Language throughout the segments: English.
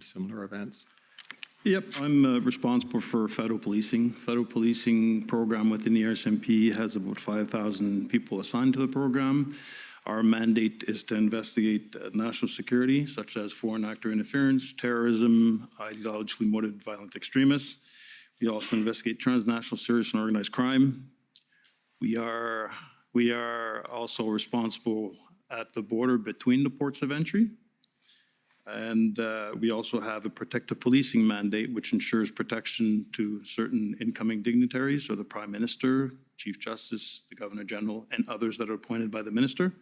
similar events. Yep, I'm responsible for federal policing. Federal policing program within the RCMP has about 5,000 people assigned to the program. Our mandate is to investigate national security, such as foreign actor interference, terrorism, ideologically motivated violent extremists. We also investigate transnational serious and organized crime. We are also responsible at the border between the ports of entry. And we also have a protective policing mandate, which ensures protection to certain incoming dignitaries, so the Prime Minister, Chief Justice, the Governor General, and others that are appointed by the Minister.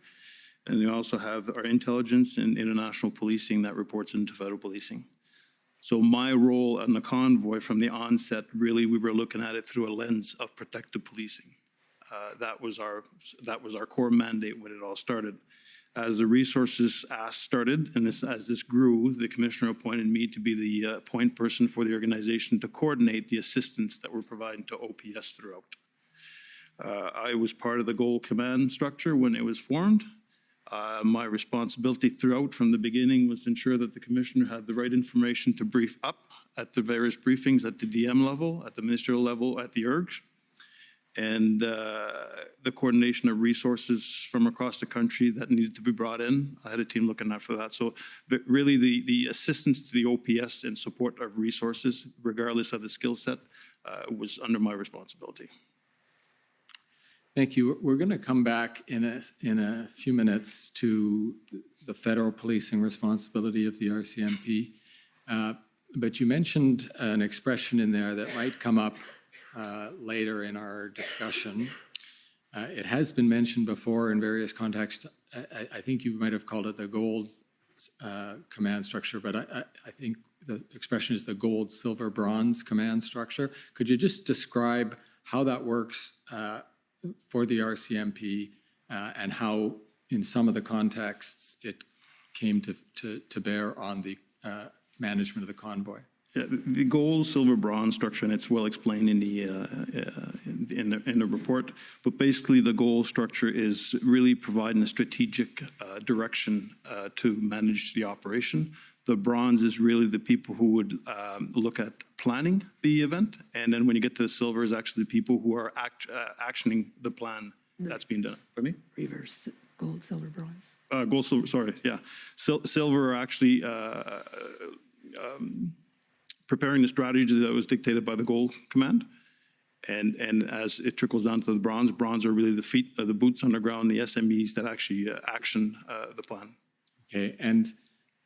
And we also have our intelligence and international policing that reports into federal policing. So my role in the convoy from the onset, really, we were looking at it through a lens of protective policing. That was our core mandate when it all started. As the resources ask started, and as this grew, the commissioner appointed me to be the point person for the organization to coordinate the assistance that we're providing to OPS throughout. I was part of the goal command structure when it was formed. My responsibility throughout from the beginning was to ensure that the commissioner had the right information to brief up at the various briefings at the DM level, at the ministerial level, at the ERGs. And the coordination of resources from across the country that needed to be brought in. I had a team looking after that. So really the assistance to the OPS and support of resources, regardless of the skill set, was under my responsibility. Thank you. We're going to come back in a few minutes to the federal policing responsibility of the RCMP. But you mentioned an expression in there that might come up later in our discussion. It has been mentioned before in various contexts. I think you might have called it the gold command structure, but I think the expression is the gold, silver, bronze command structure. Could you just describe how that works for the RCMP and how, in some of the contexts, it came to bear on the management of the convoy? Yeah, the gold, silver, bronze structure, and it's well explained in the report. But basically, the gold structure is really providing a strategic direction to manage the operation. The bronze is really the people who would look at planning the event, and then when you get to the silver, is actually the people who are actioning the plan that's being done. For me, reverse gold, silver, bronze. Gold, silver. Sorry, yeah. Silver are actually. Preparing the strategy that was dictated by the gold command. And as it trickles down to the bronze are really the feet, the boots on the ground, the SMEs that actually action the plan. Okay, and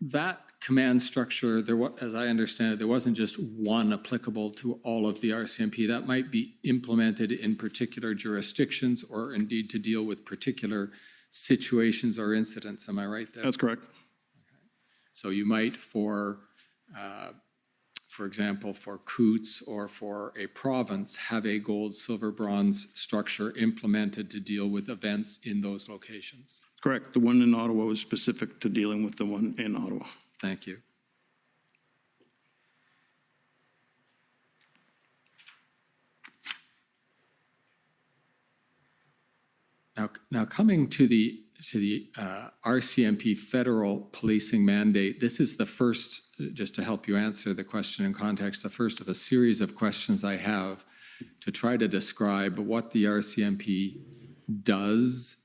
that command structure, as I understand it, there wasn't just one applicable to all of the RCMP. That might be implemented in particular jurisdictions or indeed to deal with particular situations or incidents. Am I right there? That's correct. Okay. So you might, for example, for Coots or for a province, have a gold, silver, bronze structure implemented to deal with events in those locations. Correct. The one in Ottawa was specific to dealing with the one in Ottawa. Thank you. Now coming to the RCMP federal policing mandate, this is the first, just to help you answer the question in context, the first of a series of questions I have to try to describe what the RCMP does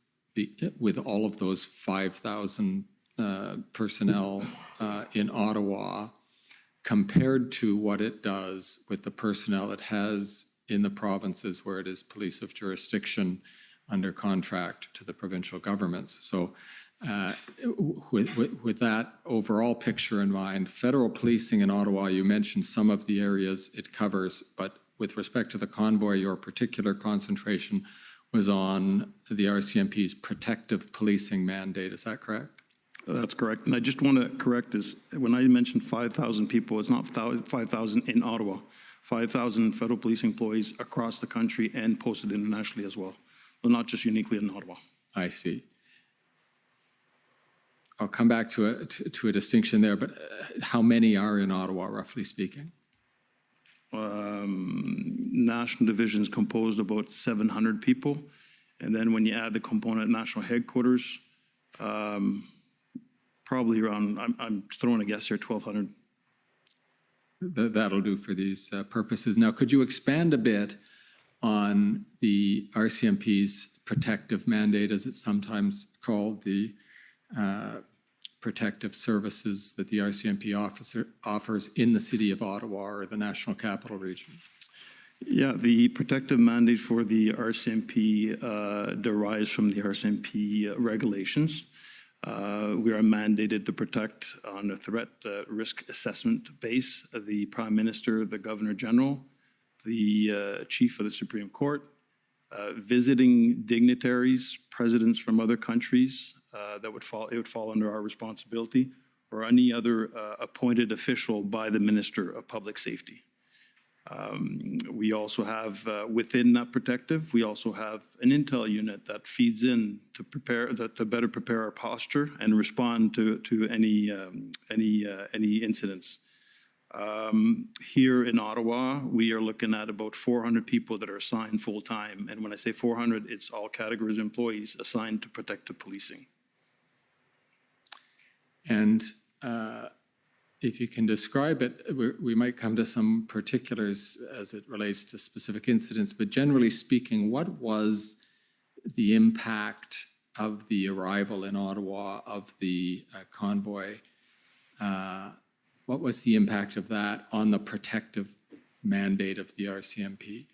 with all of those 5,000 personnel in Ottawa compared to what it does with the personnel it has in the provinces where it is police of jurisdiction under contract to the provincial governments. So with that overall picture in mind, federal policing in Ottawa, you mentioned some of the areas it covers, but with respect to the convoy, your particular concentration was on the RCMP's protective policing mandate. Is that correct? That's correct. And I just want to correct this. When I mentioned 5,000 people, it's not 5,000 in Ottawa. 5,000 federal police employees across the country and posted internationally as well. Well, not just uniquely in Ottawa. I see. I'll come back to a distinction there, but how many are in Ottawa, roughly speaking? National divisions composed about 700 people. And then when you add the component national headquarters, probably around, I'm throwing a guess here, 1,200. That'll do for these purposes. Now, could you expand a bit on the RCMP's protective mandate, as it's sometimes called, the protective services that the RCMP offers in the city of Ottawa or the National Capital Region? Yeah, the protective mandate for the RCMP derives from the RCMP regulations. We are mandated to protect on a threat risk assessment base the Prime Minister, the Governor General, the Chief of the Supreme Court, visiting dignitaries, presidents from other countries it would fall under our responsibility, or any other appointed official by the Minister of Public Safety. We also have, within that protective, we also have an intel unit that feeds in to better prepare our posture and respond to any incidents. Here in Ottawa, we are looking at about 400 people that are assigned full-time. And when I say 400, it's all categories of employees assigned to protective policing. And if you can describe it, we might come to some particulars as it relates to specific incidents, but generally speaking, what was the impact of the arrival in Ottawa of the convoy? What was the impact of that on the protective mandate of the RCMP?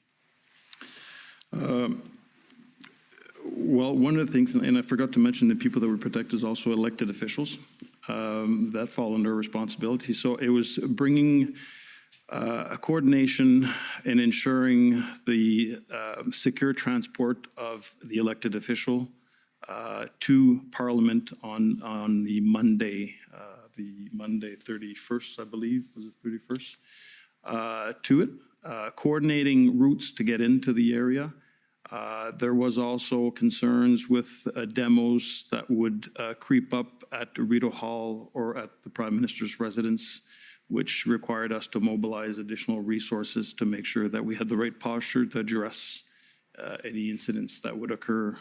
Well, one of the things, and I forgot to mention, the people that were protected is also elected officials that fall under responsibility. So it was bringing a coordination and ensuring the secure transport of the elected official to Parliament on the Monday 31st, I believe, was it 31st, to it, coordinating routes to get into the area. There was also concerns with demos that would creep up at Rideau Hall or at the Prime Minister's residence, which required us to mobilize additional resources to make sure that we had the right posture to address any incidents that would occur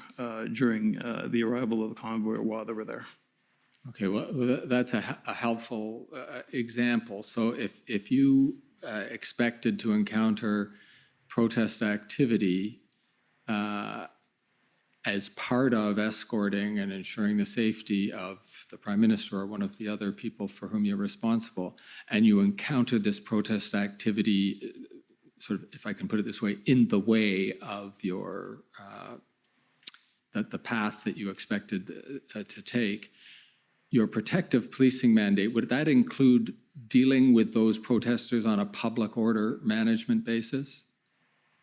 during the arrival of the convoy or while they were there. Okay, well, that's a helpful example. So if you expected to encounter protest activity as part of escorting and ensuring the safety of the Prime Minister or one of the other people for whom you're responsible, and you encountered this protest activity, sort of, if I can put it this way, in the way of your the path that you expected to take, your protective policing mandate, would that include dealing with those protesters on a public order management basis?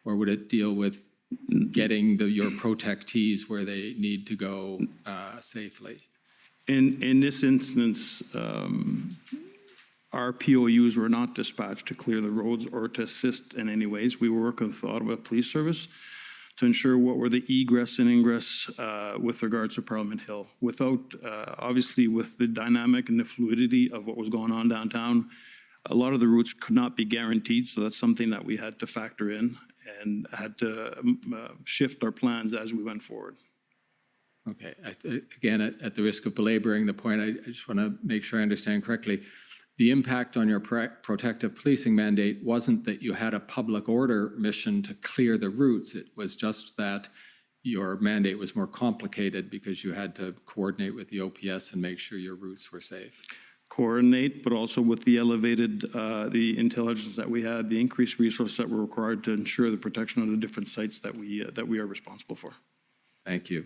Or would it deal with getting your protectees where they need to go safely? In this instance, our POUs were not dispatched to clear the roads or to assist in any ways. We were working with the Ottawa Police Service to ensure what were the egress and ingress with regards to Parliament Hill. Without, obviously, with the dynamic and the fluidity of what was going on downtown, a lot of the routes could not be guaranteed, so that's something that we had to factor in and had to shift our plans as we went forward. Okay, again, at the risk of belaboring the point, I just want to make sure I understand correctly. The impact on your protective policing mandate wasn't that you had a public order mission to clear the routes. It was just that your mandate was more complicated because you had to coordinate with the OPS and make sure your routes were safe. Coordinate, but also with the elevated, the intelligence that we had, the increased resources that were required to ensure the protection of the different sites that we are responsible for. Thank you.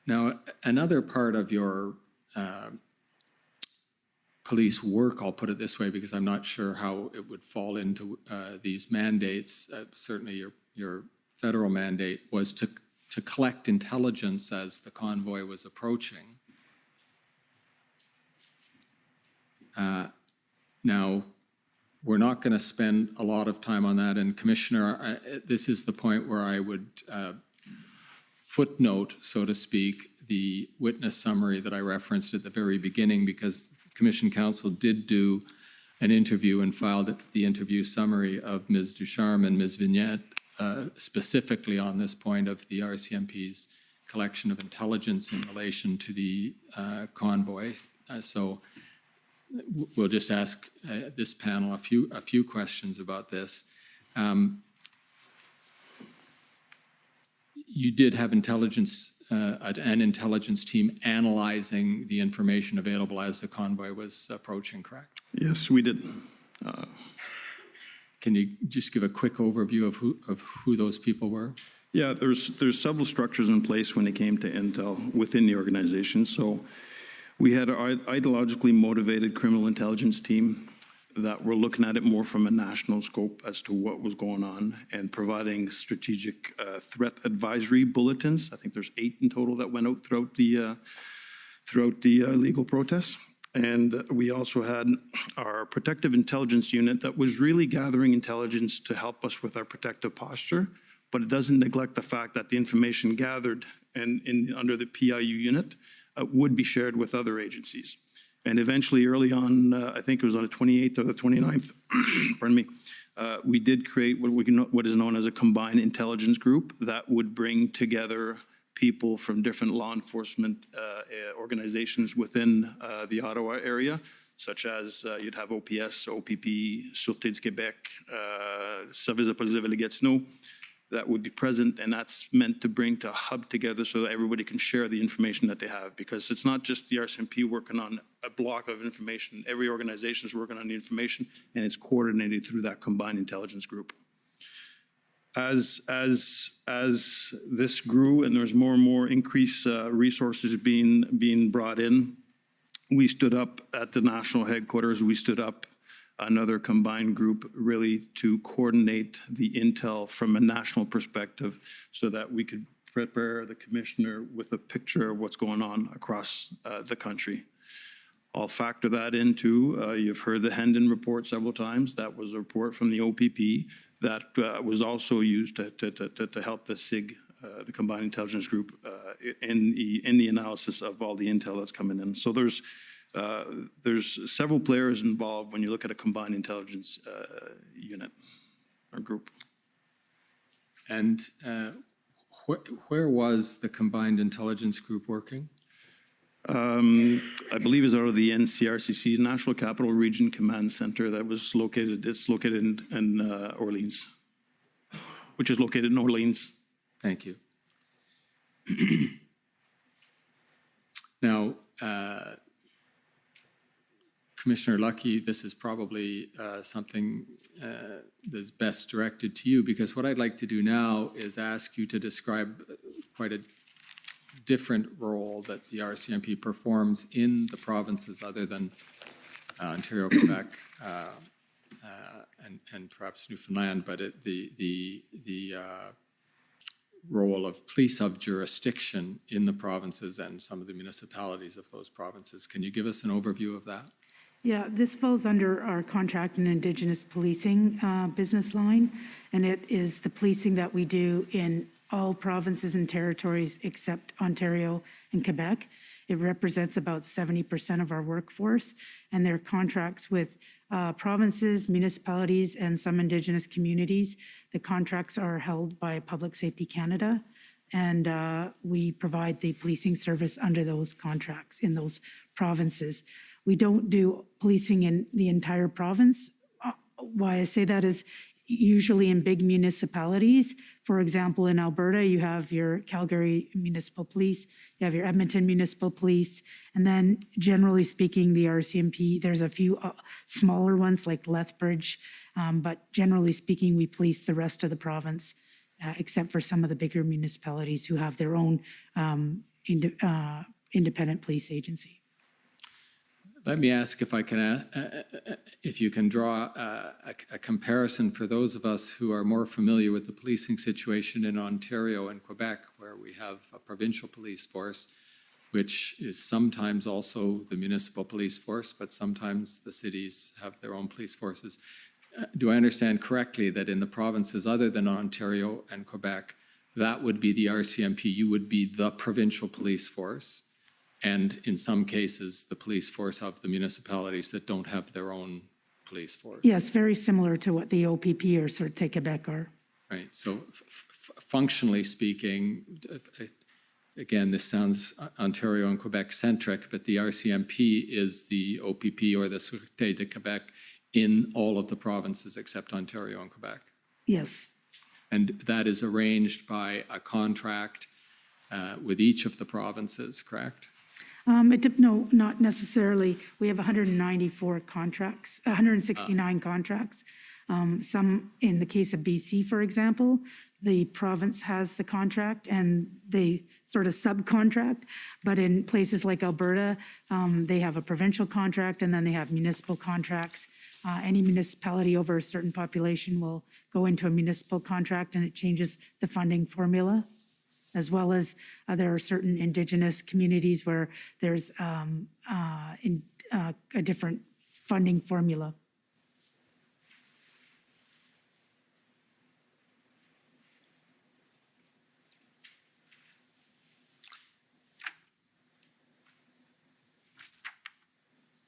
Now, another part of your police work, I'll put it this way, because I'm not sure how it would fall into these mandates, certainly your federal mandate, was to collect intelligence as the convoy was approaching. Now, we're not going to spend a lot of time on that, and Commissioner, this is the point where I would footnote, so to speak, the witness summary that I referenced at the very beginning, because Commission Counsel did do an interview and filed the interview summary of Ms. Ducharme and Ms. Vignette specifically on this point of the RCMP's collection of intelligence in relation to the convoy. So we'll just ask this panel a few questions about this. You did have an intelligence team analyzing the information available as the convoy was approaching, correct? Yes, we did. Can you just give a quick overview of who those people were? Yeah, there's several structures in place when it came to intel within the organization. So we had an ideologically motivated criminal intelligence team that were looking at it more from a national scope as to what was going on and providing strategic threat advisory bulletins. I think there's 8 in total that went out throughout the legal protests. And we also had our protective intelligence unit that was really gathering intelligence to help us with our protective posture, but it doesn't neglect the fact that the information gathered under the PIU unit would be shared with other agencies. And eventually, early on, I think it was on the 28th or the 29th, pardon me, we did create what is known as a combined intelligence group that would bring together people from different law enforcement organizations within the Ottawa area, such as you'd have OPS, OPP, Sûreté du Québec, Service de police Delveli Gatineau, that would be present, and that's meant to bring to a hub together so that everybody can share the information that they have, because it's not just the RCMP working on a block of information. Every organization is working on the information, and it's coordinated through that combined intelligence group. As this grew and there's more and more increased resources being brought in, we stood up at the national headquarters. We stood up another combined group really to coordinate the intel from a national perspective so that we could prepare the commissioner with a picture of what's going on across the country. I'll factor that into, you've heard the Hendon report several times. That was a report from the OPP that was also used to help the SIG, the Combined Intelligence Group, in the analysis of all the intel that's coming in. So there's several players involved when you look at a combined intelligence unit or group. And where was the combined intelligence group working? I believe it's out of the NCRCC, National Capital Region Command Center, that was located. It's located in Orleans, which is located in Orleans. Thank you. Now, Commissioner Lucky, this is probably something that's best directed to you, because what I'd like to do now is ask you to describe quite a different role that the RCMP performs in the provinces other than Ontario, Quebec, and perhaps Newfoundland, but the role of police of jurisdiction in the provinces and some of the municipalities of those provinces. Can you give us an overview of that? Yeah, this falls under our contract and Indigenous policing business line, and it is the policing that we do in all provinces and territories except Ontario and Quebec. It represents about 70% of our workforce, and they're contracts with provinces, municipalities, and some Indigenous communities. The contracts are held by Public Safety Canada, and we provide the policing service under those contracts in those provinces. We don't do policing in the entire province. Why I say that is usually in big municipalities. For example, in Alberta, you have your Calgary Municipal Police, you have your Edmonton Municipal Police, and then generally speaking, the RCMP, there's a few smaller ones like Lethbridge, but generally speaking, we police the rest of the province, except for some of the bigger municipalities who have their own independent police agency. Let me ask if I can, if you can draw a comparison for those of us who are more familiar with the policing situation in Ontario and Quebec, where we have a provincial police force, which is sometimes also the municipal police force, but sometimes the cities have their own police forces. Do I understand correctly that in the provinces other than Ontario and Quebec, that would be the RCMP, you would be the provincial police force, and in some cases, the police force of the municipalities that don't have their own police force? Yes, very similar to what the OPP or Sûreté Québec are. Right, so functionally speaking, again, this sounds Ontario and Quebec centric, but the RCMP is the OPP or the Sûreté de Québec in all of the provinces except Ontario and Quebec. Yes, And that is arranged by a contract with each of the provinces, correct? no, not necessarily. We have 194 contracts, 169 contracts. Some, in the case of BC, for example, the province has the contract and they sort of subcontract. But in places like Alberta, they have a provincial contract and then they have municipal contracts. Any municipality over a certain population will go into a municipal contract and it changes the funding formula, as well as there are certain Indigenous communities where there's a different funding formula.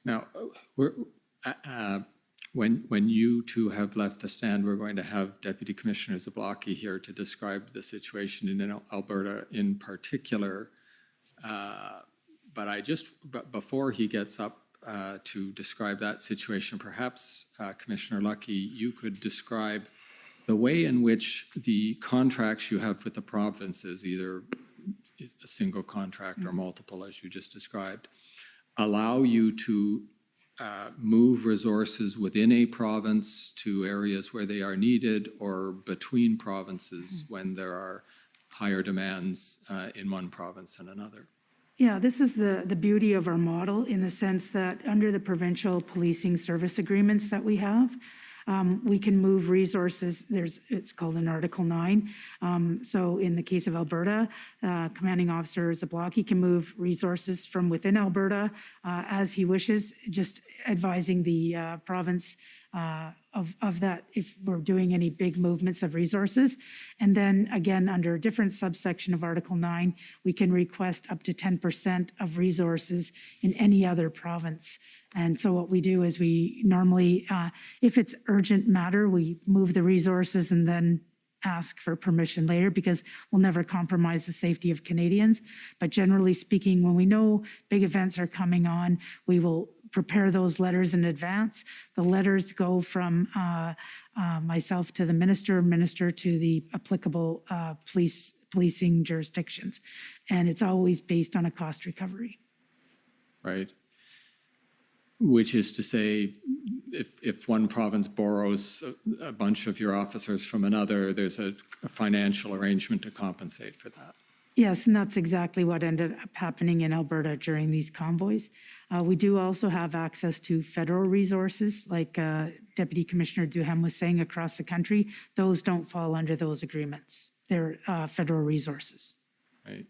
Now, when you two have left the stand, we're going to have Deputy Commissioner Zablocki here to describe the situation in Alberta in particular. But before he gets up to describe that situation, perhaps Commissioner Lucky, you could describe the way in which the contracts you have with the provinces, either a single contract or multiple, as you just described, allow you to move resources within a province to areas where they are needed or between provinces when there are higher demands in one province than another. Yeah, this is the beauty of our model in the sense that under the provincial policing service agreements that we have, we can move resources. It's called an Article 9. So in the case of Alberta, Commanding Officer Zablocki can move resources from within Alberta as he wishes, just advising the province of that if we're doing any big movements of resources. And then again, under a different subsection of Article 9, we can request up to 10% of resources in any other province. And so what we do is we normally, if it's urgent matter, we move the resources and then ask for permission later because we'll never compromise the safety of Canadians. But generally speaking, when we know big events are coming on, we will prepare those letters in advance. The letters go from myself to the minister to the applicable policing jurisdictions. And it's always based on a cost recovery. Right. Which is to say, if one province borrows a bunch of your officers from another, there's a financial arrangement to compensate for that. Yes, and that's exactly what ended up happening in Alberta during these convoys. We do also have access to federal resources, like Deputy Commissioner Duhem was saying, across the country. Those don't fall under those agreements. They're federal resources. Right.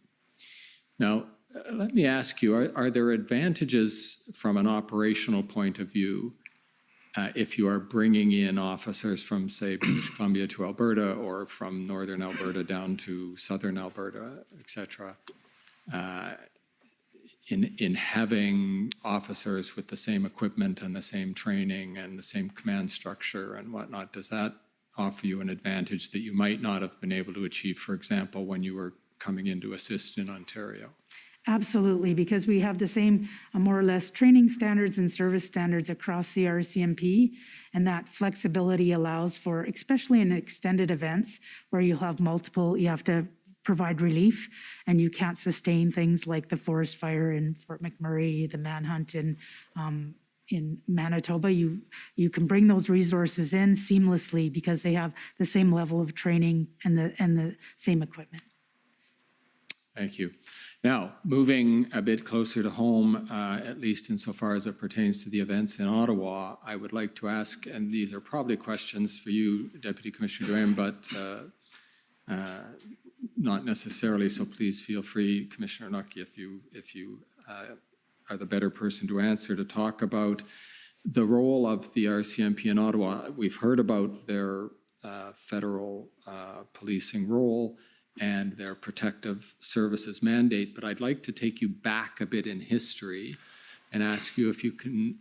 Now, let me ask you, are there advantages from an operational point of view if you are bringing in officers from, say, British Columbia to Alberta or from northern Alberta down to southern Alberta, et cetera, in having officers with the same equipment and the same training and the same command structure and whatnot? Does that offer you an advantage that you might not have been able to achieve, for example, when you were coming in to assist in Ontario? Absolutely, because we have the same, more or less, training standards and service standards across the RCMP, and that flexibility allows for, especially in extended events where you have multiple, you have to provide relief, and you can't sustain things like the forest fire in Fort McMurray, the manhunt in Manitoba. You can bring those resources in seamlessly because they have the same level of training and the same equipment. Thank you. Now, moving a bit closer to home, at least insofar as it pertains to the events in Ottawa, I would like to ask, and these are probably questions for you, Deputy Commissioner Duhem, but not necessarily, so please feel free, Commissioner Nucky, if you are the better person to answer, to talk about the role of the RCMP in Ottawa. We've heard about their federal policing role and their protective services mandate, but I'd like to take you back a bit in history and ask you if you can,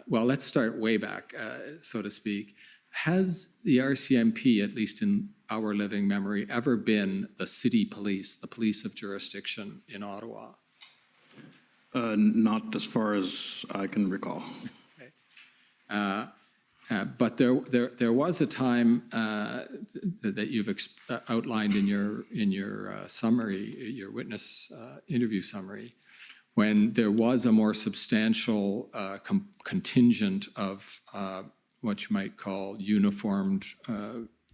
well, let's start way back, so to speak. Has the RCMP, at least in our living memory, ever been the city police, the police of jurisdiction in Ottawa? Not as far as I can recall. But there was a time that you've outlined in your summary, your witness interview summary, when there was a more substantial contingent of what you might call uniformed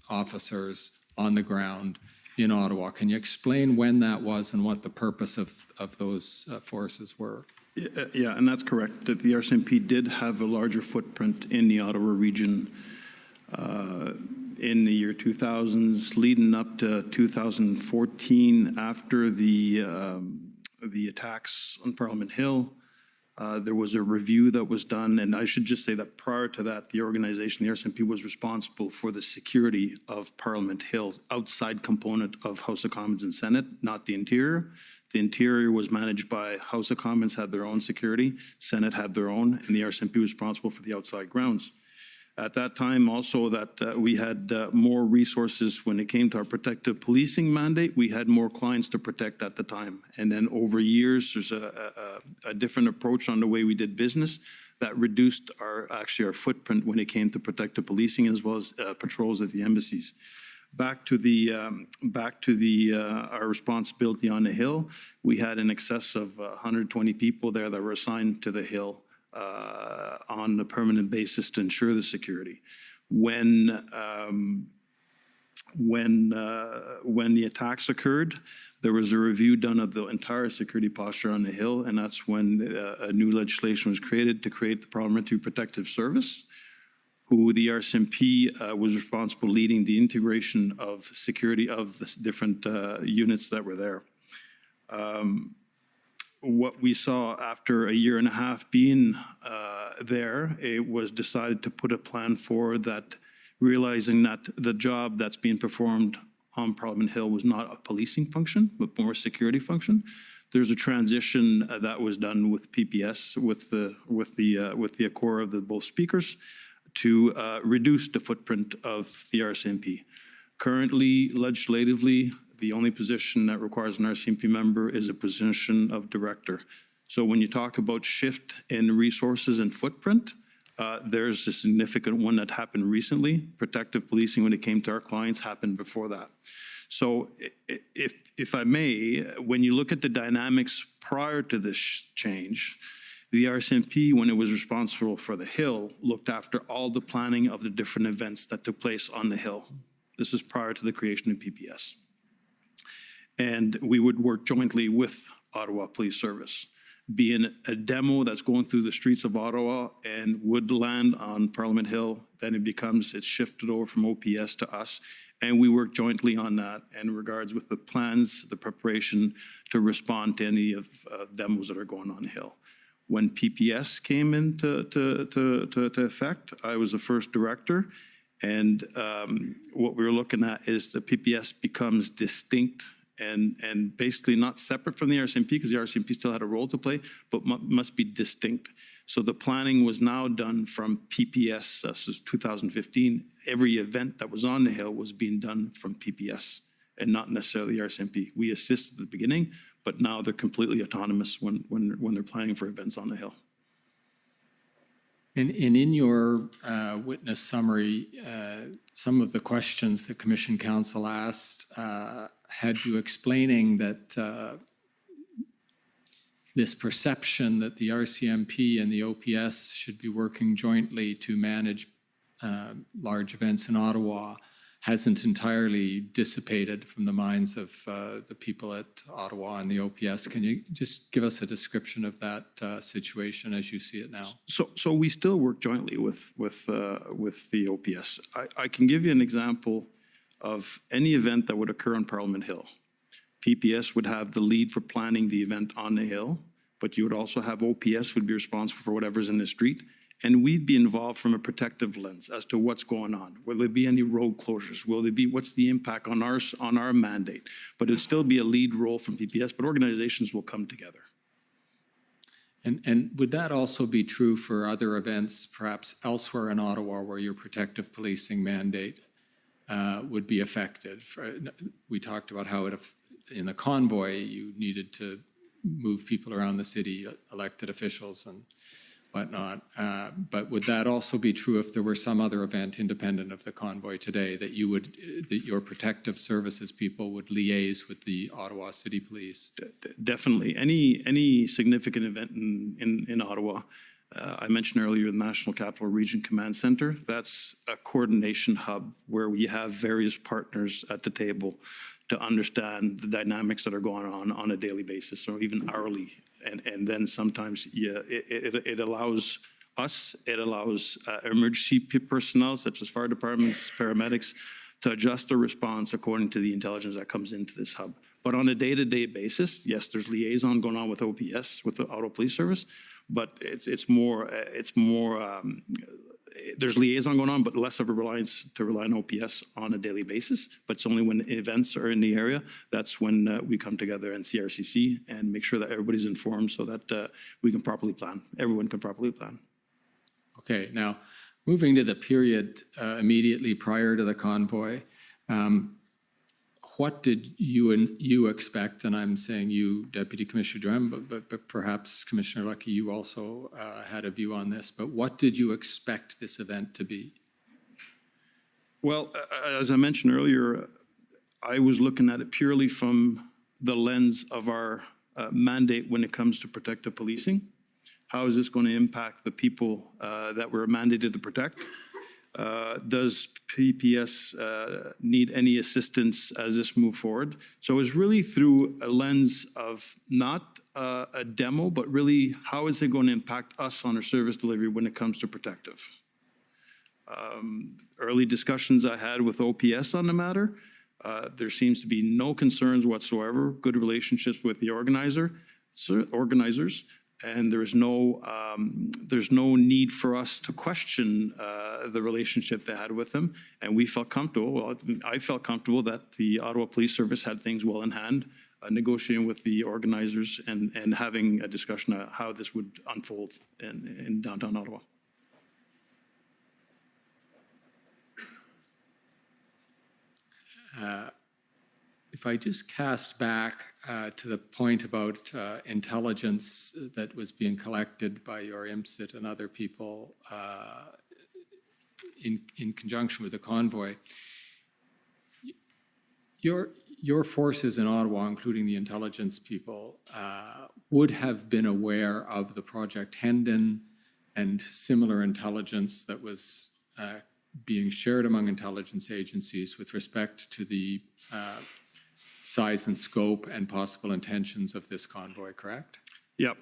officers on the ground in Ottawa. Can you explain when that was and what the purpose of those forces were? Yeah, and that's correct. That the RCMP did have a larger footprint in the Ottawa region in the year 2000s, leading up to 2014, after the attacks on Parliament Hill. There was a review that was done, and I should just say that prior to that, the organization, the RCMP, was responsible for the security of Parliament Hill, outside component of House of Commons and Senate, not the interior. The interior was managed by House of Commons, had their own security, Senate had their own, and the RCMP was responsible for the outside grounds. At that time, also, that we had more resources when it came to our protective policing mandate. We had more clients to protect at the time. And then over years, there's a different approach on the way we did business that reduced our footprint when it came to protective policing, as well as patrols at the embassies. Back to our responsibility on the Hill, we had in excess of 120 people there that were assigned to the Hill on a permanent basis to ensure the security. When the attacks occurred, there was a review done of the entire security posture on the Hill, and that's when a new legislation was created to create the Parliamentary Protective Service, who the RCMP was responsible leading the integration of security of the different units that were there. What we saw after a year and a half being there, it was decided to put a plan forward that, realizing that the job that's being performed on Parliament Hill was not a policing function, but more a security function. There's a transition that was done with PPS, with the accord of the both speakers, to reduce the footprint of the RCMP. Currently, legislatively, the only position that requires an RCMP member is a position of director. So when you talk about shift in resources and footprint, there's a significant one that happened recently. Protective policing, when it came to our clients, happened before that. So if I may, when you look at the dynamics prior to this change, the RCMP, when it was responsible for the Hill, looked after all the planning of the different events that took place on the Hill. This was prior to the creation of PPS. And we would work jointly with Ottawa Police Service. Being a demo that's going through the streets of Ottawa and would land on Parliament Hill, then it's shifted over from OPS to us. And we work jointly on that in regards with the plans, the preparation to respond to any of demos that are going on the Hill. When PPS came into to effect, I was the first director. And what we were looking at is the PPS becomes distinct and basically not separate from the RCMP, because the RCMP still had a role to play, but must be distinct. So the planning was now done from PPS. This was 2015. Every event that was on the Hill was being done from PPS and not necessarily the RCMP. We assisted at the beginning, but now they're completely autonomous when they're planning for events on the Hill. And in your witness summary, some of the questions that Commission Counsel asked had you explaining that this perception that the RCMP and the OPS should be working jointly to manage large events in Ottawa hasn't entirely dissipated from the minds of the people at Ottawa and the OPS. Can you just give us a description of that situation as you see it now? So we still work jointly with the OPS. I can give you an example of any event that would occur on Parliament Hill. PPS would have the lead for planning the event on the Hill, but you would also have OPS would be responsible for whatever's in the street. And we'd be involved from a protective lens as to what's going on. Will there be any road closures? Will there be, what's the impact on our mandate? But it'd still be a lead role from PPS, but organizations will come together. And would that also be true for other events, perhaps elsewhere in Ottawa, where your protective policing mandate would be affected? We talked about how in the convoy, you needed to move people around the city, elected officials and whatnot. But would that also be true if there were some other event independent of the convoy today, that your protective services people would liaise with the Ottawa City Police? Definitely. Any significant event in Ottawa, I mentioned earlier the National Capital Region Command Center. That's a coordination hub where we have various partners at the table to understand the dynamics that are going on a daily basis, or even hourly. And then sometimes, it allows us, it allows emergency personnel such as fire departments, paramedics, to adjust their response according to the intelligence that comes into this hub. But on a day-to-day basis, yes, there's liaison going on with OPS, with the Ottawa Police Service, but it's more there's liaison going on, but less of a reliance to rely on OPS on a daily basis. But it's only when events are in the area, that's when we come together and CRCC and make sure that everybody's informed so that we can properly plan. Everyone can properly plan. Okay, now moving to the period immediately prior to the convoy, what did you expect? And I'm saying you, Deputy Commissioner Durham, but perhaps Commissioner Lucky, you also had a view on this. But what did you expect this event to be? Well, as I mentioned earlier, I was looking at it purely from the lens of our mandate when it comes to protective policing. How is this going to impact the people that we're mandated to protect? Does PPS need any assistance as this move forward? So it was really through a lens of not a demo, but really how is it going to impact us on our service delivery when it comes to protective? Early discussions I had with OPS on the matter, there seems to be no concerns whatsoever, good relationships with the organizers, and there's no need for us to question the relationship they had with them. And we felt comfortable, well, I felt comfortable that the Ottawa Police Service had things well in hand, negotiating with the organizers and having a discussion on how this would unfold in downtown Ottawa. If I just cast back to the point about intelligence that was being collected by your IMSIT and other people in conjunction with the convoy, your forces in Ottawa, including the intelligence people, would have been aware of the Project Hendon and similar intelligence that was being shared among intelligence agencies with respect to the size and scope and possible intentions of this convoy, correct? Yep.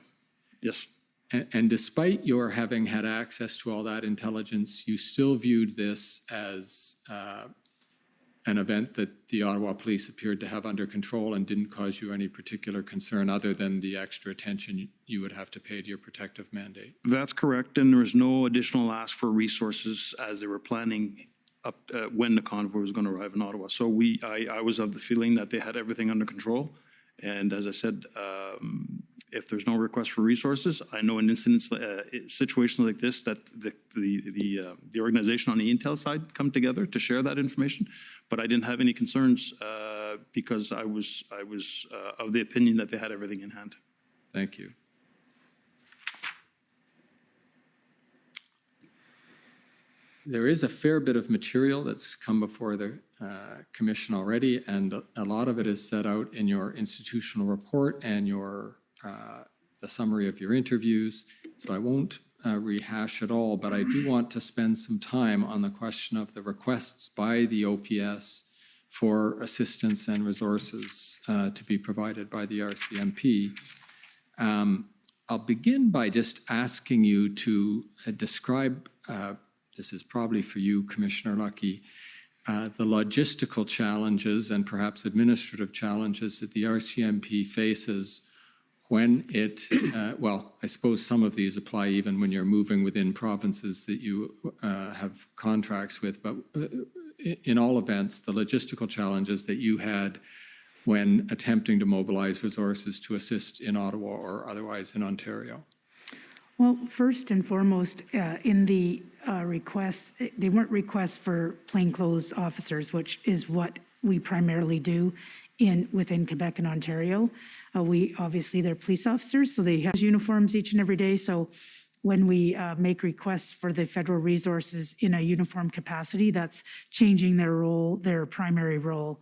Yes. And despite your having had access to all that intelligence, you still viewed this as an event that the Ottawa Police appeared to have under control and didn't cause you any particular concern other than the extra attention you would have to pay to your protective mandate. That's correct, and there was no additional ask for resources as they were planning up when the convoy was going to arrive in Ottawa. So I was of the feeling that they had everything under control, and as I said, if there's no request for resources, I know in incidents, situations like this, that the organization on the intel side come together to share that information. But I didn't have any concerns because I was of the opinion that they had everything in hand. Thank you. There is a fair bit of material that's come before the Commission already, and a lot of it is set out in your institutional report and the summary of your interviews. So I won't rehash it all, but I do want to spend some time on the question of the requests by the OPS for assistance and resources to be provided by the RCMP. I'll begin by just asking you to describe, this is probably for you, Commissioner Lucky, the logistical challenges and perhaps administrative challenges that the RCMP faces when it, well, I suppose some of these apply even when you're moving within provinces that you have contracts with, but in all events, the logistical challenges that you had when attempting to mobilize resources to assist in Ottawa or otherwise in Ontario. Well, first and foremost, in the requests, they weren't requests for plainclothes officers, which is what we primarily do within Quebec and Ontario. Obviously, they're police officers, so they have uniforms each and every day. So when we make requests for the federal resources in a uniform capacity, that's changing their role, their primary role.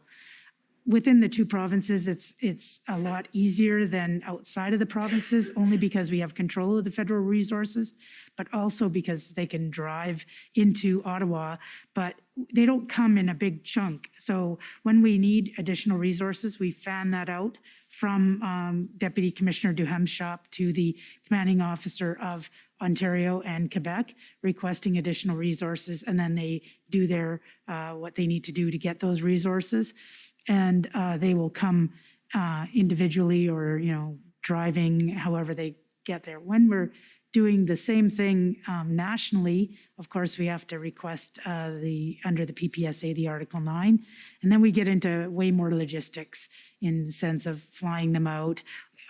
Within the two provinces, it's a lot easier than outside of the provinces, only because we have control of the federal resources, but also because they can drive into Ottawa, but they don't come in a big chunk. So when we need additional resources, we fan that out from Deputy Commissioner Duham's shop to the commanding officer of Ontario and Quebec, requesting additional resources, and then they do their what they need to do to get those resources. And they will come individually or, driving, however they get there. When we're doing the same thing nationally, of course, we have to request under the PPSA, the Article 9, and then we get into way more logistics in the sense of flying them out.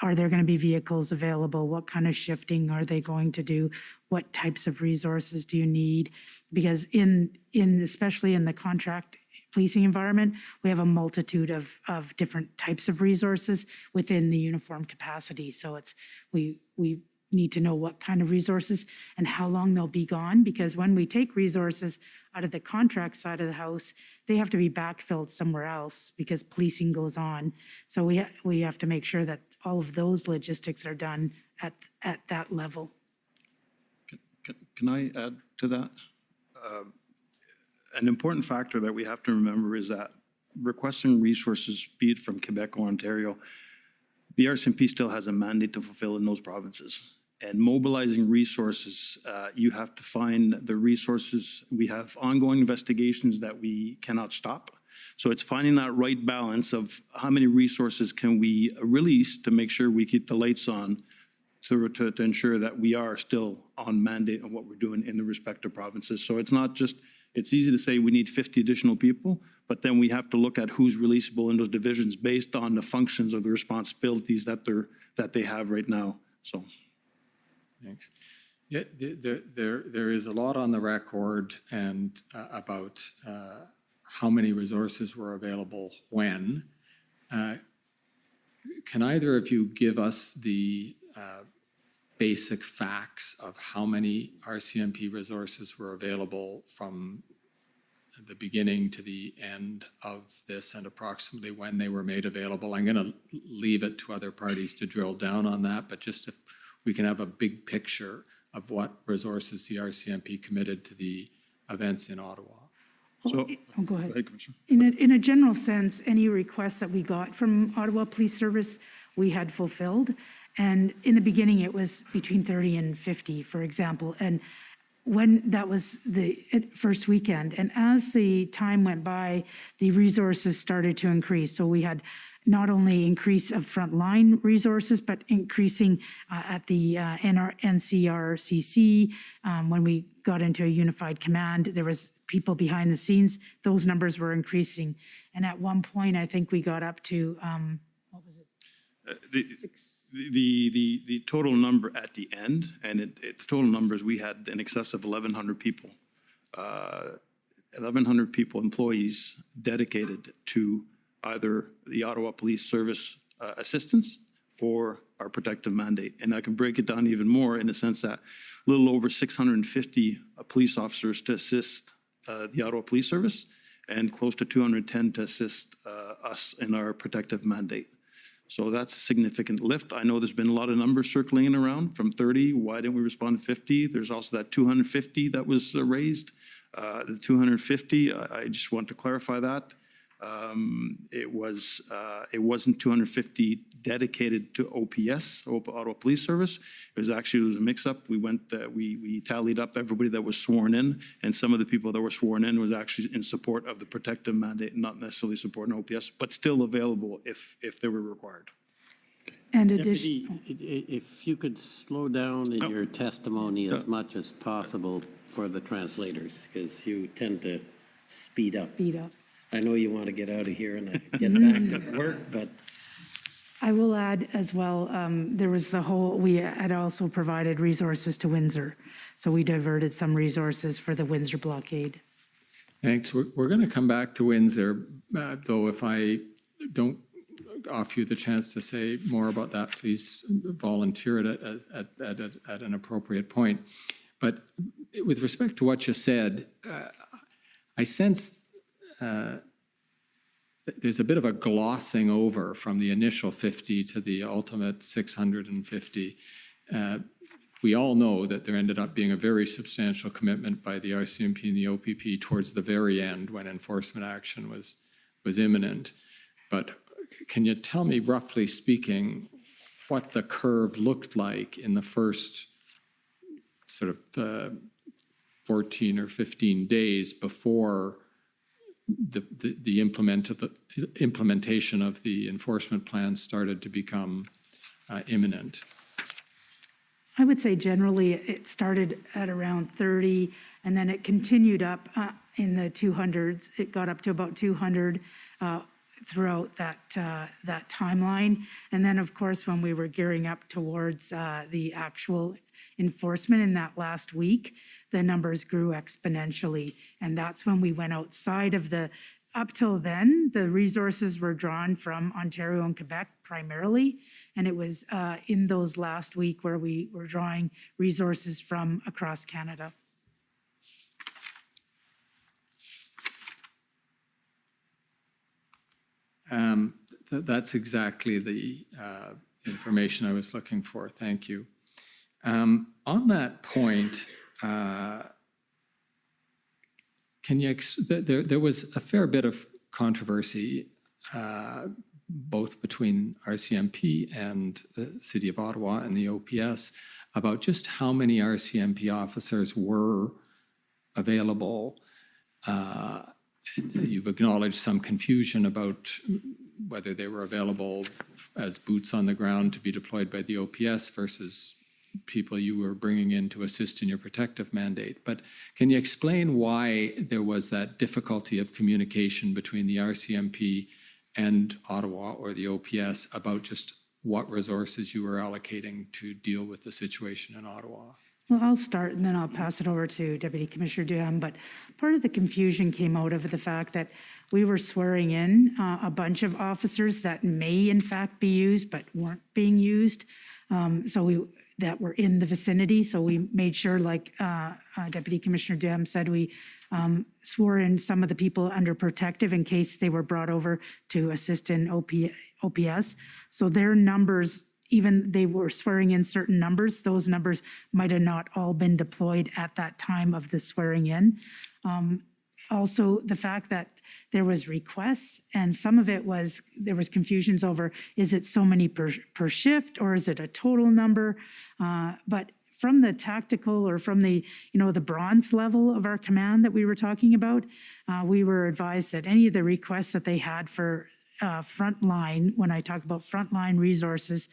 Are there going to be vehicles available? What kind of shifting are they going to do? What types of resources do you need? Because especially in the contract policing environment, we have a multitude of different types of resources within the uniform capacity. So we need to know what kind of resources and how long they'll be gone, because when we take resources out of the contract side of the house, they have to be backfilled somewhere else because policing goes on. So we have to make sure that all of those logistics are done at that level. Can I add to that? An important factor that we have to remember is that requesting resources, be it from Quebec or Ontario, the RCMP still has a mandate to fulfill in those provinces. And mobilizing resources, you have to find the resources. We have ongoing investigations that we cannot stop. So it's finding that right balance of how many resources can we release to make sure we keep the lights on to ensure that we are still on mandate on what we're doing in the respective provinces. So it's not just, it's easy to say we need 50 additional people, but then we have to look at who's releasable in those divisions based on the functions or the responsibilities that they have right now. So, thanks. Yeah, there is a lot on the record and about how many resources were available when. Can either of you give us the basic facts of how many RCMP resources were available from the beginning to the end of this and approximately when they were made available? I'm going to leave it to other parties to drill down on that, but just if we can have a big picture of what resources the RCMP committed to the events in Ottawa. so Go ahead. Commissioner. In a general sense, any requests that we got from Ottawa Police Service, we had fulfilled. And in the beginning, it was between 30 and 50, for example. And when that was the first weekend, and as the time went by, the resources started to increase. So we had not only increase of frontline resources, but increasing at the NCRCC. When we got into a unified command, there was people behind the scenes. Those numbers were increasing. And at one point, I think we got up to, what was it? The total number at the end, and the total numbers, we had in excess of 1,100 people. 1,100 people, employees dedicated to either the Ottawa Police Service assistance or our protective mandate. And I can break it down even more in the sense that a little over 650 police officers to assist the Ottawa Police Service and close to 210 to assist us in our protective mandate. So that's a significant lift. I know there's been a lot of numbers circling around from 30. Why didn't we respond to 50? There's also that 250 that was raised. The 250, I just want to clarify that. It wasn't 250 dedicated to OPS, Ottawa Police Service. It was a mix-up. We tallied up everybody that was sworn in, and some of the people that were sworn in was actually in support of the protective mandate, not necessarily supporting OPS, but still available if they were required. And Deputy, if you could slow down in your testimony as much as possible for the translators, because you tend to speed up. Speed up. I know you want to get out of here and get back to work, but I will add as well, there was we had also provided resources to Windsor. So we diverted some resources for the Windsor blockade. Thanks. We're going to come back to Windsor, though if I don't offer you the chance to say more about that, please volunteer it at an appropriate point. But with respect to what you said, I sense there's a bit of a glossing over from the initial 50 to the ultimate 650. We all know that there ended up being a very substantial commitment by the RCMP and the OPP towards the very end when enforcement action was imminent. But can you tell me, roughly speaking, what the curve looked like in the first sort of 14 or 15 days before the implementation of the enforcement plan started to become imminent? I would say generally it started at around 30, and then it continued up in the 200s. It got up to about 200 throughout that timeline. And then, of course, when we were gearing up towards the actual enforcement in that last week, the numbers grew exponentially. And that's when we went outside of up till then, the resources were drawn from Ontario and Quebec primarily. And it was in those last week where we were drawing resources from across Canada. That's exactly the information I was looking for. Thank you. On that point, there was a fair bit of controversy both between RCMP and the City of Ottawa and the OPS about just how many RCMP officers were available. You've acknowledged some confusion about whether they were available as boots on the ground to be deployed by the OPS versus people you were bringing in to assist in your protective mandate. But can you explain why there was that difficulty of communication between the RCMP and Ottawa or the OPS about just what resources you were allocating to deal with the situation in Ottawa? Well, I'll start and then I'll pass it over to Deputy Commissioner Duham. But part of the confusion came out of the fact that we were swearing in a bunch of officers that may in fact be used but weren't being used. That were in the vicinity. So we made sure, like Deputy Commissioner Duham said, we swore in some of the people under protective in case they were brought over to assist in OPS. So their numbers, even they were swearing in certain numbers, those numbers might have not all been deployed at that time of the swearing in. Also, the fact that there was requests, and some of it was, there was confusions over, is it so many per shift, or is it a total number? But from the tactical or from the, the bronze level of our command that we were talking about, we were advised that any of the requests that they had for frontline, when I talk about frontline resources,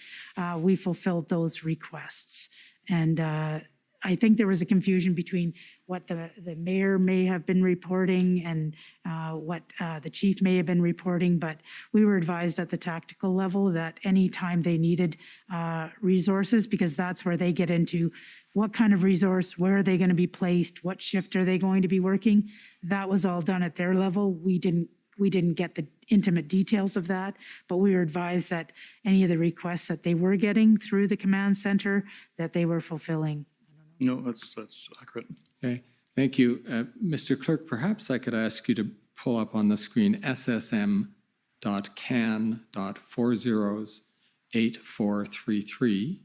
we fulfilled those requests. And I think there was a confusion between what the mayor may have been reporting and what the chief may have been reporting, but we were advised at the tactical level that anytime they needed resources, because that's where they get into what kind of resource, where are they going to be placed, what shift are they going to be working, that was all done at their level. We didn't get the intimate details of that, but we were advised that any of the requests that they were getting through the command center, that they were fulfilling. No, that's accurate. Okay, thank you. Mr. Clerk, perhaps I could ask you to pull up on the screen ssm.can.408433.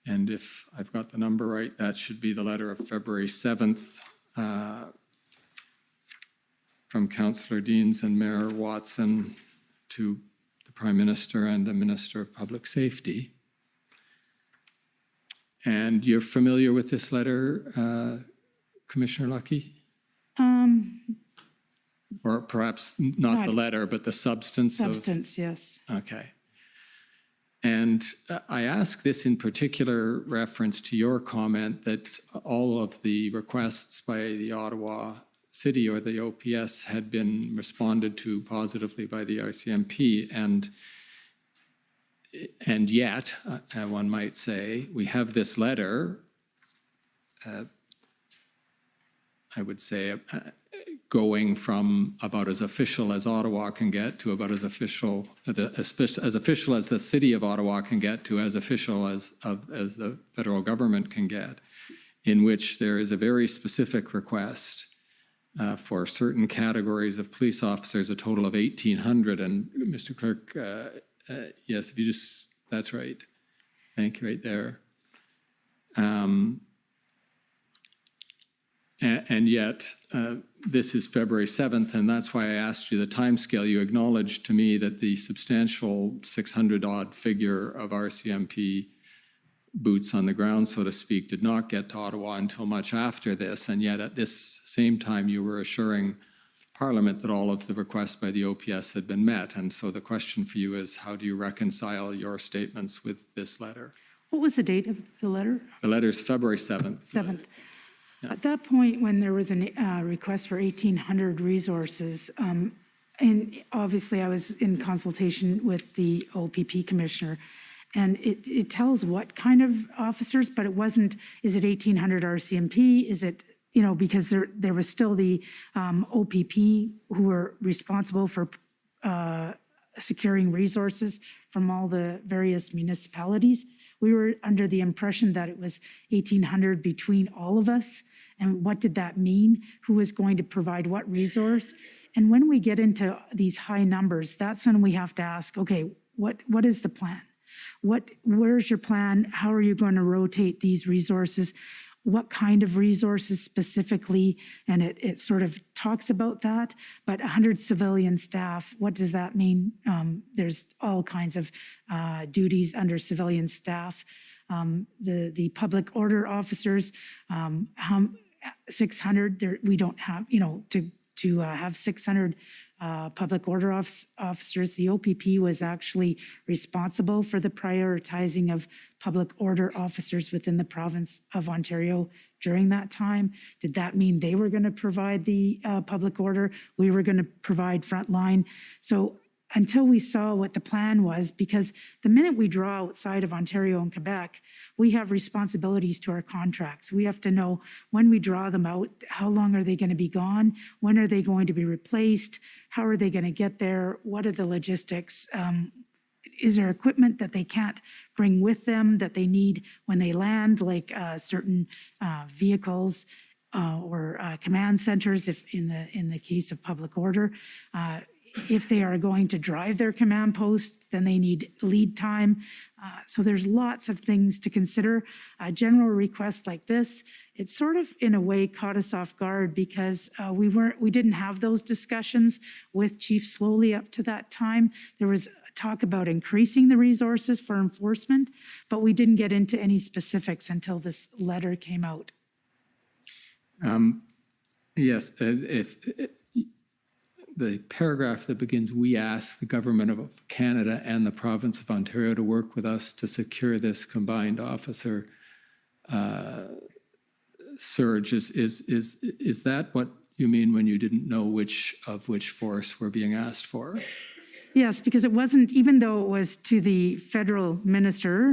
And if I've got the number right, that should be the letter of February 7th from Councillor Deans and Mayor Watson to the Prime Minister and the Minister of Public Safety. And you're familiar with this letter, Commissioner Lucky? Or perhaps not the letter, but the substance of... Substance, yes. Okay. And I ask this in particular reference to your comment that all of the requests by the Ottawa City or the OPS had been responded to positively by the RCMP. And And yet, one might say, we have this letter, I would say, going from about as official as Ottawa can get to about as official as the city of Ottawa can get to as official as the federal government can get, in which there is a very specific request for certain categories of police officers, a total of 1,800. And Mr. Clerk, yes, if you just, that's right. Thank you, right there. And yet, this is February 7th, and that's why I asked you the timescale. You acknowledged to me that the substantial 600-odd figure of RCMP boots on the ground, so to speak, did not get to Ottawa until much after this, and yet at this same time you were assuring Parliament that all of the requests by the OPS had been met. And so the question for you is, how do you reconcile your statements with this letter? What was the date of the letter? The letter is February 7th. 7th. Yeah. At that point, when there was a request for 1,800 resources, and obviously I was in consultation with the OPP commissioner, and it tells what kind of officers, but it wasn't, is it 1,800 RCMP? Is it, you know, because there was still the OPP who were responsible for securing resources from all the various municipalities. We were under the impression that it was 1,800 between all of us. And what did that mean? Who was going to provide what resource? And when we get into these high numbers, that's when we have to ask, okay, what is the plan? Where's your plan? How are you going to rotate these resources? What kind of resources specifically? And it sort of talks about that, but 100 civilian staff, what does that mean? There's all kinds of duties under civilian staff. The public order officers, 600, we don't have, you know, to have 600 public order officers. The OPP was actually responsible for the prioritizing of public order officers within the province of Ontario during that time. Did that mean they were going to provide the public order? We were going to provide frontline. So until we saw what the plan was, because the minute we draw outside of Ontario and Quebec, we have responsibilities to our contracts. We have to know when we draw them out, how long are they going to be gone? When are they going to be replaced? How are they going to get there? What are the logistics? Is there equipment that they can't bring with them that they need when they land, like certain vehicles or command centers, if in the case of public order? If they are going to drive their command post, then they need lead time. So there's lots of things to consider. A general request like this, it sort of in a way caught us off guard because we didn't have those discussions with Chief Slowly up to that time. There was talk about increasing the resources for enforcement, but we didn't get into any specifics until this letter came out. Yes, if the paragraph that begins, "We ask the government of Canada and the province of Ontario to work with us to secure this combined officer surge." Is that what you mean when you didn't know which force were being asked for? Yes, because it wasn't, even though it was to the federal minister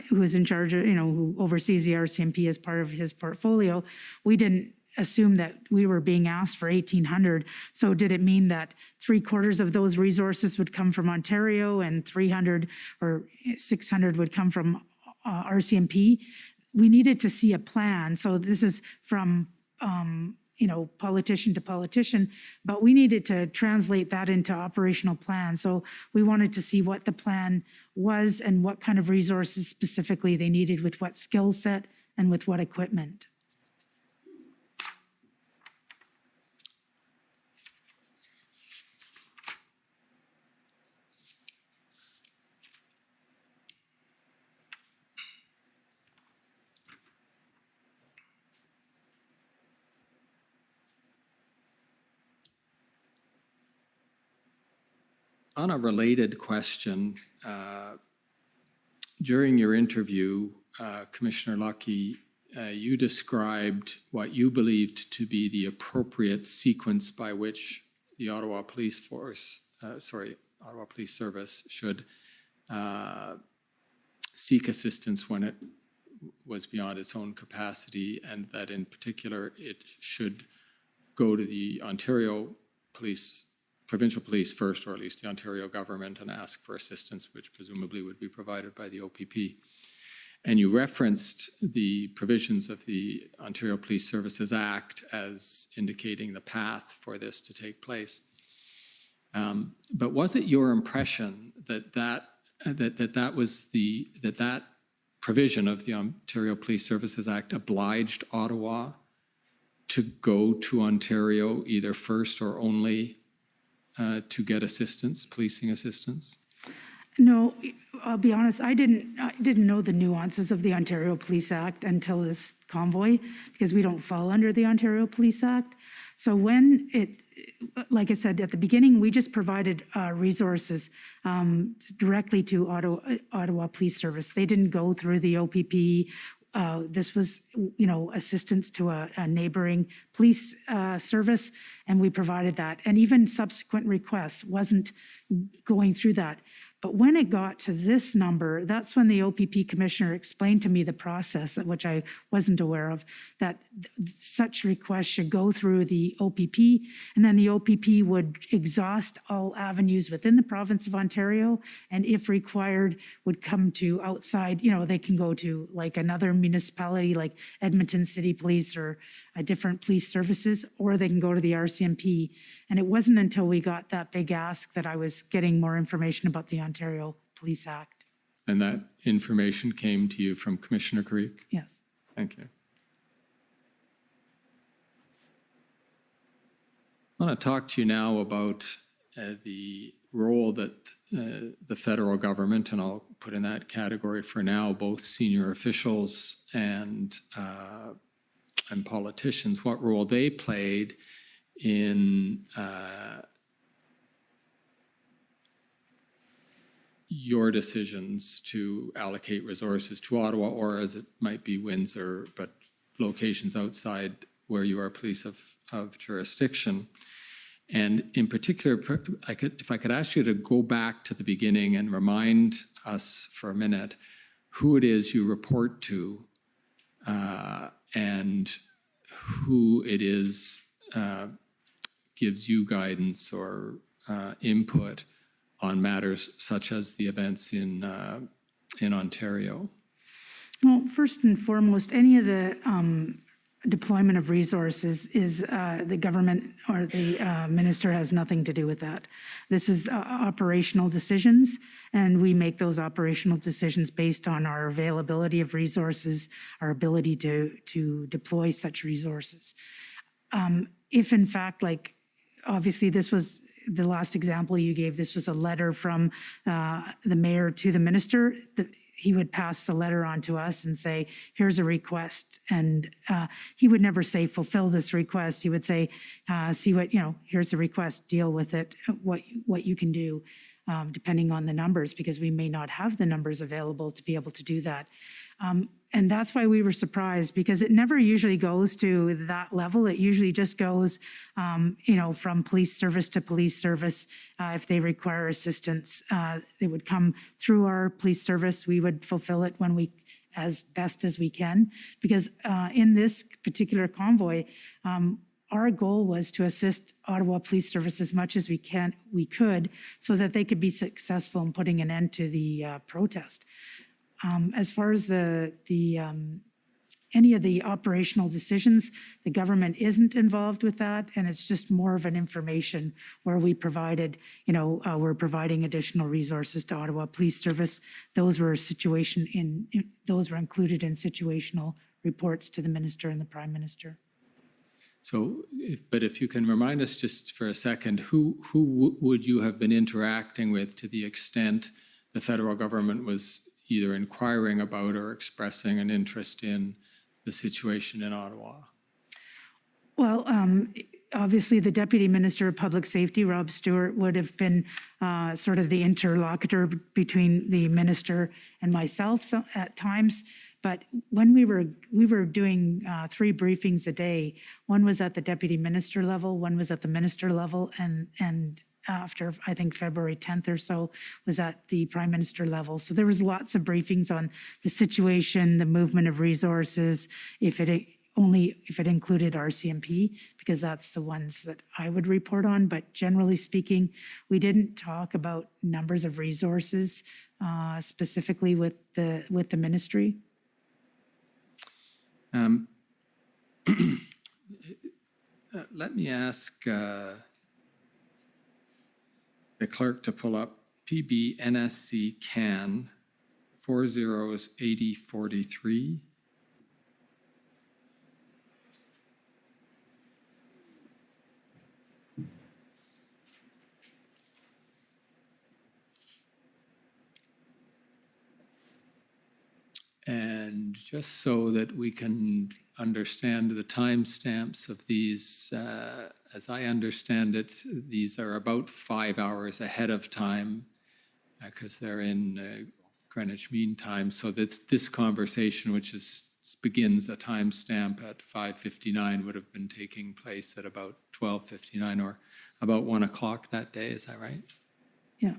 who is in charge of, who oversees the RCMP as part of his portfolio, we didn't assume that we were being asked for 1,800. So did it mean that 3/4 of those resources would come from Ontario and 300 or 600 would come from RCMP? We needed to see a plan. So this is from politician to politician, but we needed to translate that into operational plan. So we wanted to see what the plan was and what kind of resources specifically they needed, with what skill set and with what equipment. On a related question, during your interview, Commissioner Lucky, you described what you believed to be the appropriate sequence by which the Ottawa Police Service should seek assistance when it was beyond its own capacity, and that in particular it should go to the Ontario Police, provincial police first, or at least the Ontario government, and ask for assistance, which presumably would be provided by the OPP. And you referenced the provisions of the Ontario Police Services Act as indicating the path for this to take place. But was it your impression that that provision of the Ontario Police Services Act obliged Ottawa to go to Ontario either first or only to get assistance, policing assistance? No, I'll be honest, I didn't know the nuances of the Ontario Police Act until this convoy, because we don't fall under the Ontario Police Act. So when like I said, at the beginning, we just provided resources directly to Ottawa Police Service. They didn't go through the OPP. This was, assistance to a neighboring police service, and we provided that. And even subsequent requests wasn't going through that. But when it got to this number, that's when the OPP commissioner explained to me the process, which I wasn't aware of, that such requests should go through the OPP, and then the OPP would exhaust all avenues within the province of Ontario, and if required, would come to outside, they can go to like another municipality like Edmonton City Police or a different police services, or they can go to the RCMP. And it wasn't until we got that big ask that I was getting more information about the Ontario Police Act. And that information came to you from Commissioner Creek? Yes. Thank you. I want to talk to you now about the role that the federal government, and I'll put in that category for now, both senior officials and politicians, what role they played in your decisions to allocate resources to Ottawa, or as it might be Windsor, but locations outside where you are police of jurisdiction. And in particular, if I could ask you to go back to the beginning and remind us for a minute who it is you report to and who it is gives you guidance or input on matters such as the events in Ontario. Well, first and foremost, any of the deployment of resources is the government or the minister has nothing to do with that. This is operational decisions, and we make those operational decisions based on our availability of resources, our ability to deploy such resources. If in fact, like obviously this was the last example you gave, this was a letter from the mayor to the minister. He would pass the letter on to us and say, here's a request. And he would never say, fulfill this request. He would say, see what, here's the request, deal with it, what you can do, depending on the numbers, because we may not have the numbers available to be able to do that. And that's why we were surprised, because it never usually goes to that level. It usually just goes, from police service to police service. If they require assistance, it would come through our police service. We would fulfill it as best as we can. Because in this particular convoy, our goal was to assist Ottawa Police Service as much as we could, so that they could be successful in putting an end to the protest. As far as any of the operational decisions, the government isn't involved with that, and it's just more of an information where we provided, we're providing additional resources to Ottawa Police Service. Those were those were included in situational reports to the minister and the Prime Minister. So, if you can remind us just for a second, who would you have been interacting with to the extent the federal government was either inquiring about or expressing an interest in the situation in Ottawa? Well, obviously, the Deputy Minister of Public Safety, Rob Stewart, would have been sort of the interlocutor between the minister and myself at times. But when we were doing 3 briefings a day, one was at the Deputy Minister level, one was at the minister level, and after, I think, February 10th or so, was at the Prime Minister level. So there was lots of briefings on the situation, the movement of resources, if it included RCMP, because that's the ones that I would report on. But generally speaking, we didn't talk about numbers of resources specifically with the ministry. Let me ask the clerk to pull up PB NSC CAN 408043. And just so that we can understand the timestamps of these, as I understand it, these are about 5 hours ahead of time because they're in Greenwich Mean Time. So that's this conversation, which begins a timestamp at 5:59, would have been taking place at about 12:59 or about 1 o'clock that day. Is that right? Yeah.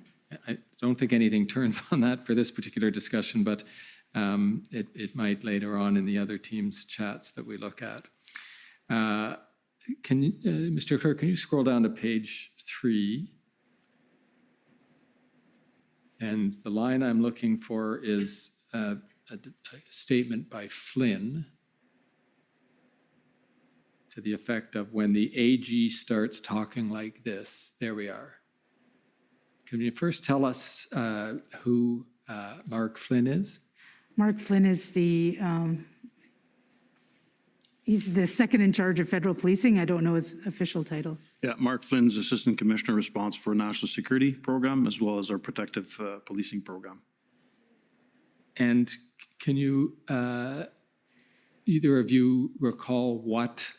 I don't think anything turns on that for this particular discussion, but it might later on in the other teams' chats that we look at. Mr. Clerk, can you scroll down to page 3? And the line I'm looking for is a statement by Flynn to the effect of, when the AG starts talking like this, there we are. Can you first tell us who Mark Flynn is? Mark Flynn is he's the second in charge of federal policing. I don't know his official title. Yeah, Mark Flynn's Assistant Commissioner responsible for National Security Program as well as our Protective Policing Program. And can you, either of you, recall what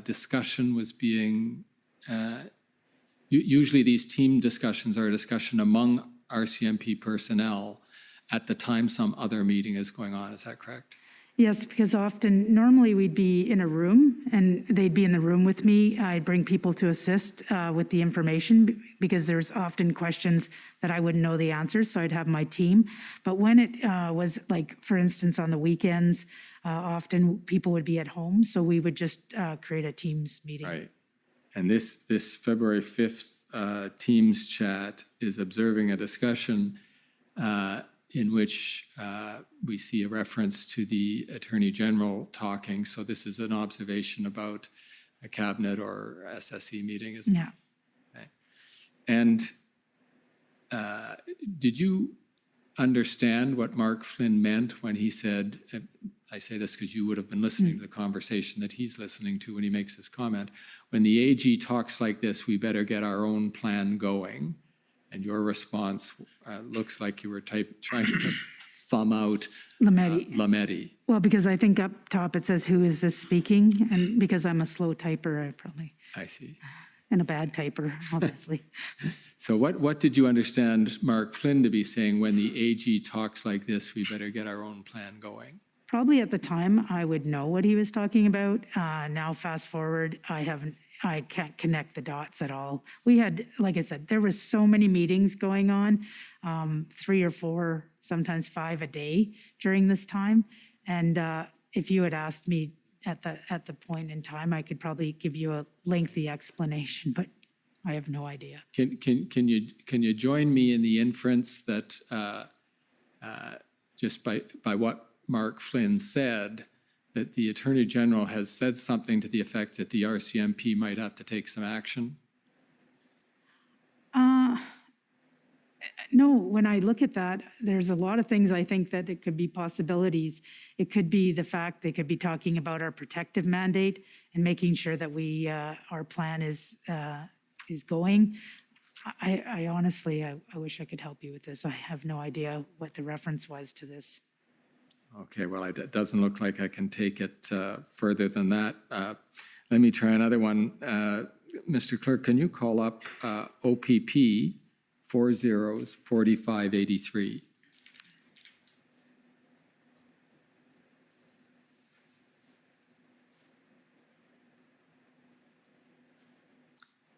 discussion was being, usually these team discussions are a discussion among RCMP personnel at the time some other meeting is going on, is that correct? Yes, because normally we'd be in a room and they'd be in the room with me. I'd bring people to assist with the information because there's often questions that I wouldn't know the answers, so I'd have my team. But when it was like, for instance, on the weekends, often people would be at home, so we would just create a Teams meeting. Right. And this February 5th Teams chat is observing a discussion in which we see a reference to the Attorney General talking. So this is an observation about a cabinet or SSE meeting, isn't it? Yeah. Okay. And did you understand what Mark Flynn meant when he said, I say this because you would have been listening to the conversation that he's listening to when he makes this comment, when the AG talks like this, we better get our own plan going. And your response looks like you were trying to thumb out Lametti. Well, because I think up top it says, who is this speaking? And because I'm a slow typer, I see. And a bad typer, obviously. So what did you understand Mark Flynn to be saying, when the AG talks like this, we better get our own plan going? Probably at the time I would know what he was talking about. Now fast forward, I can't connect the dots at all. We had, like I said, there was so many meetings going on, 3 or 4, sometimes 5 a day during this time. And if you had asked me at the point in time, I could probably give you a lengthy explanation, but I have no idea. Can you join me in the inference that just by what Mark Flynn said, that the Attorney General has said something to the effect that the RCMP might have to take some action? No, when I look at that, there's a lot of things I think that it could be possibilities. It could be the fact they could be talking about our protective mandate and making sure that our plan is going. I honestly, I wish I could help you with this. I have no idea what the reference was to this. Okay, well, it doesn't look like I can take it further than that. Let me try another one. Mr. Clerk, can you call up OPP 404583?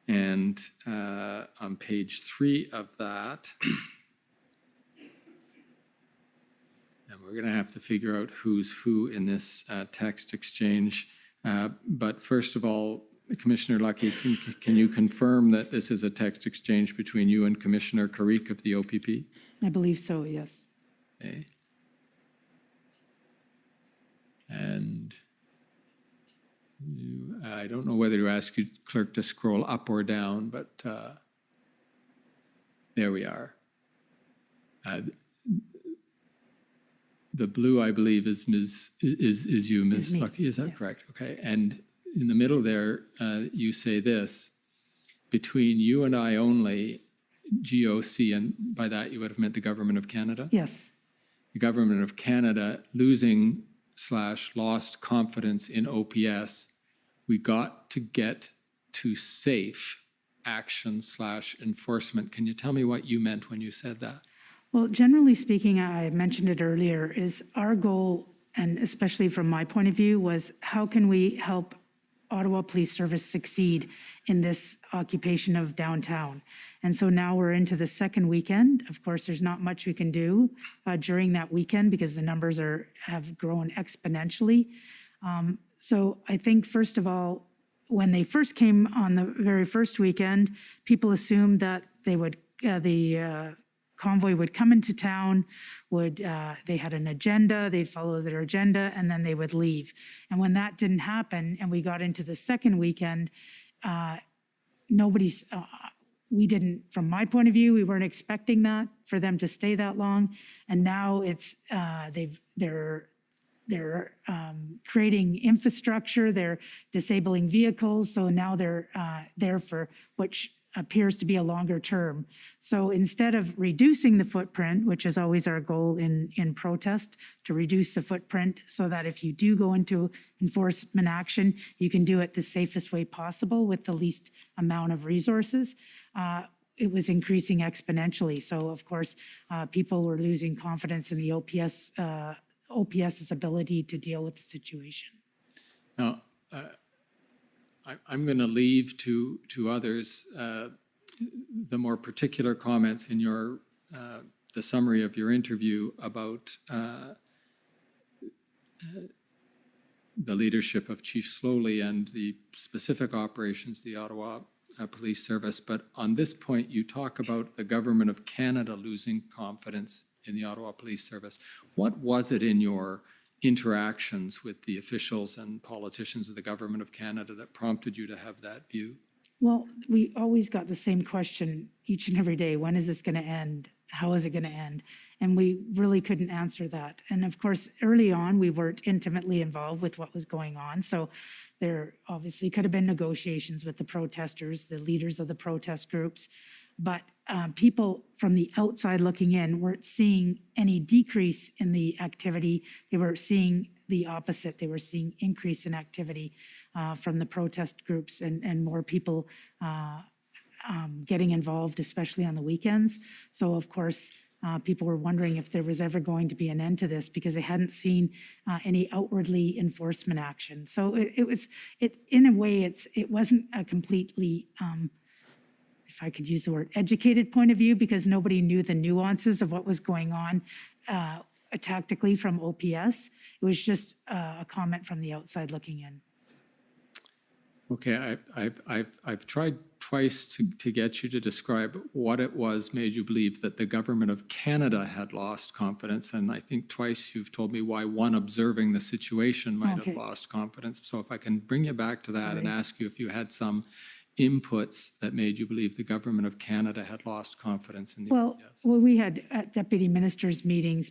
And on page 3 of that, and we're going to have to figure out who's who in this text exchange. But first of all, Commissioner Lucky, can you confirm that this is a text exchange between you and Commissioner Karik of the OPP? I believe so, yes. Okay. And I don't know whether to ask you, clerk, to scroll up or down, but there we are. The blue, I believe, is you, Ms. me, Lucky. Is that yes. correct? Okay. And in the middle there, you say this: between you and I only, GOC, and by that you would have meant the Government of Canada. Yes, The Government of Canada losing / lost confidence in OPS. We got to get to safe action / enforcement. Can you tell me what you meant when you said that? well, generally speaking, I mentioned it earlier, is our goal, and especially from my point of view, was how can we help Ottawa Police Service succeed in this occupation of downtown? And so now we're into the second weekend. Of course, there's not much we can do during that weekend because the numbers have grown exponentially. So I think, first of all, when they first came on the very first weekend, people assumed that they would, the convoy would come into town, they had an agenda, they'd follow their agenda, and then they would leave. And when that didn't happen, and we got into the second weekend, we didn't, from my point of view, we weren't expecting that, for them to stay that long. And now it's, they're creating infrastructure, they're disabling vehicles, so now they're there for which appears to be a longer term. So instead of reducing the footprint, which is always our goal in protest, to reduce the footprint so that if you do go into enforcement action, you can do it the safest way possible with the least amount of resources, it was increasing exponentially. So of course, people were losing confidence in the OPS's ability to deal with the situation. Now, I'm going to leave to others the more particular comments in your the summary of your interview about the leadership of Chief Slowly and the specific operations, the Ottawa Police Service. But on this point, you talk about the Government of Canada losing confidence in the Ottawa Police Service. What was it in your interactions with the officials and politicians of the Government of Canada that prompted you to have that view? Well, we always got the same question each and every day. When is this going to end? How is it going to end? And we really couldn't answer that. And of course, early on, we weren't intimately involved with what was going on. So there obviously could have been negotiations with the protesters, the leaders of the protest groups. But people from the outside looking in weren't seeing any decrease in the activity. They were seeing the opposite. They were seeing increase in activity from the protest groups and more people getting involved, especially on the weekends. So of course, people were wondering if there was ever going to be an end to this because they hadn't seen any outwardly enforcement action. So in a way, it wasn't a completely, if I could use the word, educated point of view, because nobody knew the nuances of what was going on tactically from OPS. It was just a comment from the outside looking in. Okay, I've tried twice to get you to describe what it was made you believe that the Government of Canada had lost confidence, and I think twice you've told me why one observing the situation might have lost confidence. So if I can bring you back to that and ask you if you had some inputs that made you believe the Government of Canada had lost confidence in the OPS. Well, we had at deputy ministers' meetings,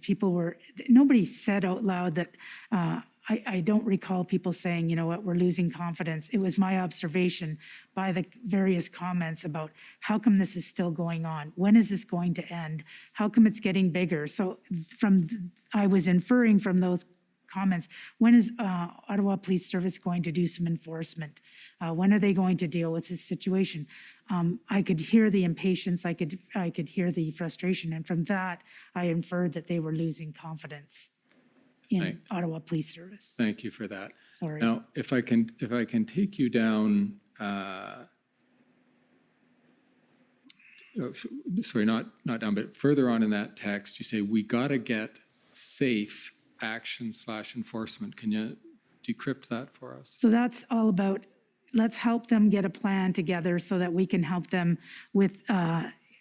nobody said out loud that, I don't recall people saying, you know what, we're losing confidence. It was my observation by the various comments about how come this is still going on? When is this going to end? How come it's getting bigger? So I was inferring from those comments, when is Ottawa Police Service going to do some enforcement? When are they going to deal with this situation? I could hear the impatience, I could hear the frustration, and from that, I inferred that they were losing confidence in Ottawa Police Service. Thank you for that. Sorry. Now, if I can take you down sorry, not down, but further on in that text, you say, we got to get safe action / enforcement. Can you decrypt that for us? So that's all about, let's help them get a plan together so that we can help them with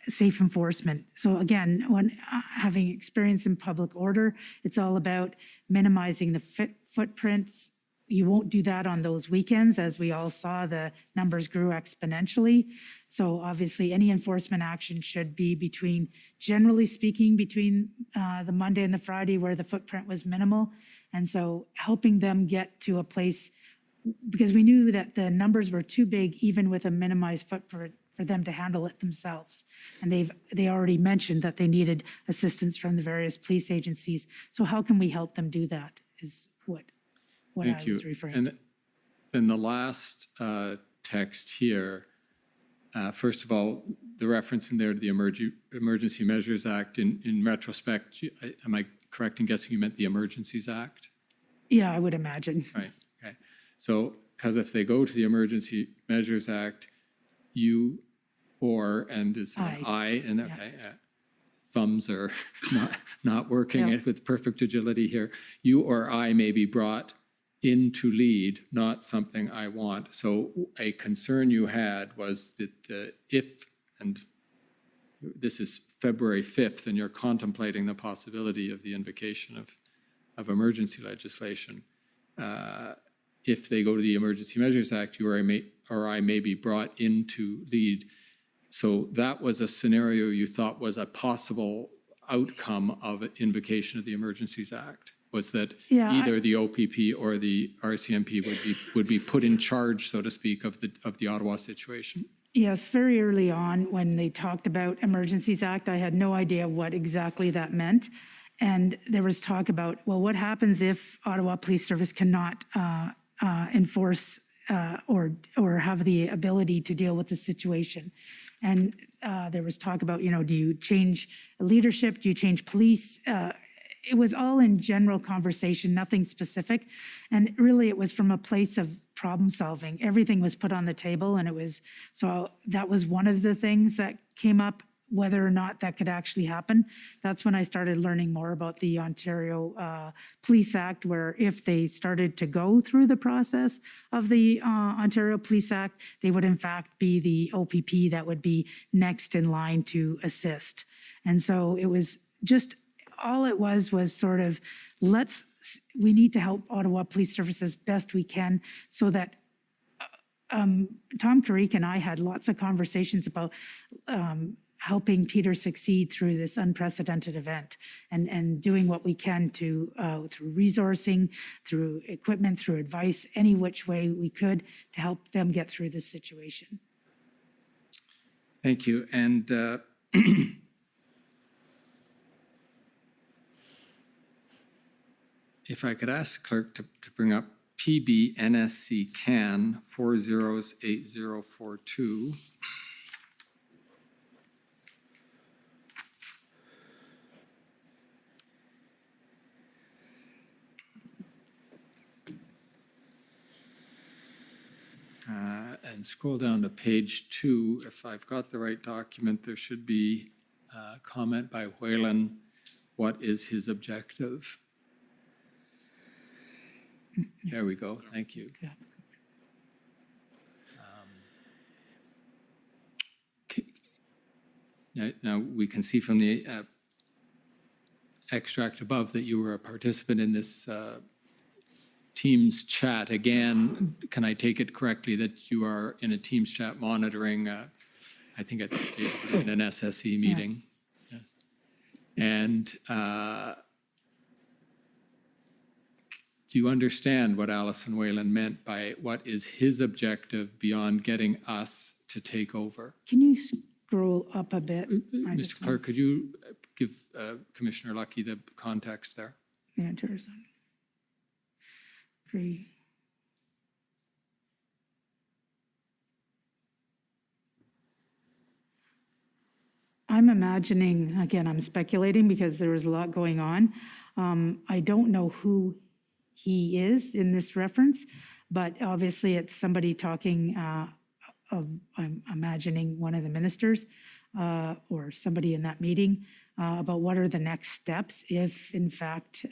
safe enforcement. So again, when having experience in public order, it's all about minimizing the footprints. You won't do that on those weekends. As we all saw, the numbers grew exponentially. So obviously, any enforcement action should be between, generally speaking, between the Monday and the Friday where the footprint was minimal. And so helping them get to a place, because we knew that the numbers were too big, even with a minimized footprint, for them to handle it themselves. And they already mentioned that they needed assistance from the various police agencies. So how can we help them do that is what Thank I you. was referring to. And then the last text here, first of all, the reference in there to the Emergency Measures Act, in retrospect, am I correct in guessing you meant the Emergencies Act? Yeah, I would imagine. Right, okay. So, because if they go to the Emergency Measures Act, you and is I, and okay, thumbs are not working Yeah. with perfect agility here. You or I may be brought in to lead, not something I want. So a concern you had was that if, and this is February 5th, and you're contemplating the possibility of the invocation of emergency legislation, if they go to the Emergency Measures Act, you or I may be brought in to lead. So that was a scenario you thought was a possible outcome of invocation of the Emergencies Act, was that either the OPP or the RCMP would be put in charge, so to speak, of the Ottawa situation. Yes, very early on when they talked about Emergencies Act, I had no idea what exactly that meant. And there was talk about, well, what happens if Ottawa Police Service cannot enforce or have the ability to deal with the situation? And there was talk about, do you change leadership? Do you change police? It was all in general conversation, nothing specific. And really it was from a place of problem solving. Everything was put on the table, and so that was one of the things that came up, whether or not that could actually happen. That's when I started learning more about the Ontario Police Act, where if they started to go through the process of the Ontario Police Act, they would in fact be the OPP that would be next in line to assist. And so it was just, all it was sort of, we need to help Ottawa Police Service as best we can, so that Tom Carrick and I had lots of conversations about helping Peter succeed through this unprecedented event, and doing what we can to, through resourcing, through equipment, through advice, any which way we could to help them get through this situation. Thank you. And if I could ask clerk to bring up PB NSC CAN 408042. And scroll down to page 2. If I've got the right document, there should be a comment by Whalen. What is his objective? There we go. Thank you. Now we can see from the extract above that you were a participant in this Teams chat. Again, can I take it correctly that you are in a Teams chat monitoring, I think at in an SSE meeting? Yeah. Yes. And do you understand what Alison Whalen meant by what is his objective beyond getting us to take over? Can you scroll up a bit? Mr. Clerk, could you give Commissioner Lucky the context there? Yeah, Jersey. Agree. I'm imagining, again, I'm speculating because there was a lot going on. I don't know who he is in this reference, but obviously it's somebody talking of, I'm imagining one of the ministers. or somebody in that meeting about what are the next steps if, in fact,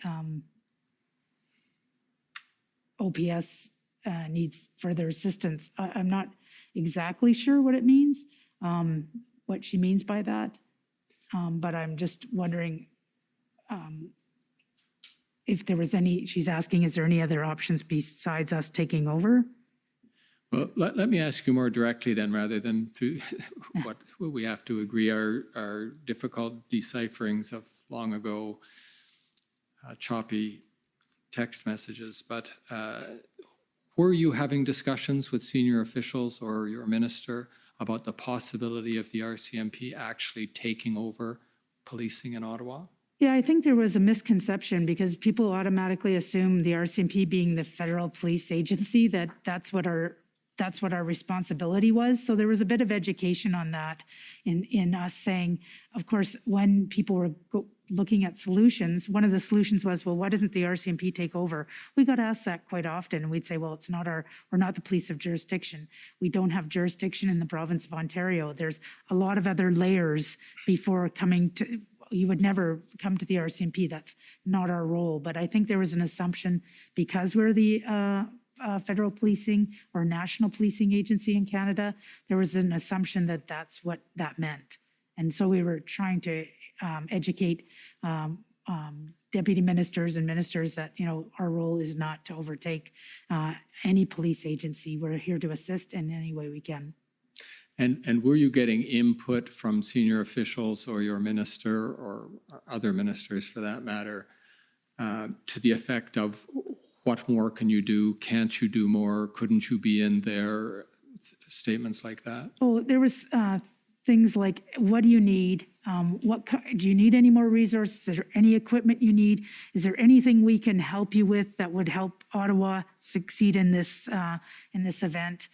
OPS needs further assistance. I'm not exactly sure what it means, what she means by that, but I'm just wondering if there was any, she's asking, is there any other options besides us taking over? Well, let me ask you more directly then, rather than through what we have to agree are difficult decipherings of long ago choppy text messages. But were you having discussions with senior officials or your minister about the possibility of the RCMP actually taking over policing in Ottawa? Yeah, I think there was a misconception because people automatically assume the RCMP being the federal police agency, that's what our responsibility was. So there was a bit of education on that in us saying, of course, when people were looking at solutions, one of the solutions was, well, why doesn't the RCMP take over? We got asked that quite often, and we'd say, well, we're not the police of jurisdiction. We don't have jurisdiction in the province of Ontario. There's a lot of other layers before coming to, you would never come to the RCMP. That's not our role. But I think there was an assumption because we're the federal policing or national policing agency in Canada, there was an assumption that that's what that meant. And so we were trying to educate deputy ministers and ministers that, our role is not to overtake any police agency. We're here to assist in any way we can. And were you getting input from senior officials or your minister or other ministers for that matter to the effect of what more can you do? Can't you do more? Couldn't you be in there? Statements like that? Oh, there was things like, what do you need? Do you need any more resources? Is there any equipment you need? Is there anything we can help you with that would help Ottawa succeed in this event?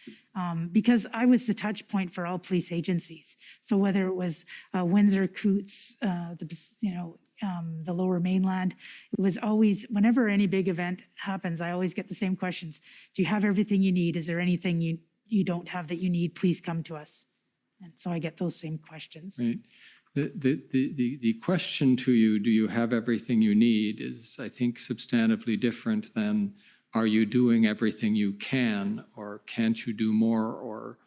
Because I was the touch point for all police agencies. So whether it was Windsor, Coots, the Lower Mainland, it was always, whenever any big event happens, I always get the same questions. Do you have everything you need? Is there anything you don't have that you need? Please come to us. And so I get those same questions. Right. The question to you, do you have everything you need, is, I think, substantively different than, are you doing everything you can, or can't you do more, or,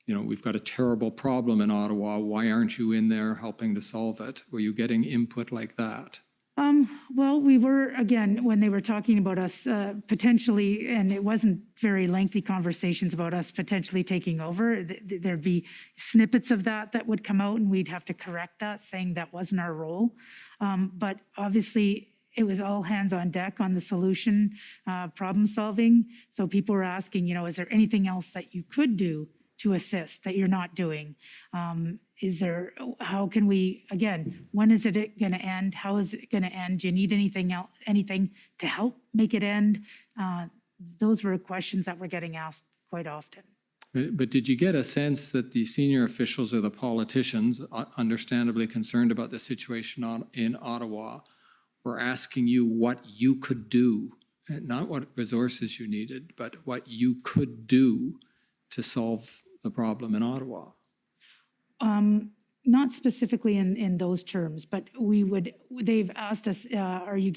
we've got a terrible problem in Ottawa, why aren't you in there helping to solve it? Were you getting input like that? Well, we were, again, when they were talking about us potentially, and it wasn't very lengthy conversations about us potentially taking over, there'd be snippets of that would come out and we'd have to correct that, saying that wasn't our role. But obviously, it was all hands on deck on the solution, problem solving. So people were asking, is there anything else that you could do to assist that you're not doing? How can we, again, when is it going to end? How is it going to end? Do you need anything else, anything to help make it end? Those were questions that were getting asked quite often. But did you get a sense that the senior officials or the politicians, understandably concerned about the situation in Ottawa, were asking you what you could do, not what resources you needed, but what you could do to solve the problem in Ottawa? Not specifically in those terms, but they've asked us, are you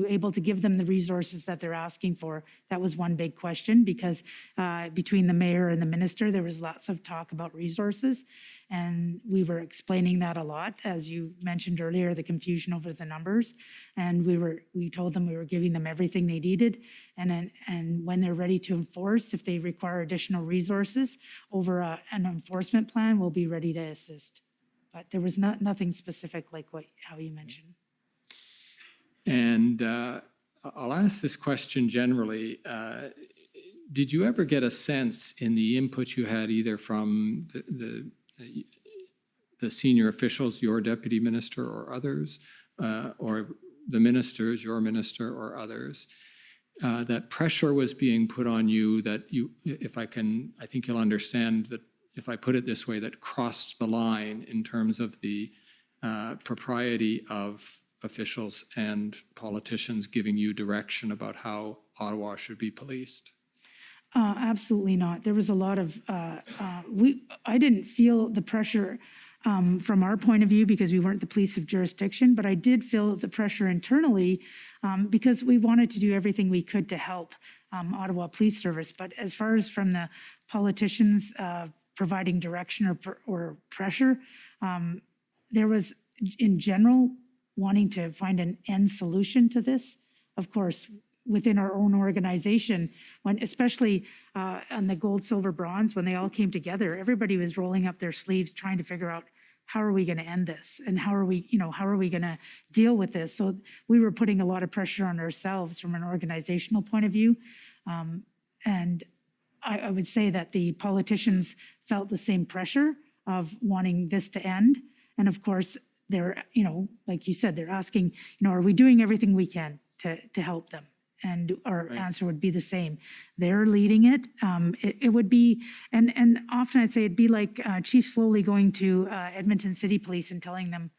able to give them the resources that they're asking for? That was one big question, because between the mayor and the minister, there was lots of talk about resources. And we were explaining that a lot, as you mentioned earlier, the confusion over the numbers. And we told them we were giving them everything they needed. And when they're ready to enforce, if they require additional resources over an enforcement plan, we'll be ready to assist. But there was nothing specific like how you mentioned. And I'll ask this question generally. Did you ever get a sense in the input you had either from the senior officials, your deputy minister or others, or the ministers, your minister or others, that pressure was being put on you, that I think you'll understand that if I put it this way, that crossed the line in terms of the propriety of officials and politicians giving you direction about how Ottawa should be policed? Absolutely not. There was a lot of, I didn't feel the pressure from our point of view because we weren't the police of jurisdiction, but I did feel the pressure internally because we wanted to do everything we could to help Ottawa Police Service. But as far as from the politicians providing direction or pressure, there was in general wanting to find an end solution to this. Of course, within our own organization, when especially on the gold, silver, bronze, when they all came together, everybody was rolling up their sleeves trying to figure out how are we going to end this and how are we going to deal with this. So we were putting a lot of pressure on ourselves from an organizational point of view. And I would say that the politicians felt the same pressure of wanting this to end. And of course, they're, like you said, they're asking, are we doing everything we can to help them? And our answer would be the same. They're leading it. It would be, and often I'd say it'd be like Chief Slowly going to Edmonton City Police and telling them,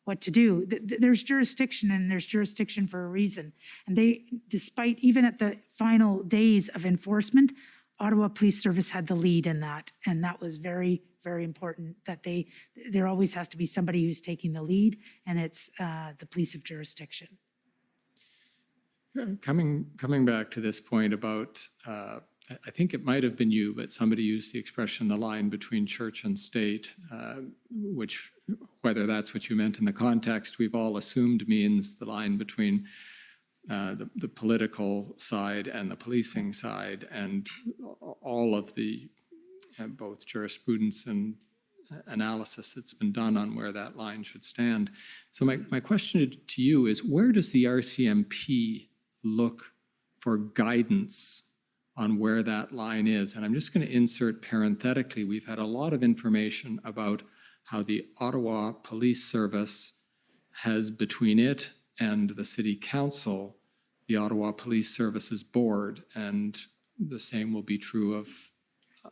what to do. There's jurisdiction, and there's jurisdiction for a reason. And they, despite even at the final days of enforcement, Ottawa Police Service had the lead in that. And that was very, very important that there always has to be somebody who's taking the lead, and it's the police of jurisdiction. Coming back to this point about, I think it might have been you, but somebody used the expression, the line between church and state, which, whether that's what you meant in the context, we've all assumed means the line between the political side and the policing side, and all of the both jurisprudence and analysis that's been done on where that line should stand. So my question to you is, where does the RCMP look for guidance on where that line is? And I'm just going to insert parenthetically, we've had a lot of information about how the Ottawa Police Service has, between it and the City Council, the Ottawa Police Services Board, and the same will be true of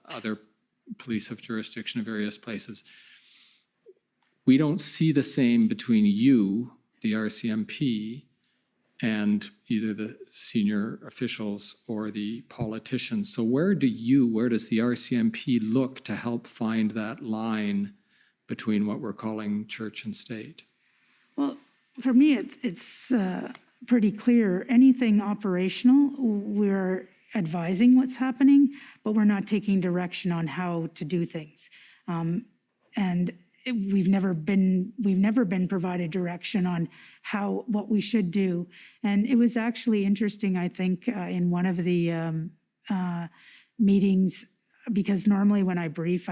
other police of jurisdiction in various places. We don't see the same between you, the RCMP, and either the senior officials or the politicians. So where does the RCMP look to help find that line between what we're calling church and state? Well, for me, it's pretty clear. Anything operational, we're advising what's happening, but we're not taking direction on how to do things. And we've never been provided direction on what we should do. And it was actually interesting, I think, in one of the meetings, because normally when I brief,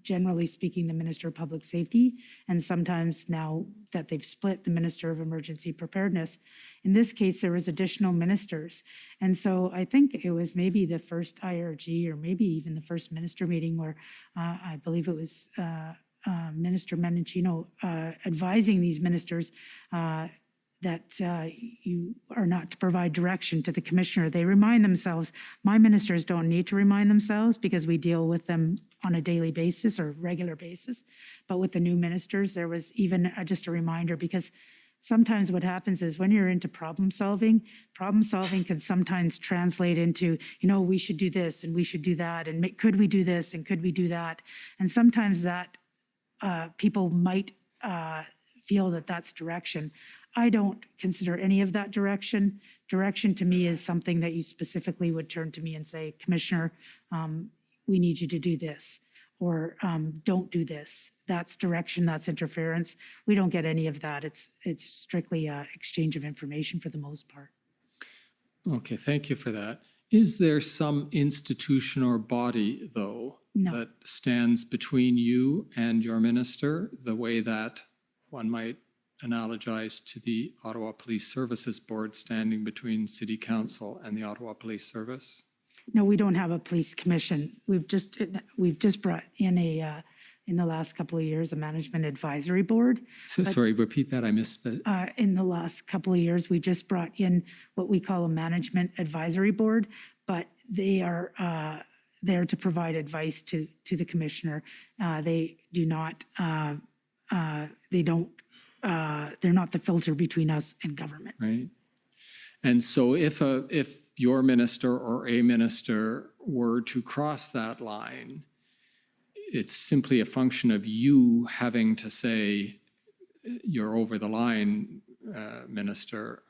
generally speaking, the Minister of Public Safety, and sometimes now that they've split, the Minister of Emergency Preparedness. In this case, there was additional ministers. And so I think it was maybe the first IRG or maybe even the first minister meeting where I believe it was Minister Menachino advising these ministers that you are not to provide direction to the commissioner. They remind themselves. My ministers don't need to remind themselves because we deal with them on a daily basis or regular basis. But with the new ministers, there was even just a reminder, because sometimes what happens is when you're into problem solving can sometimes translate into, we should do this and we should do that, and could we do this and could we do that? And sometimes that people might feel that that's direction. I don't consider any of that direction. Direction to me is something that you specifically would turn to me and say, Commissioner, we need you to do this, or don't do this. That's direction, that's interference. We don't get any of that. It's strictly exchange of information for the most part. Okay, thank you for that. Is there some institution or body, though, that stands between you and your minister, the way that one might analogize to the Ottawa Police Services Board standing between City Council and the Ottawa Police Service? No, we don't have a police commission. We've just brought in in the last couple of years, a management advisory board. So, sorry, repeat that. I missed that. In the last couple of years, we just brought in what we call a management advisory board, but they are there to provide advice to the commissioner. They do not. They're not the filter between us and government. Right. And so if your minister or a minister were to cross that line, it's simply a function of you having to say you're over the line, Minister,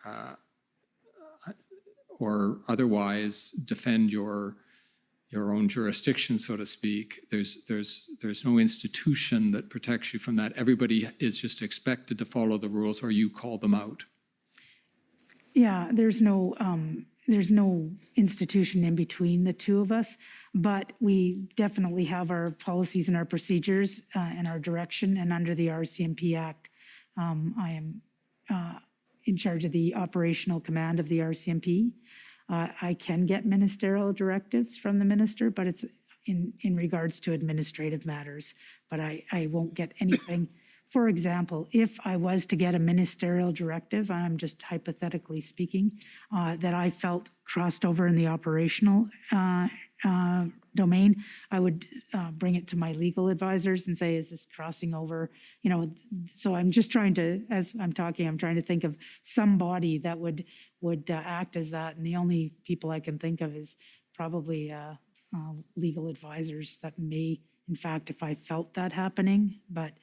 or otherwise defend your own jurisdiction, so to speak. There's no institution that protects you from that. Everybody is just expected to follow the rules, or you call them out. Yeah, there's no institution in between the two of us, but we definitely have our policies and our procedures and our direction. And under the RCMP Act, I am in charge of the operational command of the RCMP. I can get ministerial directives from the minister, but it's in regards to administrative matters. But I won't get anything. For example, if I was to get a ministerial directive, I'm just hypothetically speaking, that I felt crossed over in the operational domain, I would bring it to my legal advisors and say, is this crossing over? You know, so I'm just trying to, as I'm talking, I'm trying to think of somebody that would act as that. And the only people I can think of is probably legal advisors that may, in fact, if I felt that happening, but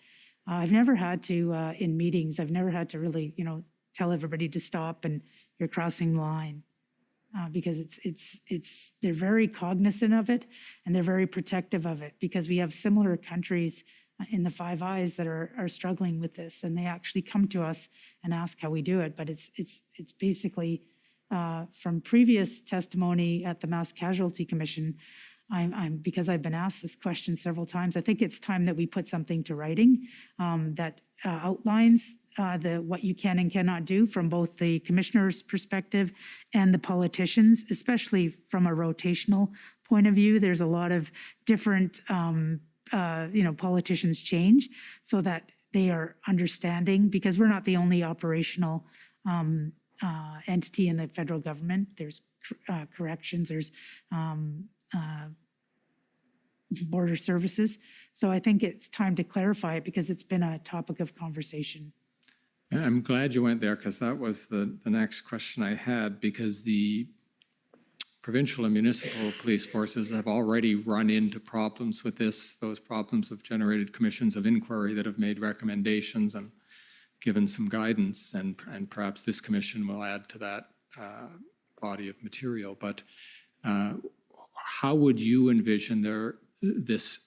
I've never had to, in meetings, I've never had to really, you know, tell everybody to stop and you're crossing the line. Because they're very cognizant of it and they're very protective of it, because we have similar countries in the Five Eyes that are struggling with this, and they actually come to us and ask how we do it. But it's basically from previous testimony at the Mass Casualty Commission, because I've been asked this question several times, I think it's time that we put something to writing that outlines what you can and cannot do from both the commissioner's perspective and the politicians, especially from a rotational point of view. There's a lot of different, politicians change so that they are understanding, because we're not the only operational entity in the federal government. There's corrections, there's border services. So I think it's time to clarify it, because it's been a topic of conversation. I'm glad you went there, because that was the next question I had, because the provincial and municipal police forces have already run into problems with this. Those problems have generated commissions of inquiry that have made recommendations and given some guidance, and perhaps this commission will add to that body of material. But how would you envision this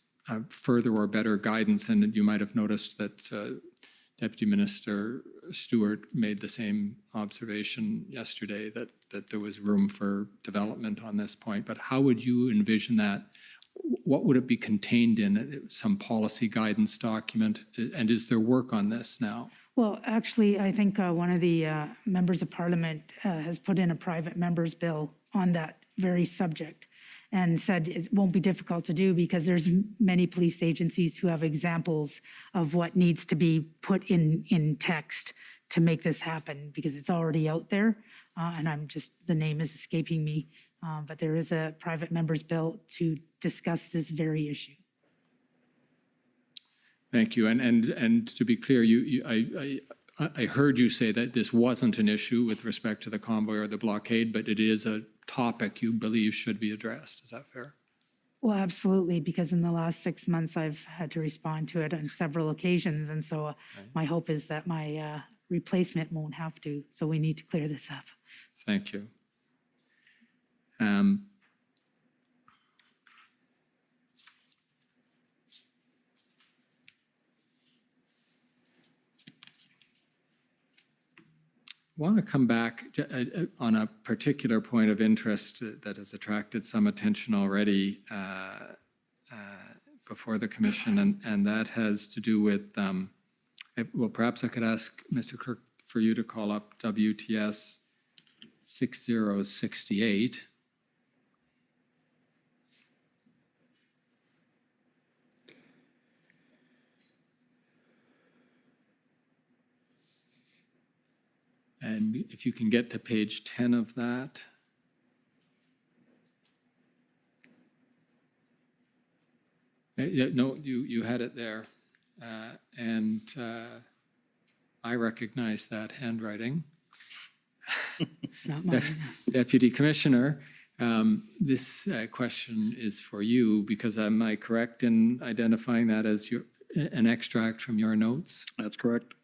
further or better guidance? And you might have noticed that Deputy Minister Stewart made the same observation yesterday, that there was room for development on this point. But how would you envision that? What would it be contained in? Some policy guidance document? And is there work on this now? Well, actually, I think one of the members of Parliament has put in a private member's bill on that very subject, and said it won't be difficult to do, because there's many police agencies who have examples of what needs to be put in text to make this happen, because it's already out there. And the name is escaping me, but there is a private member's bill to discuss this very issue. Thank you. And to be clear, I heard you say that this wasn't an issue with respect to the convoy or the blockade, but it is a topic you believe should be addressed. Is that fair? Well, absolutely, because in the last 6 months, I've had to respond to it on several occasions. And so my hope is that my replacement won't have to. So we need to clear this up. Thank you. I want to come back on a particular point of interest that has attracted some attention already before the commission, and that has to do with, well, perhaps I could ask Mr. Clerk for you to call up WTS 6068. And if you can get to page 10 of that. No, you had it there. And I recognize that handwriting. Not mine. Deputy Commissioner, This question is for you, because am I correct in identifying that as an extract from your notes? That's correct.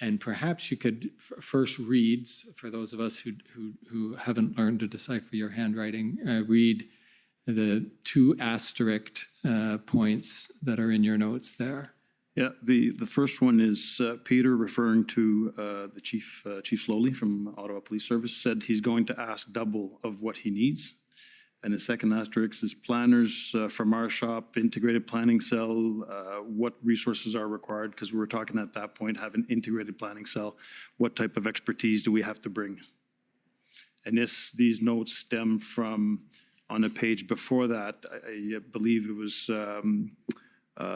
And perhaps you could first read, for those of us who haven't learned to decipher your handwriting, read the two asterisk points that are in your notes there. Yeah, the first one is Peter referring to the Chief Slowly from Ottawa Police Service, said he's going to ask double of what he needs. And the second asterisk is planners from our shop, integrated planning cell, what resources are required, because we were talking at that point, have an integrated planning cell, what type of expertise do we have to bring? And these notes stem from, on the page before that, I believe it was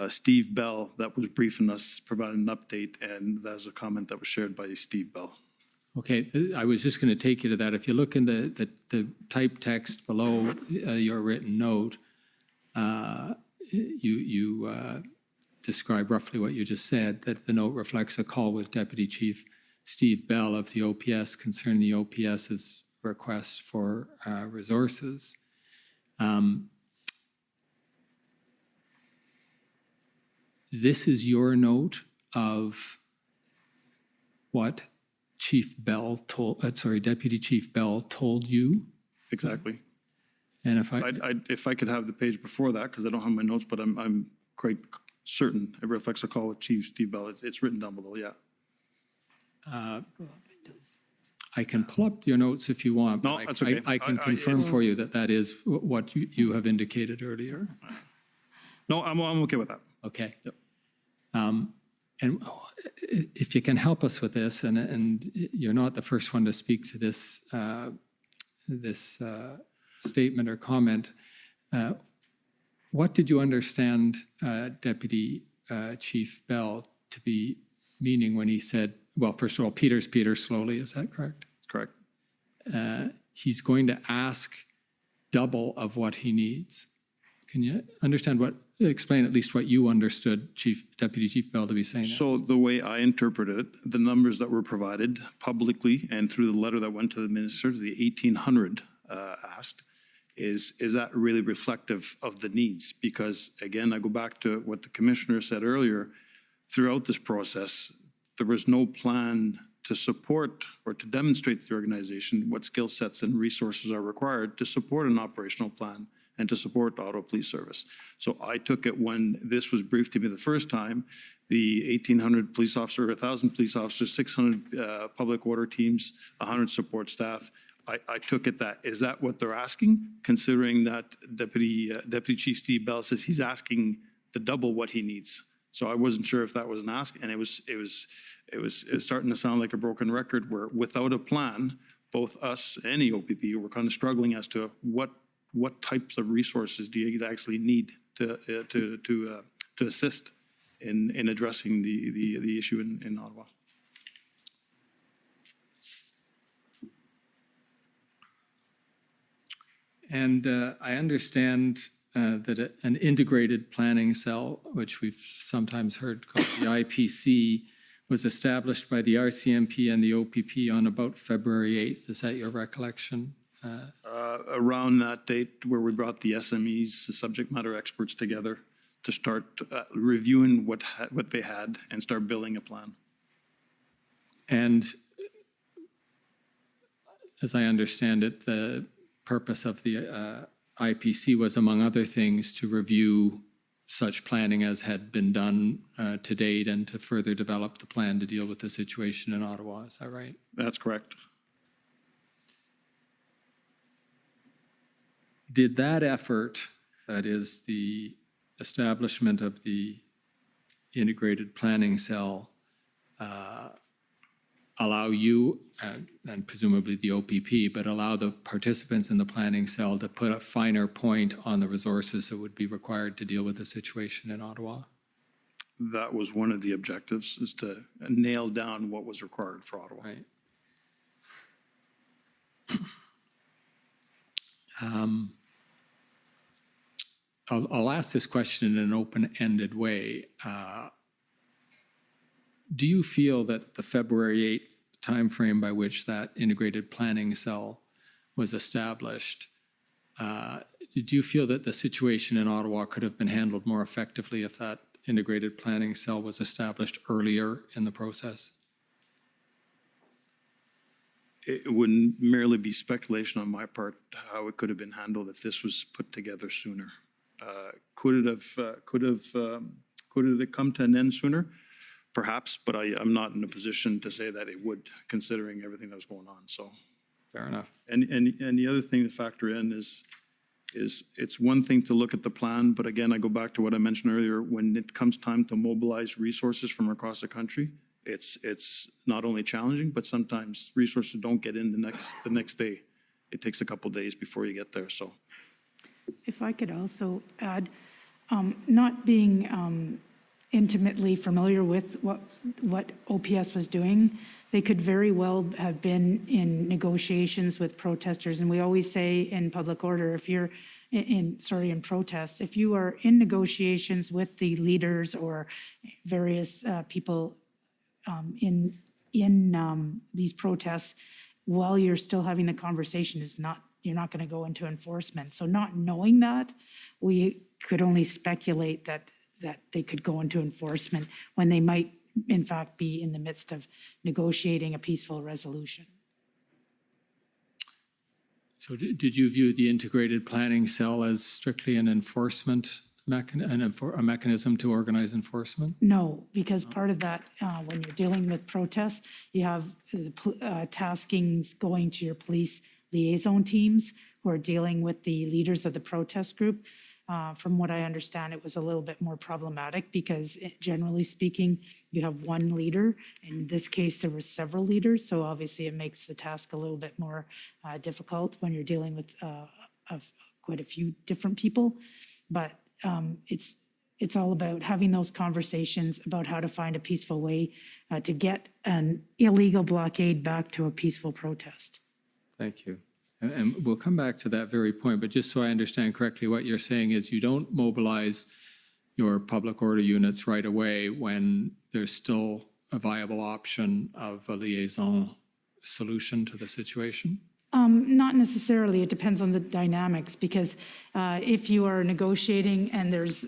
Steve Bell that was briefing us, providing an update, and that's a comment that was shared by Steve Bell. Okay, I was just going to take you to that. If you look in the typed text below your written note, you describe roughly what you just said, that the note reflects a call with Deputy Chief Steve Bell of the OPS concerning the OPS's request for resources. This is your note of what Deputy Chief Bell told you? Exactly. And if I could have the page before that, because I don't have my notes, but I'm quite certain it reflects a call with Chief Steve Bell. It's written down below, yeah. I can pull up your notes if you want. No, but that's okay. I can confirm for you that is what you have indicated earlier. No, I'm okay with that. Okay. Yep. And if you can help us with this, and you're not the first one to speak to this statement or comment, what did you understand Deputy Chief Bell to be meaning when he said, well, first of all, Peter slowly, is that correct? That's correct. He's going to ask double of what he needs. Can you explain at least what you understood Deputy Chief Bell to be saying? So the way I interpreted it, the numbers that were provided publicly and through the letter that went to the minister, the 1,800 asked, is that really reflective of the needs? Because again, I go back to what the commissioner said earlier, throughout this process, there was no plan to support or to demonstrate to the organization what skill sets and resources are required to support an operational plan and to support Ottawa Police Service. So I took it when this was briefed to me the first time, the 1,800 police officers, 1,000 police officers, 600 public order teams, 100 support staff. I took it is that what they're asking? Considering that Deputy Chief Steve Bell says he's asking the double what he needs. So I wasn't sure if that was an ask, and it was starting to sound like a broken record where without a plan, both us and the OPP were kind of struggling as to what types of resources do you actually need to assist in addressing the issue in Ottawa. And I understand that an integrated planning cell, which we've sometimes heard called the IPC, was established by the RCMP and the OPP on about February 8th. Is that your recollection? Around that date where we brought the SMEs, the subject matter experts together to start reviewing what they had and start building a plan. And as I understand it, the purpose of the IPC was, among other things, to review such planning as had been done to date and to further develop the plan to deal with the situation in Ottawa. Is that right? That's correct. Did that effort, that is the establishment of the integrated planning cell, allow you, and presumably the OPP, but allow the participants in the planning cell to put a finer point on the resources that would be required to deal with the situation in Ottawa? That was one of the objectives, is to nail down what was required for Ottawa. Right. I'll ask this question in an open-ended way. do you feel that the February 8th timeframe by which that integrated planning cell was established, do you feel that the situation in Ottawa could have been handled more effectively if that integrated planning cell was established earlier in the process? It wouldn't merely be speculation on my part how it could have been handled if this was put together sooner. Could it have come to an end sooner? Perhaps, but I'm not in a position to say that it would, considering everything that was going on. So, Fair enough. and the other thing to factor in is it's one thing to look at the plan, but again, I go back to what I mentioned earlier. When it comes time to mobilize resources from across the country, it's not only challenging, but sometimes resources don't get in the next day. It takes a couple of days before you get there. So, If I could also add, not being intimately familiar with what OPS was doing, they could very well have been in negotiations with protesters. And we always say in public order, if you're in protests, if you are in negotiations with the leaders or various people in these protests, while you're still having the conversation, you're not going to go into enforcement. So not knowing that, we could only speculate that they could go into enforcement when they might, in fact, be in the midst of negotiating a peaceful resolution. So did you view the integrated planning cell as strictly an enforcement a mechanism to organize enforcement? No, because part of that, when you're dealing with protests, you have taskings going to your police liaison teams who are dealing with the leaders of the protest group. From what I understand, it was a little bit more problematic because generally speaking, you have one leader. In this case, there were several leaders, so obviously it makes the task a little bit more difficult when you're dealing with quite a few different people. But it's all about having those conversations about how to find a peaceful way to get an illegal blockade back to a peaceful protest. Thank you. And we'll come back to that very point, but just so I understand correctly, what you're saying is you don't mobilize your public order units right away when there's still a viable option of a liaison solution to the situation? Not necessarily. It depends on the dynamics, because if you are negotiating and there's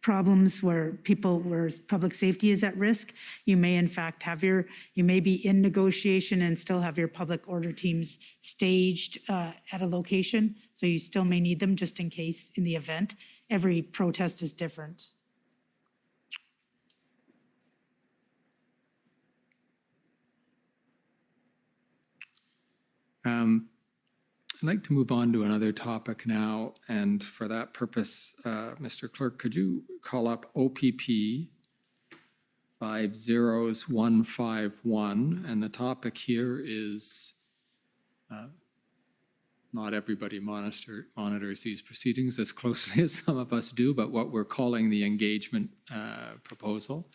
problems where public safety is at risk, you may in fact you may be in negotiation and still have your public order teams staged at a location. So you still may need them just in case in the event. Every protest is different. I'd like to move on to another topic now, and for that purpose, Mr. Clerk, could you call up OPP 50151, and the topic here is not everybody monitors these proceedings as closely as some of us do, but what we're calling the engagement proposal.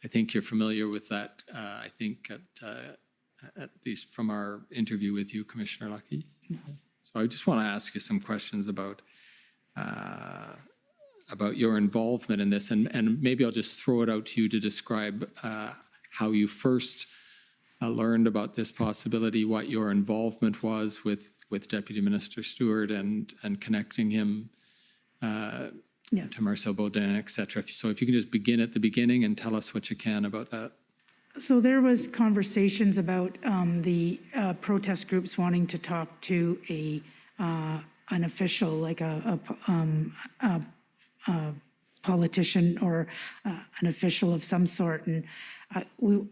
I think you're familiar with that, I think at least from our interview with you, Commissioner Lucky. Yes. So I just want to ask you some questions about your involvement in this, and maybe I'll just throw it out to you to describe how you first learned about this possibility, what your involvement was with Deputy Minister Stewart and connecting him to Marcel Baudin, et cetera. So if you can just begin at the beginning and tell us what you can about that. So there was conversations about the protest groups wanting to talk to an official, like a politician or an official of some sort, and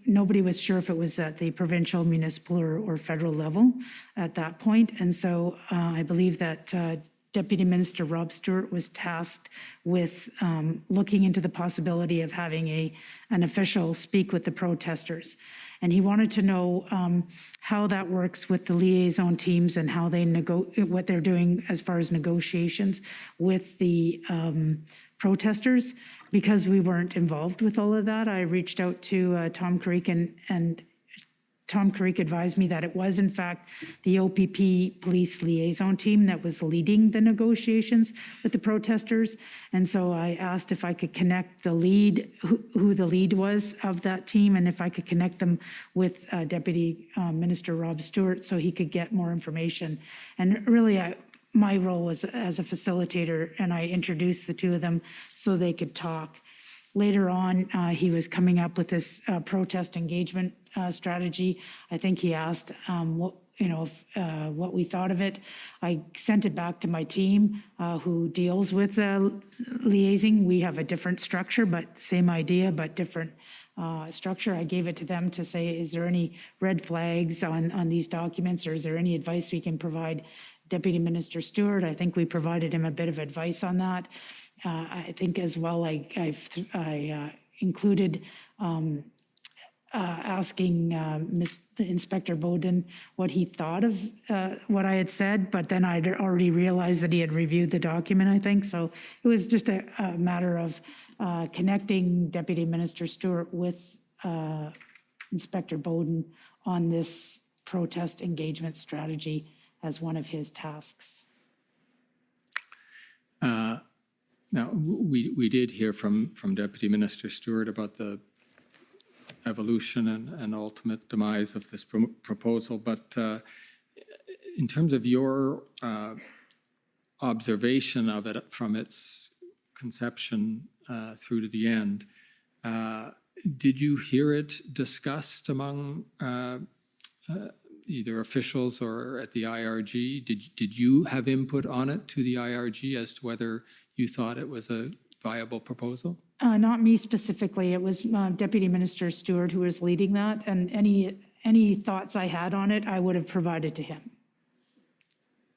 nobody was sure if it was at the provincial, municipal, or federal level at that point. And so I believe that Deputy Minister Rob Stewart was tasked with looking into the possibility of having an official speak with the protesters. And he wanted to know how that works with the liaison teams and how they what they're doing as far as negotiations with the protesters. Because we weren't involved with all of that, I reached out to Tom Creek and Tom Carrick advised me that it was in fact the OPP police liaison team that was leading the negotiations with the protesters. And so I asked if I could connect the lead, who the lead was of that team, and if I could connect them with Deputy Minister Rob Stewart so he could get more information. And really, my role was as a facilitator, and I introduced the two of them so they could talk. Later on, he was coming up with this protest engagement strategy. I think he asked what we thought of it. I sent it back to my team who deals with liaising. We have a different structure, but same idea, but different structure. I gave it to them to say, is there any red flags on these documents, or is there any advice we can provide Deputy Minister Stewart? I think we provided him a bit of advice on that. I think as well, I included asking Inspector Bowden what he thought of what I had said, but then I'd already realized that he had reviewed the document, I think. So it was just a matter of connecting Deputy Minister Stewart with Inspector Bowden on this protest engagement strategy as one of his tasks. Now, we did hear from Deputy Minister Stewart about the evolution and ultimate demise of this proposal, but in terms of your observation of it from its conception through to the end, did you hear it discussed among either officials or at the IRG? Did you have input on it to the IRG as to whether you thought it was a viable proposal? Not me specifically. It was Deputy Minister Stewart who was leading that, and any thoughts I had on it, I would have provided to him.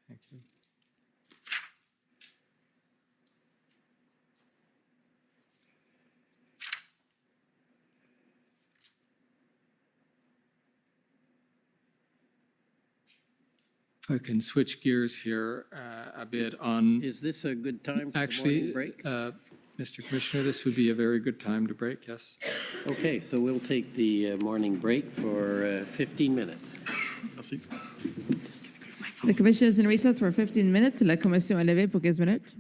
Thank you. If I can switch gears here a bit on. Is this a good time for the Actually, morning break? Mr. Commissioner, this would be a very good time to break, yes. Okay, so we'll take the morning break for 15 minutes. The commission is in recess for 15 minutes. La commission est levée pour 15 minutes.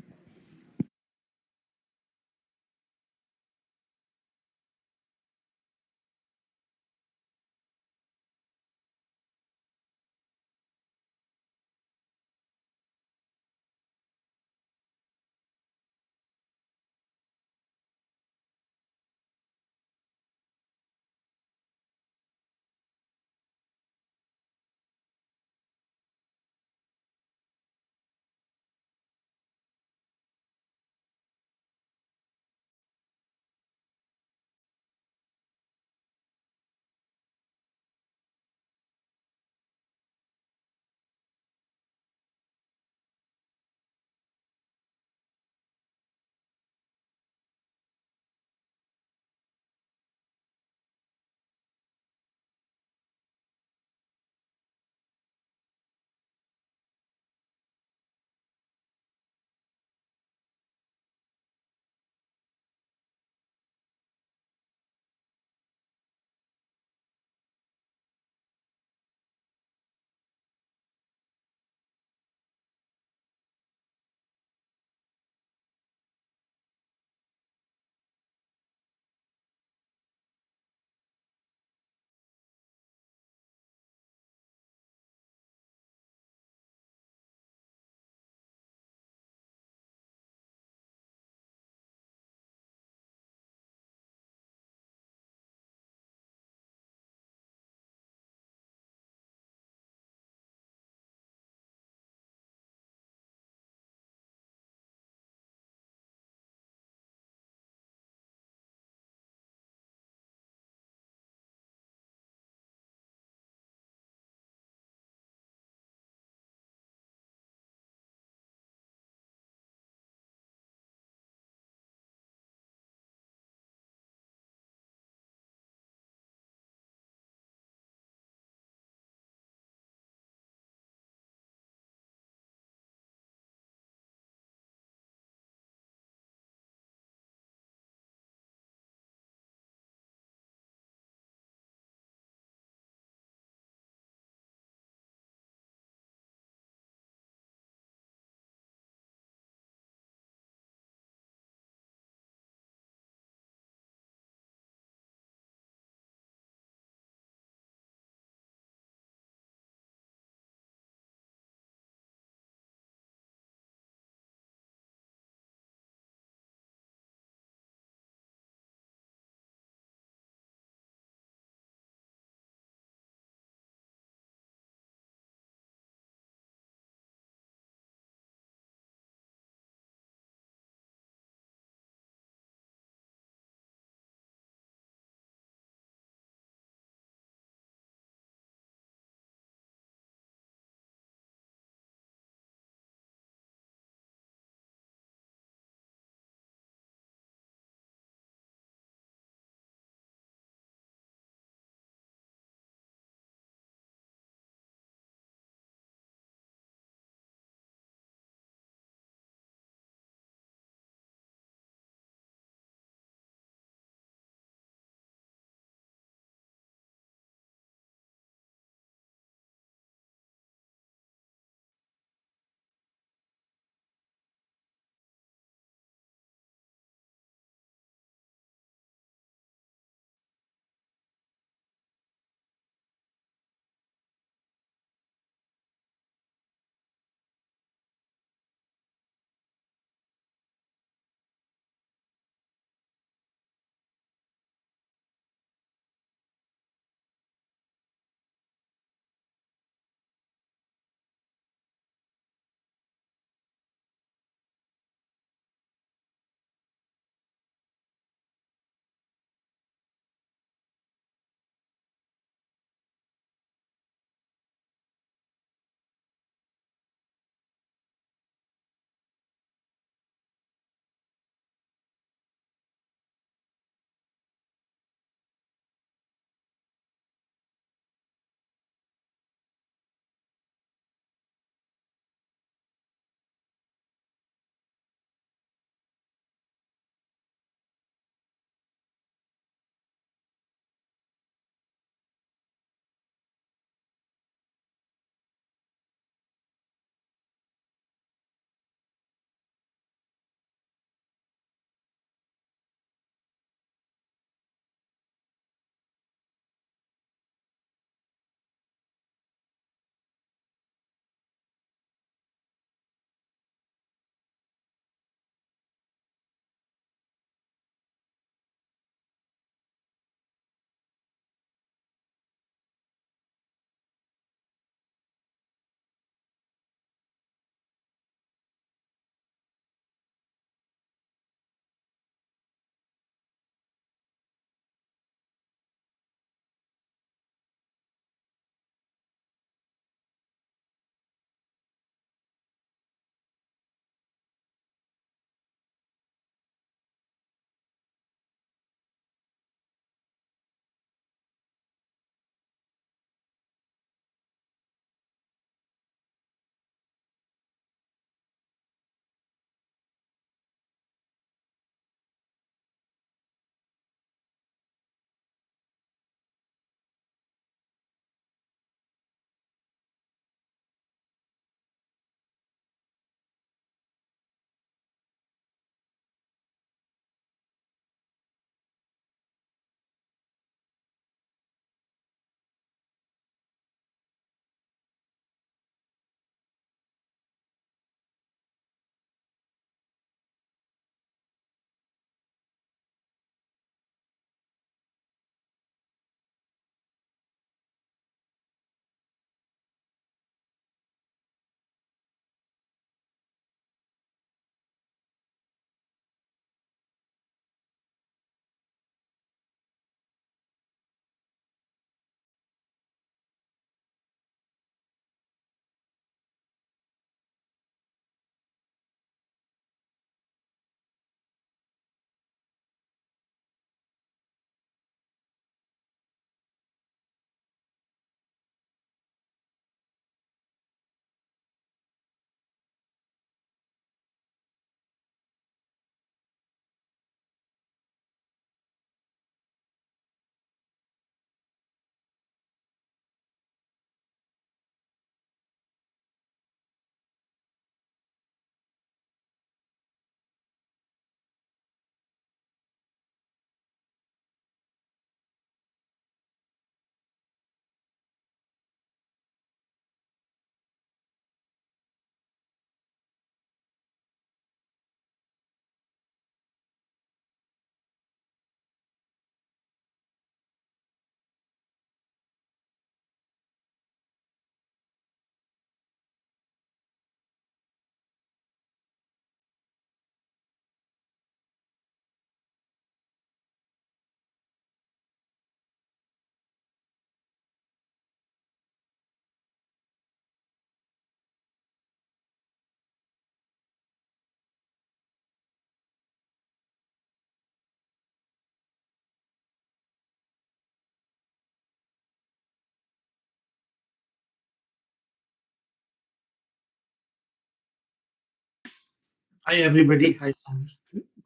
Hi, everybody. Hi, Sandra.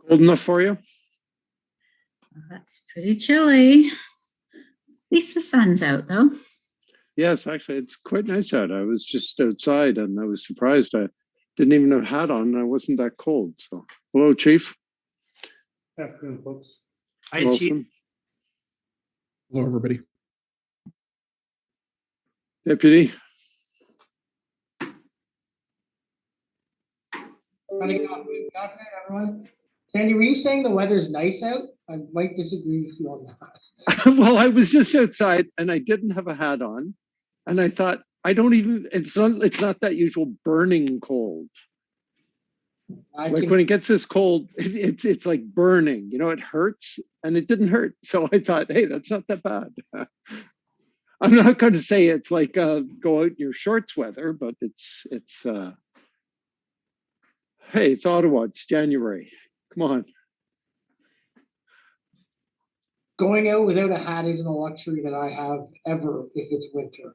Cold enough for you? That's pretty chilly. At least the sun's out, though. Yes, actually, it's quite nice out. I was just outside and I was surprised. I didn't even have a hat on and I wasn't that cold. So, hello, Chief. Afternoon, folks. Hi, Wilson. Chief. Hello, everybody. Deputy. Good afternoon, everyone. Sandy, were you saying the weather's nice out? I might disagree with you on that. Well, I was just outside and I didn't have a hat on. And I thought, it's not that usual burning cold. When it gets this cold, it's like burning, it hurts and it didn't hurt. So I thought, hey, that's not that bad. I'm not going to say it's like go out in your shorts weather, but it's hey, it's Ottawa, it's January. Come on. Going out without a hat isn't a luxury that I have ever if it's winter.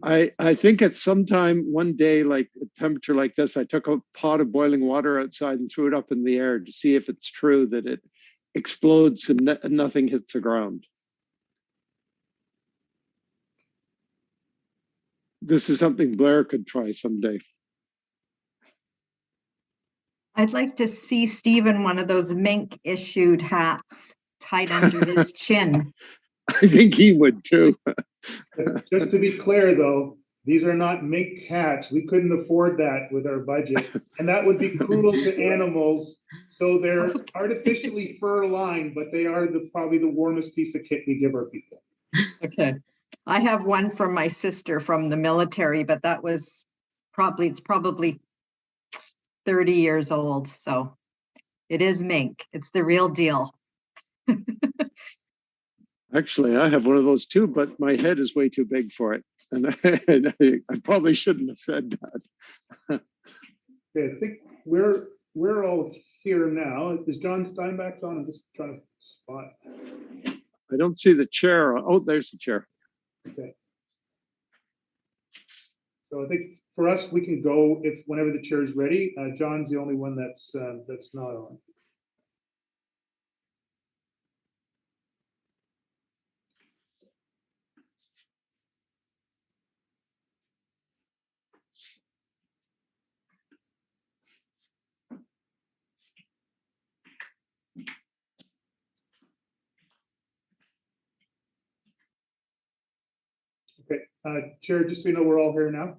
I think at some time one day, like a temperature like this, I took a pot of boiling water outside and threw it up in the air to see if it's true that it explodes and nothing hits the ground. This is something Blair could try someday. I'd like to see Steve in one of those mink issued hats tied under his chin. I think he would too. Just to be clear, though, these are not mink hats. We couldn't afford that with our budget. And that would be cruel to animals. So they're artificially fur lined, but they are probably the warmest piece of kit we give our people. Okay. I have one from my sister from the military, but that was it's probably 30 years old. So it is mink. It's the real deal. Actually, I have one of those too, but my head is way too big for it. And I probably shouldn't have said that. Okay, I think we're all here now. Is John Steinbach's on? I'm just trying to spot. I don't see the chair. Oh, there's the chair. Okay. So I think for us, we can go whenever the chair is ready. John's the only one that's not on. Okay, Chair, just so you know, we're all here now.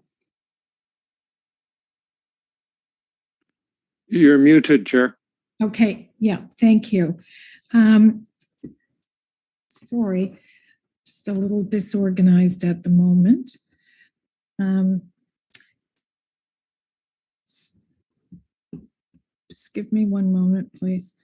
You're muted, Chair. Okay, yeah, thank you. Sorry, just a little disorganized at the moment. Just give me one moment, please.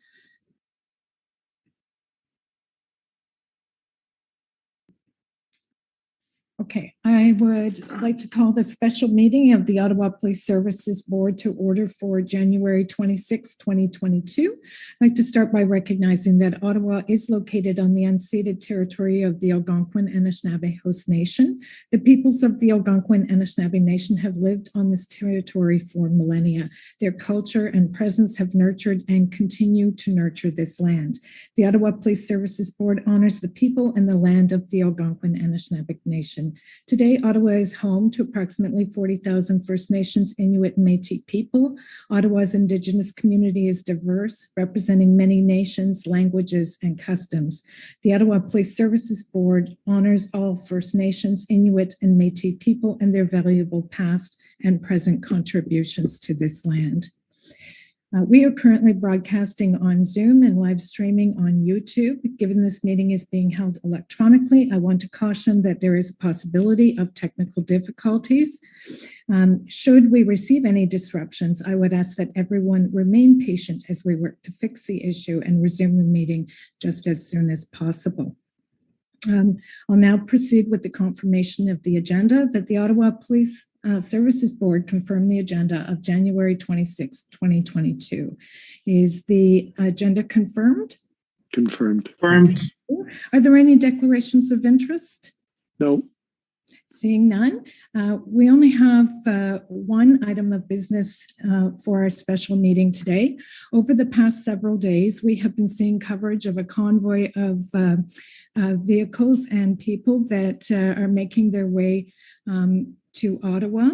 Okay, I would like to call the special meeting of the Ottawa Police Services Board to order for January 26, 2022. I'd like to start by recognizing that Ottawa is located on the unceded territory of the Algonquin and Anishinaabe Host Nation. The peoples of the Algonquin and Anishinaabe Nation have lived on this territory for millennia. Their culture and presence have nurtured and continue to nurture this land. The Ottawa Police Services Board honors the people and the land of the Algonquin and Anishinaabe Nation. Today, Ottawa is home to approximately 40,000 First Nations, Inuit, and Métis people. Ottawa's Indigenous community is diverse, representing many nations, languages, and customs. The Ottawa Police Services Board honors all First Nations, Inuit, and Métis people and their valuable past and present contributions to this land. We are currently broadcasting on Zoom and live streaming on YouTube. Given this meeting is being held electronically, I want to caution that there is a possibility of technical difficulties. Should we receive any disruptions, I would ask that everyone remain patient as we work to fix the issue and resume the meeting just as soon as possible. I'll now proceed with the confirmation of the agenda that the Ottawa Police Services Board confirmed the agenda of January 26, 2022. Is the agenda confirmed? Confirmed. Confirmed. Are there any declarations of interest? No. Seeing none, we only have one item of business for our special meeting today. Over the past several days, we have been seeing coverage of a convoy of vehicles and people that are making their way to Ottawa.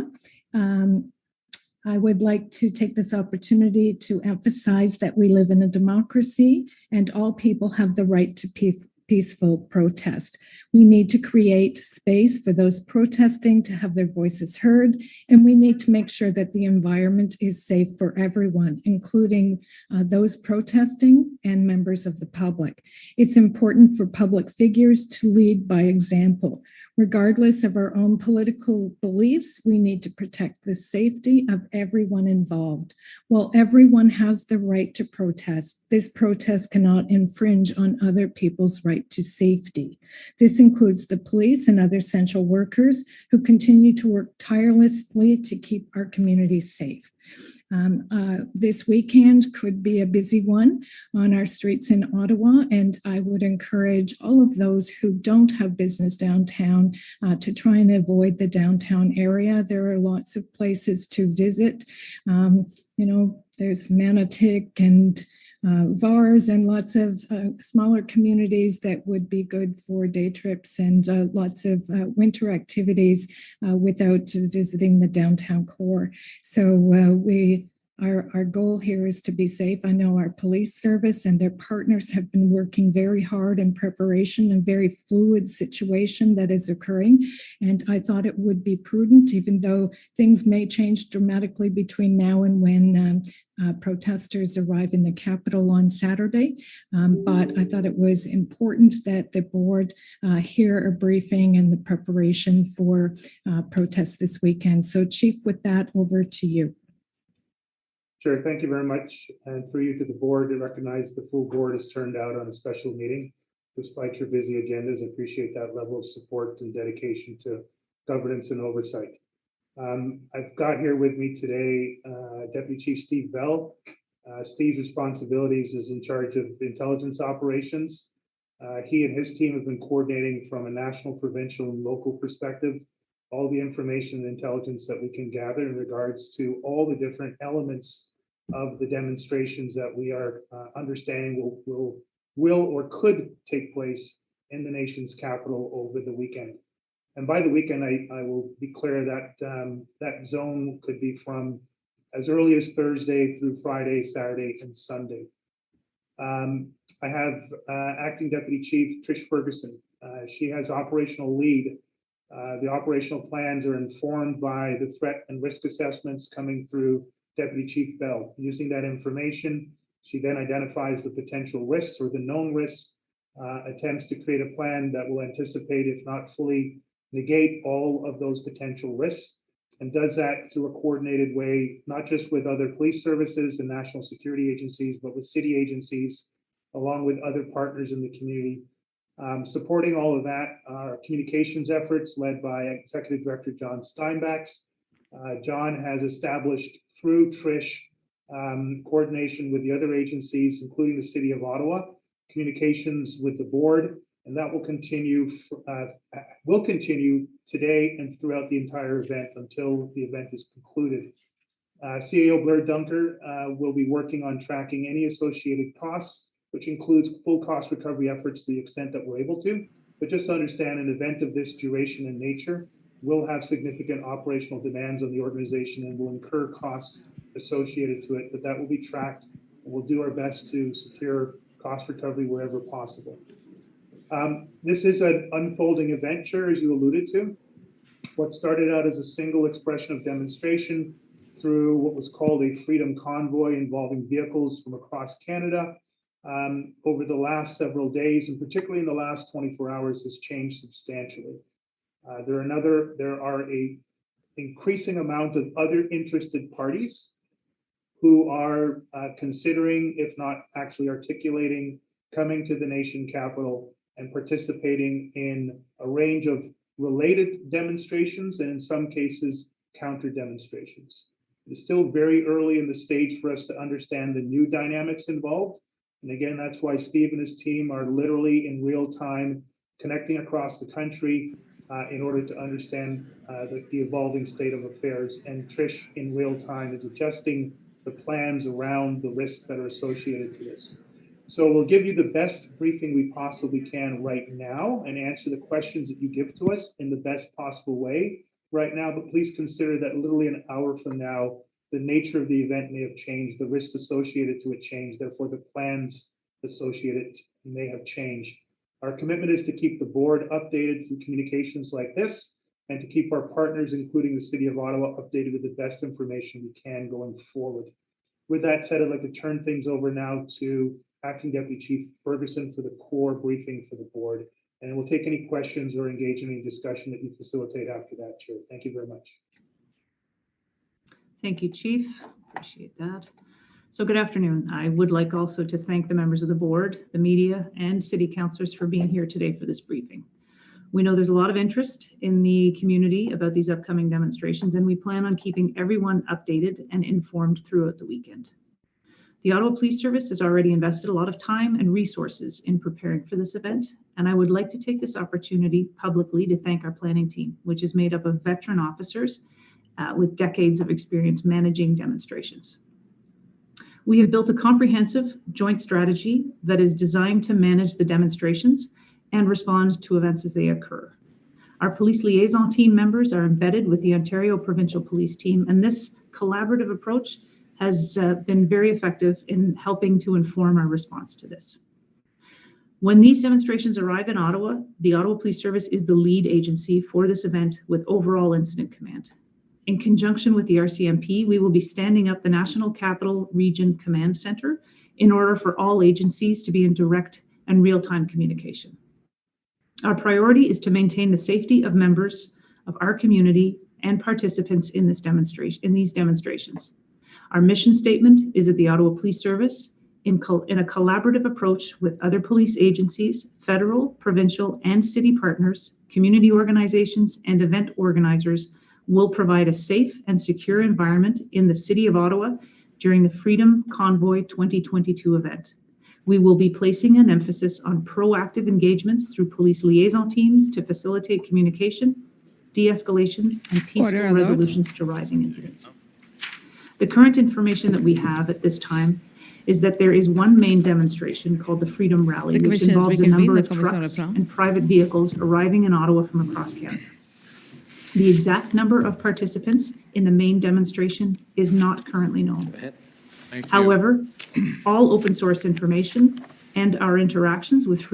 I would like to take this opportunity to emphasize that we live in a democracy and all people have the right to peaceful protest. We need to create space for those protesting to have their voices heard, and we need to make sure that the environment is safe for everyone, including those protesting and members of the public. It's important for public figures to lead by example. Regardless of our own political beliefs, we need to protect the safety of everyone involved. While everyone has the right to protest, this protest cannot infringe on other people's right to safety. This includes the police and other essential workers who continue to work tirelessly to keep our communities safe. This weekend could be a busy one on our streets in Ottawa, and I would encourage all of those who don't have business downtown to try and avoid the downtown area. There are lots of places to visit. There's Manotick and VARs and lots of smaller communities that would be good for day trips and lots of winter activities without visiting the downtown core. So our goal here is to be safe. I know our police service and their partners have been working very hard in preparation, a very fluid situation that is occurring. And I thought it would be prudent, even though things may change dramatically between now and when protesters arrive in the Capitol on Saturday. But I thought it was important that the board hear a briefing and the preparation for protests this weekend. So Chief, with that, over to you. Sure, thank you very much. And through you to the board, to recognize the full board has turned out on a special meeting. Despite your busy agendas, I appreciate that level of support and dedication to governance and oversight. I've got here with me today Deputy Chief Steve Bell. Steve's responsibilities is in charge of intelligence operations. He and his team have been coordinating from a national, provincial, and local perspective all the information and intelligence that we can gather in regards to all the different elements of the demonstrations that we are understanding will or could take place in the nation's capital over the weekend. And by the weekend, I will be clear that that zone could be from as early as Thursday through Friday, Saturday, and Sunday. I have Acting Deputy Chief Trish Ferguson. She has operational lead. The operational plans are informed by the threat and risk assessments coming through Deputy Chief Bell. Using that information, she then identifies the potential risks or the known risks, attempts to create a plan that will anticipate, if not fully negate, all of those potential risks, and does that through a coordinated way, not just with other police services and national security agencies, but with city agencies, along with other partners in the community. Supporting all of that are communications efforts led by Executive Director John Steinbachs. John has established through Trish coordination with the other agencies, including the City of Ottawa, communications with the board, and that will continue today and throughout the entire event until the event is concluded. CAO Blair Dunker will be working on tracking any associated costs, which includes full cost recovery efforts to the extent that we're able to. But just understand, an event of this duration and nature will have significant operational demands on the organization and will incur costs associated to it, but that will be tracked, and we'll do our best to secure cost recovery wherever possible. This is an unfolding adventure, as you alluded to. What started out as a single expression of demonstration through what was called a freedom convoy involving vehicles from across Canada, over the last several days, and particularly in the last 24 hours, has changed substantially. There are a increasing amount of other interested parties who are considering, if not actually articulating, coming to the nation capital and participating in a range of related demonstrations and in some cases counter demonstrations. It's still very early in the stage for us to understand the new dynamics involved. And again, that's why Steve and his team are literally in real time connecting across the country, in order to understand the evolving state of affairs. And Trish, in real time, is adjusting the plans around the risks that are associated to this. So we'll give you the best briefing we possibly can right now and answer the questions that you give to us in the best possible way right now. But please consider that literally an hour from now, the nature of the event may have changed, the risks associated to it changed, therefore the plans associated may have changed. Our commitment is to keep the board updated through communications like this and to keep our partners, including the City of Ottawa, updated with the best information we can going forward. With that said, I'd like to turn things over now to Acting Deputy Chief Ferguson for the core briefing for the board. And we'll take any questions or engage in any discussion that you facilitate after that, Chair. Thank you very much. Thank you, Chief. Appreciate that. So good afternoon. I would like also to thank the members of the board, the media, and city councilors for being here today for this briefing. We know there's a lot of interest in the community about these upcoming demonstrations, and we plan on keeping everyone updated and informed throughout the weekend. The Ottawa Police Service has already invested a lot of time and resources in preparing for this event, and I would like to take this opportunity publicly to thank our planning team, which is made up of veteran officers with decades of experience managing demonstrations. We have built a comprehensive joint strategy that is designed to manage the demonstrations and respond to events as they occur. Our police liaison team members are embedded with the Ontario Provincial Police Team, and this collaborative approach has been very effective in helping to inform our response to this. When these demonstrations arrive in Ottawa, the Ottawa Police Service is the lead agency for this event with overall incident command. In conjunction with the RCMP, we will be standing up the National Capital Region Command Center in order for all agencies to be in direct and real-time communication. Our priority is to maintain the safety of members of our community and participants in these demonstrations. Our mission statement is that the Ottawa Police Service, in a collaborative approach with other police agencies, federal, provincial, and city partners, community organizations, and event organizers, will provide a safe and secure environment in the City of Ottawa during the Freedom Convoy 2022 event. We will be placing an emphasis on proactive engagements through police liaison teams to facilitate communication, de-escalations, and peaceful resolutions to rising incidents. The current information that we have at this time is that there is one main demonstration called the Freedom Rally, which involves a number of trucks and private vehicles arriving in Ottawa from across Canada. The exact number of participants in the main demonstration is not currently known. However, all open source information and our interactions with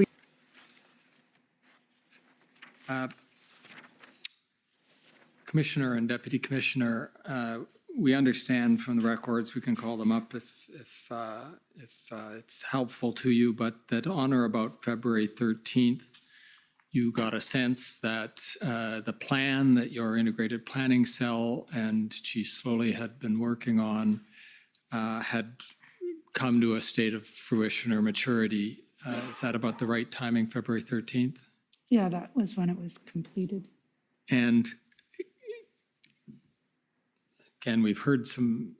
Commissioner and Deputy Commissioner, we understand from the records, we can call them up if it's helpful to you, but that on or about February 13th, you got a sense that the plan that your integrated planning cell and Chief Slowly had been working on had come to a state of fruition or maturity. Is that about the right timing, February 13th? Yeah, that was when it was completed. And again, we've heard some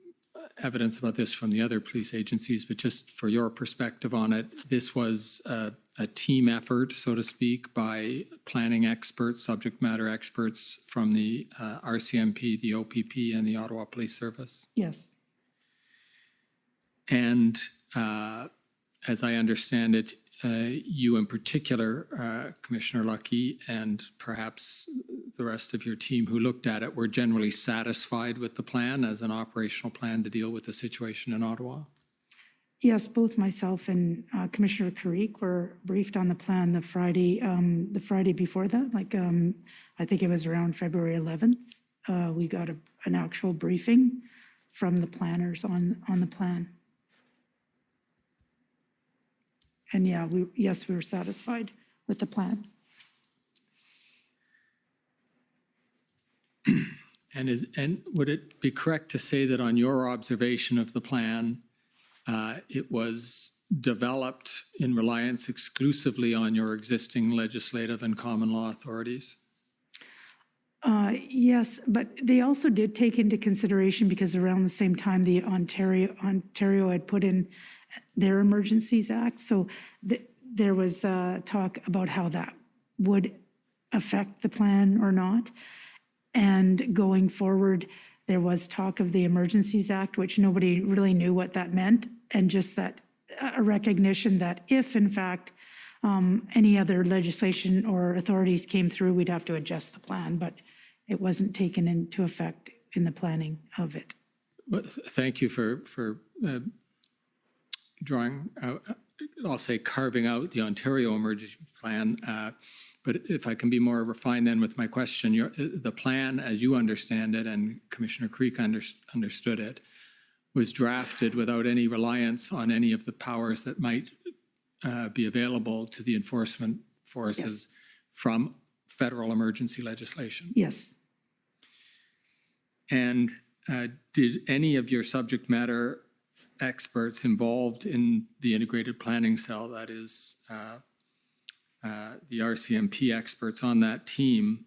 evidence about this from the other police agencies, but just for your perspective on it, this was a team effort, so to speak, by planning experts, subject matter experts from the RCMP, the OPP, and the Ottawa Police Service? Yes. And as I understand it, you in particular, Commissioner Lucky, and perhaps the rest of your team who looked at it were generally satisfied with the plan as an operational plan to deal with the situation in Ottawa? Yes, both myself and Commissioner Carrique were briefed on the plan the Friday before that. I think it was around February 11th. We got an actual briefing from the planners on the plan. And yeah, we were satisfied with the plan. And would it be correct to say that on your observation of the plan, it was developed in reliance exclusively on your existing legislative and common law authorities? Yes, but they also did take into consideration, because around the same time the Ontario had put in their Emergencies Act, so there was talk about how that would affect the plan or not. And going forward, there was talk of the Emergencies Act, which nobody really knew what that meant, and just that a recognition that if in fact any other legislation or authorities came through, we'd have to adjust the plan, but it wasn't taken into effect in the planning of it. Well, thank you for drawing out, I'll say carving out the Ontario emergency plan. But if I can be more refined then with my question, the plan, as you understand it, and Commissioner Creek understood it, was drafted without any reliance on any of the powers that might be available to the enforcement forces from federal emergency legislation. Yes. And did any of your subject matter experts involved in the integrated planning cell, that is the RCMP experts on that team,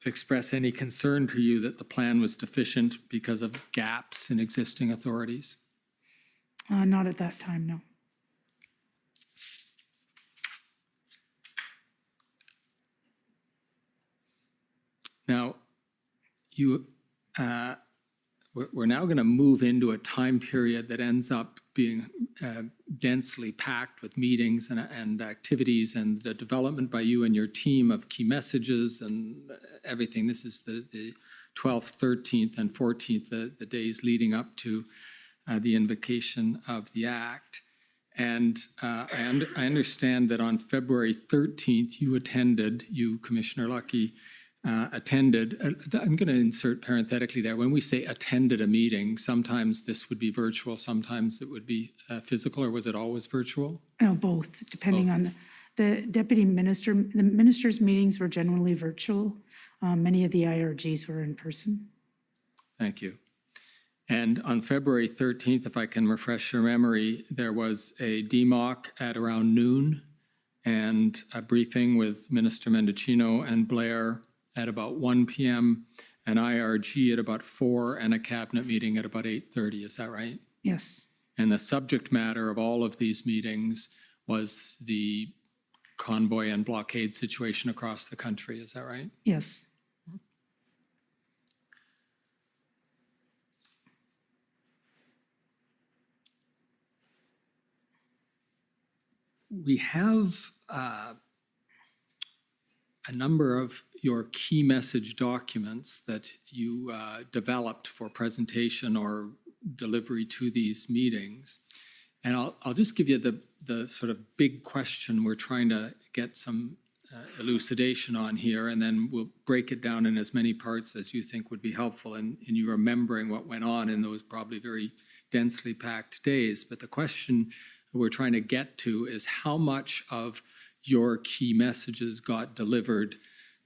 express any concern to you that the plan was deficient because of gaps in existing authorities? Not at that time, no. Now, we're now going to move into a time period that ends up being densely packed with meetings and activities and the development by you and your team of key messages and everything. This is the 12th, 13th, and 14th, the days leading up to the invocation of the Act. And I understand that on February 13th, you, Commissioner Lucky, attended, I'm going to insert parenthetically there, when we say attended a meeting, sometimes this would be virtual, sometimes it would be physical, or was it always virtual? No, both, depending on the deputy minister. The minister's meetings were generally virtual. Many of the IRGs were in person. Thank you. And on February 13th, if I can refresh your memory, there was a DMOC at around noon and a briefing with Minister Mendocino and Blair at about 1 p.m., an IRG at about 4, and a cabinet meeting at about 8:30. Is that right? Yes. And the subject matter of all of these meetings was the convoy and blockade situation across the country. Is that right? Yes. We have a number of your key message documents that you developed for presentation or delivery to these meetings. And I'll just give you the sort of big question we're trying to get some elucidation on here, and then we'll break it down in as many parts as you think would be helpful in you remembering what went on in those probably very densely packed days. But the question we're trying to get to is how much of your key messages got delivered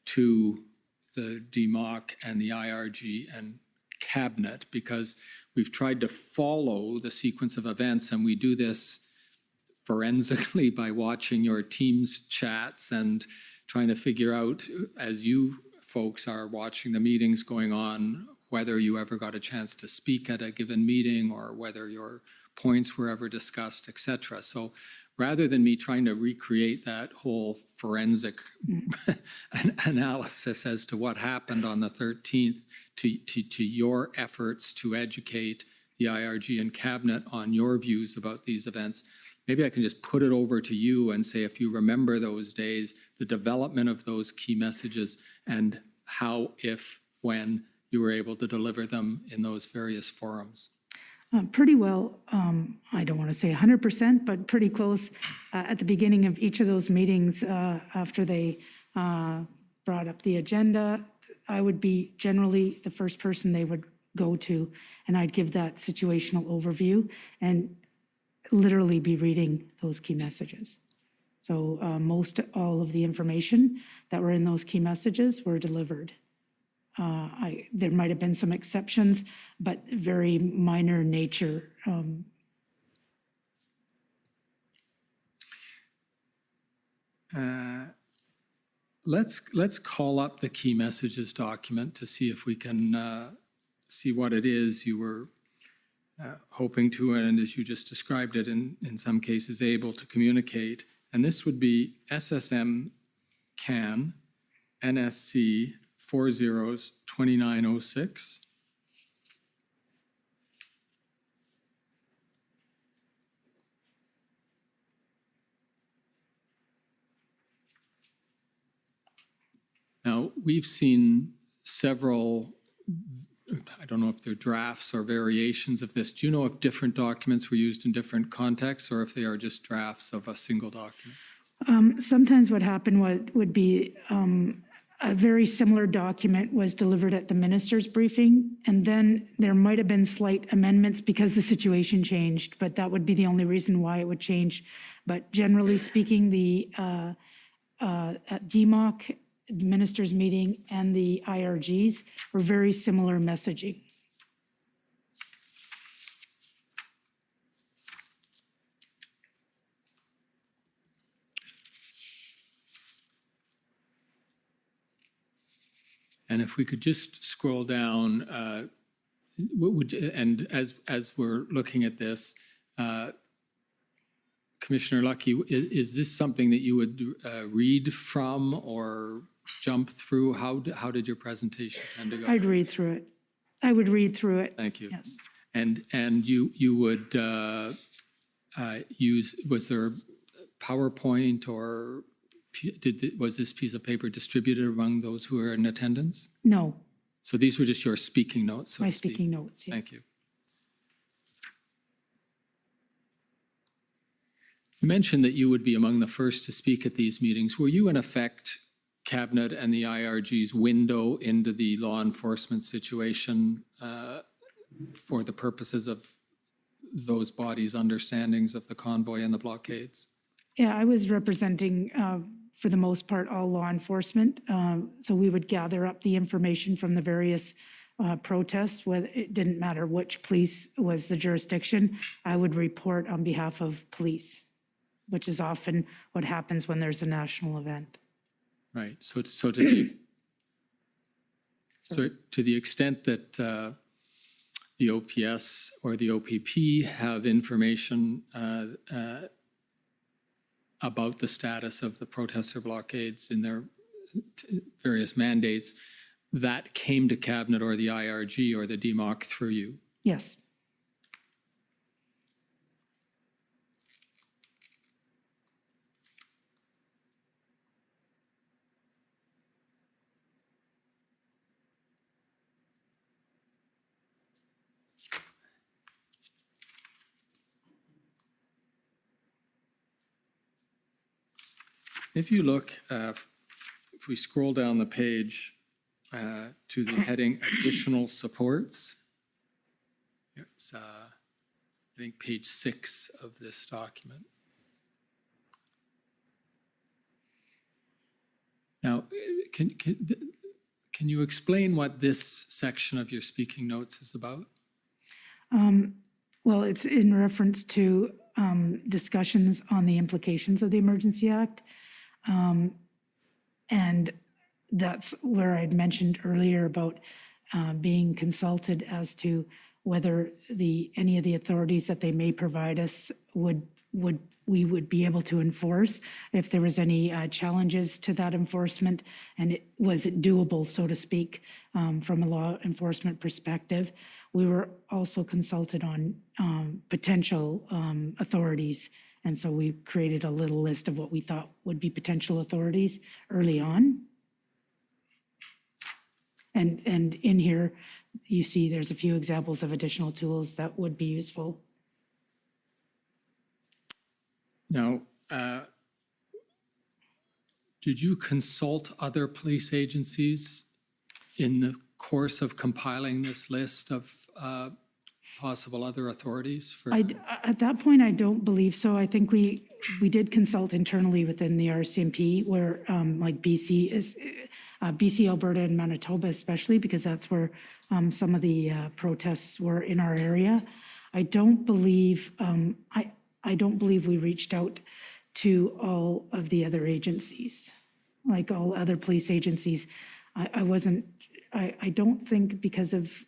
to the DMOC and the IRG and cabinet, because we've tried to follow the sequence of events, and we do this forensically by watching your team's chats and trying to figure out, as you folks are watching the meetings going on, whether you ever got a chance to speak at a given meeting or whether your points were ever discussed, etc. So rather than me trying to recreate that whole forensic analysis as to what happened on the 13th, to your efforts to educate the IRG and cabinet on your views about these events, maybe I can just put it over to you and say, if you remember those days, the development of those key messages and how, if, when you were able to deliver them in those various forums. Pretty well, I don't want to say 100%, but pretty close at the beginning of each of those meetings after they brought up the agenda. I would be generally the first person they would go to, and I'd give that situational overview and literally be reading those key messages. So most all of the information that were in those key messages were delivered. There might have been some exceptions, but very minor nature. Let's call up the key messages document to see if we can see what it is you were hoping to, and as you just described it, in some cases able to communicate. And this would be SSM CAN NSC 402906. Now, we've seen several, I don't know if they're drafts or variations of this. Do you know if different documents were used in different contexts or if they are just drafts of a single document? Sometimes what happened would be a very similar document was delivered at the minister's briefing, and then there might have been slight amendments because the situation changed, but that would be the only reason why it would change. But generally speaking, the at DMOC, the ministers' meeting, and the IRGs were very similar messaging. And if we could just scroll down, what would, and as we're looking at this, Commissioner Lucky, is this something that you would read from or jump through? How did your presentation tend to go? I'd read through it. I would read through it. Thank you. Yes. And you would use, was there PowerPoint or was this piece of paper distributed among those who were in attendance? No. So these were just your speaking notes, so My to speak. speaking notes, yes. Thank you. You mentioned that you would be among the first to speak at these meetings. Were you in effect Cabinet and the IRG's window into the law enforcement situation for the purposes of those bodies' understandings of the convoy and the blockades? Yeah, I was representing, for the most part, all law enforcement. So we would gather up the information from the various protests, whether it didn't matter which police was the jurisdiction. I would report on behalf of police, which is often what happens when there's a national event. Right. So to the extent that the OPS or the OPP have information about the status of the protester blockades in their various mandates, that came to Cabinet or the IRG or the DMOC through you? Yes. If you look, if we scroll down the page to the heading Additional Supports, it's, I think, page 6 of this document. Now, can you explain what this section of your speaking notes is about? Well, it's in reference to discussions on the implications of the Emergency Act. And that's where I'd mentioned earlier about being consulted as to whether any of the authorities that they may provide us we would be able to enforce if there was any challenges to that enforcement, and was it doable, so to speak, from a law enforcement perspective. We were also consulted on potential authorities. And so we created a little list of what we thought would be potential authorities early on. And in here, you see there's a few examples of additional tools that would be useful. Now, did you consult other police agencies in the course of compiling this list of possible other authorities? At that point, I don't believe so. I think we did consult internally within the RCMP, where like BC is, BC, Alberta, and Manitoba especially, because that's where some of the protests were in our area. I don't believe I don't believe we reached out to all of the other agencies, like all other police agencies. I don't think, because of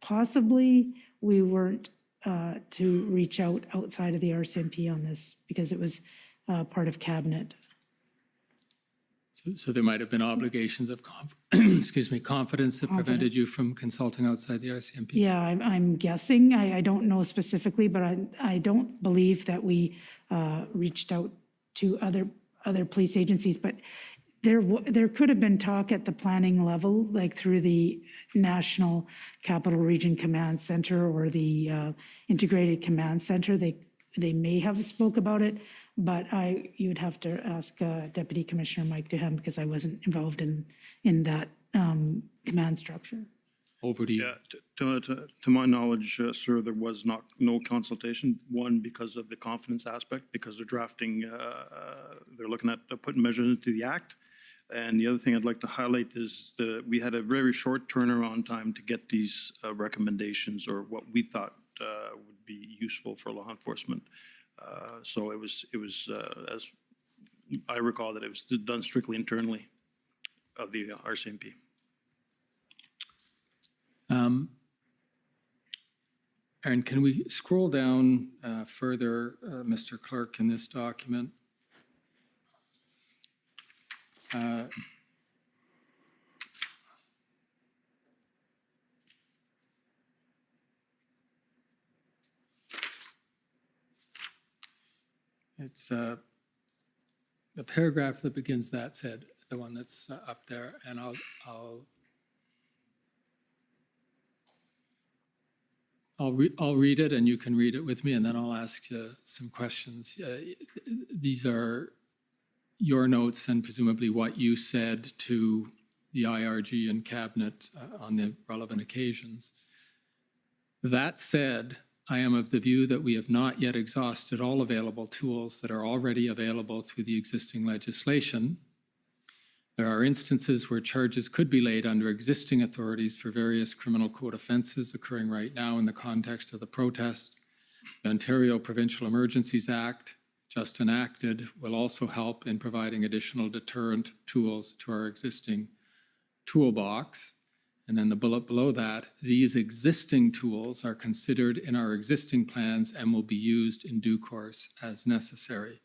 possibly we weren't to reach out outside of the RCMP on this, because it was part of Cabinet. So there might have been obligations of, excuse me, confidence that prevented Confidence. you from consulting outside the RCMP? Yeah, I'm guessing. I don't know specifically, but I don't believe that we reached out to other police agencies. But there could have been talk at the planning level, like through the National Capital Region Command Center or the Integrated Command Center. They may have spoke about it, but you would have to ask Deputy Commissioner Mike Duhem because I wasn't involved in that command structure. Over to you. Yeah, to my knowledge, sir, there was no consultation. One, because of the confidence aspect, because they're drafting, they're looking at putting measures into the act. And the other thing I'd like to highlight is we had a very short turnaround time to get these recommendations or what we thought would be useful for law enforcement. So it was as I recall that it was done strictly internally of the RCMP. And can we scroll down further, Mr. Clerk, in this document? It's the paragraph that begins that said, the one that's up there, and I'll read it, and you can read it with me, and then I'll ask you some questions. These are your notes and presumably what you said to the IRG and Cabinet on the relevant occasions. That said, I am of the view that we have not yet exhausted all available tools that are already available through the existing legislation. There are instances where charges could be laid under existing authorities for various criminal code offenses occurring right now in the context of the protest. The Ontario Provincial Emergencies Act, just enacted, will also help in providing additional deterrent tools to our existing toolbox. And then the bullet below that, these existing tools are considered in our existing plans and will be used in due course as necessary.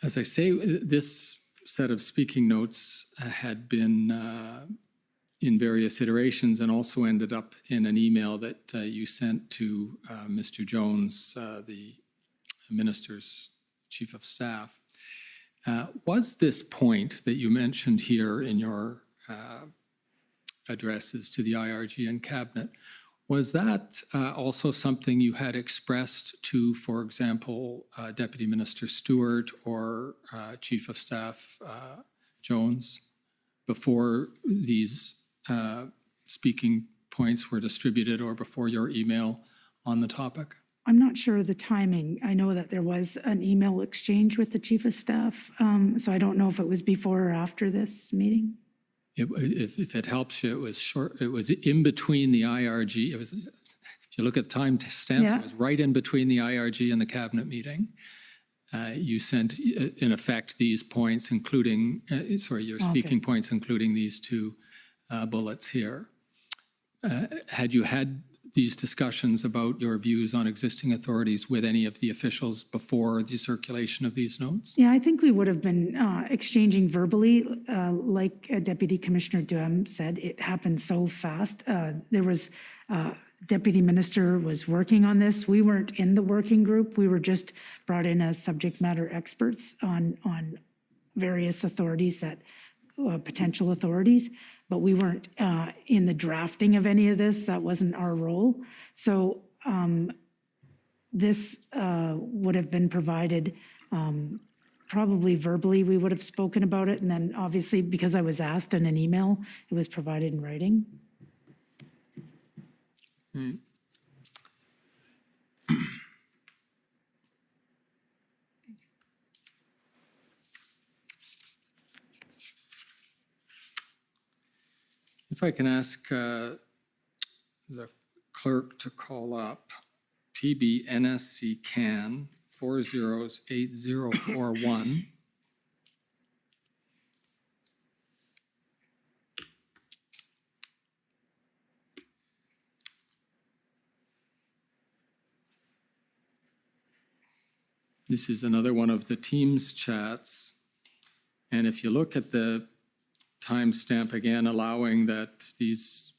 As I say, this set of speaking notes had been in various iterations and also ended up in an email that you sent to Mr. Jones, the Minister's Chief of Staff. Was this point that you mentioned here in your addresses to the IRG and Cabinet, was that also something you had expressed to, for example, Deputy Minister Stewart or Chief of Staff Jones before these speaking points were distributed or before your email on the topic? I'm not sure of the timing. I know that there was an email exchange with the Chief of Staff, so I don't know if it was before or after this meeting. If it helps you, it was short. It was in between the IRG. It was, if you look at the time stamps, it was right in between the IRG and the Cabinet meeting. You sent, in effect, these points, including, your speaking points, including these two bullets here. Had you had these discussions about your views on existing authorities with any of the officials before the circulation of these notes? Yeah, I think we would have been exchanging verbally. Like Deputy Commissioner Duhem said, it happened so fast. There was, Deputy Minister was working on this. We weren't in the working group. We were just brought in as subject matter experts on various authorities that, potential authorities, but we weren't in the drafting of any of this. That wasn't our role. So this would have been provided probably verbally. We would have spoken about it. And then obviously, because I was asked in an email, it was provided in writing. Hmm. If I can ask the clerk to call up PB NSC CAN 408041. This is another one of the Teams chats. And if you look at the timestamp again, allowing that these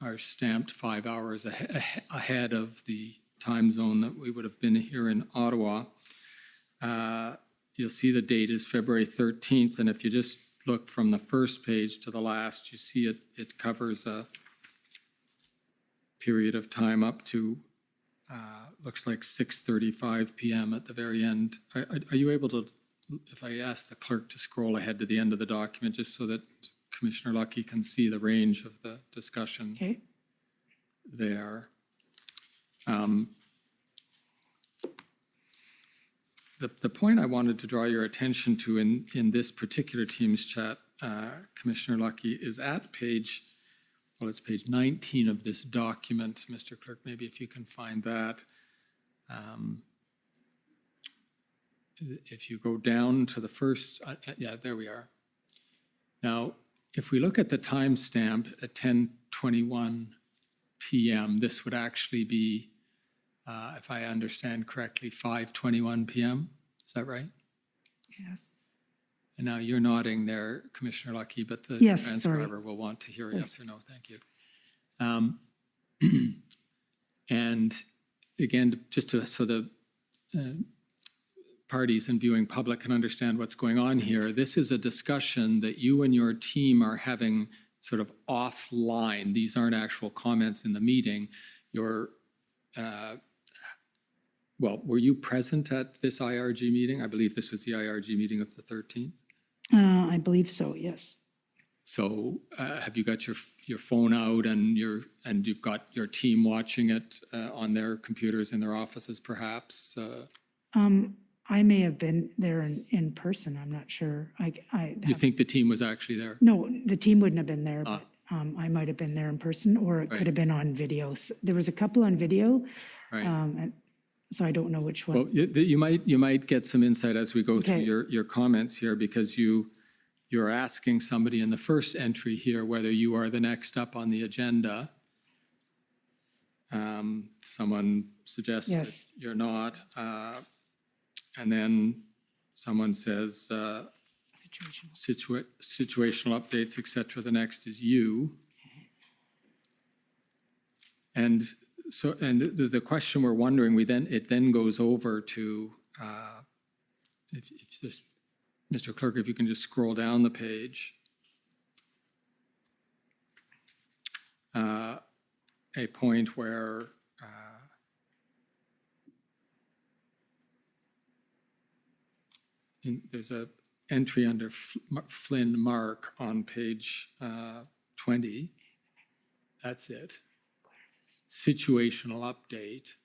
are stamped 5 hours ahead of the time zone that we would have been here in Ottawa, you'll see the date is February 13th. And if you just look from the first page to the last, you see it covers a period of time up to looks like 6:35 p.m. at the very end. Are you able to, if I ask the clerk to scroll ahead to the end of the document, just so that Commissioner Lucky can see the range of the discussion there. The point I wanted to draw your attention to in this particular Teams chat, Commissioner Lucky, is at page, well, it's page 19 of this document. Mr. Clerk, maybe if you can find that. If you go down to the first, yeah, there we are. Now, if we look at the timestamp at 10:21 p.m., this would actually be, if I understand correctly, 5:21 p.m. Is that right? Yes. And now you're nodding there, Commissioner Lucky, but the Yes, transcriber will want to hear a yes or no. Thank you. And again, just so the parties and viewing public can understand what's going on here, this is a discussion that you and your team are having sort of offline. These aren't actual comments in the meeting. You're, well, were you present at this IRG meeting? I believe this was the IRG meeting of the 13th. I believe so, yes. So have you got your phone out and you've got your team watching it on their computers in their offices, perhaps? I may have been there in person. I'm not sure. You think the team was actually there? No, the team wouldn't have been there, but I might have been there in person, or it could have been on video. There was a couple on video, and so I don't know which one. Well, you might get some insight as we go through your comments here, because you're asking somebody in the first entry here whether you are the next up on the agenda. Someone suggested you're not. And then someone says situational updates, etc. The next is you. And so, and the question we're wondering, it then goes over to, if this, Mr. Clerk, if you can just scroll down the page. A point where there's a entry under Flynn Mark on page 20. That's it. Situational update.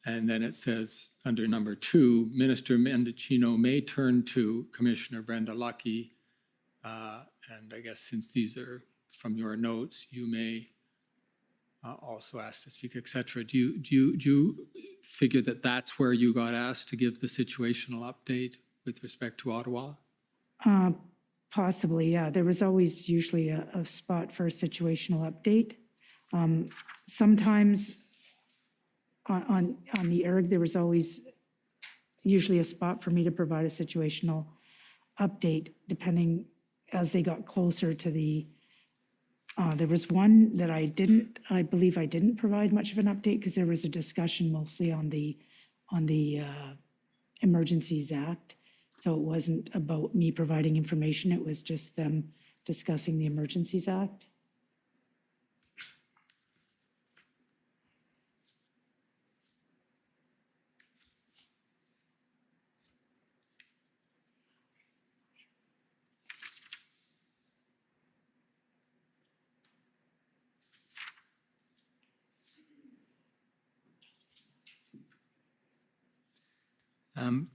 And then it says under number 2, Minister Mendicino may turn to Commissioner Brenda Lucky. And I guess since these are from your notes, you may also ask to speak, etc. Do you figure that that's where you got asked to give the situational update with respect to Ottawa? Possibly, yeah. There was always usually a spot for a situational update. Sometimes on the ERG, there was always usually a spot for me to provide a situational update, depending as they got closer to the. There was one that I believe I didn't provide much of an update because there was a discussion mostly on the Emergencies Act. So it wasn't about me providing information, it was just them discussing the Emergencies Act.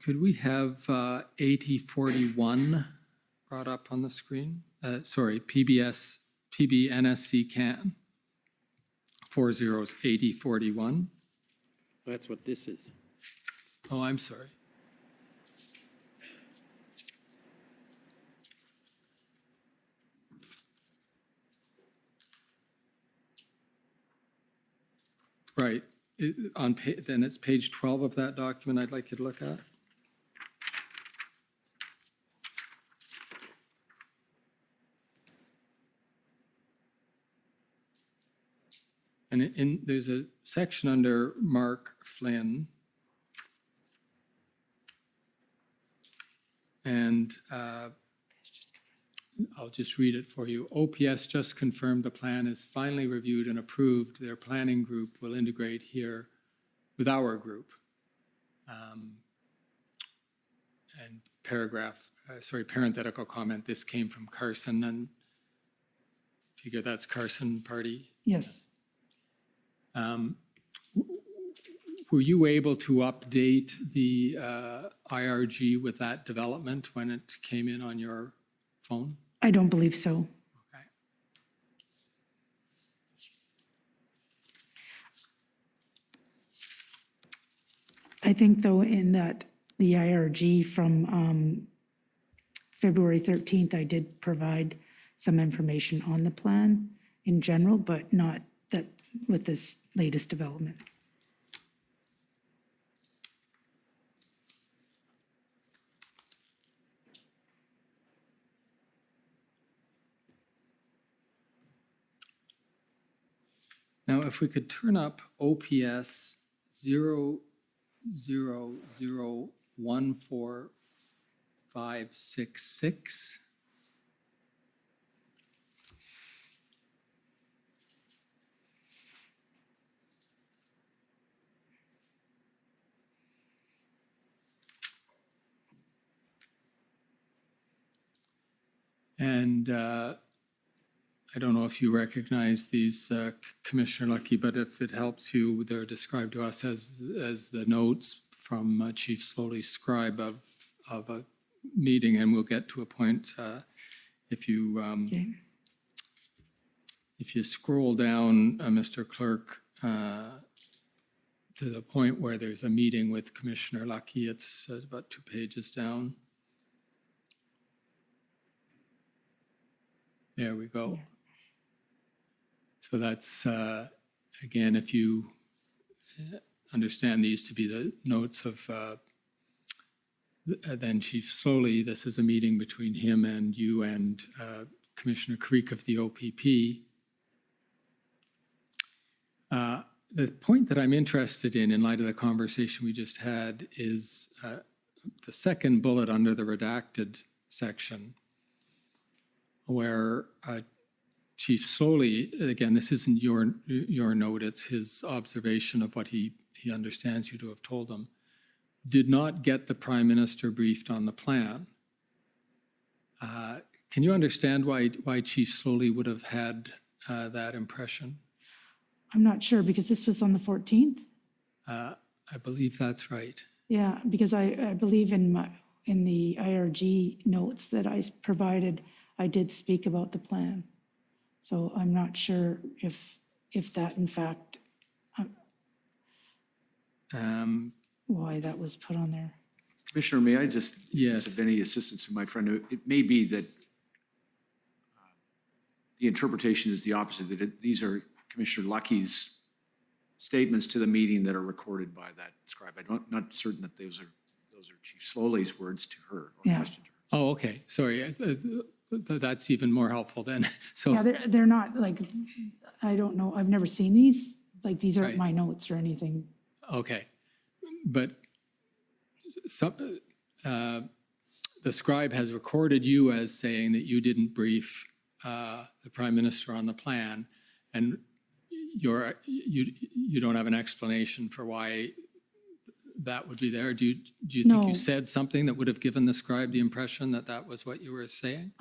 Could we have 8041 brought up on the screen? Sorry, PBNSC CAN 408041. That's what this is. Oh, I'm sorry. Right. then it's page 12 of that document I'd like you to look at. And there's a section under Mark Flynn. And I'll just read it for you. OPS just confirmed the plan is finally reviewed and approved. Their planning group will integrate here with our group. And parenthetical comment, this came from Carson, and figure that's Carson Party. Yes. Were you able to update the IRG with that development when it came in on your phone? I don't believe so. Okay. I think, though, in that the IRG from February 13th, I did provide some information on the plan in general, but not that with this latest development. Now, if we could turn up OPS 000145566. And I don't know if you recognize these, Commissioner Lucky, but if it helps you, they're described to us as the notes from Chief Slowly's scribe of a meeting, and we'll get to a point if you if you scroll down, Mr. Clerk, to the point where there's a meeting with Commissioner Lucky. It's about 2 pages down. There we go. So that's, again, if you understand these to be the notes of then Chief Slowly, this is a meeting between him and you and Commissioner Creek of the OPP. The point that I'm interested in light of the conversation we just had, is the second bullet under the redacted section, where Chief Slowly, again, this isn't your note, it's his observation of what he understands you to have told him, did not get the Prime Minister briefed on the plan. Can you understand why Chief Slowly would have had that impression? I'm not sure, because this was on the 14th. I believe that's right. Yeah, because I believe in the IRG notes that I provided, I did speak about the plan. So I'm not sure if that, in fact, why that was put on there. Commissioner, may I just, yes, of any assistance to my friend, it may be that the interpretation is the opposite, that these are Commissioner Lucky's statements to the meeting that are recorded by that scribe. I'm not certain that those are Chief Slowly's words to her, or question to her. Oh, okay, sorry. That's even more helpful then. So Yeah, they're not, like, I don't know, I've never seen these, like, these aren't Right. my notes or anything. okay, but the scribe has recorded you as saying that you didn't brief the Prime Minister on the plan, and you don't have an explanation for why that would be there. Do you think No. you said something that would have given the scribe the impression that that was what you were saying?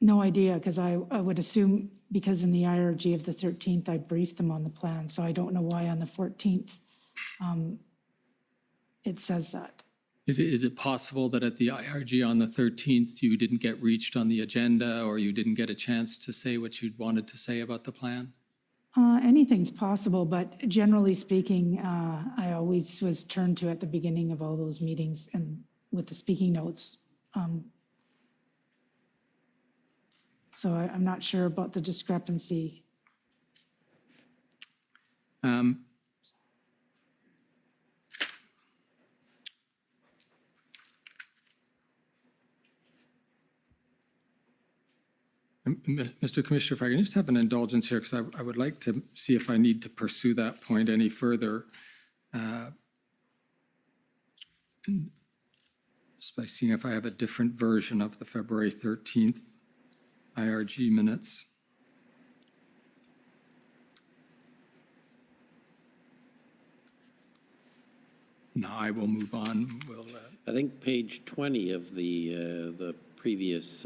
No idea, because I would assume, because in the IRG of the 13th, I briefed them on the plan, so I don't know why on the 14th it says that. Is it possible that at the IRG on the 13th, you didn't get reached on the agenda, or you didn't get a chance to say what you'd wanted to say about the plan? Anything's possible, but generally speaking, I always was turned to at the beginning of all those meetings and with the speaking notes. So I'm not sure about the discrepancy. Mr. Commissioner, if I can just have an indulgence here, because I would like to see if I need to pursue that point any further. Just by seeing if I have a different version of the February 13th IRG minutes. No, I will move on. We'll, I think page 20 of the previous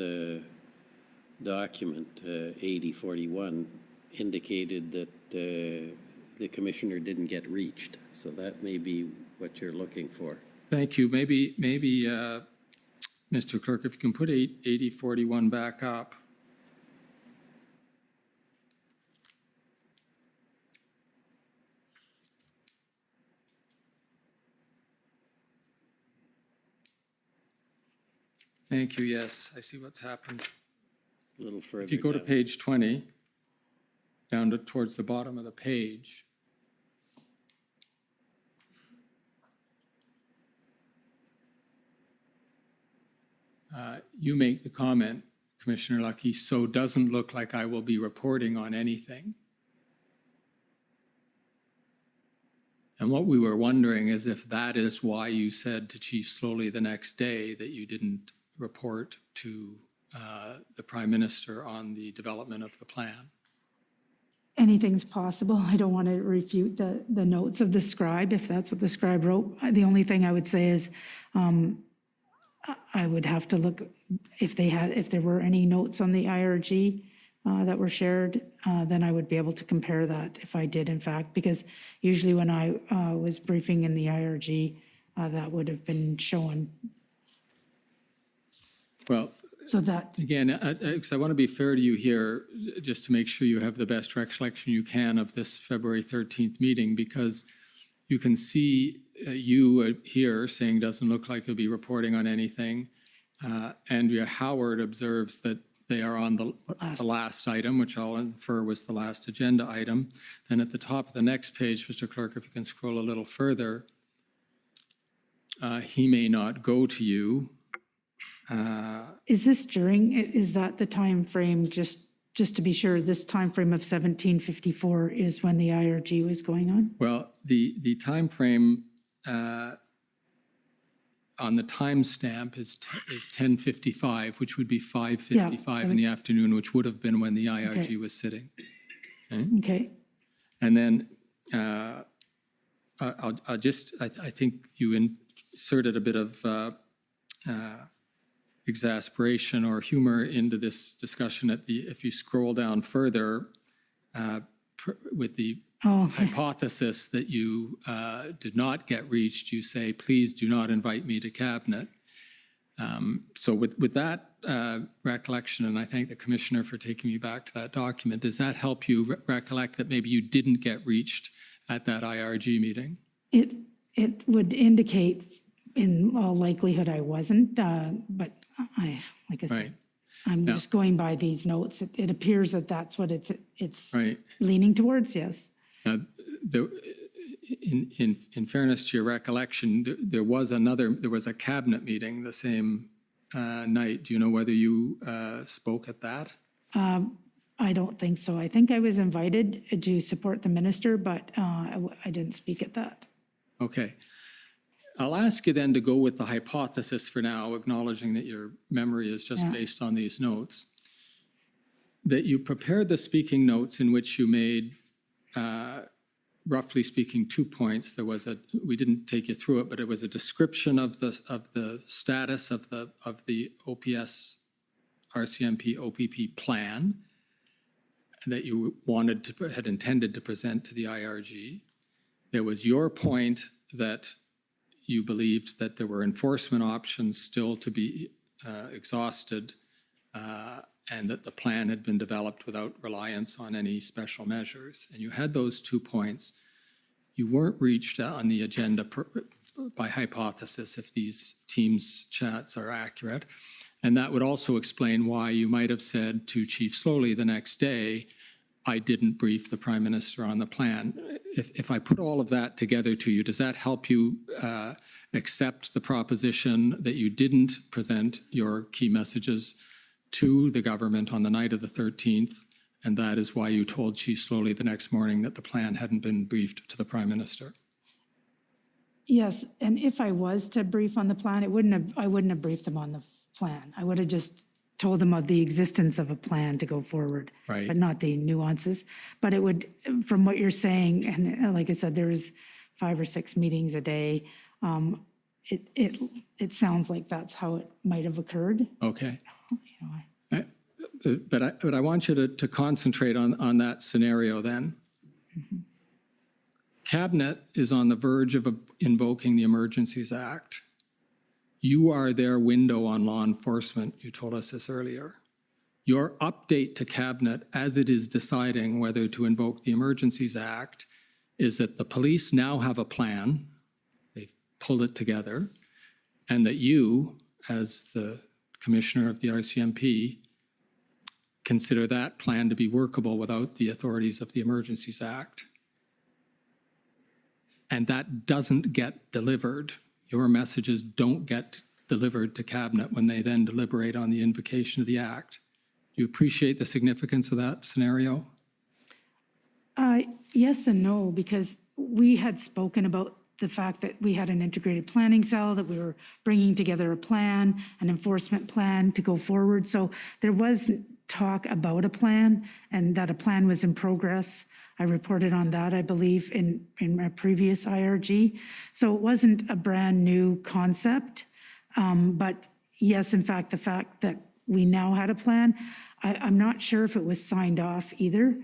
document, 8041, indicated that the commissioner didn't get reached. So that may be what you're looking for. thank you. Maybe, Mr. Clerk, if you can put 8041 back up. Thank you. Yes, I see what's happened. A little further If you go to down. page 20, down towards the bottom of the page, you make the comment, Commissioner Lucky, so doesn't look like I will be reporting on anything. And what we were wondering is if that is why you said to Chief Slowly the next day that you didn't report to the Prime Minister on the development of the plan. Anything's possible. I don't want to refute the notes of the scribe, if that's what the scribe wrote. The only thing I would say is I would have to look if there were any notes on the IRG that were shared, then I would be able to compare that if I did, in fact, because usually when I was briefing in the IRG, that would have been shown. Well, so that, again, because I want to be fair to you here, just to make sure you have the best recollection you can of this February 13th meeting, because you can see you here saying doesn't look like you'll be reporting on anything. Andrea Howard observes that they are on the last item, which I'll infer was the last agenda item. Then at the top of the next page, Mr. Clerk, if you can scroll a little further, he may not go to you. is that the time frame, just to be sure, this time frame of 1754 is when the IRG was going on? Well, the time frame on the timestamp is 10:55, which would be 5:55 in the afternoon, which would have been when the IRG was sitting. Okay. And then I think you inserted a bit of exasperation or humor into this discussion if you scroll down further with the hypothesis that you did not get reached, you say, please do not invite me to cabinet. So with that recollection, and I thank the Commissioner for taking me back to that document, does that help you recollect that maybe you didn't get reached at that IRG meeting? It would indicate in all likelihood I wasn't, but like I said, Right. I'm Now- just going by these notes. It appears that that's what it's Right. leaning towards, yes. Now, in fairness to your recollection, there was a cabinet meeting the same night. Do you know whether you spoke at that? I don't think so. I think I was invited to support the minister, but I didn't speak at that. Okay. I'll ask you then to go with the hypothesis for now, acknowledging that your memory is just based on these notes, that you prepared the speaking notes in which you made, roughly speaking, 2 points. We didn't take you through it, but it was a description of the status of the OPS RCMP OPP plan that you had intended to present to the IRG. There was your point that you believed that there were enforcement options still to be exhausted and that the plan had been developed without reliance on any special measures. And you had those 2 points. You weren't reached on the agenda by hypothesis if these Teams chats are accurate. And that would also explain why you might have said to Chief Slowly the next day, I didn't brief the Prime Minister on the plan. If I put all of that together to you, does that help you accept the proposition that you didn't present your key messages to the government on the night of the 13th, and that is why you told Chief Slowly the next morning that the plan hadn't been briefed to the Prime Minister. Yes, and if I was to brief on the plan, I wouldn't have briefed them on the plan. I would have just told them of the existence of a plan to go forward, Right. but not the nuances. But it would, from what you're saying, and like I said, there's 5 or 6 meetings a day. It sounds like that's how it might have occurred. Okay. But I want you to concentrate on that scenario then. Cabinet is on the verge of invoking the Emergencies Act. You are their window on law enforcement. You told us this earlier. Your update to Cabinet as it is deciding whether to invoke the Emergencies Act is that the police now have a plan. They've pulled it together. And that you, as the Commissioner of the RCMP, consider that plan to be workable without the authorities of the Emergencies Act. And that doesn't get delivered. Your messages don't get delivered to Cabinet when they then deliberate on the invocation of the Act. Do you appreciate the significance of that scenario? Yes and no, because we had spoken about the fact that we had an integrated planning cell, that we were bringing together a plan, an enforcement plan to go forward. So there was talk about a plan and that a plan was in progress. I reported on that, I believe, in my previous IRG. So it wasn't a brand new concept. But yes, in fact, the fact that we now had a plan, I'm not sure if it was signed off either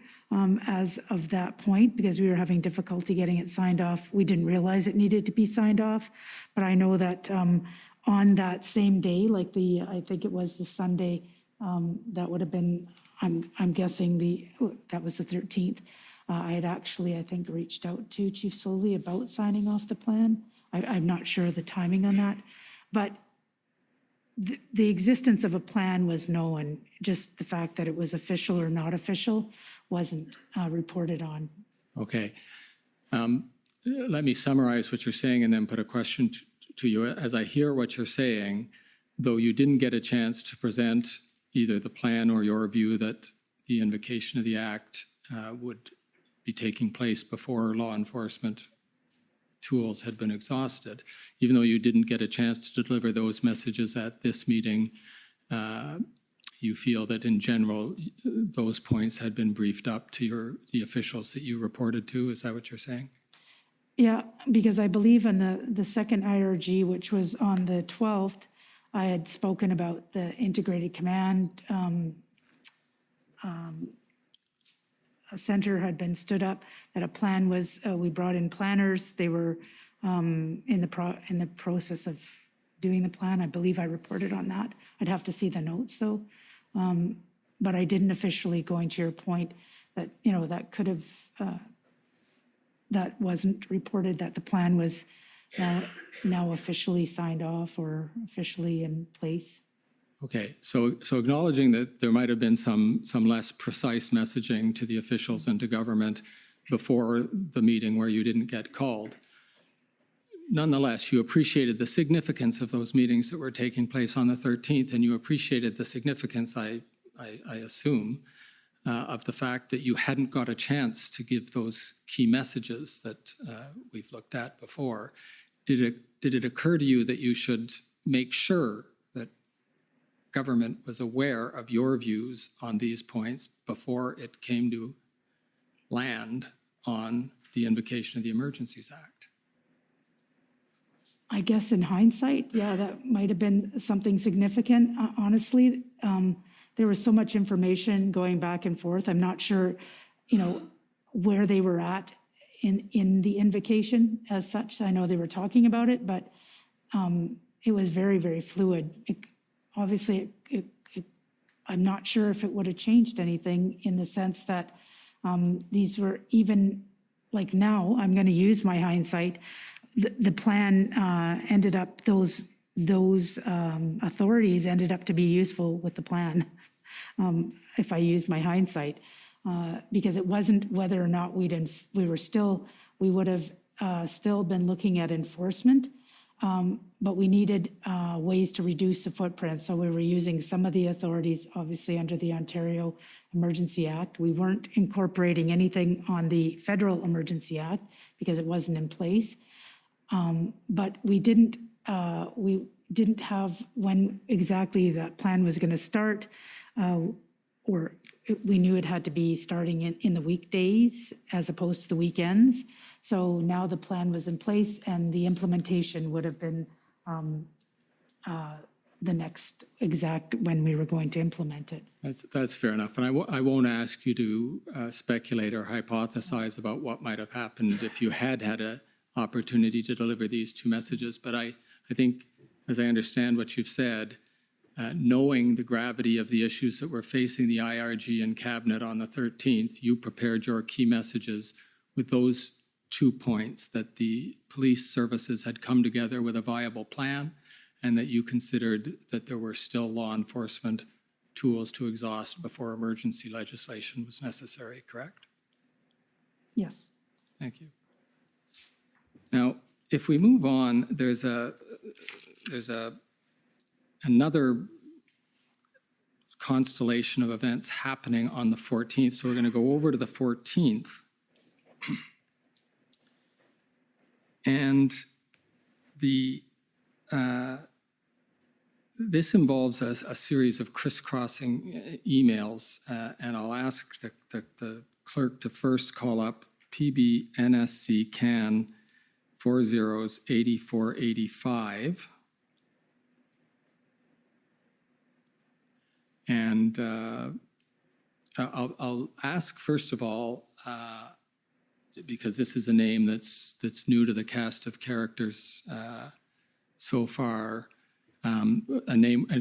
as of that point, because we were having difficulty getting it signed off. We didn't realize it needed to be signed off. But I know that on that same day, like I think it was the Sunday, that would have been, I'm guessing that was the 13th. I had actually, I think, reached out to Chief Slowly about signing off the plan. I'm not sure of the timing on that. But the existence of a plan was known. Just the fact that it was official or not official wasn't reported on. Okay. Let me summarize what you're saying and then put a question to you. As I hear what you're saying, though you didn't get a chance to present either the plan or your view that the invocation of the Act would be taking place before law enforcement tools had been exhausted. Even though you didn't get a chance to deliver those messages at this meeting, you feel that in general, those points had been briefed up to the officials that you reported to. Is that what you're saying? Yeah, because I believe in the second IRG, which was on the 12th, I had spoken about the integrated command a center had been stood up, that a plan was, we brought in planners. They were in the process of doing the plan. I believe I reported on that. I'd have to see the notes though. But I didn't officially, going to your point, that, that could have, that wasn't reported, that the plan was now officially signed off or officially in place. Okay, so acknowledging that there might have been some less precise messaging to the officials and to government before the meeting where you didn't get called, nonetheless, you appreciated the significance of those meetings that were taking place on the 13th, and you appreciated the significance, I assume, of the fact that you hadn't got a chance to give those key messages that we've looked at before. Did it occur to you that you should make sure that government was aware of your views on these points before it came to land on the invocation of the Emergencies Act? I guess in hindsight, yeah, that might have been something significant. Honestly, there was so much information going back and forth. I'm not sure, where they were at in the invocation as such. I know they were talking about it, but it was very, very fluid. Obviously, I'm not sure if it would have changed anything in the sense that these were even, like now, I'm going to use my hindsight, the plan ended up, those authorities ended up to be useful with the plan, if I use my hindsight, because it wasn't whether or not we would have still been looking at enforcement. but we needed ways to reduce the footprint. So we were using some of the authorities, obviously under the Ontario Emergency Act. We weren't incorporating anything on the Federal Emergency Act because it wasn't in place. But we didn't have when exactly that plan was going to start, or we knew it had to be starting in the weekdays as opposed to the weekends. So now the plan was in place and the implementation would have been the next exact when we were going to implement it. That's fair enough. And I won't ask you to speculate or hypothesize about what might have happened if you had an opportunity to deliver these two messages. But I think, as I understand what you've said, knowing the gravity of the issues that were facing the IRG and Cabinet on the 13th, you prepared your key messages with those 2 points, that the police services had come together with a viable plan and that you considered that there were still law enforcement tools to exhaust before emergency legislation was necessary, correct? Yes. Thank you. Now, if we move on, there's another constellation of events happening on the 14th. So we're going to go over to the 14th. And this involves a series of crisscrossing emails, and I'll ask the clerk to first call up PBNSC CAN 408485. And I'll ask, first of all, because this is a name that's new to the cast of characters so far, a name, we're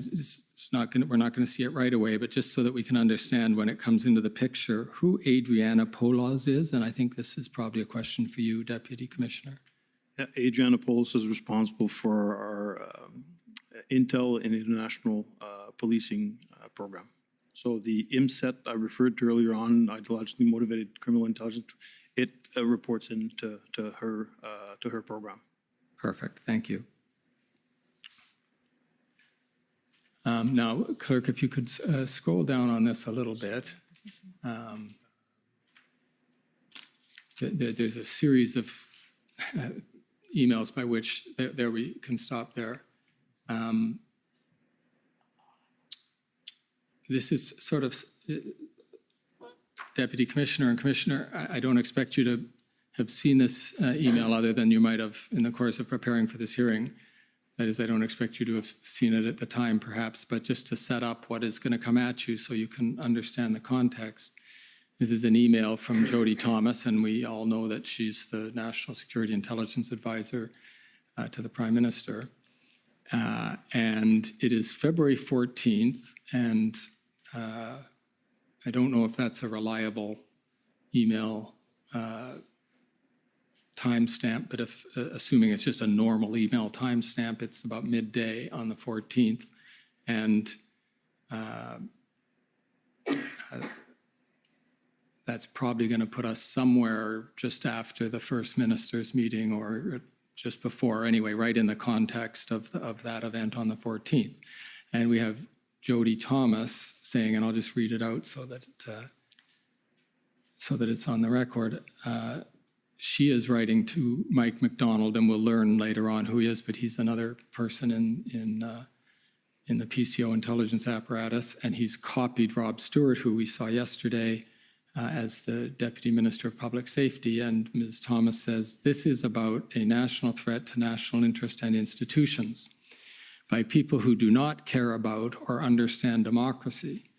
not going to see it right away, but just so that we can understand when it comes into the picture, who Adriana Polas is, and I think this is probably a question for you, Deputy Commissioner. Yeah, Adriana Polas is responsible for our intel and international policing program. So the IMSET I referred to earlier on, ideologically motivated criminal intelligence, it reports into her program. Perfect, thank you. Now, clerk, if you could scroll down on this a little bit. There's a series of emails by which, there we can stop there. This is sort of, Deputy Commissioner and Commissioner, I don't expect you to have seen this email other than you might have in the course of preparing for this hearing. That is, I don't expect you to have seen it at the time, perhaps, but just to set up what is going to come at you so you can understand the context. This is an email from Jody Thomas, and we all know that she's the National Security Intelligence Advisor to the Prime Minister. And it is February 14th, and I don't know if that's a reliable email timestamp, but if assuming it's just a normal email timestamp, it's about midday on the 14th, and that's probably going to put us somewhere just after the First Minister's meeting, or just before, anyway, right in the context of that event on the 14th. And we have Jody Thomas saying, and I'll just read it out so that it's on the record. She is writing to Mike McDonald, and we'll learn later on who he is, but he's another person in the PCO intelligence apparatus, and he's copied Rob Stewart, who we saw yesterday as the Deputy Minister of Public Safety. And Ms. Thomas says, this is about a national threat to national interest and institutions by people who do not care about or understand democracy.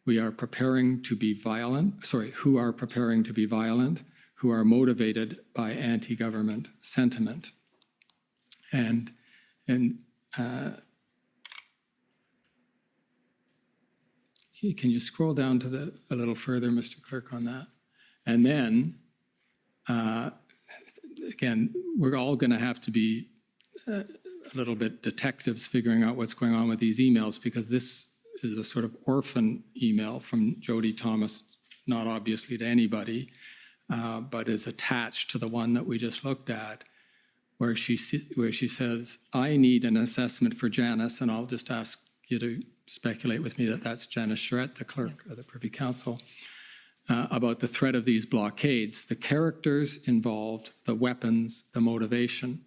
We are preparing to be violent, who are preparing to be violent, who are motivated by anti-government sentiment. And can you scroll down to a little further, Mr. Clerk, on that? And then, again, we're all going to have to be a little bit detectives figuring out what's going on with these emails, because this is a sort of orphan email from Jody Thomas, not obviously to anybody, but is attached to the one that we just looked at, where she says, I need an assessment for Janice, and I'll just ask you to speculate with me that that's Janice Charette, the clerk of the Privy Council, about the threat of these blockades, the characters involved, the weapons, the motivation.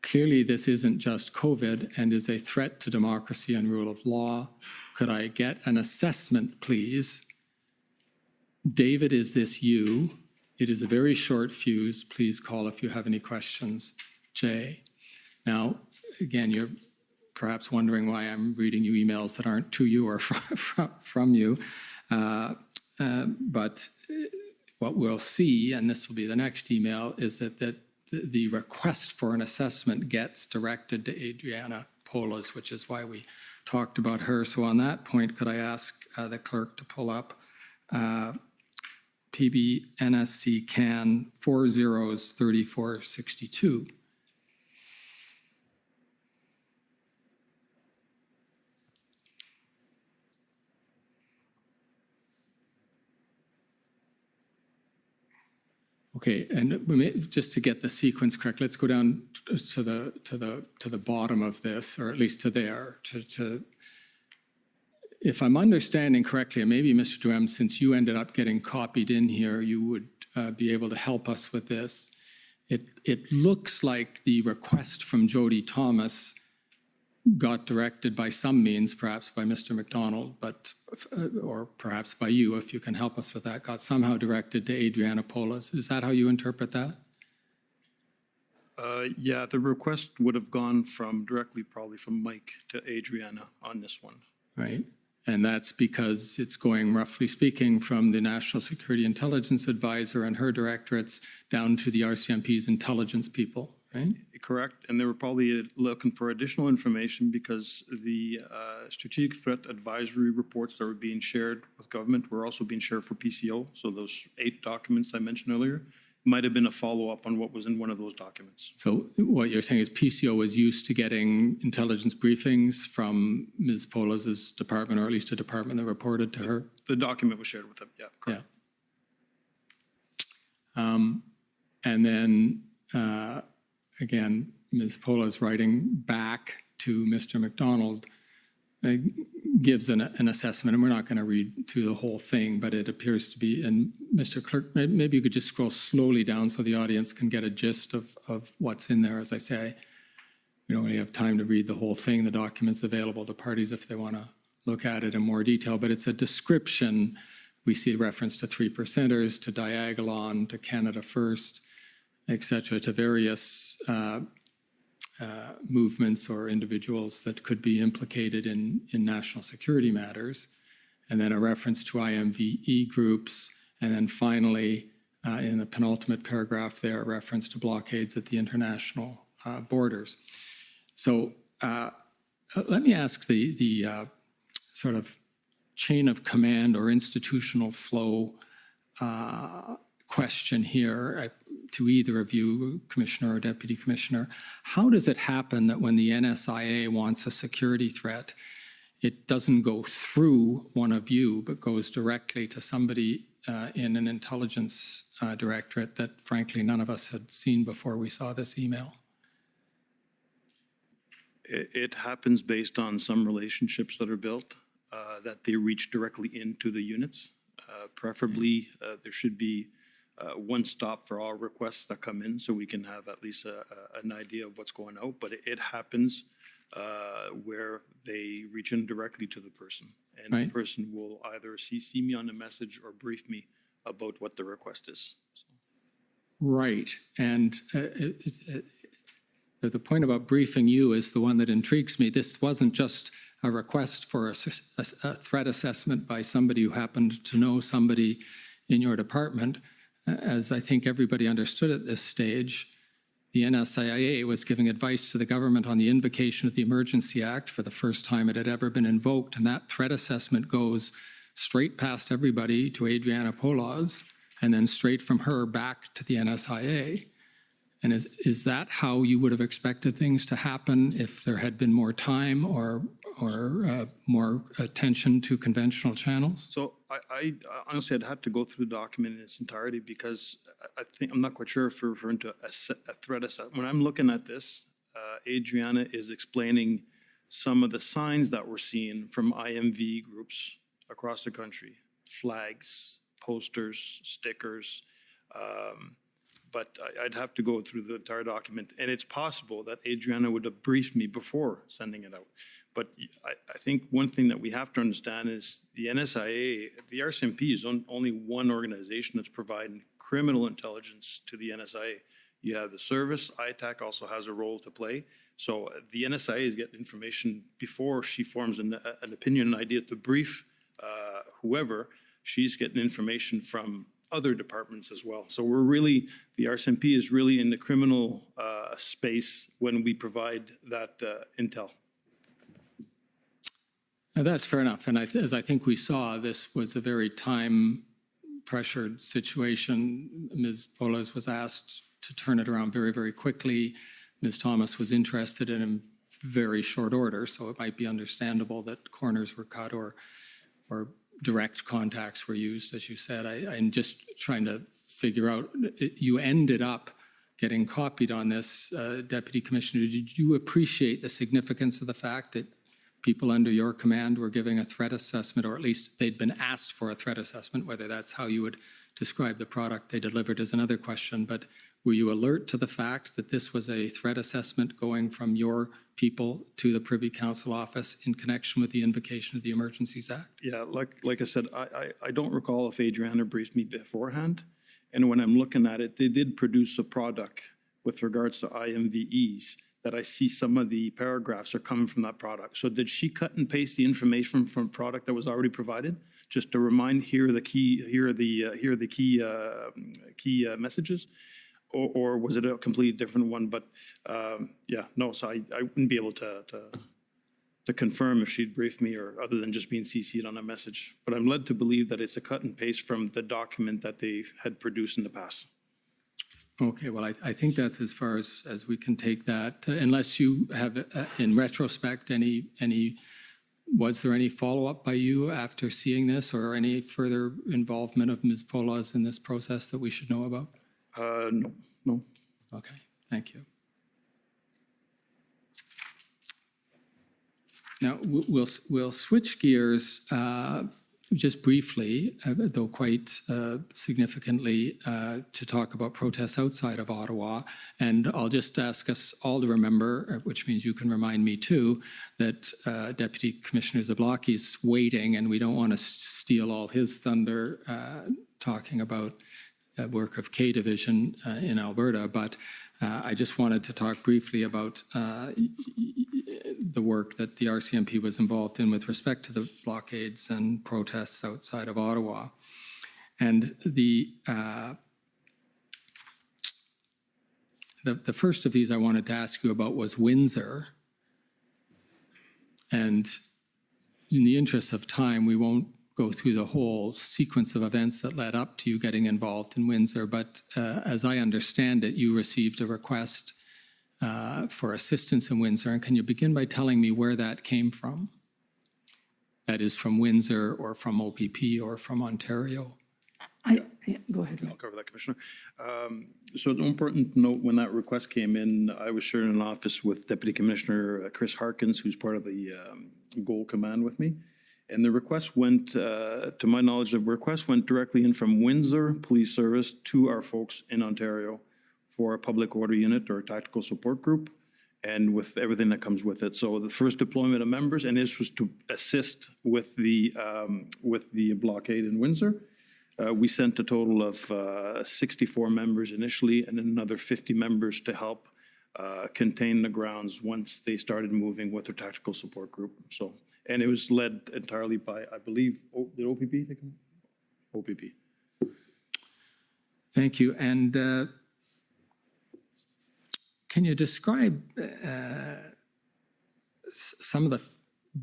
Clearly, this isn't just COVID and is a threat to democracy and rule of law. Could I get an assessment, please? David, is this you? It is a very short fuse. Please call if you have any questions. Jay. Now, again, you're perhaps wondering why I'm reading you emails that aren't to you or from you. But what we'll see, and this will be the next email, is that the request for an assessment gets directed to Adriana Polas, which is why we talked about her. So on that point, could I ask the clerk to pull up PB/NSC CAN 403462. Okay, and just to get the sequence correct, let's go down to the bottom of this, or at least to there. If I'm understanding correctly, and maybe Mr. Duhem, since you ended up getting copied in here, you would be able to help us with this. It looks like the request from Jody Thomas got directed by some means, perhaps by Mr. McDonald, but or perhaps by you, if you can help us with that, got somehow directed to Adriana Polas. Is that how you interpret that? Yeah, the request would have gone directly probably from Mike to Adriana on this one. Right. And that's because it's going, roughly speaking, from the National Security Intelligence Advisor and her directorates down to the RCMP's intelligence people, right? Correct. And they were probably looking for additional information because the strategic threat advisory reports that were being shared with government were also being shared for PCO. So those 8 documents I mentioned earlier might have been a follow-up on what was in one of those documents. So what you're saying is PCO was used to getting intelligence briefings from Ms. Polas's department, or at least a department that reported to her? The document was shared with them, yeah. Correct. Yeah. And then, again, Ms. Polas writing back to Mr. McDonald gives an assessment, and we're not going to read through the whole thing, but it appears to be, and Mr. Clerk, maybe you could just scroll slowly down so the audience can get a gist of what's in there. As I say, we don't really have time to read the whole thing. The document's available to parties if they want to look at it in more detail, but it's a description. We see a reference to 3%ers, to Diagolon, to Canada First, et cetera, to various movements or individuals that could be implicated in national security matters, and then a reference to IMVE groups, and then finally, in the penultimate paragraph there, a reference to blockades at the international borders. So let me ask the sort of chain of command or institutional flow question here to either of you, Commissioner or Deputy Commissioner. How does it happen that when the NSIA wants a security threat, it doesn't go through one of you, but goes directly to somebody in an intelligence directorate that, frankly, none of us had seen before we saw this email? It happens based on some relationships that are built, that they reach directly into the units. Preferably, there should be one stop for all requests that come in, so we can have at least an idea of what's going out. But it happens where they reach in directly to the person, and right. The person will either CC me on the message or brief me about what the request is. So. Right, and the point about briefing you is the one that intrigues me. This wasn't just a request for a threat assessment by somebody who happened to know somebody in your department. As I think everybody understood at this stage, the NSIA was giving advice to the government on the invocation of the Emergency Act for the first time it had ever been invoked, and that threat assessment goes straight past everybody to Adriana Polas, and then straight from her back to the NSIA. And is that how you would have expected things to happen if there had been more time, or more attention to conventional channels? So I honestly, I'd have to go through the document in its entirety because I think, I'm not quite sure if we're referring to a threat assessment. When I'm looking at this, Adriana is explaining some of the signs that we're seeing from IMV groups across the country, flags, posters, stickers. But I'd have to go through the entire document. And it's possible that Adriana would have briefed me before sending it out. But I think one thing that we have to understand is the NSIA, the RCMP is only one organization that's providing criminal intelligence to the NSIA. You have the service, ITAC also has a role to play. So the NSIA is getting information before she forms an opinion, an idea to brief whoever. She's getting information from other departments as well. So we're really, the RCMP is really in the criminal space when we provide that intel. Now, that's fair enough. And as I think we saw, this was a very time-pressured situation. Ms. Polas was asked to turn it around very, very quickly. Ms. Thomas was interested in very short order, so it might be understandable that corners were cut or direct contacts were used, as you said. I'm just trying to figure out, you ended up getting copied on this, Deputy Commissioner. Did you appreciate the significance of the fact that people under your command were giving a threat assessment, or at least they'd been asked for a threat assessment? Whether that's how you would describe the product they delivered is another question, but were you alert to the fact that this was a threat assessment going from your people to the Privy Council office in connection with the invocation of the Emergencies Act? Yeah, like I said, I don't recall if Adriana briefed me beforehand. And when I'm looking at it, they did produce a product with regards to IMVEs that I see some of the paragraphs are coming from that product. So did she cut and paste the information from a product that was already provided? Just to remind, here are the key messages? Or was it a completely different one? But yeah, no, so I wouldn't be able to confirm if she'd briefed me or other than just being CC'd on a message. But I'm led to believe that it's a cut and paste from the document that they had produced in the past. Okay, well, I think that's as far as we can take that, unless you have, in retrospect, was there any follow-up by you after seeing this, or any further involvement of Ms. Polas in this process that we should know about? No. Okay, thank you. Now, we'll switch gears just briefly, though quite significantly, to talk about protests outside of Ottawa. And I'll just ask us all to remember, which means you can remind me too, that Deputy Commissioner Zablocki is waiting, and we don't want to steal all his thunder talking about the work of K Division in Alberta. But I just wanted to talk briefly about the work that the RCMP was involved in with respect to the blockades and protests outside of Ottawa. And the first of these I wanted to ask you about was Windsor. And in the interest of time, we won't go through the whole sequence of events that led up to you getting involved in Windsor, but as I understand it, you received a request for assistance in Windsor. And can you begin by telling me where that came from? That is from Windsor or from OPP or from Ontario? Go ahead. I'll cover that, Commissioner. So it's important to note when that request came in, I was sharing an office with Deputy Commissioner Chris Harkins, who's part of the Goal Command with me. And the request went, to my knowledge, the request went directly in from Windsor Police Service to our folks in Ontario for a public order unit or a tactical support group, and with everything that comes with it. So the first deployment of members, and this was to assist with the blockade in Windsor. We sent a total of 64 members initially, and then another 50 members to help contain the grounds once they started moving with their tactical support group. So, and it was led entirely by, I believe, did OPP take them? OPP. Thank you. And can you describe some of the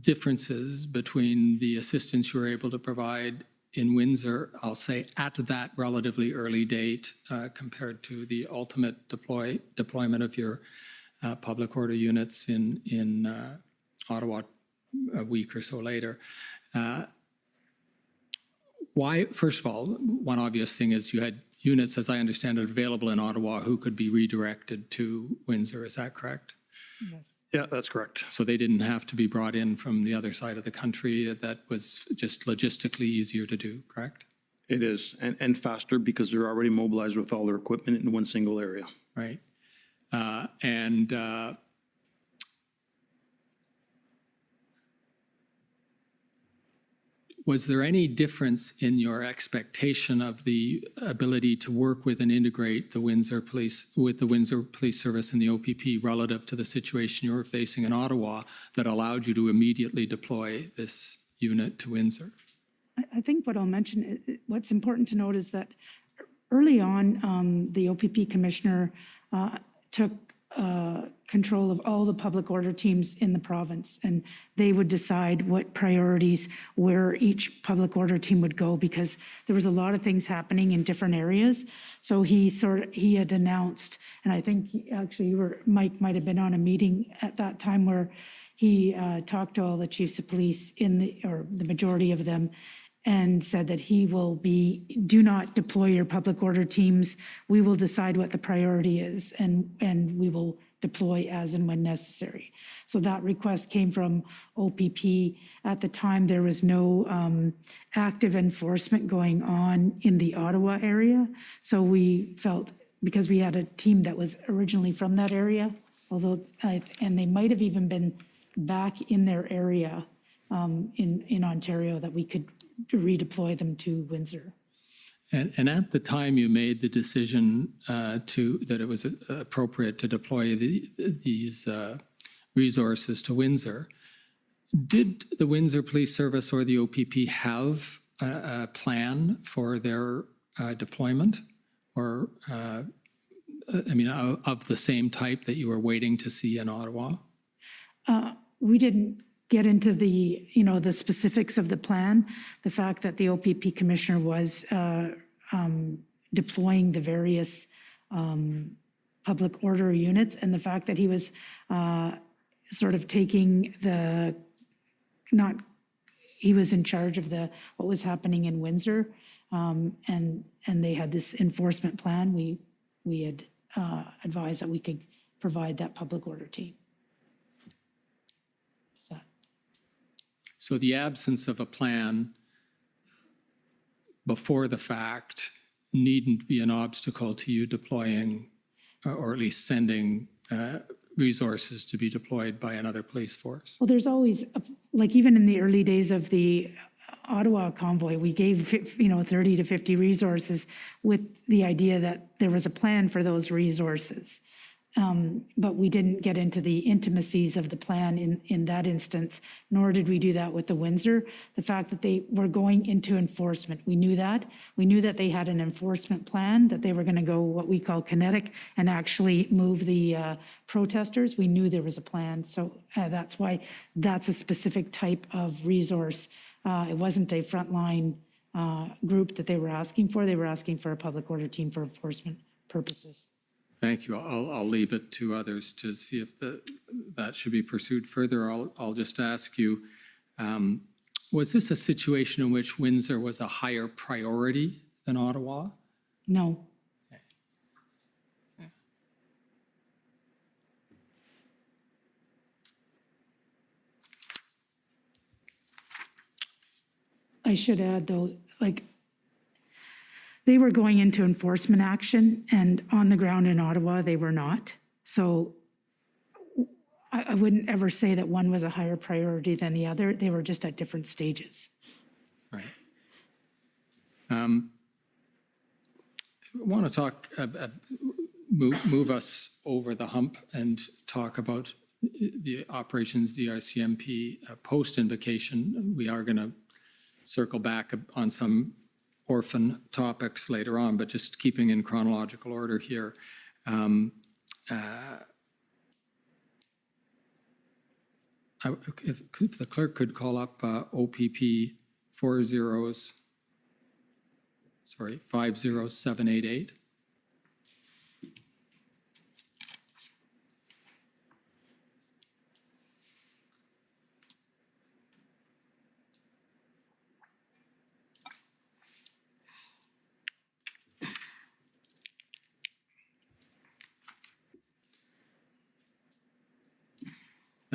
differences between the assistance you were able to provide in Windsor, I'll say at that relatively early date, compared to the ultimate deployment of your public order units in Ottawa a week or so later. Why, first of all, one obvious thing is you had units, as I understand it, available in Ottawa who could be redirected to Windsor. Is that correct? Yes. Yeah, that's correct. So they didn't have to be brought in from the other side of the country. That was just logistically easier to do, correct? It is, and faster because they're already mobilized with all their equipment in one single area. Right. Was there any difference in your expectation of the ability to work with and integrate the Windsor Police with the Windsor Police Service and the OPP relative to the situation you were facing in Ottawa that allowed you to immediately deploy this unit to Windsor? I think what I'll mention, what's important to note is that early on, the OPP commissioner took control of all the public order teams in the province, and they would decide what priorities, where each public order team would go, because there was a lot of things happening in different areas. So he had announced, and I think actually Mike might have been on a meeting at that time where he talked to all the chiefs of police or the majority of them, and said that he will do not deploy your public order teams. We will decide what the priority is, and we will deploy as and when necessary. So that request came from OPP. At the time, there was no active enforcement going on in the Ottawa area. So we felt, because we had a team that was originally from that area, and they might have even been back in their area in Ontario, that we could redeploy them to Windsor. And at the time you made the decision that it was appropriate to deploy these resources to Windsor, did the Windsor Police Service or the OPP have a plan for their deployment, or of the same type that you were waiting to see in Ottawa? We didn't get into the specifics of the plan. The fact that the OPP commissioner was deploying the various public order units, and the fact that he was sort of taking he was in charge of what was happening in Windsor, and they had this enforcement plan. We had advised that we could provide that public order team. So the absence of a plan before the fact needn't be an obstacle to you deploying, or at least sending resources to be deployed by another police force. Well, there's always, even in the early days of the Ottawa convoy, we gave 30 to 50 resources with the idea that there was a plan for those resources. But we didn't get into the intimacies of the plan in that instance, nor did we do that with the Windsor. The fact that they were going into enforcement, we knew that. We knew that they had an enforcement plan, that they were going to go what we call kinetic and actually move the protesters. We knew there was a plan. So that's why that's a specific type of resource. It wasn't a frontline group that they were asking for. They were asking for a public order team for enforcement purposes. Thank you. I'll leave it to others to see if that should be pursued further. I'll just ask you, was this a situation in which Windsor was a higher priority than Ottawa? No. Okay. I should add, though, they were going into enforcement action, and on the ground in Ottawa, they were not. So I wouldn't ever say that one was a higher priority than the other. They were just at different stages. Right. I want to talk, move us over the hump and talk about the operations, the RCMP post-invocation. We are going to circle back on some orphan topics later on, but just keeping in chronological order here. If the clerk could call up OPP 50788.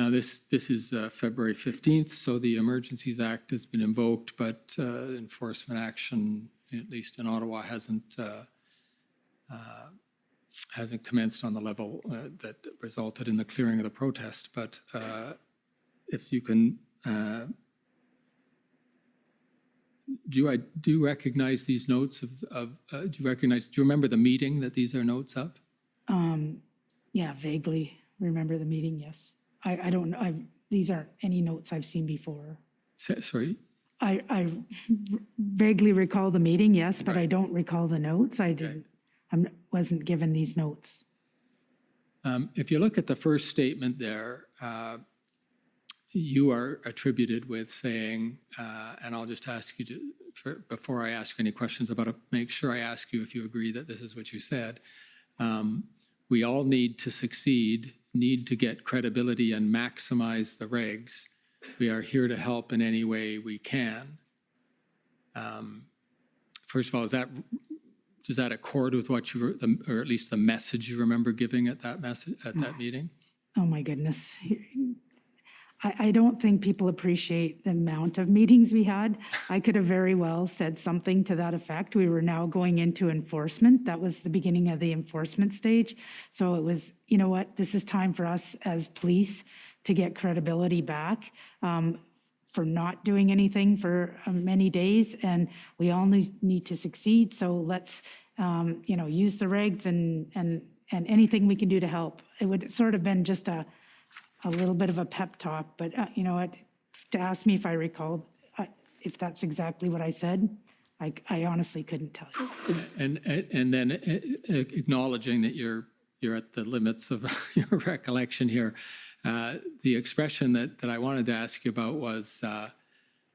Now, this is February 15th, so the Emergencies Act has been invoked, but enforcement action, at least in Ottawa, hasn't commenced on the level that resulted in the clearing of the protest. But if you can, do you recognize these notes do you remember the meeting that these are notes of? Yeah, vaguely remember the meeting, yes. I don't know, these aren't any notes I've seen before. Sorry? I vaguely recall the meeting, yes, but I don't recall the notes. I wasn't given these notes. If you look at the first statement there, you are attributed with saying, and I'll just ask you before I ask any questions about it, make sure I ask you if you agree that this is what you said. We all need to succeed, need to get credibility and maximize the regs. We are here to help in any way we can. First of all, does that accord with what you, or at least the message you remember giving at that meeting? Oh my goodness. I don't think people appreciate the amount of meetings we had. I could have very well said something to that effect. We were now going into enforcement. That was the beginning of the enforcement stage. So it was, you know what, this is time for us as police to get credibility back for not doing anything for many days. And we all need to succeed. So let's, use the regs and anything we can do to help. It would sort of been just a little bit of a pep talk, but to ask me if I recall, if that's exactly what I said, I honestly couldn't tell you. And then acknowledging that you're at the limits of your recollection here, the expression that I wanted to ask you about was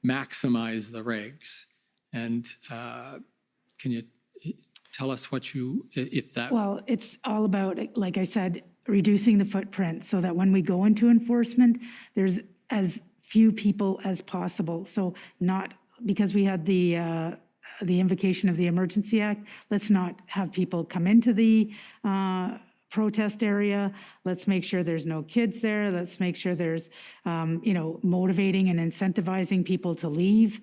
maximize the regs. And can you tell us if that... Well, it's all about, like I said, reducing the footprint so that when we go into enforcement, there's as few people as possible. So not because we had the invocation of the Emergency Act, let's not have people come into the protest area. Let's make sure there's no kids there. Let's make sure there's, motivating and incentivizing people to leave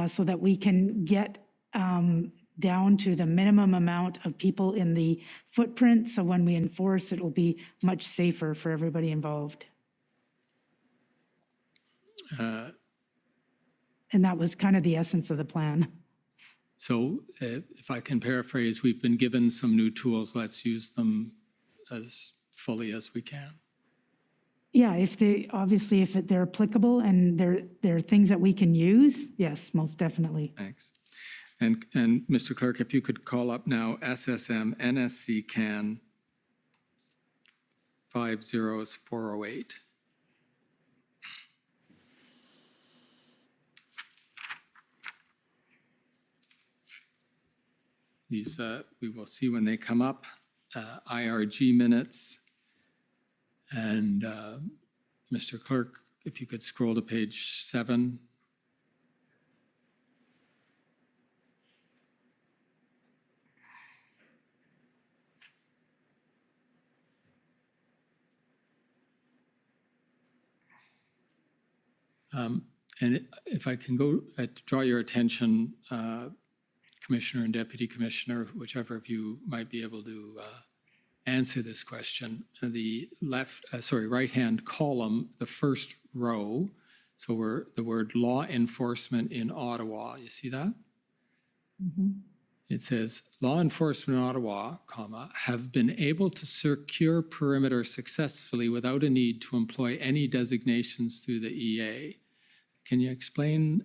so that we can get down to the minimum amount of people in the footprint. So when we enforce, it will be much safer for everybody involved. And that was kind of the essence of the plan. So if I can paraphrase, we've been given some new tools. Let's use them as fully as we can. Yeah, if they're applicable and they're things that we can use, yes, most definitely. Thanks. And Mr. Clerk, if you could call up now SSM NSC CAN 50408. These we will see when they come up. IRG minutes. And Mr. Clerk, if you could scroll to page 7. And if I can go draw your attention, Commissioner and Deputy Commissioner, whichever of you might be able to answer this question. The right-hand column, the first row, so we're the word law enforcement in Ottawa. You see that? Mm-hmm. It says, law enforcement in Ottawa, have been able to secure perimeter successfully without a need to employ any designations through the EA. Can you explain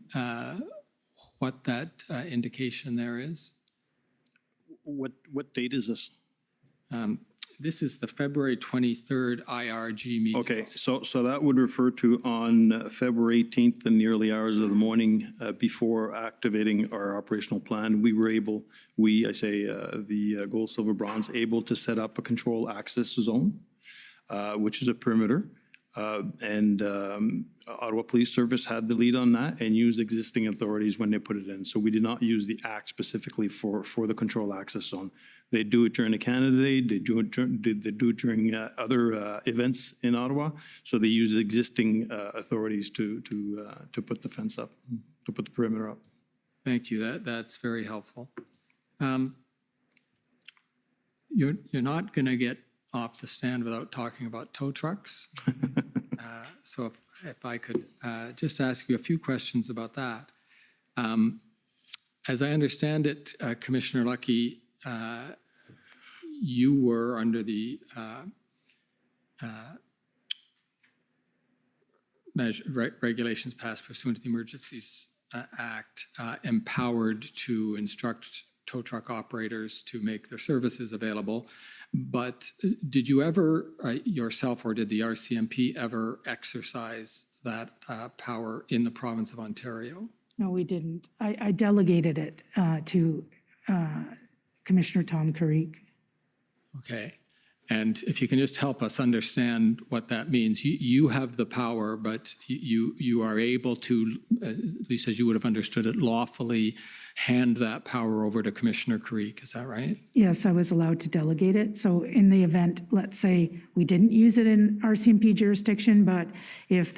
what that indication there is? What date is this? This is the February 23rd IRG meeting. Okay, so that would refer to on February 18th in the early hours of the morning before activating our operational plan, we were able, the gold, silver, bronze, able to set up a control access zone, which is a perimeter. And Ottawa Police Service had the lead on that and used existing authorities when they put it in. So we did not use the act specifically for the control access zone. They do it during the Canada Day, they do it during other events in Ottawa. So they use existing authorities to put the fence up, to put the perimeter up. Thank you. That's very helpful. You're not going to get off the stand without talking about tow trucks. So if I could just ask you a few questions about that. As I understand it, Commissioner Lucky, you were under the regulations passed pursuant to the Emergencies Act, empowered to instruct tow truck operators to make their services available. But did you ever yourself, or did the RCMP ever exercise that power in the province of Ontario? No, we didn't. I delegated it to Commissioner Tom Carrique. Okay. And if you can just help us understand what that means. You have the power, but you are able to, at least as you would have understood it, lawfully hand that power over to Commissioner Carrique. Is that right? Yes, I was allowed to delegate it. So in the event, let's say we didn't use it in RCMP jurisdiction, but if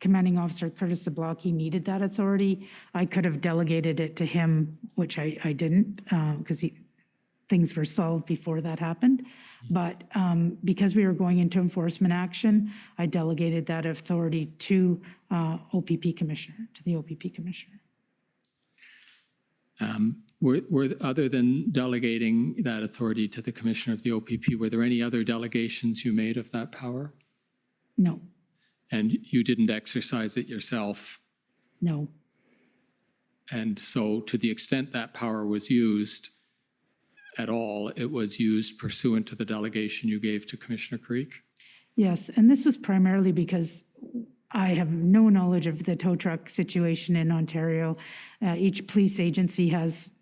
Commanding Officer Curtis Zablocki needed that authority, I could have delegated it to him, which I didn't, because things were solved before that happened. But because we were going into enforcement action, I delegated that authority to OPP Commissioner, to the OPP Commissioner. Were other than delegating that authority to the Commissioner of the OPP, were there any other delegations you made of that power? No. And you didn't exercise it yourself? No. And so to the extent that power was used at all, it was used pursuant to the delegation you gave to Commissioner Carrique? Yes, and this was primarily because I have no knowledge of the tow truck situation in Ontario. Each police agency has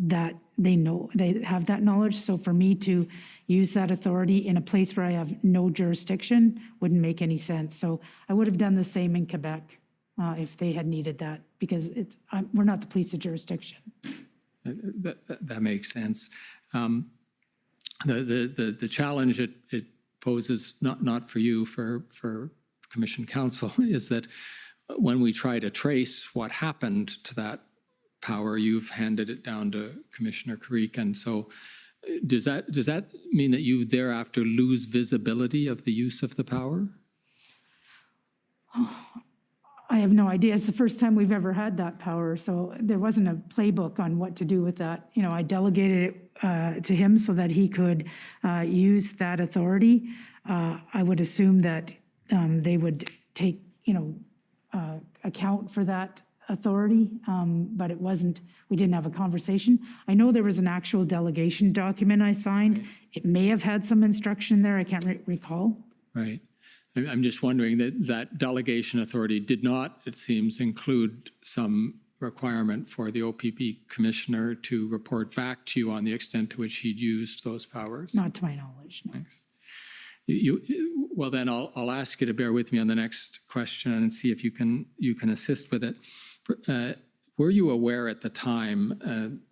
that, they have that knowledge. So for me to use that authority in a place where I have no jurisdiction wouldn't make any sense. So I would have done the same in Quebec if they had needed that, because we're not the police of jurisdiction. That makes sense. The challenge it poses, not for you, for Commission Counsel, is that when we try to trace what happened to that power, you've handed it down to Commissioner Carrique. And so does that mean that you thereafter lose visibility of the use of the power? I have no idea. It's the first time we've ever had that power, so there wasn't a playbook on what to do with that. You know, I delegated it to him so that he could use that authority. I would assume that they would take, account for that authority, but it wasn't, we didn't have a conversation. I know there was an actual delegation document I signed. Right. It may have had some instruction there. I can't recall. Right. I'm just wondering that delegation authority did not, it seems, include some requirement for the OPP commissioner to report back to you on the extent to which he'd used those powers. Not to my knowledge, no. Thanks. Well, then I'll ask you to bear with me on the next question and see if you can assist with it. Were you aware at the time,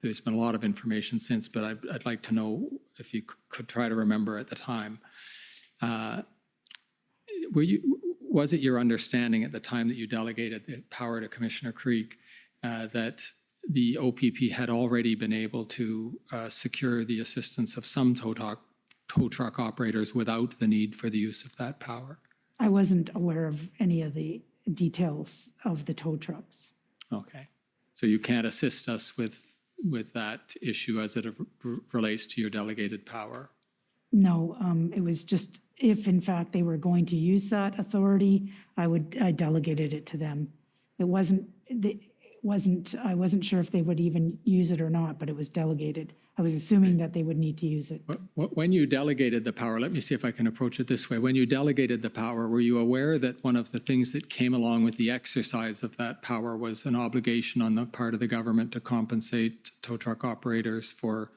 there's been a lot of information since, but I'd like to know if you could try to remember at the time, was it your understanding at the time that you delegated the power to Commissioner Carrique that the OPP had already been able to secure the assistance of some tow truck operators without the need for the use of that power? I wasn't aware of any of the details of the tow trucks. Okay. So you can't assist us with that issue as it relates to your delegated power? No, it was just if in fact they were going to use that authority, I delegated it to them. I wasn't sure if they would even use it or not, but it was delegated. I was assuming that they would need to use it. When you delegated the power, let me see if I can approach it this way. When you delegated the power, were you aware that one of the things that came along with the exercise of that power was an obligation on the part of the government to compensate tow truck operators for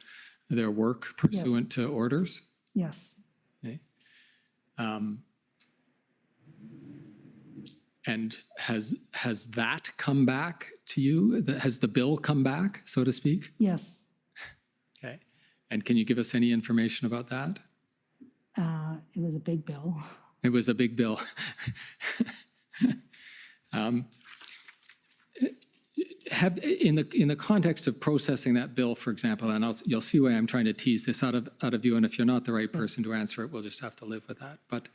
their work pursuant to orders? Yes. Okay. And has that come back to you? Has the bill come back, so to speak? Yes, Okay. And can you give us any information about that? it was a big bill. It was a big bill. In the context of processing that bill, for example, and you'll see why I'm trying to tease this out of you, and if you're not the right person to answer it, we'll just have to live with that. But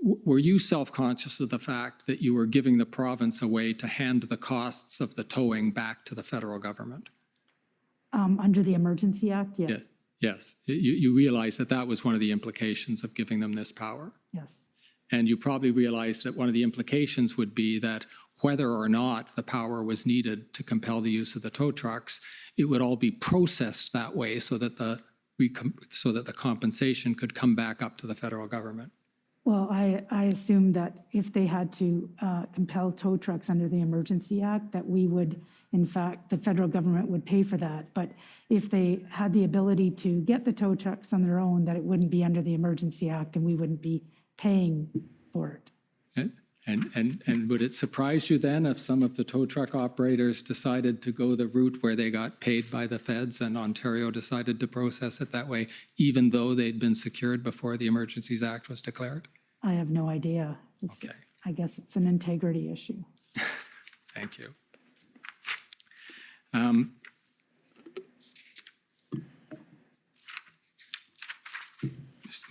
were you self-conscious of the fact that you were giving the province a way to hand the costs of the towing back to the federal government? Under the Emergency Act, yes. Yes. You realize that that was one of the implications of giving them this power. Yes. And you probably realized that one of the implications would be that whether or not the power was needed to compel the use of the tow trucks, it would all be processed that way so that the compensation could come back up to the federal government. Well, I assumed that if they had to compel tow trucks under the Emergency Act, that we would, in fact, the federal government would pay for that. But if they had the ability to get the tow trucks on their own, that it wouldn't be under the Emergency Act and we wouldn't be paying for it. And would it surprise you then if some of the tow truck operators decided to go the route where they got paid by the feds and Ontario decided to process it that way, even though they'd been secured before the Emergencies Act was declared? I have no idea. Okay. I guess it's an integrity issue. Thank you.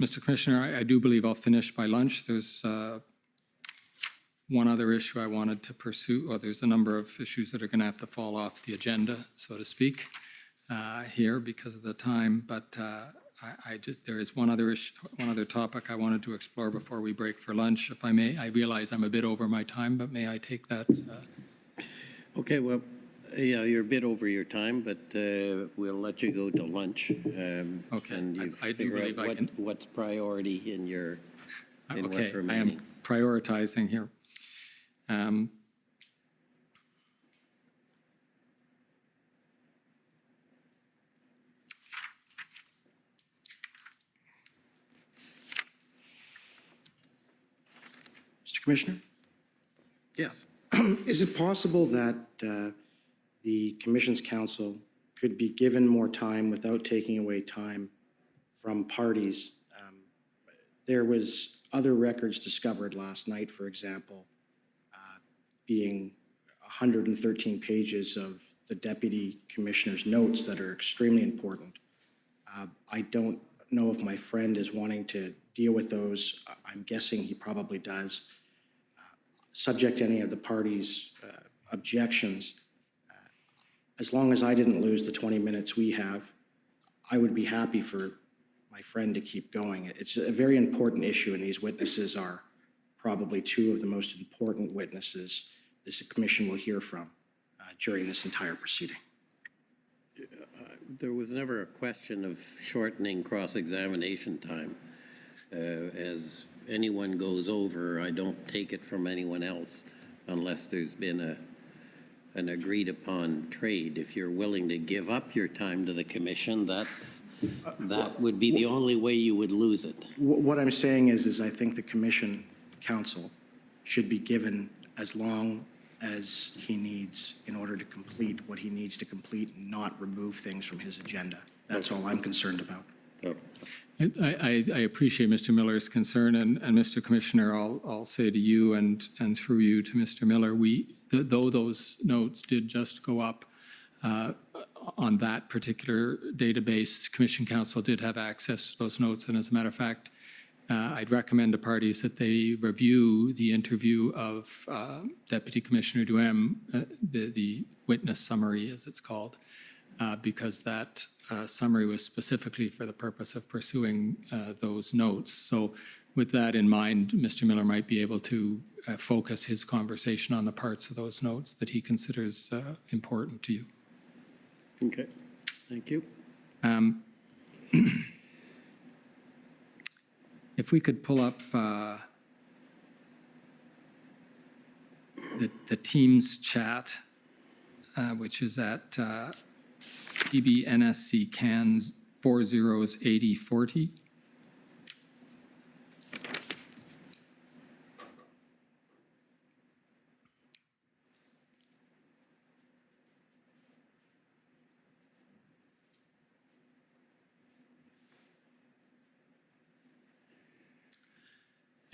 Mr. Commissioner, I do believe I'll finish by lunch. There's one other issue I wanted to pursue, or there's a number of issues that are going to have to fall off the agenda, so to speak, here because of the time. But there is one other topic I wanted to explore before we break for lunch, if I may. I realize I'm a bit over my time, but may I take that? Okay, well, yeah, you're a bit over your time, but we'll let you go to lunch. Okay, And you I do figure believe out I can. what's priority in what's Okay, I remaining. am prioritizing here. Mr. Commissioner, Yes. is it possible that the Commission's counsel could be given more time without taking away time from parties? There was other records discovered last night, for example, being 113 pages of the Deputy Commissioner's notes that are extremely important. I don't know if my friend is wanting to deal with those. I'm guessing he probably does. Subject to any of the parties' objections, as long as I didn't lose the 20 minutes we have, I would be happy for my friend to keep going. It's a very important issue, and these witnesses are probably two of the most important witnesses this commission will hear from during this entire proceeding. There was never a question of shortening cross-examination time. As anyone goes over, I don't take it from anyone else unless there's been an agreed upon trade. If you're willing to give up your time to the commission, that would be the only way you would lose it. What I'm saying is I think the commission counsel should be given as long as he needs in order to complete what he needs to complete and not remove things from his agenda. That's all I'm concerned about. Oh. I appreciate Mr. Miller's concern, and Mr. Commissioner, I'll say to you and through you to Mr. Miller, though those notes did just go up on that particular database, Commission Counsel did have access to those notes, and as a matter of fact, I'd recommend to parties that they review the interview of Deputy Commissioner Duhem, the witness summary, as it's called, because that summary was specifically for the purpose of pursuing those notes. So with that in mind, Mr. Miller might be able to focus his conversation on the parts of those notes that he considers important to you. Okay, thank you. If we could pull up the Teams chat, which is at PBNSC CANS 408040.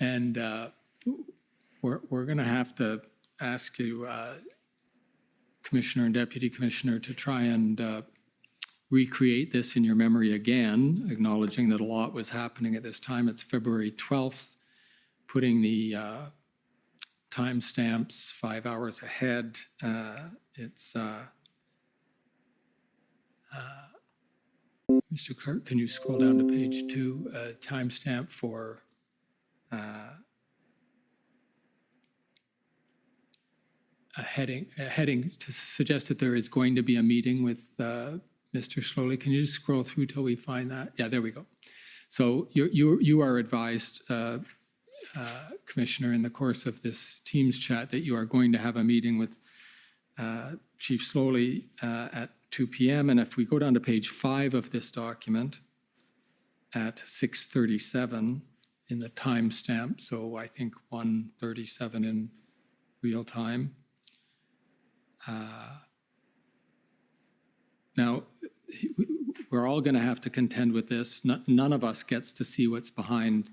And we're going to have to ask you, Commissioner and Deputy Commissioner, to try and recreate this in your memory again, acknowledging that a lot was happening at this time. It's February 12th, putting the timestamps 5 hours ahead. Mr. Clerk, can you scroll down to page 2, timestamp for a heading to suggest that there is going to be a meeting with Mr. Slowly. Can you just scroll through till we find that? Yeah, there we go. So you are advised, Commissioner, in the course of this Teams chat that you are going to have a meeting with Chief Slowly at 2 p.m. And if we go down to page 5 of this document at 6:37 in the timestamp, so I think 1:37 in real time. Now, we're all going to have to contend with this. None of us gets to see what's behind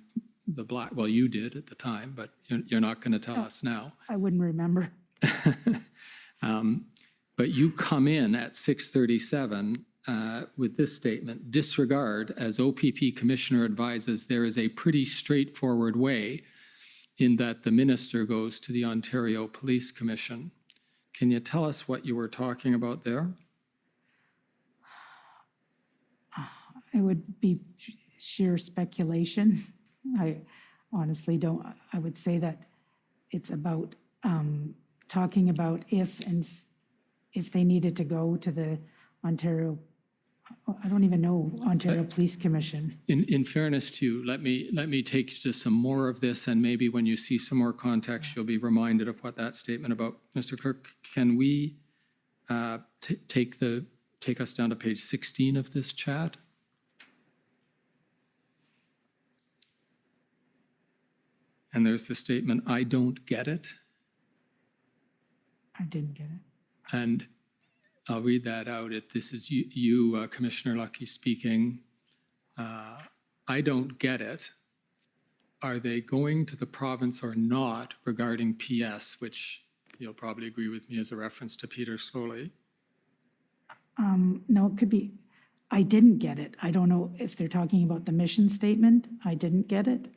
the black. Well, you did at the time, but you're not going to tell us now. I wouldn't remember. But you come in at 6:37 with this statement: disregard, as OPP Commissioner advises, there is a pretty straightforward way in that the minister goes to the Ontario Police Commission. Can you tell us what you were talking about there? It would be sheer speculation. I honestly don't, I would say that it's about talking about if they needed to go to the Ontario, I don't even know, Ontario Police Commission. In fairness to you, let me take you to some more of this, and maybe when you see some more context, you'll be reminded of what that statement about. Mr. Clerk, can we take us down to page 16 of this chat? And there's the statement, I don't get it. I didn't get it. And I'll read that out. This is you, Commissioner Lucky speaking. I don't get it. Are they going to the province or not regarding PS, which you'll probably agree with me is a reference to Peter Slowly? No, it could be, I didn't get it. I don't know if they're talking about the mission statement. I didn't get it.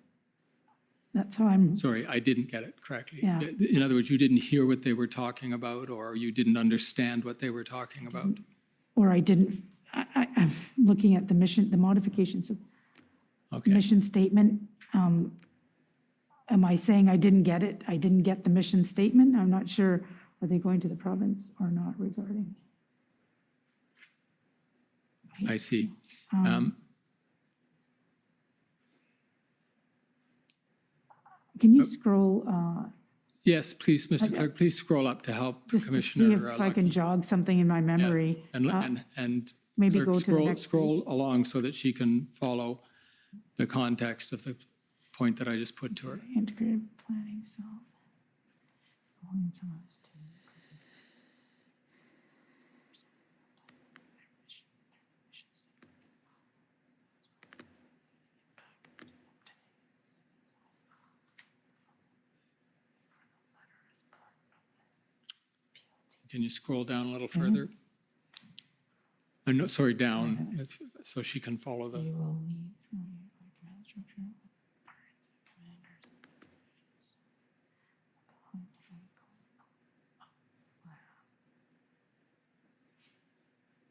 That's how I'm. Sorry, I didn't get it correctly. Yeah. In other words, you didn't hear what they were talking about, or you didn't understand what they were talking about? Or I didn't, I'm looking at the mission, the modifications of mission statement. Am I saying I didn't get it? I didn't get the mission statement? I'm not sure. Are they going to the province or not regarding? I see. Can you scroll? Yes, please, Mr. Clerk, please scroll up to help Just Commissioner to see if I can jog something in my memory. Yes. And maybe Clerk, go to the next scroll along so that she can follow the context of the point that I just put to her. Integrated planning, so. Can you scroll down a little further? No, sorry, down, so she can follow the.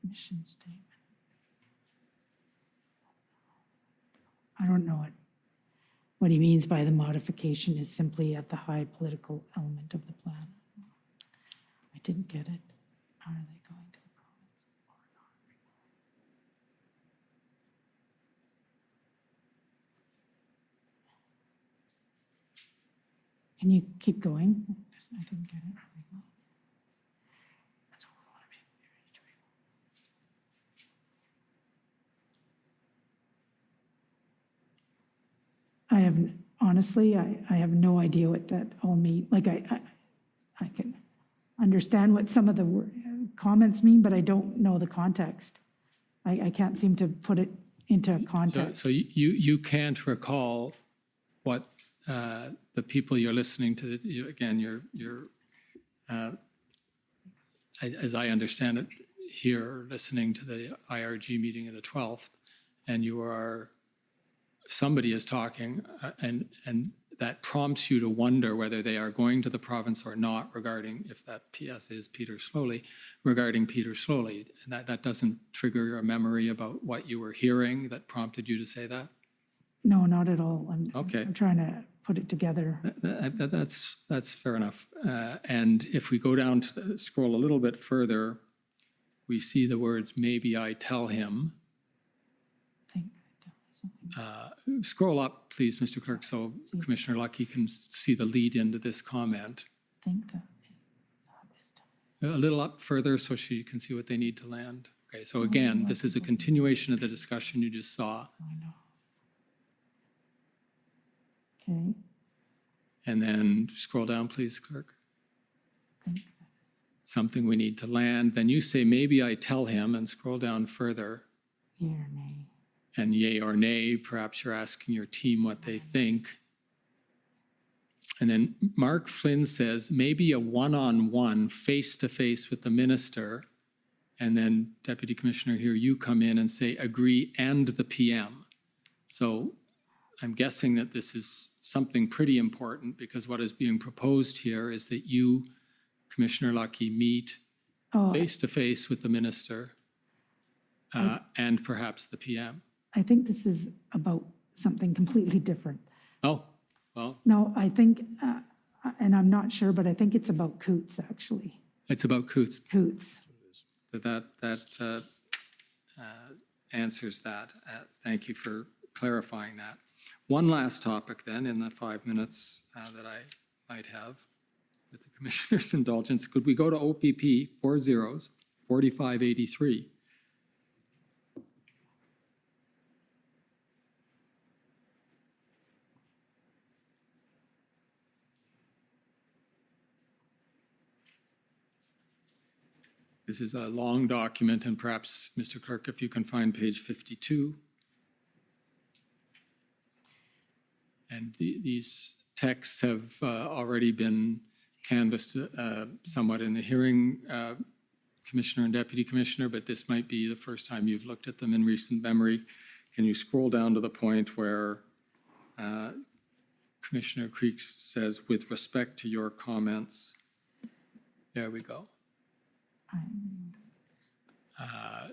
Mission statement. I don't know what he means by the modification is simply at the high political element of the plan. I didn't get it. Are they going to the province or not? Can you keep going? I didn't get it. I have, honestly, I have no idea what that all means. Like, I can understand what some of the comments mean, but I don't know the context. I can't seem to put it into context. So you can't recall what the people you're listening to, again, as I understand it, here, listening to the IRG meeting of the 12th, and somebody is talking, and that prompts you to wonder whether they are going to the province or not regarding, if that PS is Peter Slowly, regarding Peter Slowly. And that doesn't trigger a memory about what you were hearing that prompted you to say that? No, not at all. Okay. I'm trying to put it together. That's fair enough. And if we go down to scroll a little bit further, we see the words, maybe I tell him. Scroll up, please, Mr. Clerk, so Commissioner Lucky can see the lead into this comment. A little up further so she can see what they need to land. Okay, so again, this is a continuation of the discussion you just saw. Okay. And then scroll down, please, Clerk. Something we need to land. Then you say, maybe I tell him, and scroll down further. Yea or nay. And yea or nay, perhaps you're asking your team what they think. And then Mark Flynn says, maybe a one-on-one, face-to-face with the minister. And then Deputy Commissioner, here you come in and say, agree, and the PM. So I'm guessing that this is something pretty important, because what is being proposed here is that you, Commissioner Lucky, meet face-to-face with the minister and perhaps the PM. I think this is about something completely different. Oh, well. No, I think, and I'm not sure, but I think it's about Coots, actually. It's about Coots. Coots. So that answers that. Thank you for clarifying that. One last topic then in the 5 minutes that I might have with the Commissioner's indulgence. Could we go to OPP 4583? This is a long document, and perhaps, Mr. Clerk, if you can find page 52. And these texts have already been canvassed somewhat in the hearing, Commissioner and Deputy Commissioner, but this might be the first time you've looked at them in recent memory. Can you scroll down to the point where Commissioner Creeks says, with respect to your comments? There we go.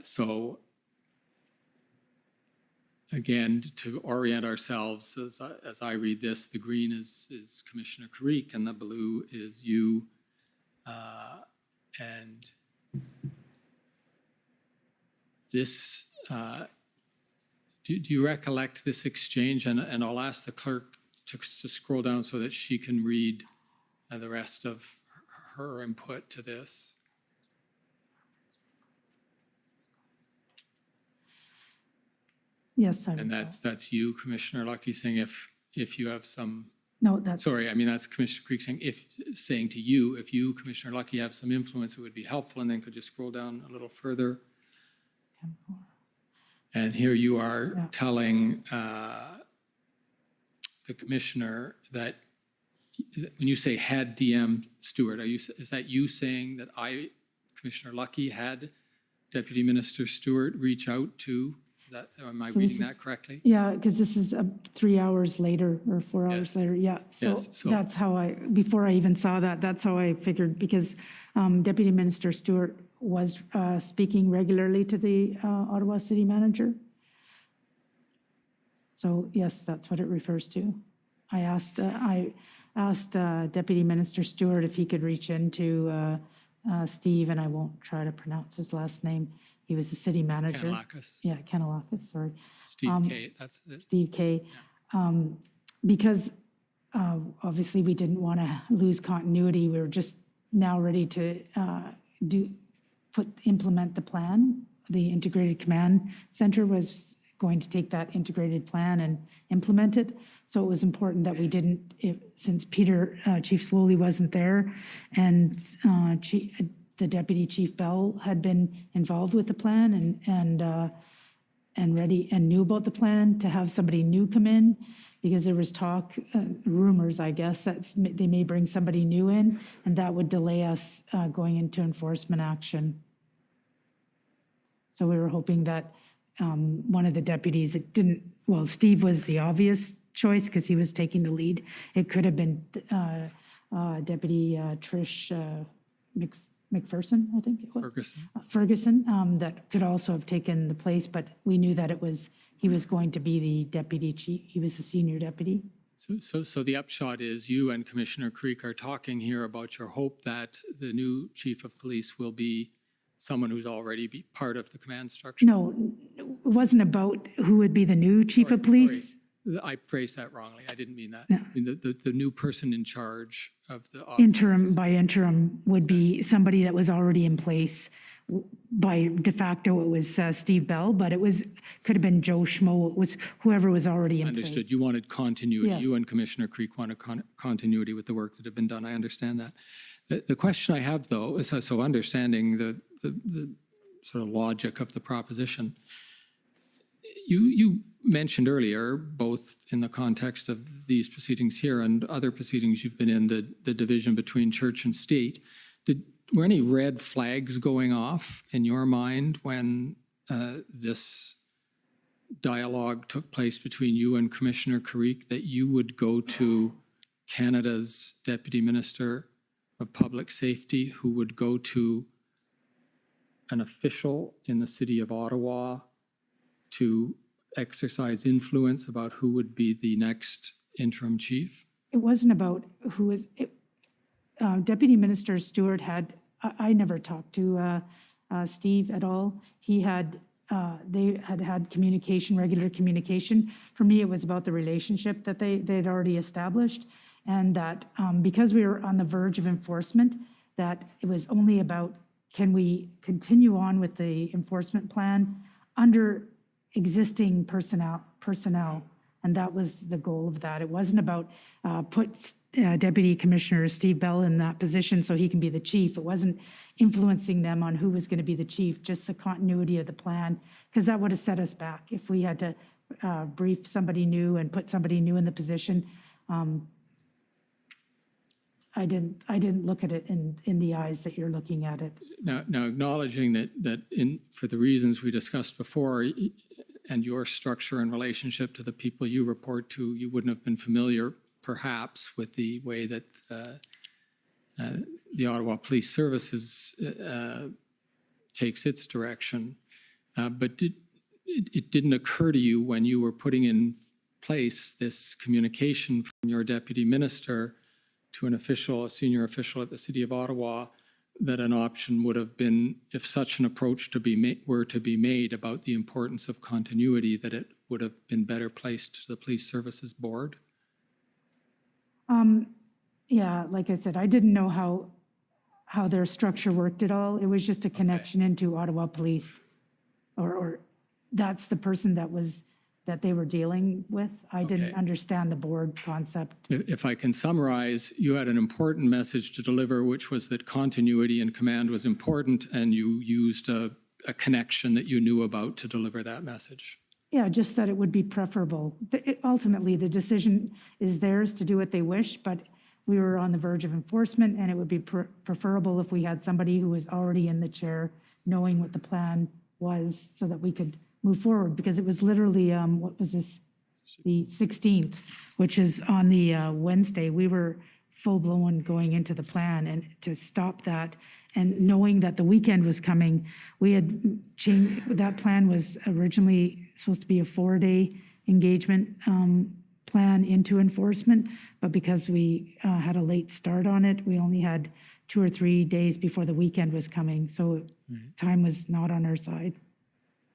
So again, to orient ourselves, as I read this, the green is Commissioner Carrick and the blue is you. And this, do you recollect this exchange? And I'll ask the clerk to scroll down so that she can read the rest of her input to this. Yes, and that's you, Commissioner Lucky, saying if you have some. No, that's. Sorry, I mean, that's Commissioner Creek saying to you, if you, Commissioner Lucky, have some influence, it would be helpful. And then could you scroll down a little further? 10-4. And here you are telling the Commissioner that when you say had DM Stewart, is that you saying that Commissioner Lucky, had Deputy Minister Stewart reach out to? Am I reading that correctly? Yeah, because this is 3 hours later or 4 hours later. Yeah. So that's how before I even saw that, that's how I figured, because Deputy Minister Stewart was speaking regularly to the Ottawa City Manager. So yes, that's what it refers to. I asked Deputy Minister Stewart if he could reach into Steve, and I won't try to pronounce his last name. He was the city manager. Kanalakis. Yeah, Kanalakis, sorry. Steve K. That's it. Steve K. Because obviously we didn't want to lose continuity. We were just now ready to implement the plan. The Integrated Command Center was going to take that integrated plan and implement it. So it was important that we didn't, since Chief Slowly wasn't there, and the Deputy Chief Bell had been involved with the plan and ready and knew about the plan, to have somebody new come in because there was talk, rumors, I guess, that they may bring somebody new in, and that would delay us going into enforcement action. So we were hoping that one of the deputies, it didn't, well, Steve was the obvious choice because he was taking the lead. It could have been Deputy Trish McPherson, I think it was. Ferguson, that could also have taken the place, but we knew that he was going to be the deputy chief. He was the senior deputy. So the upshot is you and Commissioner Creek are talking here about your hope that the new chief of police will be someone who's already be part of the command structure? No, it wasn't about who would be the new chief of police. Sorry. I phrased that wrongly. I didn't mean that. No. I mean, the new person in charge of the Interim by interim would be somebody that was already in place. By de facto, it was Steve Bell, but could have been Joe Schmo. It was whoever was already in place. Understood. You wanted continuity. Yes. You and Commissioner Creek wanted continuity with the work that had been done. I understand that. The question I have, though, is so understanding the sort of logic of the proposition. You mentioned earlier, both in the context of these proceedings here and other proceedings you've been in, the division between church and state. Were any red flags going off in your mind when this dialogue took place between you and Commissioner Creek that you would go to Canada's Deputy Minister of Public Safety, who would go to an official in the city of Ottawa to exercise influence about who would be the next interim chief? It wasn't about who was, Deputy Minister Stewart I never talked to Steve at all. They had communication, regular communication. For me, it was about the relationship that they'd already established, and that because we were on the verge of enforcement, that it was only about, can we continue on with the enforcement plan under existing personnel, and that was the goal of that. It wasn't about put Deputy Commissioner Steve Bell in that position so he can be the chief. It wasn't influencing them on who was going to be the chief, just the continuity of the plan, because that would have set us back if we had to brief somebody new and put somebody new in the position. I didn't look at it in the eyes that you're looking at it. Now acknowledging that for the reasons we discussed before, and your structure and relationship to the people you report to, you wouldn't have been familiar, perhaps, with the way that the Ottawa Police Services takes its direction. But it didn't occur to you when you were putting in place this communication from your deputy minister to a senior official at the City of Ottawa, that an option would have been, if such an approach were to be made about the importance of continuity, that it would have been better placed to the Police Services Board? Yeah, like I said, I didn't know how their structure worked at all. It was just a connection into Ottawa Police, or that's the person that they were dealing with. I didn't understand the board concept. If I can summarize, you had an important message to deliver, which was that continuity in command was important, and you used a connection that you knew about to deliver that message. Yeah, just that it would be preferable. Ultimately, the decision is theirs to do what they wish, but we were on the verge of enforcement, and it would be preferable if we had somebody who was already in the chair, knowing what the plan was, so that we could move forward, because it was literally, what was this? The 16th, which is on the Wednesday. We were full-blown going into the plan, and to stop that, and knowing that the weekend was coming, we had changed, that plan was originally supposed to be a 4-day engagement plan into enforcement, but because we had a late start on it, we only had 2 or 3 days before the weekend was coming, so time was not on our side.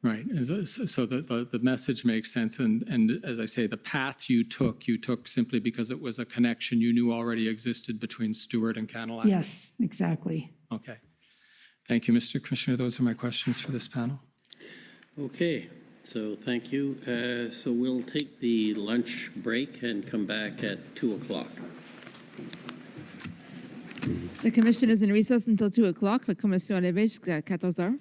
Right, so the message makes sense, and as I say, the path you took simply because it was a connection you knew already existed between Stewart and Cadillac. Yes, exactly. Okay. Thank you, Mr. Commissioner. Those are my questions for this panel. Okay, so thank you. So we'll take the lunch break and come back at 2 o'clock. The commission is in recess until 2 o'clock. La commission est levée jusqu'à 14 heures.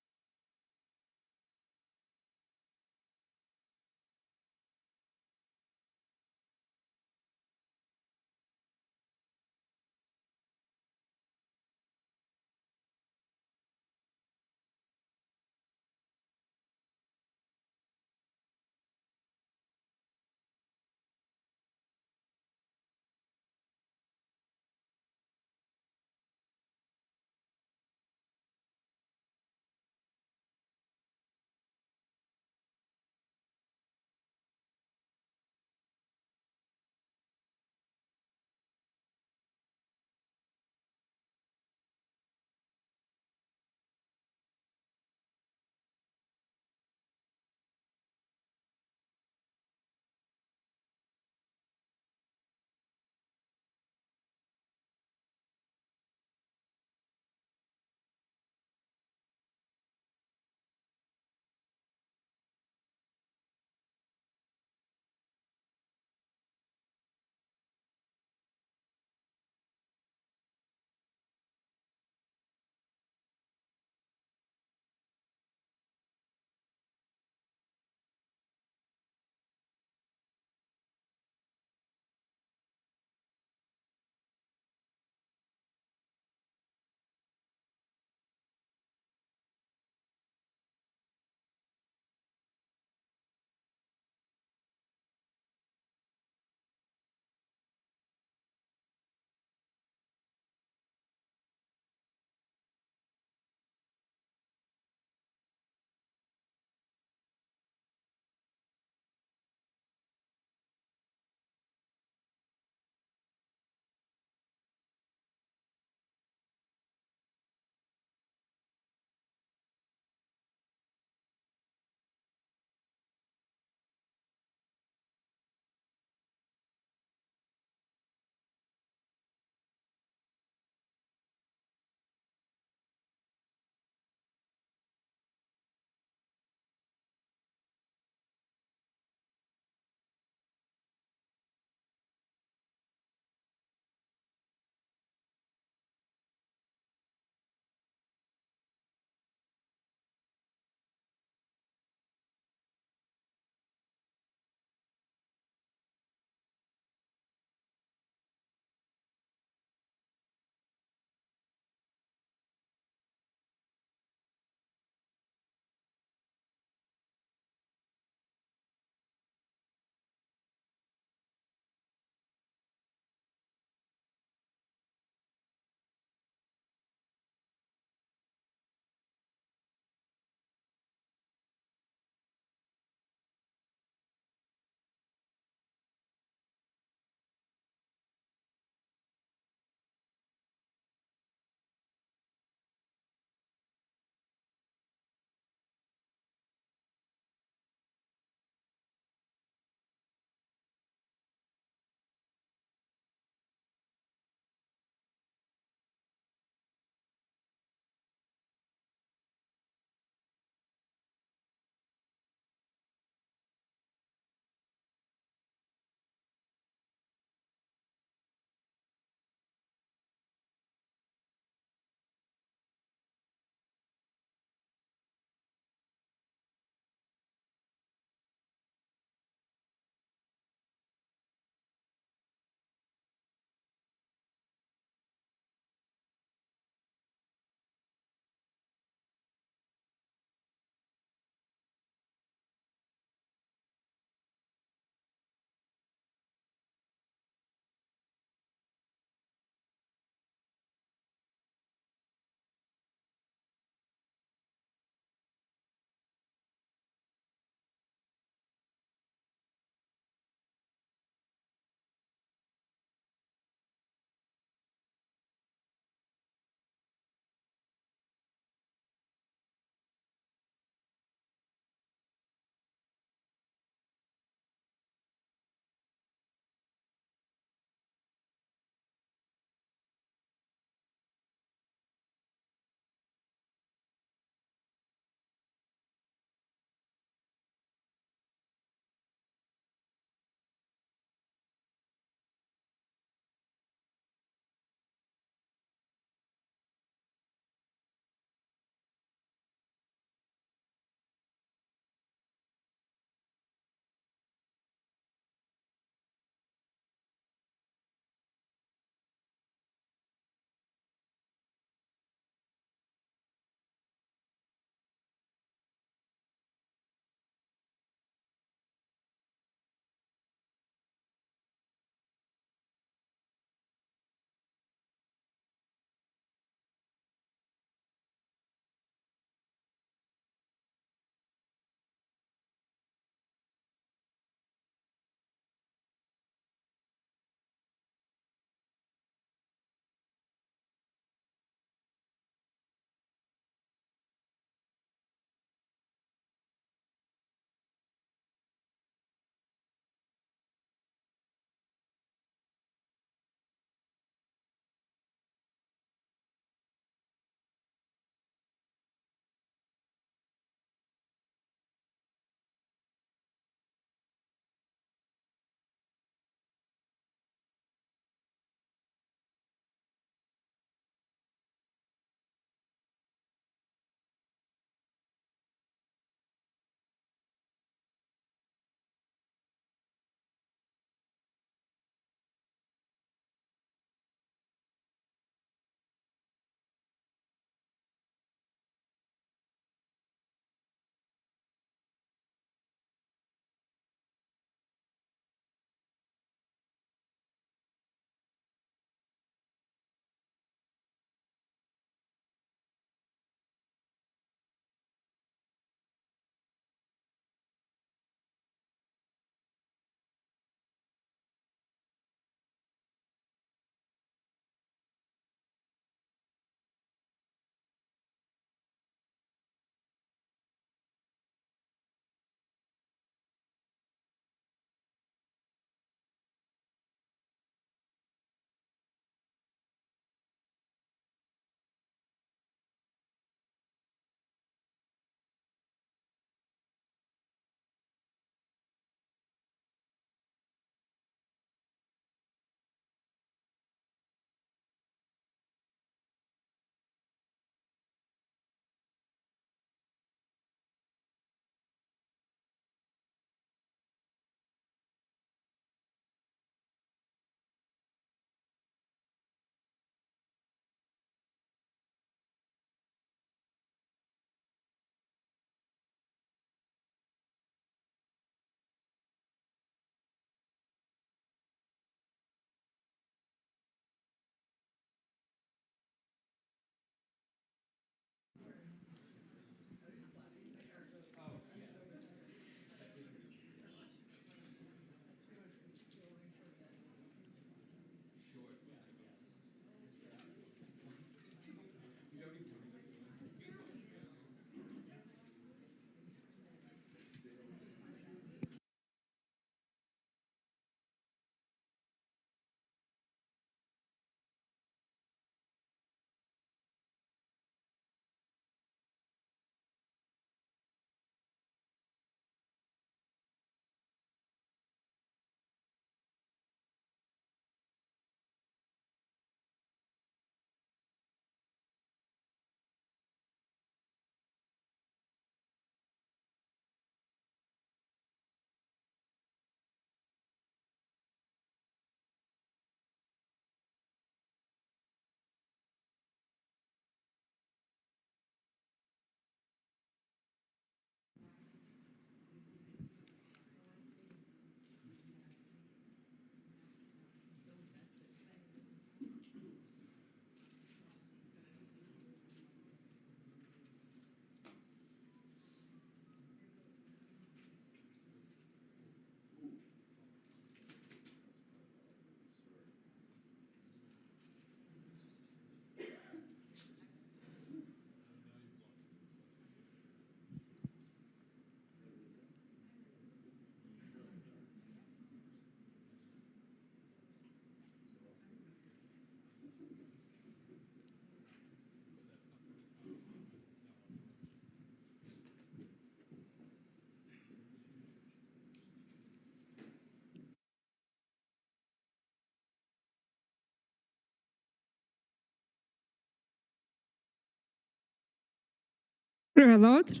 Pour à l'ordre.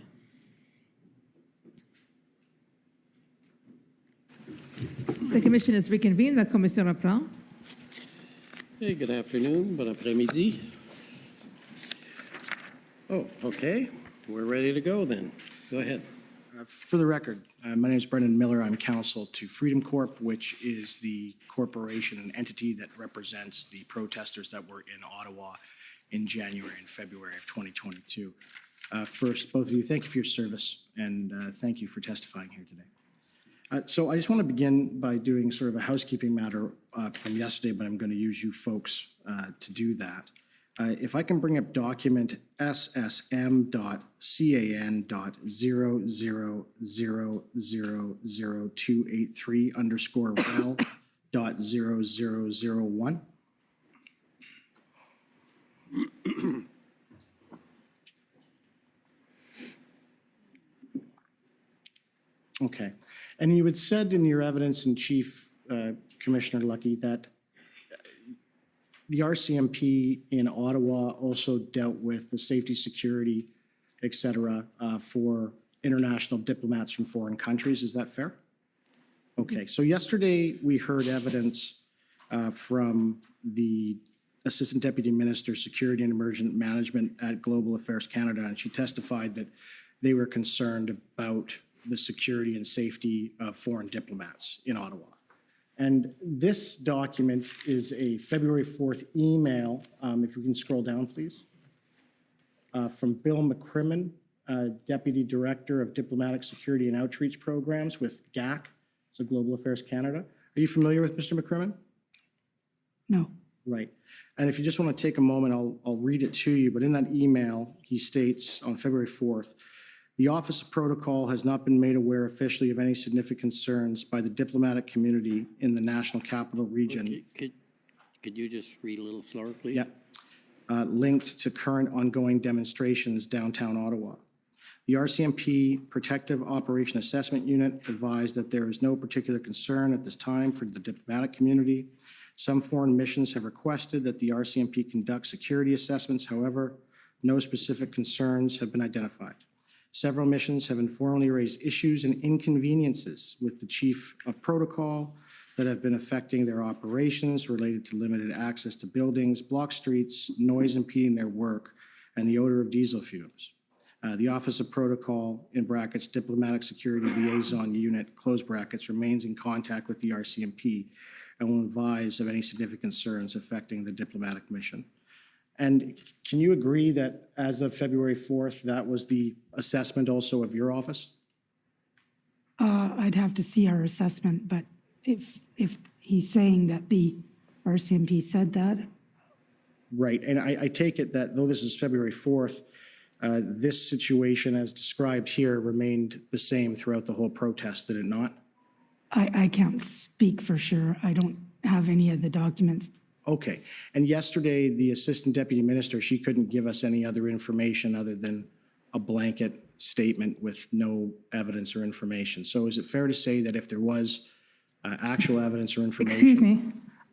The commission is reconvened. La commission reprend. Hey, good afternoon, bon après-midi. Oh, okay, we're ready to go then. Go ahead. For the record, my name is Brendan Miller. I'm counsel to Freedom Corp, which is the corporation and entity that represents the protesters that were in Ottawa in January and February of 2022. First, both of you, thank you for your service, and thank you for testifying here today. So I just want to begin by doing sort of a housekeeping matter from yesterday, but I'm going to use you folks to do that. If I can bring up document SSM.CAN.0000283_rel.0001. Okay. And you had said in your evidence in chief, Commissioner Lucky, that the RCMP in Ottawa also dealt with the safety, security, et cetera, for international diplomats from foreign countries. Is that fair? Okay. So yesterday we heard evidence from the Assistant Deputy Minister, Security and Emergent Management at Global Affairs Canada, and she testified that they were concerned about the security and safety of foreign diplomats in Ottawa. And this document is a February 4th email, if we can scroll down, please, from Bill McCrimmon, Deputy Director of Diplomatic Security and Outreach Programs with GAC, so Global Affairs Canada. Are you familiar with Mr. McCrimmon? No. Right. And if you just want to take a moment, I'll read it to you. But in that email, he states on February 4th, the Office of Protocol has not been made aware officially of any significant concerns by the diplomatic community in the National Capital Region. Okay, could you just read a little slower, please? Yeah. Linked to current ongoing demonstrations downtown Ottawa. The RCMP Protective Operation Assessment Unit advised that there is no particular concern at this time for the diplomatic community. Some foreign missions have requested that the RCMP conduct security assessments. However, no specific concerns have been identified. Several missions have informally raised issues and inconveniences with the Chief of Protocol that have been affecting their operations related to limited access to buildings, blocked streets, noise impeding their work, and the odor of diesel fumes. The Office of Protocol, in brackets, Diplomatic Security Liaison Unit, close brackets, remains in contact with the RCMP and will advise of any significant concerns affecting the diplomatic mission. And can you agree that as of February 4th, that was the assessment also of your office? I'd have to see our assessment, but if he's saying that the RCMP said that. Right, and I take it that though this is February 4th, this situation as described here remained the same throughout the whole protest, did it not? I can't speak for sure. I don't have any of the documents. Okay, and yesterday, the Assistant Deputy Minister, she couldn't give us any other information other than a blanket statement with no evidence or information. So is it fair to say that if there was actual evidence or information? Excuse me,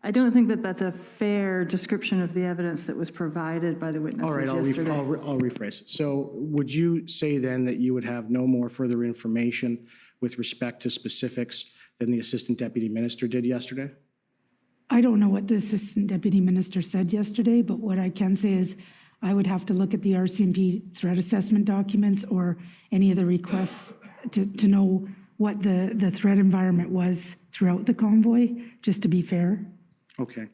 I don't think that that's a fair description of the evidence that was provided by the witnesses yesterday. All right, I'll rephrase it. So would you say then that you would have no more further information with respect to specifics than the Assistant Deputy Minister did yesterday? I don't know what the Assistant Deputy Minister said yesterday, but what I can say is I would have to look at the RCMP threat assessment documents or any of the requests to know what the threat environment was throughout the convoy, just to be fair. Okay.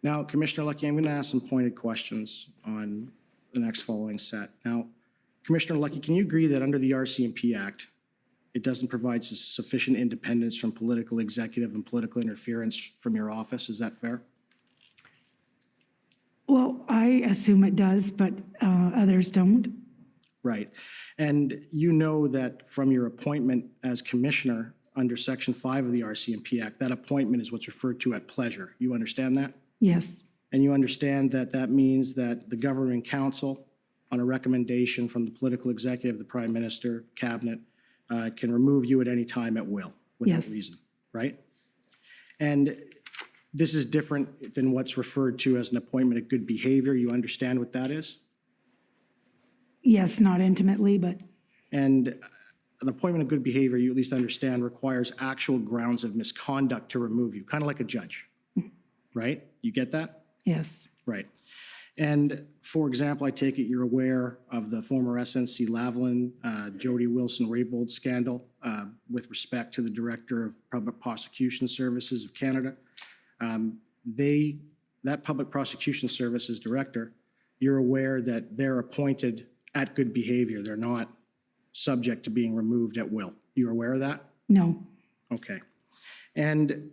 Now, Commissioner Lucky, I'm going to ask some pointed questions on the next following set. Now, Commissioner Lucky, can you agree that under the RCMP Act, it doesn't provide sufficient independence from political, executive, and political interference from your office? Is that fair? Well, I assume it does, but others don't. Right. And you know that from your appointment as commissioner under Section 5 of the RCMP Act, that appointment is what's referred to at pleasure. You understand that? Yes. And you understand that that means that the governing council, on a recommendation from the political executive, the Prime Minister, Cabinet, can remove you at any time at will without reason, right? And this is different than what's referred to as an appointment of good behavior. You understand what that is? Yes, not intimately, but And an appointment of good behavior, you at least understand, requires actual grounds of misconduct to remove you, kind of like a judge, right? You get that? yes, Right. And for example, I take it you're aware of the former SNC Lavalin, Jody Wilson-Raybould scandal with respect to the Director of Public Prosecution Services of Canada. That Public Prosecution Services Director, you're aware that they're appointed at good behavior. They're not subject to being removed at will. You're aware of that? no, Okay. And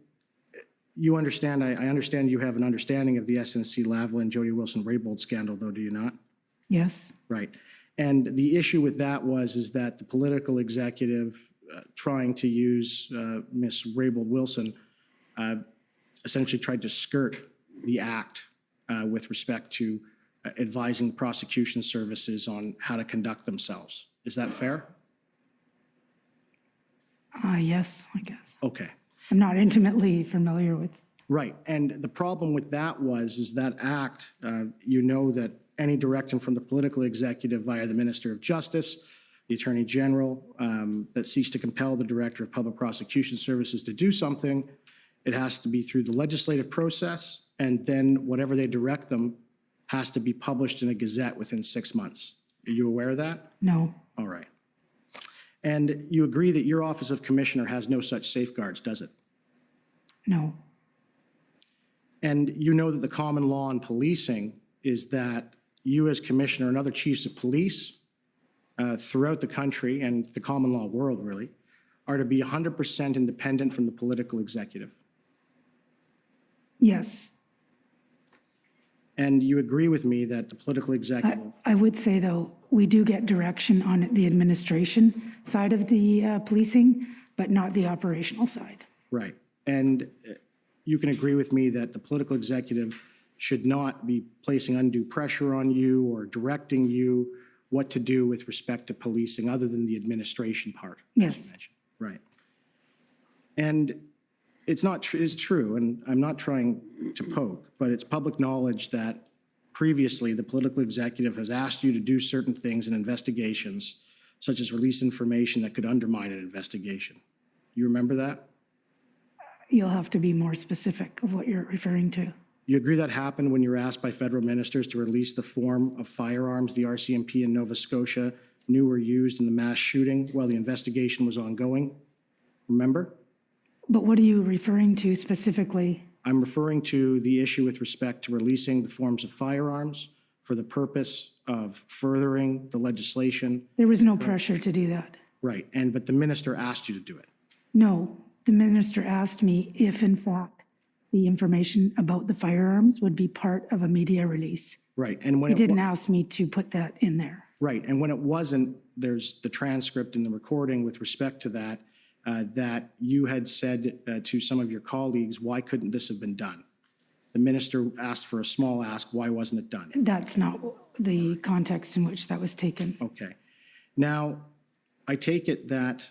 you understand, I understand you have an understanding of the SNC Lavalin, Jody Wilson-Raybould scandal, though, do you not? yes, Right. And the issue with that is that the political executive trying to use Ms. Raybould Wilson essentially tried to skirt the act with respect to advising prosecution services on how to conduct themselves. Is that fair? yes, I guess. Okay. I'm not intimately familiar with, Right. And the problem with that is that act, you know that any direction from the political executive via the Minister of Justice, the Attorney General, that seeks to compel the Director of Public Prosecution Services to do something, it has to be through the legislative process, and then whatever they direct them has to be published in a gazette within 6 months. Are you aware of that? no, All right. And you agree that your Office of Commissioner has no such safeguards, does it? no, And you know that the common law in policing is that you as commissioner and other chiefs of police throughout the country and the common law world really are to be 100% independent from the political executive. yes. And you agree with me that the political executive, I would say, though, we do get direction on the administration side of the policing, but not the operational side. right. And you can agree with me that the political executive should not be placing undue pressure on you or directing you what to do with respect to policing other than the administration part. Yes, Right. And it's not true, it's true, and I'm not trying to poke, but it's public knowledge that previously the political executive has asked you to do certain things in investigations, such as release information that could undermine an investigation. You remember that? you'll have to be more specific of what you're referring to. You agree that happened when you were asked by federal ministers to release the form of firearms the RCMP in Nova Scotia knew were used in the mass shooting while the investigation was ongoing? Remember? But what are you referring to specifically? I'm referring to the issue with respect to releasing the forms of firearms for the purpose of furthering the legislation. There was no pressure to do that. Right, but the minister asked you to do it. No, the minister asked me if, in fact, the information about the firearms would be part of a media release. Right, and when He didn't ask me to put that in there. Right, and when it wasn't, there's the transcript and the recording with respect to that, that you had said to some of your colleagues, why couldn't this have been done? The minister asked for a small ask, why wasn't it done? That's not the context in which that was taken. Okay. Now, I take it that,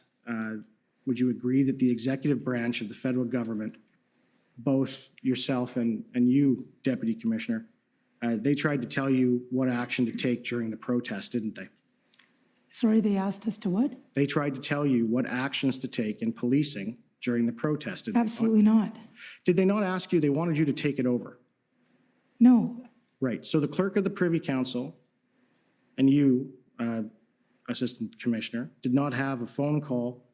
would you agree that the executive branch of the federal government, both yourself and you, Deputy Commissioner, they tried to tell you what action to take during the protest, didn't they? Sorry, they asked us to what? They tried to tell you what actions to take in policing during the protest, did they not? Absolutely not. Did they not ask you, they wanted you to take it over? No, Right, so the clerk of the Privy Council and you, Assistant Commissioner, did not have a phone call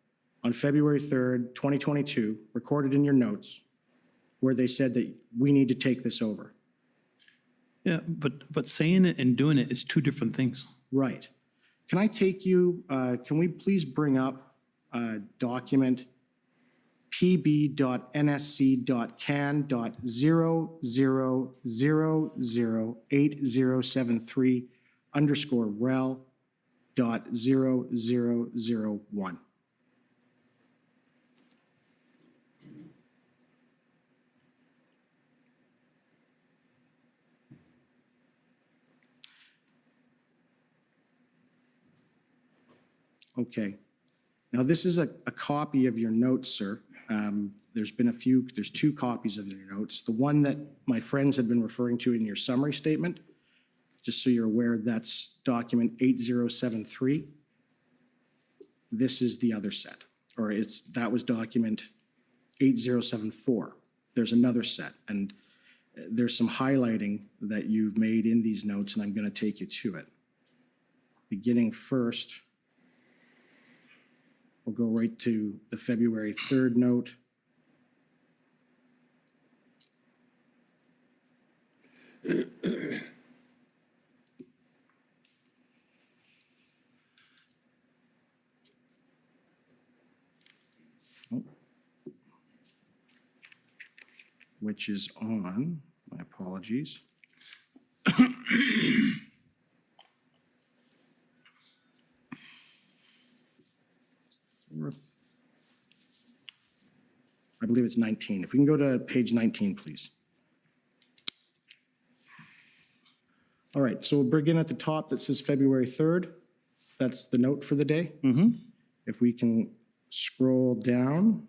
on February 3rd, 2022, recorded in your notes, where they said that we need to take this over. Yeah, but saying it and doing it is two different things. Right. Can I take you, can we please bring up document pb.nsc.can.00008001. Okay. Now, this is a copy of your notes, sir. There's two copies of your notes. The one that my friends had been referring to in your summary statement, Just so you're aware, that's document 8073. This is the other set, or that was document 8074. There's another set, and there's some highlighting that you've made in these notes, and I'm going to take you to it. Beginning first, we'll go right to the February 3rd note. Which is on, my apologies. Fourth. I believe it's 19. If we can go to page 19, please. All right, so we'll begin at the top that says February 3rd. That's the note for the day. If we can scroll down.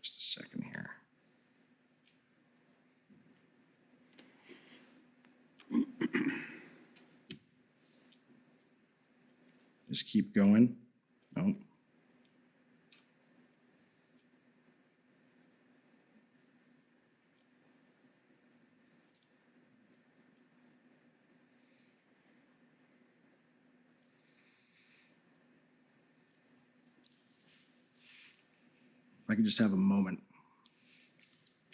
Just a second here. Just keep going. No. If I could just have a moment.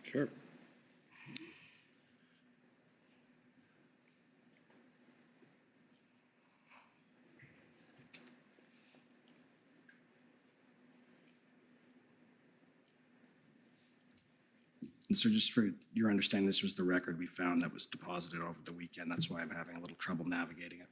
Sure. And so just for your understanding, this was the record we found that was deposited over the weekend. That's why I'm having a little trouble navigating it.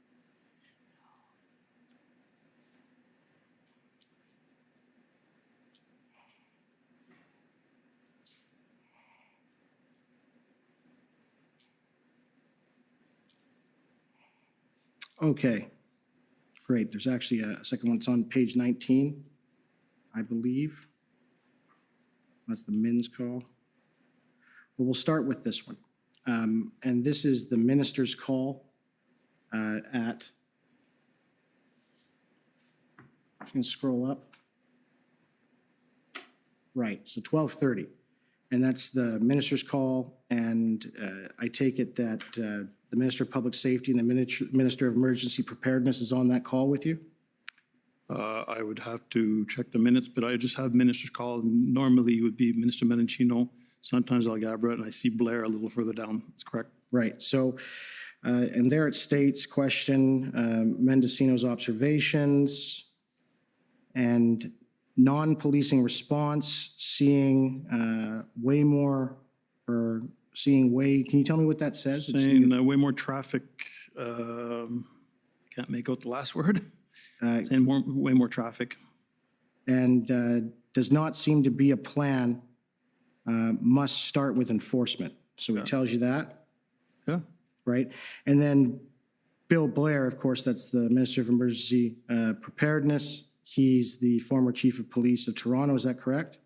Okay, great. There's actually a second one. It's on page 19, I believe. That's the Min's call. Well, we'll start with this one. And this is the minister's call at, you can scroll up. Right, so 12:30. And that's the minister's call. And I take it that the Minister of Public Safety and the Minister of Emergency Preparedness is on that call with you? I would have to check the minutes, but I just have minister's call. Normally it would be Minister Menachino, sometimes Algabra, and I see Blair a little further down. That's correct. Right. So, and there it states, question, Mendocino's observations and non-policing response, seeing way more, or seeing way, can you tell me what that says? It's Saying way more traffic, can't make out the last word. Saying way more traffic. And does not seem to be a plan, must start with enforcement. So it tells you that. Yeah. Right? And then Bill Blair, of course, that's the Minister of Emergency Preparedness. He's the former Chief of Police of Toronto, is that correct?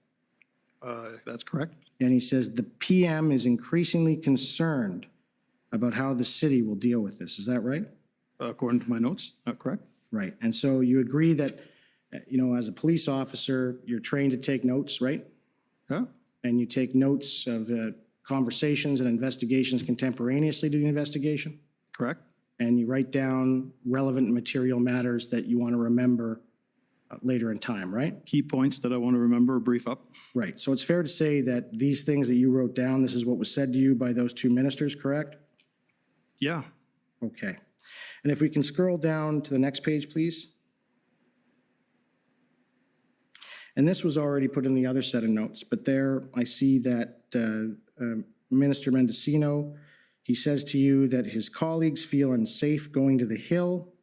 That's correct. And he says the PM is increasingly concerned about how the city will deal with this. Is that right? According to my notes, correct. Right. And so you agree that, you know, as a police officer, you're trained to take notes, right? Yeah. And you take notes of conversations and investigations contemporaneously to the investigation? Correct. And you write down relevant material matters that you want to remember later in time, right? Key points that I want to remember, brief up. Right. So it's fair to say that these things that you wrote down, this is what was said to you by those two ministers, correct? Yeah. Okay. And if we can scroll down to the next page, please. And this was already put in the other set of notes, but there I see that Minister Mendocino, he says to you that his colleagues feel unsafe going to the Hill.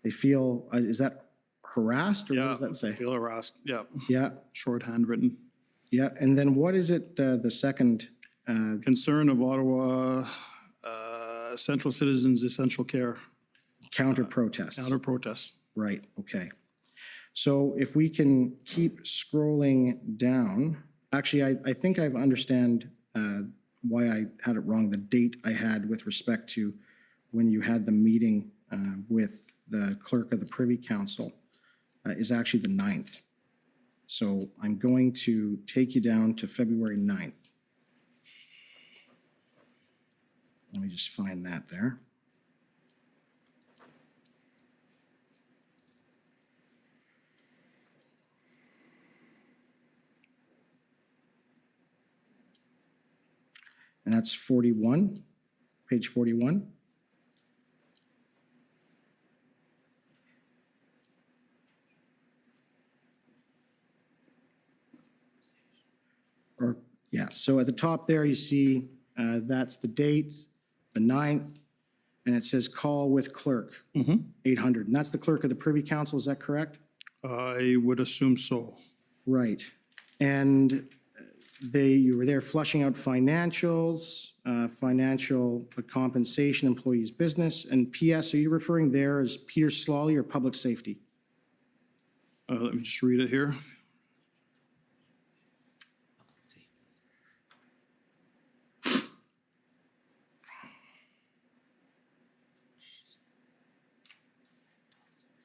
They feel, is that harassed, or what does that say? Feel harassed, yeah. Yeah. Shorthand written. Yeah, and then what is it, the second? Concern of Ottawa, essential citizens, essential care. Counter protests. Counter protests. Right, okay. So if we can keep scrolling down, actually, I think I understand why I had it wrong. The date I had with respect to when you had the meeting with the clerk of the Privy Council is actually the 9th. So I'm going to take you down to February 9th. Let me just find that there. And that's 41, page 41. Or, yeah, so at the top there, you see that's the date, the 9th, and it says call with clerk, 800. And that's the clerk of the Privy Council, is that correct? I would assume so. Right. And you were there flushing out financials, financial compensation, employees' business, and PS, are you referring there as Peter Slawley or public safety? Let me just read it here.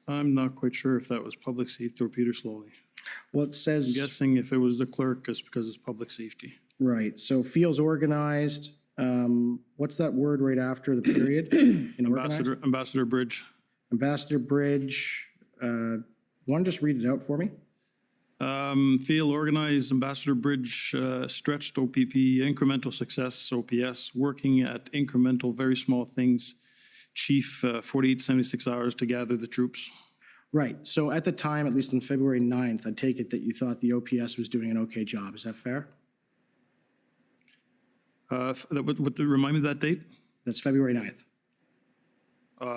I'm not quite sure if that was public safety or Peter Slowly. Well, it says. I'm guessing if it was the clerk, it's because it's public safety. Right, so feels organized. What's that word right after the period? In organized? Ambassador Bridge. Ambassador Bridge, want to just read it out for me? Feel organized, Ambassador Bridge, stretched OPP, incremental success, OPS, working at incremental, very small things. Chief, 48, 76 hours to gather the troops. Right, so at the time, at least on February 9th, I take it that you thought the OPS was doing an okay job. Is that fair? Remind me of that date? That's February 9th.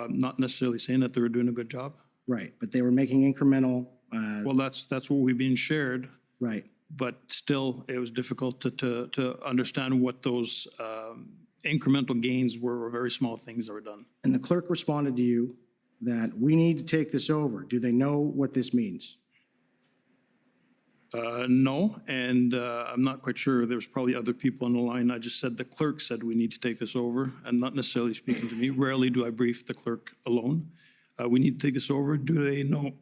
Not necessarily saying that they were doing a good job. Right, but they were making incremental. Well, that's what we've been shared. Right. But still, it was difficult to understand what those incremental gains were, very small things that were done. And the clerk responded to you that we need to take this over. Do they know what this means? No, and I'm not quite sure. There's probably other people on the line. I just said the clerk said we need to take this over, and not necessarily speaking to me. Rarely do I brief the clerk alone. We need to take this over. Do they know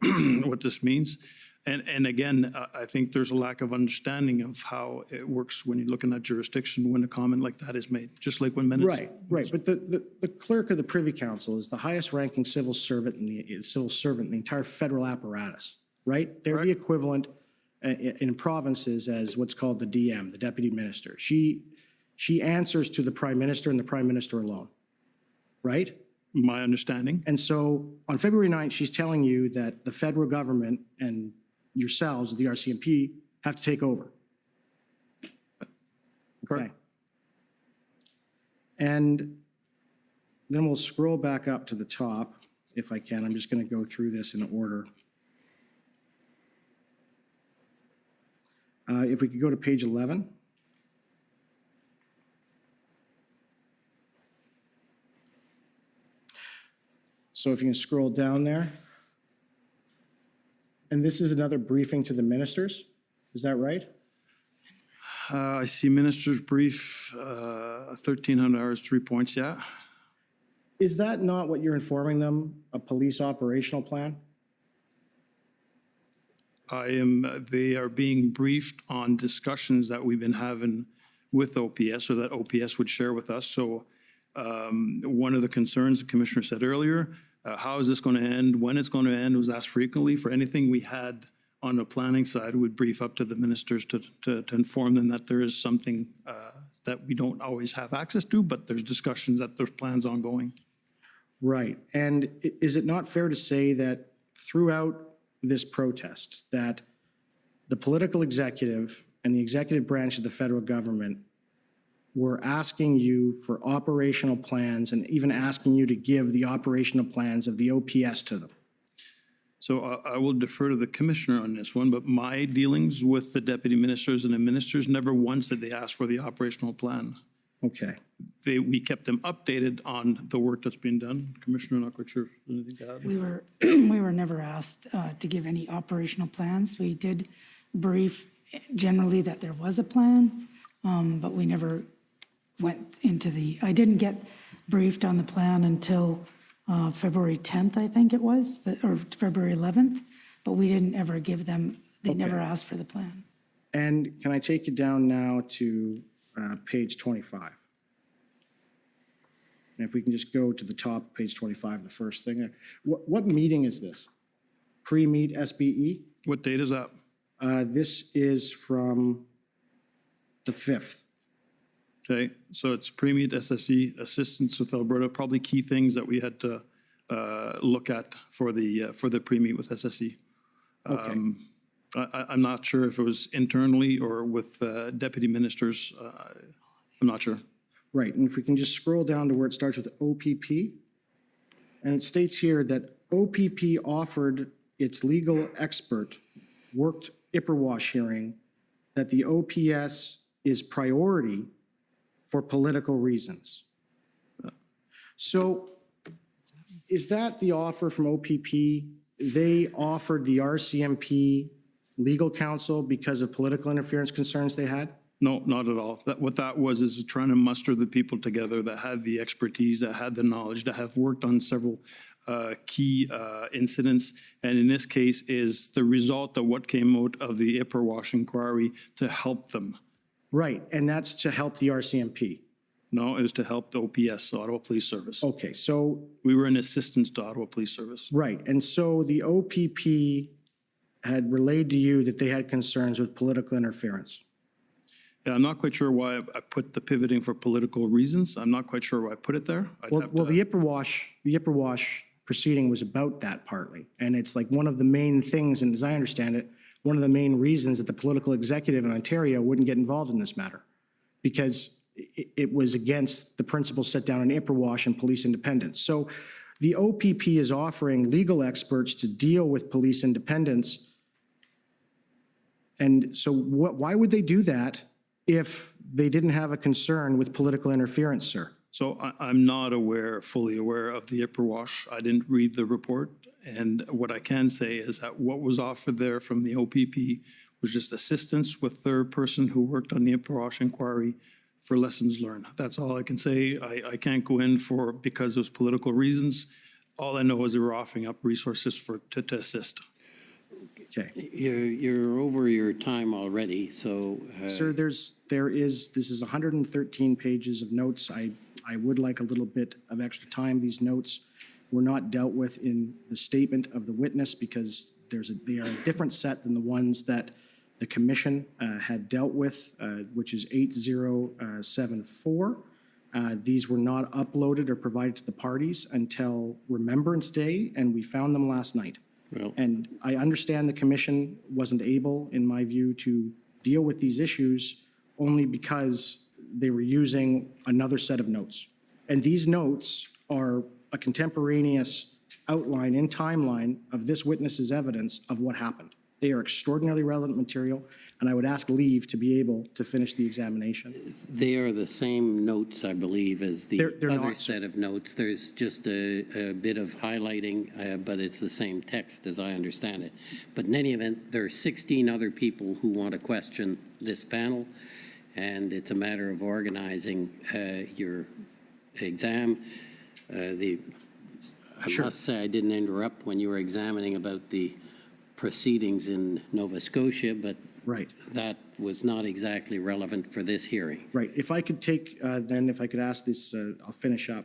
what this means? And again, I think there's a lack of understanding of how it works when you're looking at jurisdiction when a comment like that is made, just like when minutes. Right. But the clerk of the Privy Council is the highest ranking civil servant in the entire federal apparatus, right? They're the equivalent in provinces as what's called the DM, the deputy minister. She answers to the prime minister and the prime minister alone, right? My understanding. And so on February 9th, she's telling you that the federal government and yourselves, the RCMP, have to take over. Correct. Okay. And then we'll scroll back up to the top, if I can. I'm just going to go through this in order. If we could go to page 11. So if you can scroll down there. And this is another briefing to the ministers, is that right? I see minister's brief, 1,300 hours, 3 points, yeah. Is that not what you're informing them, a police operational plan? They are being briefed on discussions that we've been having with OPS or that OPS would share with us. So one of the concerns the commissioner said earlier, how is this going to end, when it's going to end, was asked frequently. For anything we had on the planning side, we'd brief up to the ministers to inform them that there is something that we don't always have access to, but there's discussions that there's plans ongoing. Right. And is it not fair to say that throughout this protest, that the political executive and the executive branch of the federal government were asking you for operational plans and even asking you to give the operational plans of the OPS to them? So I will defer to the commissioner on this one, but my dealings with the deputy ministers and the ministers, never once did they ask for the operational plan. Okay. We kept them updated on the work that's being done. Commissioner, not quite sure if there's anything to add. We were never asked to give any operational plans. We did brief generally that there was a plan, but we never went into I didn't get briefed on the plan until February 10th, I think it was, or February 11th, but we didn't ever give them, they never asked for the plan. And can I take you down now to page 25? And if we can just go to the top of page 25, the first thing. What meeting is this? Pre-meet SBE? What date is that? This is from the 5th. Okay, so it's pre-meet SSE, assistance with Alberta, probably key things that we had to look at for the pre-meet with SSE. Okay. I'm not sure if it was internally or with deputy ministers. I'm not sure. Right, and if we can just scroll down to where it starts with OPP, and it states here that OPP offered its legal expert worked Ipperwash hearing that the OPS is priority for political reasons. So is that the offer from OPP? They offered the RCMP legal counsel because of political interference concerns they had? No, not at all. What that was is trying to muster the people together that had the expertise, that had the knowledge, that have worked on several key incidents. And in this case is the result of what came out of the Ipperwash inquiry to help them. Right, and that's to help the RCMP. No, it was to help the OPS, Ottawa Police Service. Okay, so. We were in assistance to Ottawa Police Service. Right, and so the OPP had relayed to you that they had concerns with political interference. Yeah, I'm not quite sure why I put the pivoting for political reasons. I'm not quite sure why I put it there. Well, the Ipperwash proceeding was about that partly. And it's like one of the main things, and as I understand it, one of the main reasons that the political executive in Ontario wouldn't get involved in this matter, because it was against the principles set down in Ipperwash and police independence. So the OPP is offering legal experts to deal with police independence. And so why would they do that if they didn't have a concern with political interference, sir? So I'm not fully aware of the Ipperwash. I didn't read the report. And what I can say is that what was offered there from the OPP was just assistance with their person who worked on the Ipperwash inquiry for lessons learned. That's all I can say. I can't go in because of political reasons. All I know is they were offering up resources to assist. Okay. You're over your time already, so. Sir, this is 113 pages of notes. I would like a little bit of extra time. These notes were not dealt with in the statement of the witness because they are a different set than the ones that the commission had dealt with, which is 8074. These were not uploaded or provided to the parties until Remembrance Day, and we found them last night. And I understand the commission wasn't able, in my view, to deal with these issues only because they were using another set of notes. And these notes are a contemporaneous outline and timeline of this witness's evidence of what happened. They are extraordinarily relevant material, and I would ask leave to be able to finish the examination. They are the same notes, I believe, as the They're other not, set of notes. There's just a bit of highlighting, but it's the same text as I understand it. But in any event, there are 16 other people who want to question this panel, and it's a matter of organizing your exam. I must say I didn't interrupt when you were examining about the proceedings in Nova Scotia, but that was not exactly relevant for this hearing. Right. If I could take, if I could ask this, I'll finish up.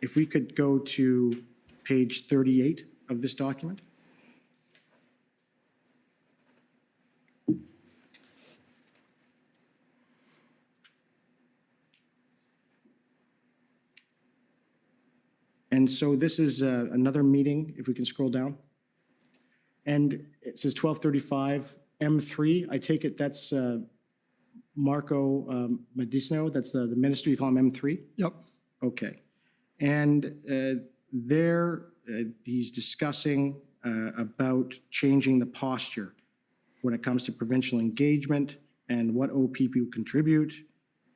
If we could go to page 38 of this document. And so this is another meeting, if we can scroll down. And it says 1235 M3. I take it that's Marco Medicino. That's the minister, you call him M3? Yep. Okay. And there he's discussing about changing the posture when it comes to provincial engagement and what OPP will contribute.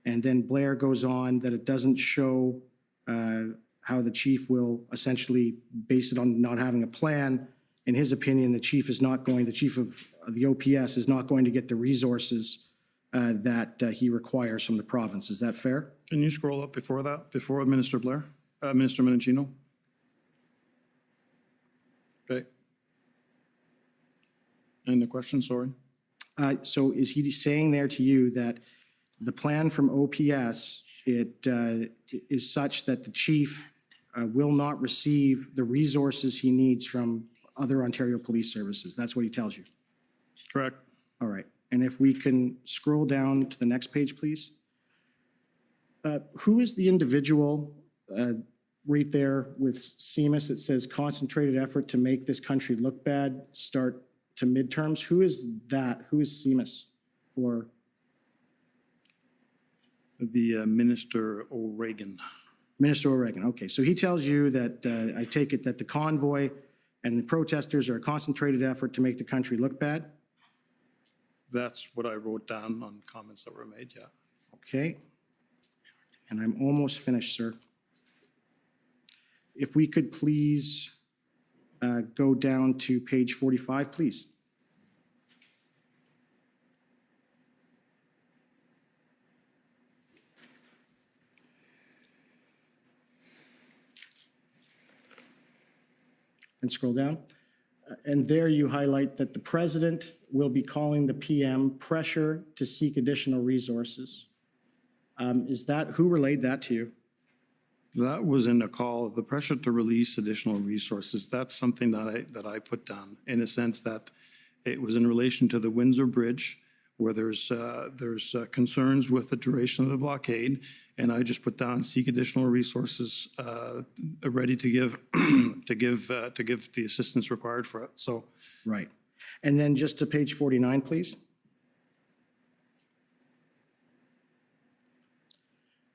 And then Blair goes on that it doesn't show how the chief will essentially base it on not having a plan. In his opinion, the chief of the OPS is not going to get the resources that he requires from the province. Is that fair? Can you scroll up before that, before Minister Blair, Minister Menachino? Okay. And the question, sorry? So is he saying there to you that the plan from OPS, it is such that the chief will not receive the resources he needs from other Ontario police services? That's what he tells you? Correct. All right. And if we can scroll down to the next page, please. Who is the individual right there with CMIS? It says concentrated effort to make this country look bad, start to midterms. Who is that? Who is CMIS? Or The Minister O'Regan. Minister O'Regan. Okay, so he tells you that, I take it that the convoy and the protesters are a concentrated effort to make the country look bad? That's what I wrote down on comments that were made, yeah. Okay. And I'm almost finished, sir. If we could please go down to page 45, please. And scroll down. And there you highlight that the president will be calling the PM pressure to seek additional resources. Is that, who relayed that to you? That was in the call, the pressure to release additional resources. That's something that I put down in a sense that it was in relation to the Windsor Bridge, where there's concerns with the duration of the blockade, and I just put down seek additional resources ready to give to give the assistance required for it. So right, and then just to page 49, please.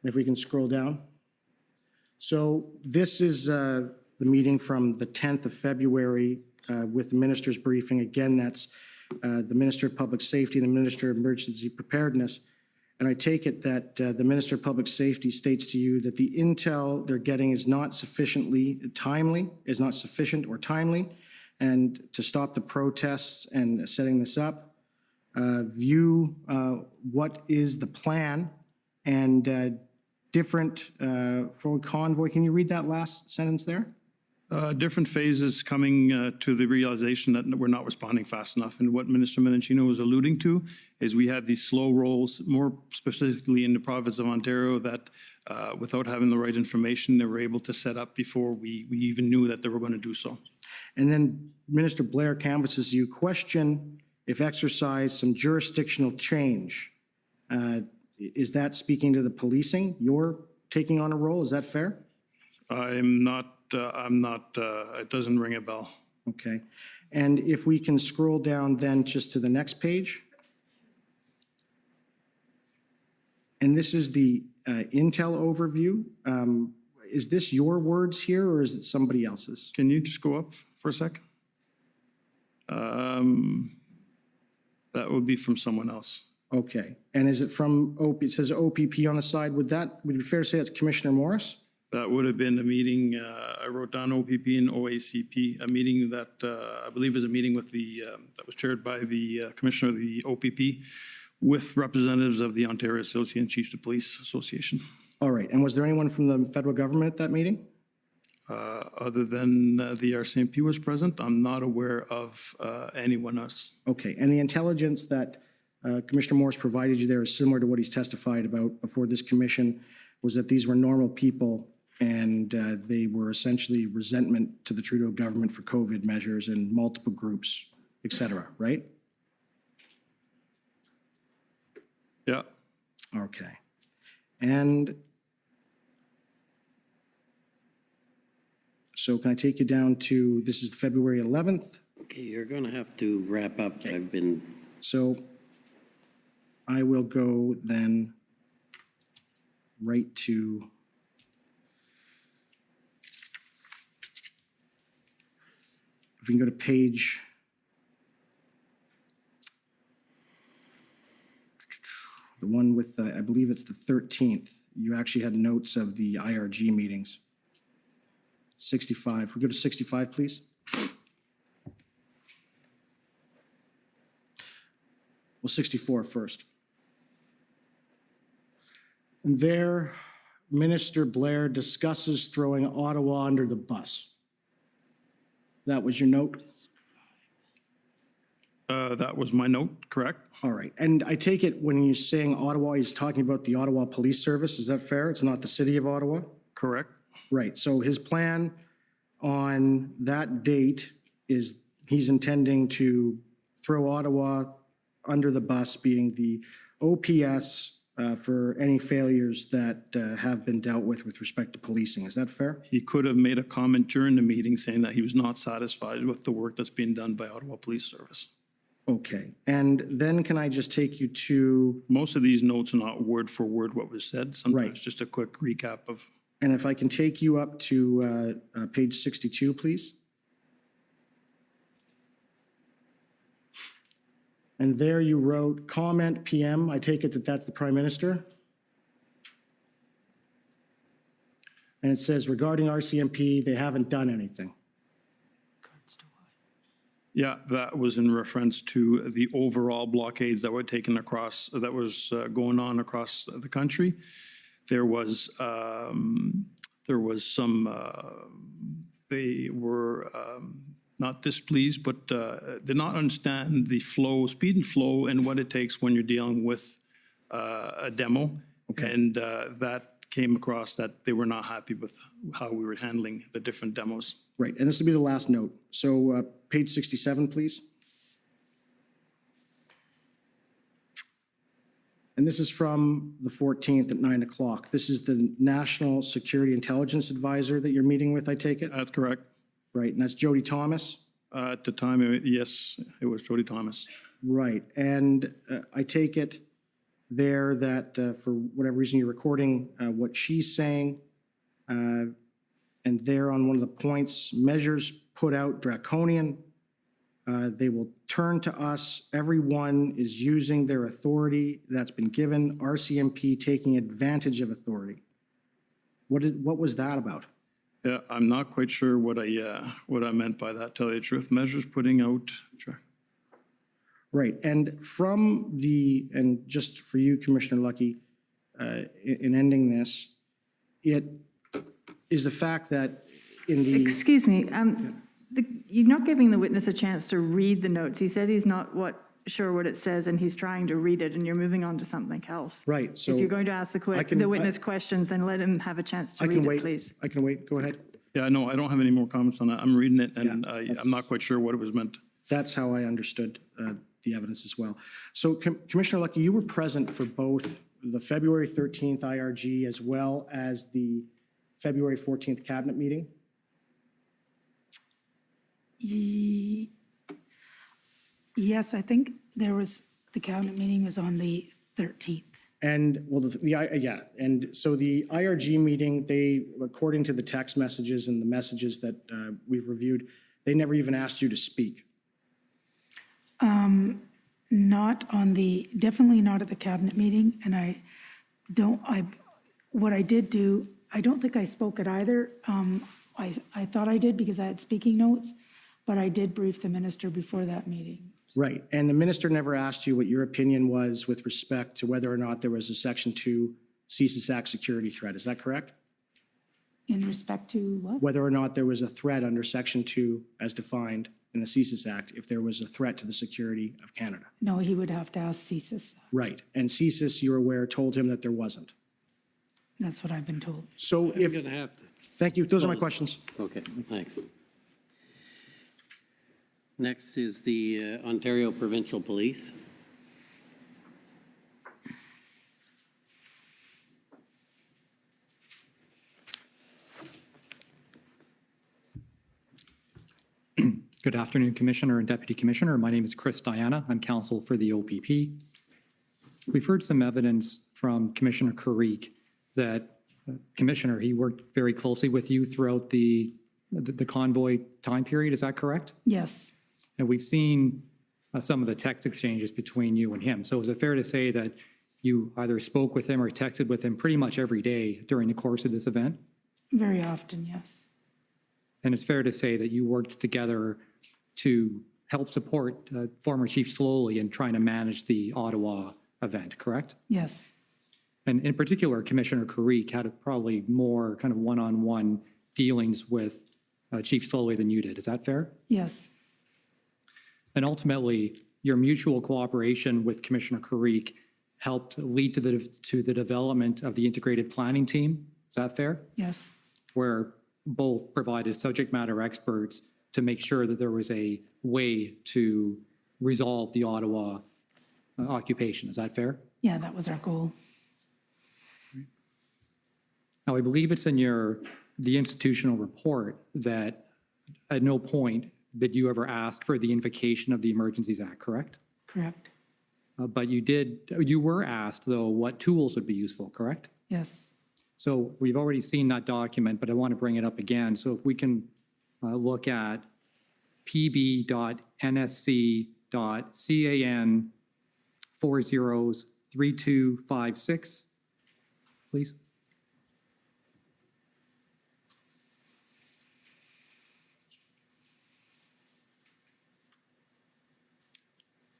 If we can scroll down. So this is the meeting from the 10th of February with the minister's briefing. Again, that's the Minister of Public Safety and the Minister of Emergency Preparedness. And I take it that the Minister of Public Safety states to you that the intel they're getting is not sufficient or timely, and to stop the protests and setting this up, view what is the plan and different for convoy. Can you read that last sentence there? different phases coming to the realization that we're not responding fast enough. And what Minister Menachino was alluding to is we had these slow rolls, more specifically in the province of Ontario, that without having the right information, they were able to set up before we even knew that they were going to do so. And then Minister Blair canvasses you, question if exercise some jurisdictional change. Is that speaking to the policing? You're taking on a role, is that fair? I'm not, it doesn't ring a bell. Okay. And if we can scroll down then just to the next page. And this is the Intel overview. Is this your words here or is it somebody else's? Can you just go up for a sec? That would be from someone else. Okay. And is it from, it says OPP on the side. Would it be fair to say that's Commissioner Morris? That would have been a meeting, I wrote down OPP and OACP, a meeting that I believe is a meeting with that was chaired by the Commissioner of the OPP with representatives of the Ontario Association of Chiefs of Police Association. All right. And was there anyone from the federal government at that meeting? Other than the RCMP was present, I'm not aware of anyone else. Okay. And the intelligence that Commissioner Morris provided you there is similar to what he's testified about before this commission, was that these were normal people and they were essentially resentment to the Trudeau government for COVID measures in multiple groups, et cetera, right? Yeah. Okay. And so can I take you down to, this is February 11th? Okay, you're going to have to wrap up. Okay. I've been... So I will go then right to if we can go to page the one with, I believe it's the 13th. You actually had notes of the IRG meetings. 65, we go to 65, please. Well, 64 first. And there, Minister Blair discusses throwing Ottawa under the bus. That was your note? That was my note, correct? All right. And I take it when he's saying Ottawa, he's talking about the Ottawa Police Service. Is that fair? It's not the city of Ottawa? Correct. Right. So his plan on that date is he's intending to throw Ottawa under the bus, being the OPS for any failures that have been dealt with respect to policing. Is that fair? He could have made a comment during the meeting saying that he was not satisfied with the work that's being done by Ottawa Police Service. Okay. And then can I just take you to... Most of these notes are not word for word what was said. Sometimes Right. just a quick recap of... And if I can take you up to page 62, please. And there you wrote, comment PM. I take it that that's the Prime Minister. And it says, regarding RCMP, they haven't done anything. Yeah, that was in reference to the overall blockades that were taken across, that was going on across the country. There was some, they were not displeased, but did not understand the flow, speed and flow, and what it takes when you're dealing with a demo. Okay. And that came across that they were not happy with how we were handling the different demos. Right, and this will be the last note. So page 67, please. And this is from the 14th at 9 o'clock. This is the National Security Intelligence Advisor that you're meeting with, I take it? That's correct. Right, and that's Jody Thomas? At the time, yes, it was Jody Thomas. Right, and I take it there that for whatever reason you're recording what she's saying, and there on one of the points, measures put out draconian. They will turn to us. Everyone is using their authority that's been given. RCMP taking advantage of authority. What was that about? Yeah, I'm not quite sure what I meant by that, tell you the truth. Measures putting out. Right, and and just for you, Commissioner Lucky, in ending this, it is the fact that in the... Excuse me, you're not giving the witness a chance to read the notes. He said he's not sure what it says, and he's trying to read it, and you're moving on to something else. Right, so... If you're going to ask the witness questions, then let him have a chance to read it, please. I can wait, go ahead. Yeah, no, I don't have any more comments on that. I'm reading it, and I'm not quite sure what it was meant. That's how I understood the evidence as well. So Commissioner Lucky, you were present for both the February 13th IRG as well as the February 14th cabinet meeting? Yes, I think the cabinet meeting was on the 13th. And, well, and so the IRG meeting, they, according to the text messages and the messages that we've reviewed, they never even asked you to speak. Definitely not at the cabinet meeting, and what I did do, I don't think I spoke at either. I thought I did because I had speaking notes, but I did brief the minister before that meeting. Right, and the minister never asked you what your opinion was with respect to whether or not there was a Section 2 CSIS Act security threat, is that correct? In respect to what? Whether or not there was a threat under Section 2 as defined in the CSIS Act, if there was a threat to the security of Canada. No, he would have to ask CSIS. Right, and CSIS, you're aware, told him that there wasn't. That's what I've been told. So if... You're going to have to. Thank you, those are my questions. Okay, thanks. Next is the Ontario Provincial Police. Good afternoon, Commissioner and Deputy Commissioner. My name is Chris Diana. I'm counsel for the OPP. We've heard some evidence from Commissioner Kariq that, Commissioner, he worked very closely with you throughout the convoy time period. Is that correct? Yes. And we've seen some of the text exchanges between you and him. So is it fair to say that you either spoke with him or texted with him pretty much every day during the course of this event. Very often, yes. And it's fair to say that you worked together to help support former Chief Slowly in trying to manage the Ottawa event, correct? Yes. And in particular, Commissioner Karik had probably more kind of one-on-one dealings with Chief Slowly than you did. Is that fair? Yes. And ultimately, your mutual cooperation with Commissioner Karik helped lead to the development of the integrated planning team. Is that fair? Yes. Where both provided subject matter experts to make sure that there was a way to resolve the Ottawa occupation. Is that fair? Yeah, that was our goal. Now, I believe it's in the institutional report that at no point did you ever ask for the invocation of the Emergencies Act, correct? Correct. But you were asked, though, what tools would be useful, correct? Yes. So we've already seen that document, but I want to bring it up again. So if we can look at pb.nsc.can 403256, please.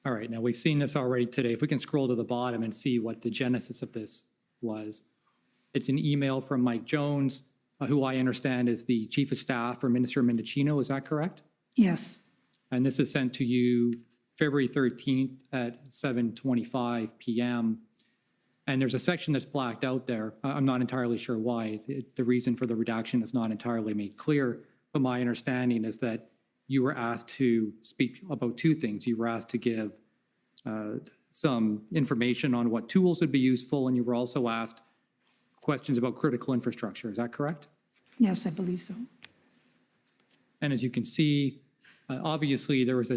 All right, now we've seen this already today. If we can scroll to the bottom and see what the genesis of this was. It's an email from Mike Jones, who I understand is the Chief of Staff for Minister Mendicino. Is that correct? Yes. And this is sent to you February 13th at 7:25 p.m. And there's a section that's blacked out there. I'm not entirely sure why. The reason for the redaction is not entirely made clear, but my understanding is that you were asked to speak about two things. You were asked to give some information on what tools would be useful, and you were also asked questions about critical infrastructure. Is that correct? Yes, I believe so. And as you can see, obviously there was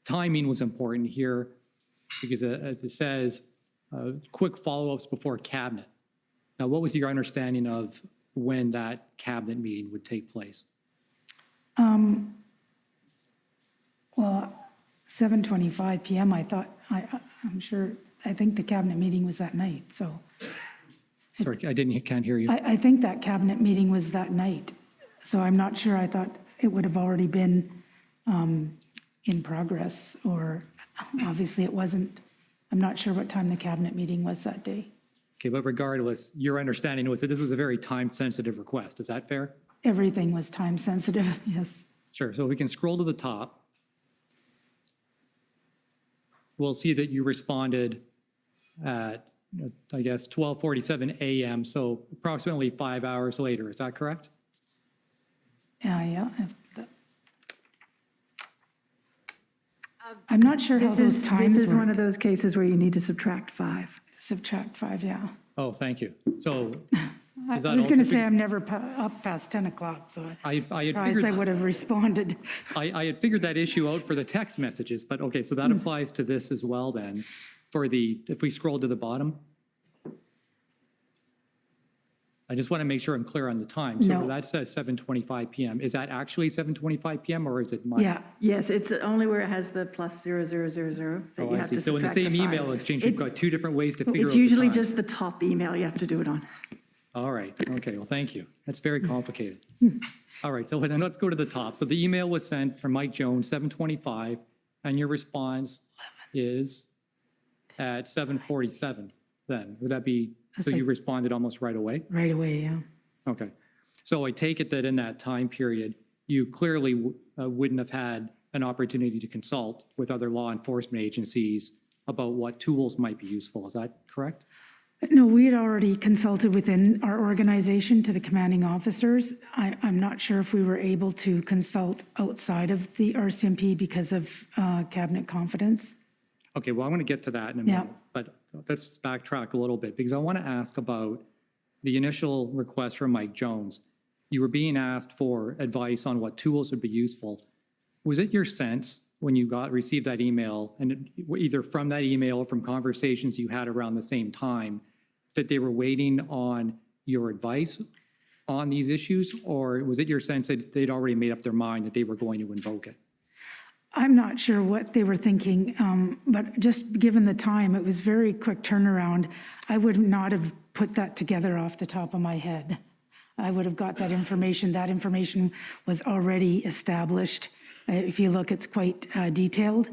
timing was important here because as it says, quick follow-ups before cabinet. Now, what was your understanding of when that cabinet meeting would take place? Well, 7:25 p.m. I thought, I think the cabinet meeting was that night, so. Sorry, can't hear you. I think that cabinet meeting was that night, so I'm not sure. I thought it would have already been in progress, or obviously it wasn't. I'm not sure what time the cabinet meeting was that day. Okay, but regardless, your understanding was that this was a very time-sensitive request. Is that fair? Everything was time sensitive, yes. Sure, so if we can scroll to the top, we'll see that you responded at, I guess, 12:47 a.m., so approximately 5 hours later. Is that correct? Yeah. I'm not sure how those times This is one work. of those cases where you need to subtract 5. Subtract 5, yeah. Oh, thank you. So I is that was going to also- say I'm never up past 10 o'clock, so I had surprised figured I would have responded. I had figured that issue out for the text messages, but okay, so that applies to this as well then. If we scroll to the bottom. I just want to make sure I'm clear on the time. So No. that says 7:25 p.m. Is that actually 7:25 p.m. or is it my? Yeah. Yes, it's only where it has the plus 0000 that Oh, you I have see. to So in the subtract same the 5. email exchange, we've got two different ways to figure out It's the usually time. just the top email you have to do it on. All right, okay, well, thank you. That's very complicated. All right, so then let's go to the top. So the email was sent from Mike Jones, 7:25, and your response is at 7:47 then. Would that be, so you responded almost right away? Right away, yeah. Okay. So I take it that in that time period, you clearly wouldn't have had an opportunity to consult with other law enforcement agencies about what tools might be useful. Is that correct? No, we had already consulted within our organization to the commanding officers. I'm not sure if we were able to consult outside of the RCMP because of cabinet confidence. Okay, well, I want to get to that in a Yeah. minute, but let's backtrack a little bit because I want to ask about the initial request from Mike Jones. You were being asked for advice on what tools would be useful. Was it your sense when you received that email, and either from that email or from conversations you had around the same time, that they were waiting on your advice on these issues, or was it your sense that they'd already made up their mind that they were going to invoke it? I'm not sure what they were thinking, but just given the time, it was very quick turnaround. I would not have put that together off the top of my head. I would have got that information. That information was already established. If you look, it's quite detailed.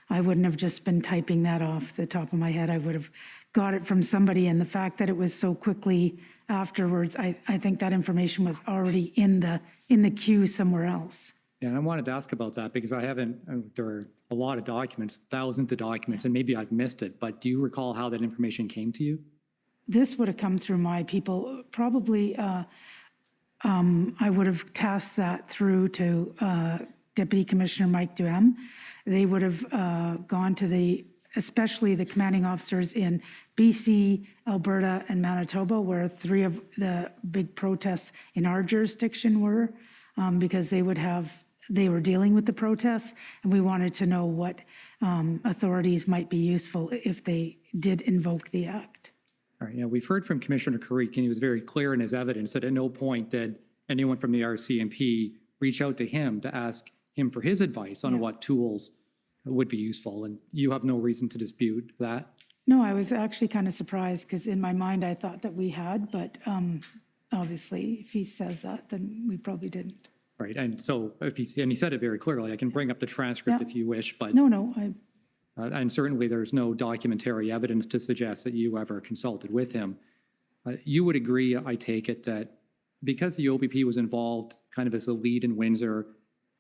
I wouldn't have just been typing that off the top of my head. I would have got it from somebody, and the fact that it was so quickly afterwards, I think that information was already in the queue somewhere else. Yeah, and I wanted to ask about that because I haven't, there are a lot of documents, thousands of documents, and maybe I've missed it, but do you recall how that information came to you? This would have come through my people. Probably I would have tasked that through to Deputy Commissioner Mike Duhem. They would have gone to especially the commanding officers in BC, Alberta, and Manitoba, where 3 of the big protests in our jurisdiction were, because they were dealing with the protests, and we wanted to know what authorities might be useful if they did invoke the act. All right, now we've heard from Commissioner Karik, and he was very clear in his evidence that at no point did anyone from the RCMP reach out to him to ask him for his advice on what tools would be useful, and you have no reason to dispute that. No, I was actually kind of surprised because in my mind I thought that we had, but obviously if he says that, then we probably didn't. Right, and so and he said it very clearly. I can bring up the transcript if you wish, but no, and certainly there's no documentary evidence to suggest that you ever consulted with him. You would agree, I take it, that because the OPP was involved kind of as a lead in Windsor,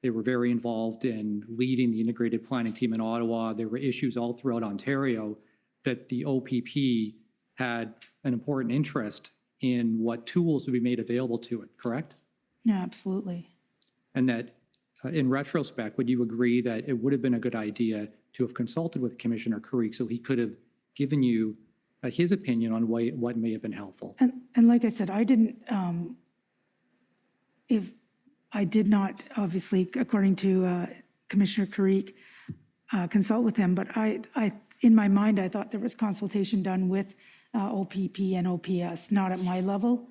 they were very involved in leading the integrated planning team in Ottawa. There were issues all throughout Ontario that the OPP had an important interest in what tools would be made available to it, correct? Yeah, absolutely. And that in retrospect, would you agree that it would have been a good idea to have consulted with Commissioner Karik so he could have given you his opinion on what may have been helpful? And like I said, I didn't, I did not, obviously, according to Commissioner Karik, consult with him, but in my mind, I thought there was consultation done with OPP and OPS, not at my level,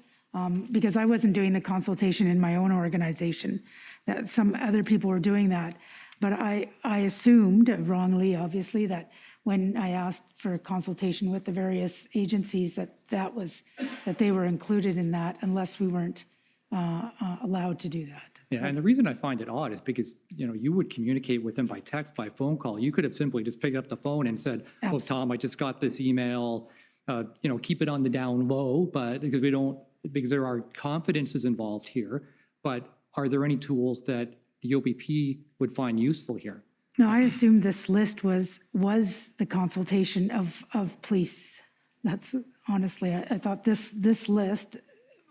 because I wasn't doing the consultation in my own organization, that some other people were doing that. But I assumed, wrongly, obviously, that when I asked for consultation with the various agencies, that they were included in that, unless we weren't allowed to do that. Yeah, and the reason I find it odd is because, you would communicate with him by text, by phone call. You could have simply just picked up the phone and said, oh, Tom, I just got this email, keep it on the down low, but because there are confidences involved here, but are there any tools that the OPP would find useful here? No, I assumed this list was the consultation of police. That's honestly, I thought this list,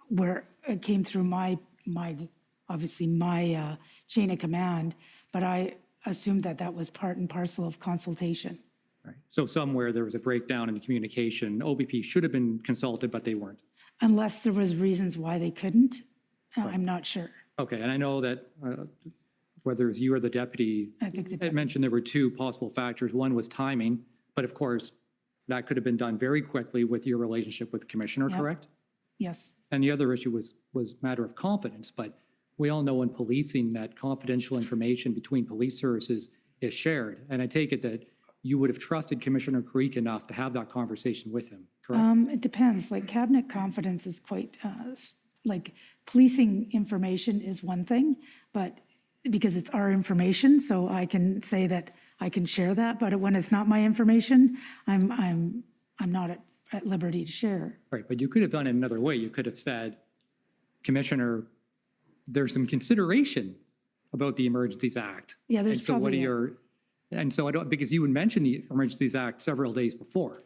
where it came through my chain of command, but I assumed that was part and parcel of consultation. Right. So somewhere there was a breakdown in the communication. OPP should have been consulted, but they weren't. Unless there was reasons why they couldn't, I'm not sure. Okay, and I know that whether it was you or the deputy, it mentioned there were 2 possible factors. One was timing, but of course, that could have been done very quickly with your relationship with the commissioner, correct? Yes. And the other issue was matter of confidence, but we all know in policing that confidential information between police services is shared. And I take it that you would have trusted Commissioner Karik enough to have that conversation with him, correct? It depends. Like cabinet confidence is quite, like policing information is one thing, but because it's our information, so I can say that I can share that, but when it's not my information, I'm not at liberty to share. Right, but you could have done it another way. You could have said, Commissioner, there's some consideration about the Emergencies Act. Yeah, there's and so what are and so I don't, because you would mention the Emergencies Act several days before.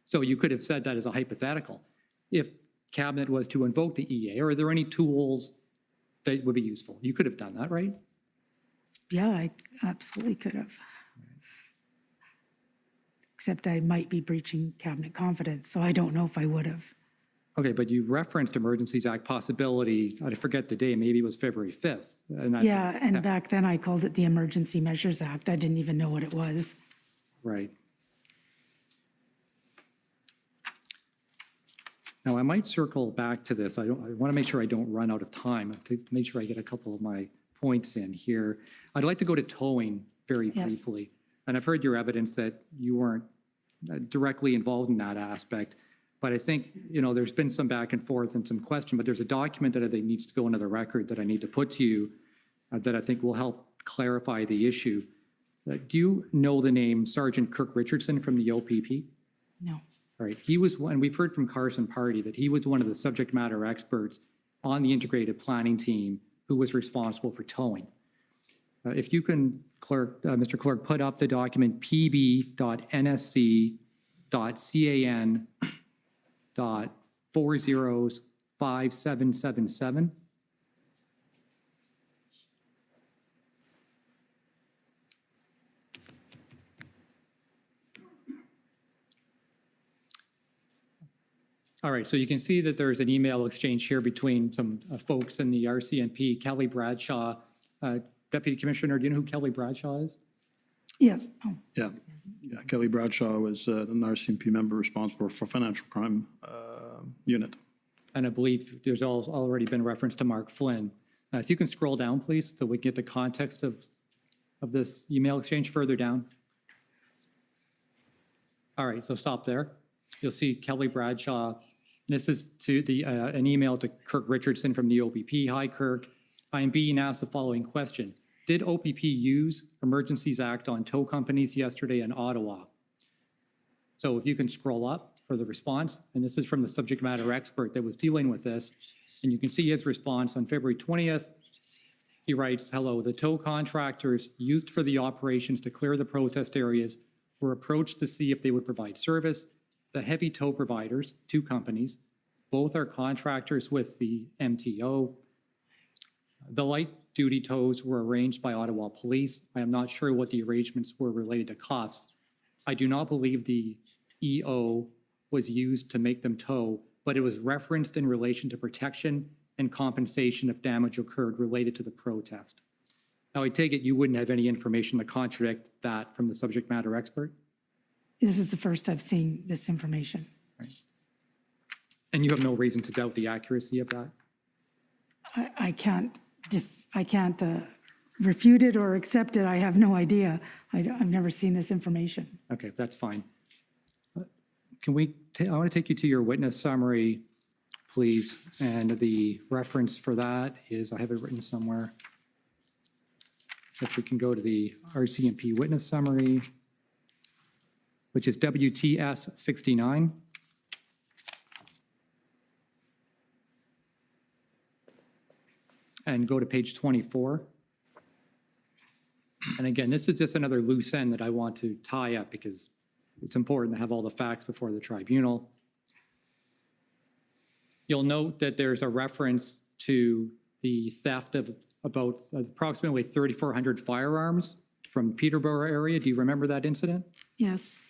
So you could have said that as a hypothetical. If Cabinet was to invoke the EA, are there any tools that would be useful? You could have done that, right? Yeah, I absolutely could have. Except I might be breaching cabinet confidence, so I don't know if I would have. Okay, but you referenced Emergencies Act possibility, I forget the day, maybe it was February 5th. And that's and back then I called it the Emergency Measures Act. I didn't even know what it was. Right. Now, I might circle back to this. I want to make sure I don't run out of time. I have to make sure I get a couple of my points in here. I'd like to go to towing very Yes. briefly. And I've heard your evidence that you weren't directly involved in that aspect. But I think, there's been some back and forth and some question, but there's a document that I think needs to go into the record that I need to put to you that I think will help clarify the issue. Do you know the name Sergeant Kirk Richardson from the OPP? No. All right. He was one, we've heard from Carson Party that he was one of the subject matter experts on the integrated planning team who was responsible for towing. If you can, Mr. Clerk, put up the document pb.nsc.can.405777. All right, so you can see that there's an email exchange here between some folks in the RCMP. Kelly Bradshaw, Deputy Commissioner, do you know who Kelly Bradshaw is? Yes. Oh. Yeah, Kelly Bradshaw was an RCMP member responsible for financial crime unit. And I believe there's already been reference to Mark Flynn. If you can scroll down, please, so we can get the context of this email exchange further down. All right, so stop there. You'll see Kelly Bradshaw. This is to an email to Kirk Richardson from the OPP. Hi, Kirk. I am being asked the following question. Did OPP use Emergencies Act on tow companies yesterday in Ottawa? So if you can scroll up for the response, and this is from the subject matter expert that was dealing with this, and you can see his response on February 20th. He writes, hello, the tow contractors used for the operations to clear the protest areas were approached to see if they would provide service. The heavy tow providers, 2 companies, both are contractors with the MTO. The light duty tows were arranged by Ottawa Police. I am not sure what the arrangements were related to costs. I do not believe the EO was used to make them tow, but it was referenced in relation to protection and compensation if damage occurred related to the protest. Now, I take it you wouldn't have any information to contradict that from the subject matter expert? This is the first I've seen this information. Right. And you have no reason to doubt the accuracy of that? I can't refute it or accept it. I have no idea. I've never seen this information. Okay, that's fine. I want to take you to your witness summary, please. And the reference for that is, I have it written somewhere. If we can go to the RCMP witness summary, which is WTS 69. And go to page 24. And again, this is just another loose end that I want to tie up because it's important to have all the facts before the tribunal. You'll note that there's a reference to the theft of about approximately 3,400 firearms from Peterborough area. Do you remember that incident? Yes.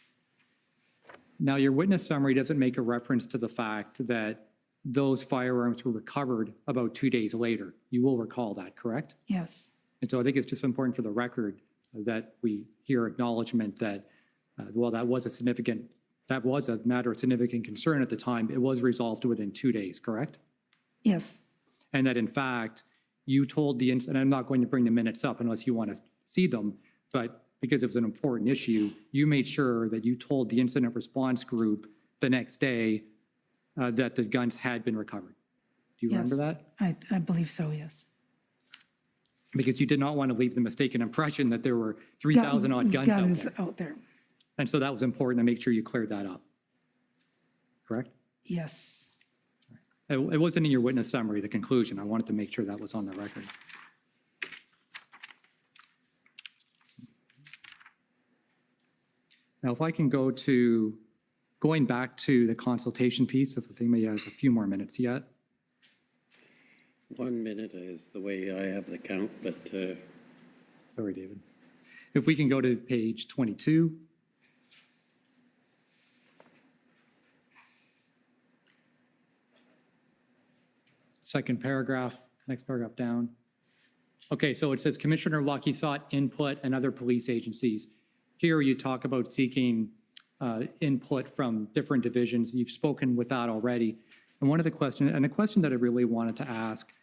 Now, your witness summary doesn't make a reference to the fact that those firearms were recovered about 2 days later. You will recall that, correct? Yes. And so I think it's just important for the record that we hear acknowledgement that, well, that was a matter of significant concern at the time. It was resolved within 2 days, correct? Yes. And that in fact, you told the incident, I'm not going to bring the minutes up unless you want to see them, but because it was an important issue, you made sure that you told the incident response group the next day that the guns had been recovered. Do you remember that? I believe so, yes. Because you did not want to leave the mistaken impression that there were 3,000 odd guns out there. And so that was important to make sure you cleared that up. Correct? Yes. It wasn't in your witness summary, the conclusion. I wanted to make sure that was on the record. Now, if I can going back to the consultation piece, if they may have a few more minutes yet. 1 minute is the way I have the count, but. Sorry, David. If we can go to page 22. Second paragraph, next paragraph down. Okay, so it says Commissioner Lucky sought input and other police agencies. Here you talk about seeking input from different divisions. You've spoken with that already. And the question that I really wanted to ask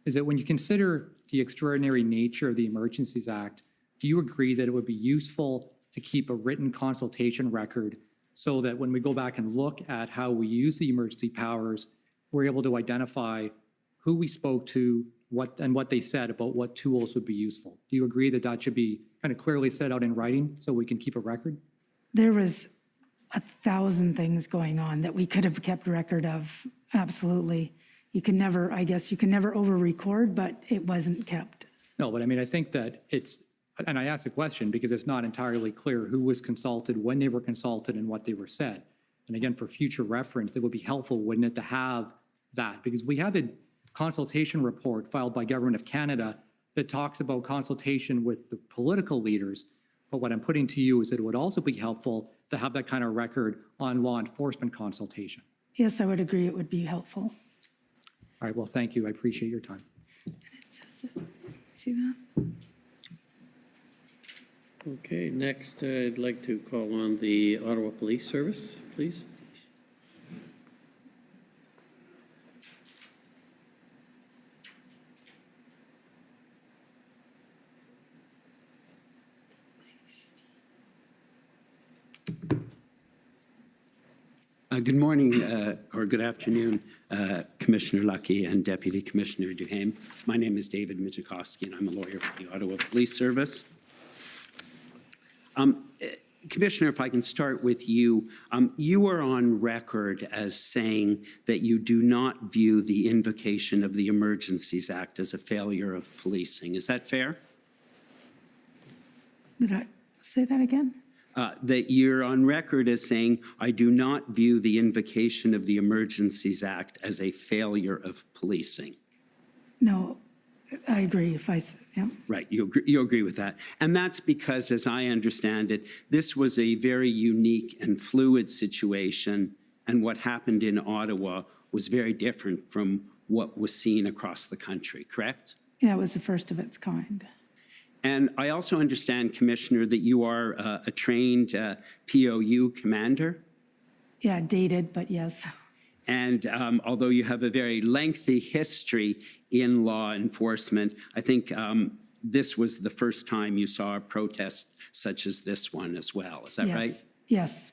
is that when you consider the extraordinary nature of the Emergencies Act, do you agree that it would be useful to keep a written consultation record so that when we go back and look at how we use the emergency powers, we're able to identify who we spoke to, what they said about what tools would be useful? Do you agree that that should be kind of clearly set out in writing so we can keep a record? There was 1,000 things going on that we could have kept record of. Absolutely. You can never, I guess you can never over-record, but it wasn't kept. No, but I mean, I think that it's, and I asked the question because it's not entirely clear who was consulted, when they were consulted, and what they were said. And again, for future reference, it would be helpful, wouldn't it, to have that? Because we have a consultation report filed by Government of Canada that talks about consultation with the political leaders. But what I'm putting to you is that it would also be helpful to have that kind of record on law enforcement consultation. Yes, I would agree it would be helpful. All right, well, thank you. I appreciate your time. It says it. See that? Okay, next, I'd like to call on the Ottawa Police Service, please. Good morning or good afternoon, Commissioner Lucky and Deputy Commissioner Duhaime. My name is David Mijakowski and I'm a lawyer for the Ottawa Police Service. Commissioner, if I can start with you, you are on record as saying that you do not view the invocation of the Emergencies Act as a failure of policing. Is that fair? Did I say that again? That you're on record as saying, I do not view the invocation of the Emergencies Act as a failure of policing. No, I agree. Yeah. Right, you agree with that. And that's because, as I understand it, this was a very unique and fluid situation, and what happened in Ottawa was very different from what was seen across the country, correct? Yeah, it was the first of its kind. And I also understand, Commissioner, that you are a trained POU commander. Yeah, dated, but yes. And although you have a very lengthy history in law enforcement, I think this was the first time you saw a protest such as this one as well. Is that right? Yes.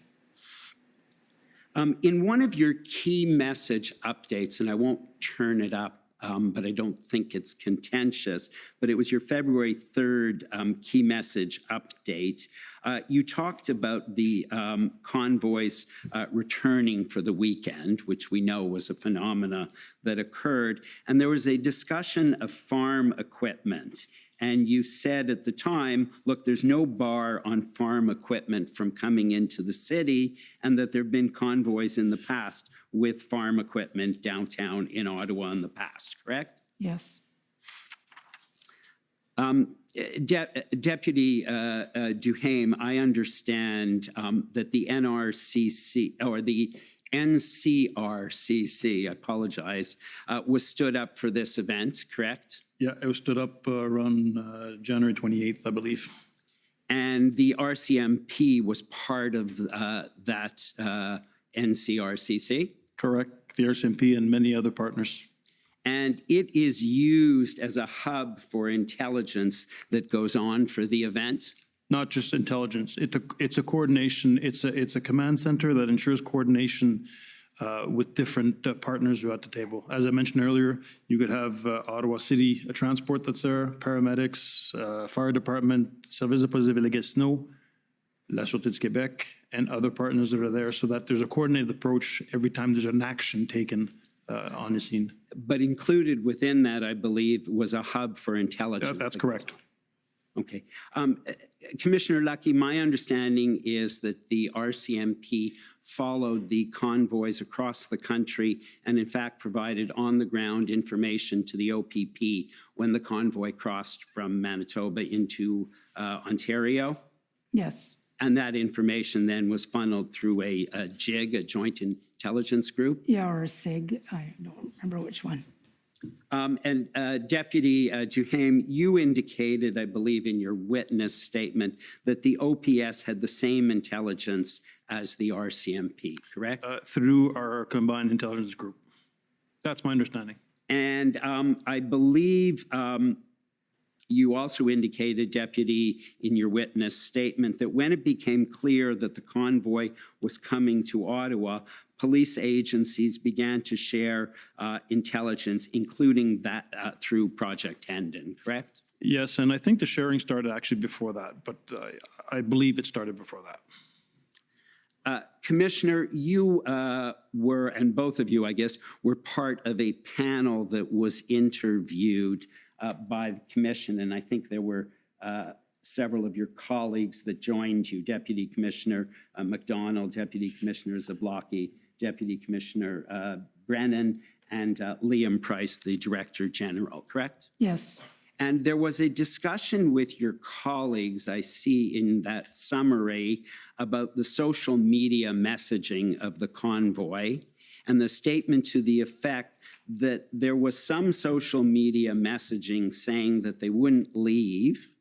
In one of your key message updates, and I won't turn it up, but I don't think it's contentious, but it was your February 3rd key message update. You talked about the convoys returning for the weekend, which we know was a phenomena that occurred, and there was a discussion of farm equipment. And you said at the time, look, there's no bar on farm equipment from coming into the city, and that there have been convoys in the past with farm equipment downtown in Ottawa in the past, correct? Yes. Deputy Duhaime, I understand that the NRCC, or the NCRCC, I apologize, was stood up for this event, correct? Yeah, it was stood up around January 28th, I believe. And the RCMP was part of that NCRCC? Correct, the RCMP and many other partners. And it is used as a hub for intelligence that goes on for the event? Not just intelligence, it's a coordination, it's a command center that ensures coordination with different partners who are at the table. As I mentioned earlier, you could have Ottawa City Transport that's there, paramedics, fire department, Service de police Ville Gatineau, La Sûreté du Québec, and other partners that are there, so that there's a coordinated approach every time there's an action taken on the scene. But included within that, I believe, was a hub for intelligence. That's correct. Okay. Commissioner Lucky, my understanding is that the RCMP followed the convoys across the country and in fact provided on-the-ground information to the OPP when the convoy crossed from Manitoba into Ontario? Yes. And that information then was funneled through a JIG, a Joint Intelligence Group? Yeah, or a SIG. I don't remember which one. And Deputy Duhaime, you indicated, I believe, in your witness statement that the OPS had the same intelligence as the RCMP, correct? Through our combined intelligence group. That's my understanding. And I believe You also indicated, Deputy, in your witness statement that when it became clear that the convoy was coming to Ottawa, police agencies began to share intelligence, including that through Project Hendon, correct? Yes, and I think the sharing started actually before that, but I believe it started before that. Commissioner, you were, and both of you, I guess, were part of a panel that was interviewed by the commission, and I think there were several of your colleagues that joined you, Deputy Commissioner McDonald, Deputy Commissioner Zablocki, Deputy Commissioner Brennan, and Liam Price, the Director General, correct? Yes. And there was a discussion with your colleagues, I see in that summary, about the social media messaging of the convoy and the statement to the effect that there was some social media messaging saying that they wouldn't leave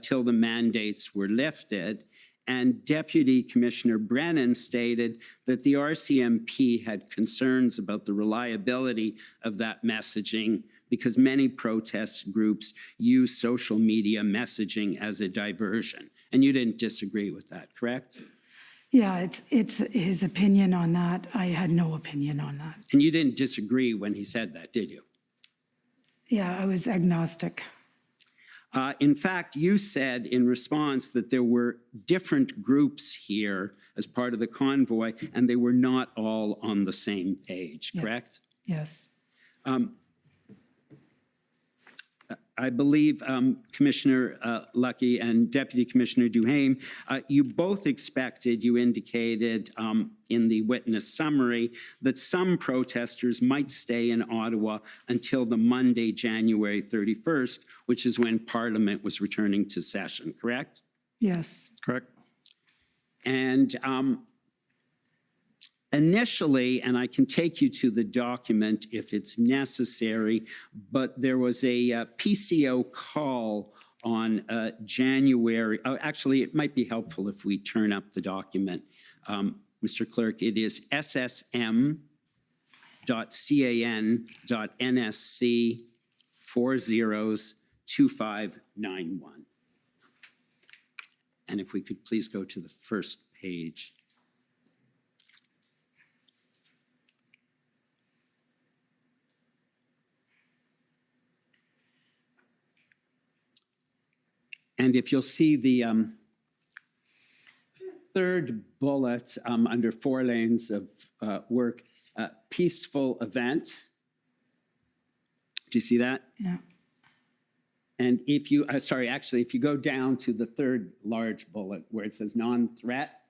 till the mandates were lifted. And Deputy Commissioner Brennan stated that the RCMP had concerns about the reliability of that messaging because many protest groups use social media messaging as a diversion. And you didn't disagree with that, correct? Yeah, it's his opinion on that. I had no opinion on that. And you didn't disagree when he said that, did you? Yeah, I was agnostic. In fact, you said in response that there were different groups here as part of the convoy, and they were not all on the same page, correct? Yes. I believe Commissioner Lucky and Deputy Commissioner Duhaime, you both expected, you indicated in the witness summary, that some protesters might stay in Ottawa until the Monday, January 31st, which is when Parliament was returning to session, correct? Yes. Correct. And initially, and I can take you to the document if it's necessary, but there was a PCO call on January. Oh, actually, it might be helpful if we turn up the document. Mr. Clerk, it is ssm.can.nsc 402591. And if we could please go to the first page. And if you'll see the third bullet under 4 lanes of work, peaceful event. Do you see that? Yeah. And if you, sorry, actually, if you go down to the third large bullet where it says non-threat,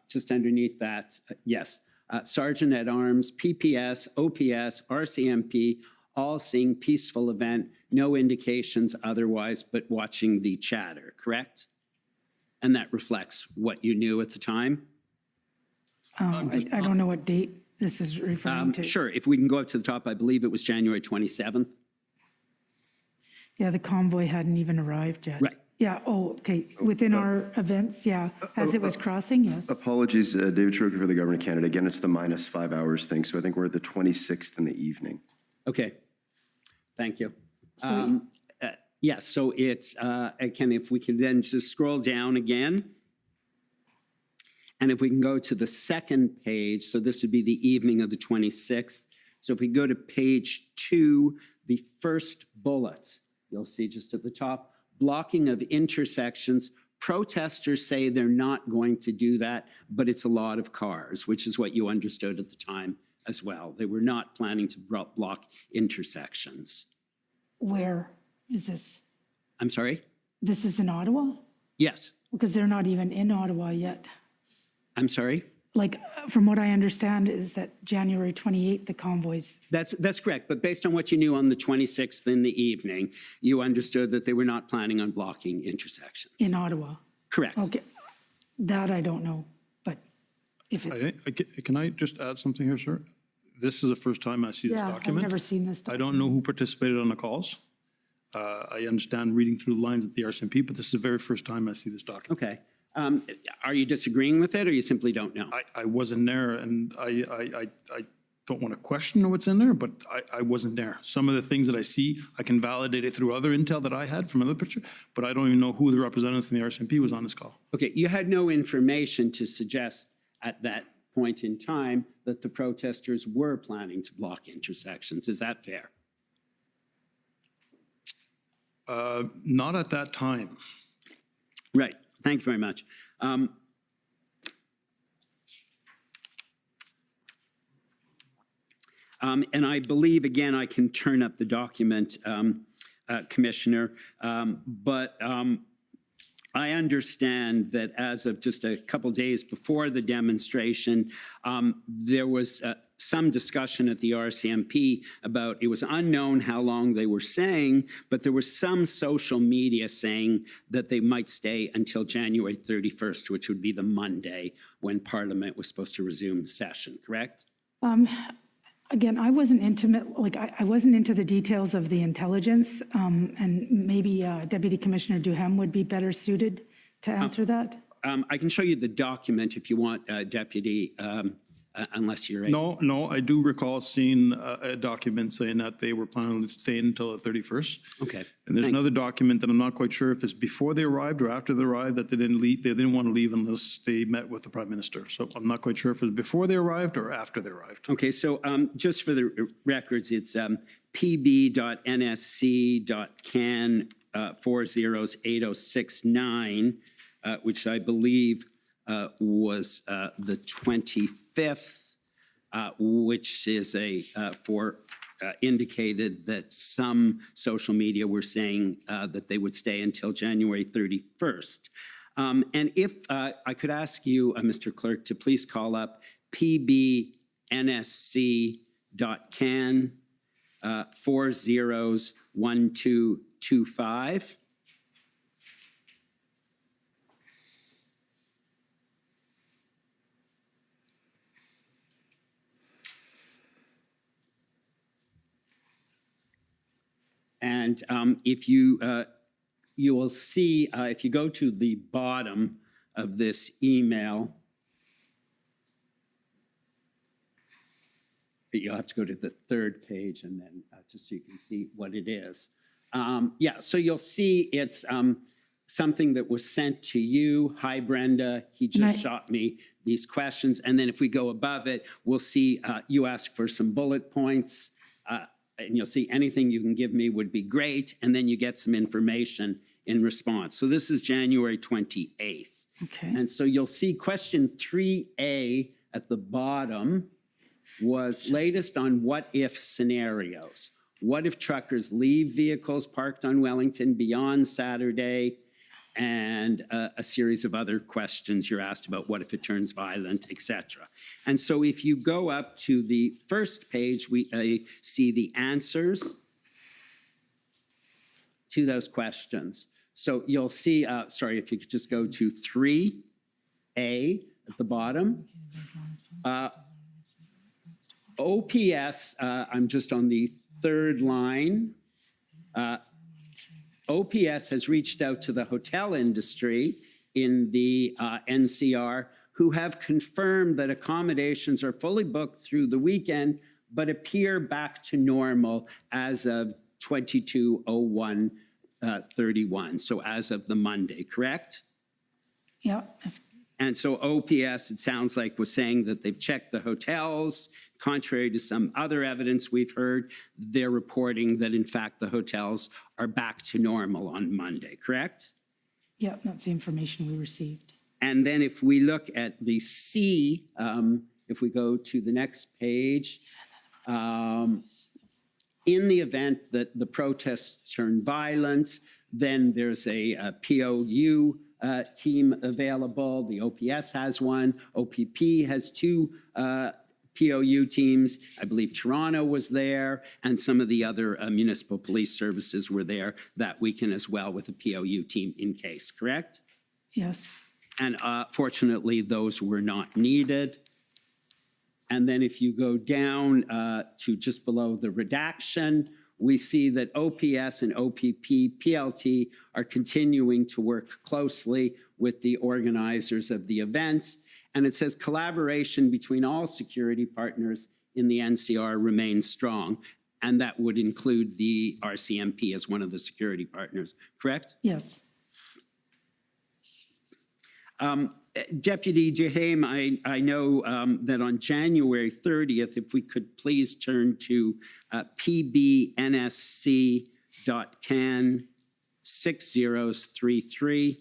just underneath that, yes, Sergeant at Arms, PPS, OPS, RCMP, all seeing peaceful event, no indications otherwise, but watching the chatter, correct? And that reflects what you knew at the time? I don't know what date this is referring to. Sure, if we can go up to the top, I believe it was January 27th. Yeah, the convoy hadn't even arrived yet. Right. Yeah, oh, okay, within our events, yeah, as it was crossing, yes. Apologies, David Cherokee for the Government of Canada. Again, it's the minus 5 hours thing, so I think we're at the 26th in the evening. Okay, thank you. So- Yeah, so it's, again, if we can then just scroll down again. And if we can go to the second page, so this would be the evening of the 26th. So if we go to page 2, the first bullet, you'll see just at the top, blocking of intersections. Protesters say they're not going to do that, but it's a lot of cars, which is what you understood at the time as well. They were not planning to block intersections. Where is this? I'm sorry? This is in Ottawa? Yes. Because they're not even in Ottawa yet. I'm sorry? Like, from what I understand is that January 28th, the convoys. That's correct, but based on what you knew on the 26th in the evening, you understood that they were not planning on blocking intersections. In Ottawa? Correct. Okay, that I don't know, but if it's. Can I just add something here, sir? This is the first time I see this document. I've never seen this document. I don't know who participated on the calls. I understand reading through the lines at the RCMP, but this is the very first time I see this document. Okay. Are you disagreeing with it, or you simply don't know? I wasn't there, and don't want to question what's in there, but I wasn't there. Some of the things that I see, I can validate it through other intel that I had from other picture, but I don't even know who the representatives from the RCMP was on this call. Okay, you had no information to suggest at that point in time that the protesters were planning to block intersections. Is that fair? Not at that time. Right. Thank you very much. And I believe, again, I can turn up the document, Commissioner, but I understand that as of just a couple days before the demonstration, there was some discussion at the RCMP about it was unknown how long they were staying, but there was some social media saying that they might stay until January 31st, which would be the Monday when Parliament was supposed to resume session, correct? Again, I wasn't intimate, like I wasn't into the details of the intelligence, and maybe Deputy Commissioner Duhem would be better suited to answer that. I can show you the document if you want, Deputy, unless you're able. No, I do recall seeing a document saying that they were planning to stay until the 31st. Okay. And there's another document that I'm not quite sure if it's before they arrived or after they arrived that they didn't leave. They didn't want to leave unless they met with the Prime Minister. So I'm not quite sure if it was before they arrived or after they arrived. Okay, so just for the records, it's pb.nsc.can 408069, which I believe was the 25th, which is indicated that some social media were saying that they would stay until January 31st. And if I could ask you, Mr. Clerk, to please call up pbnsc.can 401225. And if you will see, if you go to the bottom of this email, you'll have to go to the third page and then just so you can see what it is. Yeah, so you'll see it's something that was sent to you. Hi, Brenda. He just shot me these questions. And then if we go above it, we'll see you ask for some bullet points. And you'll see anything you can give me would be great. And then you get some information in response. So this is January 28th. Okay. And so you'll see question 3A at the bottom was latest on what if scenarios. What if truckers leave vehicles parked on Wellington beyond Saturday? And a series of other questions you're asked about what if it turns violent, etc. And so if you go up to the first page, we see the answers to those questions. So you'll see, sorry, if you could just go to 3A at the bottom. OPS, I'm just on the third line. OPS has reached out to the hotel industry in the NCR who have confirmed that accommodations are fully booked through the weekend, but appear back to normal as of 22/01/31, so as of the Monday, correct? Yeah. And so OPS, it sounds like, was saying that they've checked the hotels. Contrary to some other evidence we've heard, they're reporting that, in fact, the hotels are back to normal on Monday, correct? Yeah, that's the information we received. And then if we look at the C, if we go to the next page, in the event that the protests turn violent, then there's a POU team available. The OPS has one. OPP has two POU teams. I believe Toronto was there, and some of the other municipal police services were there that weekend as well with a POU team in case, correct? Yes. And fortunately, those were not needed. And then if you go down to just below the redaction, we see that OPS and OPP PLT are continuing to work closely with the organizers of the event. And it says collaboration between all security partners in the NCR remains strong, and that would include the RCMP as one of the security partners, correct? Yes. Deputy Jahame, I know that on January 30th, if we could please turn to pbnsc.can 6033.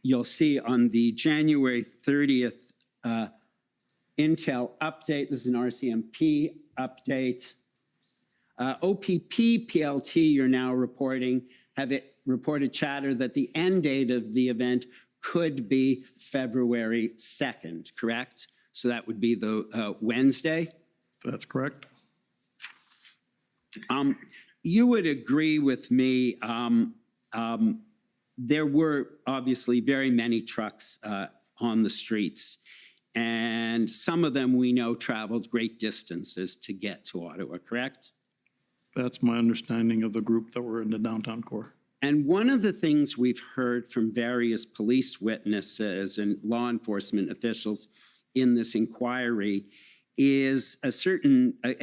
You'll see on the January 30th Intel update, this is an RCMP update. OPP PLT, you're now reporting, have it reported chatter that the end date of the event could be February 2nd, correct? So that would be the Wednesday? That's correct. You would agree with me, there were obviously very many trucks on the streets, and some of them we know traveled great distances to get to Ottawa, correct? That's my understanding of the group that were in the downtown core. And one of the things we've heard from various police witnesses and law enforcement officials in this inquiry is a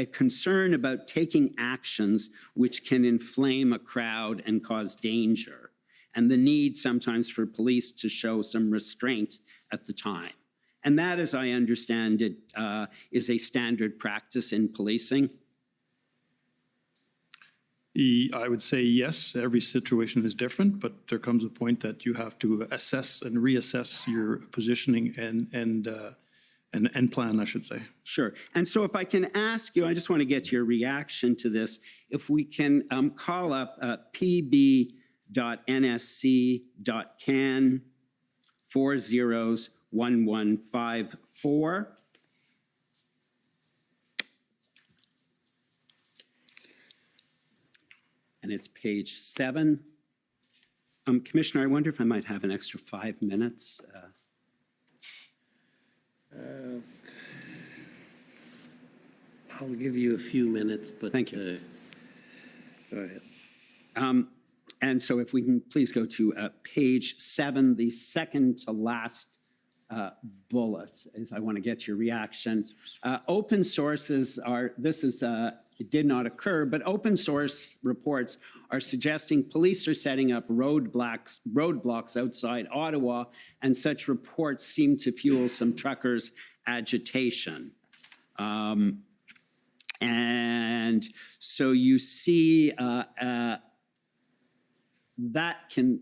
concern about taking actions which can inflame a crowd and cause danger, and the need sometimes for police to show some restraint at the time. And that, as I understand it, is a standard practice in policing. I would say yes, every situation is different, but there comes a point that you have to assess and reassess your positioning and plan, I should say. Sure. And so if I can ask you, I just want to get your reaction to this. If we can call up pb.nsc.can 401154. And it's page 7. Commissioner, I wonder if I might have an extra 5 minutes. I'll give you a few minutes, but. Thank you. Go ahead. And so if we can please go to page 7, the second to last bullet, is I want to get your reaction. Open sources are, it did not occur, but open source reports are suggesting police are setting up roadblocks outside Ottawa, and such reports seem to fuel some truckers' agitation. And so you see that can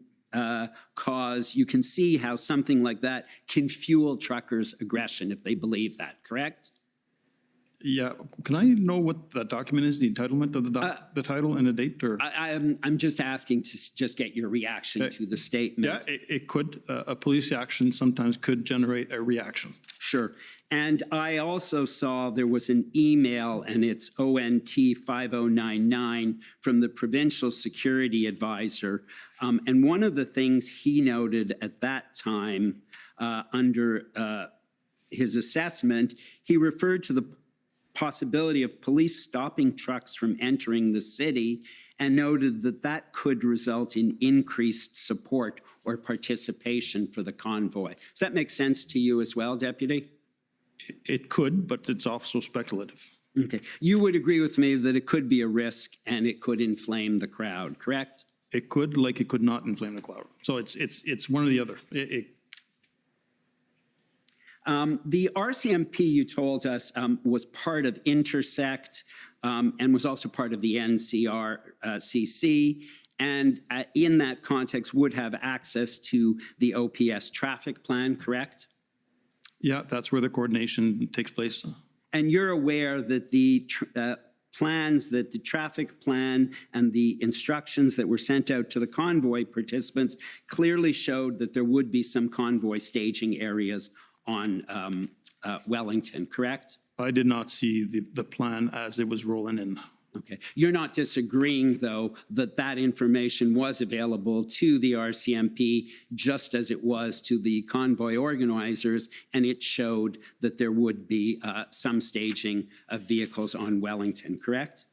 you can see how something like that can fuel truckers' aggression if they believe that, correct? Yeah, can I know what the document is, the entitlement of the title and the date, or? I'm just asking to just get your reaction to the statement. Yeah, it could. A police action sometimes could generate a reaction. Sure. And I also saw there was an email, and it's ONT 5099 from the Provincial Security Advisor. And one of the things he noted at that time under his assessment, he referred to the possibility of police stopping trucks from entering the city and noted that that could result in increased support or participation for the convoy. Does that make sense to you as well, Deputy? It could, but it's also speculative. Okay. You would agree with me that it could be a risk and it could inflame the crowd, correct? It could, like it could not inflame the crowd. So it's one or the other. The RCMP, you told us, was part of Intersect and was also part of the NCRCC, and in that context would have access to the OPS traffic plan, correct? Yeah, that's where the coordination takes place. And you're aware that the plans, that the traffic plan and the instructions that were sent out to the convoy participants clearly showed that there would be some convoy staging areas on Wellington, correct? I did not see the plan as it was rolling in. Okay. You're not disagreeing, though, that that information was available to the RCMP just as it was to the convoy organizers, and it showed that there would be some staging of vehicles on Wellington, correct?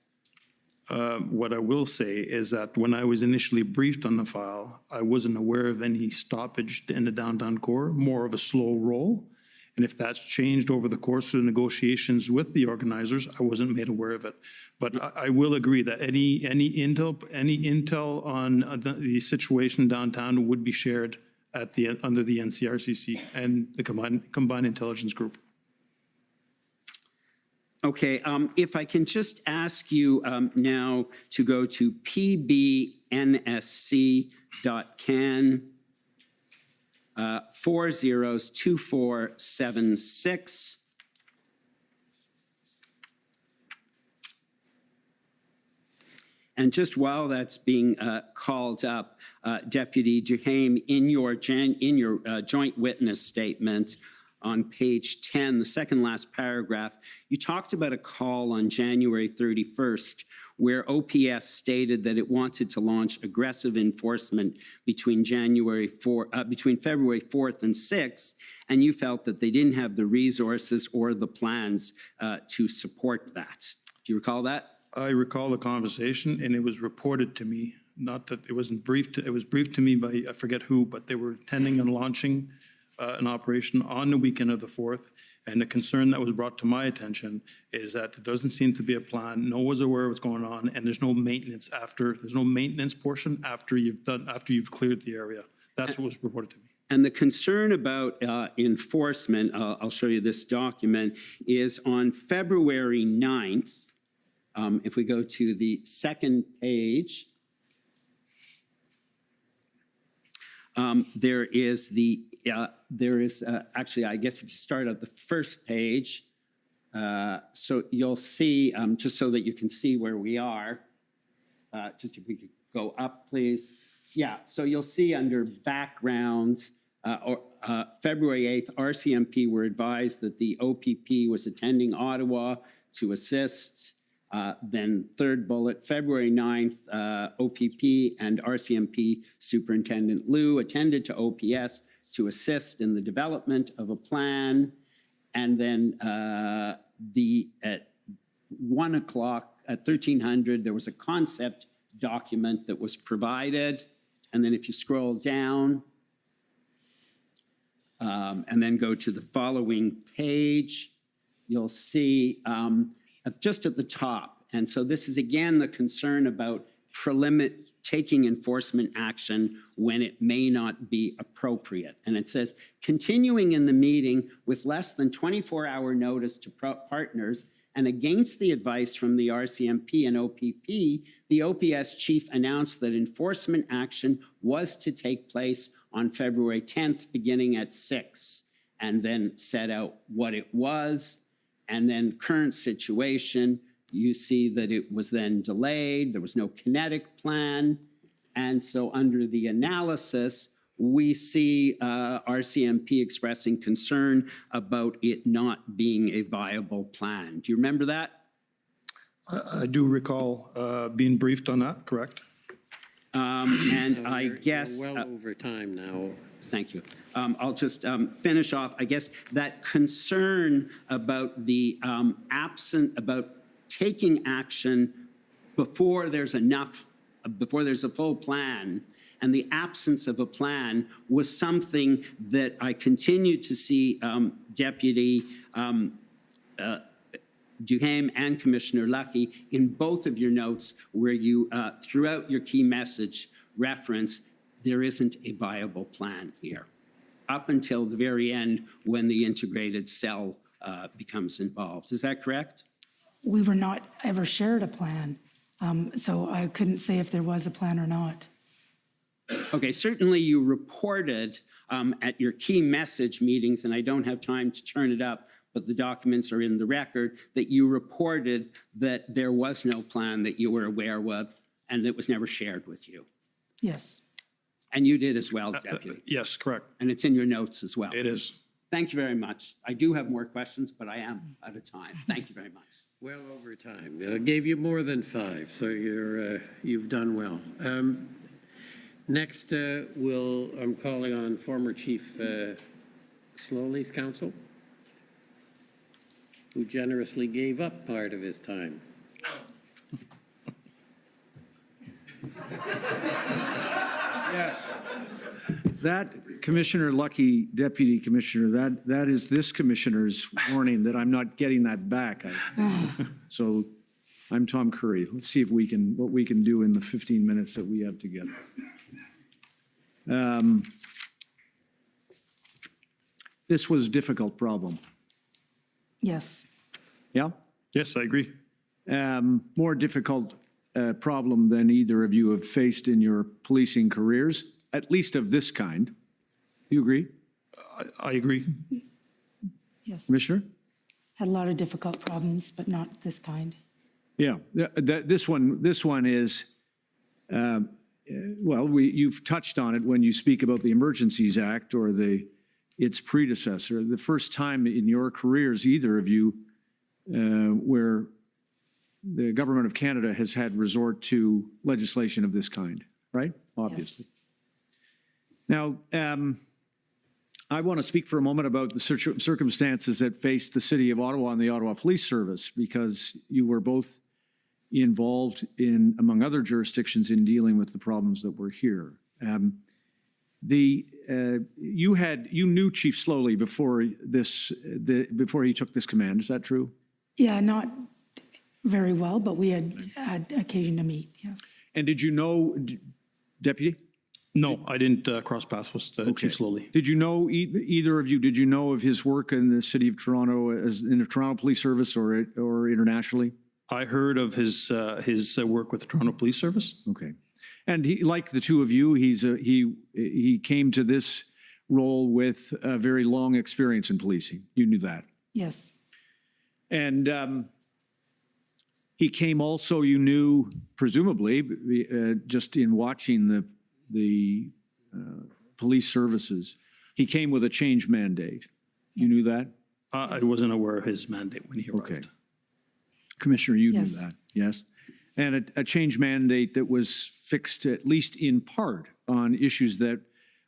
What I will say is that when I was initially briefed on the file, I wasn't aware of any stoppage in the downtown core, more of a slow roll. And if that's changed over the course of the negotiations with the organizers, I wasn't made aware of it. But I will agree that any intel on the situation downtown would be shared at under the NCRCC and the Combined Intelligence Group. Okay, if I can just ask you now to go to pbnsc.can 402476. And just while that's being called up, Deputy Duhame, in your joint witness statement on page 10, the second last paragraph, you talked about a call on January 31st where OPS stated that it wanted to launch aggressive enforcement between February 4th and 6th, and you felt that they didn't have the resources or the plans to support that. Do you recall that? I recall the conversation, and it was reported to me, not that it wasn't briefed, it was briefed to me by, I forget who, but they were intending on launching an operation on the weekend of the 4th, and the concern that was brought to my attention is that there doesn't seem to be a plan. No one's aware of what's going on, and there's no maintenance portion after you've cleared the area. That's what was reported to me. And the concern about enforcement, I'll show you this document, is on February 9th, if we go to the second page, actually, I guess if you start at the first page, so you'll see, just so that you can see where we are, just if we could go up, please. Yeah, so you'll see under background, February 8th, RCMP were advised that the OPP was attending Ottawa to assist. Then third bullet, February 9th, OPP and RCMP Superintendent Liu attended to OPS to assist in the development of a plan. And then at 1 o'clock, at 1300, there was a concept document that was provided. And then if you scroll down, and then go to the following page, you'll see just at the top. And so this is again the concern about taking enforcement action when it may not be appropriate. And it says, continuing in the meeting with less than 24-hour notice to partners and against the advice from the RCMP and OPP, the OPS chief announced that enforcement action was to take place on February 10th, beginning at 6, and then set out what it was. And then current situation, you see that it was then delayed. There was no kinetic plan. And so under the analysis, we see RCMP expressing concern about it not being a viable plan. Do you remember that? I do recall being briefed on that, correct? And I guess... We're well over time now. Thank you. I'll just finish off. I guess that concern about the about taking action before there's a full plan, and the absence of a plan was something that I continue to see Deputy Duhame and Commissioner Lucky in both of your notes where you, throughout your key message, reference there isn't a viable plan here, up until the very end when the integrated cell becomes involved. Is that correct? We were not ever shared a plan, so I couldn't say if there was a plan or not. Okay, certainly you reported at your key message meetings, and I don't have time to turn it up, but the documents are in the record, that you reported that there was no plan that you were aware of and that was never shared with you. Yes. And you did as well, Deputy. Yes, correct. And it's in your notes as well. It is. Thank you very much. I do have more questions, but I am out of time. Thank you very much. Well over time. I gave you more than 5, so you've done well. Next, I'm calling on former Chief Slowly's counsel, who generously gave up part of his time. Yes. That Commissioner Lucky, Deputy Commissioner, that is this commissioner's warning that I'm not getting that back. So I'm Tom Curry. Let's see if what we can do in the 15 minutes that we have together. This was a difficult problem. Yes. Yeah? Yes, I agree. More difficult problem than either of you have faced in your policing careers, at least of this kind. You agree? I agree. Yes. Commissioner? Had a lot of difficult problems, but not this kind. Yeah, this one is, well, you've touched on it when you speak about the Emergencies Act or its predecessor. The first time in your careers, either of you, where the government of Canada has had resort to legislation of this kind, right? Obviously. Now, I want to speak for a moment about the circumstances that faced the City of Ottawa and the Ottawa Police Service, because you were both involved in, among other jurisdictions, in dealing with the problems that were here. You knew Chief Slowly before he took this command. Is that true? Yeah, not very well, but we had occasion to meet, yes. And did you know, Deputy? No, I didn't cross paths with Chief Slowly. Did you know, either of you, did you know of his work in the City of Toronto as in the Toronto Police Service or internationally? I heard of his work with the Toronto Police Service. Okay. And he, like the two of you, he came to this role with a very long experience in policing. You knew that. Yes. And he came also, you knew, presumably, just in watching the police services, he came with a change mandate. You knew that? I wasn't aware of his mandate when he arrived. Okay. Commissioner, you Yes. knew that, yes? And a change mandate that was fixed, at least in part, on issues that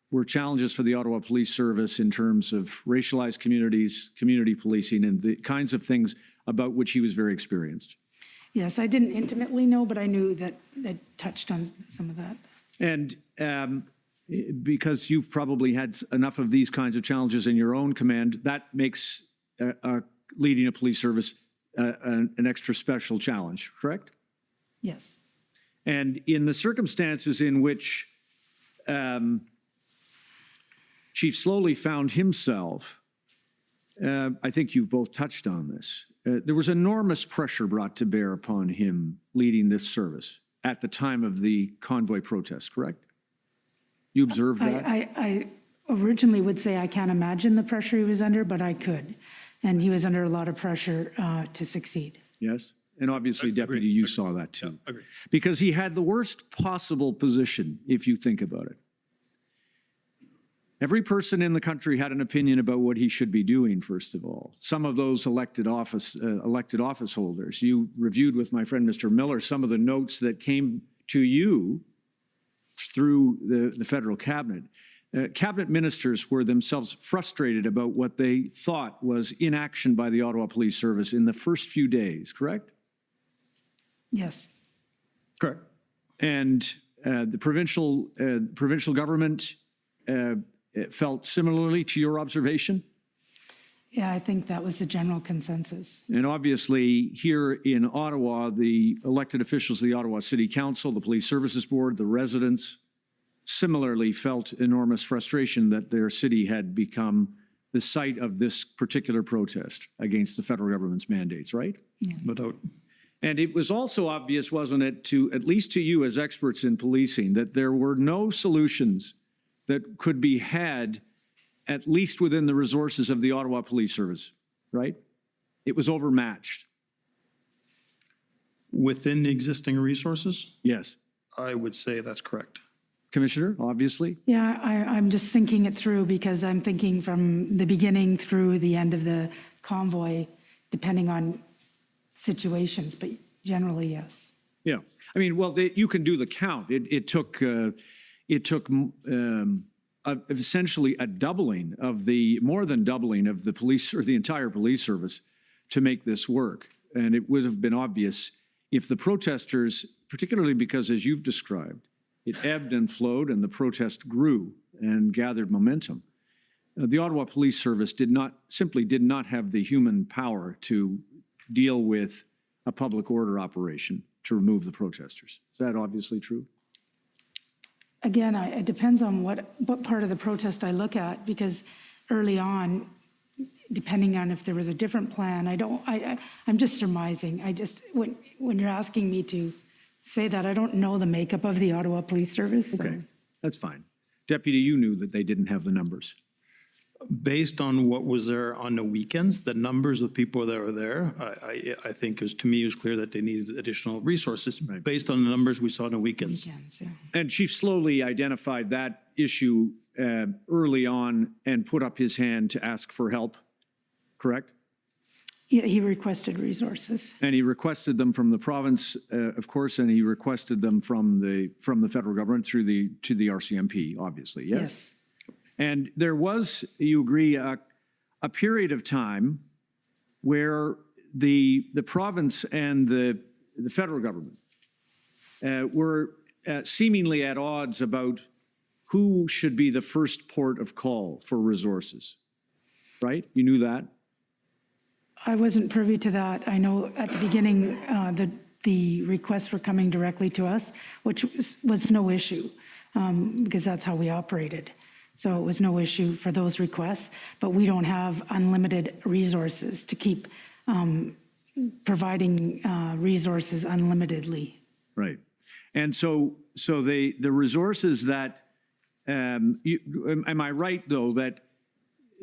were challenges for the Ottawa Police Service in terms of racialized communities, community policing, and the kinds of things about which he was very experienced. Yes, I didn't intimately know, but I knew that touched on some of that. And because you've probably had enough of these kinds of challenges in your own command, that makes leading a police service an extra special challenge, correct? Yes. And in the circumstances in which Chief Slowly found himself, I think you've both touched on this, there was enormous pressure brought to bear upon him leading this service at the time of the convoy protest, correct? You observed that? I originally would say I can't imagine the pressure he was under, but I could. And he was under a lot of pressure to succeed. Yes? And obviously, Deputy, you saw that too. Agree. Because he had the worst possible position, if you think about it. Every person in the country had an opinion about what he should be doing, first of all. Some of those elected office holders. You reviewed with my friend Mr. Miller some of the notes that came to you through the federal cabinet. Cabinet ministers were themselves frustrated about what they thought was inaction by the Ottawa Police Service in the first few days, correct? Yes. Correct. And the provincial government felt similarly to your observation? Yeah, I think that was the general consensus. And obviously, here in Ottawa, the elected officials of the Ottawa City Council, the Police Services Board, the residents, similarly felt enormous frustration that their city had become the site of this particular protest against the federal government's mandates, right? Yeah. No doubt. And it was also obvious, wasn't it, at least to you as experts in policing, that there were no solutions that could be had, at least within the resources of the Ottawa Police Service, right? It was overmatched. Within the existing resources? Yes. I would say that's correct. Commissioner, obviously? Yeah, I'm just thinking it through because I'm thinking from the beginning through the end of the convoy, depending on situations, but generally, yes. Yeah, I mean, well, you can do the count. It took essentially a doubling of more than doubling of the police or the entire police service to make this work. And it would have been obvious if the protesters, particularly because, as you've described, it ebbed and flowed and the protest grew and gathered momentum. The Ottawa Police Service simply did not have the human power to deal with a public order operation to remove the protesters. Is that obviously true? Again, it depends on what part of the protest I look at, because early on, depending on if there was a different plan, I'm just surmising. When you're asking me to say that, I don't know the makeup of the Ottawa Police Service. So. Okay, that's fine. Deputy, you knew that they didn't have the numbers. Based on what was there on the weekends, the numbers of people that were there, I think to me, it was clear that they needed additional resources based on the numbers we saw on the weekends. And Chief Slowly identified that issue early on and put up his hand to ask for help, correct? Yeah, he requested resources. And he requested them from the province, of course, and he requested them from the federal government to the RCMP, obviously, yes? Yes. And there was, you agree, a period of time where the province and the federal government were seemingly at odds about who should be the first port of call for resources, right? You knew that? I wasn't privy to that. I know at the beginning, the requests were coming directly to us, which was no issue because that's how we operated. So it was no issue for those requests, but we don't have unlimited resources to keep providing resources unlimitedly. Right. And so the resources that, am I right though, that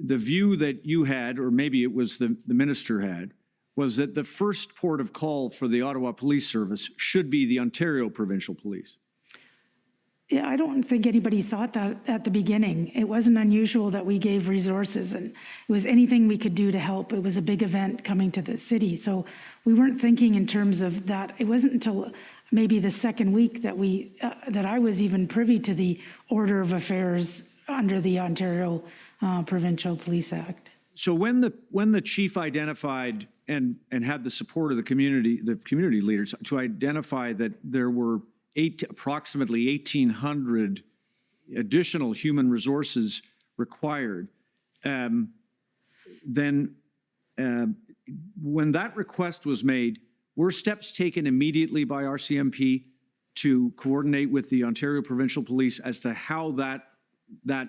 the view that you had, or maybe it was the minister had, was that the first port of call for the Ottawa Police Service should be the Ontario Provincial Police? Yeah, I don't think anybody thought that at the beginning. It wasn't unusual that we gave resources, and it was anything we could do to help. It was a big event coming to the city, so we weren't thinking in terms of that. It wasn't until maybe the second week that that I was even privy to the order of affairs under the Ontario Provincial Police Act. So when the chief identified and had the support of the community leaders to identify that there were approximately 1,800 additional human resources required, then when that request was made, were steps taken immediately by RCMP to coordinate with the Ontario Provincial Police as to how that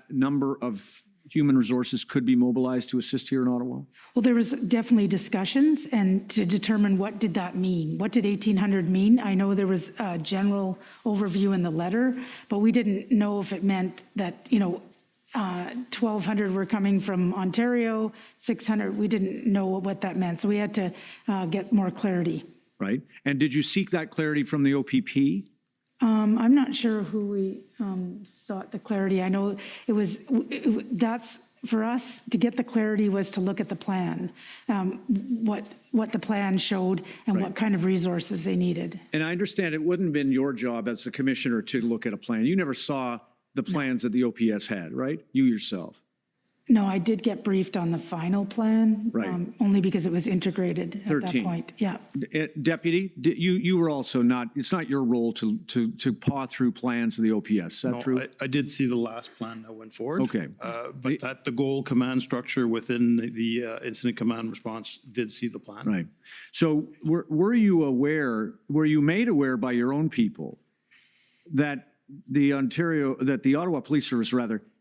number of human resources could be mobilized to assist here in Ottawa? Well, there was definitely discussions and to determine what did that mean? What did 1,800 mean? I know there was a general overview in the letter, but we didn't know if it meant that, 1,200 were coming from Ontario, 600, we didn't know what that meant. So we had to get more clarity. Right. And did you seek that clarity from the OPP? I'm not sure who we sought the clarity. I know that's for us to get the clarity was to look at the plan, what the plan showed and what kind of resources they needed. And I understand it wouldn't have been your job as a commissioner to look at a plan. You never saw the plans that the OPS had, right? You yourself. No, I did get briefed on the final plan, only because it was integrated at that point. Yeah. Deputy, you were also not, it's not your role to paw through plans of the OPS, is that true? I did see the last plan that went forward. Okay. But that the goal command structure within the incident command response did see the plan. Right. So were you made aware by your own people that the Ottawa Police Service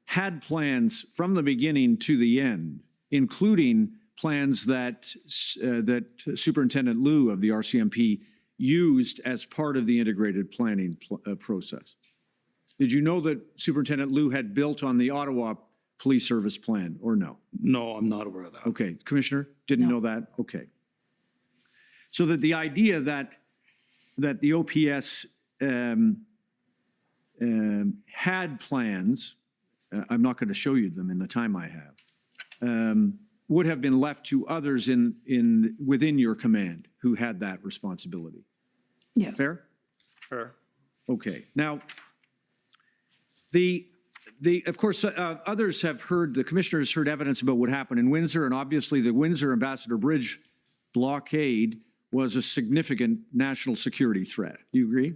had plans from the beginning to the end, including plans that Superintendent Liu of the RCMP used as part of the integrated planning process? Did you know that Superintendent Liu had built on the Ottawa Police Service plan, or no? No, I'm not aware of that. Okay, Commissioner, didn't know that? Okay. So that the idea that the OPS had plans, I'm not going to show you them in the time I have, would have been left to others within your command who had that responsibility. Yes. Fair? Fair. Okay. Now, of course, others have heard, the commissioner has heard evidence about what happened in Windsor, and obviously the Windsor Ambassador Bridge blockade was a significant national security threat. Do you agree?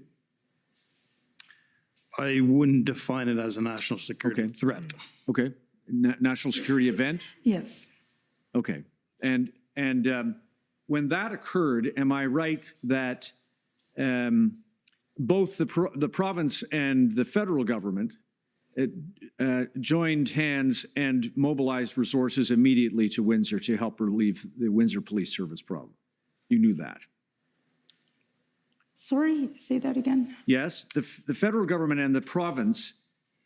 I wouldn't define it as a national security threat. Okay. National security event? Yes. Okay. And when that occurred, am I right that both the province and the federal government joined hands and mobilized resources immediately to Windsor to help relieve the Windsor Police Service problem? You knew that? Sorry, say that again. Yes, the federal government and the province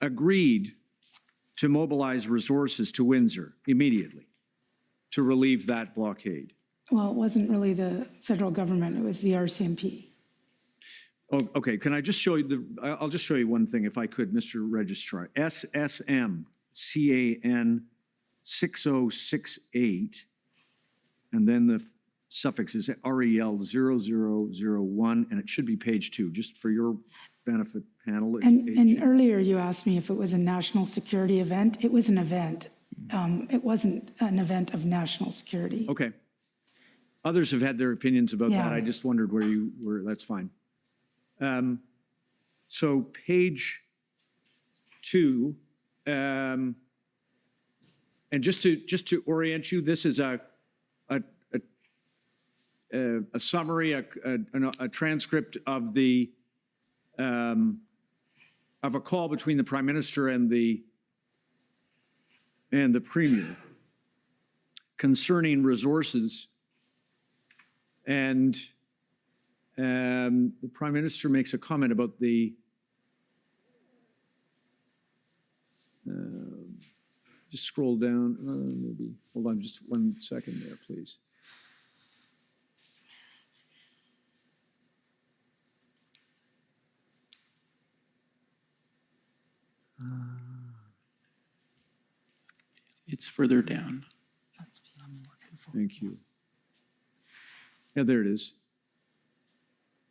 agreed to mobilize resources to Windsor immediately to relieve that blockade. Well, it wasn't really the federal government, it was the RCMP. Oh, okay, can I just show you I'll just show you one thing if I could, Mr. Registrar. SSM CAN 6068, and then the suffix is REL 0001, and it should be page 2, just for your benefit, panel. And earlier you asked me if it was a national security event. It was an event. It wasn't an event of national security. Okay. Others have had their opinions about that. I just wondered where you were. That's fine. So page 2, and just to orient you, this is a summary, a transcript of of a call between the Prime Minister and the Premier concerning resources. And the Prime Minister makes a comment about just scroll down, maybe, hold on just 1 second there, please. It's further down. Thank you. Yeah, there it is.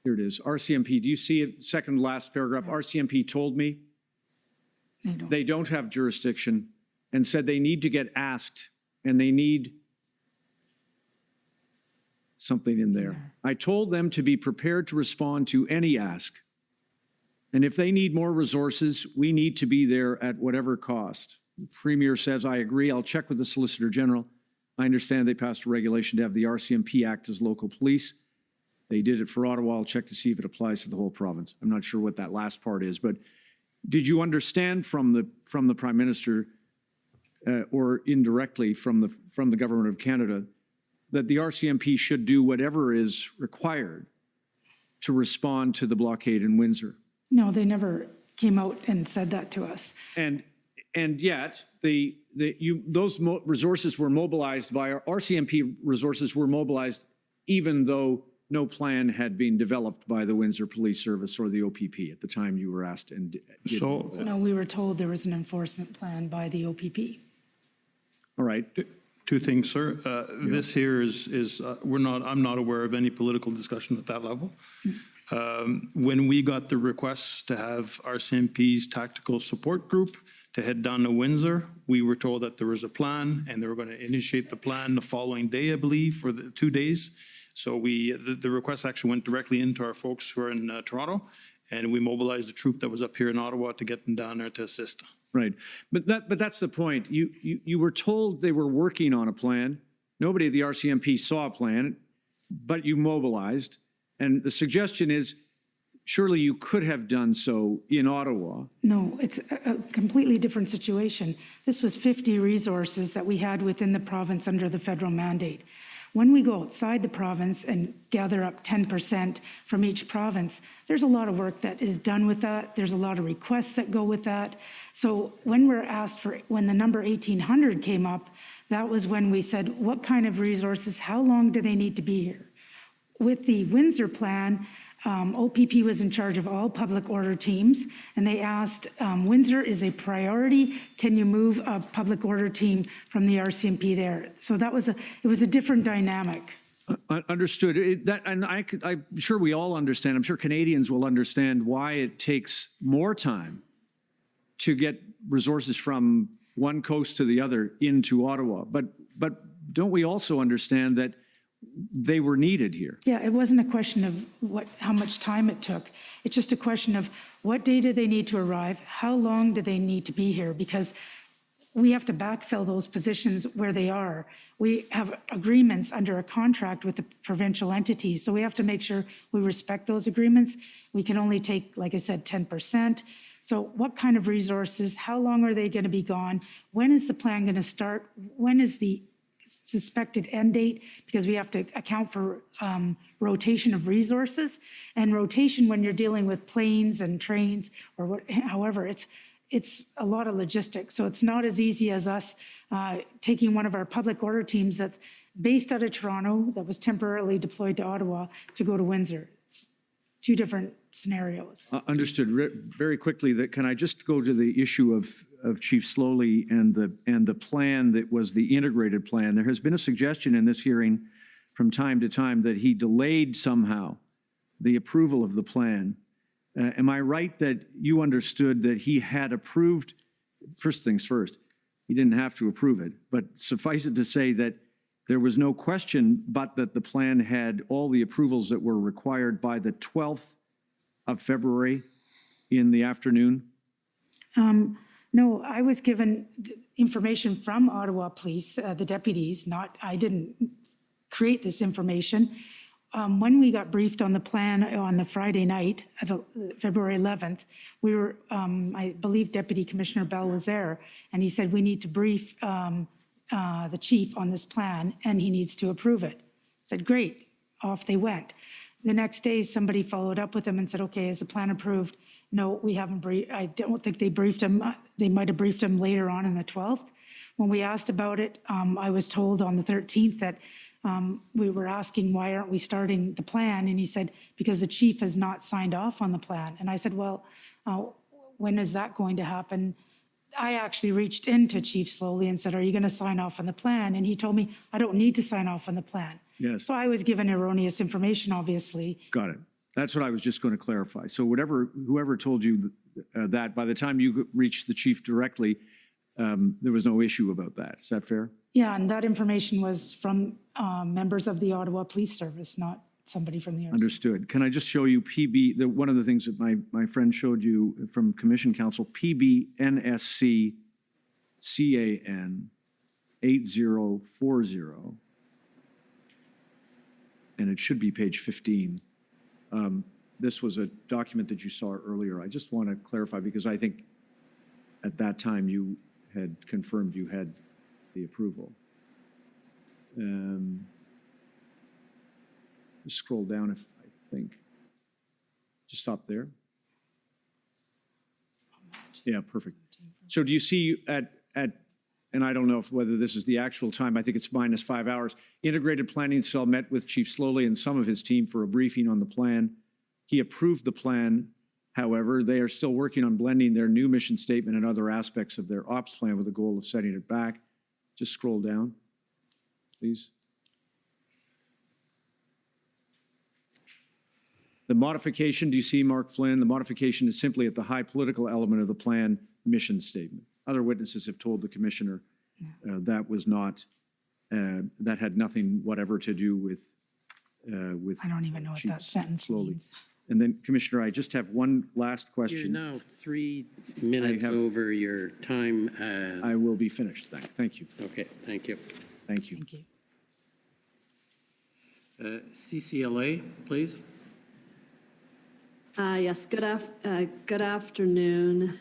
Here it is. RCMP, do you see it? Second last paragraph. RCMP told me they don't have jurisdiction and said they need to get asked and they need something in there. I told them to be prepared to respond to any ask. And if they need more resources, we need to be there at whatever cost. The Premier says, I agree. I'll check with the Solicitor General. I understand they passed a regulation to have the RCMP act as local police. They did it for Ottawa. I'll check to see if it applies to the whole province. I'm not sure what that last part is, but did you understand from the Prime Minister or indirectly from the Government of Canada that the RCMP should do whatever is required to respond to the blockade in Windsor? No, they never came out and said that to us. And yet, those resources were mobilized by our RCMP resources were mobilized even though no plan had been developed by the Windsor Police Service or the OPP at the time you were asked. No, we were told there was an enforcement plan by the OPP. All right. 2 things, sir. This here I'm not aware of any political discussion at that level. When we got the request to have RCMP's tactical support group to head down to Windsor, we were told that there was a plan and they were going to initiate the plan the following day, I believe, for the 2 days. So the request actually went directly into our folks who are in Toronto, and we mobilized the troop that was up here in Ottawa to get them down there to assist. Right. But that's the point. You were told they were working on a plan. Nobody at the RCMP saw a plan, but you mobilized. And the suggestion is, surely you could have done so in Ottawa. No, it's a completely different situation. This was 50 resources that we had within the province under the federal mandate. When we go outside the province and gather up 10% from each province, there's a lot of work that is done with that. There's a lot of requests that go with that. So when we're asked when the number 1,800 came up, that was when we said, what kind of resources, how long do they need to be here? With the Windsor plan, OPP was in charge of all public order teams, and they asked, Windsor is a priority. Can you move a public order team from the RCMP there? So it was a different dynamic. Understood. I'm sure we all understand, I'm sure Canadians will understand why it takes more time to get resources from one coast to the other into Ottawa. But don't we also understand that they were needed here? Yeah, it wasn't a question of how much time it took. It's just a question of what day do they need to arrive? How long do they need to be here? Because we have to backfill those positions where they are. We have agreements under a contract with the provincial entities, so we have to make sure we respect those agreements. We can only take, like I said, 10%. So what kind of resources? How long are they going to be gone? When is the plan going to start? When is the suspected end date? Because we have to account for rotation of resources, and rotation when you're dealing with planes and trains or however, it's a lot of logistics. So it's not as easy as us taking one of our public order teams that's based out of Toronto that was temporarily deployed to Ottawa to go to Windsor. It's two different scenarios. Understood. Very quickly, can I just go to the issue of Chief Slowly and the plan that was the integrated plan? There has been a suggestion in this hearing from time to time that he delayed somehow the approval of the plan. Am I right that you understood that he had approved, first things first, he didn't have to approve it, but suffice it to say that there was no question but that the plan had all the approvals that were required by the 12th of February in the afternoon? No, I was given information from Ottawa Police, the deputies, I didn't create this information. When we got briefed on the plan on the Friday night, February 11th, we were, I believe Deputy Commissioner Bell was there, and he said, we need to brief the chief on this plan, and he needs to approve it. I said, great, off they went. The next day, somebody followed up with him and said, okay, is the plan approved? No, we haven't briefed, I don't think they briefed him. They might have briefed him later on the 12th. When we asked about it, I was told on the 13th that we were asking, why aren't we starting the plan? And he said, because the chief has not signed off on the plan. And I said, well, when is that going to happen? I actually reached into Chief Slowly and said, are you going to sign off on the plan? And he told me, I don't need to sign off on the plan. Yes. So I was given erroneous information, obviously. Got it. That's what I was just going to clarify. So whoever told you that, by the time you reached the chief directly, there was no issue about that. Is that fair? Yeah, and that information was from members of the Ottawa Police Service, not somebody from the RC. Understood. Can I just show you one of the things that my friend showed you from Commission Council, PBNSC CAN 8040, and it should be page 15. This was a document that you saw earlier. I just want to clarify because I think at that time you had confirmed you had the approval. Just scroll down if I think. Just stop there. Yeah, perfect. So do you see at and I don't know whether this is the actual time, I think it's -5 hours, Integrated Planning Cell met with Chief Slowly and some of his team for a briefing on the plan. He approved the plan. However, they are still working on blending their new mission statement and other aspects of their ops plan with the goal of setting it back. Just scroll down, please. The modification, do you see, Mark Flynn? The modification is simply at the high political element of the plan mission statement. Other witnesses have told the commissioner that was not, that had nothing whatever to do with I don't even know what that sentence means. And then, Commissioner, I just have one last question. You're now 3 minutes over your time. I will be finished. Thank you. Okay, thank you. Thank you. Thank you. CCLA, please. Yes, good afternoon,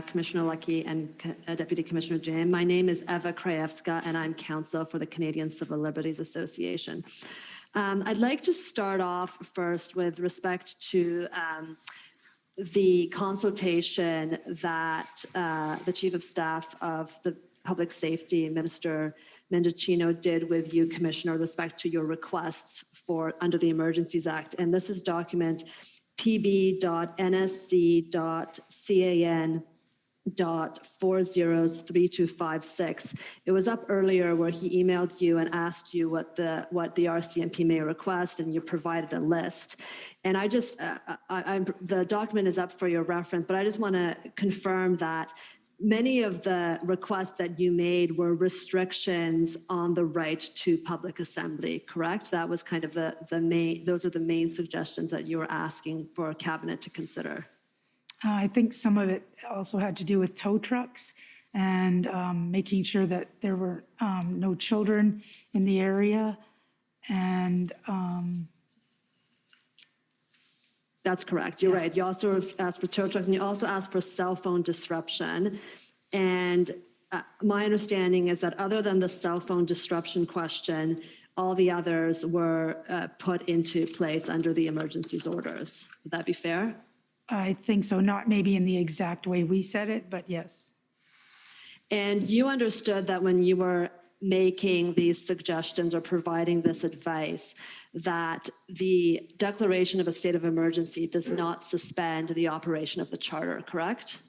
Commissioner Lucky and Deputy Commissioner Jain. My name is Eva Krajewska, and I'm counsel for the Canadian Civil Liberties Association. I'd like to start off first with respect to the consultation that the Chief of Staff of the Public Safety, Minister Mendicino, did with you, Commissioner, with respect to your requests for under the Emergencies Act. And this is document pb.nsc.can.403256. It was up earlier where he emailed you and asked you what the RCMP may request, and you provided a list. And I just, the document is up for your reference, but I just want to confirm that many of the requests that you made were restrictions on the right to public assembly, correct? That was kind of the main, those are the main suggestions that you were asking for Cabinet to consider. I think some of it also had to do with tow trucks and making sure that there were no children in the area. And that's correct. You're right. You also asked for tow trucks, and you also asked for cell phone disruption. And my understanding is that other than the cell phone disruption question, all the others were put into place under the emergencies orders. Would that be fair? I think so, not maybe in the exact way we said it, but yes. And you understood that when you were making these suggestions or providing this advice, that the declaration of a state of emergency does not suspend the operation of the charter, correct?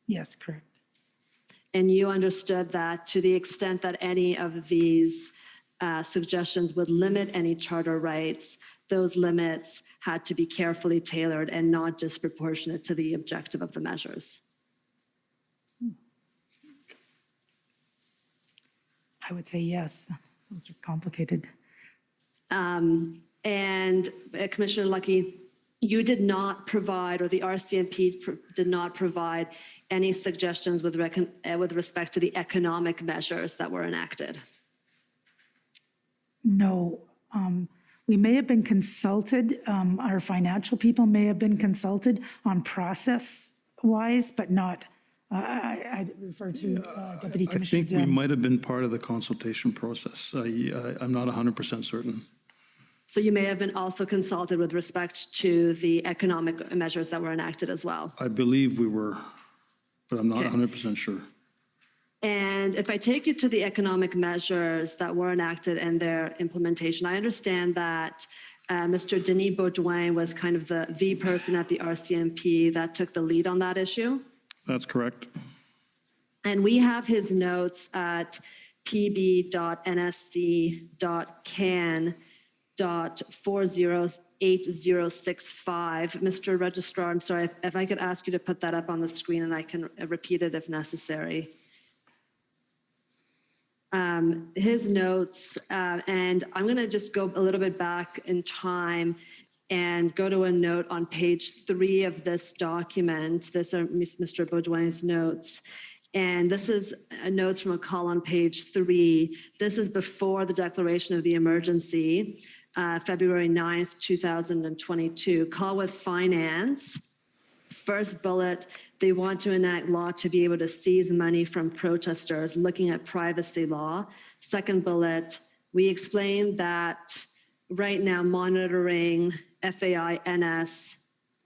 Yes, correct. And you understood that to the extent that any of these suggestions would limit any charter rights, those limits had to be carefully tailored and not disproportionate to the objective of the measures. I would say yes. Those are complicated. And Commissioner Lucky, you did not provide, or the RCMP did not provide any suggestions with respect to the economic measures that were enacted. No, we may have been consulted, our financial people may have been consulted on process-wise, but not, I refer to Deputy Commissioner. I think we might have been part of the consultation process. I'm not 100% certain. So you may have been also consulted with respect to the economic measures that were enacted as well. I believe we were, but I'm not 100% sure. And if I take you to the economic measures that were enacted and their implementation, I understand that Mr. Denis Beaudoin was kind of the person at the RCMP that took the lead on that issue. That's correct. And we have his notes at pb.nsc.can.408065. Mr. Registrar, I'm sorry, if I could ask you to put that up on the screen and I can repeat it if necessary. His notes, and I'm going to just go a little bit back in time and go to a note on page 3 of this document. These are Mr. Beaudoin's notes. And this is notes from a call on page 3. This is before the declaration of the emergency, February 9th, 2022. Call with finance. First bullet, they want to enact law to be able to seize money from protesters, looking at privacy law. Second bullet, we explained that right now monitoring FAI, NS,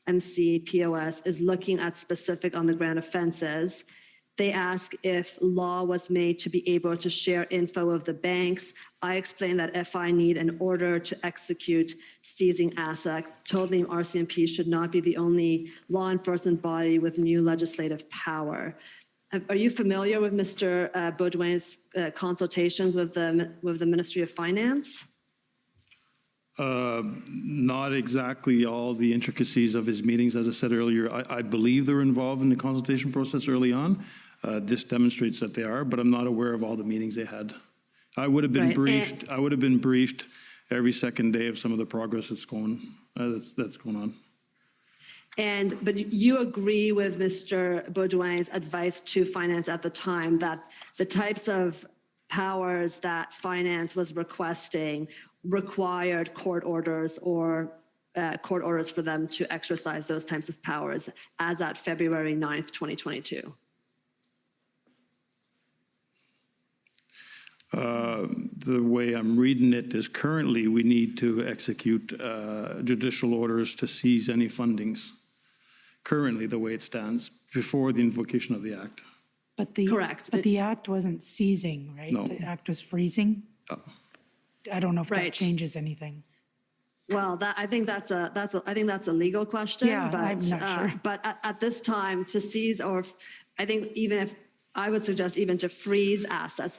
MC, POS is looking at specific on the ground offenses. They ask if law was made to be able to share info of the banks. I explained that FI need an order to execute seizing assets, told me RCMP should not be the only law enforcement body with new legislative power. Are you familiar with Mr. Beaudoin's consultations with the Ministry of Finance? Not exactly all the intricacies of his meetings. As I said earlier, I believe they're involved in the consultation process early on. This demonstrates that they are, but I'm not aware of all the meetings they had. I would have been briefed. I would have been briefed every second day of some of the progress that's going on. But you agree with Mr. Beaudoin's advice to finance at the time that the types of powers that finance was requesting required court orders or court orders for them to exercise those types of powers as at February 9th, 2022. The way I'm reading it is currently we need to execute judicial orders to seize any fundings. Currently, the way it stands, before the invocation of the act. But the, correct. But the act wasn't seizing, right? No. The act was freezing. Oh. I don't know if that Right. changes anything. Well, I think that's a legal question. Yeah, but, I'm not sure. But at this time, to seize I think even if, I would suggest even to freeze assets,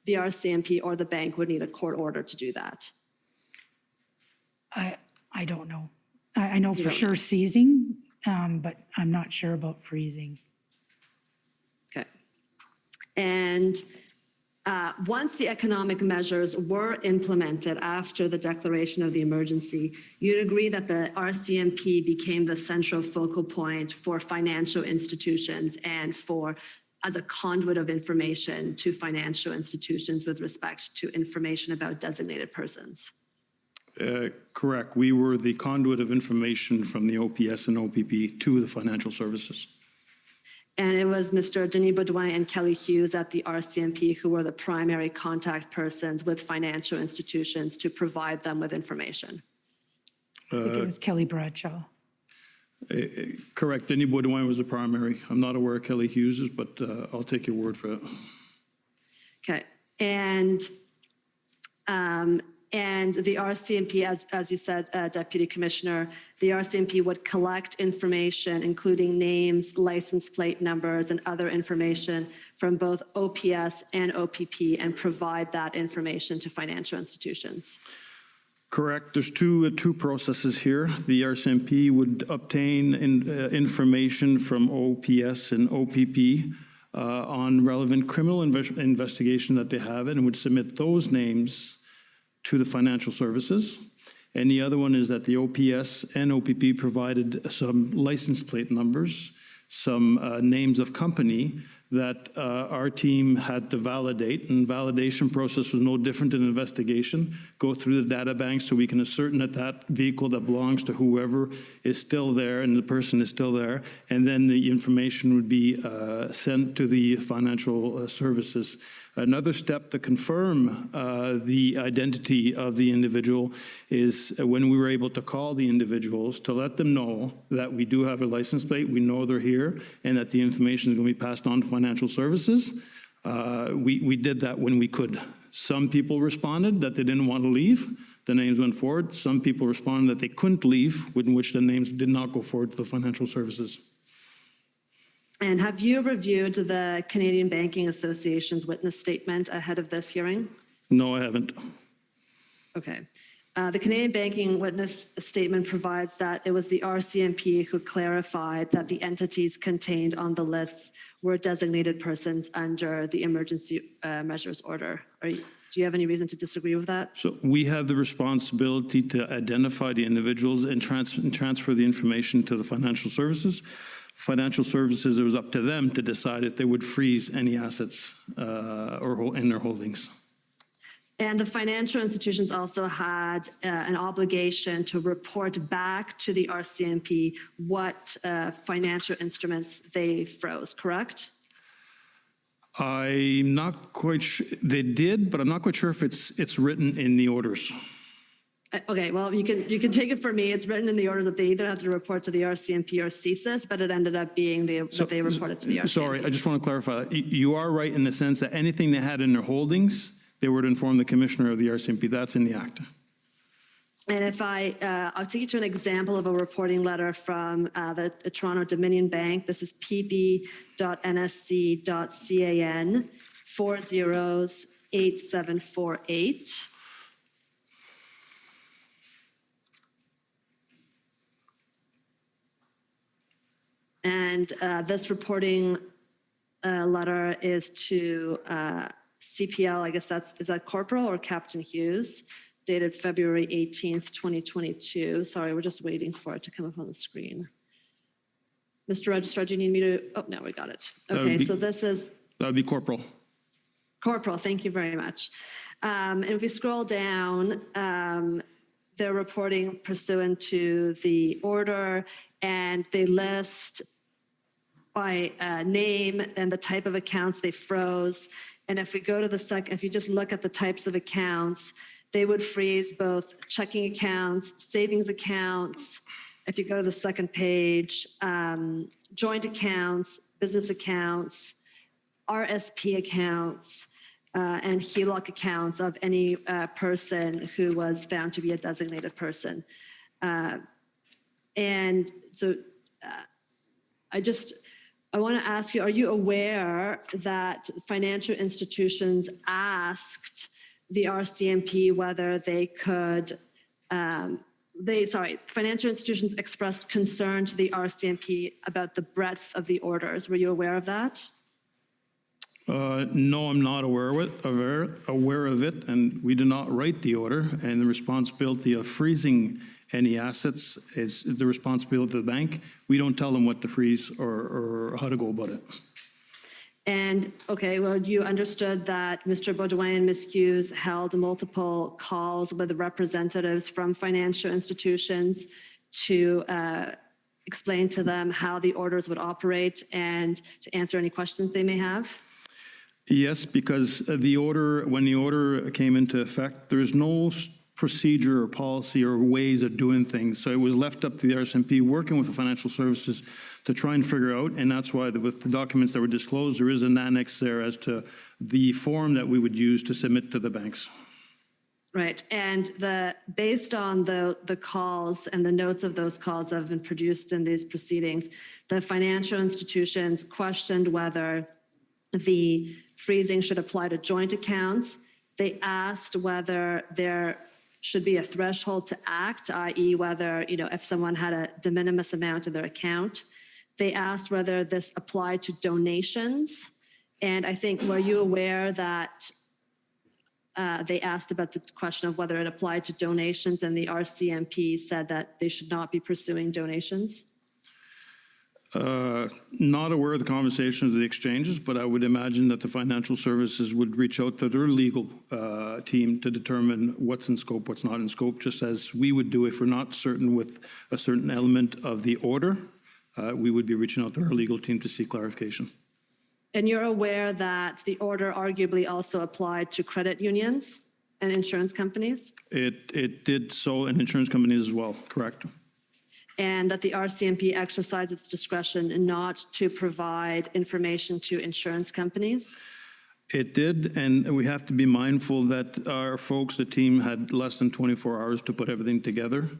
the RCMP or the bank would need a court order to do that. I don't know. I know You for don't sure know. seizing, but I'm not sure about freezing. Okay. And once the economic measures were implemented after the declaration of the emergency, you'd agree that the RCMP became the central focal point for financial institutions and as a conduit of information to financial institutions with respect to information about designated persons. Correct. We were the conduit of information from the OPS and OPP to the financial services. And it was Mr. Denis Baudouin and Kelly Hughes at the RCMP who were the primary contact persons with financial institutions to provide them with information. I think it was Kelly Bradshaw. Correct. Denis Baudouin was the primary. I'm not aware of Kelly Hughes's, but I'll take your word for it. Okay. And the RCMP, as you said, Deputy Commissioner, the RCMP would collect information, including names, license plate numbers, and other information from both OPS and OPP and provide that information to financial institutions. Correct. There's two processes here. The RCMP would obtain information from OPS and OPP on relevant criminal investigation that they have and would submit those names to the financial services. And the other one is that the OPS and OPP provided some license plate numbers, some names of company that our team had to validate. And validation process was no different than investigation. Go through the data bank so we can ascertain that that vehicle that belongs to whoever is still there and the person is still there. And then the information would be sent to the financial services. Another step to confirm the identity of the individual is when we were able to call the individuals to let them know that we do have a license plate, we know they're here, and that the information is going to be passed on to financial services. We did that when we could. Some people responded that they didn't want to leave. The names went forward. Some people responded that they couldn't leave, in which the names did not go forward to the financial services. And have you reviewed the Canadian Banking Association's witness statement ahead of this hearing? No, I haven't. Okay. The Canadian Banking witness statement provides that it was the RCMP who clarified that the entities contained on the lists were designated persons under the emergency measures order. Do you have any reason to disagree with that? So we have the responsibility to identify the individuals and transfer the information to the financial services. Financial services, it was up to them to decide if they would freeze any assets or in their holdings. And the financial institutions also had an obligation to report back to the RCMP what financial instruments they froze, correct? I'm not quite sure. They did, but I'm not quite sure if it's written in the orders. Okay, well, you can take it from me. It's written in the order that they either have to report to the RCMP or CSIS, but it ended up being that they reported to the RCMP. Sorry, I just want to clarify that. You are right in the sense that anything they had in their holdings, they would inform the commissioner of the RCMP. That's in the act. And if I'll take you to an example of a reporting letter from the Toronto Dominion Bank. This is pb.nsc.can 408748. And this reporting letter is to CPL, I guess is that Corporal or Captain Hughes, dated February 18th, 2022. Sorry, we're just waiting for it to come up on the screen. Mr. Registrar, do you need me to, oh, no, we got it. Okay, so this is. That would be Corporal. Corporal, thank you very much. And if we scroll down, they're reporting pursuant to the order, and they list by name and the type of accounts they froze. And if we go to if you just look at the types of accounts, they would freeze both checking accounts, savings accounts. If you go to the second page, joint accounts, business accounts, RSP accounts, and HELOC accounts of any person who was found to be a designated person. And so I want to ask you, are you aware that financial institutions asked the RCMP whether they could, financial institutions expressed concern to the RCMP about the breadth of the orders. Were you aware of that? No, I'm not aware of it, and we do not write the order, and the responsibility of freezing any assets is the responsibility of the bank. We don't tell them what to freeze or how to go about it. And, okay, well, you understood that Mr. Baudouin and Ms. Hughes held multiple calls with representatives from financial institutions to explain to them how the orders would operate and to answer any questions they may have? Yes, because when the order came into effect, there's no procedure or policy or ways of doing things. So it was left up to the RSMP working with the financial services to try and figure out, and that's why with the documents that were disclosed, there is an annex there as to the form that we would use to submit to the banks. Right, and based on the calls and the notes of those calls that have been produced in these proceedings, the financial institutions questioned whether the freezing should apply to joint accounts. They asked whether there should be a threshold to act, i.e. whether, if someone had a de minimis amount in their account. They asked whether this applied to donations. And I think, were you aware that they asked about the question of whether it applied to donations, and the RCMP said that they should not be pursuing donations? Not aware of the conversations of the exchanges, but I would imagine that the financial services would reach out to their legal team to determine what's in scope, what's not in scope, just as we would do if we're not certain with a certain element of the order. We would be reaching out to our legal team to seek clarification. And you're aware that the order arguably also applied to credit unions and insurance companies? It did so in insurance companies as well, correct? And that the RCMP exercised its discretion not to provide information to insurance companies? It did, and we have to be mindful that our folks, the team, had less than 24 hours to put everything together.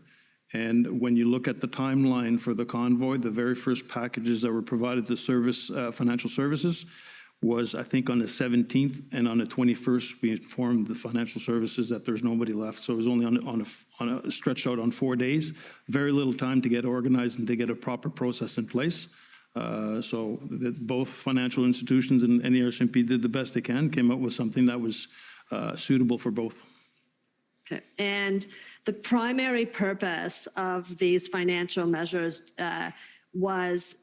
And when you look at the timeline for the convoy, the very first packages that were provided to financial services was, I think, on the 17th, and on the 21st, we informed the financial services that there's nobody left. So it was only on a stretched out on 4 days. Very little time to get organized and to get a proper process in place. So both financial institutions and the RCMP did the best they can, came up with something that was suitable for both. Okay. And the primary purpose of these financial measures was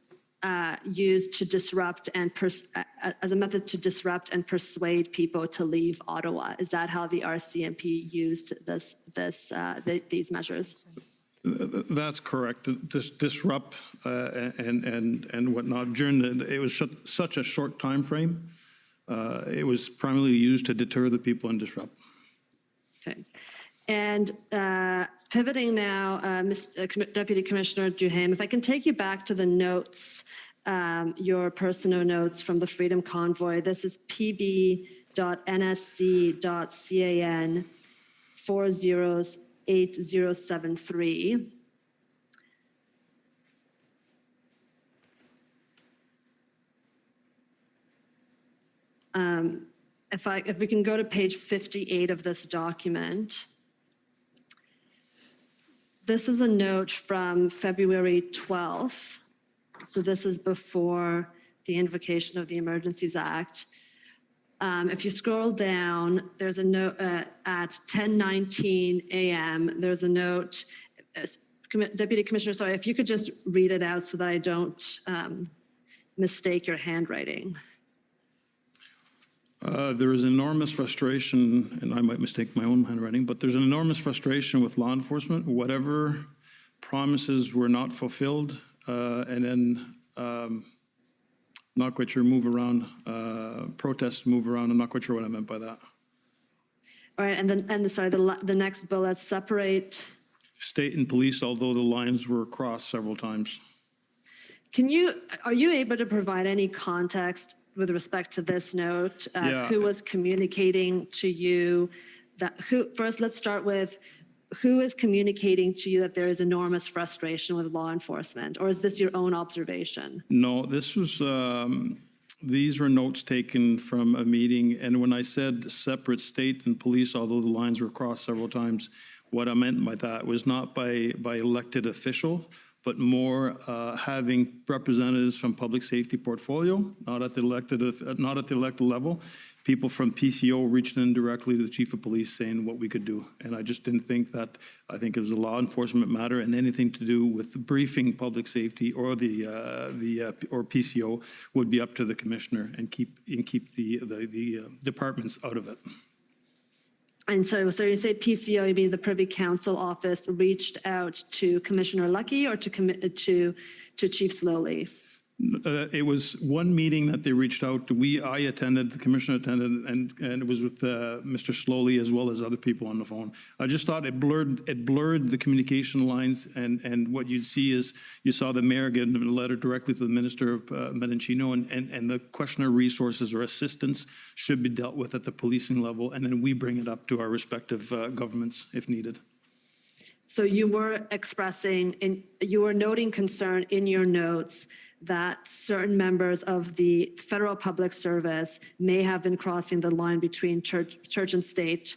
used to disrupt and as a method to disrupt and persuade people to leave Ottawa. Is that how the RCMP used these measures? That's correct. Disrupt and whatnot. It was such a short time frame. It was primarily used to deter the people and disrupt. Okay. And pivoting now, Deputy Commissioner Duhaime, if I can take you back to the notes, your personal notes from the Freedom Convoy. This is pb.nsc.can 408073. If we can go to page 58 of this document. This is a note from February 12th. So this is before the invocation of the Emergencies Act. If you scroll down, there's a note at 10:19 a.m. There's a note. Deputy Commissioner, sorry, if you could just read it out so that I don't mistake your handwriting. There is enormous frustration, and I might mistake my own handwriting, but there's an enormous frustration with law enforcement. Whatever promises were not fulfilled, and then not quite sure move around, protests move around. I'm not quite sure what I meant by that. All right, and then sorry, the next bullet, separate state and police, although the lines were crossed several times. Are you able to provide any context with respect to this note, Yeah. who was communicating to you first, let's start with who is communicating to you that there is enormous frustration with law enforcement, or is this your own observation? No, this was, these were notes taken from a meeting, and when I said separate state and police, although the lines were crossed several times, what I meant by that was not by elected official, but more having representatives from public safety portfolio, not at the elected level. People from PCO reached in directly to the chief of police saying what we could do. And I just didn't think that, I think it was a law enforcement matter, and anything to do with briefing public safety or or PCO would be up to the commissioner, and keep the departments out of it. And so you say PCO, you mean the Privy Council office reached out to Commissioner Lucky or to Chief Slowly? It was one meeting that they reached out to. I attended, the commissioner attended, and it was with Mr. Slowly as well as other people on the phone. I just thought it blurred the communication lines, and what you'd see is, you saw the mayor getting a letter directly to the Minister of Menachino, and the questioner resources or assistance should be dealt with at the policing level, and then we bring it up to our respective governments if needed. So you were you were noting concern in your notes that certain members of the federal public service may have been crossing the line between church and state,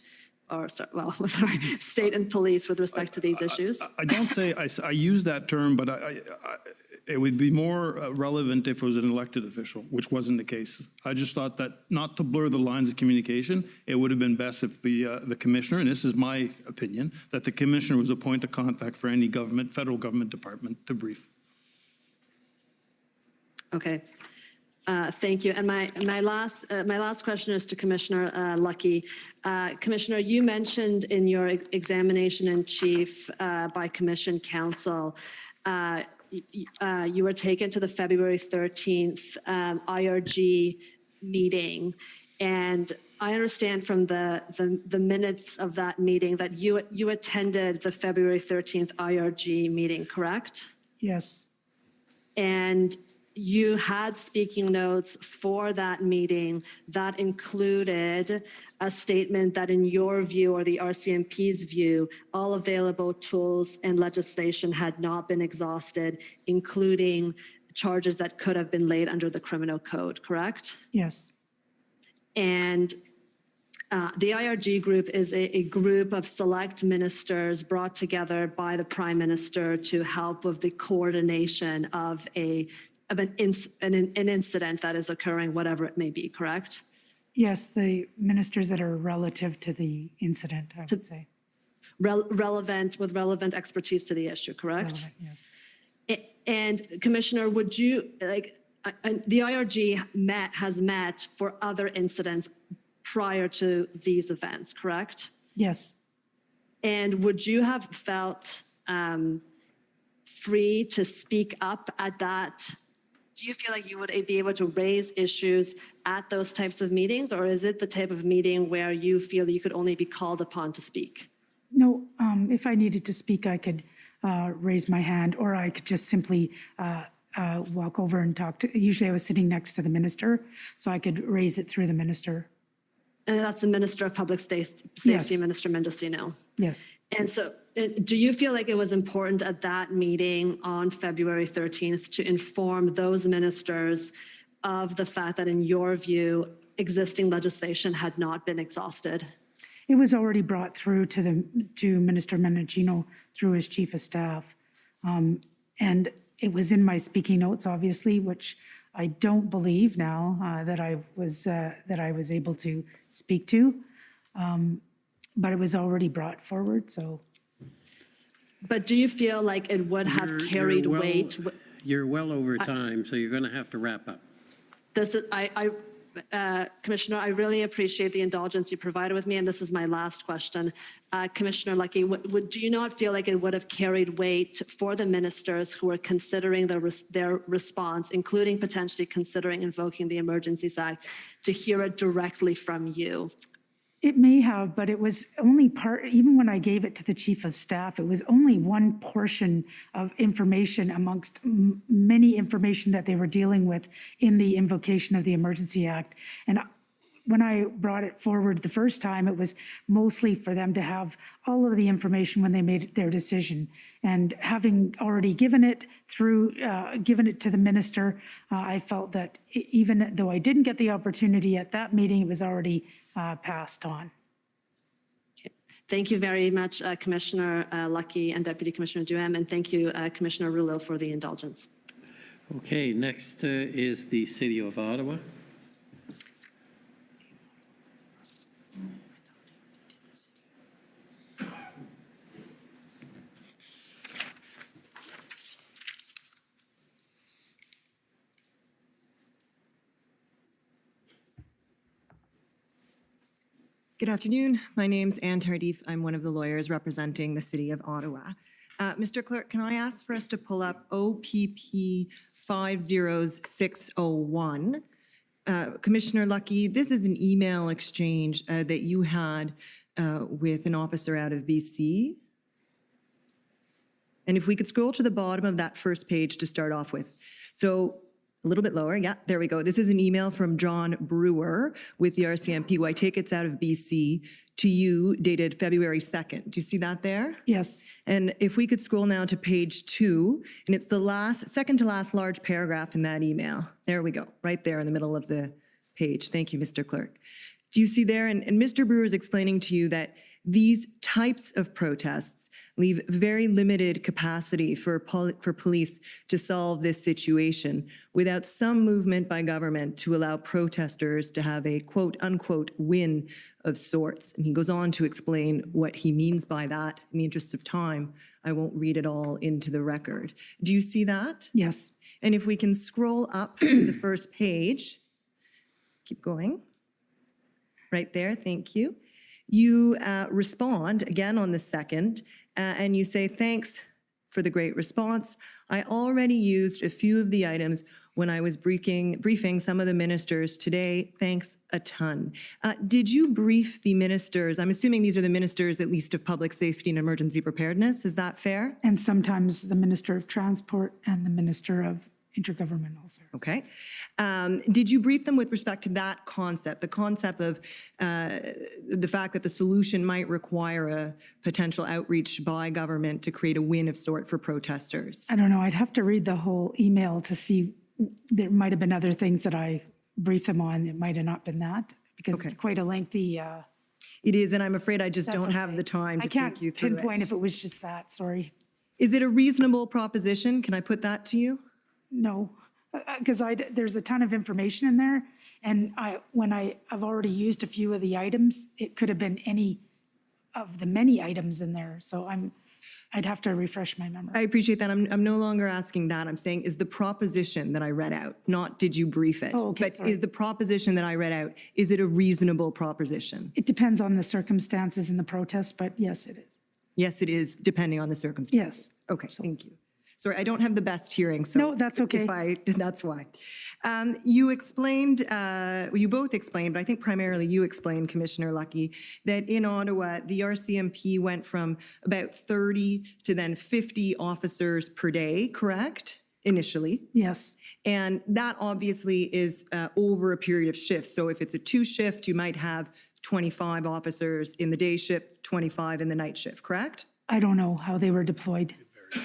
or state and police with respect to these issues? I don't say, I use that term, but it would be more relevant if it was an elected official, which wasn't the case. I just thought that, not to blur the lines of communication, it would have been best if the commissioner, and this is my opinion, that the commissioner was a point of contact for any federal government department to brief. Okay, thank you. And my last question is to Commissioner Lucky. Commissioner, you mentioned in your examination in chief by Commission Counsel, you were taken to the February 13th IRG meeting, and I understand from the minutes of that meeting that you attended the February 13th IRG meeting, correct? Yes. And you had speaking notes for that meeting that included a statement that in your view, or the RCMP's view, all available tools and legislation had not been exhausted, including charges that could have been laid under the criminal code, correct? Yes. And the IRG group is a group of select ministers brought together by the Prime Minister to help with the coordination of an incident that is occurring, whatever it may be, correct? Yes, the ministers that are relative to the incident, I would say. With relevant expertise to the issue, correct? Relevant, yes. And Commissioner, would you, the IRG has met for other incidents prior to these events, correct? Yes. And would you have felt free to speak up at that? Do you feel like you would be able to raise issues at those types of meetings, or is it the type of meeting where you feel that you could only be called upon to speak? No, if I needed to speak, I could raise my hand, or I could just simply walk over and talk to, usually I was sitting next to the minister, so I could raise it through the minister. And that's the Minister of Public Safety, Yes. Minister Mendocino. Yes. And so do you feel like it was important at that meeting on February 13th to inform those ministers of the fact that, in your view, existing legislation had not been exhausted? It was already brought through to Minister Menachino through his chief of staff. And it was in my speaking notes, obviously, which I don't believe now that I was able to speak to. But it was already brought forward, so. But do you feel like it would have carried weight? You're well over time, so you're going to have to wrap up. This is, Commissioner, I really appreciate the indulgence you provided with me, and this is my last question. Commissioner Lucky, do you not feel like it would have carried weight for the ministers who are considering their response, including potentially considering invoking the Emergencies Act, to hear it directly from you? It may have, but it was only part, even when I gave it to the chief of staff, it was only one portion of information amongst many information that they were dealing with in the invocation of the Emergency Act. And when I brought it forward the first time, it was mostly for them to have all of the information when they made their decision. And having already given it to the minister, I felt that even though I didn't get the opportunity at that meeting, it was already passed on. Thank you very much, Commissioner Lucky and Deputy Commissioner Duham, and thank you, Commissioner Rouleau, for the indulgence. Okay, next is the City of Ottawa. Good afternoon. My name's Anne Tardif. I'm one of the lawyers representing the City of Ottawa. Mr. Clerk, can I ask for us to pull up OPP 50601? Commissioner Lucky, this is an email exchange that you had with an officer out of BC. And if we could scroll to the bottom of that first page to start off with. So a little bit lower. Yeah, there we go. This is an email from John Brewer with the RCMP, who I take it's out of BC, to you, dated February 2nd. Do you see that there? Yes. And if we could scroll now to page 2, and it's the second to last large paragraph in that email. There we go, right there in the middle of the page. Thank you, Mr. Clerk. Do you see there? And Mr. Brewer is explaining to you that these types of protests leave very limited capacity for police to solve this situation without some movement by government to allow protesters to have a quote unquote win of sorts. And he goes on to explain what he means by that. In the interest of time, I won't read it all into the record. Do you see that? Yes. And if we can scroll up to the first page, keep going. Right there, thank you. You respond again on the 2nd, and you say, thanks for the great response. I already used a few of the items when I was briefing some of the ministers today. Thanks a ton. Did you brief the ministers? I'm assuming these are the ministers at least of public safety and emergency preparedness. Is that fair? And sometimes the Minister of Transport and the Minister of Intergovernmental Affairs. Okay. Did you brief them with respect to that concept, the concept of the fact that the solution might require a potential outreach by government to create a win of sort for protesters? I don't know. I'd have to read the whole email to see. There might have been other things that I briefed them on. It might have not been that, because it's quite a lengthy. It is, and I'm afraid I just don't have the time to take you through it. I can't pinpoint if it was just that. Sorry. Is it a reasonable proposition? Can I put that to you? No, because there's a ton of information in there, and I've already used a few of the items. It could have been any of the many items in there, so I'd have to refresh my memory. I appreciate that. I'm no longer asking that. I'm saying, is the proposition that I read out, not did you brief it? Oh, okay, but sorry. Is the proposition that I read out, is it a reasonable proposition? It depends on the circumstances in the protest, but yes, it is. Yes, it is, depending on the circumstances. Yes. Okay, thank you. Sorry, I don't have the best hearing, so. No, that's okay. That's why. You explained, you both explained, but I think primarily you explained, Commissioner Lucky, that in Ottawa, the RCMP went from about 30 to then 50 officers per day, correct? Initially. Yes. And that obviously is over a period of shifts. So if it's a 2-shift, you might have 25 officers in the day shift, 25 in the night shift, correct? I don't know how they were deployed.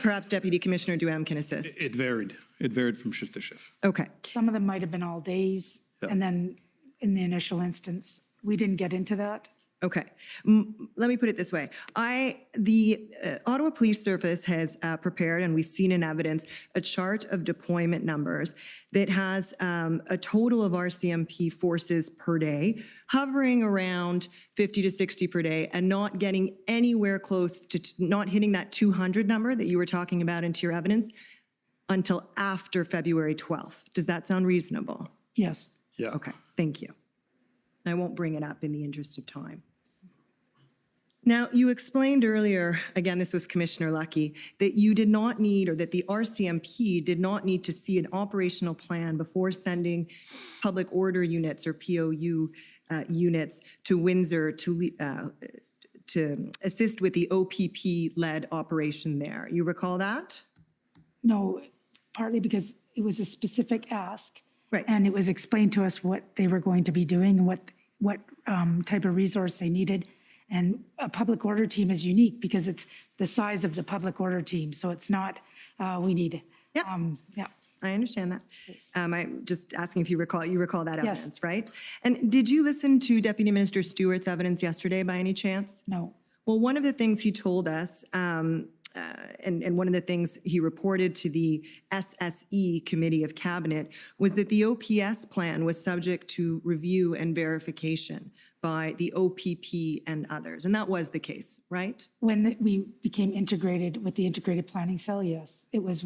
Perhaps Deputy Commissioner Duham can assist. It varied. It varied from shift to shift. Okay. Some of them might have been all days, and then in the initial instance, we didn't get into that. Okay. Let me put it this way. The Ottawa Police Service has prepared, and we've seen in evidence, a chart of deployment numbers that has a total of RCMP forces per day, hovering around 50 to 60 per day, and not getting anywhere close to, not hitting that 200 number that you were talking about into your evidence until after February 12th. Does that sound reasonable? Yes. Yeah. Okay, thank you. I won't bring it up in the interest of time. Now, you explained earlier, again, this was Commissioner Lucky, that you did not need, or that the RCMP did not need to see an operational plan before sending public order units, or POU, units to Windsor to assist with the OPP-led operation there. You recall that? No, partly because it was a specific ask. Right. And it was explained to us what they were going to be doing and what type of resource they needed. And a public order team is unique because it's the size of the public order team. So it's not, we need, yeah. I understand that. I'm just asking if you recall that Yes. evidence, right? And did you listen to Deputy Minister Stewart's evidence yesterday by any chance? No. Well, one of the things he told us, and one of the things he reported to the SSE Committee of Cabinet was that the OPS plan was subject to review and verification by the OPP and others. And that was the case, right? When we became integrated with the integrated planning cell, yes, it was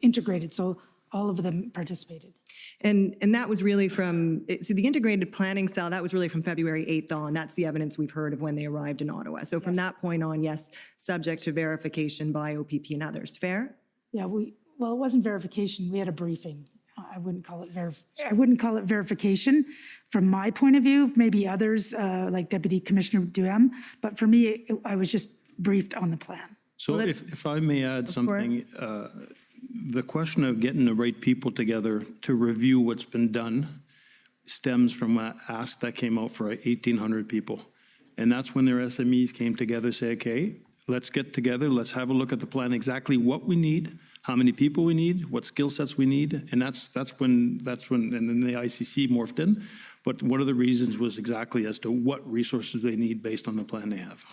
integrated, so all of them participated. And that was really from, so the integrated planning cell, that was really from February 8th on. That's the evidence we've heard of when they arrived in Ottawa. So from that point on, yes, subject to verification by OPP and others. Fair? Yeah, well, it wasn't verification, we had a briefing. I wouldn't call it verification from my point of view, maybe others, like Deputy Commissioner Duhem, but for me, I was just briefed on the plan. So if I may add something, the question of getting the right people together to review what's been done stems from an ask that came out for 1,800 people. And that's when their SMEs came together, say, okay, let's get together, let's have a look at the plan, exactly what we need, how many people we need, what skill sets we need, and that's when, and then the ICC morphed in. But one of the reasons was exactly as to what resources they need based on the plan they have.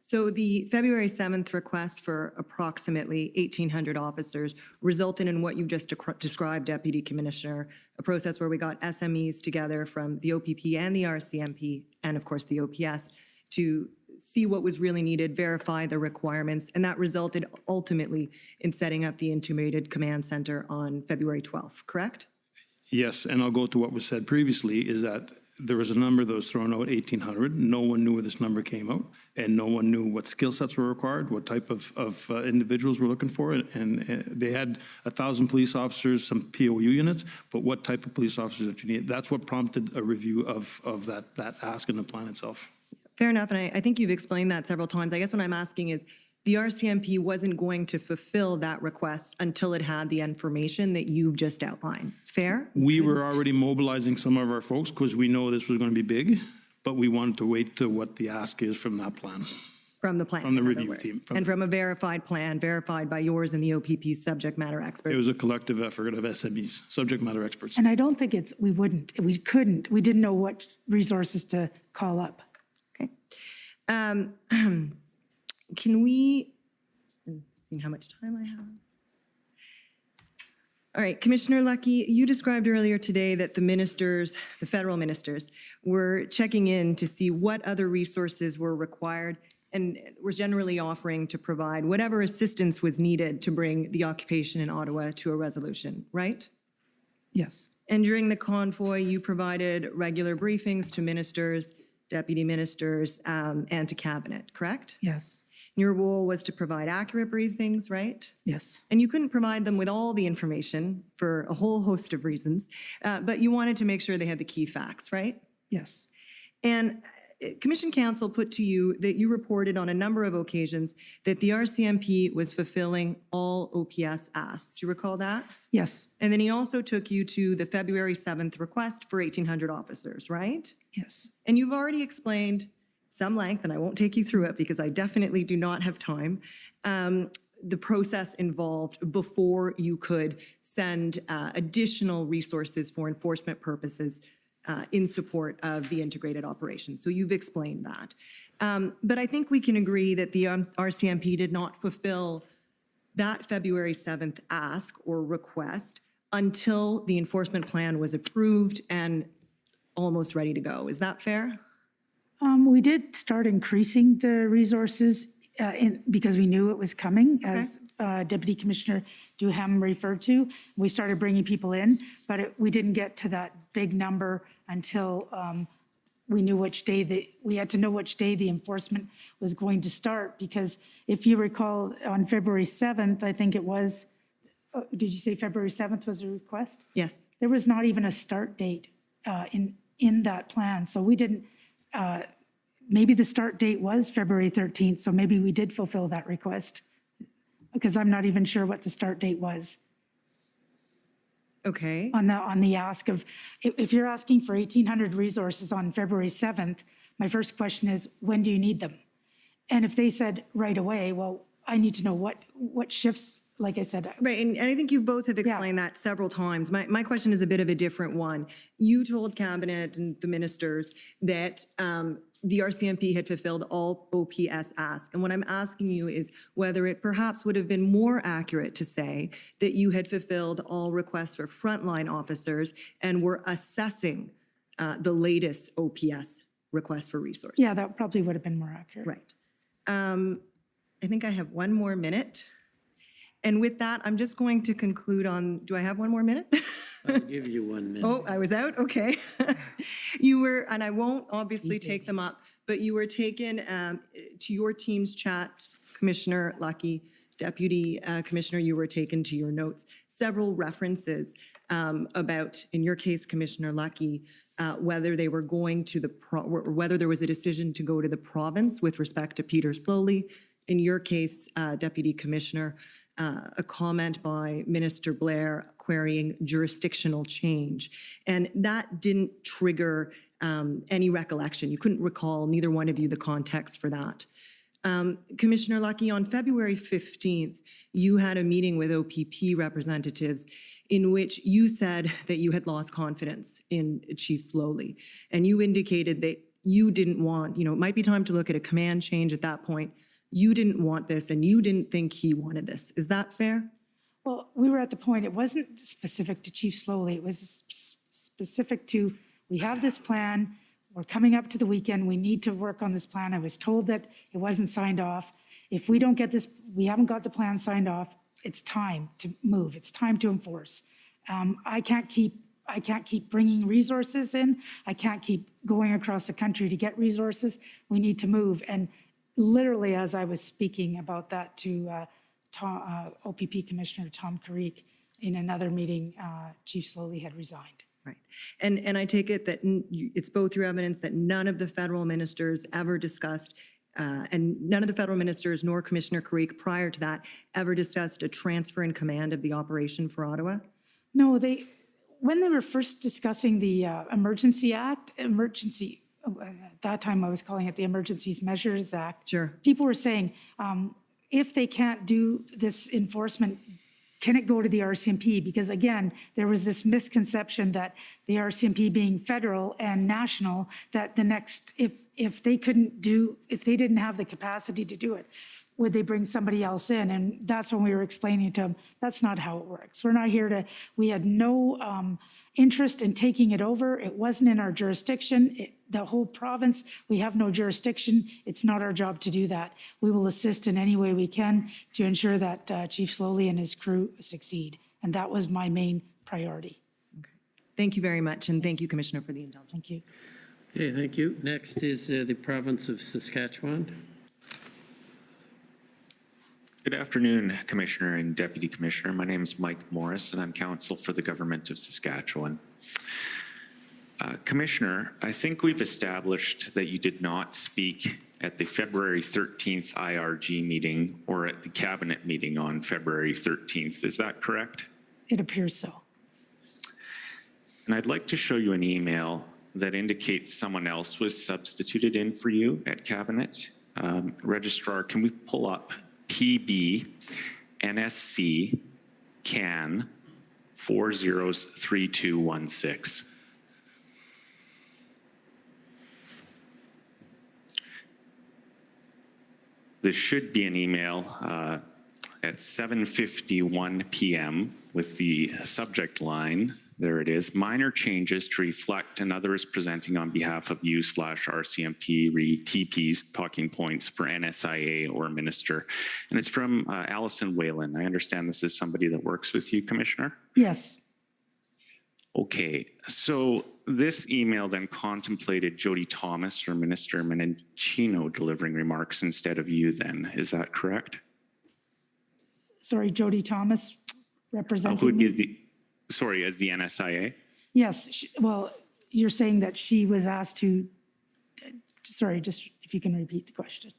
So the February 7th request for approximately 1,800 officers resulted in what you just described, Deputy Commissioner, a process where we got SMEs together from the OPP and the RCMP, and of course the OPS, to see what was really needed, verify the requirements, and that resulted ultimately in setting up the Integrated Command Center on February 12th, correct? Yes, and I'll go to what was said previously, is that there was a number that was thrown out, 1,800. No one knew where this number came out, and no one knew what skill sets were required, what type of individuals we're looking for. And they had 1,000 police officers, some POU units, but what type of police officers that you need? That's what prompted a review of that ask in the plan itself. Fair enough, and I think you've explained that several times. I guess what I'm asking is, the RCMP wasn't going to fulfill that request until it had the information that you've just outlined. Fair? We were already mobilizing some of our folks because we know this was going to be big, but we wanted to wait to what the ask is from that plan. From the plan. From the in other review words. team. And from a verified plan, verified by yours and the OPP's subject matter experts. It was a collective effort of SMEs, subject matter experts. And I don't think we didn't know what resources to call up. Okay. Can we, seeing how much time I have. All right, Commissioner Lucky, you described earlier today that the ministers, the federal ministers, were checking in to see what other resources were required and were generally offering to provide whatever assistance was needed to bring the occupation in Ottawa to a resolution, right? Yes. And during the convoy, you provided regular briefings to ministers, deputy ministers, and to cabinet, correct? Yes. Your role was to provide accurate briefings, right? Yes. And you couldn't provide them with all the information for a whole host of reasons, but you wanted to make sure they had the key facts, right? Yes. And Commission Counsel put to you that you reported on a number of occasions that the RCMP was fulfilling all OPS asks. You recall that? Yes. And then he also took you to the February 7th request for 1,800 officers, right? Yes. And you've already explained some length, and I won't take you through it because I definitely do not have time, the process involved before you could send additional resources for enforcement purposes in support of the integrated operation. So you've explained that. But I think we can agree that the RCMP did not fulfill that February 7th ask or request until the enforcement plan was approved and almost ready to go. Is that fair? We did start increasing the resources because we knew it was coming, as Deputy Commissioner Duhem referred to. We started bringing people in, but we didn't get to that big number until we knew which day we had to know which day the enforcement was going to start. Because if you recall, on February 7th, I think it was, did you say February 7th was a request? Yes. There was not even a start date in that plan. So we didn't, maybe the start date was February 13th, so maybe we did fulfill that request, because I'm not even sure what the start date was. Okay. On the ask of, if you're asking for 1,800 resources on February 7th, my first question is, when do you need them? And if they said right away, well, I need to know what shifts, like I said. Right, and I think you both have explained that several times. My question is a bit of a different one. You told Cabinet and the ministers that the RCMP had fulfilled all OPS asks. And what I'm asking you is whether it perhaps would have been more accurate to say that you had fulfilled all requests for frontline officers and were assessing the latest OPS request for resources. Yeah, that probably would have been more accurate. Right. I think I have one more minute. And with that, I'm just going to conclude on, do I have one more minute? I'll give you 1 minute. Oh, I was out? Okay. You were, and I won't obviously take them up, but you were taken to your team's chats, Commissioner Lucky, Deputy Commissioner, you were taken to your notes, several references about, in your case, Commissioner Lucky, whether they were going to the, or whether there was a decision to go to the province with respect to Peter Slowly. In your case, Deputy Commissioner, a comment by Minister Blair querying jurisdictional change. And that didn't trigger any recollection. You couldn't recall, neither one of you, the context for that. Commissioner Lucky, on February 15th, you had a meeting with OPP representatives in which you said that you had lost confidence in Chief Slowly. And you indicated that you didn't want, it might be time to look at a command change at that point. You didn't want this and you didn't think he wanted this. Is that fair? Well, we were at the point, it wasn't specific to Chief Slowly. It was specific to, we have this plan. We're coming up to the weekend. We need to work on this plan. I was told that it wasn't signed off. If we don't get this, we haven't got the plan signed off, it's time to move. It's time to enforce. I can't keep bringing resources in. I can't keep going across the country to get resources. We need to move. And literally, as I was speaking about that to OPP Commissioner Tom Carrick in another meeting, Chief Slowly had resigned. Right. And I take it that it's both your evidence that none of the federal ministers ever discussed, and none of the federal ministers nor Commissioner Carrick prior to that ever discussed a transfer in command of the operation for Ottawa? No, when they were first discussing the Emergency Act, at that time I was calling it the Emergencies Measures Act. Sure. People were saying, if they can't do this enforcement, can it go to the RCMP? Because again, there was this misconception that the RCMP being federal and national, that the next, if they didn't have the capacity to do it, would they bring somebody else in? And that's when we were explaining to them, that's not how it works. We're not here to, we had no interest in taking it over. It wasn't in our jurisdiction. The whole province, we have no jurisdiction. It's not our job to do that. We will assist in any way we can to ensure that Chief Slowly and his crew succeed. And that was my main priority. Okay. Thank you very much. And thank you, Commissioner, for the indulgence. Thank you. Okay, thank you. Next is the province of Saskatchewan. Good afternoon, Commissioner and Deputy Commissioner. My name is Mike Morris, and I'm counsel for the Government of Saskatchewan. Commissioner, I think we've established that you did not speak at the February 13th IRG meeting or at the Cabinet meeting on February 13th. Is that correct? It appears so. And I'd like to show you an email that indicates someone else was substituted in for you at Cabinet. Registrar, can we pull up PB NSC CAN 403216. This should be an email at 7:51 p.m. with the subject line, there it is, minor changes to reflect and others presenting on behalf of you/RCMP re TP's talking points for NSIA or minister. And it's from Allison Whalen. I understand this is somebody that works with you, Commissioner? Yes. Okay, so this email then contemplated Jody Thomas or Minister Menachino delivering remarks instead of you then, is that correct? Sorry, Jody Thomas representing who would me? be the, sorry, as the NSIA? Yes, well, you're saying that she was asked to, sorry, just if you can repeat the question.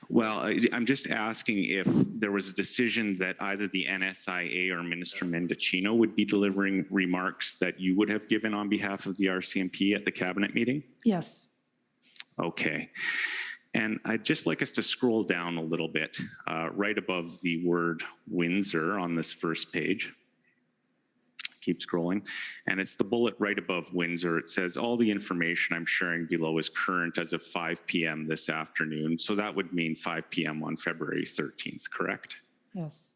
Well, I'm just asking if there was a decision that either the NSIA or Minister Mendicino would be delivering remarks that you would have given on behalf of the RCMP at the cabinet meeting? Yes. Okay. And I'd just like us to scroll down a little bit, right above the word Windsor on this first page. Keep scrolling. And it's the bullet right above Windsor. It says, all the information I'm sharing below is current as of 5 p.m. this afternoon. So that would mean 5 p.m. on February 13th, correct? Yes.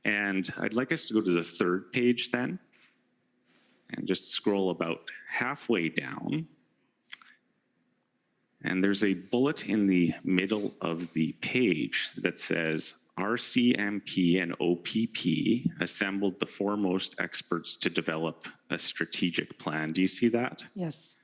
And I'd like us to go to the third page then, and just scroll about halfway down. And there's a bullet in the middle of the page that says, RCMP and OPP assembled the foremost experts to develop a strategic plan. Do you see that? Yes.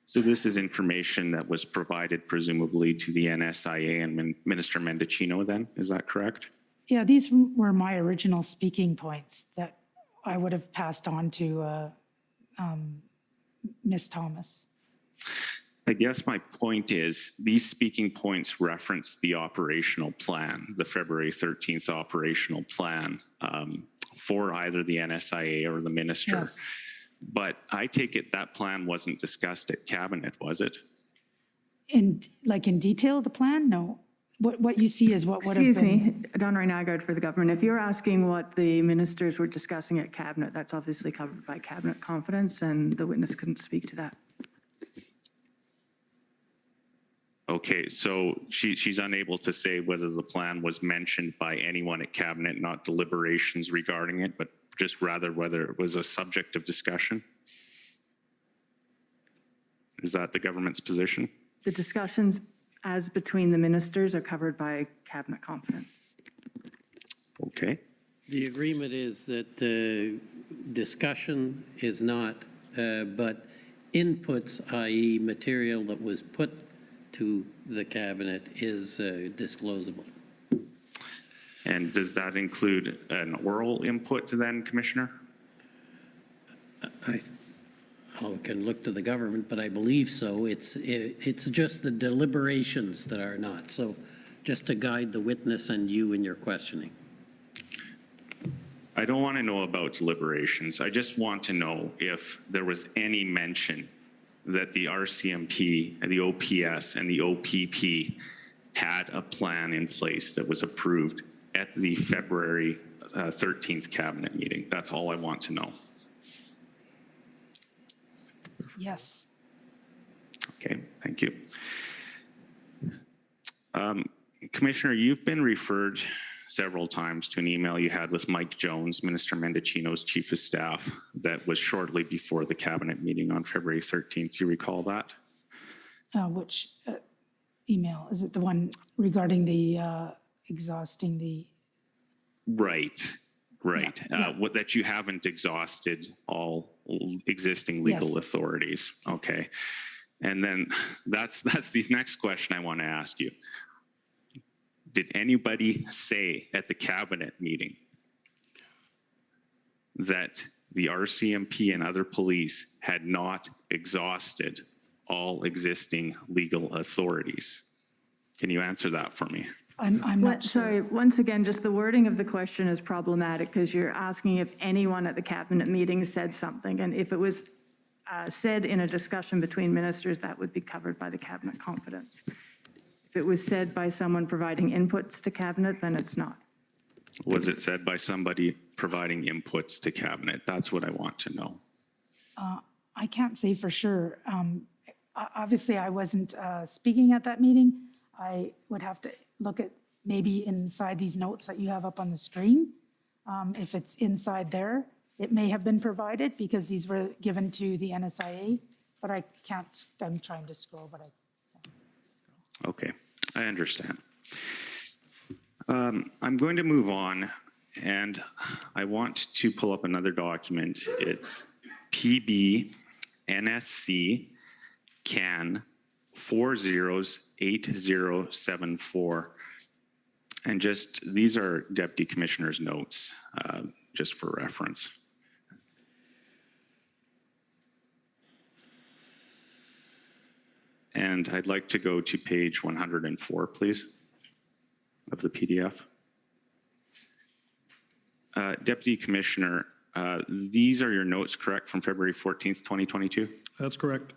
So this is information that was provided presumably to the NSIA and Minister Mendicino then, is that correct? Yeah, these were my original speaking points that I would have passed on to Ms. Thomas. I guess my point is these speaking points reference the operational plan, the February 13th operational plan for either the NSIA or the minister. Yes. But I take it that plan wasn't discussed at cabinet, was it? In detail, the plan? No. What you see is what would have been. Excuse me, Donna Nygaard for the government. If you're asking what the ministers were discussing at cabinet, that's obviously covered by cabinet confidence, and the witness couldn't speak to that. Okay, so she's unable to say whether the plan was mentioned by anyone at cabinet, not deliberations regarding it, but just rather whether it was a subject of discussion? Is that the government's position? The discussions as between the ministers are covered by cabinet confidence. Okay. The agreement is that discussion is not, but inputs, i.e. material that was put to the cabinet is disclosable. And does that include an oral input to then, Commissioner? I can look to the government, but I believe so. It's just the deliberations that are not. So just to guide the witness and you in your questioning. I don't want to know about deliberations. I just want to know if there was any mention that the RCMP and the OPS and the OPP had a plan in place that was approved at the February 13th cabinet meeting. That's all I want to know. Yes. Okay, thank you. Commissioner, you've been referred several times to an email you had with Mike Jones, Minister Mendicino's chief of staff, that was shortly before the cabinet meeting on February 13th. You recall that? Which email? Is it the one regarding the exhausting the? Right. What, that you haven't exhausted all existing legal authorities. Okay. And then that's the next question I want to ask you. Did anybody say at the cabinet meeting that the RCMP and other police had not exhausted all existing legal authorities? Can you answer that for me? I'm not sure. Sorry, once again, just the wording of the question is problematic because you're asking if anyone at the cabinet meeting said something. And if it was said in a discussion between ministers, that would be covered by the cabinet confidence. If it was said by someone providing inputs to cabinet, then it's not. Was it said by somebody providing inputs to cabinet? That's what I want to know. I can't say for sure. Obviously, I wasn't speaking at that meeting. I would have to look at maybe inside these notes that you have up on the screen. If it's inside there, it may have been provided because these were given to the NSIA, but I can't, I'm trying to scroll, but I can't. Okay, I understand. I'm going to move on, and I want to pull up another document. It's PB NSC CAN 408074. And just, these are Deputy Commissioner's notes, just for reference. and I'd like to go to page 104, please, of the PDF. Deputy Commissioner, these are your notes, correct, from February 14th, 2022? That's correct.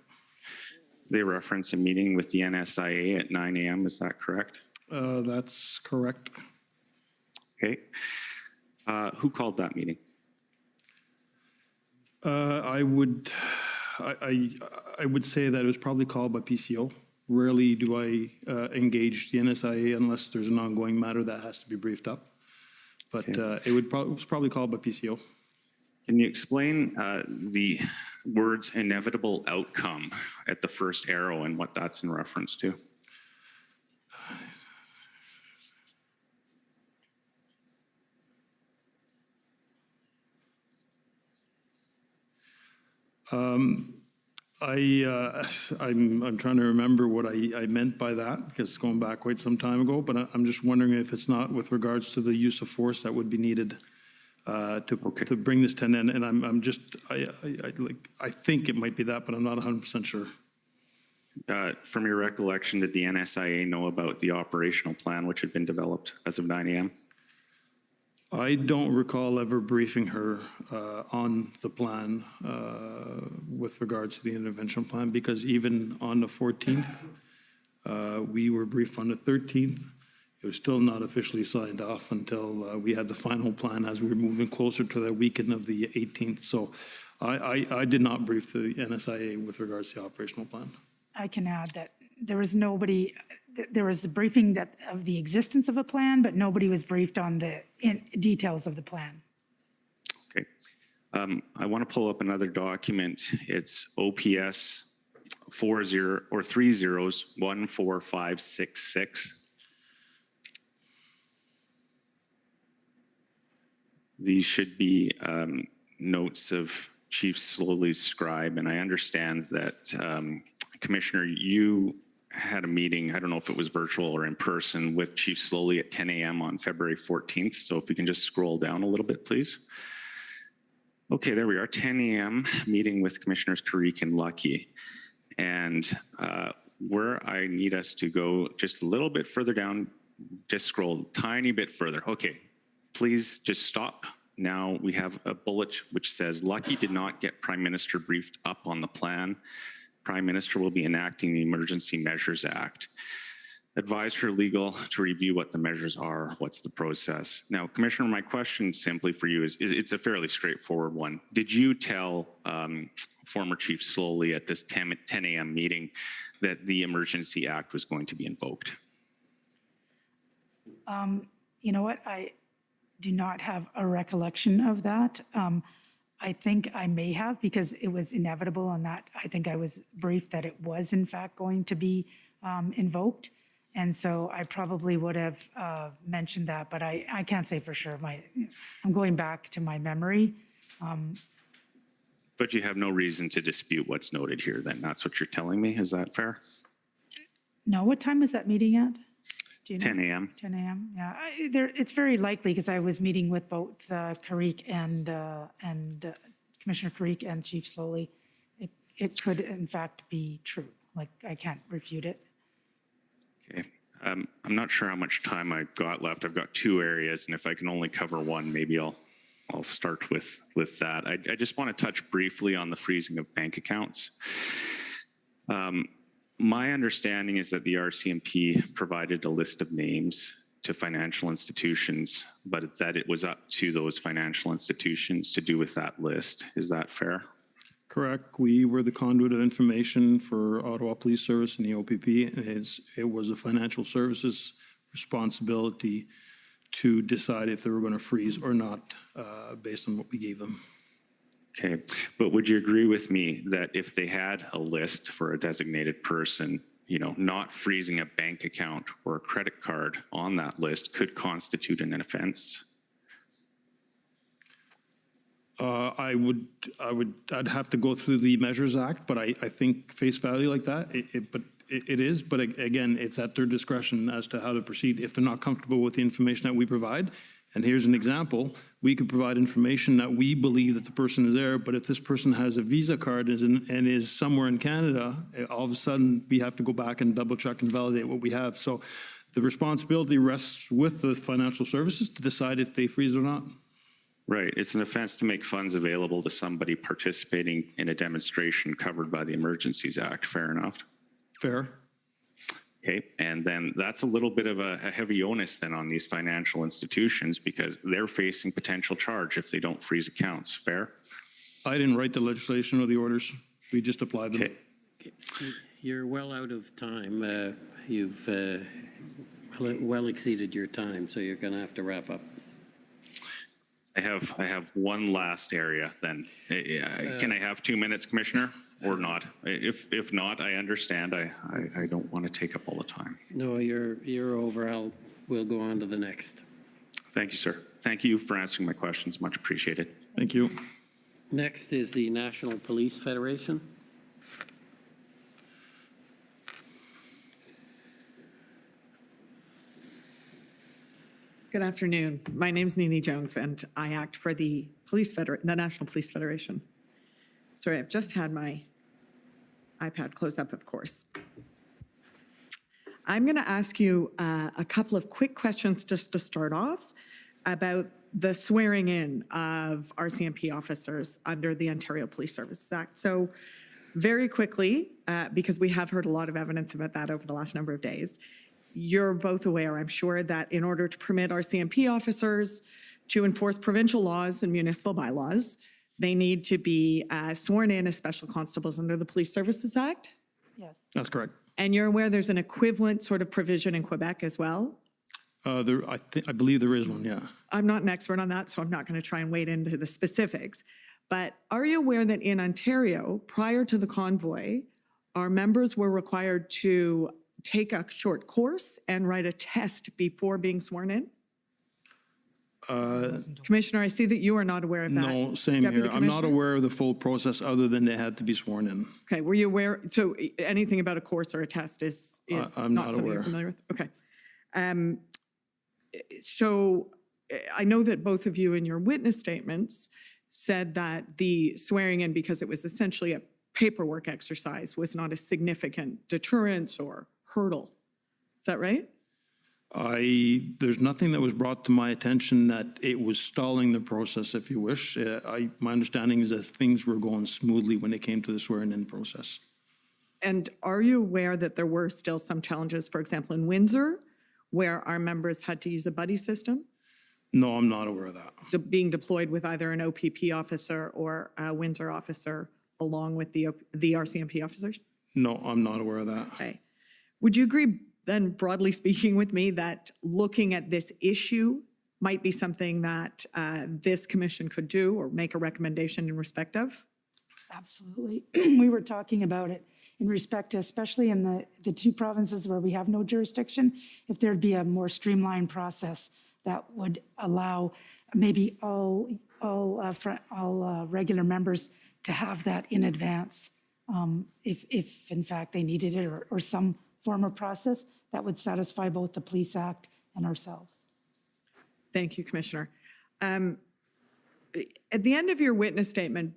They reference a meeting with the NSIA at 9 a.m., is that correct? That's correct. Okay. Who called that meeting? I would say that it was probably called by PCO. Rarely do I engage the NSIA unless there's an ongoing matter that has to be briefed up. But it was probably called by PCO. Can you explain the words inevitable outcome at the first arrow and what that's in reference to? I'm trying to remember what I meant by that, because it's going back quite some time ago, but I'm just wondering if it's not with regards to the use of force that would be needed to bring this to an end. And I think it might be that, but I'm not 100% sure. From your recollection, did the NSIA know about the operational plan which had been developed as of 9 a.m.? I don't recall ever briefing her on the plan with regards to the intervention plan, because even on the 14th, we were briefed on the 13th. It was still not officially signed off until we had the final plan as we were moving closer to the weekend of the 18th. So I did not brief the NSIA with regards to the operational plan. I can add that there was nobody, there was a briefing of the existence of a plan, but nobody was briefed on the details of the plan. Okay. I want to pull up another document. It's OPS 14566. These should be notes of Chief Slowly's scribe, and I understand that Commissioner, you had a meeting, I don't know if it was virtual or in person, with Chief Slowly at 10 a.m. on February 14th. So if we can just scroll down a little bit, please. Okay, there we are, 10 a.m. meeting with Commissioners Karik and Lucky. And where I need us to go just a little bit further down, just scroll a tiny bit further. Okay, please just stop. Now we have a bullet which says, Lucky did not get Prime Minister briefed up on the plan. Prime Minister will be enacting the Emergency Measures Act. Advise her legal to review what the measures are, what's the process. Now, Commissioner, my question simply for you is it's a fairly straightforward one. Did you tell former Chief Slowly at this 10 a.m. meeting that the Emergency Act was going to be invoked? You know what? I do not have a recollection of that. I think I may have, because it was inevitable on that. I think I was briefed that it was in fact going to be invoked. And so I probably would have mentioned that, but I can't say for sure. I'm going back to my memory. But you have no reason to dispute what's noted here then. That's what you're telling me. Is that fair? No, what time was that meeting at? Do you know? 10 a.m. 10 a.m. Yeah, it's very likely, because I was meeting with both Karik and Commissioner Karik and Chief Slowly. It could in fact be true. Like, I can't refute it. Okay. I'm not sure how much time I've got left. I've got two areas, and if I can only cover one, maybe I'll start with that. I just want to touch briefly on the freezing of bank accounts. My understanding is that the RCMP provided a list of names to financial institutions, but that it was up to those financial institutions to do with that list. Is that fair? Correct. We were the conduit of information for Ottawa Police Service and the OPP. It was a financial services responsibility to decide if they were going to freeze or not based on what we gave them. Okay, but would you agree with me that if they had a list for a designated person, you know, not freezing a bank account or a credit card on that list could constitute an offense? I'd have to go through the Measures Act, but I think face value like that, it is, but again, it's at their discretion as to how to proceed. If they're not comfortable with the information that we provide, And here's an example. We could provide information that we believe that the person is there, but if this person has a Visa card and is somewhere in Canada, all of a sudden we have to go back and double check and validate what we have. So the responsibility rests with the financial services to decide if they freeze or not. Right. It's an offense to make funds available to somebody participating in a demonstration covered by the Emergencies Act. Fair enough. Fair. Okay, and then that's a little bit of a heavy onus then on these financial institutions because they're facing potential charge if they don't freeze accounts. Fair? I didn't write the legislation or the orders. We just applied them. Okay. You're well out of time. You've well exceeded your time, so you're going to have to wrap up. I have one last area then. Can I have 2 minutes, Commissioner, or not? If not, I understand. I don't want to take up all the time. No, you're over. We'll go on to the next. Thank you, sir. Thank you for answering my questions. Much appreciated. Thank you. Next is the National Police Federation. Good afternoon. My name's Nini Jones, and I act for the National Police Federation. Sorry, I've just had my iPad closed up, of course. I'm going to ask you a couple of quick questions just to start off about the swearing in of RCMP officers under the Ontario Police Services Act. So very quickly, because we have heard a lot of evidence about that over the last number of days, you're both aware, I'm sure, that in order to permit RCMP officers to enforce provincial laws and municipal bylaws, they need to be sworn in as special constables under the Police Services Act? Yes. That's correct. And you're aware there's an equivalent sort of provision in Quebec as well? I believe there is one, yeah. I'm not an expert on that, so I'm not going to try and wade into the specifics. But are you aware that in Ontario, prior to the convoy, our members were required to take a short course and write a test before being sworn in? Commissioner, I see that you are not aware of that. No, same Deputy here. I'm not Commissioner? aware of the full process other than they had to be sworn in. Okay, were you aware, so anything about a course or a test is I'm not something you're aware. familiar with? Okay. So I know that both of you in your witness statements said that the swearing in, because it was essentially a paperwork exercise, was not a significant deterrence or hurdle. Is that right? There's nothing that was brought to my attention that it was stalling the process, if you wish. My understanding is that things were going smoothly when it came to the swearing-in process. And are you aware that there were still some challenges, for example, in Windsor, where our members had to use a buddy system? No, I'm not aware of that. Being deployed with either an OPP officer or a Windsor officer along with the RCMP officers? No, I'm not aware of that. Okay. Would you agree then, broadly speaking, with me that looking at this issue might be something that this commission could do or make a recommendation in respect of? Absolutely. We were talking about it in respect to, especially in the two provinces where we have no jurisdiction, if there'd be a more streamlined process that would allow maybe all regular members to have that in advance, if in fact they needed it, or some form of process that would satisfy both the Police Act and ourselves. Thank you, Commissioner. At the end of your witness statement,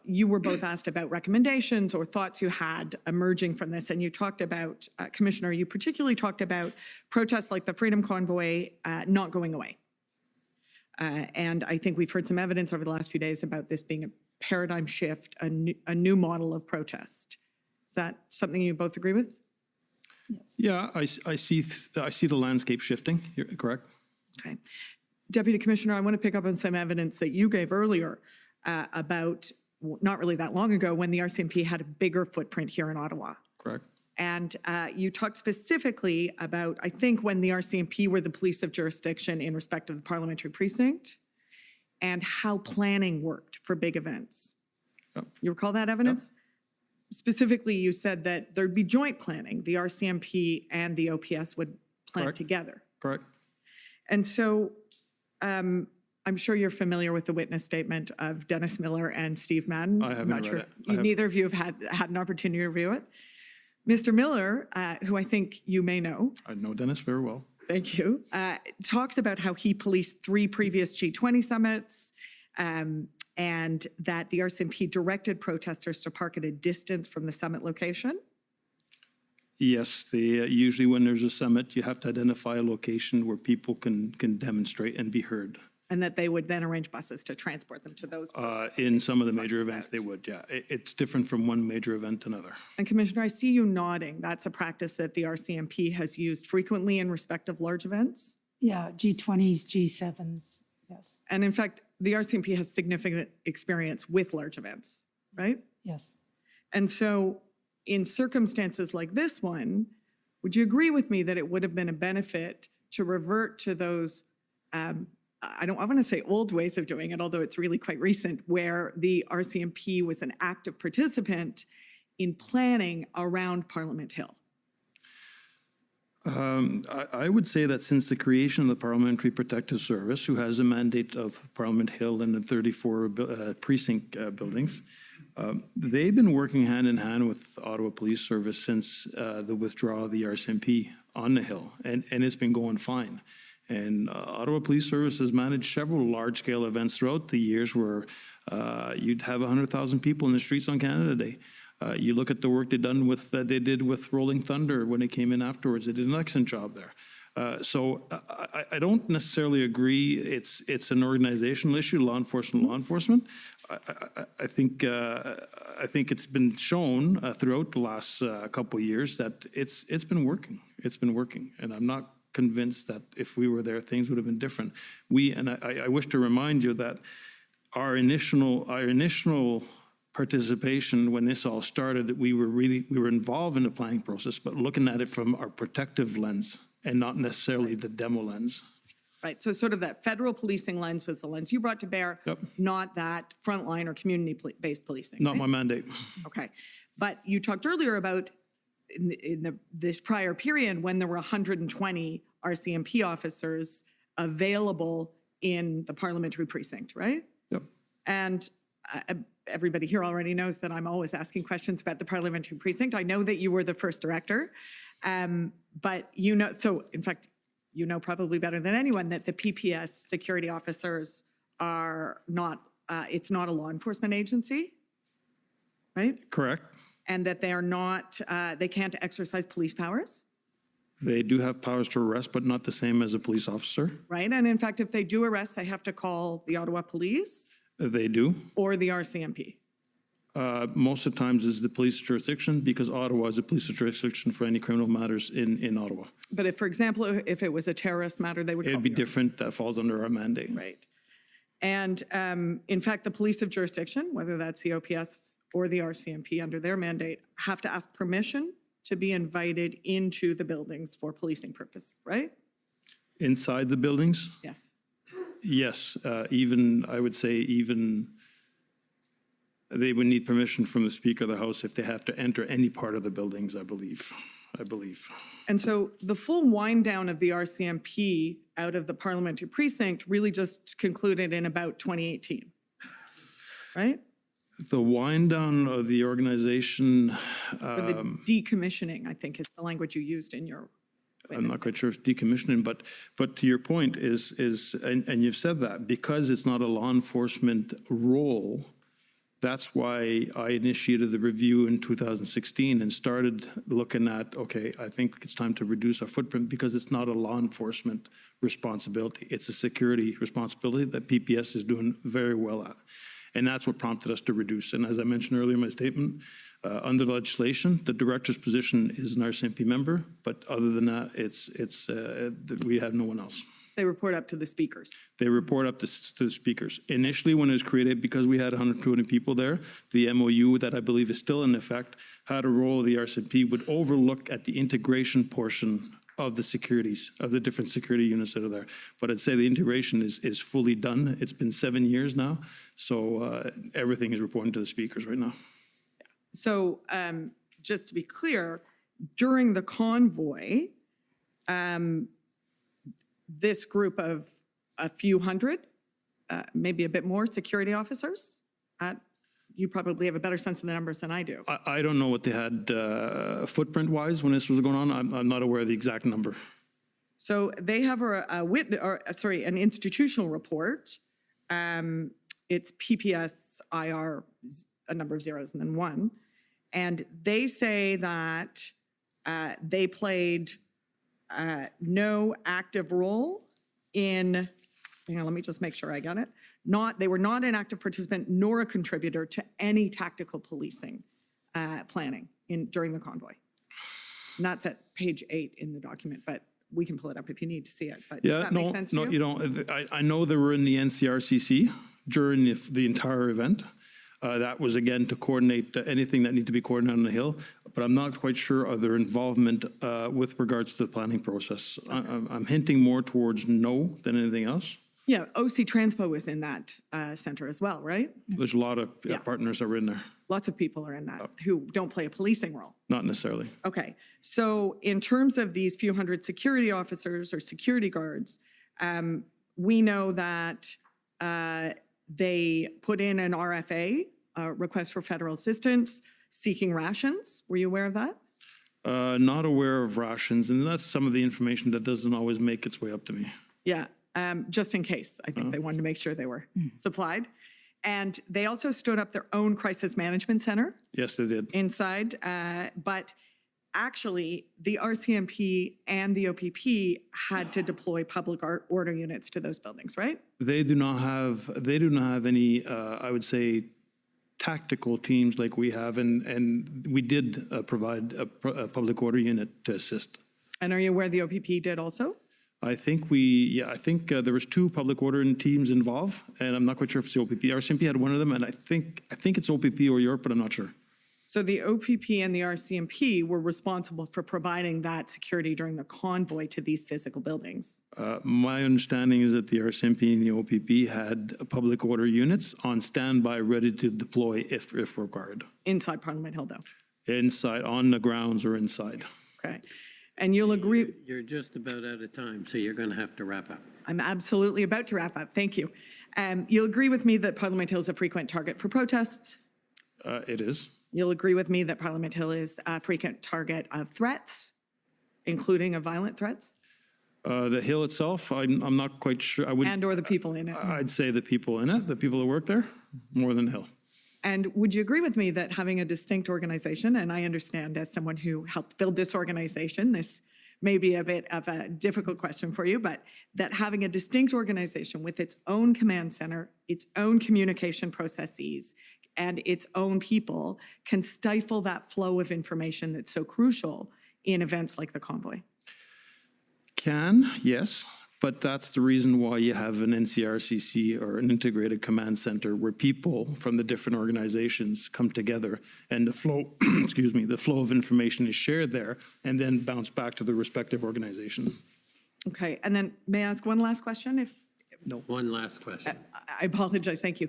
you were both asked about recommendations or thoughts you had emerging from this, and you talked about, Commissioner, you particularly talked about protests like the Freedom Convoy not going away. And I think we've heard some evidence over the last few days about this being a paradigm shift, a new model of protest. Is that something you both agree with? Yes. Yeah, I see the landscape shifting. You're correct. Okay. Deputy Commissioner, I want to pick up on some evidence that you gave earlier about not really that long ago when the RCMP had a bigger footprint here in Ottawa. Correct. And you talked specifically about, I think, when the RCMP were the police of jurisdiction in respect of the parliamentary precinct and how planning worked for big events. Yep. You recall that evidence? Yep. Specifically, you said that there'd be joint planning. The RCMP and the OPS would plan Correct. together. Correct. And so I'm sure you're familiar with the witness statement of Dennis Miller and Steve Madden. I haven't read it. Neither of you have had an opportunity to review it. Mr. Miller, who I think you may know. I know Dennis very well. Thank you. Talks about how he policed 3 previous G20 summits, and that the RCMP directed protesters to park at a distance from the summit location. Yes, usually when there's a summit, you have to identify a location where people can demonstrate and be heard. And that they would then arrange buses to transport them to those. In some of the major events, they would, yeah. It's different from one major event to another. And Commissioner, I see you nodding. That's a practice that the RCMP has used frequently in respect of large events. Yeah, G20s, G7s, yes. And in fact, the RCMP has significant experience with large events, right? Yes. And so in circumstances like this one, would you agree with me that it would have been a benefit to revert to those, I want to say old ways of doing it, although it's really quite recent, where the RCMP was an active participant in planning around Parliament Hill? I would say that since the creation of the Parliamentary Protective Service, who has a mandate of Parliament Hill and the 34 precinct buildings, they've been working hand in hand with Ottawa Police Service since the withdrawal of the RCMP on the Hill, and it's been going fine. And Ottawa Police Service has managed several large-scale events throughout the years where you'd have 100,000 people in the streets on Canada Day. You look at the work they did with Rolling Thunder when it came in afterwards. They did an excellent job there. So I don't necessarily agree it's an organizational issue, law enforcement. I think it's been shown throughout the last couple of years that it's been working. It's been working, and I'm not convinced that if we were there, things would have been different. I wish to remind you that our initial participation when this all started, we were involved in the planning process, but looking at it from our protective lens and not necessarily the demo lens. Right, so sort of that federal policing lens was the lens you brought to bear, not that frontline or community-based policing. Not right? my mandate. Okay, but you talked earlier about this prior period when there were 120 RCMP officers available in the parliamentary precinct, right? Yep. And everybody here already knows that I'm always asking questions about the parliamentary precinct. I know that you were the first director, but so in fact, you know probably better than anyone that the PPS security officers are not, it's not a law enforcement agency, right? Correct. And that they are not, they can't exercise police powers. They do have powers to arrest, but not the same as a police officer. Right, and in fact, if they do arrest, they have to call the Ottawa Police. They do. Or the RCMP. Most of the times is the police jurisdiction because Ottawa is a police jurisdiction for any criminal matters in Ottawa. But if, for example, if it was a terrorist matter, they would call It'd be different. That falls under our mandate. Right. And in fact, the police of jurisdiction, whether that's the OPS or the RCMP under their mandate, have to ask permission to be invited into the buildings for policing purpose, right? Inside the buildings? Yes. Yes, I would say they would need permission from the Speaker of the House if they have to enter any part of the buildings, I believe. And so the full wind down of the RCMP out of the parliamentary precinct really just concluded in about 2018, right? The wind down of the organization. Or the decommissioning, I think is the language you used in your witness. I'm not quite sure if it's decommissioning, but to your point and you've said that, because it's not a law enforcement role, that's why I initiated the review in 2016 and started looking at, okay, I think it's time to reduce our footprint because it's not a law enforcement responsibility. It's a security responsibility that PPS is doing very well at. And that's what prompted us to reduce. And as I mentioned earlier in my statement, under the legislation, the director's position is an RCMP member, but other than that, we have no one else. They report up to the speakers. They report up to the speakers. Initially, when it was created, because we had 120 people there, the MOU that I believe is still in effect had a role of the RCMP would overlook at the integration portion of the securities, of the different security units that are there. But I'd say the integration is fully done. It's been 7 years now, so everything is reporting to the speakers right now. So just to be clear, during the convoy, this group of a few hundred, maybe a bit more security officers, you probably have a better sense of the numbers than I do. I don't know what they had footprint-wise when this was going on. I'm not aware of the exact number. So they have an institutional report. It's PPSIR, a number of zeros and then one. And they say that they played no active role in, hang on, let me just make sure I got it. They were not an active participant nor a contributor to any tactical policing planning during the convoy. And that's at page 8 in the document, but we can pull it up if you need to see it. But does that make sense to you? You don't. I know they were in the NCRCC during the entire event. That was, again, to coordinate anything that needed to be coordinated on the Hill, but I'm not quite sure of their involvement with regards to the planning process. I'm hinting more towards no than anything else. Yeah, OC Transpo was in that center as well, right? There's a lot of partners that were in there. Lots of people are in that who don't play a policing role. Not necessarily. Okay, so in terms of these few hundred security officers or security guards, we know that they put in an RFA, request for federal assistance, seeking rations. Were you aware of that? Not aware of rations, and that's some of the information that doesn't always make its way up to me. Yeah, just in case. I think they wanted to make sure they were supplied. And they also stood up their own crisis management center. Yes, they did. Inside, but actually, the RCMP and the OPP had to deploy public order units to those buildings, right? They do not have any, I would say, tactical teams like we have, and we did provide a public order unit to assist. And are you aware the OPP did also? I think there was 2 public order teams involved, and I'm not quite sure if it's the OPP. RCMP had one of them, and I think it's OPP or Europe, but I'm not sure. So the OPP and the RCMP were responsible for providing that security during the convoy to these physical buildings. My understanding is that the RCMP and the OPP had public order units on standby, ready to deploy if required. Inside Parliament Hill, though? Inside, on the grounds or inside. Okay. And you'll agree. You're just about out of time, so you're going to have to wrap up. I'm absolutely about to wrap up. Thank you. You'll agree with me that Parliament Hill is a frequent target for protests? It is. You'll agree with me that Parliament Hill is a frequent target of threats, including of violent threats? The Hill itself, I'm not quite sure. And/or the people in it? I'd say the people in it, the people that work there, more than Hill. And would you agree with me that having a distinct organization, and I understand as someone who helped build this organization, this may be a bit of a difficult question for you, but that having a distinct organization with its own command center, its own communication processes, and its own people can stifle that flow of information that's so crucial in events like the convoy? Can, yes. But that's the reason why you have an NCRCC or an integrated command center where people from the different organizations come together and the flow, the flow of information is shared there and then bounce back to the respective organization. Okay, and then may I ask one last question? No. One last question. I apologize, thank you.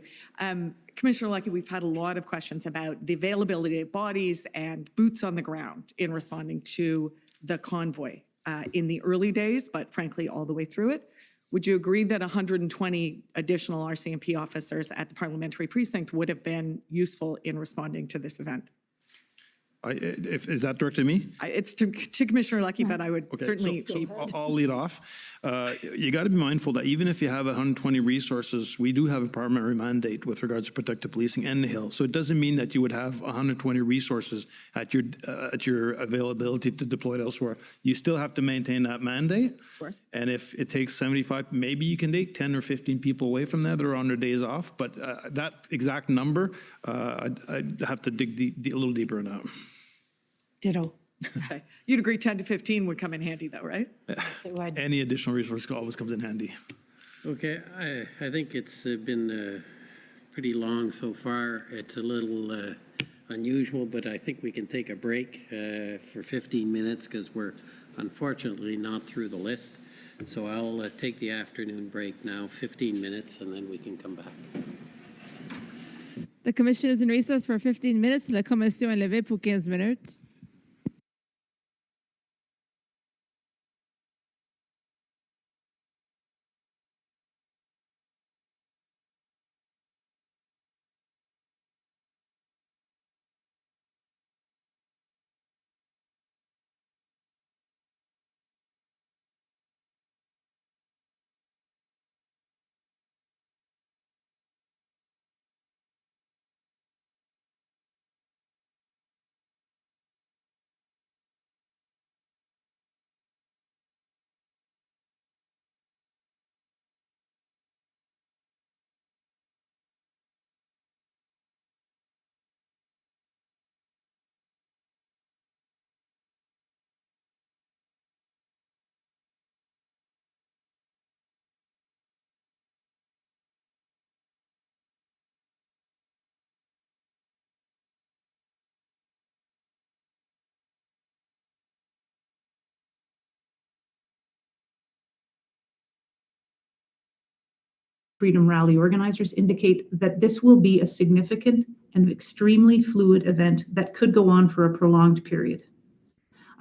Commissioner Lucky, we've had a lot of questions about the availability of bodies and boots on the ground in responding to the convoy. In the early days, but frankly, all the way through it. Would you agree that 120 additional RCMP officers at the parliamentary precinct would have been useful in responding to this event? Is that directed to me? It's to Commissioner Lucky, but I would certainly. I'll lead off. You got to be mindful that even if you have 120 resources, we do have a primary mandate with regards to protective policing and the Hill. So it doesn't mean that you would have 120 resources at your availability to deploy it elsewhere. You still have to maintain that mandate. Of course. And if it takes 75, maybe you can take 10 or 15 people away from that that are on their days off. But that exact number, I'd have to dig a little deeper in that. Ditto. Okay. You'd agree 10 to 15 would come in handy though, right? Any additional resource always comes in handy. Okay, I think it's been pretty long so far. It's a little unusual, but I think we can take a break for 15 minutes because we're unfortunately not through the list. So I'll take the afternoon break now, 15 minutes, and then we can come back. The commission is in recess for 15 minutes. La commission est levée pour 15 minutes. Freedom Rally organizers indicate that this will be a significant and extremely fluid event that could go on for a prolonged period.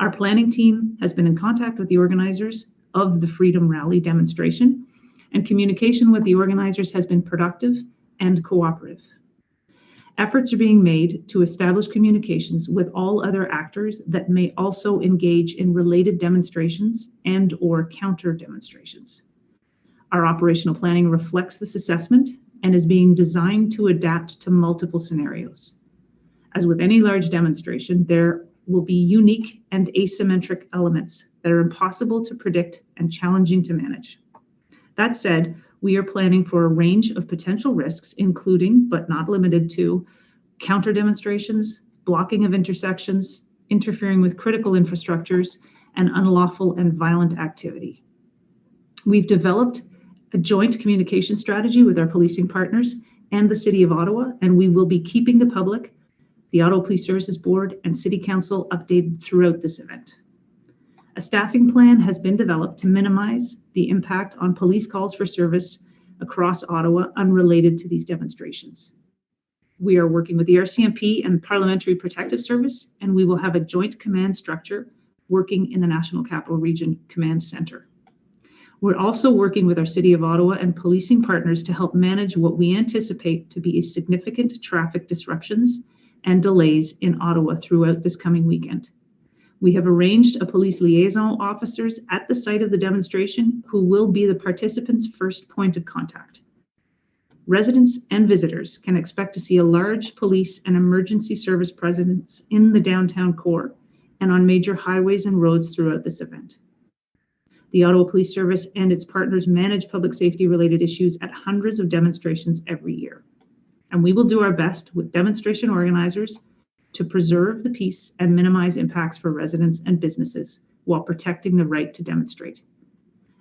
Our planning team has been in contact with the organizers of the Freedom Rally demonstration, and communication with the organizers has been productive and cooperative. Efforts are being made to establish communications with all other actors that may also engage in related demonstrations and/or counter demonstrations. Our operational planning reflects this assessment and is being designed to adapt to multiple scenarios. As with any large demonstration, there will be unique and asymmetric elements that are impossible to predict and challenging to manage. That said, we are planning for a range of potential risks, including, but not limited to, counter demonstrations, blocking of intersections, interfering with critical infrastructures, and unlawful and violent activity. We've developed a joint communication strategy with our policing partners and the City of Ottawa, and we will be keeping the public, the Ottawa Police Services Board, and City Council updated throughout this event. A staffing plan has been developed to minimize the impact on police calls for service across Ottawa unrelated to these demonstrations. We are working with the RCMP and Parliamentary Protective Service, and we will have a joint command structure working in the National Capital Region Command Centre. We're also working with our City of Ottawa and policing partners to help manage what we anticipate to be a significant traffic disruptions and delays in Ottawa throughout this coming weekend. We have arranged a police liaison officers at the site of the demonstration who will be the participants' first point of contact. Residents and visitors can expect to see a large police and emergency service presence in the downtown core and on major highways and roads throughout this event. The Ottawa Police Service and its partners manage public safety related issues at hundreds of demonstrations every year. And we will do our best with demonstration organizers to preserve the peace and minimize impacts for residents and businesses while protecting the right to demonstrate.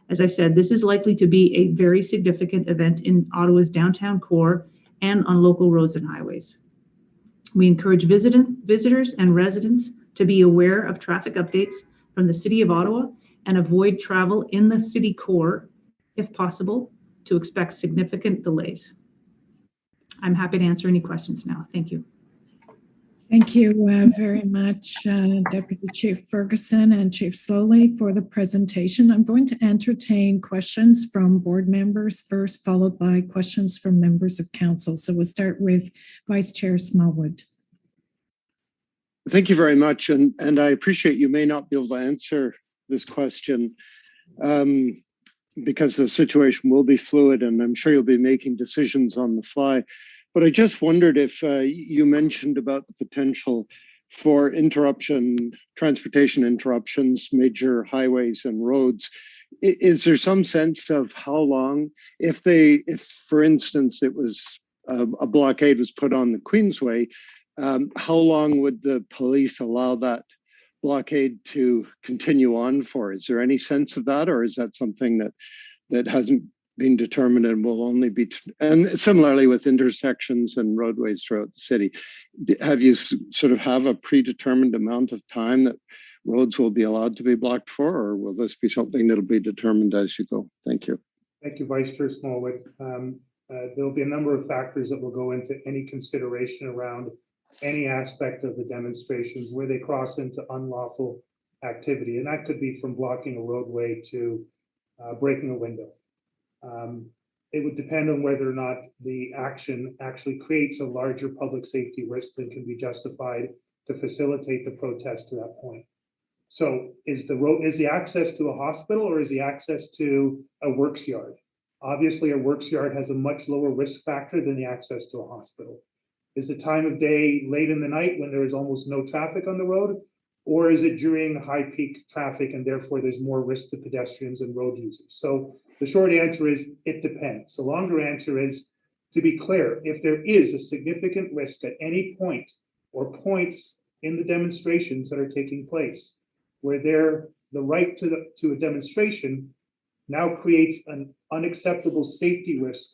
As I said, this is likely to be a very significant event in Ottawa's downtown core and on local roads and highways. We encourage visitors and residents to be aware of traffic updates from the City of Ottawa and avoid travel in the city core, if possible, to expect significant delays. I'm happy to answer any questions now. Thank you. Thank you very much, Deputy Chief Ferguson and Chief Slowly, for the presentation. I'm going to entertain questions from board members first, followed by questions from members of council. So we'll start with Vice Chair Smallwood. Thank you very much. And I appreciate you may not be able to answer this question because the situation will be fluid and I'm sure you'll be making decisions on the fly. But I just wondered if you mentioned about the potential for transportation interruptions, major highways and roads. Is there some sense of how long, if for instance, it was a blockade was put on the Queensway, how long would the police allow that blockade to continue on for? Is there any sense of that, or is that something that hasn't been determined and will only be, and similarly with intersections and roadways throughout the city, have you sort of have a predetermined amount of time that roads will be allowed to be blocked for, or will this be something that'll be determined as you go? Thank you. Thank you, Vice Chair Smallwood. There'll be a number of factors that will go into any consideration around any aspect of the demonstrations where they cross into unlawful activity. And that could be from blocking a roadway to breaking a window. It would depend on whether or not the action actually creates a larger public safety risk than can be justified to facilitate the protest to that point. So is the access to a hospital or is the access to a works yard? Obviously, a works yard has a much lower risk factor than the access to a hospital. Is the time of day late in the night when there is almost no traffic on the road? Or is it during high peak traffic and therefore there's more risk to pedestrians and road users? So the short answer is it depends. The longer answer is, to be clear, if there is a significant risk at any point or points in the demonstrations that are taking place where the right to a demonstration now creates an unacceptable safety risk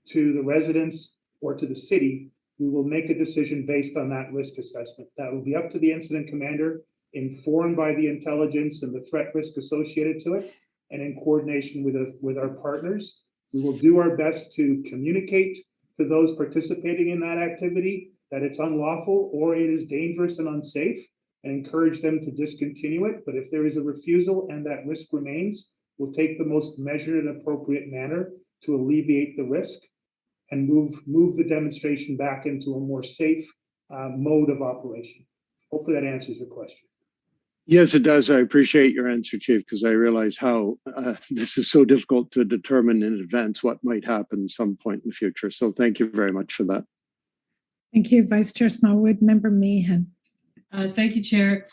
to the residents or to the city, we will make a decision based on that risk assessment. That will be up to the incident commander, informed by the intelligence and the threat risk associated to it, and in coordination with our partners We will do our best to communicate to those participating in that activity that it's unlawful or it is dangerous and unsafe, and encourage them to discontinue it. But if there is a refusal and that risk remains, we'll take the most measured and appropriate manner to alleviate the risk and move the demonstration back into a more safe mode of operation. Hopefully that answers your question. Yes, it does. I appreciate your answer, Chief, because I realize how this is so difficult to determine in advance what might happen some point in the future. So thank you very much for that. Thank you, Vice Chair Smallwood. Member Meehan. Thank you, Chair.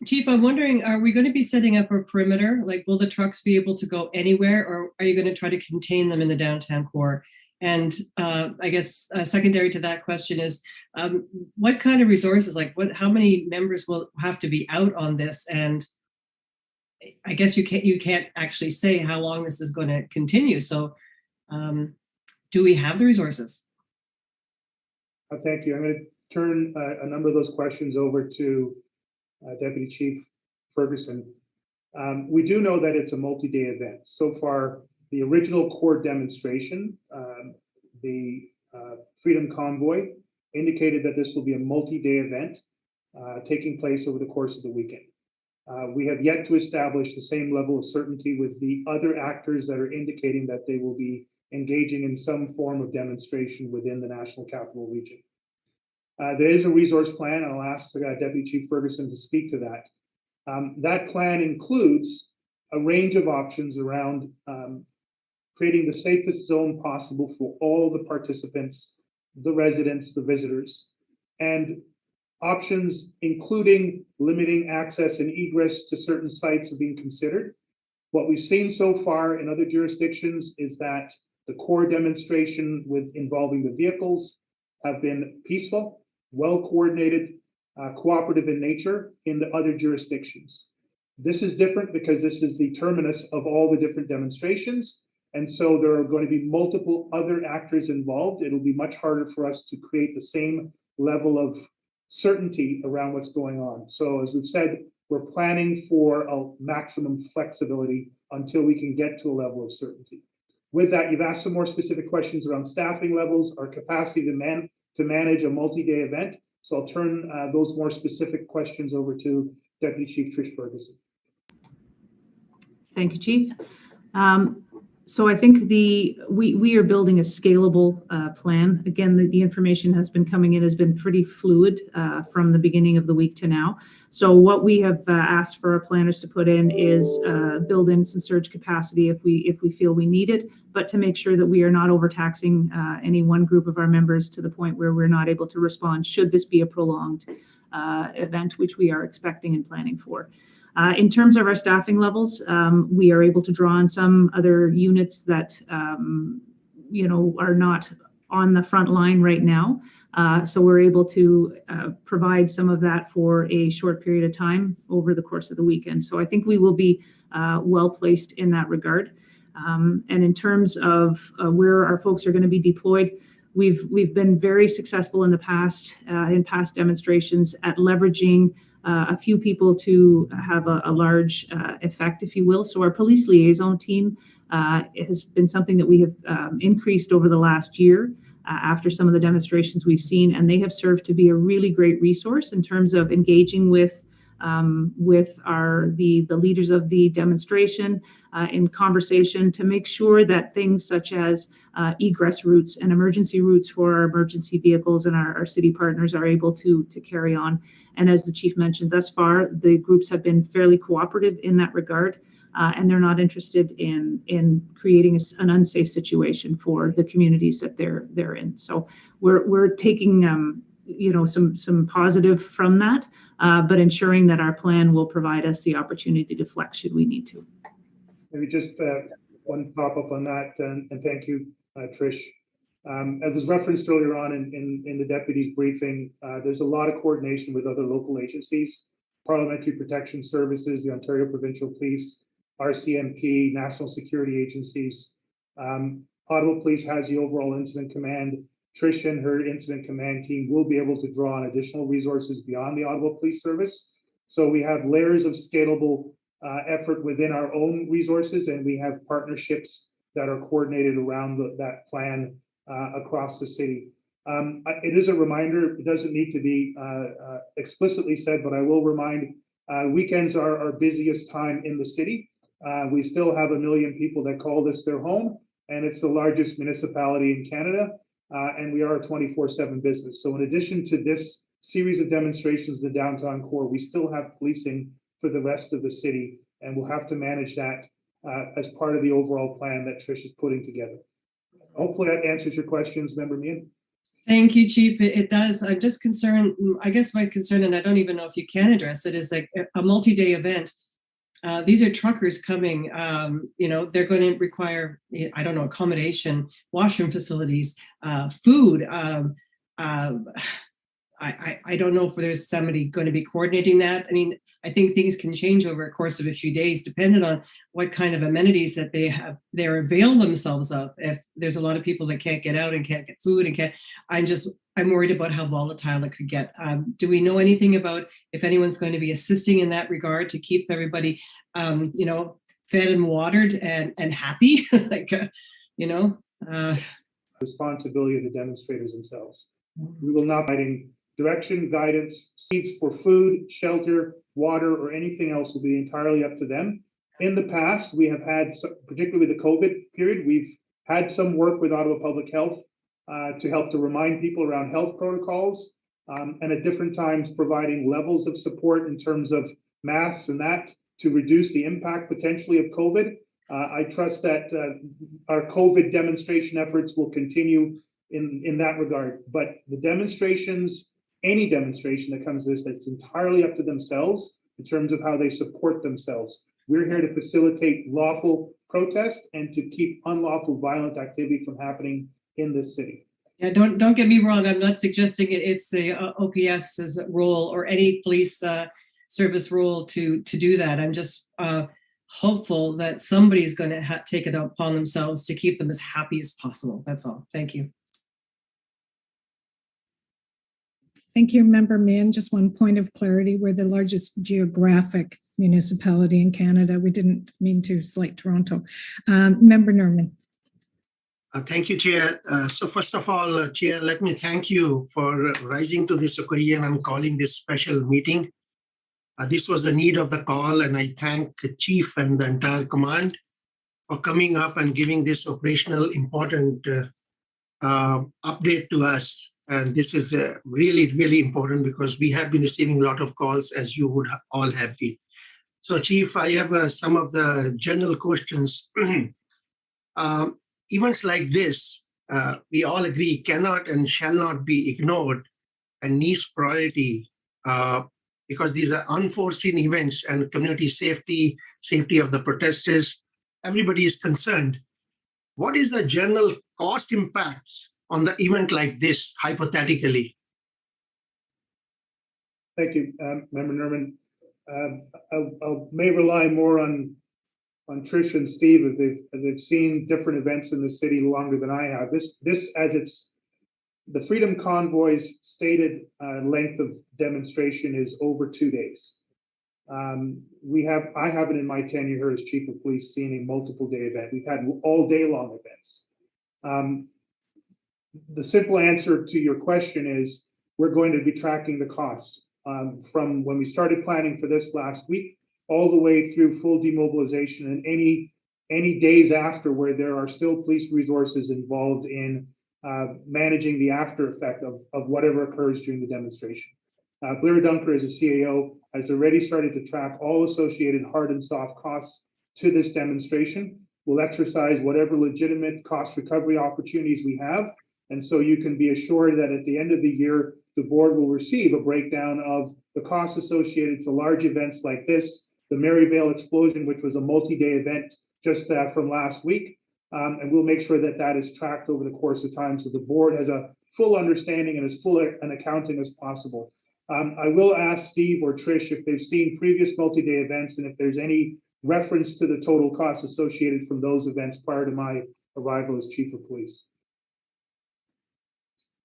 Chief, I'm wondering, are we going to be setting up a perimeter? Like, will the trucks be able to go anywhere, or are you going to try to contain them in the downtown core? And I guess secondary to that question is, what kind of resources, like how many members will have to be out on this? And I guess you can't actually say how long this is going to continue. So do we have the resources? Thank you. I'm going to turn a number of those questions over to Deputy Chief Ferguson. We do know that it's a multi-day event. So far, the original core demonstration, the Freedom Convoy, indicated that this will be a multi-day event taking place over the course of the weekend. We have yet to establish the same level of certainty with the other actors that are indicating that they will be engaging in some form of demonstration within the National Capital Region. There is a resource plan, and I'll ask Deputy Chief Ferguson to speak to that. That plan includes a range of options around creating the safest zone possible for all the participants, the residents, the visitors, and options including limiting access and egress to certain sites are being considered. What we've seen so far in other jurisdictions is that the core demonstration involving the vehicles have been peaceful, well coordinated, cooperative in nature in the other jurisdictions. This is different because this is the terminus of all the different demonstrations. And so there are going to be multiple other actors involved. It'll be much harder for us to create the same level of certainty around what's going on. So as we've said, we're planning for a maximum flexibility until we can get to a level of certainty. With that, you've asked some more specific questions around staffing levels, our capacity to manage a multi-day event. So I'll turn those more specific questions over to Deputy Chief Trish Ferguson. Thank you, Chief. So I think we are building a scalable plan. Again, the information has been coming in, has been pretty fluid from the beginning of the week to now. So what we have asked for our planners to put in is build in some surge capacity if we feel we need it, but to make sure that we are not overtaxing any one group of our members to the point where we're not able to respond should this be a prolonged event, which we are expecting and planning for. In terms of our staffing levels, we are able to draw on some other units that, are not on the front line right now. So we're able to provide some of that for a short period of time over the course of the weekend. So I think we will be well placed in that regard. And in terms of where our folks are going to be deployed, we've been very successful in the past, in past demonstrations at leveraging a few people to have a large effect, if you will. So our police liaison team has been something that we have increased over the last year after some of the demonstrations we've seen, and they have served to be a really great resource in terms of engaging with the leaders of the demonstration in conversation to make sure that things such as egress routes and emergency routes for our emergency vehicles and our city partners are able to carry on. And as the chief mentioned, thus far, the groups have been fairly cooperative in that regard, and they're not interested in creating an unsafe situation for the communities that they're in. So we're taking some positive from that, but ensuring that our plan will provide us the opportunity to flex should we need to. Maybe just one pop up on that, and thank you, Trish. As was referenced earlier on in the deputy's briefing, there's a lot of coordination with other local agencies, Parliamentary Protection Services, the Ontario Provincial Police, RCMP, national security agencies. Ottawa Police has the overall incident command. Trish and her incident command team will be able to draw on additional resources beyond the Ottawa Police Service. So we have layers of scalable effort within our own resources, and we have partnerships that are coordinated around that plan across the city. It is a reminder, it doesn't need to be explicitly said, but I will remind, weekends are our busiest time in the city. We still have 1 million people that call this their home, and it's the largest municipality in Canada, and we are a 24/7 business. So in addition to this series of demonstrations in the downtown core, we still have policing for the rest of the city, and we'll have to manage that as part of the overall plan that Trish is putting together. Hopefully that answers your questions, Member Meehan. Thank you, Chief. It does. I'm just concerned, I guess my concern, and I don't even know if you can address it, is like a multi-day event. These are truckers coming, they're going to require, I don't know, accommodation, washroom facilities, food. I don't know if there's somebody going to be coordinating that. I mean, I think things can change over a course of a few days, depending on what kind of amenities that they're avail themselves of. If there's a lot of people that can't get out and can't get food and I'm worried about how volatile it could get. Do we know anything about if anyone's going to be assisting in that regard to keep everybody, fed and watered and happy? Responsibility of the demonstrators themselves. We will not be direction, guidance, seats for food, shelter, water, or anything else will be entirely up to them. In the past, we have had, particularly the COVID period, we've had some work with Ottawa Public Health to help to remind people around health protocols, and at different times providing levels of support in terms of masks and that to reduce the impact potentially of COVID. I trust that our COVID demonstration efforts will continue in that regard. But the demonstrations, any demonstration that comes to this, that's entirely up to themselves in terms of how they support themselves. We're here to facilitate lawful protest and to keep unlawful violent activity from happening in this city. Yeah, don't get me wrong. I'm not suggesting it's the OPS's role or any police service role to do that. I'm just hopeful that somebody is going to take it upon themselves to keep them as happy as possible. That's all. Thank you. Thank you, Member Meehan. Just one point of clarity. We're the largest geographic municipality in Canada. We didn't mean to slight Toronto. Member Norman. Thank you, Chair. So first of all, Chair, let me thank you for rising to this occasion and calling this special meeting. This was the need of the call, and I thank the Chief and the entire command for coming up and giving this operational important update to us. And this is really, really important because we have been receiving a lot of calls, as you would all have been. So, Chief, I have some of the general questions. Events like this, we all agree, cannot and shall not be ignored and needs priority because these are unforeseen events and community safety of the protesters, everybody is concerned. What is the general cost impacts on the event like this, hypothetically? Thank you, Member Norman. I may rely more on Trish and Steve as they've seen different events in the city longer than I have. This as it's the Freedom Convoy's stated length of demonstration is over 2 days. I haven't in my tenure here as Chief of Police seen a multiple day event. We've had all day long events. The simple answer to your question is we're going to be tracking the costs from when we started planning for this last week all the way through full demobilization and any days after where there are still police resources involved in managing the after effect of whatever occurs during the demonstration. Blair Dunker, as a CAO, has already started to track all associated hard and soft costs to this demonstration. We'll exercise whatever legitimate cost recovery opportunities we have. And so you can be assured that at the end of the year, the board will receive a breakdown of the costs associated to large events like this, the Maryvale explosion, which was a multi-day event just from last week. And we'll make sure that that is tracked over the course of time so the board has a full understanding and as full an accounting as possible. I will ask Steve or Trish if they've seen previous multi-day events and if there's any reference to the total costs associated from those events prior to my arrival as Chief of Police.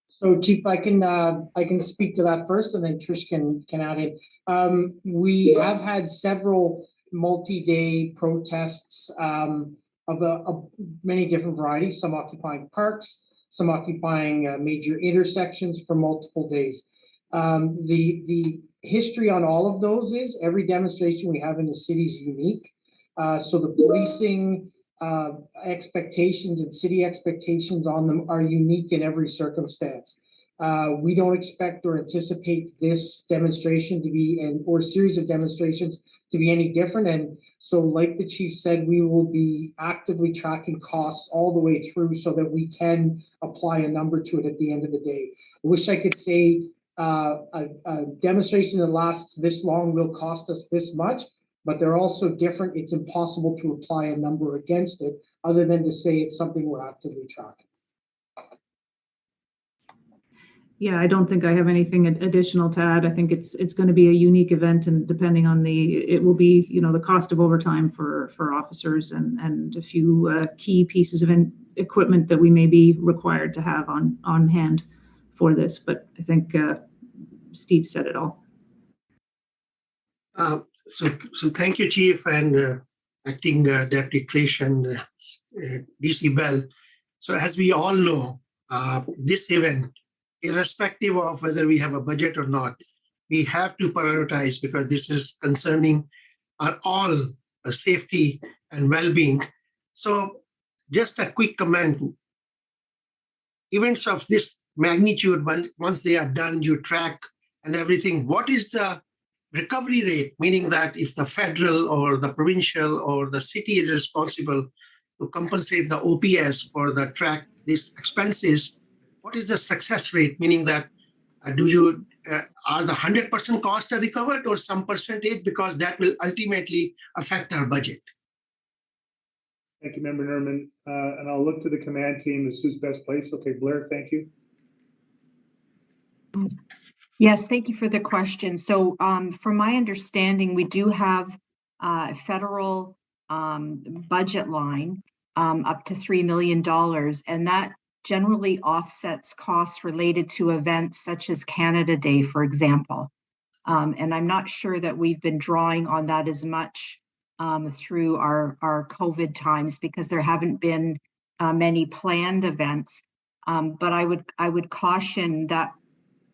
So, Chief, I can speak to that first, and then Trish can add in. We have had several multi-day protests of many different varieties, some occupying parks, some occupying major intersections for multiple days. The history on all of those is every demonstration we have in the city is unique. So the policing expectations and city expectations on them are unique in every circumstance. We don't expect or anticipate this demonstration to be, or series of demonstrations to be any different. And so like the chief said, we will be actively tracking costs all the way through so that we can apply a number to it at the end of the day. I wish I could say a demonstration that lasts this long will cost us this much, but they're also different. It's impossible to apply a number against it other than to say it's something we're actively tracking. Yeah, I don't think I have anything additional to add. I think it's going to be a unique event, and depending on it will be, the cost of overtime for officers and a few key pieces of equipment that we may be required to have on hand for this. But I think Steve said it all. So thank you, Chief, and Acting Deputy Trish and DC Bell. So as we all know, this event, irrespective of whether we have a budget or not, we have to prioritize because this is concerning our all safety and well-being. So just a quick comment. Events of this magnitude, once they are done, you track and everything. What is the recovery rate? Meaning that if the federal or the provincial or the city is responsible to compensate the OPS for the these expenses, what is the success rate? Meaning that are the 100% costs are recovered or some percentage, because that will ultimately affect our budget. Thank you, Member Nerman. And I'll look to the command team as who's best placed. Okay, Blair, thank you. Yes, thank you for the question. So from my understanding, we do have a federal budget line up to $3 million, and that generally offsets costs related to events such as Canada Day, for example. And I'm not sure that we've been drawing on that as much through our COVID times because there haven't been many planned events. But I would caution that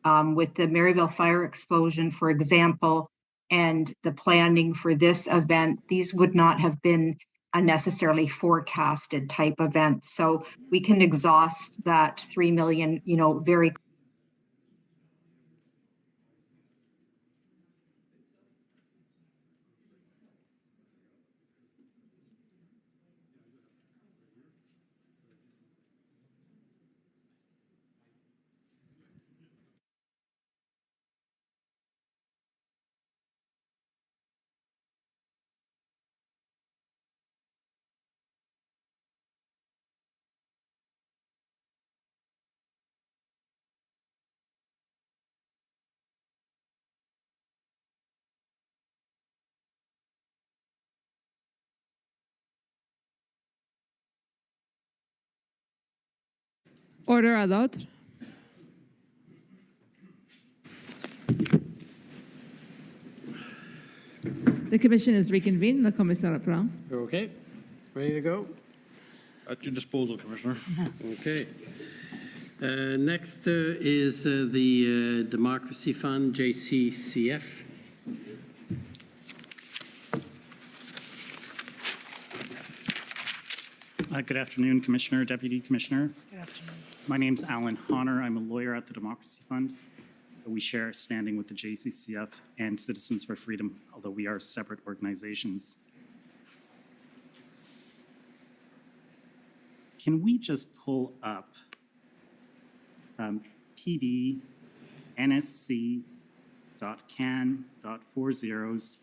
with the Maryville fire explosion, for example, and the planning for this event, these would not have been a necessarily forecasted type event. So we can exhaust that 3 million, very Order à l'ordre. The commission is reconvened. La commission reprend. Okay, ready to go? At your disposal, Commissioner. Okay. Next is the Democracy Fund, JCCF. Good afternoon, Commissioner, Deputy Commissioner. Good afternoon. My name's Alan Honor. I'm a lawyer at the Democracy Fund. We share standing with the JCCF and Citizens for Freedom, although we are separate organizations. Can we just pull up PB NSC.can.40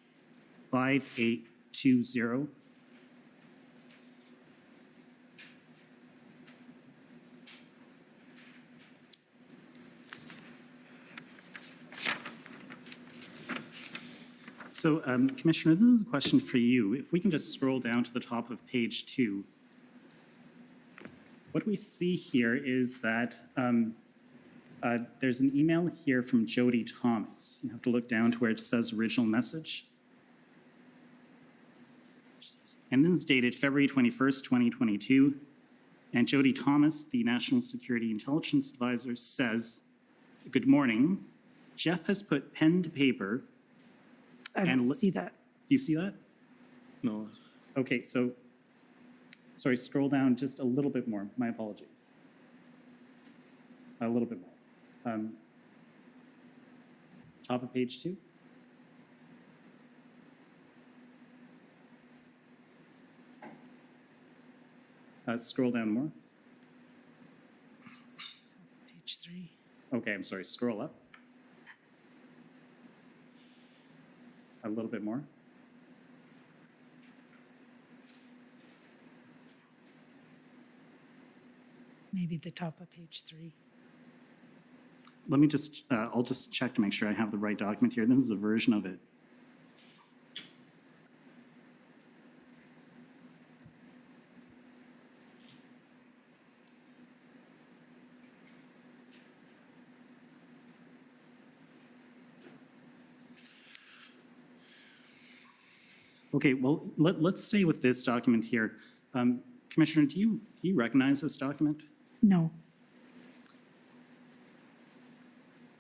5820? So, Commissioner, this is a question for you. If we can just scroll down to the top of page 2, what we see here is that there's an email here from Jody Thomas. You have to look down to where it says original message. And this is dated February 21st, 2022. And Jody Thomas, the National Security Intelligence Advisor, says, "Good morning. Jeff has put pen to paper." I don't see that. Do you see that? No. Okay, so, sorry, scroll down just a little bit more. My apologies. A little bit more. Top of page 2. Scroll down more. Page 3. Okay, I'm sorry, scroll up. A little bit more. Maybe the top of page 3. Let me just, I'll just check to make sure I have the right document here. This is a version of it. Okay, well, let's stay with this document here. Commissioner, do you recognize this document? No.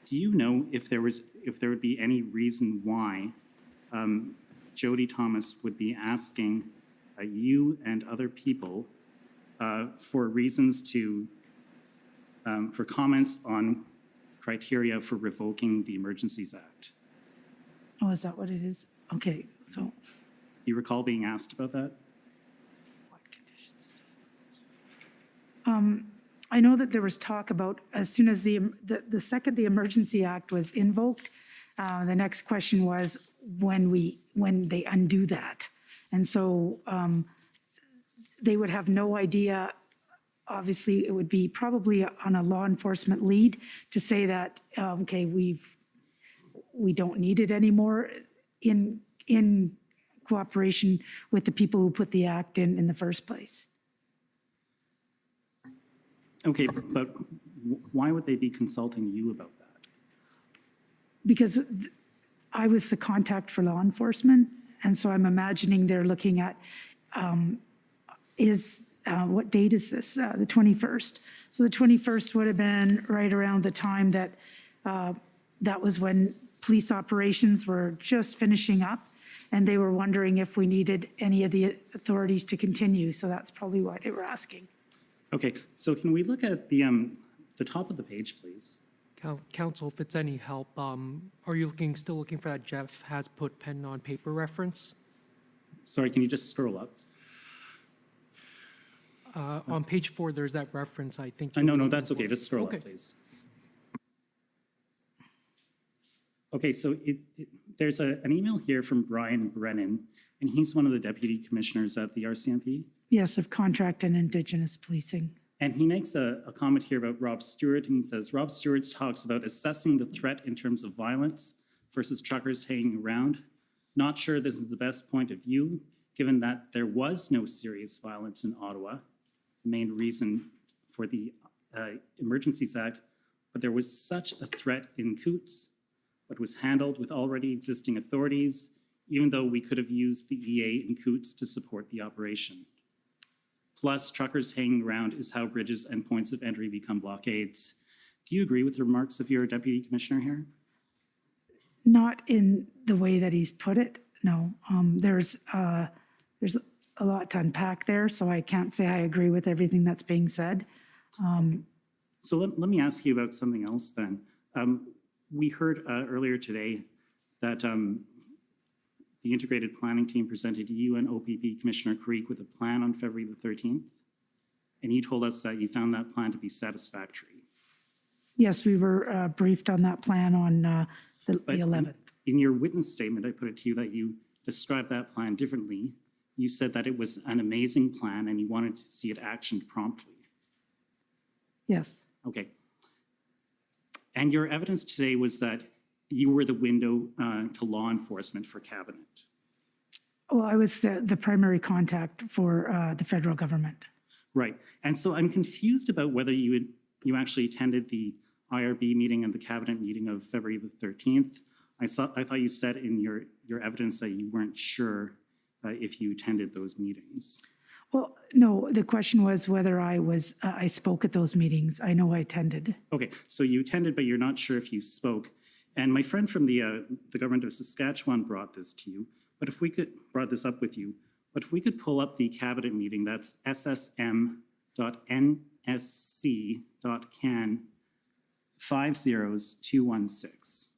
Do you know if there would be any reason why Jody Thomas would be asking you and other people for reasons to, for comments on criteria for revoking the Emergencies Act? Oh, is that what it is? Okay, so. Do you recall being asked about that? I know that there was talk about as soon as the second the Emergency Act was invoked, the next question was when they undo that. And so they would have no idea. Obviously, it would be probably on a law enforcement lead to say that, okay, we don't need it anymore in cooperation with the people who put the act in the first place. Okay, but why would they be consulting you about that? Because I was the contact for law enforcement, and so I'm imagining they're looking at what date is this? The 21st. So the 21st would have been right around the time that that was when police operations were just finishing up, and they were wondering if we needed any of the authorities to continue. So that's probably why they were asking. Okay, so can we look at the top of the page, please? Council, if it's any help, are you still looking for that Jeff has put pen on paper reference? Sorry, can you just scroll up? On page 4, there's that reference, I think. No, that's okay. Just scroll up, please. Okay, so there's an email here from Brian Brennan, and he's one of the deputy commissioners at the RCMP. Yes, of contract and Indigenous policing. And he makes a comment here about Rob Stewart, and he says, Rob Stewart talks about assessing the threat in terms of violence versus truckers hanging around. Not sure this is the best point of view, given that there was no serious violence in Ottawa, the main reason for the Emergencies Act, but there was such a threat in Coots, but was handled with already existing authorities, even though we could have used the EA in Coots to support the operation. Plus, truckers hanging around is how bridges and points of entry become blockades. Do you agree with the remarks of your deputy commissioner here? Not in the way that he's put it, no. There's a lot to unpack there, so I can't say I agree with everything that's being said. So let me ask you about something else then. We heard earlier today that the integrated planning team presented you and OPP Commissioner Creek with a plan on February the 13th, and you told us that you found that plan to be satisfactory. Yes, we were briefed on that plan on the 11th. In your witness statement, I put it to you that you described that plan differently. You said that it was an amazing plan and you wanted to see it actioned promptly. Yes. Okay. And your evidence today was that you were the window to law enforcement for cabinet. Well, I was the primary contact for the federal government. Right. And so I'm confused about whether you actually attended the IRB meeting and the cabinet meeting of February the 13th. I thought you said in your evidence that you weren't sure if you attended those meetings. Well, no, the question was whether I spoke at those meetings. I know I attended. Okay, so you attended, but you're not sure if you spoke. And my friend from the government of Saskatchewan brought this to you, but if we could, brought this up with you, but if we could pull up the cabinet meeting, that's ssm.nsc.can 50216.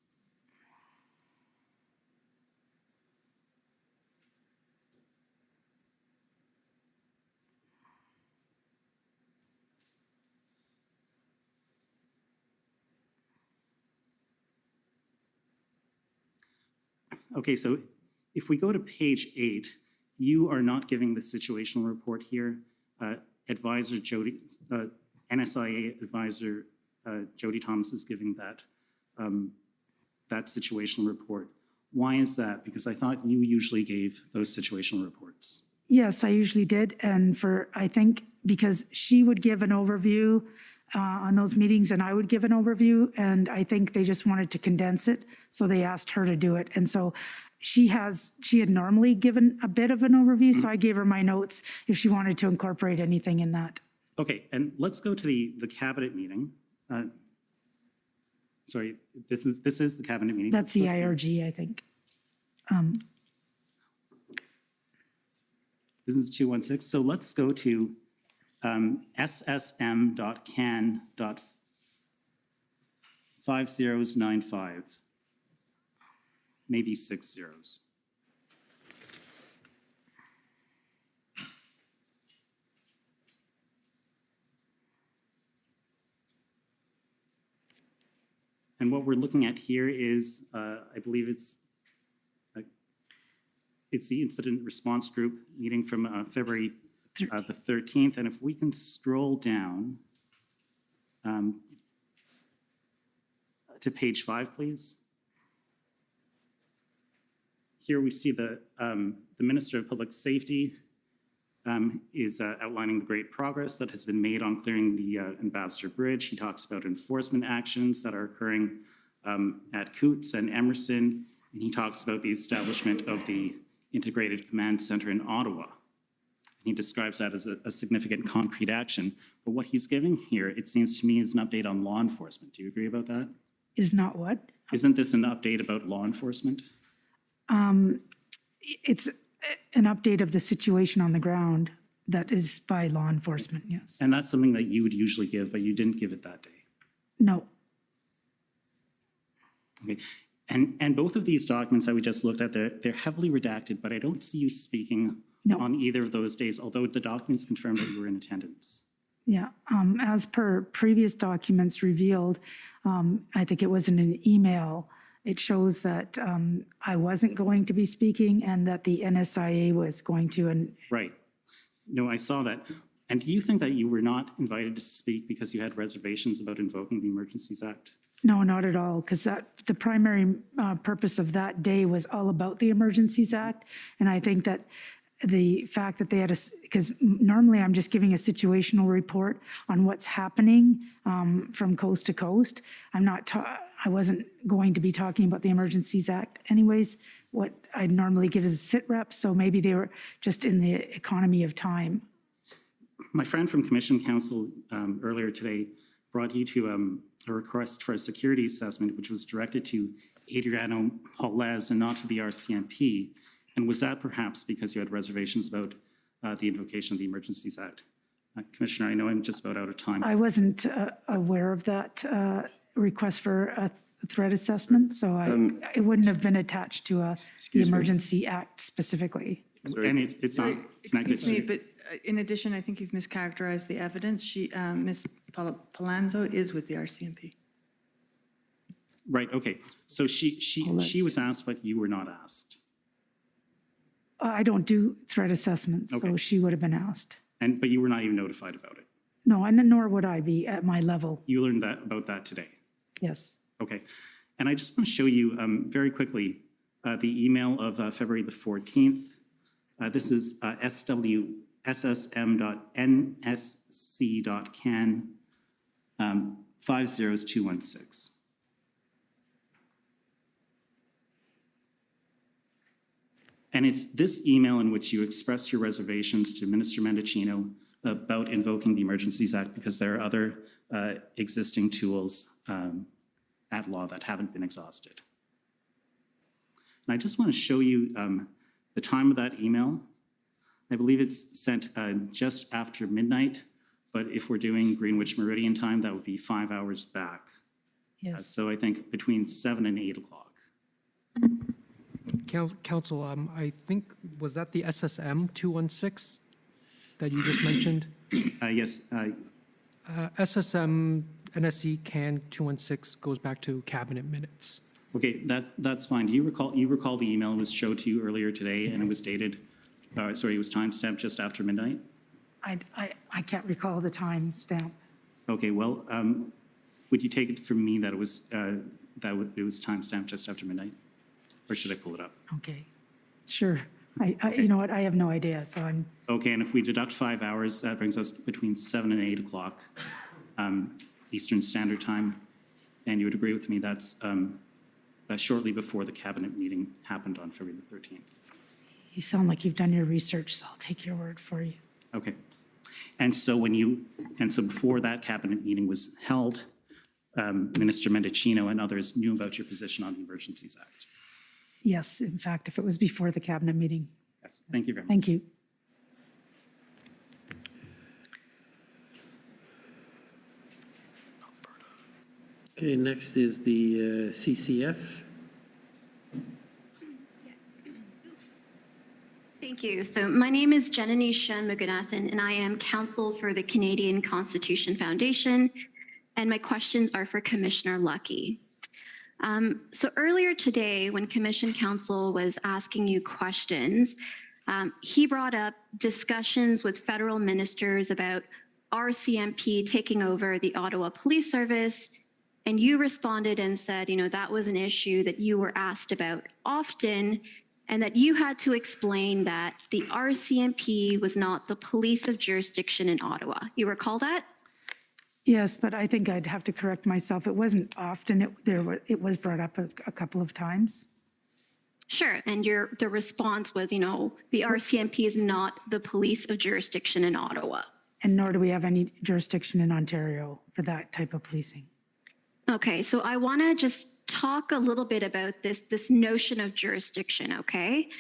Okay, so if we go to page 8, you are not giving the situational report here. Advisor Jody, NSIA advisor Jody Thomas is giving that that situational report. Why is that? Because I thought you usually gave those situational reports. Yes, I usually did. And I think because she would give an overview on those meetings and I would give an overview, and I think they just wanted to condense it. So they asked her to do it. And so she had normally given a bit of an overview. So I gave her my notes if she wanted to incorporate anything in that. Okay, and let's go to the cabinet meeting. Sorry, this is the cabinet meeting. That's the IRG, I think. This is 216. So let's go to ssm.can.5095, maybe 6 zeros. And what we're looking at here is, I believe it's the incident response group meeting from February the 13th. And if we can scroll down to page 5, please. Here we see the Minister of Public Safety is outlining the great progress that has been made on clearing the Ambassador Bridge. He talks about enforcement actions that are occurring at Coots and Emerson, and he talks about the establishment of the Integrated Command Center in Ottawa. He describes that as a significant concrete action. But what he's giving here, it seems to me, is an update on law enforcement. Do you agree about that? Is not what? Isn't this an update about law enforcement? It's an update of the situation on the ground that is by law enforcement, yes. And that's something that you would usually give, but you didn't give it that day. No. Okay. And both of these documents that we just looked at, they're heavily redacted, but I don't see you speaking on either of those days, although the documents confirm that you were in attendance. Yeah, as per previous documents revealed, I think it was in an email, it shows that I wasn't going to be speaking and that the NSIA was going to. Right. No, I saw that. And do you think that you were not invited to speak because you had reservations about invoking the Emergencies Act? No, not at all, because the primary purpose of that day was all about the Emergencies Act. And I think that the fact that they had because normally I'm just giving a situational report on what's happening from coast to coast. I wasn't going to be talking about the Emergencies Act anyways. What I'd normally give is a sit rep, so maybe they were just in the economy of time. My friend from Commission Council earlier today brought you to a request for a security assessment, which was directed to Adriano Paulez and not to the RCMP. And was that perhaps because you had reservations about the invocation of the Emergencies Act? Commissioner, I know I'm just about out of time. I wasn't aware of that request for a threat assessment, so it wouldn't have been attached to the Emergency Act specifically. And it's not connected. Excuse me, but in addition, I think you've mischaracterized the evidence. Ms. Palazzo is with the RCMP. Right, okay. So she was asked, but you were not asked. I don't do threat assessments, so she would have been asked. But you were not even notified about it? No, and nor would I be at my level. You learned about that today? Yes. Okay. And I just want to show you very quickly the email of February the 14th. This is ssm.nsc.can 50216. 50216. And it's this email in which you express your reservations to Minister Mendicino about invoking the Emergencies Act because there are other existing tools at law that haven't been exhausted. And I just want to show you the time of that email. I believe it's sent just after midnight, but if we're doing Greenwich Meridian time, that would be 5 hours back. Yes. So I think between 7 and 8 o'clock. Council, I think, was that the SSM 216 that you just mentioned? Yes. SSM NSC CAN 216 goes back to cabinet minutes. Okay, that's fine. Do you recall the email was showed to you earlier today and it was dated, it was timestamped just after midnight? I can't recall the time stamp. Okay, well, would you take it from me that it was it was timestamped just after midnight? Or should I pull it up? Okay, sure. You know what, I have no idea, so I'm... Okay, and if we deduct 5 hours, that brings us between 7 and 8 o'clock Eastern Standard Time. And you would agree with me that's shortly before the cabinet meeting happened on February the 13th. You sound like you've done your research, so I'll take your word for you. Okay. And so before that cabinet meeting was held, Minister Mendicino and others knew about your position on the Emergencies Act. Yes, in fact, if it was before the cabinet meeting. Yes, thank you very much. Thank you. Okay, next is the CCF. Thank you. So my name is Janani Shanmuganathan, and I am counsel for the Canadian Constitution Foundation, and my questions are for Commissioner Lucky. So earlier today, when Commission Counsel was asking you questions, he brought up discussions with federal ministers about RCMP taking over the Ottawa Police Service, and you responded and said, you know, that was an issue that you were asked about often, and that you had to explain that the RCMP was not the police of jurisdiction in Ottawa. You recall that? Yes, but I think I'd have to correct myself. It wasn't often. It was brought up a couple of times. Sure, and the response was, you know, the RCMP is not the police of jurisdiction in Ottawa. And nor do we have any jurisdiction in Ontario for that type of policing. Okay, so I want to just talk a little bit about this notion of jurisdiction, okay?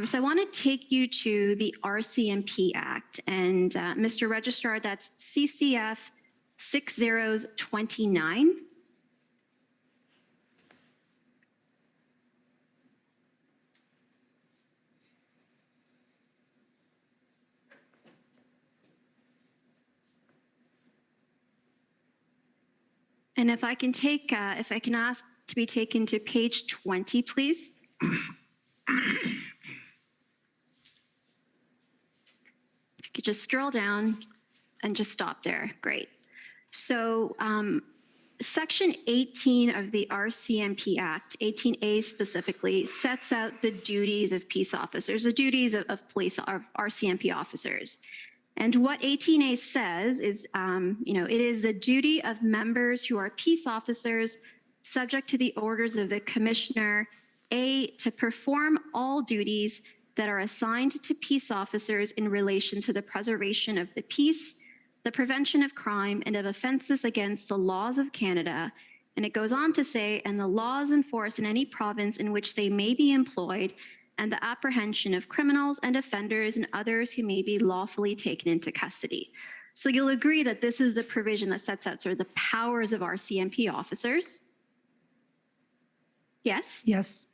So I want to take you to the RCMP Act, and Mr. Registrar, that's CCF 6029. And if I can ask to be taken to page 20, please. If you could just scroll down and just stop there, great. So Section 18 of the RCMP Act, 18A specifically, sets out the duties of peace officers, the duties of RCMP officers. And what 18A says is, it is the duty of members who are peace officers subject to the orders of the commissioner, A, to perform all duties that are assigned to peace officers in relation to the preservation of the peace, the prevention of crime, and of offenses against the laws of Canada. And it goes on to say, and the laws enforced in any province in which they may be employed, and the apprehension of criminals and offenders and others who may be lawfully taken into custody. So you'll agree that this is the provision that sets out sort of the powers of RCMP officers. Yes? Yes.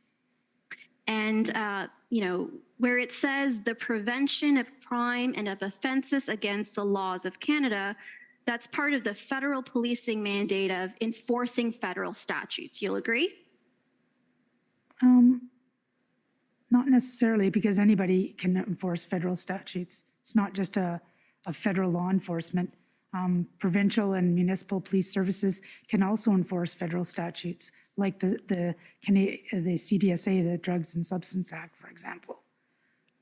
And, where it says the prevention of crime and of offenses against the laws of Canada, that's part of the federal policing mandate of enforcing federal statutes. You'll agree? Not necessarily, because anybody can enforce federal statutes. It's not just a federal law enforcement. Provincial and municipal police services can also enforce federal statutes, like the CDSA, the Drugs and Substance Act, for example.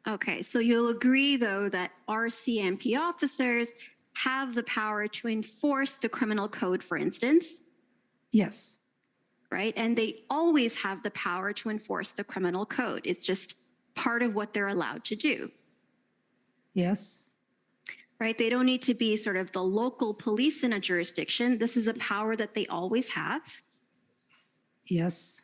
Okay, so you'll agree, though, that RCMP officers have the power to enforce the criminal code, for instance? Yes. Right, and they always have the power to enforce the criminal code. It's just part of what they're allowed to do, Yes. right? They don't need to be sort of the local police in a jurisdiction. This is a power that they always have, Yes.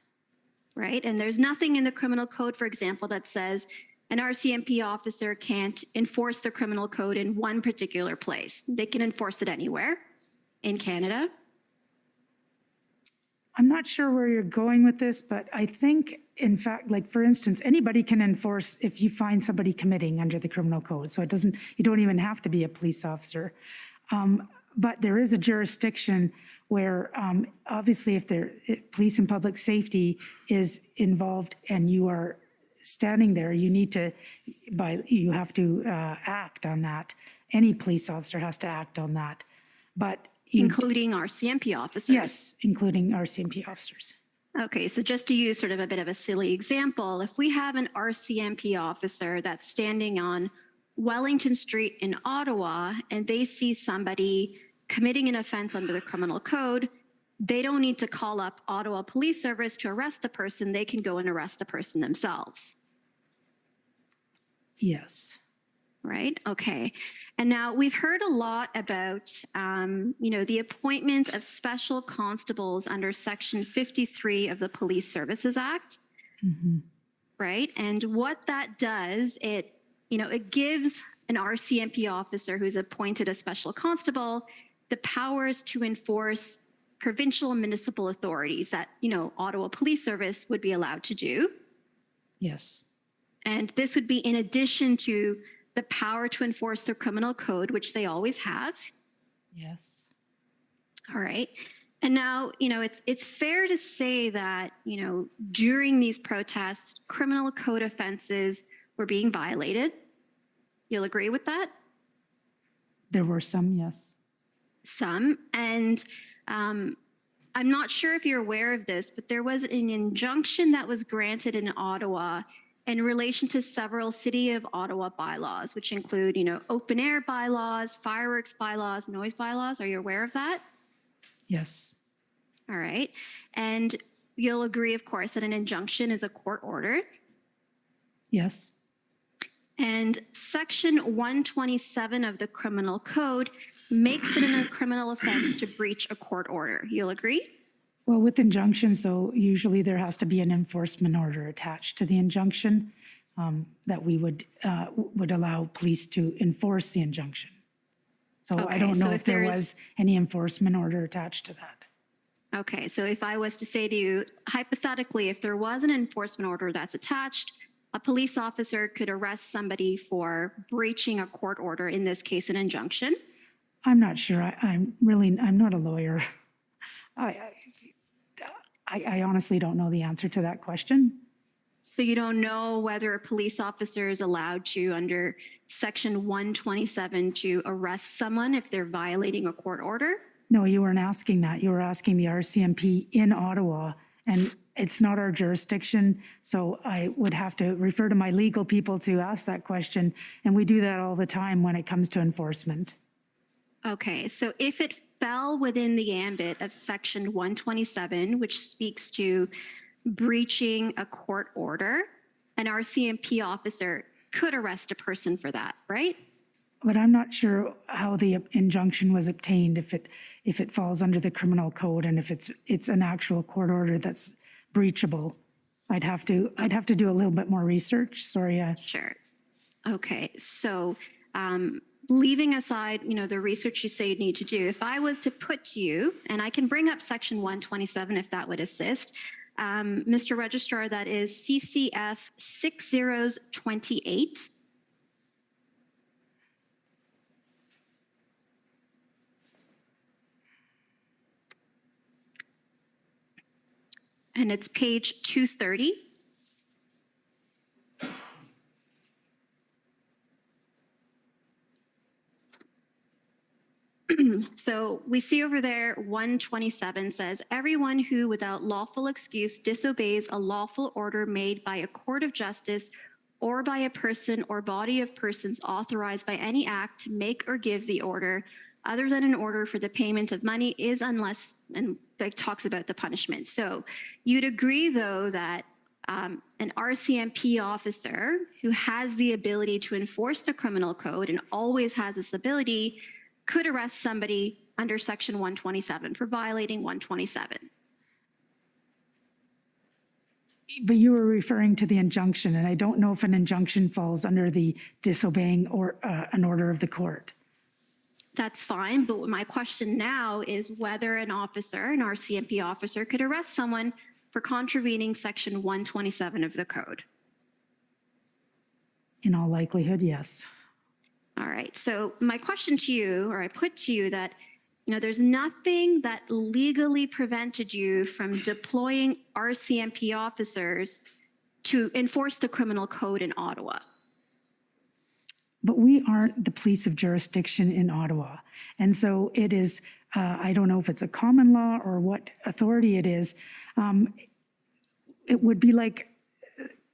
right? And there's nothing in the criminal code, for example, that says an RCMP officer can't enforce the criminal code in one particular place. They can enforce it anywhere in Canada. I'm not sure where you're going with this, but I think, in fact, like for instance, anybody can enforce if you find somebody committing under the criminal code. So you don't even have to be a police officer. But there is a jurisdiction where obviously if police and public safety is involved and you are standing there, you have to act on that. Any police officer has to act on that. But including RCMP officers. Yes, including RCMP officers. Okay, so just to use sort of a bit of a silly example, if we have an RCMP officer that's standing on Wellington Street in Ottawa and they see somebody committing an offense under the criminal code, they don't need to call up Ottawa Police Service to arrest the person. They can go and arrest the person themselves. Yes. Right? Okay. And now we've heard a lot about, the appointment of special constables under Section 53 of the Police Services Act, right? And what that does, it gives an RCMP officer who's appointed a special constable the powers to enforce provincial and municipal authorities that, Ottawa Police Service would be allowed to do. Yes. And this would be in addition to the power to enforce their criminal code, which they always have. Yes. All right. And now, it's fair to say that, during these protests, criminal code offenses were being violated. You'll agree with that? There were some, yes. Some. And I'm not sure if you're aware of this, but there was an injunction that was granted in Ottawa in relation to several City of Ottawa bylaws, which include, open air bylaws, fireworks bylaws, noise bylaws. Are you aware of that? Yes. All right. And you'll agree, of course, that an injunction is a court order. Yes. And Section 127 of the Criminal Code makes it a criminal offense to breach a court order. You'll agree? Well, with injunctions, though, usually there has to be an enforcement order attached to the injunction that we would allow police to enforce the injunction. So okay, I don't know so if there was any enforcement order attached to that. Okay, so if I was to say to you, hypothetically, if there was an enforcement order that's attached, a police officer could arrest somebody for breaching a court order, in this case, an injunction. I'm not sure. I'm not a lawyer. I honestly don't know the answer to that question. So you don't know whether a police officer is allowed to, under Section 127, to arrest someone if they're violating a court order? No, you weren't asking that. You were asking the RCMP in Ottawa, and it's not our jurisdiction. So I would have to refer to my legal people to ask that question. And we do that all the time when it comes to enforcement. Okay, so if it fell within the ambit of Section 127, which speaks to breaching a court order, an RCMP officer could arrest a person for that, right? But I'm not sure how the injunction was obtained, if it falls under the criminal code and if it's an actual court order that's breachable. I'd have to do a little bit more research. Sorry. Sure. Okay, so leaving aside, the research you say you need to do, if I was to put to you, and I can bring up Section 127 if that would assist, Mr. Registrar, that is CCF 6028. And it's page 230. So we see over there 127 says, everyone who without lawful excuse disobeys a lawful order made by a court of justice or by a person or body of persons authorized by any act to make or give the order other than an order for the payment of money is unless, and it talks about the punishment. So you'd agree though that an RCMP officer who has the ability to enforce the criminal code and always has this ability could arrest somebody under Section 127 for violating 127. But you were referring to the injunction, and I don't know if an injunction falls under the disobeying or an order of the court. That's fine, but my question now is whether an officer, an RCMP officer, could arrest someone for contravening Section 127 of the code. In all likelihood, yes. All right, so my question to you, or I put to you that, there's nothing that legally prevented you from deploying RCMP officers to enforce the criminal code in Ottawa. But we aren't the police of jurisdiction in Ottawa. And so it is, I don't know if it's a common law or what authority it is. It would be like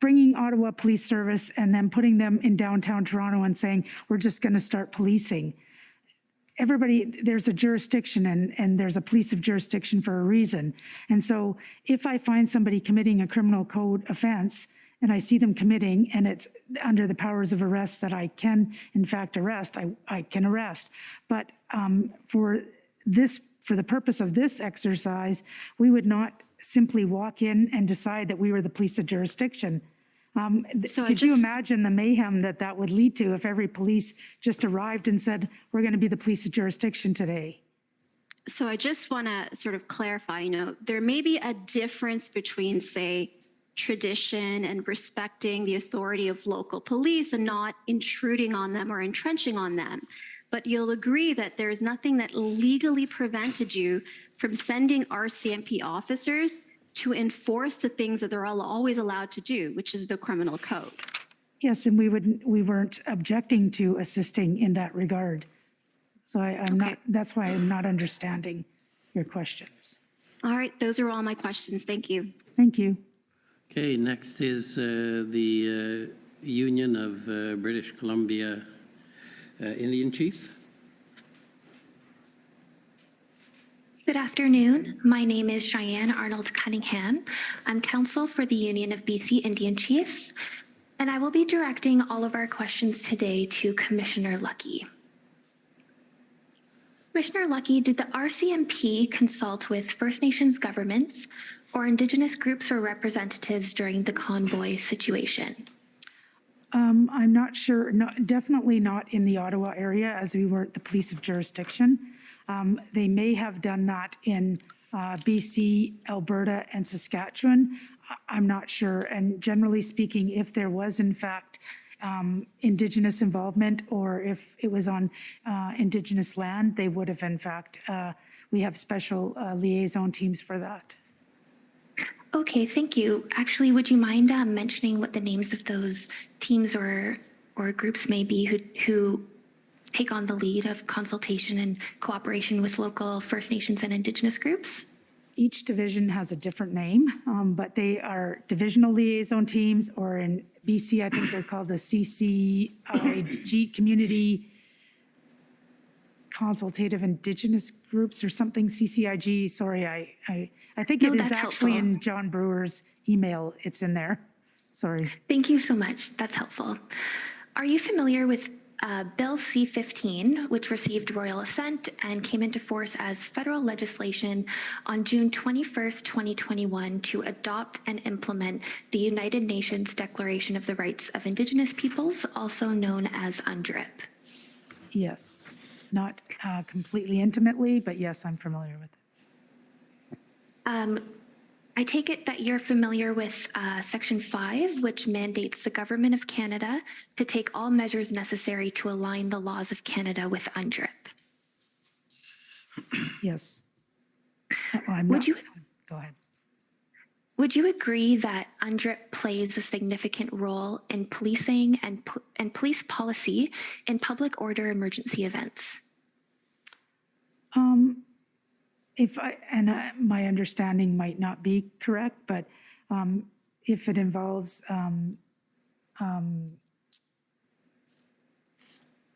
bringing Ottawa Police Service and then putting them in downtown Toronto and saying, we're just going to start policing. Everybody, there's a jurisdiction and there's a police of jurisdiction for a reason. And so if I find somebody committing a criminal code offense and I see them committing and it's under the powers of arrest that I can in fact arrest, I can arrest. But for the purpose of this exercise, we would not simply walk in and decide that we were the police of jurisdiction. Could you imagine the mayhem that would lead to if every police just arrived and said, we're going to be the police of jurisdiction today? So I just want to sort of clarify, there may be a difference between, say, tradition and respecting the authority of local police and not intruding on them or entrenching on them. But you'll agree that there is nothing that legally prevented you from sending RCMP officers to enforce the things that they're always allowed to do, which is the criminal code. Yes, and we weren't objecting to assisting in that regard. So that's why I'm not understanding your questions. All right, those are all my questions. Thank you. Thank you. Okay, next is the Union of British Columbia Indian Chiefs. Good afternoon. My name is Cheyenne Arnold Cunningham. I'm counsel for the Union of BC Indian Chiefs, and I will be directing all of our questions today to Commissioner Lucky. Commissioner Lucky, did the RCMP consult with First Nations governments or Indigenous groups or representatives during the convoy situation? I'm not sure, definitely not in the Ottawa area, as we weren't the police of jurisdiction. They may have done that in BC, Alberta, and Saskatchewan. I'm not sure. And generally speaking, if there was in fact Indigenous involvement or if it was on Indigenous land, they would have in fact, we have special liaison teams for that. Okay, thank you. Actually, would you mind mentioning what the names of those teams or groups may be who take on the lead of consultation and cooperation with local First Nations and Indigenous groups? Each division has a different name, but they are divisional liaison teams, or in BC, I think they're called the CCIG, Community Consultative Indigenous Groups or something, CCIG. Sorry, I think it is actually helpful. In John Brewer's email. It's in there. Sorry. Thank you so much. That's helpful. Are you familiar with Bill C-15, which received royal assent and came into force as federal legislation on June 21st, 2021 to adopt and implement the United Nations Declaration of the Rights of Indigenous Peoples, also known as UNDRIP? Yes, not completely intimately, but yes, I'm familiar with it. I take it that you're familiar with Section 5, which mandates the Government of Canada to take all measures necessary to align the laws of Canada with UNDRIP. Yes. Go ahead. Would you agree that UNDRIP plays a significant role in policing and police policy in public order emergency events? My understanding might not be correct, but if it involves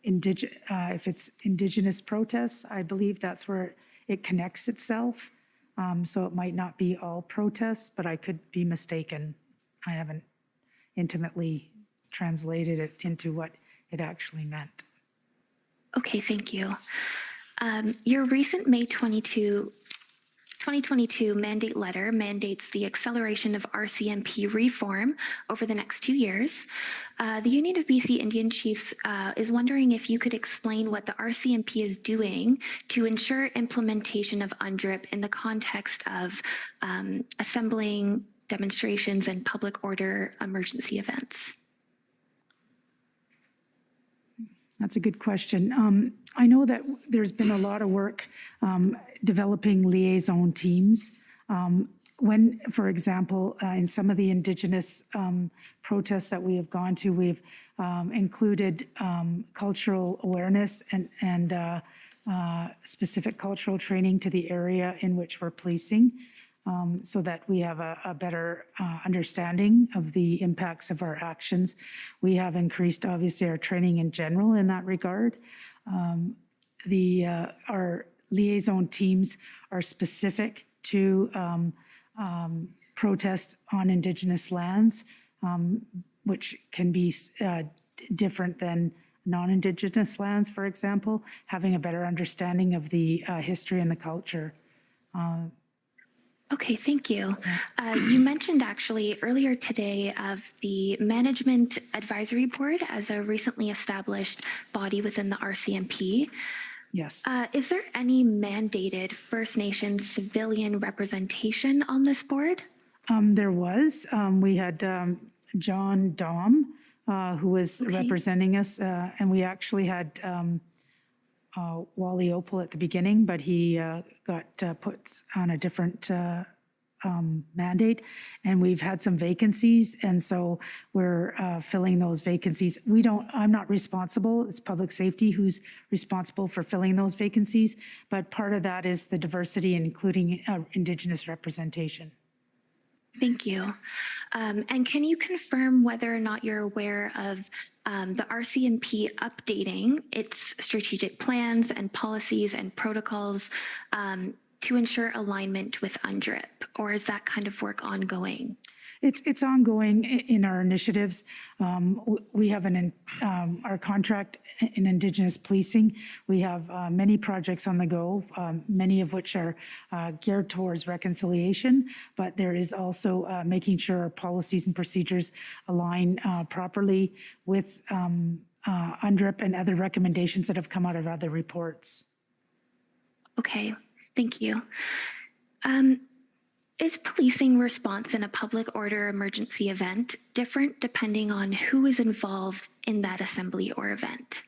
if it's Indigenous protests, I believe that's where it connects itself. So it might not be all protests, but I could be mistaken I haven't intimately translated it into what it actually meant. Okay, thank you. Your recent May 2022 mandate letter mandates the acceleration of RCMP reform over the next 2 years. The Union of BC Indian Chiefs is wondering if you could explain what the RCMP is doing to ensure implementation of UNDRIP in the context of assembling demonstrations and public order emergency events. That's a good question. I know that there's been a lot of work developing liaison teams. When, for example, in some of the Indigenous protests that we have gone to, we've included cultural awareness and specific cultural training to the area in which we're policing, so that we have a better understanding of the impacts of our actions. We have increased, obviously, our training in general in that regard. Our liaison teams are specific to protests on Indigenous lands, which can be different than non-Indigenous lands, for example, having a better understanding of the history and the culture. Okay, thank you. You mentioned actually earlier today of the Management Advisory Board as a recently established body within the RCMP. Yes. Is there any mandated First Nations civilian representation on this board? There was. We had John Dom, who was representing us, and we actually had Wally Opal at the beginning, but he got put on a different mandate, and we've had some vacancies, and so we're filling those vacancies. I'm not responsible. It's public safety who's responsible for filling those vacancies, but part of that is the diversity and including Indigenous representation. Thank you. And can you confirm whether or not you're aware of the RCMP updating its strategic plans and policies and protocols to ensure alignment with UNDRIP, or is that kind of work ongoing? It's ongoing in our initiatives. We have our contract in Indigenous policing. We have many projects on the go, many of which are geared towards reconciliation, but there is also making sure our policies and procedures align properly with UNDRIP and other recommendations that have come out of other reports. Okay, thank you. Is policing response in a public order emergency event different depending on who is involved in that assembly or event?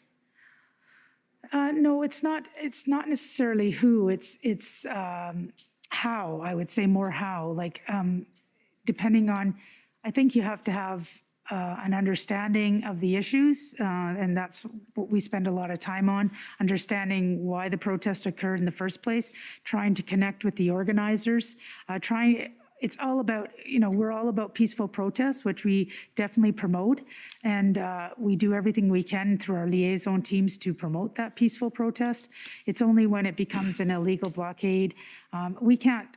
No, it's not. It's not necessarily who. It's how. I would say more how. Like depending on, I think you have to have an understanding of the issues, and that's what we spend a lot of time on, understanding why the protest occurred in the first place, trying to connect with the organizers, it's all about, we're all about peaceful protests, which we definitely promote, and we do everything we can through our liaison teams to promote that peaceful protest. It's only when it becomes an illegal blockade, we can't,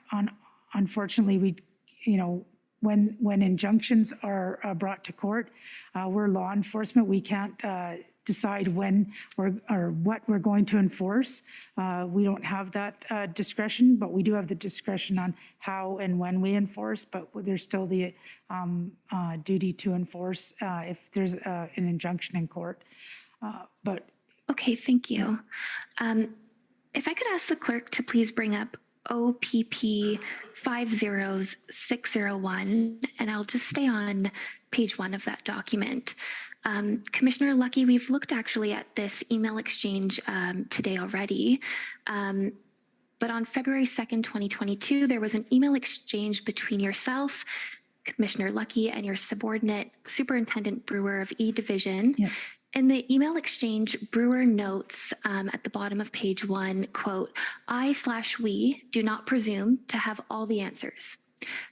unfortunately, when injunctions are brought to court, we're law enforcement. We can't decide when or what we're going to enforce. We don't have that discretion, but we do have the discretion on how and when we enforce, but there's still the duty to enforce if there's an injunction in court. Okay, thank you. If I could ask the clerk to please bring up OPP 50601, and I'll just stay on page 1 of that document. Commissioner Lucky, we've looked actually at this email exchange today already, but on February 2nd, 2022, there was an email exchange between yourself, Commissioner Lucky, and your subordinate, Superintendent Brewer of E Division. Yes. In the email exchange, Brewer notes at the bottom of page 1, quote, "I/we do not presume to have all the answers.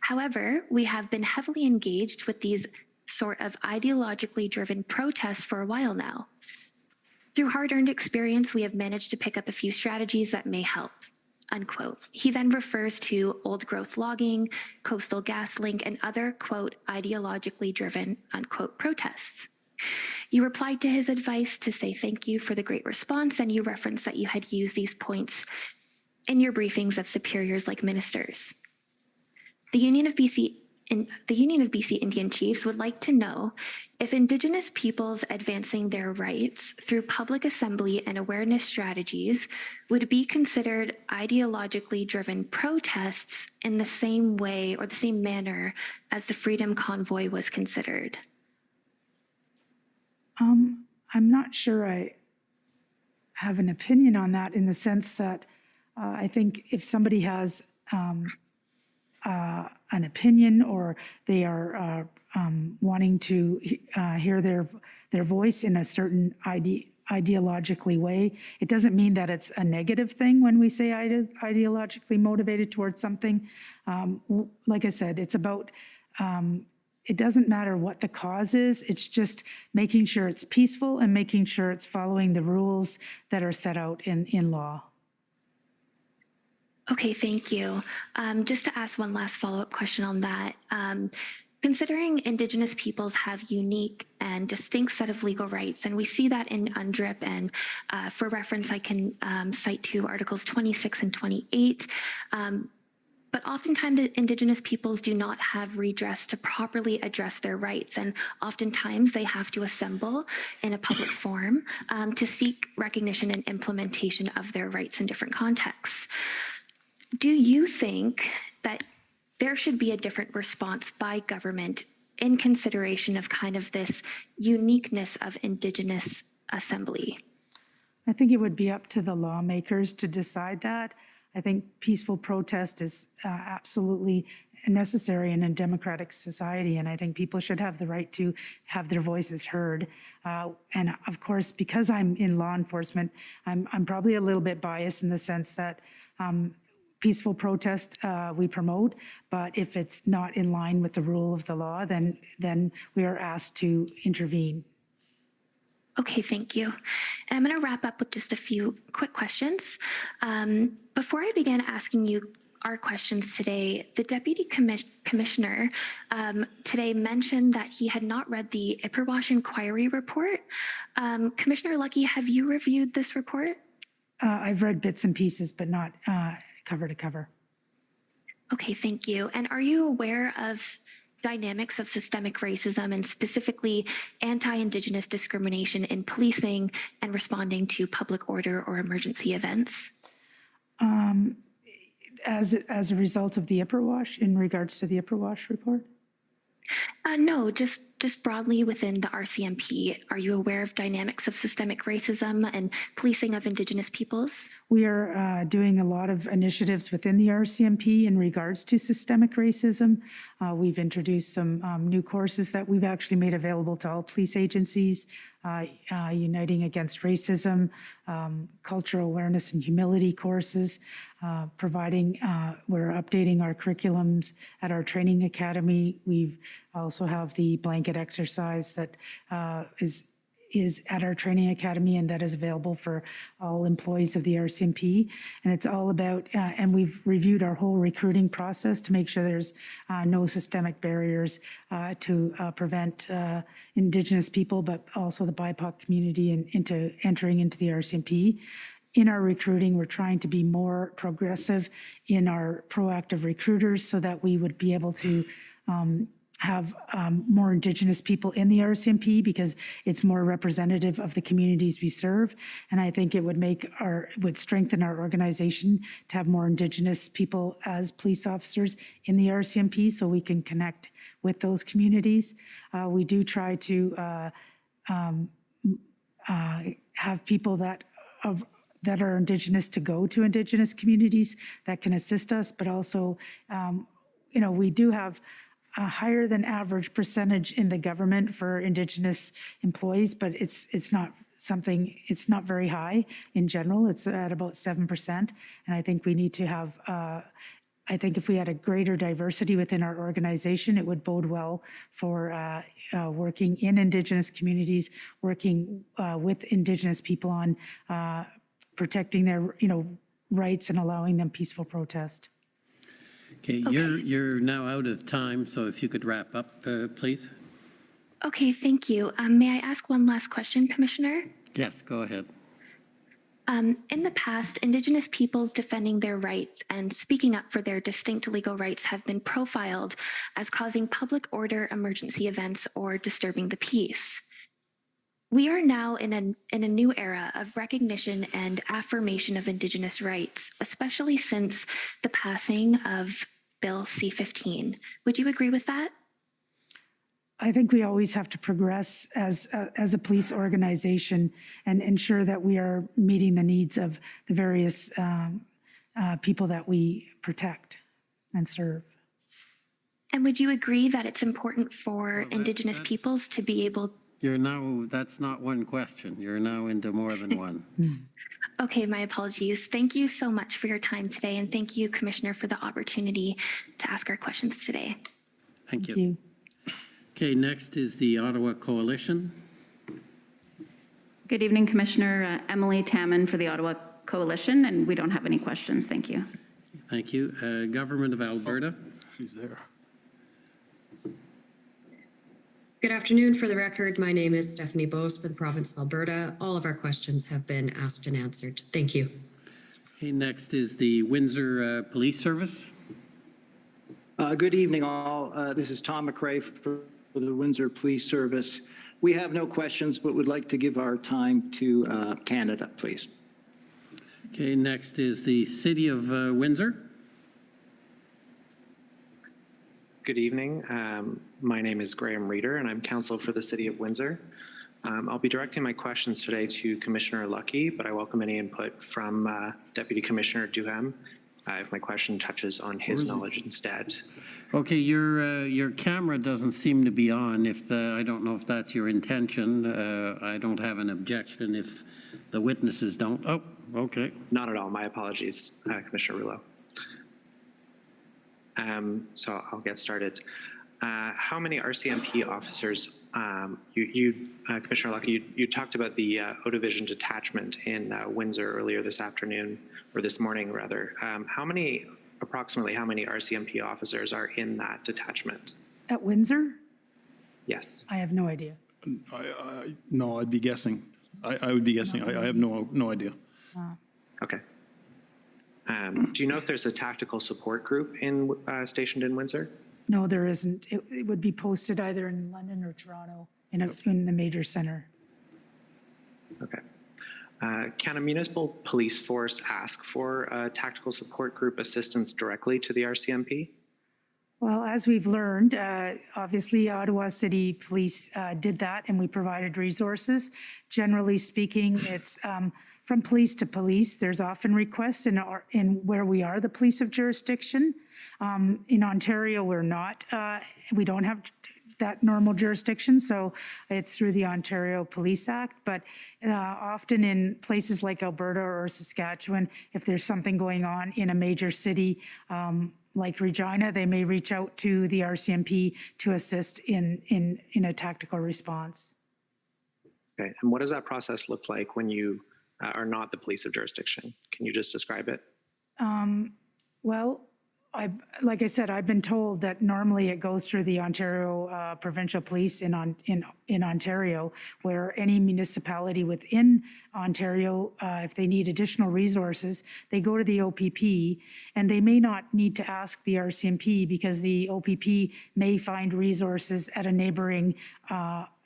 However, we have been heavily engaged with these sort of ideologically driven protests for a while now. Through hard-earned experience, we have managed to pick up a few strategies that may help. unquote. He then refers to old growth logging, Coastal GasLink, and other, quote, ideologically driven, unquote, protests. You replied to his advice to say thank you for the great response, and you referenced that you had used these points in your briefings of superiors like ministers. The Union of BC Indian Chiefs would like to know if Indigenous peoples advancing their rights through public assembly and awareness strategies would be considered ideologically driven protests in the same way or the same manner as the Freedom Convoy was considered. I'm not sure I have an opinion on that, in the sense that I think if somebody has an opinion, or they are wanting to hear their voice in a certain ideologically way, it doesn't mean that it's a negative thing when we say ideologically motivated towards something. Like I said, it's about, it doesn't matter what the cause is, it's just making sure it's peaceful and making sure it's following the rules that are set out in law. Okay, thank you. Just to ask one last follow-up question on that. Considering Indigenous peoples have unique and distinct set of legal rights, and we see that in UNDRIP, and for reference, I can cite to Articles 26 and 28. But oftentimes the Indigenous peoples do not have redress to properly address their rights, and oftentimes they have to assemble in a public forum to seek recognition and implementation of their rights in different contexts. Do you think that there should be a different response by government in consideration of kind of this uniqueness of Indigenous assembly? I think it would be up to the lawmakers to decide that. I think peaceful protest is absolutely necessary in a democratic society, and I think people should have the right to have their voices heard. And of course, because I'm in law enforcement, I'm probably a little bit biased in the sense that peaceful protest we promote, but if it's not in line with the rule of the law, then we are asked to intervene. Okay, thank you. And I'm going to wrap up with just a few quick questions. Before I begin asking you our questions today, the Deputy Commissioner today mentioned that he had not read the Ipperwash Inquiry report. Commissioner Lucky, have you reviewed this report? I've read bits and pieces, but not cover to cover. Okay, thank you. And are you aware of dynamics of systemic racism and specifically anti-Indigenous discrimination in policing and responding to public order or emergency events? As a result of the Ipperwash, in regards to the Ipperwash report? No, just broadly within the RCMP. Are you aware of dynamics of systemic racism and policing of Indigenous peoples? We are doing a lot of initiatives within the RCMP in regards to systemic racism. We've introduced some new courses that we've actually made available to all police agencies, Uniting Against Racism, Cultural Awareness and Humility courses, we're updating our curriculums at our training academy. We've also have the blanket exercise that is at our training academy, and that is available for all employees of the RCMP. And it's all about, and we've reviewed our whole recruiting process to make sure there's no systemic barriers to prevent Indigenous people, but also the BIPOC community into entering into the RCMP. In our recruiting, we're trying to be more progressive in our proactive recruiters so that we would be able to have more Indigenous people in the RCMP, because it's more representative of the communities we serve. And I think it would strengthen our organization to have more Indigenous people as police officers in the RCMP, so we can connect with those communities. We do try to have people that are Indigenous to go to Indigenous communities that can assist us, but also, we do have a higher than average percentage in the government for Indigenous employees, but it's not very high in general. It's at about 7%. And I think we need to have, I think if we had a greater diversity within our organization, it would bode well for working in Indigenous communities, working with Indigenous people on protecting their, rights and allowing them peaceful protest. Okay, you're now out of time, so if you could wrap up, please. Okay, thank you. May I ask one last question, Commissioner? Yes, go ahead. In the past, Indigenous peoples defending their rights and speaking up for their distinct legal rights have been profiled as causing public order emergency events or disturbing the peace. We are now in a new era of recognition and affirmation of Indigenous rights, especially since the passing of Bill C-15. Would you agree with that? I think we always have to progress as a police organization and ensure that we are meeting the needs of the various people that we protect and serve. And would you agree that it's important for Indigenous peoples to be able? That's not one question. You're now into more than one. Okay, my apologies. Thank you so much for your time today. And thank you, Commissioner, for the opportunity to ask our questions today. Thank you. Okay, next is the Ottawa Coalition. Good evening, Commissioner. Emily Tamman for the Ottawa Coalition, and we don't have any questions. Thank you. Thank you. Government of Alberta. She's there. Good afternoon. For the record, my name is Stephanie Bose for the province of Alberta. All of our questions have been asked and answered. Thank you. Okay, next is the Windsor Police Service. Good evening, all. This is Tom McRae for the Windsor Police Service. We have no questions, but would like to give our time to Canada, please. Okay, next is the City of Windsor. Good evening. My name is Graham Reeder, and I'm counsel for the City of Windsor. I'll be directing my questions today to Commissioner Lucky, but I welcome any input from Deputy Commissioner Duham if my question touches on his knowledge instead. Okay, your camera doesn't seem to be on. I don't know if that's your intention. I don't have an objection if the witnesses don't. Oh, okay. Not at all. My apologies, Commissioner Rouleau. So I'll get started. How many RCMP officers, Commissioner Lucky, you talked about the O Division detachment in Windsor earlier this afternoon, or this morning rather. Approximately how many RCMP officers are in that detachment? At Windsor? Yes. I have no idea. No, I'd be guessing. I would be guessing. I have no idea. Okay. Do you know if there's a tactical support group stationed in Windsor? No, there isn't. It would be posted either in London or Toronto in the major center. Okay. Can a municipal police force ask for tactical support group assistance directly to the RCMP? Well, as we've learned, obviously Ottawa City Police did that, and we provided resources. Generally speaking, it's from police to police. There's often requests in where we are the police of jurisdiction. In Ontario, we're not. We don't have that normal jurisdiction, so it's through the Ontario Police Act. But often in places like Alberta or Saskatchewan, if there's something going on in a major city like Regina, they may reach out to the RCMP to assist in a tactical response. Okay, and what does that process look like when you are not the police of jurisdiction? Can you just describe it? Well, like I said, I've been told that normally it goes through the Ontario Provincial Police in Ontario, where any municipality within Ontario, if they need additional resources, they go to the OPP, and they may not need to ask the RCMP because the OPP may find resources at a neighboring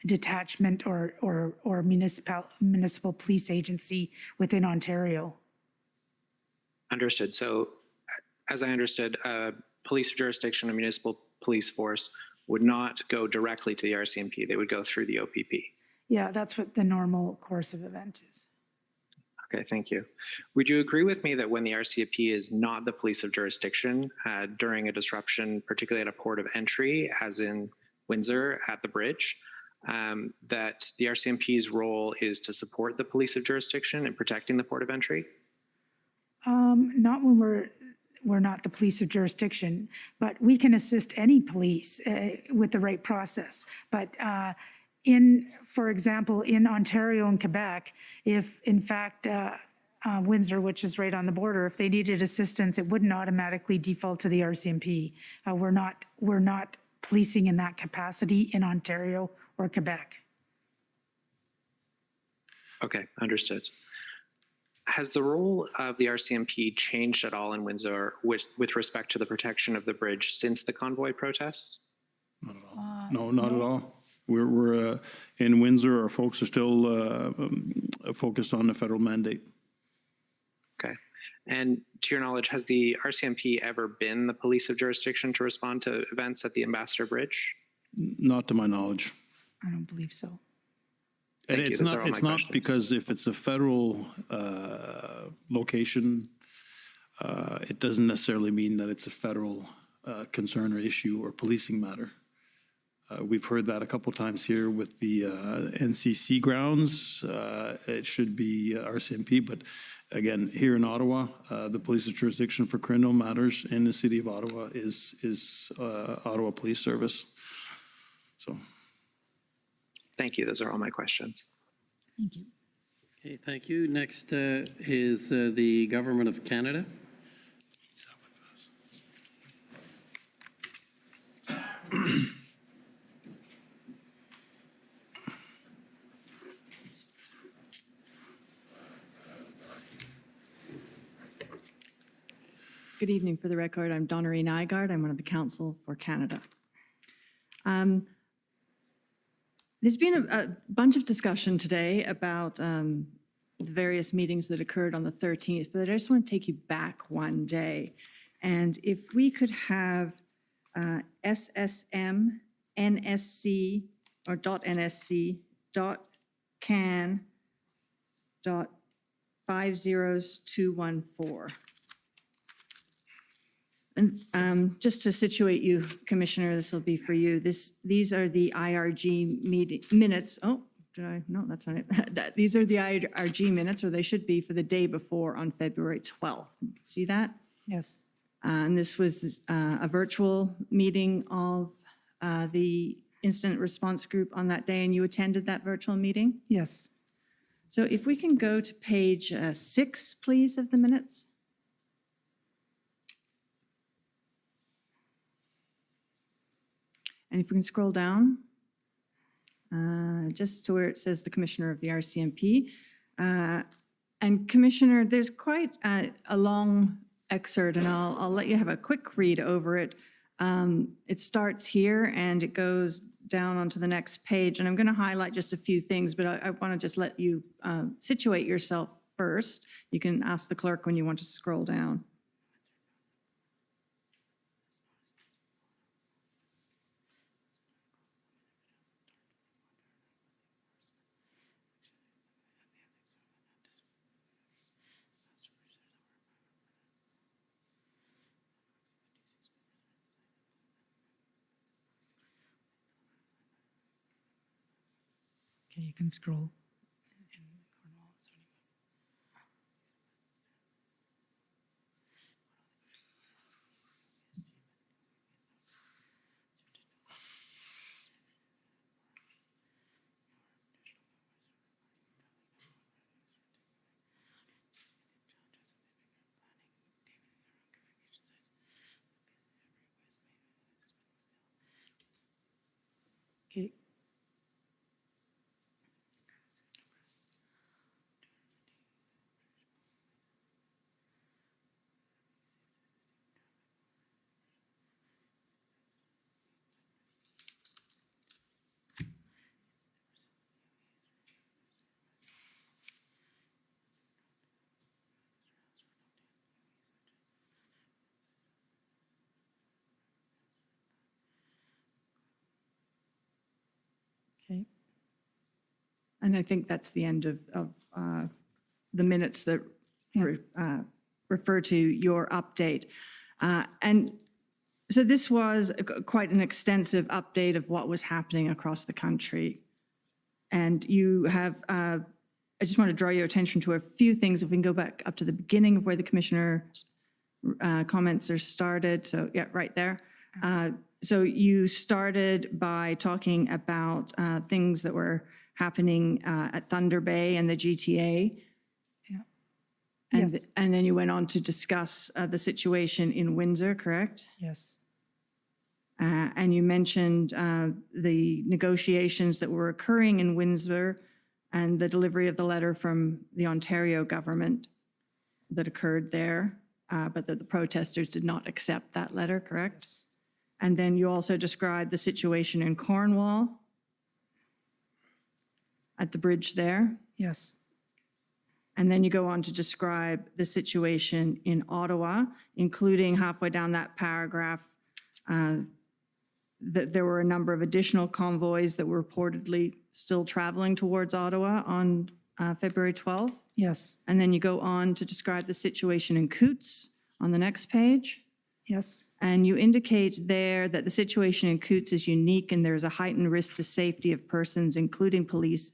detachment or municipal police agency within Ontario. Understood. So, as I understood, police jurisdiction, a municipal police force would not go directly to the RCMP. They would go through the OPP. Yeah, that's what the normal course of event is. Okay, thank you. Would you agree with me that when the RCMP is not the police of jurisdiction during a disruption, particularly at a port of entry, as in Windsor at the bridge, that the RCMP's role is to support the police of jurisdiction in protecting the port of entry? Not when we're not the police of jurisdiction, but we can assist any police with the right process. But for example, in Ontario and Quebec, if in fact Windsor, which is right on the border, if they needed assistance, it wouldn't automatically default to the RCMP. We're not policing in that capacity in Ontario or Quebec. Okay, understood. Has the role of the RCMP changed at all in Windsor with respect to the protection of the bridge since the convoy protests? Not at all. No, not at all. We're in Windsor, our folks are still focused on the federal mandate. Okay. And to your knowledge, has the RCMP ever been the police of jurisdiction to respond to events at the Ambassador Bridge? Not to my knowledge. I don't believe so. And it's not because if it's a federal location, it doesn't necessarily mean that it's a federal concern or issue or policing matter. We've heard that a couple times here with the NCC grounds. It should be RCMP, but again, here in Ottawa, the police jurisdiction for criminal matters in the city of Ottawa is Ottawa Police Service. So. Thank you. Those are all my questions. Thank you. Okay, thank you. Next is the Government of Canada. Good evening. For the record, I'm Donnery Nygaard. I'm one of the Counsel for Canada. There's been a bunch of discussion today about the various meetings that occurred on the 13th, but I just want to take you back one day. And if we could have SSM, NSC, or .NSC, .can, .50214. And just to situate you, Commissioner, this will be for you. These are the IRG minutes. Oh, did I? No, that's not it. These are the IRG minutes, or they should be, for the day before on February 12th. See that? Yes. And this was a virtual meeting of the incident response group on that day, and you attended that virtual meeting? Yes. So if we can go to page 6, please, of the minutes. And if we can scroll down, just to where it says the Commissioner of the RCMP. And Commissioner, there's quite a long excerpt, and I'll let you have a quick read over it. It starts here and it goes down onto the next page. And I'm going to highlight just a few things, but I want to just let you situate yourself first. You can ask the clerk when you want to scroll down. Okay, you can scroll. Okay. Okay. And I think that's the end of the minutes that refer to your update. And so this was quite an extensive update of what was happening across the country. And you have, I just want to draw your attention to a few things. If we can go back up to the beginning of where the Commissioner's comments are started. So yeah, right there. So you started by talking about things that were happening at Thunder Bay and the GTA. Yeah. And, Yes. and then you went on to discuss the situation in Windsor, correct? Yes. And you mentioned the negotiations that were occurring in Windsor and the delivery of the letter from the Ontario government that occurred there, but that the protesters did not accept that letter, correct? Yes. And then you also described the situation in Cornwall at the bridge there. Yes. And then you go on to describe the situation in Ottawa, including halfway down that paragraph, that there were a number of additional convoys that were reportedly still traveling towards Ottawa on February 12th. Yes. And then you go on to describe the situation in Coutts on the next page. Yes. And you indicate there that the situation in Coutts is unique and there's a heightened risk to safety of persons, including police,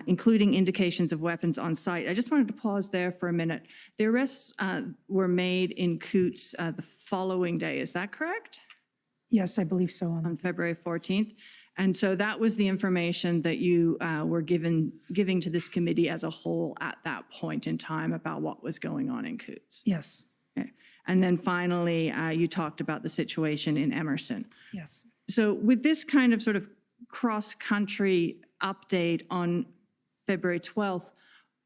including indications of weapons on site. I just wanted to pause there for a minute. The arrests were made in Coutts the following day, is that correct? Yes, I believe so. On February 14th. And so that was the information that you were giving to this committee as a whole at that point in time about what was going on in Coutts. Yes. Okay. And then finally, you talked about the situation in Emerson. Yes. So with this kind of sort of cross-country update on February 12th,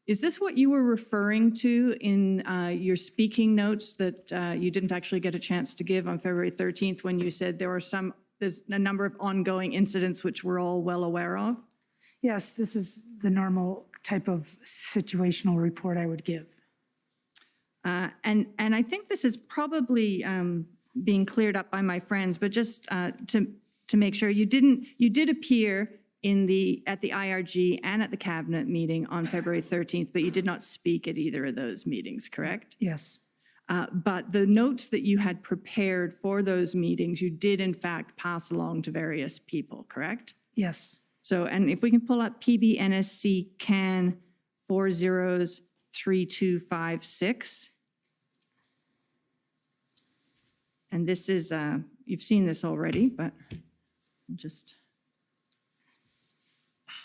is this what you were referring to in your speaking notes that you didn't actually get a chance to give on February 13th when you said there's a number of ongoing incidents which we're all well aware of? Yes, this is the normal type of situational report I would give. And I think this is probably being cleared up by my friends, but just to make sure, you did appear at the IRG and at the cabinet meeting on February 13th, but you did not speak at either of those meetings, correct? Yes. But the notes that you had prepared for those meetings, you did in fact pass along to various people, correct? Yes. So, and if we can pull up PBNSC CAN 403256. And this is, you've seen this already, but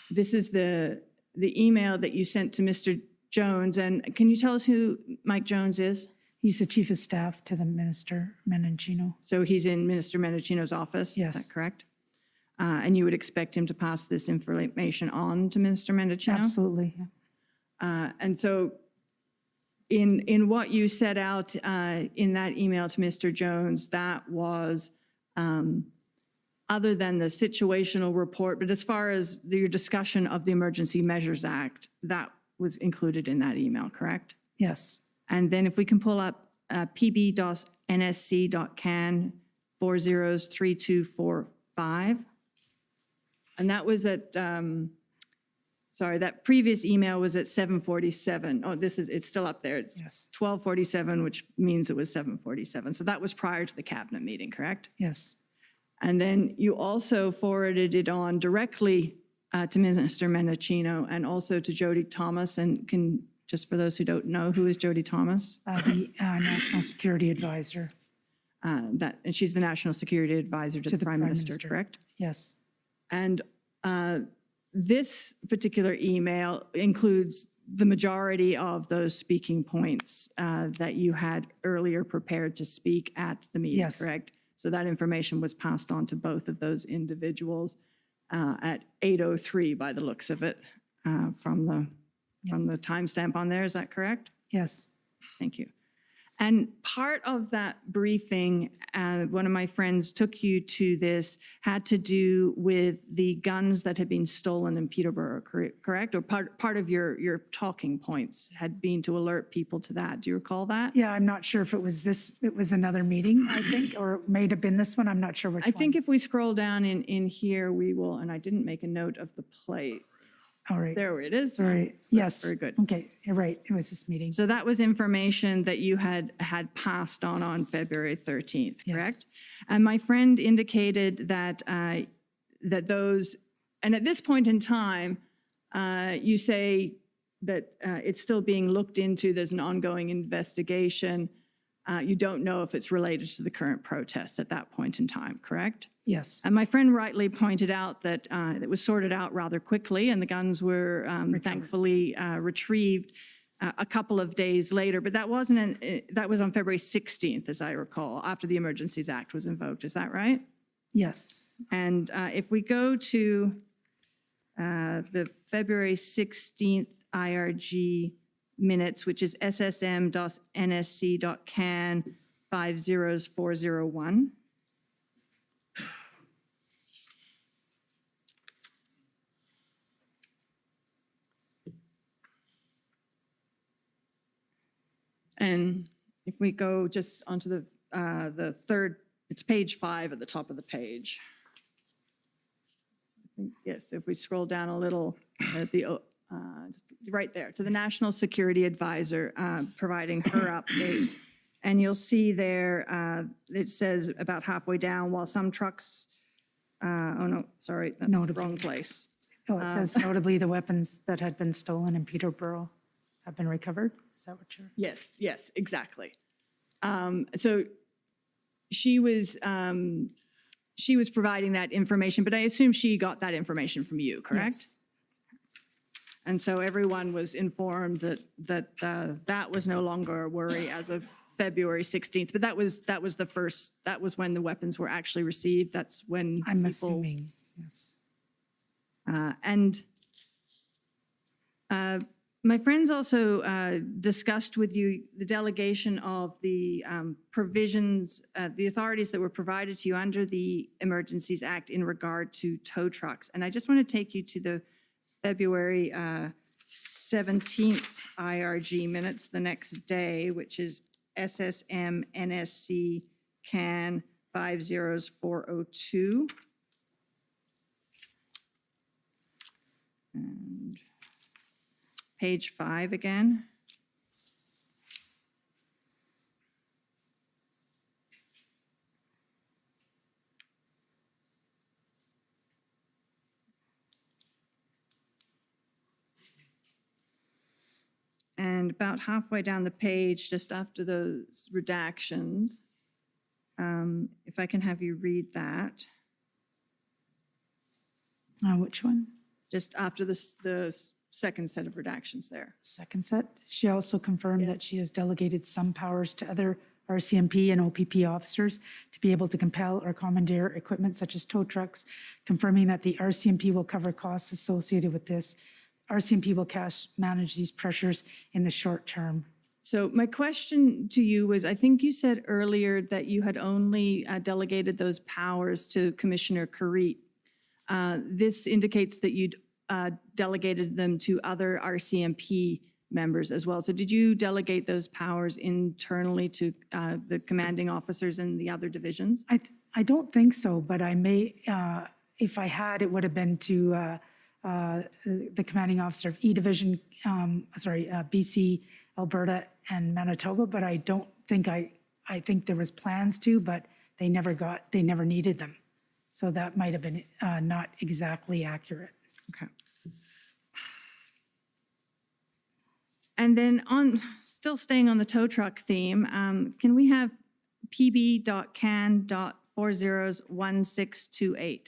this is the email that you sent to Mr. Jones. And can you tell us who Mike Jones is? He's the chief of staff to the Minister Menachino. So he's in Minister Menachino's office? Yes. Is that correct? And you would expect him to pass this information on to Minister Menachino? Absolutely. And so in what you set out in that email to Mr. Jones, that was other than the situational report, but as far as your discussion of the Emergency Measures Act, that was included in that email, correct? Yes. And then if we can pull up pb.nsc.can 403245. And that was at, that previous email was at 7:47. Oh, it's still up there. It's 12:47, which means it was 7:47. So that was prior to the cabinet meeting, correct? Yes. And then you also forwarded it on directly to Minister Menachino and also to Jody Thomas. And just for those who don't know, who is Jody Thomas? The National Security Advisor. And she's the National Security Advisor to the Prime Minister, correct? Yes. And this particular email includes the majority of those speaking points that you had earlier prepared to speak at the meeting, Yes. correct? So that information was passed on to both of those individuals at 8:03 by the looks of it from the timestamp on there. Is that correct? Yes. Thank you. And part of that briefing, one of my friends took you to this, had to do with the guns that had been stolen in Peterborough, correct? Or part of your talking points had been to alert people to that. Do you recall that? Yeah, I'm not sure if it was another meeting, I think, or it may have been this one. I'm not sure which one. I think if we scroll down in here, we will, and I didn't make a note of the plate. All right. There it is. All right. Yes. Very good. Okay, you're right. It was this meeting. So that was information that you had passed on February 13th, correct? And my friend indicated that those, and at this point in time, you say that it's still being looked into, there's an ongoing investigation. You don't know if it's related to the current protests at that point in time, correct? Yes. And my friend rightly pointed out that it was sorted out rather quickly and the guns were thankfully retrieved a couple of days later, but that wasn't, that was on February 16th, as I recall, after the Emergencies Act was invoked. Is that right? Yes. And if we go to the February 16th IRG minutes, which is ssm.nsc.can 50401. And if we go just onto the third, it's page 5 at the top of the page. I think, yes, if we scroll down a little, just right there, to the National Security Advisor providing her update. And you'll see there, it says about halfway down, while some trucks, oh no, sorry, that's the wrong place. Oh, it says notably the weapons that had been stolen in Peterborough have been recovered. Is that what you're? Yes, yes, exactly. So she was providing that information, but I assume she got that information from you, correct? Yes. And so everyone was informed that was no longer a worry as of February 16th. But that was when the weapons were actually received. That's when I'm assuming, yes. My friends also discussed with you the delegation of the provisions, the authorities that were provided to you under the Emergencies Act in regard to tow trucks. And I just want to take you to the February 17th IRG minutes the next day, which is SSM NSC CAN 50402. And page 5 again. And about halfway down the page, just after those redactions, if I can have you read that. Which one? Just after the second set of redactions there. Second set. She also confirmed that she has delegated some powers to other RCMP and OPP officers to be able to compel or commandeer equipment such as tow trucks, confirming that the RCMP will cover costs associated with this. RCMP will manage these pressures in the short term. So my question to you was, I think you said earlier that you had only delegated those powers to Commissioner Karit. This indicates that you'd delegated them to other RCMP members as well. So did you delegate those powers internally to the commanding officers in the other divisions? I don't think so, but I may, if I had, it would have been to the commanding officer of E Division, BC, Alberta, and Manitoba, but I don't think I think there was plans to, but they never needed them. So that might have been not exactly accurate. Okay. And then still staying on the tow truck theme, can we have pb.can.401628?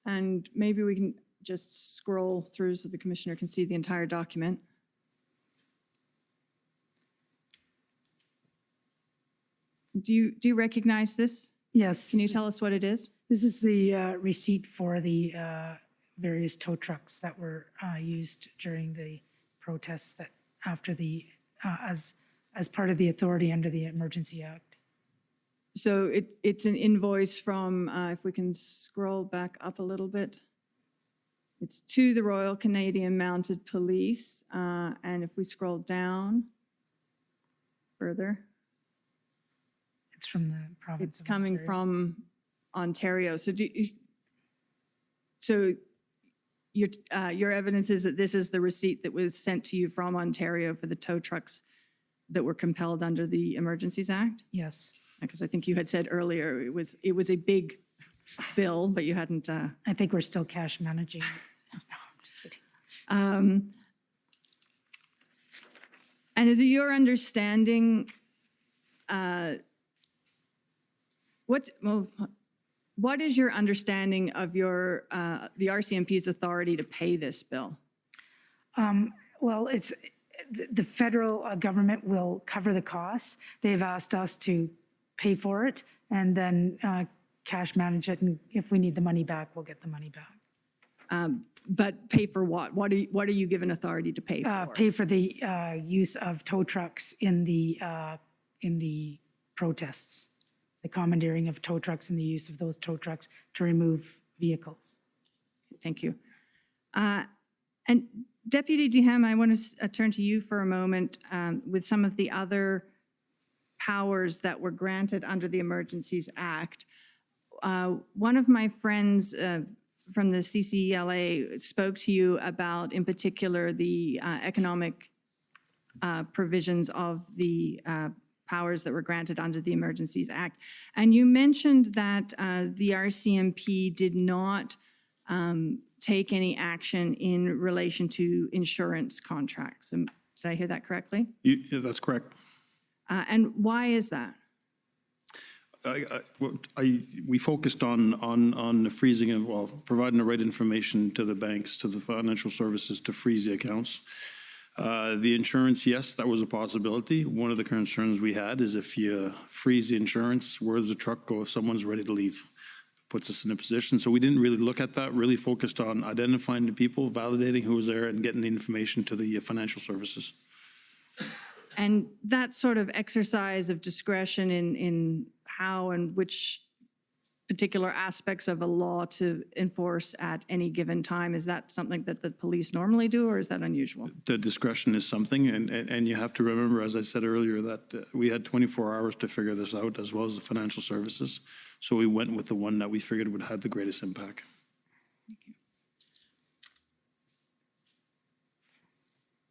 And maybe we can just scroll through so the commissioner can see the entire document. Do you recognize this? Yes. Can you tell us what it is? This is the receipt for the various tow trucks that were used during the protests that after the as part of the authority under the Emergency Act. So it's an invoice from, if we can scroll back up a little bit, it's to the Royal Canadian Mounted Police. And if we scroll down further, it's from the province. It's coming from Ontario. So your evidence is that this is the receipt that was sent to you from Ontario for the tow trucks that were compelled under the Emergencies Act? Yes. Because I think you had said earlier it was a big bill, but you hadn't. I think we're still cash managing. And is it your understanding, what is your understanding of the RCMP's authority to pay this bill? Well, it's the federal government will cover the costs. They've asked us to pay for it and then cash manage it. And if we need the money back, we'll get the money back. But pay for what? What are you given authority to pay for? Pay for the use of tow trucks in the protests, the commandeering of tow trucks and the use of those tow trucks to remove vehicles. Thank you. And Deputy Duham, I want to turn to you for a moment with some of the other powers that were granted under the Emergencies Act. One of my friends from the CCELA spoke to you about, in particular, the economic provisions of the powers that were granted under the Emergencies Act. And you mentioned that the RCMP did not take any action in relation to insurance contracts. Did I hear that correctly? Yeah, that's correct. And why is that? We focused on the freezing and, well, providing the right information to the banks, to the financial services to freeze the accounts. The insurance, yes, that was a possibility. One of the concerns we had is if you freeze the insurance, where does the truck go if someone's ready to leave? Puts us in a position. So we didn't really look at that, really focused on identifying the people, validating who was there, and getting the information to the financial services. And that sort of exercise of discretion in how and which particular aspects of a law to enforce at any given time, is that something that the police normally do, or is that unusual? The discretion is something, and you have to remember, as I said earlier, that we had 24 hours to figure this out, as well as the financial services. So we went with the one that we figured would have the greatest impact. Thank you.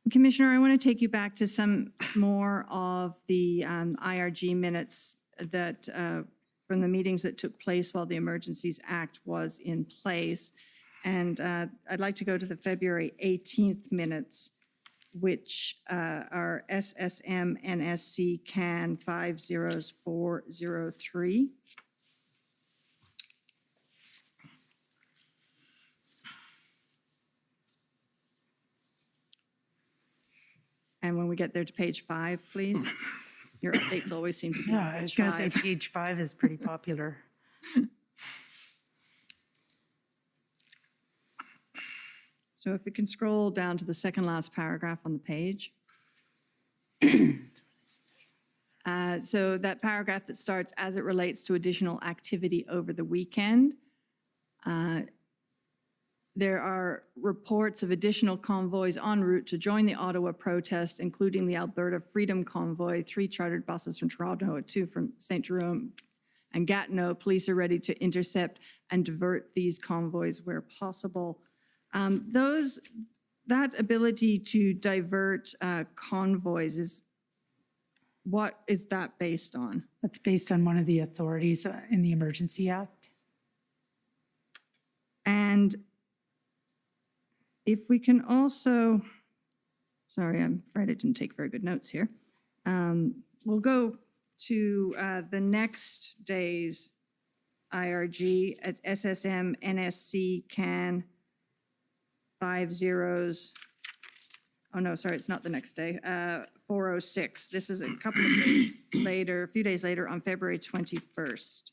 Commissioner, I want to take you back to some more of the IRG minutes that from the meetings that took place while the Emergencies Act was in place. And I'd like to go to the February 18th minutes, which are SSM NSC CAN 50403. And when we get there to page 5, please. Your updates always seem to be I was going to say page 5 is pretty popular. So if we can scroll down to the second last paragraph on the page. So that paragraph that starts, as it relates to additional activity over the weekend. There are reports of additional convoys en route to join the Ottawa protest, including the Alberta Freedom Convoy, 3 chartered buses from Toronto, 2 from St. Jerome and Gatineau. Police are ready to intercept and divert these convoys where possible. That ability to divert convoys what is that based on? That's based on one of the authorities in the Emergency Act. And if we can also, sorry, I'm afraid I didn't take very good notes here. We'll go to the next day's IRG at SSM NSC CAN 50. Oh no, sorry, it's not the next day. 406. This is a couple of days later, a few days later on February 21st.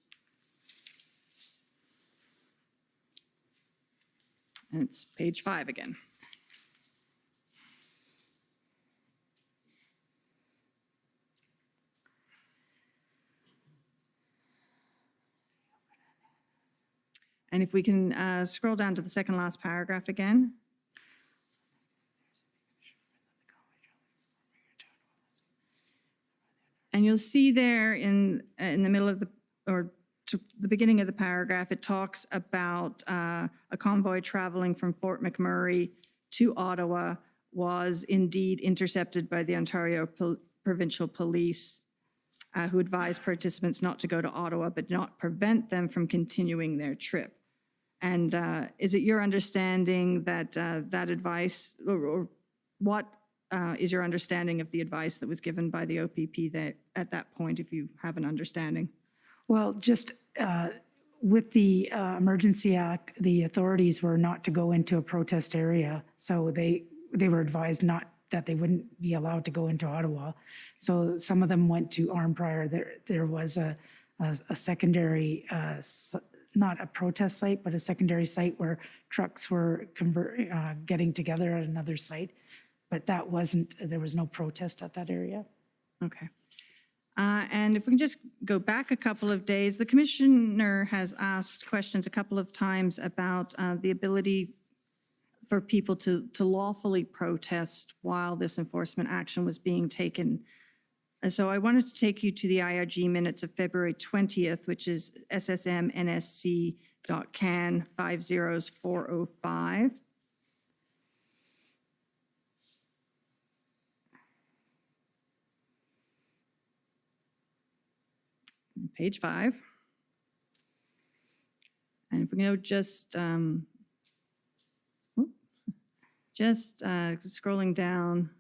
And it's page 5 again. And if we can scroll down to the second last paragraph again. And you'll see there in the middle of or to the beginning of the paragraph, it talks about a convoy traveling from Fort McMurray to Ottawa was indeed intercepted by the Ontario Provincial Police, who advised participants not to go to Ottawa, but not prevent them from continuing their trip. And is it your understanding that that advice, or what is your understanding of the advice that was given by the OPP that, at that point, if you have an understanding? Well, just with the Emergency Act, the authorities were not to go into a protest area. So they were advised not that they wouldn't be allowed to go into Ottawa. So some of them went to Arnprior. There was a secondary, not a protest site, but a secondary site where trucks were getting together at another site. But that wasn't, there was no protest at that area. Okay. And if we can just go back a couple of days, the commissioner has asked questions a couple of times about the ability for people to lawfully protest while this enforcement action was being taken. And so I wanted to take you to the IRG minutes of February 20th, which is SSM NSC.can 50405. Page 5. And if we go just scrolling down,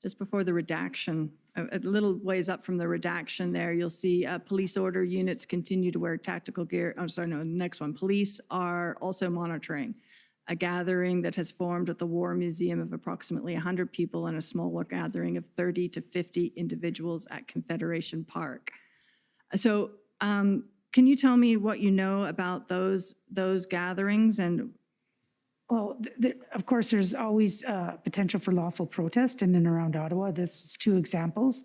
just before the redaction, a little ways up from the redaction there, you'll see police order units continue to wear tactical gear. Oh, sorry, no, the next one. Police are also monitoring a gathering that has formed at the War Museum of approximately 100 people and a smaller gathering of 30 to 50 individuals at Confederation Park. So can you tell me what you know about those gatherings? And well, of course, there's always potential for lawful protest in and around Ottawa. That's two examples.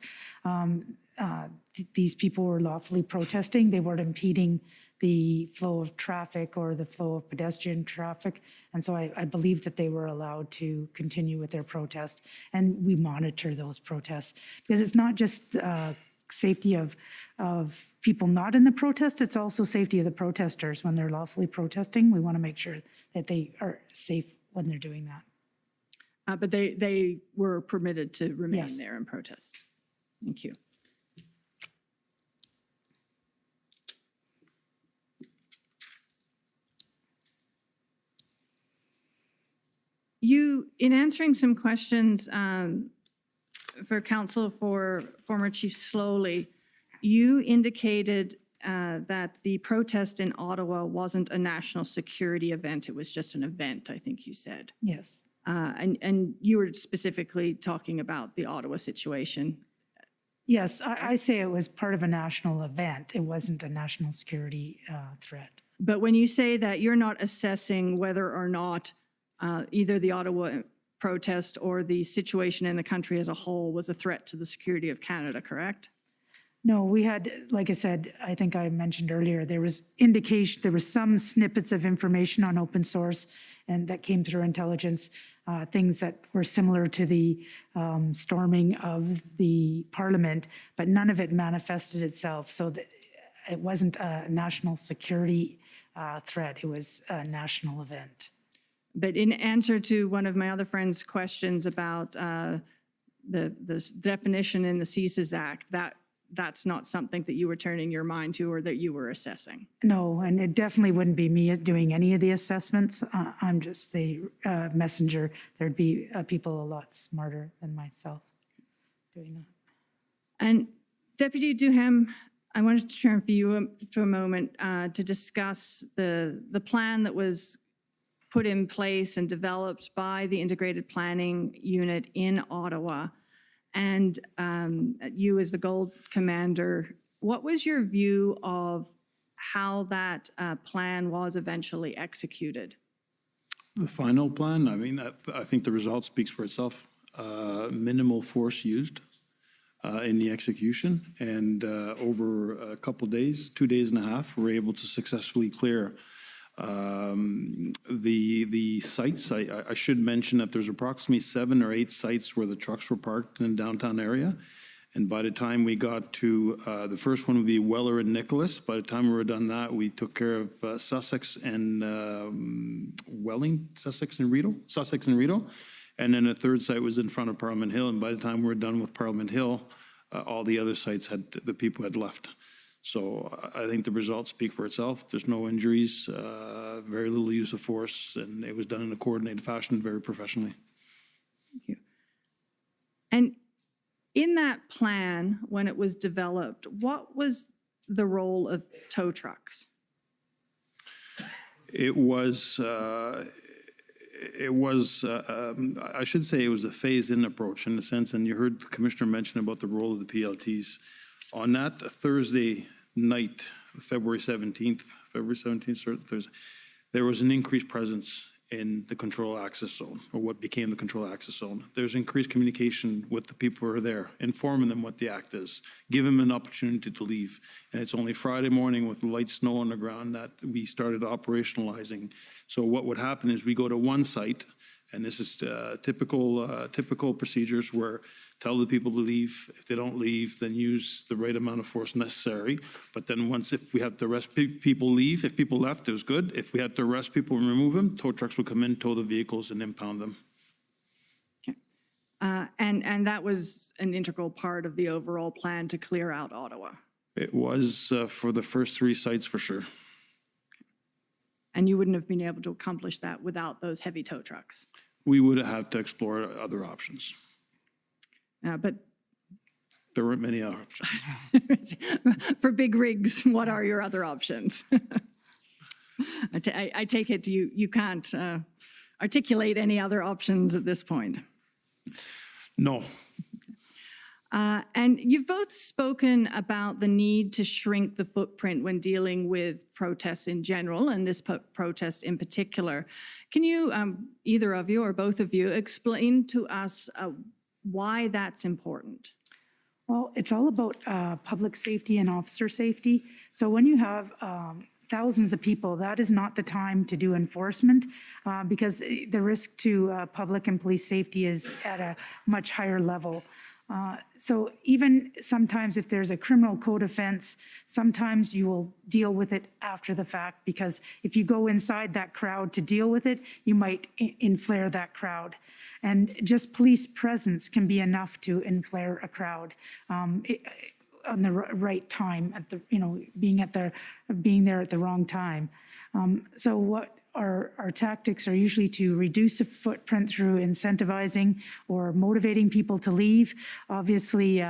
These people were lawfully protesting. They weren't impeding the flow of traffic or the flow of pedestrian traffic. And so I believe that they were allowed to continue with their protest. And we monitor those protests because it's not just safety of people not in the protest, it's also safety of the protesters. When they're lawfully protesting, we want to make sure that they are safe when they're doing that. But they were permitted to remain there and protest. Thank you. You, in answering some questions for counsel for former Chief Slowly, you indicated that the protest in Ottawa wasn't a national security event. It was just an event, I think you said. Yes. And you were specifically talking about the Ottawa situation. Yes, I say it was part of a national event. It wasn't a national security threat. But when you say that, you're not assessing whether or not either the Ottawa protest or the situation in the country as a whole was a threat to the security of Canada, correct? No, we had, like I said, I think I mentioned earlier, there was indication, there was some snippets of information on open source and that came through intelligence, things that were similar to the storming of the Parliament, but none of it manifested itself. So that it wasn't a national security threat, it was a national event. But in answer to one of my other friends' questions about the definition in the CSIS Act, that's not something that you were turning your mind to or that you were assessing. No, and it definitely wouldn't be me doing any of the assessments. I'm just the messenger. There'd be people a lot smarter than myself doing that. And Deputy Duhem, I wanted to turn for you for a moment to discuss the plan that was put in place and developed by the Integrated Planning Unit in Ottawa. And you as the Gold Commander, what was your view of how that plan was eventually executed? The final plan, I mean, I think the result speaks for itself. Minimal force used in the execution. And over a couple days, 2 days and a half, we're able to successfully clear the sites. I should mention that there's approximately 7 or 8 sites where the trucks were parked in the downtown area. And by the time we got to, the first one would be Weller and Nicholas. By the time we were done that, we took care of Sussex and Sussex and Rideau. And then a third site was in front of Parliament Hill. And by the time we were done with Parliament Hill, all the other sites the people had left. So I think the results speak for itself. There's no injuries, very little use of force, and it was done in a coordinated fashion, very professionally. Thank you. And in that plan, when it was developed, what was the role of tow trucks? It was, I should say it was a phased-in approach in the sense, and you heard the Commissioner mention about the role of the PLTs. On that Thursday night, February 17th, Thursday, there was an increased presence in the control access zone, or what became the control access zone. There's increased communication with the people who are there, informing them what the act is, give them an opportunity to leave. And it's only Friday morning with light snow on the ground that we started operationalizing. So what would happen is we go to one site, and this is typical procedures where tell the people to leave. If they don't leave, then use the right amount of force necessary. But then if we had to arrest people leave, if people left, it was good. If we had to arrest people and remove them, tow trucks would come in, tow the vehicles, and impound them. Okay. And that was an integral part of the overall plan to clear out Ottawa. It was for the first 3 sites for sure. And you wouldn't have been able to accomplish that without those heavy tow trucks. We would have had to explore other options. But there weren't many options. For big rigs, what are your other options? I take it you can't articulate any other options at this point. No. And you've both spoken about the need to shrink the footprint when dealing with protests in general, and this protest in particular. Can you, either of you or both of you, explain to us why that's important? Well, it's all about public safety and officer safety. So when you have thousands of people, that is not the time to do enforcement because the risk to public and police safety is at a much higher level. So even sometimes if there's a criminal code offense, sometimes you will deal with it after the fact, because if you go inside that crowd to deal with it, you might inflare that crowd. And just police presence can be enough to inflare a crowd on the right time, at the, being there at the wrong time. So what our tactics are usually to reduce the footprint through incentivizing or motivating people to leave. Obviously,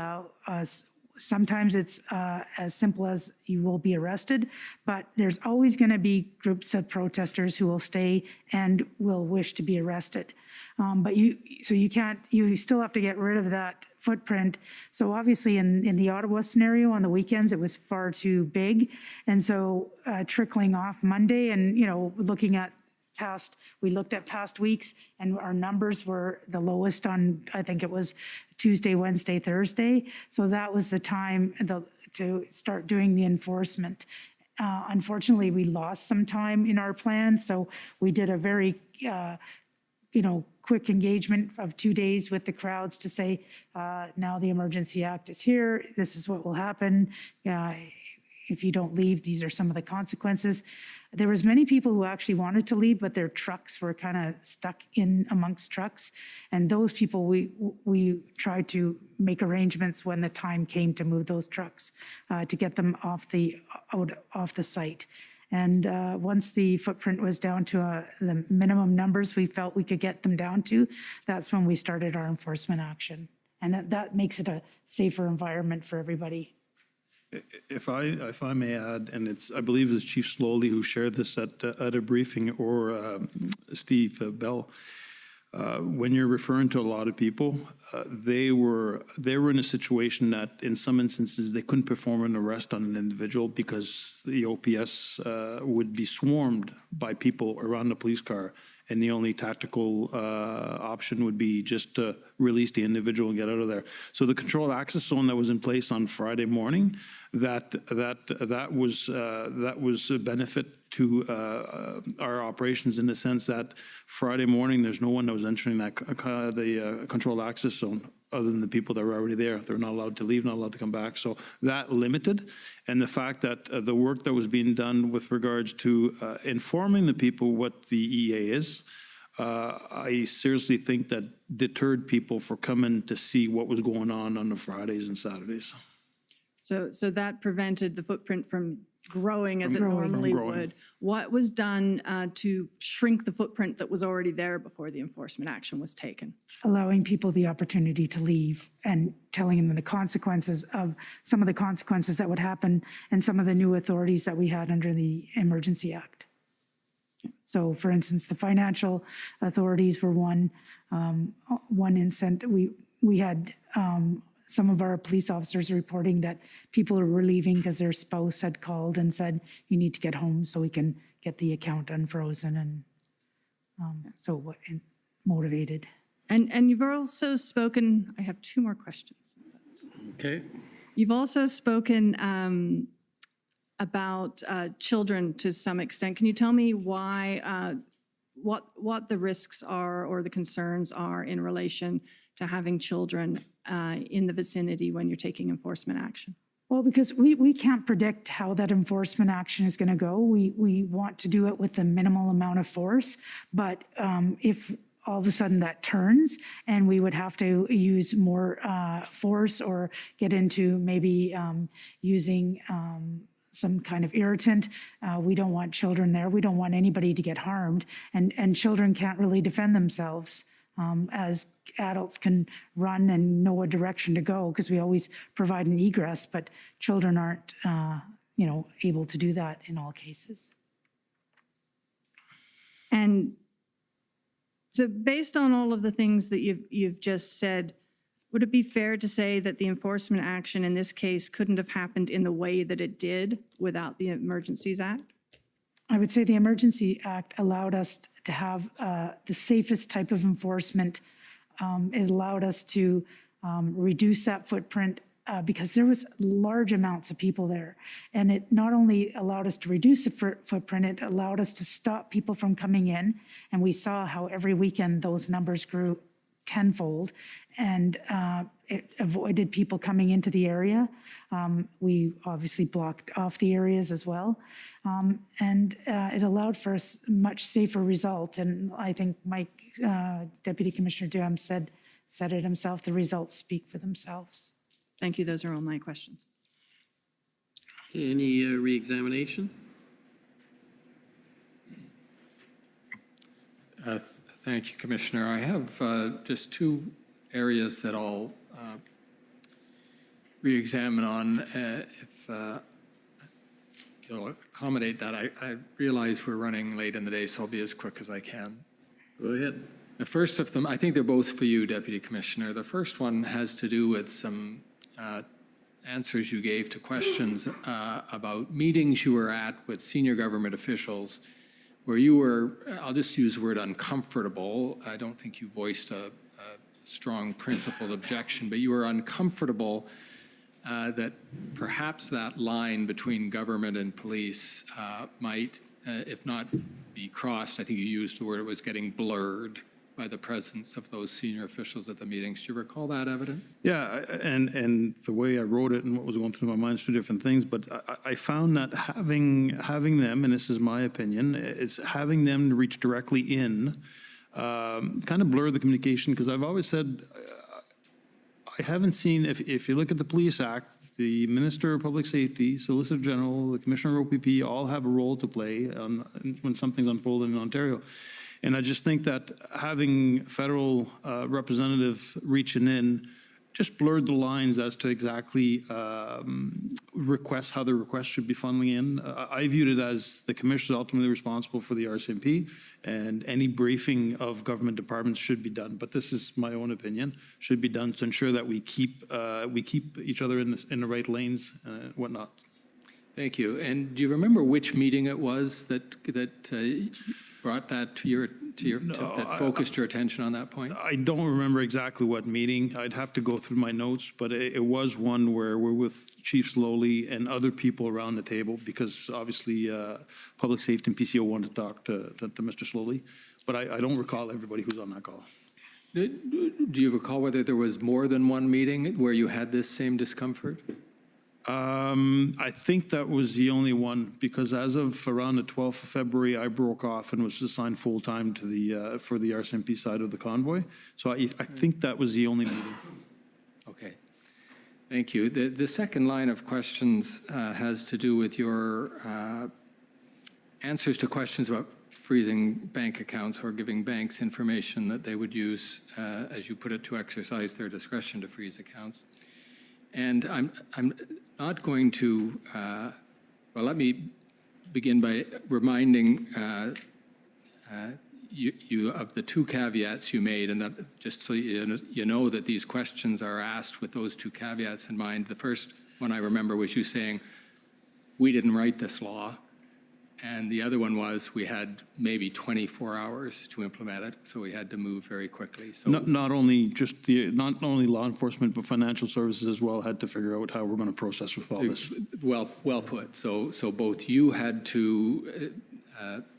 sometimes it's as simple as you will be arrested, but there's always going to be groups of protesters who will stay and will wish to be arrested. But you still have to get rid of that footprint. So obviously in the Ottawa scenario on the weekends, it was far too big. And so trickling off Monday and, looking at we looked at past weeks and our numbers were the lowest on, I think it was Tuesday, Wednesday, Thursday. So that was the time to start doing the enforcement. Unfortunately, we lost some time in our plan. So we did a very, quick engagement of 2 days with the crowds to say, now the Emergency Act is here. This is what will happen. If you don't leave, these are some of the consequences. There was many people who actually wanted to leave, but their trucks were kind of stuck in amongst trucks. And those people, we tried to make arrangements when the time came to move those trucks to get them off the site. And once the footprint was down to the minimum numbers we felt we could get them down to, that's when we started our enforcement action. And that makes it a safer environment for everybody. If I may add, and I believe it's Chief Slowly who shared this at a briefing, or Steve Bell, when you're referring to a lot of people, they were in a situation that in some instances they couldn't perform an arrest on an individual because the OPS would be swarmed by people around the police car, and the only tactical option would be just to release the individual and get out of there. So the control access zone that was in place on Friday morning, that was a benefit to our operations in the sense that Friday morning there's no one that was entering the control access zone other than the people that were already there. They're not allowed to leave, not allowed to come back. So that limited, and the fact that the work that was being done with regards to informing the people what the EA is, I seriously think that deterred people for coming to see what was going on the Fridays and Saturdays. So that prevented the footprint from growing as it normally growing. would. What was done to shrink the footprint that was already there before the enforcement action was taken? Allowing people the opportunity to leave and telling them the consequences of some of the consequences that would happen and some of the new authorities that we had under the Emergency Act. So, for instance, the financial authorities were one incentive. We had some of our police officers reporting that people were leaving because their spouse had called and said, you need to get home so we can get the account unfrozen, and motivated. And you've also spoken, I have two more questions. Okay. You've also spoken about children to some extent. Can you tell me why, what the risks are or the concerns are in relation to having children in the vicinity when you're taking enforcement action? Well, because we can't predict how that enforcement action is going to go. We want to do it with the minimal amount of force, but if all of a sudden that turns and we would have to use more force or get into maybe using some kind of irritant, we don't want children there. We don't want anybody to get harmed, and children can't really defend themselves. As adults can run and know a direction to go because we always provide an egress, but children aren't, able to do that in all cases. And so based on all of the things that you've just said, would it be fair to say that the enforcement action in this case couldn't have happened in the way that it did without the Emergencies Act? I would say the Emergency Act allowed us to have the safest type of enforcement. It allowed us to reduce that footprint because there was large amounts of people there. And it not only allowed us to reduce the footprint, it allowed us to stop people from coming in. And we saw how every weekend those numbers grew tenfold, and it avoided people coming into the area. We obviously blocked off the areas as well, and it allowed for a much safer result. And I think Deputy Commissioner Duham said it himself, the results speak for themselves. Thank you. Those are all my questions. Okay, any re-examination? Thank you, Commissioner. I have just two areas that I'll re-examine on. If you'll accommodate that, I realize we're running late in the day, so I'll be as quick as I can. Go ahead. The first of them, I think they're both for you, Deputy Commissioner. The first one has to do with some answers you gave to questions about meetings you were at with senior government officials where you were, I'll just use the word uncomfortable. I don't think you voiced a strong principled objection, but you were uncomfortable that perhaps that line between government and police might, if not be crossed, I think you used the word, it was getting blurred by the presence of those senior officials at the meetings. Do you recall that evidence? Yeah, and the way I wrote it and what was going through my mind is two different things, but I found that having them, and this is my opinion, it's having them reach directly in, kind of blur the communication, because I've always said, I haven't seen, if you look at the Police Act, the Minister of Public Safety, Solicitor General, the Commissioner of OPP all have a role to play when something's unfolding in Ontario. And I just think that having federal representative reaching in just blurred the lines as to exactly requests, how the requests should be funneling in. I viewed it as the commissioner is ultimately responsible for the RCMP, and any briefing of government departments should be done. But this is my own opinion, should be done to ensure that we keep each other in the right lanes and whatnot. Thank you. And do you remember which meeting it was that brought that to that focused your attention on that point? I don't remember exactly what meeting. I'd have to go through my notes, but it was one where we're with Chief Slowly and other people around the table, because obviously Public Safety and PCO wanted to talk to Mr. Slowly, but I don't recall everybody who's on that call. Do you recall whether there was more than one meeting where you had this same discomfort? I think that was the only one, because as of around the 12th of February, I broke off and was assigned full-time to the for the RCMP side of the convoy. So I think that was the only meeting. Okay. Thank you. The second line of questions has to do with your answers to questions about freezing bank accounts or giving banks information that they would use, as you put it, to exercise their discretion to freeze accounts. And I'm not going to, well, let me begin by reminding you of the two caveats you made, and that just so you know that these questions are asked with those two caveats in mind. The first one I remember was you saying, we didn't write this law. And the other one was we had maybe 24 hours to implement it, so we had to move very quickly. So Not only law enforcement, but financial services as well had to figure out how we're going to process with all this. well put. So both you had to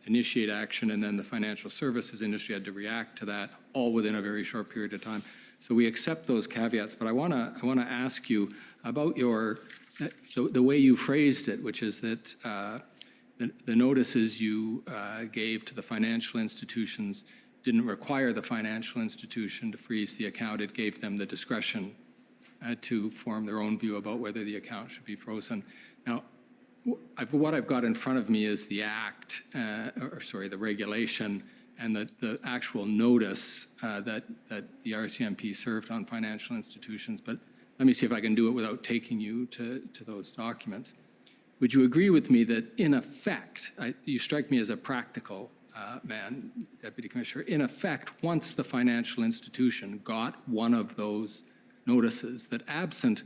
initiate action, and then the financial services industry had to react to that, all within a very short period of time. So we accept those caveats, but I want to ask you about the way you phrased it, which is that the notices you gave to the financial institutions didn't require the financial institution to freeze the account. It gave them the discretion to form their own view about whether the account should be frozen. Now, what I've got in front of me is the act, the regulation, and the actual notice that the RCMP served on financial institutions. But let me see if I can do it without taking you to those documents. Would you agree with me that, in effect, you strike me as a practical man, Deputy Commissioner, in effect, once the financial institution got one of those notices, that absent,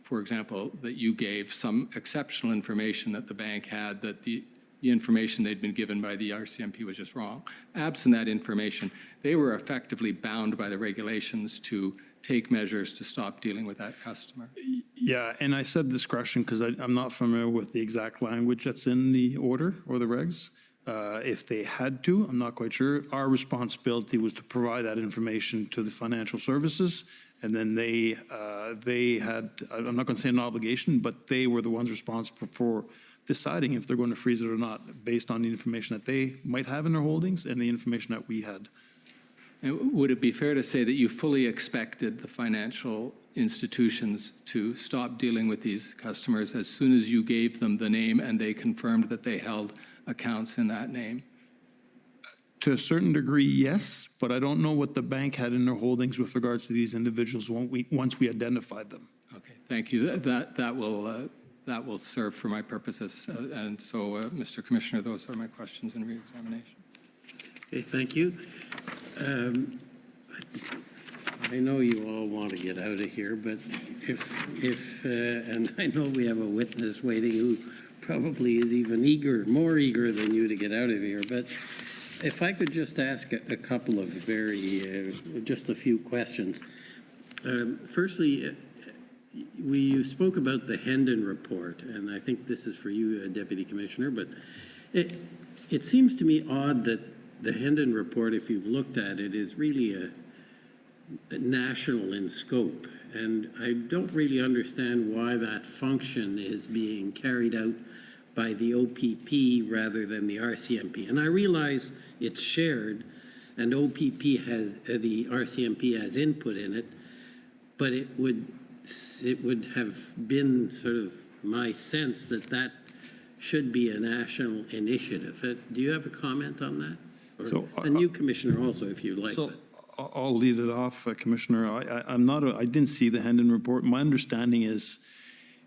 for example, that you gave some exceptional information that the bank had, that the information they'd been given by the RCMP was just wrong, absent that information, they were effectively bound by the regulations to take measures to stop dealing with that customer. Yeah, and I said discretion because I'm not familiar with the exact language that's in the order or the regs. If they had to, I'm not quite sure. Our responsibility was to provide that information to the financial services, and then they had, I'm not going to say an obligation, but they were the ones responsible for deciding if they're going to freeze it or not, based on the information that they might have in their holdings and the information that we had. And would it be fair to say that you fully expected the financial institutions to stop dealing with these customers as soon as you gave them the name and they confirmed that they held accounts in that name? To a certain degree, yes, but I don't know what the bank had in their holdings with regards to these individuals once we identified them. Okay, thank you. That will serve for my purposes. And so, Mr. Commissioner, those are my questions in re-examination. Okay, thank you. I know you all want to get out of here, but if and I know we have a witness waiting who probably is even more eager than you to get out of here, but if I could just ask a couple of just a few questions. Firstly, you spoke about the Hendon report, and I think this is for you, Deputy Commissioner, but it seems to me odd that the Hendon report, if you've looked at it, is really a national in scope. And I don't really understand why that function is being carried out by the OPP rather than the RCMP. And I realize it's shared and OPP has, the RCMP has input in it, but it would have been sort of my sense that should be a national initiative. Do you have a comment on that? Or a new commissioner also, if you'd like. I'll lead it off, Commissioner. I didn't see the Hendon report. My understanding is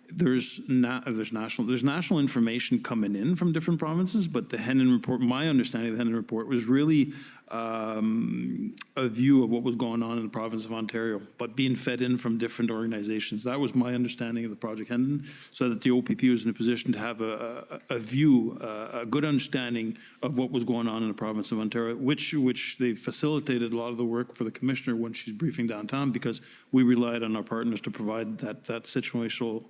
there's national information coming in from different provinces, but the Hendon report, my understanding of the Hendon report was really a view of what was going on in the province of Ontario, but being fed in from different organizations. That was my understanding of the Project Hendon, so that the OPP was in a position to have a view, a good understanding of what was going on in the province of Ontario, which they facilitated a lot of the work for the Commissioner when she's briefing downtown, because we relied on our partners to provide that situational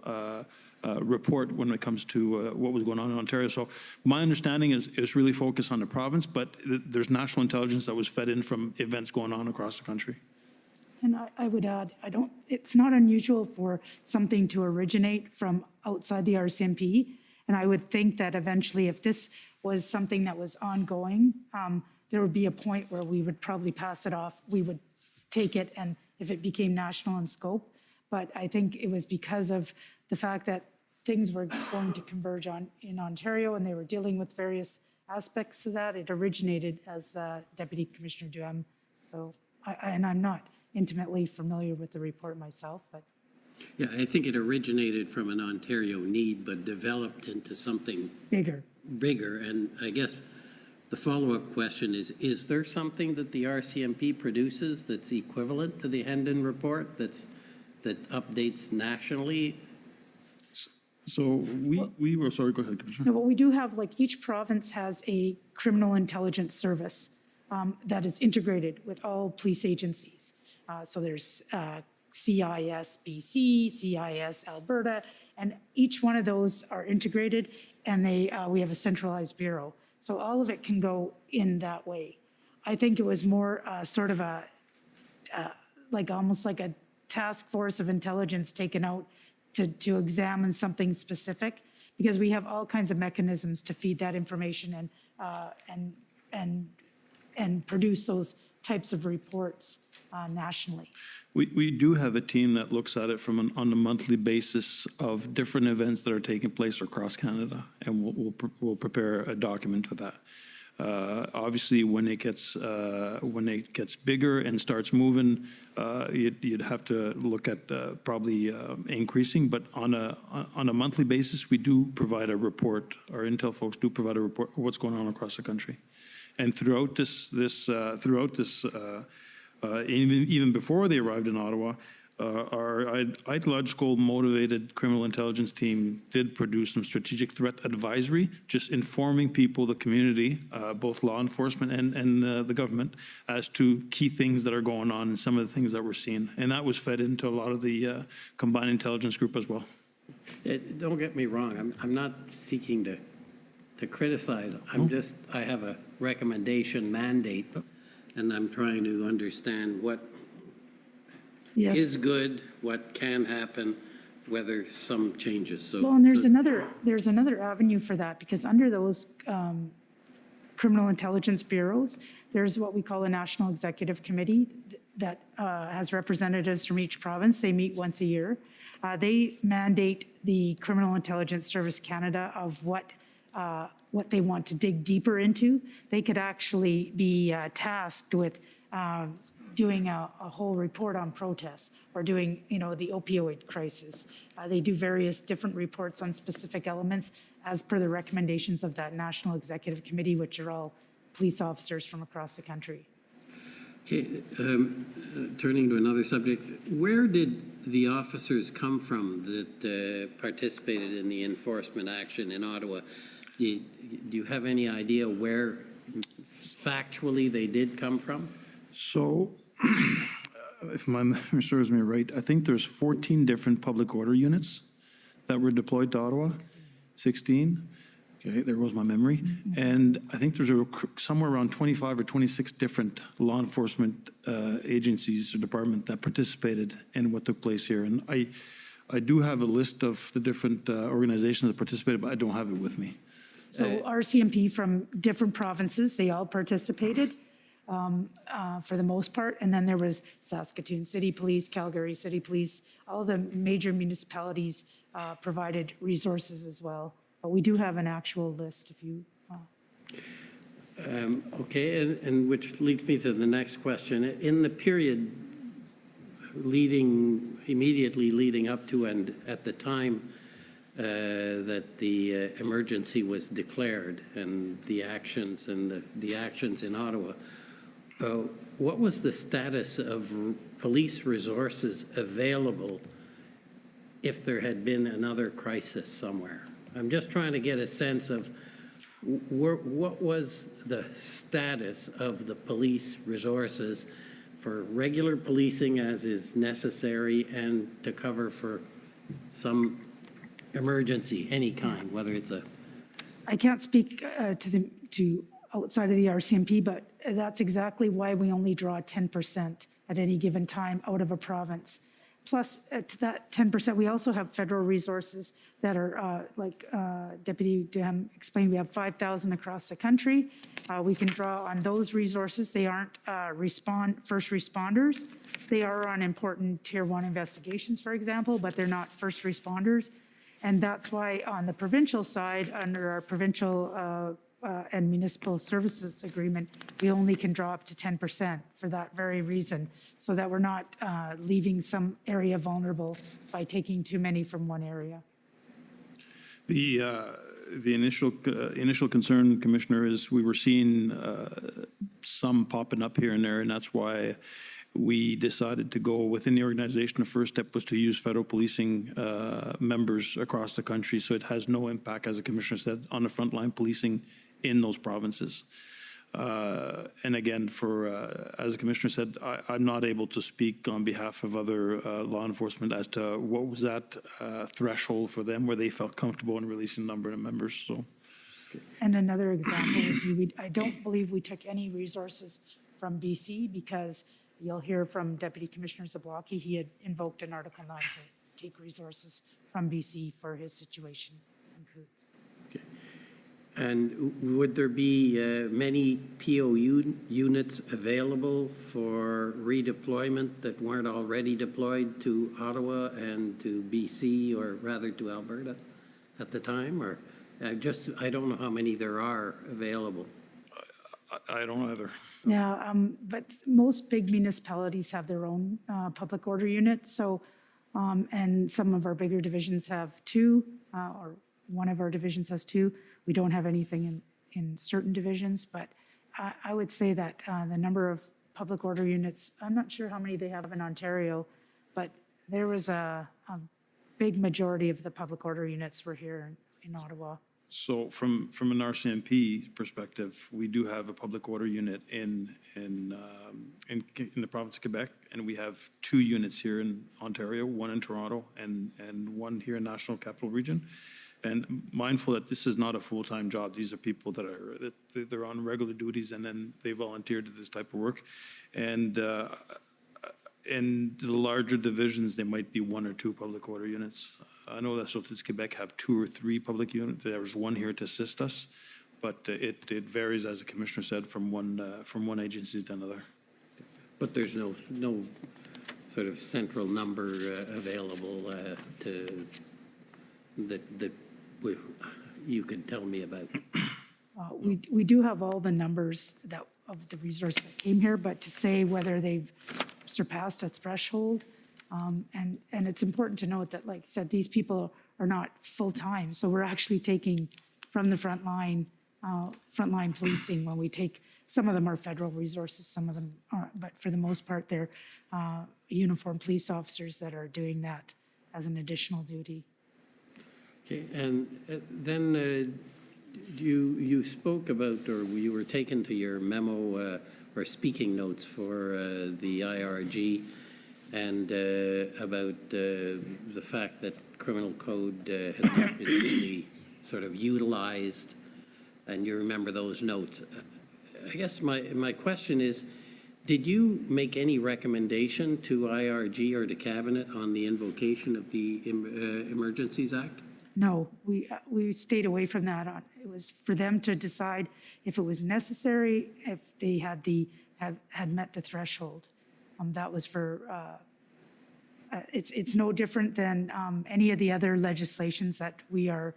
report when it comes to what was going on in Ontario. So my understanding is really focused on the province, but there's national intelligence that was fed in from events going on across the country. And I would add, it's not unusual for something to originate from outside the RCMP. And I would think that eventually, if this was something that was ongoing, there would be a point where we would probably pass it off. We would take it, and if it became national in scope. But I think it was because of the fact that things were going to converge in Ontario, and they were dealing with various aspects of that. It originated as Deputy Commissioner Duhem. So, and I'm not intimately familiar with the report myself, but. Yeah, I think it originated from an Ontario need, but developed into something bigger. And I guess the follow-up question is there something that the RCMP produces that's equivalent to the Hendon report that updates nationally? So we were, sorry, go ahead, Commissioner. No, but we do have, like, each province has a criminal intelligence service that is integrated with all police agencies. So there's CIS BC, CIS Alberta, and each one of those are integrated, and we have a centralized bureau. So all of it can go in that way. I think it was more sort of almost like a task force of intelligence taken out to examine something specific, because we have all kinds of mechanisms to feed that information and produce those types of reports nationally. We do have a team that looks at it on a monthly basis of different events that are taking place across Canada, and we'll prepare a document for that. Obviously, when it gets bigger and starts moving, you'd have to look at probably increasing. But on a monthly basis, we do provide a report. Our intel folks do provide a report of what's going on across the country, and throughout this even before they arrived in Ottawa, our ideological motivated criminal intelligence team did produce some strategic threat advisory, just informing people, the community, both law enforcement and the government, as to key things that are going on and some of the things that we're seeing. And that was fed into a lot of the combined intelligence group as well. Don't get me wrong, I'm not seeking to criticize. I have a recommendation mandate, and I'm trying to understand what is good, what can happen, whether some changes. So, well, and there's another avenue for that, because under those criminal intelligence bureaus, there's what we call a National Executive Committee that has representatives from each province. They meet once a year. They mandate the Criminal Intelligence Service Canada of what they want to dig deeper into. They could actually be tasked with doing a whole report on protests, or doing, the opioid crisis. They do various different reports on specific elements as per the recommendations of that National Executive Committee, which are all police officers from across the country. Okay, turning to another subject, where did the officers come from that participated in the enforcement action in Ottawa? Do you have any idea where factually they did come from? So, if my memory serves me right, I think there's 14 different public order units that were deployed to Ottawa. 16. Okay, there goes my memory. And I think there's somewhere around 25 or 26 different law enforcement agencies or departments that participated in what took place here. And I do have a list of the different organizations that participated, but I don't have it with me. So RCMP from different provinces, they all participated for the most part. And then there was Saskatoon City Police, Calgary City Police, all the major municipalities provided resources as well. But we do have an actual list if you... Okay, and which leads me to the next question. In the period immediately leading up to and at the time that the emergency was declared and the actions in Ottawa, what was the status of police resources available if there had been another crisis somewhere? I'm just trying to get a sense of what was the status of the police resources for regular policing as is necessary and to cover for some emergency, any kind, whether it's a... I can't speak to outside of the RCMP, but that's exactly why we only draw 10% at any given time out of a province. plus to that 10%, we also have federal resources that are, like Deputy Dem explained, we have 5,000 across the country. We can draw on those resources. They aren't first responders. They are on important tier 1 investigations, for example, but they're not first responders. And that's why on the provincial side, under our provincial and municipal services agreement, we only can draw up to 10% for that very reason, so that we're not leaving some area vulnerable by taking too many from one area. The initial concern, Commissioner, is we were seeing some popping up here and there, and that's why we decided to go within the organization. The first step was to use federal policing members across the country, so it has no impact, as the Commissioner said, on the frontline policing in those provinces. And again, as the Commissioner said, I'm not able to speak on behalf of other law enforcement as to what was that threshold for them where they felt comfortable in releasing a number of members. So. And another example would be, I don't believe we took any resources from BC, because you'll hear from Deputy Commissioner Zablocki, he had invoked an Article 9 to take resources from BC for his situation in Coutts. And would there be many POU units available for redeployment that weren't already deployed to Ottawa and to BC, or rather to Alberta at the time? Or I don't know how many there are available. I don't either. Yeah, but most big municipalities have their own public order unit. So, and some of our bigger divisions have 2, or one of our divisions has 2. We don't have anything in certain divisions, but I would say that the number of public order units, I'm not sure how many they have in Ontario, but there was a big majority of the public order units were here in Ottawa. So from an RCMP perspective, we do have a public order unit in the province of Quebec, and we have 2 units here in Ontario, 1 in Toronto and 1 here in National Capital Region. And mindful that this is not a full-time job. These are people that they're on regular duties, and then they volunteer to this type of work. And in the larger divisions, there might be 1 or 2 public order units. I know that Statistics Quebec have 2 or 3 public units. There's 1 here to assist us, but it varies, as the Commissioner said, from one agency to another. But there's no sort of central number available that you could tell me about. We do have all the numbers of the resource that came here, but to say whether they've surpassed a threshold, and it's important to note that, like I said, these people are not full-time, so we're actually taking from the frontline policing when we take. Some of them are federal resources, some of them aren't, but for the most part, they're uniformed police officers that are doing that as an additional duty. Okay, and then you spoke about, or you were taken to your memo or speaking notes for the IRG, and about the fact that criminal code has not been really sort of utilized, and you remember those notes. I guess my question is, did you make any recommendation to IRG or to Cabinet on the invocation of the Emergencies Act? No, we stayed away from that. It was for them to decide if it was necessary, if they had met the threshold. That was for. It's no different than any of the other legislations that we are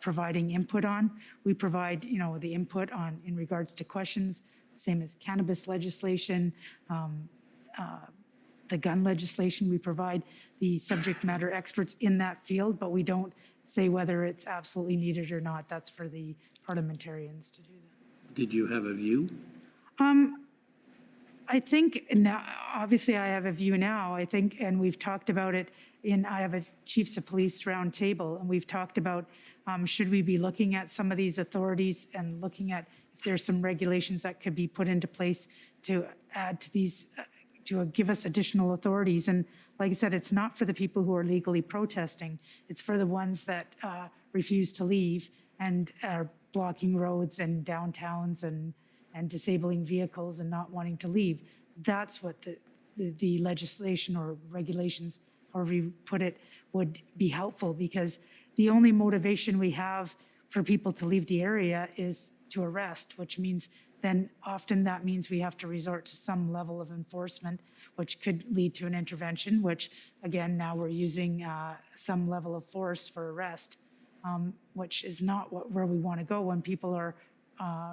providing input on. We provide, the input on in regards to questions, same as cannabis legislation. The gun legislation, we provide the subject matter experts in that field, but we don't say whether it's absolutely needed or not. That's for the parliamentarians to do that. Did you have a view? I think now, obviously I have a view now, I think, and we've talked about it I have a Chiefs of Police roundtable, and we've talked about should we be looking at some of these authorities and looking at if there's some regulations that could be put into place to add to these to give us additional authorities. And like I said, it's not for the people who are legally protesting. It's for the ones that refuse to leave and are blocking roads and downtowns and disabling vehicles and not wanting to leave. That's what the legislation or regulations, however you put it, would be helpful, because the only motivation we have for people to leave the area is to arrest, which means then often that means we have to resort to some level of enforcement, which could lead to an intervention, which again, now we're using some level of force for arrest, which is not where we want to go when people are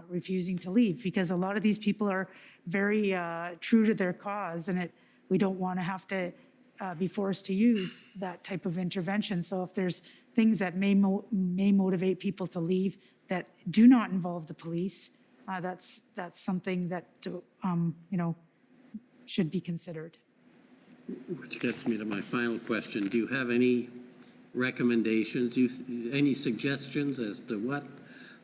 refusing to leave, because a lot of these people are very true to their cause, and we don't want to have to be forced to use that type of intervention. So if there's things that may motivate people to leave that do not involve the police, that's something that should be considered. Which gets me to my final question. Do you have any recommendations, any suggestions as to what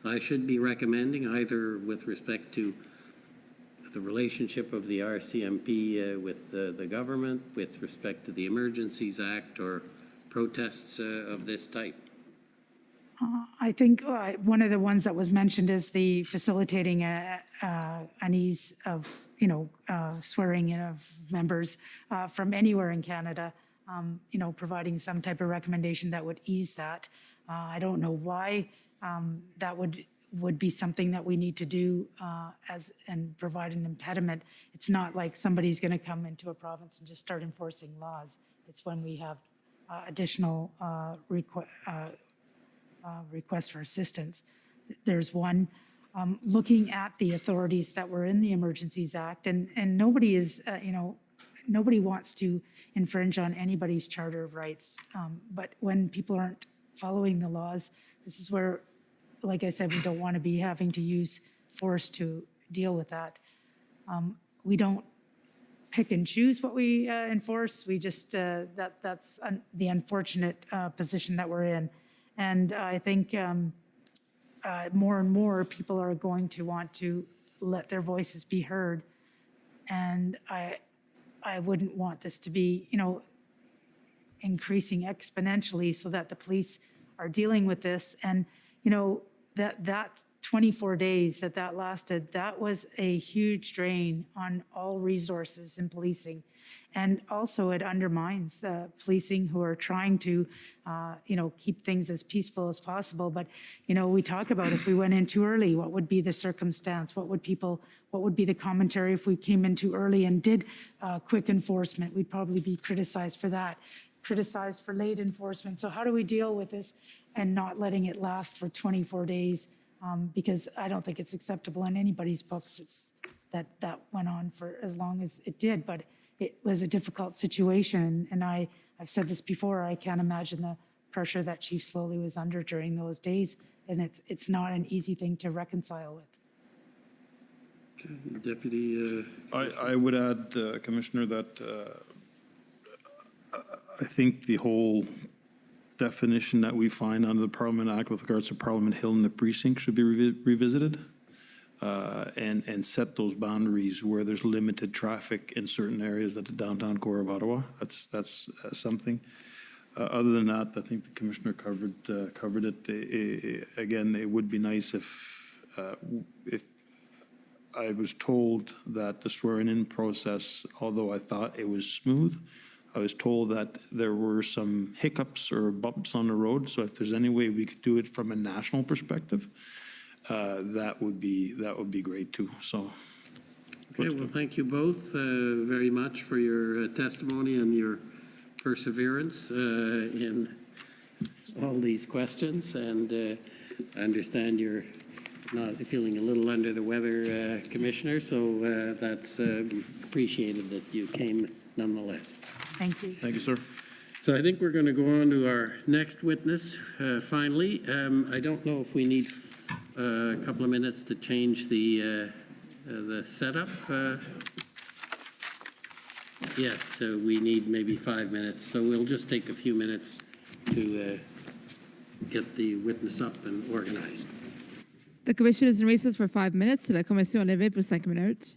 I should be recommending, either with respect to the relationship of the RCMP with the government, with respect to the Emergencies Act, or protests of this type? I think one of the ones that was mentioned is the facilitating an ease of, swearing in of members from anywhere in Canada, providing some type of recommendation that would ease that. I don't know why that would be something that we need to do and provide an impediment. It's not like somebody's going to come into a province and just start enforcing laws. It's when we have additional requests for assistance. There's one looking at the authorities that were in the Emergencies Act, and nobody is, nobody wants to infringe on anybody's charter of rights. But when people aren't following the laws, this is where, like I said, we don't want to be having to use force to deal with that. We don't pick and choose what we enforce. We just, that's the unfortunate position that we're in. And I think more and more people are going to want to let their voices be heard. And I wouldn't want this to be, increasing exponentially so that the police are dealing with this. And, that 24 days that lasted, that was a huge drain on all resources in policing. And also it undermines policing who are trying to, keep things as peaceful as possible. But, we talk about if we went in too early, what would be the circumstance? What would be the commentary if we came in too early and did quick enforcement? We'd probably be criticized for that, criticized for late enforcement. So how do we deal with this and not letting it last for 24 days? Because I don't think it's acceptable in anybody's books. That went on for as long as it did, but it was a difficult situation. And I've said this before, I can't imagine the pressure that Chief Slowly was under during those days. And it's not an easy thing to reconcile with. Deputy? I would add, Commissioner, that I think the whole definition that we find under the Parliament Act with regards to Parliament Hill and the precinct should be revisited and set those boundaries where there's limited traffic in certain areas at the downtown core of Ottawa. That's something. Other than that, I think the Commissioner covered it. Again, it would be nice if I was told that the swearing-in process, although I thought it was smooth, I was told that there were some hiccups or bumps on the road. So if there's any way we could do it from a national perspective, that would be great too. So. Okay, well, thank you both very much for your testimony and your perseverance in all these questions. And I understand you're not feeling a little under the weather, Commissioner. So that's appreciated that you came nonetheless. Thank you. Thank you, sir. So I think we're going to go on to our next witness finally. I don't know if we need a couple of minutes to change the setup. Yes, we need maybe 5 minutes. So we'll just take a few minutes to get the witness up and organized. The commission is in recess for 5 minutes. La commission est levée pour 5 minutes.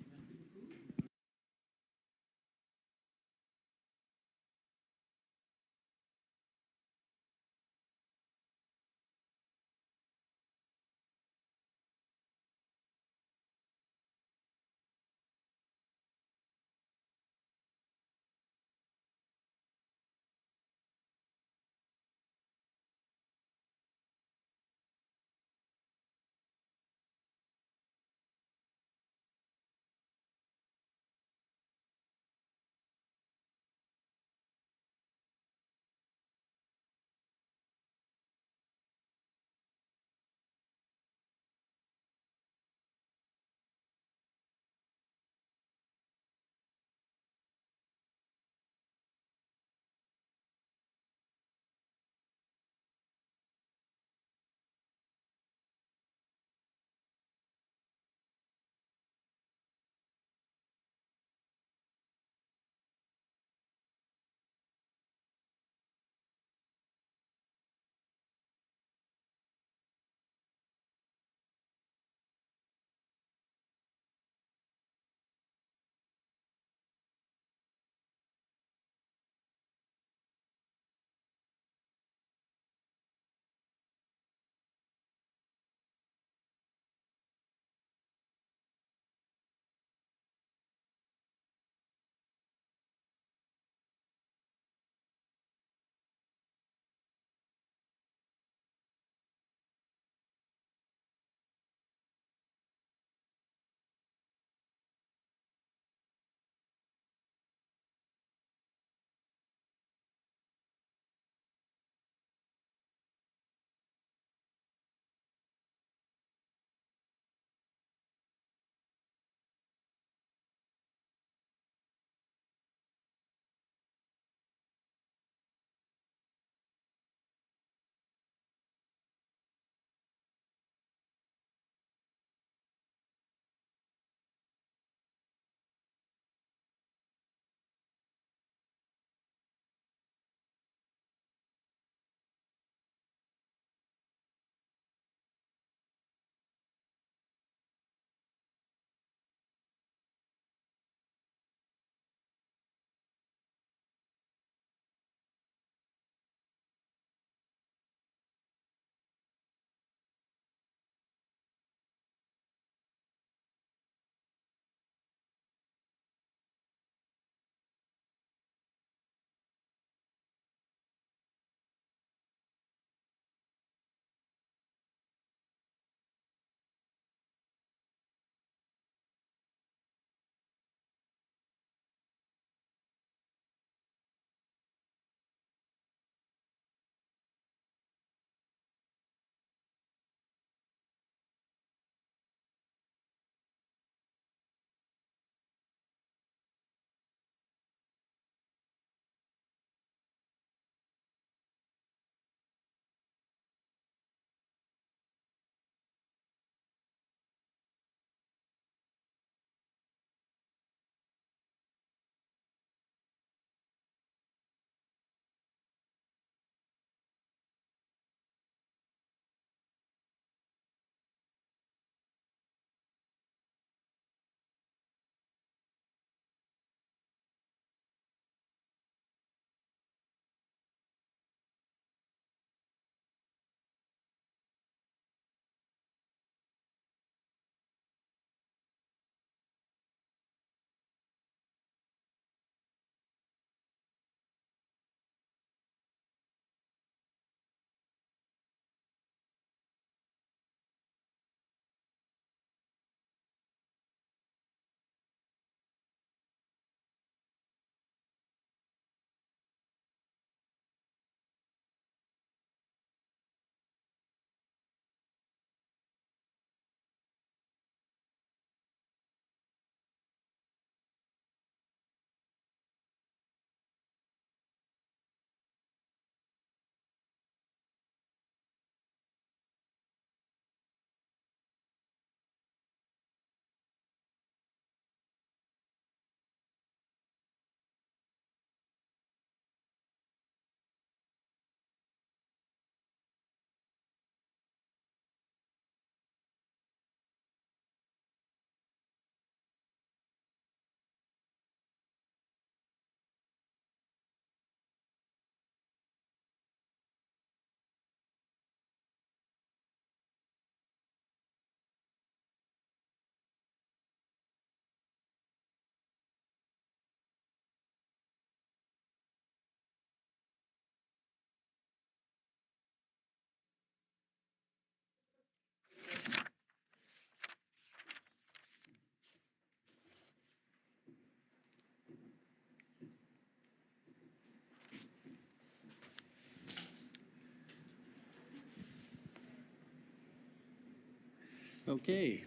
Okay,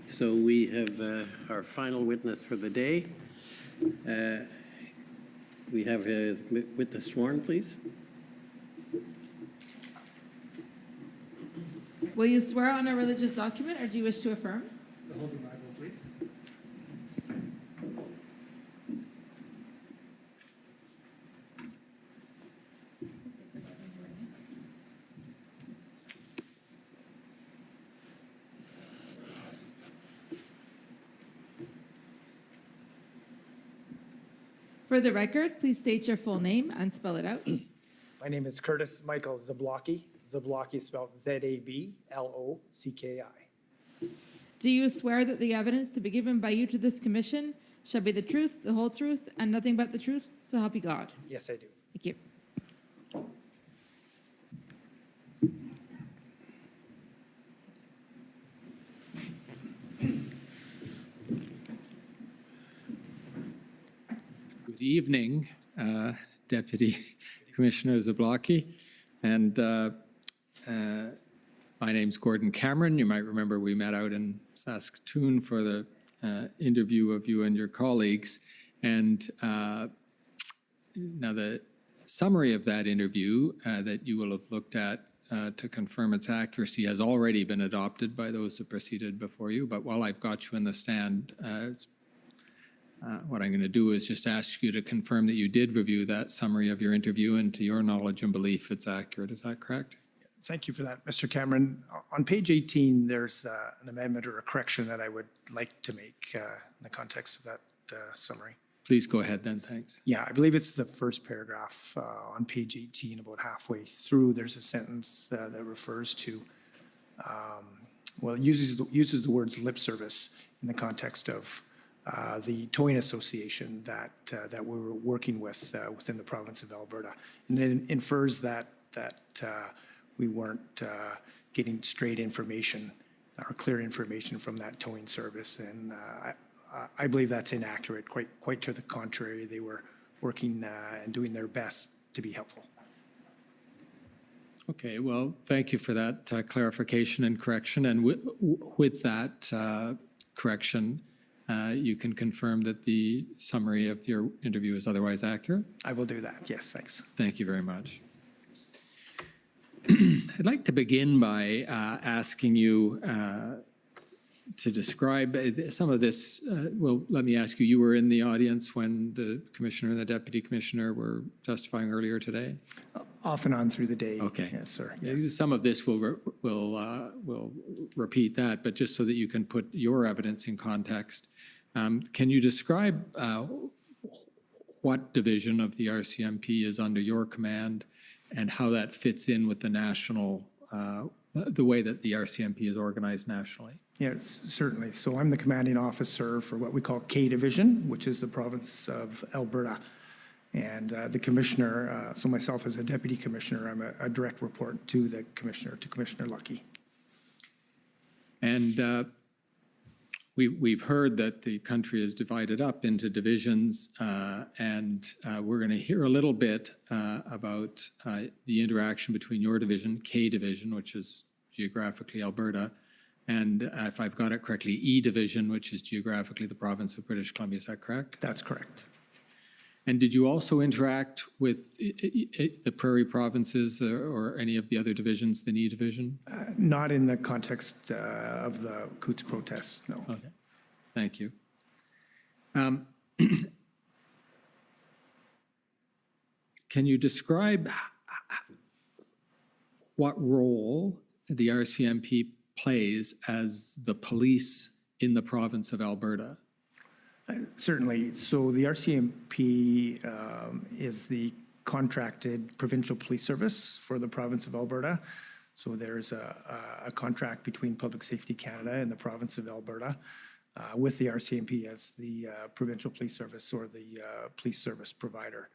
so we have our final witness for the day. We have a witness sworn, please. Will you swear on a religious document, or do you wish to affirm? The Holy Bible, please. For the record, please state your full name and spell it out. My name is Curtis Michael Zablocki. Zablocki is spelled Zablocki. Do you swear that the evidence to be given by you to this commission shall be the truth, the whole truth, and nothing but the truth? So help you God. Yes, I do. Thank you. Good evening, Deputy Commissioner Zablocki. And my name's Gordon Cameron. You might remember we met out in Saskatoon for the interview of you and your colleagues. And now the summary of that interview that you will have looked at to confirm its accuracy has already been adopted by those who proceeded before you. But while I've got you in the stand, what I'm going to do is just ask you to confirm that you did review that summary of your interview, and to your knowledge and belief it's accurate. Is that correct? Thank you for that, Mr. Cameron. On page 18, there's an amendment or a correction that I would like to make in the context of that summary. Please go ahead then, thanks. Yeah, I believe it's the first paragraph on page 18, about halfway through. There's a sentence that refers to, well, it uses the words lip service in the context of the towing association that we were working with within the province of Alberta, and then infers that we weren't getting straight information or clear information from that towing service, and I believe that's inaccurate. Quite to the contrary, they were working and doing their best to be helpful. Okay, well, thank you for that clarification and correction. And with that correction, you can confirm that the summary of your interview is otherwise accurate? I will do that, yes, thanks. Thank you very much. I'd like to begin by asking you to describe some of this. Well, let me ask you, you were in the audience when the commissioner and the deputy commissioner were testifying earlier today? Off and on through the day. Okay. Yes, sir. Yes. Some of this will repeat that, but just so that you can put your evidence in context, can you describe what division of the RCMP is under your command and how that fits in with the national, the way that the RCMP is organized nationally? Yes, certainly. So I'm the commanding officer for what we call K Division, which is the province of Alberta. And the commissioner, so myself as a deputy commissioner, I'm a direct report to the commissioner, to Commissioner Lucky. And we've heard that the country is divided up into divisions, and we're going to hear a little bit about the interaction between your division, K Division, which is geographically Alberta, and if I've got it correctly, E Division, which is geographically the province of British Columbia. Is that correct? That's correct. And did you also interact with the Prairie provinces or any of the other divisions, the NE Division? Not in the context of the Coots protests, no. Okay, thank you. Can you describe what role the RCMP plays as the police in the province of Alberta? Certainly. So the RCMP is the contracted provincial police service for the province of Alberta. So there's a contract between Public Safety Canada and the province of Alberta with the RCMP as the provincial police service or the police service provider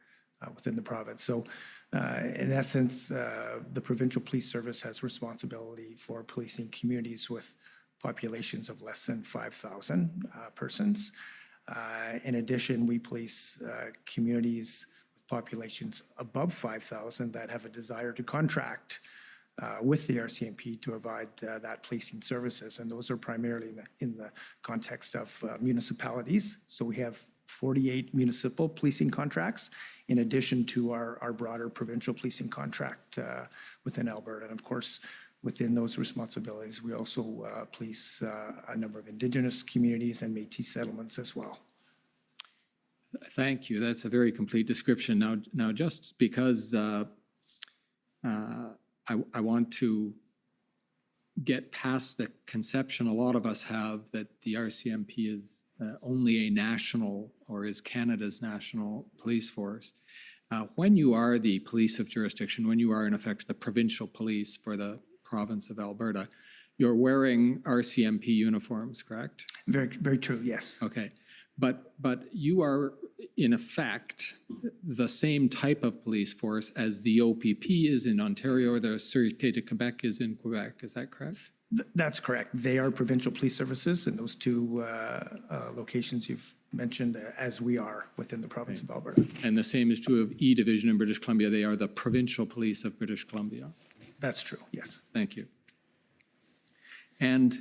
within the province. So in essence, the provincial police service has responsibility for policing communities with populations of less than 5,000 persons. In addition, we police communities with populations above 5,000 that have a desire to contract with the RCMP to provide that policing services. And those are primarily in the context of municipalities. So we have 48 municipal policing contracts in addition to our broader provincial policing contract within Alberta. And of course, within those responsibilities, we also police a number of Indigenous communities and Métis settlements as well. Thank you. That's a very complete description. Now just because I want to get past the conception a lot of us have that the RCMP is only a national or is Canada's national police force. When you are the police of jurisdiction, when you are in effect the provincial police for the province of Alberta, you're wearing RCMP uniforms, correct? Very, very true, yes. Okay. But you are, in effect, the same type of police force as the OPP is in Ontario or the Sûreté de Québec is in Quebec. Is that correct? That's correct. They are provincial police services in those two locations you've mentioned, as we are within the province of Alberta. And the same is true of E Division in British Columbia. They are the provincial police of British Columbia. That's true, yes. Thank you. And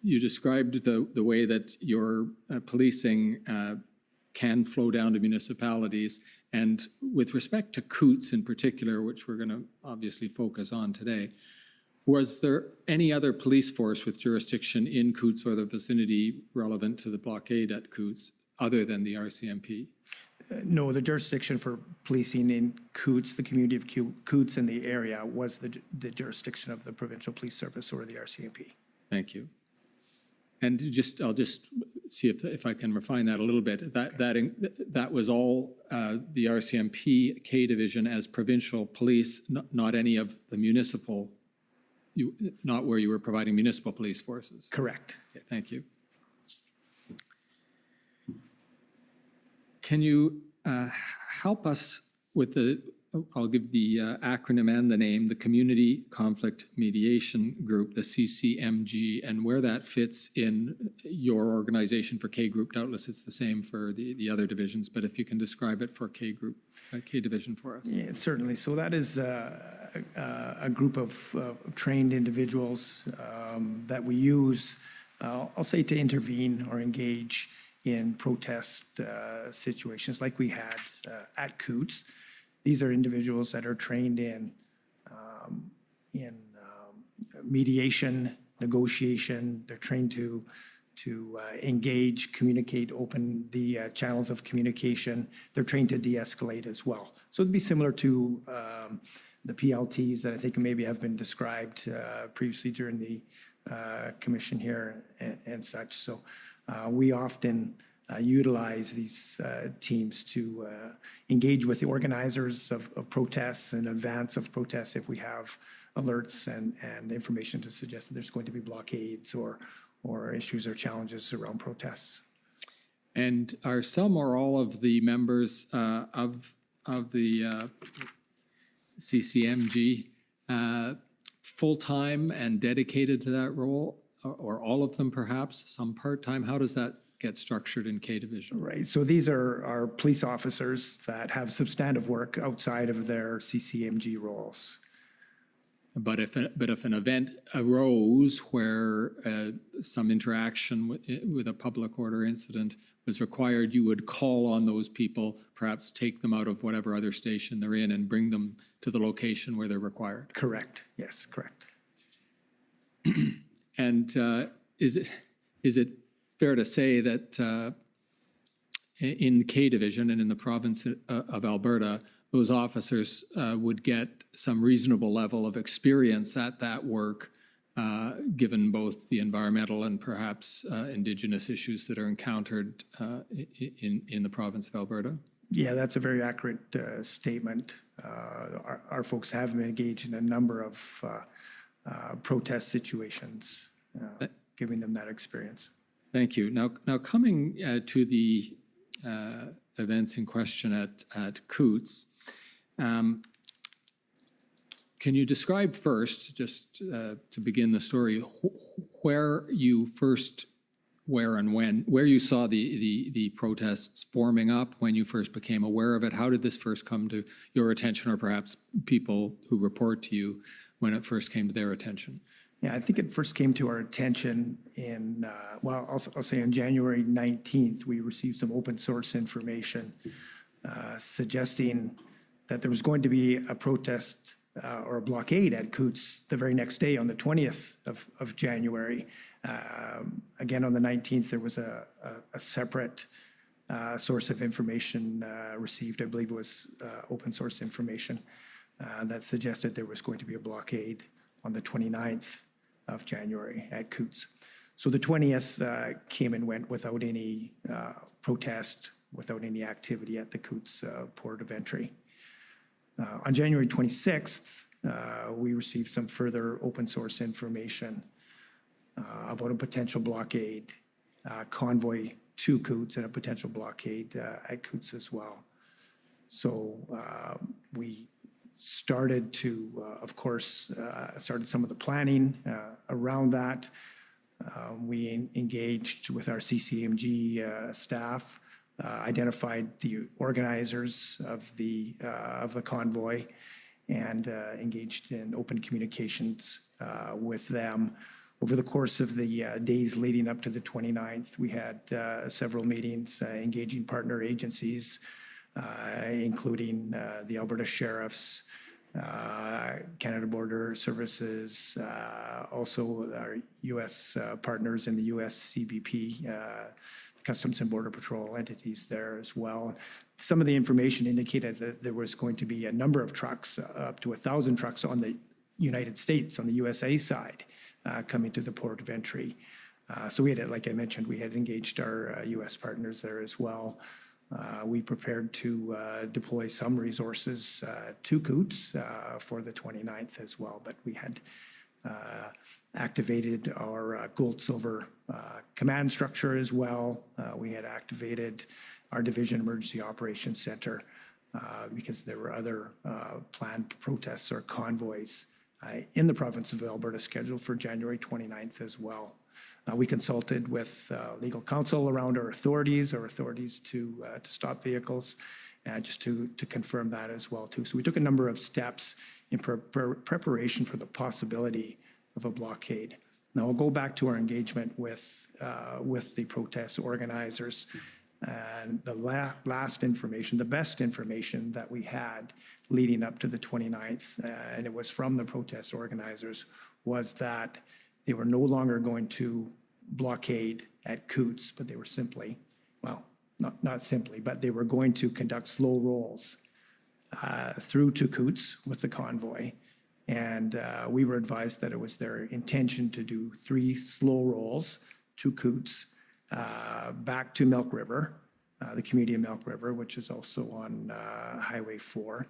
you described the way that your policing can flow down to municipalities. And with respect to Coots in particular, which we're going to obviously focus on today, was there any other police force with jurisdiction in Coots or the vicinity relevant to the blockade at Coots other than the RCMP? No, the jurisdiction for policing in Coots, the community of Coots in the area, was the jurisdiction of the Provincial Police Service or the RCMP. Thank you. And I'll just see if I can refine that a little bit. That was all the RCMP K Division as provincial police, not any of the municipal, not where you were providing municipal police forces. Correct. Okay, thank you. Can you help us with I'll give the acronym and the name, the Community Conflict Mediation Group, the CCMG, and where that fits in your organization for K Group. Doubtless it's the same for the other divisions, but if you can describe it for K Group, K Division for us. Yeah, certainly. So that is a group of trained individuals that we use, I'll say, to intervene or engage in protest situations like we had at Coots. These are individuals that are trained in mediation, negotiation. They're trained to engage, communicate, open the channels of communication. They're trained to de-escalate as well. So it'd be similar to the PLTs that I think maybe have been described previously during the commission here and such. So we often utilize these teams to engage with the organizers of protests in advance of protests if we have alerts and information to suggest that there's going to be blockades or issues or challenges around protests. And are some or all of the members of the CCMG full-time and dedicated to that role, or all of them perhaps, some part-time? How does that get structured in K Division? Right, so these are police officers that have substantive work outside of their CCMG roles. But if an event arose where some interaction with a public order incident was required, you would call on those people, perhaps take them out of whatever other station they're in and bring them to the location where they're required. Correct, yes, correct. And is it fair to say that in K Division and in the province of Alberta, those officers would get some reasonable level of experience at that work, given both the environmental and perhaps Indigenous issues that are encountered in the province of Alberta? Yeah, that's a very accurate statement. Our folks have been engaged in a number of protest situations, giving them that experience. Thank you. Now coming to the events in question at Coots, can you describe first, just to begin the story, where you first where and when, where you saw the protests forming up, when you first became aware of it. How did this first come to your attention, or perhaps people who report to you when it first came to their attention? Yeah, I think it first came to our attention in, I'll say on January 19th, we received some open source information suggesting that there was going to be a protest or a blockade at Coots the very next day on the 20th of January. Again, on the 19th, there was a separate source of information received. I believe it was open source information that suggested there was going to be a blockade on the 29th of January at Coots. So the 20th came and went without any protest, without any activity at the Coots port of entry. On January 26th, we received some further open source information about a potential blockade, convoy to Coots, and a potential blockade at Coots as well. So we started to, of course, started some of the planning around that. We engaged with our CCMG staff, identified the organizers of the convoy, and engaged in open communications with them. Over the course of the days leading up to the 29th, we had several meetings engaging partner agencies, including the Alberta Sheriffs, Canada Border Services, also our U.S. partners in the U.S. CBP, Customs and Border Patrol entities there as well. Some of the information indicated that there was going to be a number of trucks, up to 1,000 trucks on the United States, on the USA side, coming to the port of entry. So we had, like I mentioned, we had engaged our U.S. partners there as well. We prepared to deploy some resources to Coots for the 29th as well, but we had activated our gold-silver command structure as well. We had activated our Division Emergency Operations Center because there were other planned protests or convoys in the province of Alberta scheduled for January 29th as well. We consulted with legal counsel around our authorities to stop vehicles, just to confirm that as well too. So we took a number of steps in preparation for the possibility of a blockade. Now I'll go back to our engagement with the protest organizers. And the last information, the best information that we had leading up to the 29th, and it was from the protest organizers, was that they were no longer going to blockade at Coots, but they were simply, well, not simply, but they were going to conduct slow rolls through to Coots with the convoy. And we were advised that it was their intention to do 3 slow rolls to Coots, back to Milk River, the community of Milk River, which is also on Highway 4,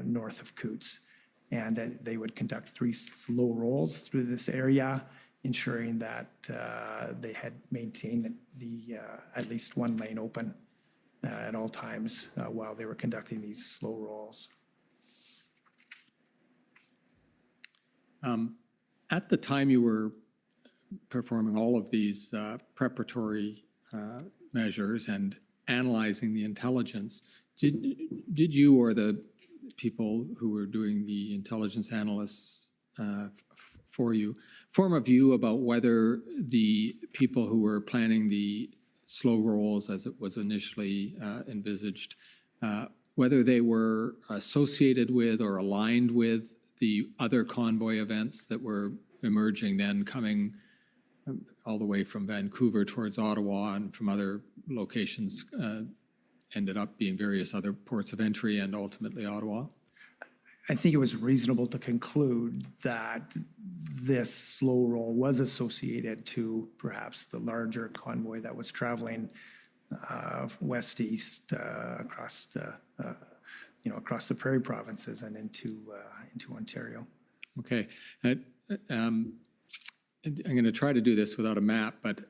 north of Coots. And that they would conduct 3 slow rolls through this area, ensuring that they had maintained the at least 1 lane open at all times while they were conducting these slow rolls. At the time you were performing all of these preparatory measures and analyzing the intelligence, did you or the people who were doing the intelligence analysts for you form a view about whether the people who were planning the slow rolls, as it was initially envisaged, whether they were associated with or aligned with the other convoy events that were emerging then, coming all the way from Vancouver towards Ottawa, and from other locations ended up being various other ports of entry and ultimately Ottawa? I think it was reasonable to conclude that this slow roll was associated to perhaps the larger convoy that was traveling west-east across the Prairie provinces and into Ontario. Okay. I'm going to try to do this without a map, but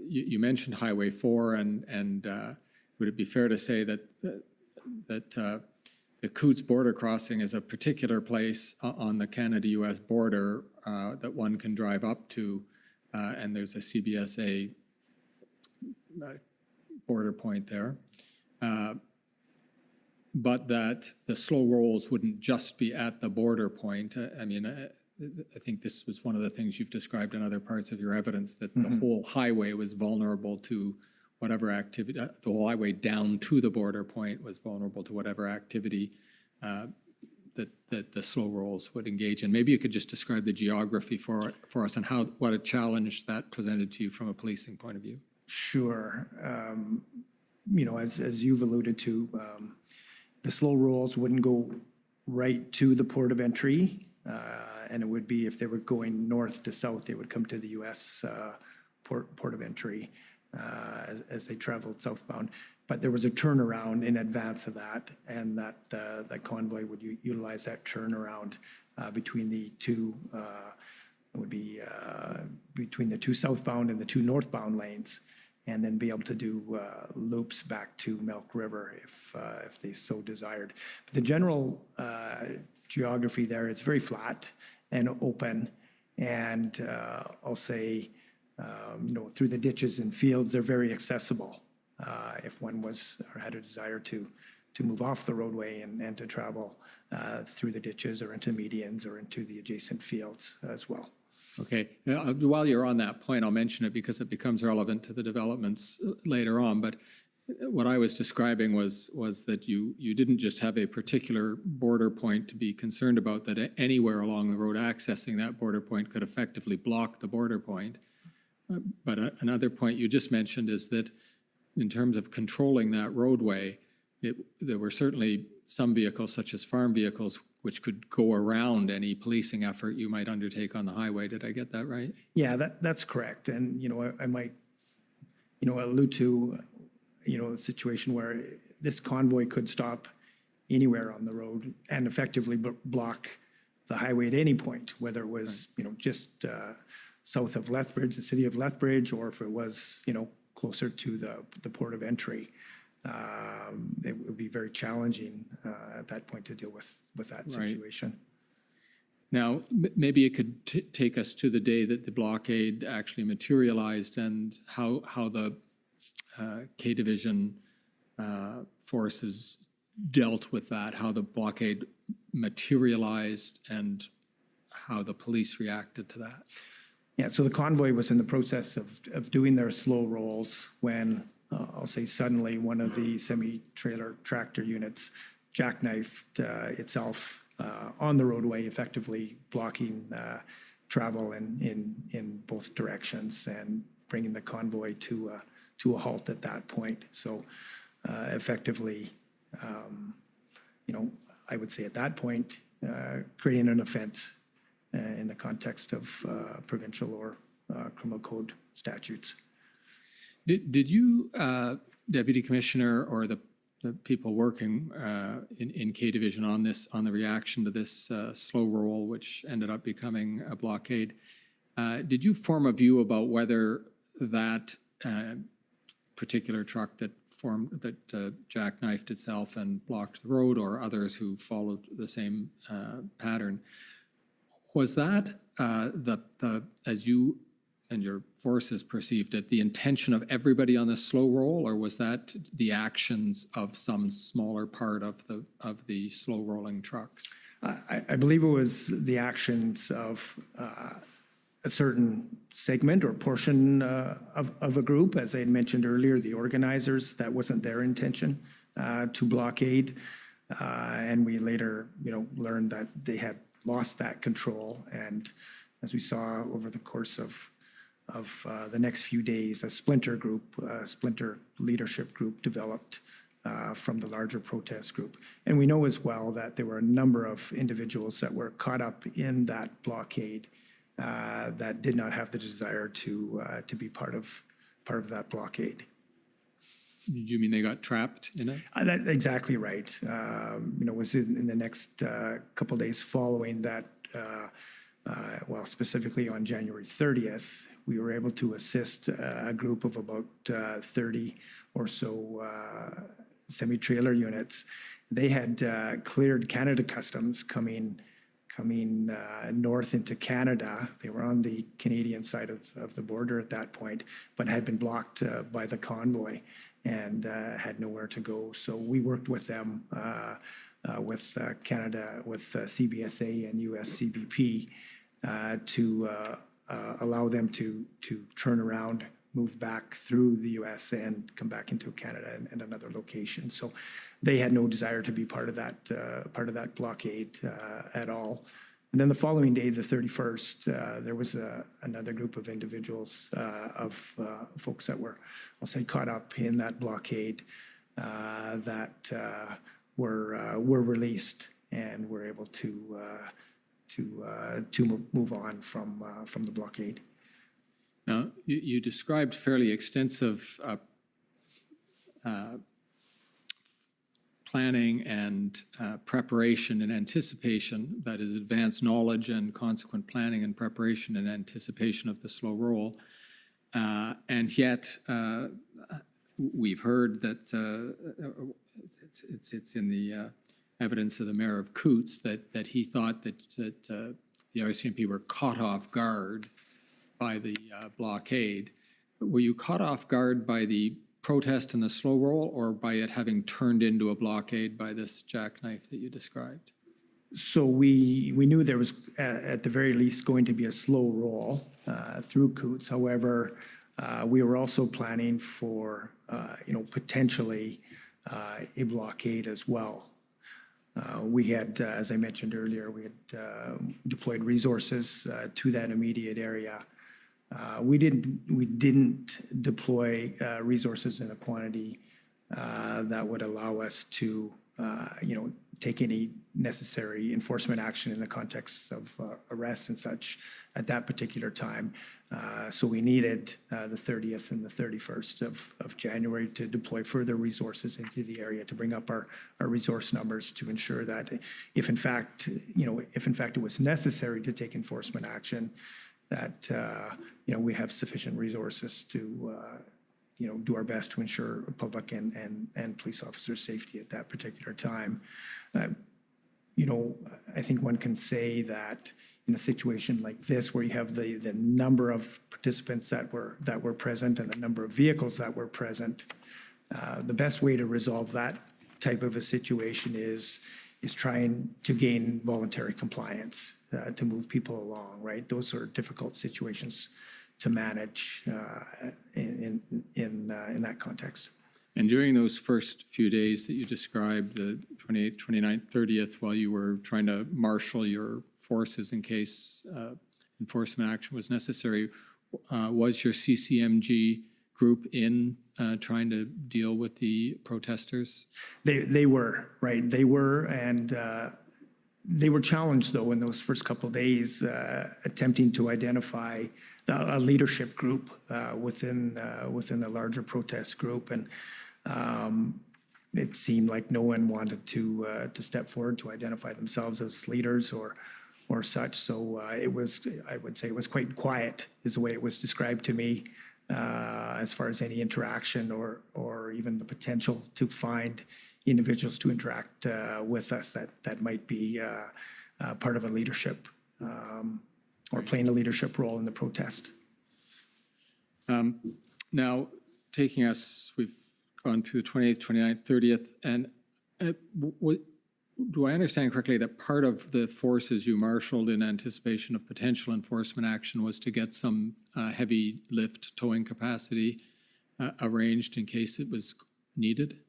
you mentioned Highway 4, and would it be fair to say that the Coots border crossing is a particular place on the Canada-U.S. border that one can drive up to and there's a CBSA border point there. But that the slow rolls wouldn't just be at the border point. I mean, I think this was one of the things you've described in other parts of your evidence, that the whole highway was vulnerable to whatever activity, the whole highway down to the border point was vulnerable to whatever activity that the slow rolls would engage in. Maybe you could just describe the geography for us and what a challenge that presented to you from a policing point of view. Sure. You know, as you've alluded to, the slow rolls wouldn't go right to the port of entry, and it would be, if they were going north to south, they would come to the U.S. Port of entry as they traveled southbound. But there was a turnaround in advance of that, and that convoy would utilize that turnaround between the two. It would be between the two southbound and the two northbound lanes, and then be able to do loops back to Milk River if they so desired. But the general geography there, it's very flat and open, and I'll say, you know, through the ditches and fields, they're very accessible if one was or had a desire to move off the roadway and to travel through the ditches or into medians or into the adjacent fields as well. Okay, while you're on that point, I'll mention it because it becomes relevant to the developments later on, but what I was describing was that you didn't just have a particular border point to be concerned about, that anywhere along the road accessing that border point could effectively block the border point. But another point you just mentioned is that in terms of controlling that roadway, there were certainly some vehicles, such as farm vehicles, which could go around any policing effort you might undertake on the highway. Did I get that right? Yeah, that's correct. And, you know, I might, you know, allude to, you know, a situation where this convoy could stop anywhere on the road and effectively block the highway at any point, whether it was, you know, just south of Lethbridge, the city of Lethbridge, or if it was, you know, closer to the port of entry. It would be very challenging at that point to deal with that situation. Right. Now, maybe you could take us to the day that the blockade actually materialized and how the K Division forces dealt with that, how the blockade materialized and how the police reacted to that. Yeah, so the convoy was in the process of doing their slow rolls when I'll say suddenly one of the semi-trailer tractor units jackknifed itself on the roadway, effectively blocking travel in both directions and bringing the convoy to a halt at that point. So effectively, you know, I would say at that point, creating an offense in the context of provincial or criminal code statutes. Did you, Deputy Commissioner, or the people working in K Division on the reaction to this slow roll, which ended up becoming a blockade, did you form a view about whether that particular truck that jackknifed itself and blocked the road, or others who followed the same pattern, was that as you and your forces perceived it, the intention of everybody on the slow roll, or was that the actions of some smaller part of the slow rolling trucks? I believe it was the actions of a certain segment or portion of a group. As I had mentioned earlier, the organizers, that wasn't their intention to blockade. And we later, you know, learned that they had lost that control. And as we saw over the course of the next few days, a splinter leadership group developed from the larger protest group. And we know as well that there were a number of individuals that were caught up in that blockade that did not have the desire to be part of that blockade. Did you mean they got trapped in it? That's exactly right. You know, it was in the next couple of days following that, well, specifically on January 30th, we were able to assist a group of about 30 or so semi-trailer units. They had cleared Canada Customs coming coming north into Canada. They were on the Canadian side of the border at that point, but had been blocked by the convoy and had nowhere to go. So we worked with them, with Canada, with CBSA and US CBP to allow them to turn around, move back through the US and come back into Canada and another location. So they had no desire to be part of that blockade at all. And then the following day, the 31st, there was another group of individuals, of folks that were, I'll say, caught up in that blockade that were released and were able to move on from the blockade. Now, you described fairly extensive planning and preparation and anticipation, that is advanced knowledge and consequent planning and preparation and anticipation of the slow roll. And yet, we've heard that it's in the evidence of the mayor of Coots that he thought that the RCMP were caught off guard by the blockade. Were you caught off guard by the protest and the slow roll, or by it having turned into a blockade by this jackknife that you described? So we knew there was at the very least going to be a slow roll through Coots. However, we were also planning for potentially a blockade as well. We had, as I mentioned earlier, we had deployed resources to that immediate area. We didn't deploy resources in a quantity that would allow us to, take any necessary enforcement action in the context of arrests and such at that particular time. So we needed the 30th and the 31st of January to deploy further resources into the area to bring up our resource numbers to ensure that if in fact it was necessary to take enforcement action, that we have sufficient resources to do our best to ensure public and police officers' safety at that particular time. I think one can say that in a situation like this, where you have the number of participants that were present and the number of vehicles that were present, the best way to resolve that type of a situation is trying to gain voluntary compliance to move people along, right? Those are difficult situations to manage in that context. And during those first few days that you described, the 28th, 29th, 30th, while you were trying to marshal your forces in case enforcement action was necessary, was your CCMG group in trying to deal with the protesters? They were, right? They were, and they were challenged, though, in those first couple of days, attempting to identify a leadership group within the larger protest group, and it seemed like no one wanted to step forward to identify themselves as leaders or such. So it was, I would say, it was quite quiet, is the way it was described to me, as far as any interaction or even the potential to find individuals to interact with us that might be part of a leadership or playing a leadership role in the protest. Now, taking us, we've gone through the 28th, 29th, 30th, and do I understand correctly that part of the forces you marshaled in anticipation of potential enforcement action was to get some heavy lift towing capacity arranged in case it was needed?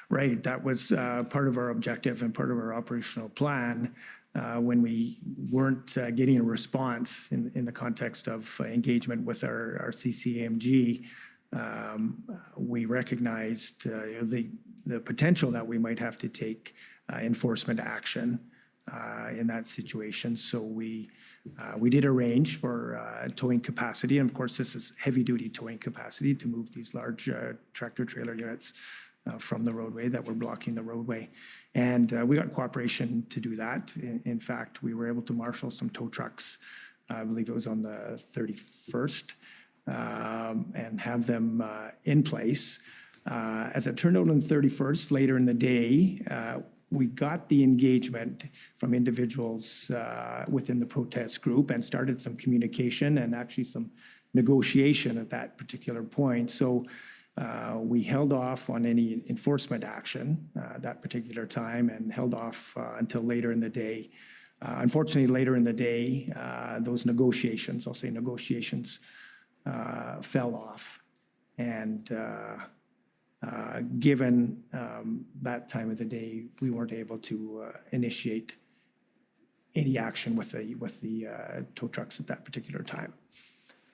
Right. That was part of our objective and part of our operational plan. When we weren't getting a response in the context of engagement with our CCMG, we recognized the potential that we might have to take enforcement action in that situation. So we did arrange for towing capacity, and of course this is heavy-duty towing capacity to move these large tractor-trailer units from the roadway that were blocking the roadway. And we got cooperation to do that. In fact, we were able to marshal some tow trucks, I believe it was on the 31st, and have them in place. As it turned out on the 31st, later in the day, we got the engagement from individuals within the protest group and started some communication and actually some negotiation at that particular point. So we held off on any enforcement action that particular time and held off until later in the day. Unfortunately, later in the day, those negotiations, I'll say negotiations, fell off. And given that time of the day, we weren't able to initiate any action with the tow trucks at that particular time.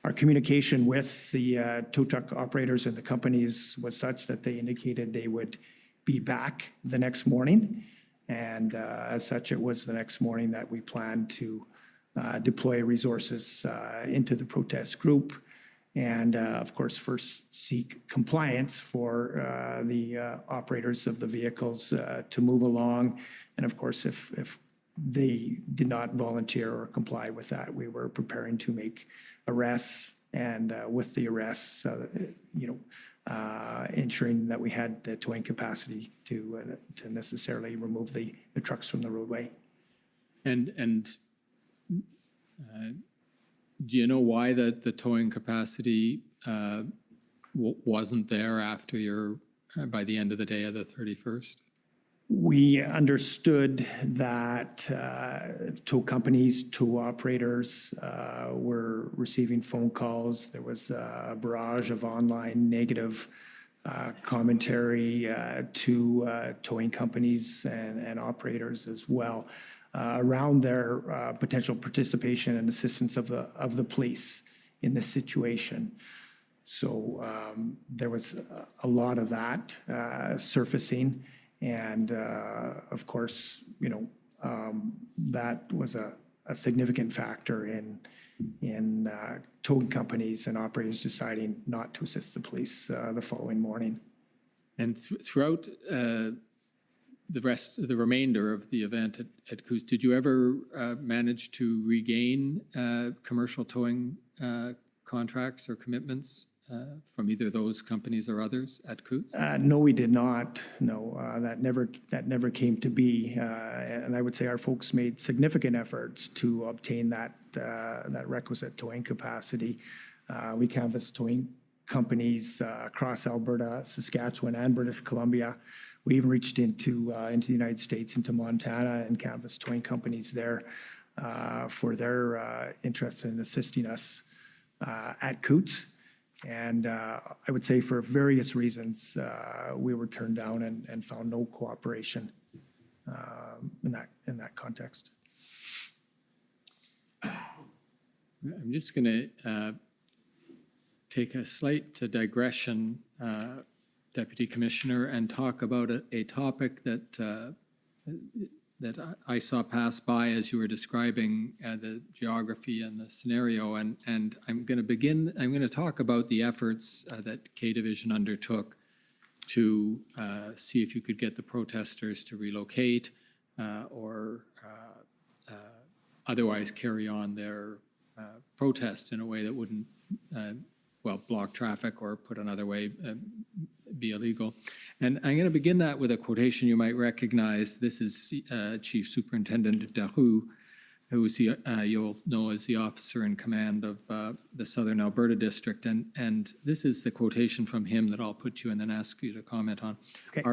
Our communication with the tow truck operators and the companies was such that they indicated they would be back the next morning. And as such, it was the next morning that we planned to deploy resources into the protest group. And of course, first seek compliance for the operators of the vehicles to move along. And of course, if they did not volunteer or comply with that, we were preparing to make arrests. And with the arrests, ensuring that we had the towing capacity to necessarily remove the trucks from the roadway. And do you know why the towing capacity wasn't there after by the end of the day of the 31st? We understood that tow companies, tow operators were receiving phone calls. There was a barrage of online negative commentary to towing companies and operators as well around their potential participation and assistance of the police in this situation. So there was a lot of that surfacing. And of course, that was a significant factor in towing companies and operators deciding not to assist the police the following morning. And throughout the remainder of the event at Coutts, did you ever manage to regain commercial towing contracts or commitments from either those companies or others at Coutts? No, we did not. No, that never came to be. And I would say our folks made significant efforts to obtain that requisite towing capacity. We canvassed towing companies across Alberta, Saskatchewan, and British Columbia. We even reached into the United States, into Montana, and canvassed towing companies there for their interest in assisting us at Coutts. And I would say for various reasons, we were turned down and found no cooperation in that context. I'm just going to take a slight digression, Deputy Commissioner, and talk about a topic that I saw pass by as you were describing the geography and the scenario. And I'm going to talk about the efforts that K Division undertook to see if you could get the protesters to relocate or otherwise carry on their protest in a way that wouldn't, block traffic or, put another way, be illegal. And I'm going to begin that with a quotation you might recognize. This is Chief Superintendent Daru, who is you'll know as the officer in command of the Southern Alberta District. And this is the quotation from him that I'll put you and then ask you to comment on. Okay.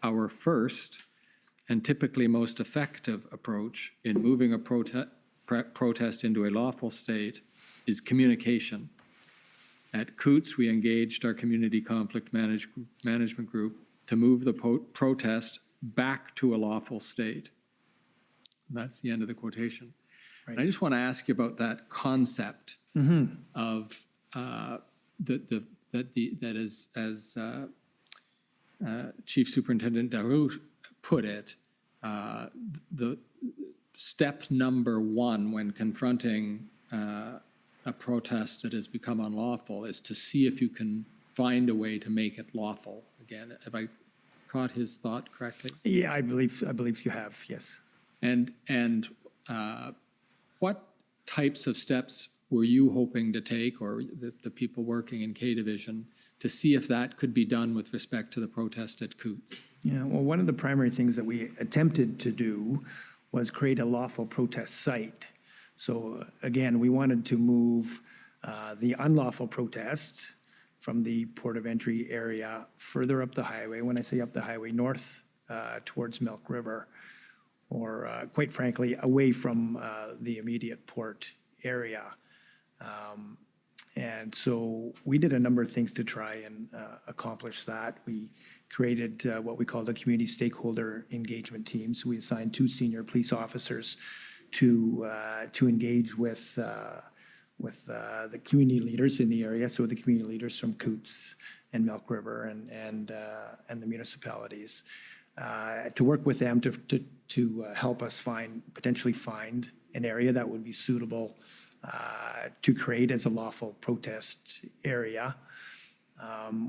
Our first and typically most effective approach in moving a protest into a lawful state is communication. At Coutts, we engaged our community conflict management group to move the protest back to a lawful state. And that's the end of the quotation. Right. And I just want to ask you about that concept of that is, as Chief Superintendent Daru put it, the step number one when confronting a protest that has become unlawful is to see if you can find a way to make it lawful again. Have I caught his thought correctly? Yeah, I believe you have, yes. And what types of steps were you hoping to take, or the people working in K Division, to see if that could be done with respect to the protest at Coutts? Yeah, well, one of the primary things that we attempted to do was create a lawful protest site. So again, we wanted to move the unlawful protest from the port of entry area further up the highway. When I say up the highway, north towards Milk River, or quite frankly, away from the immediate port area. And so we did a number of things to try and accomplish that. We created what we called a community stakeholder engagement team. So we assigned 2 senior police officers to engage with the community leaders in the area. So the community leaders from Coots and Milk River and the municipalities, to work with them to help us potentially find an area that would be suitable to create as a lawful protest area.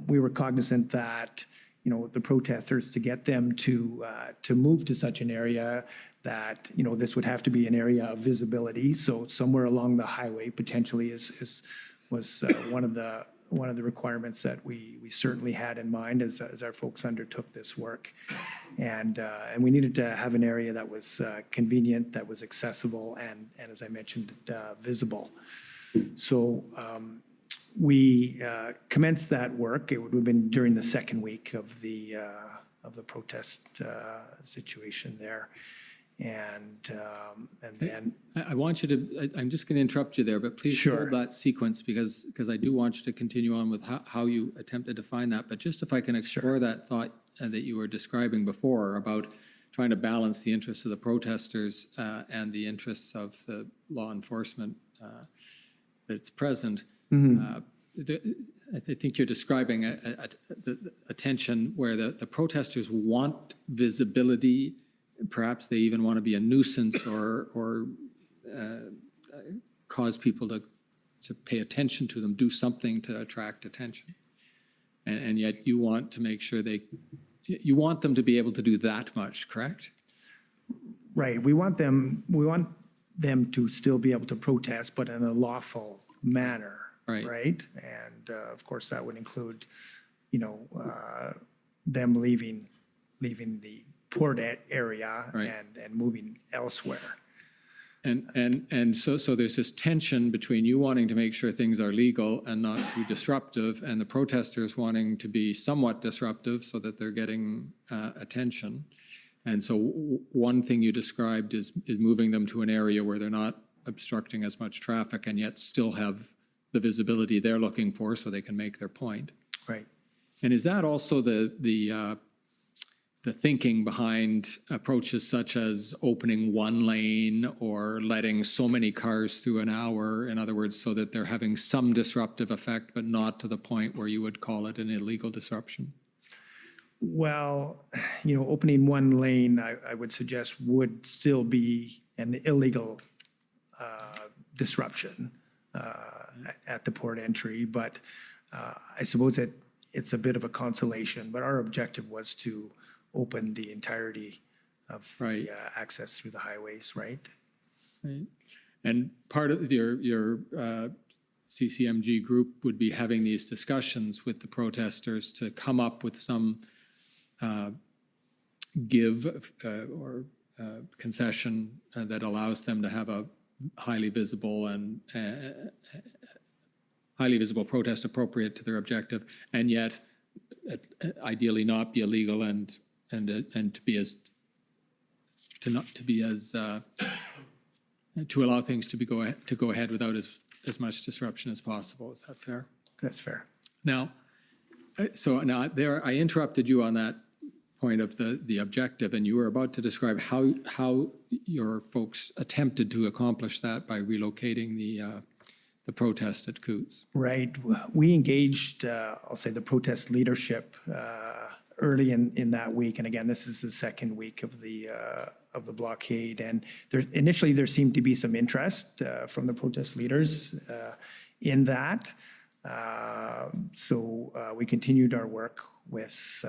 We were cognizant that, the protesters, to get them to move to such an area, that, this would have to be an area of visibility. So somewhere along the highway potentially was one of the requirements that we certainly had in mind as our folks undertook this work. And we needed to have an area that was convenient, that was accessible, and as I mentioned, visible. So we commenced that work. It would have been during the second week of the protest situation there. And then I want you to, I'm just going to interrupt you there, but please hold that sequence because I do want you to continue on with how you attempted to find that. But just if I can explore that thought that you were describing before about trying to balance the interests of the protesters and the interests of the law enforcement that's present. I think you're describing a tension where the protesters want visibility. Perhaps they even want to be a nuisance or cause people to pay attention to them, do something to attract attention. And yet you want to make sure you want them to be able to do that much, correct? Right. We want them to still be able to protest, but in a lawful manner. Right. And of course, that would include, them leaving the port area and moving elsewhere. And so there's this tension between you wanting to make sure things are legal and not too disruptive, and the protesters wanting to be somewhat disruptive so that they're getting attention. And so one thing you described is moving them to an area where they're not obstructing as much traffic and yet still have the visibility they're looking for so they can make their point. Right. And is that also the thinking behind approaches such as opening one lane or letting so many cars through an hour, in other words, so that they're having some disruptive effect, but not to the point where you would call it an illegal disruption? Well, opening one lane, I would suggest, would still be an illegal disruption at the port entry, but I suppose it's a bit of a consolation, but our objective was to open the entirety of the access through the highways, right? Right. And part of your CCMG group would be having these discussions with the protesters to come up with some give or concession that allows them to have a highly visible protest appropriate to their objective, and yet ideally not be illegal and to allow things to go ahead without as much disruption as possible. Is that fair? That's fair. Now, I interrupted you on that point of the objective, and you were about to describe how your folks attempted to accomplish that by relocating the protest at Coots. Right. We engaged, I'll say, the protest leadership early in that week, and again, this is the second week of the blockade. And initially, there seemed to be some interest from the protest leaders in that. So we continued our work with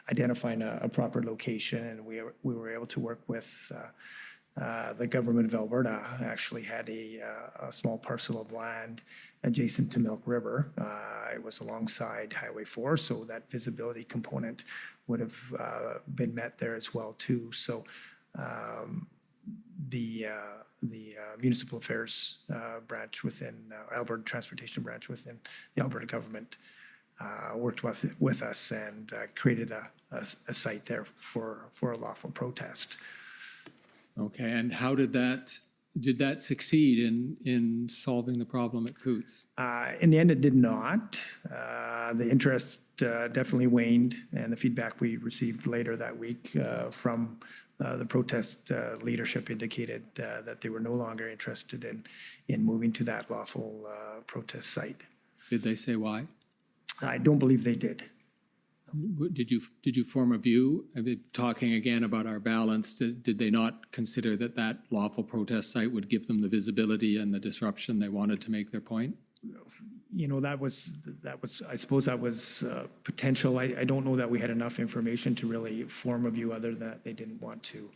identifying a proper location, and we were able to work with the government of Alberta actually had a small parcel of land adjacent to Milk River. It was alongside Highway 4, so that visibility component would have been met there as well too. So the municipal affairs branch within Alberta Transportation branch within the Alberta government worked with us and created a site there for a lawful protest. Okay, and how did that succeed in solving the problem at Coots? In the end, it did not. The interest definitely waned, and the feedback we received later that week from the protest leadership indicated that they were no longer interested in moving to that lawful protest site. Did they say why? I don't believe they did. Did you form a view? I mean, talking again about our balance, did they not consider that lawful protest site would give them the visibility and the disruption they wanted to make their point? You know, that was I suppose that was potential. I don't know that we had enough information to really form a view other than that they didn't want to.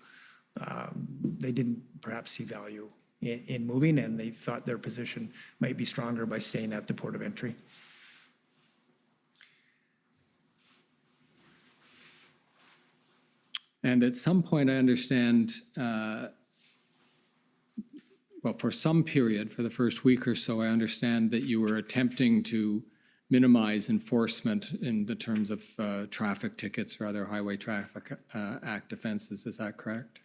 They didn't perhaps see value in moving, and they thought their position might be stronger by staying at the port of entry. And at some point, I understand, well, for some period, for the first week or so, I understand that you were attempting to minimize enforcement in the terms of traffic tickets or other Highway Traffic Act offenses. Is that correct?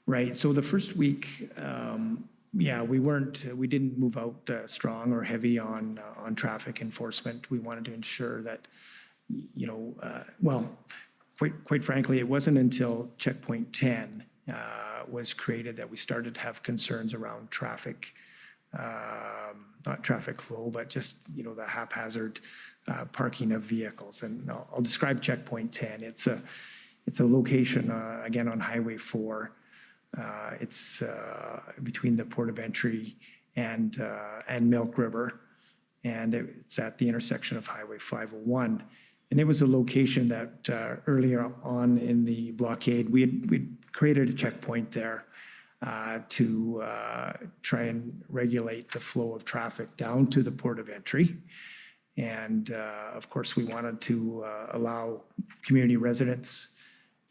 Right. So the first week, yeah, we didn't move out strong or heavy on traffic enforcement. We wanted to ensure that, you know, well, quite frankly, it wasn't until checkpoint 10 was created that we started to have concerns around traffic, not traffic flow, but just, you know, the haphazard parking of vehicles. And I'll describe checkpoint 10. It's a location, again, on Highway 4. It's between the port of entry and Milk River, and it's at the intersection of Highway 501. And it was a location that earlier on in the blockade, we'd created a checkpoint there to try and regulate the flow of traffic down to the port of entry. And of course, we wanted to allow community residents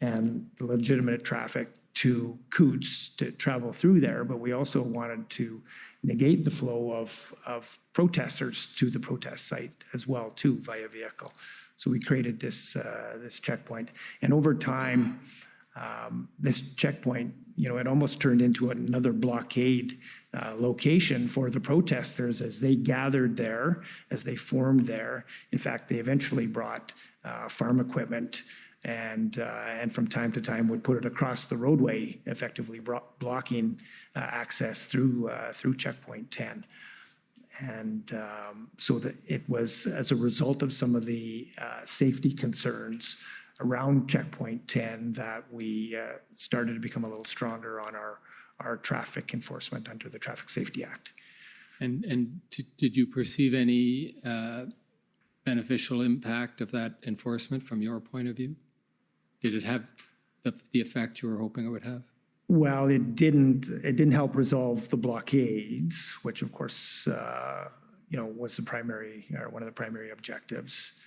and the legitimate traffic to Coots to travel through there, but we also wanted to negate the flow of protesters to the protest site as well too via vehicle. So we created this checkpoint, and over time, this checkpoint, you know, it almost turned into another blockade location for the protesters as they gathered there, as they formed there. In fact, they eventually brought farm equipment and from time to time would put it across the roadway, effectively blocking access through checkpoint 10. And so that it was as a result of some of the safety concerns around checkpoint 10 that we started to become a little stronger on our traffic enforcement under the Traffic Safety Act. And did you perceive any beneficial impact of that enforcement from your point of view? Did it have the effect you were hoping it would have? Well, it didn't help resolve the blockades, which of course, you know, was the primary or one of the primary objectives.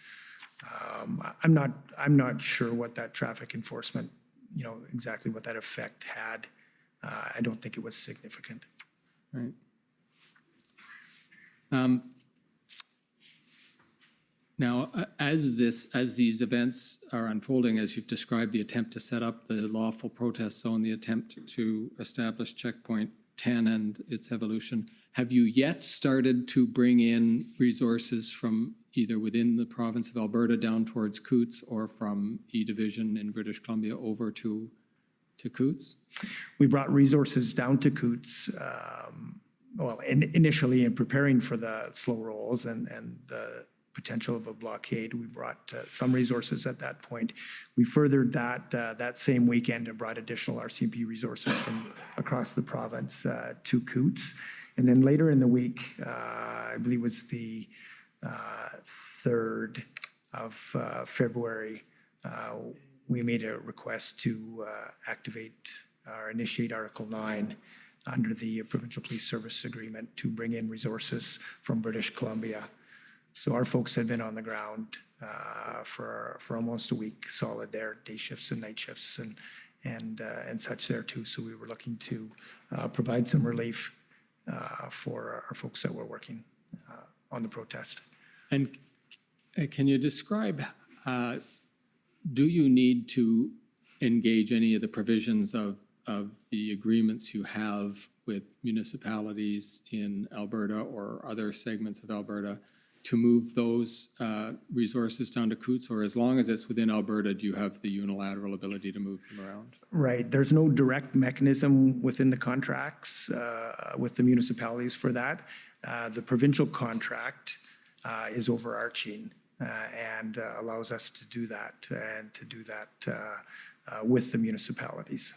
I'm not sure what that traffic enforcement, you know, exactly what that effect had. I don't think it was significant. Right. Now, as these events are unfolding, as you've described, the attempt to set up the lawful protest zone, the attempt to establish checkpoint 10 and its evolution, have you yet started to bring in resources from either within the province of Alberta down towards Coots or from E Division in British Columbia over to Coots? We brought resources down to Coots, well, initially in preparing for the slow rolls and the potential of a blockade. We brought some resources at that point. We furthered that same weekend and brought additional RCMP resources from across the province to Coots. And then later in the week, I believe it was the 3rd of February, we made a request to activate or initiate Article 9 under the Provincial Police Service Agreement to bring in resources from British Columbia. So our folks had been on the ground for almost a week solid there, day shifts and night shifts and such there too. So we were looking to provide some relief for our folks that were working on the protest. And can you describe, do you need to engage any of the provisions of the agreements you have with municipalities in Alberta or other segments of Alberta to move those resources down to Coots, or as long as it's within Alberta, do you have the unilateral ability to move them around? Right. There's no direct mechanism within the contracts with the municipalities for that. The provincial contract is overarching and allows us to do that and to do that with the municipalities.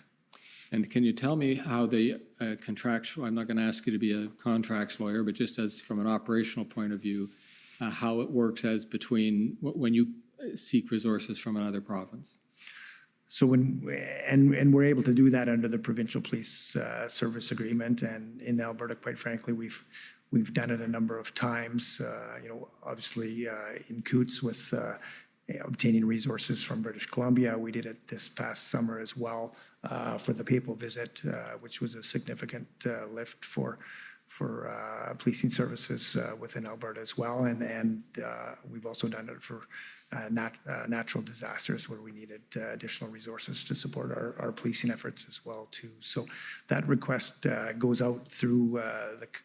And can you tell me how the contractual, I'm not going to ask you to be a contracts lawyer, but just as from an operational point of view, how it works as between when you seek resources from another province? So and we're able to do that under the Provincial Police Service Agreement, and in Alberta, quite frankly, we've done it a number of times. Obviously in Coots with obtaining resources from British Columbia. We did it this past summer as well for the Papal visit, which was a significant lift for policing services within Alberta as well. And we've also done it for natural disasters where we needed additional resources to support our policing efforts as well too. So that request goes out through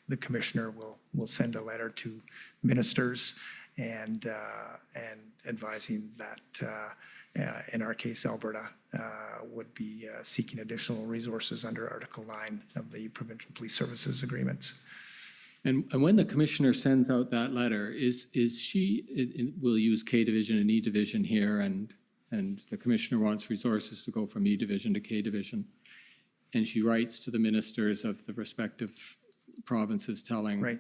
the commissioner will send a letter to ministers and advising that in our case, Alberta would be seeking additional resources under Article 9 of the Provincial Police Services Agreements. And when the commissioner sends out that letter, is she, we'll use K Division and E Division here, and the commissioner wants resources to go from E Division to K Division, and she writes to the ministers of the respective provinces telling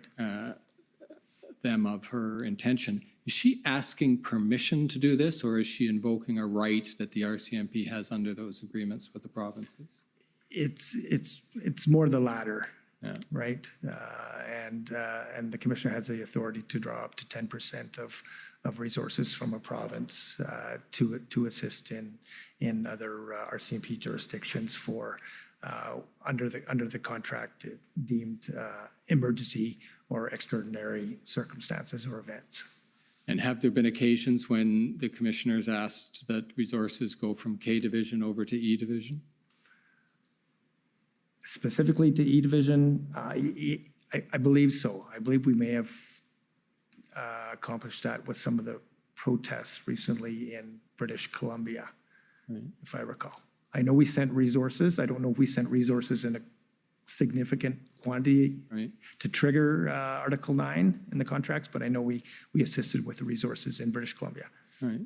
them of her intention. Is she asking permission to do this, or is she invoking a right that the RCMP has under those agreements with the provinces? It's more the latter, right? And the commissioner has the authority to draw up to 10% of resources from a province to assist in other RCMP jurisdictions for under the contract deemed emergency or extraordinary circumstances or events. And have there been occasions when the commissioners asked that resources go from K Division over to E Division? Specifically to E Division, I believe so. I believe we may have accomplished that with some of the protests recently in British Columbia, if I recall. I know we sent resources. I don't know if we sent resources in a significant quantity to trigger Article 9 in the contracts, but I know we assisted with the resources in British Columbia. Right.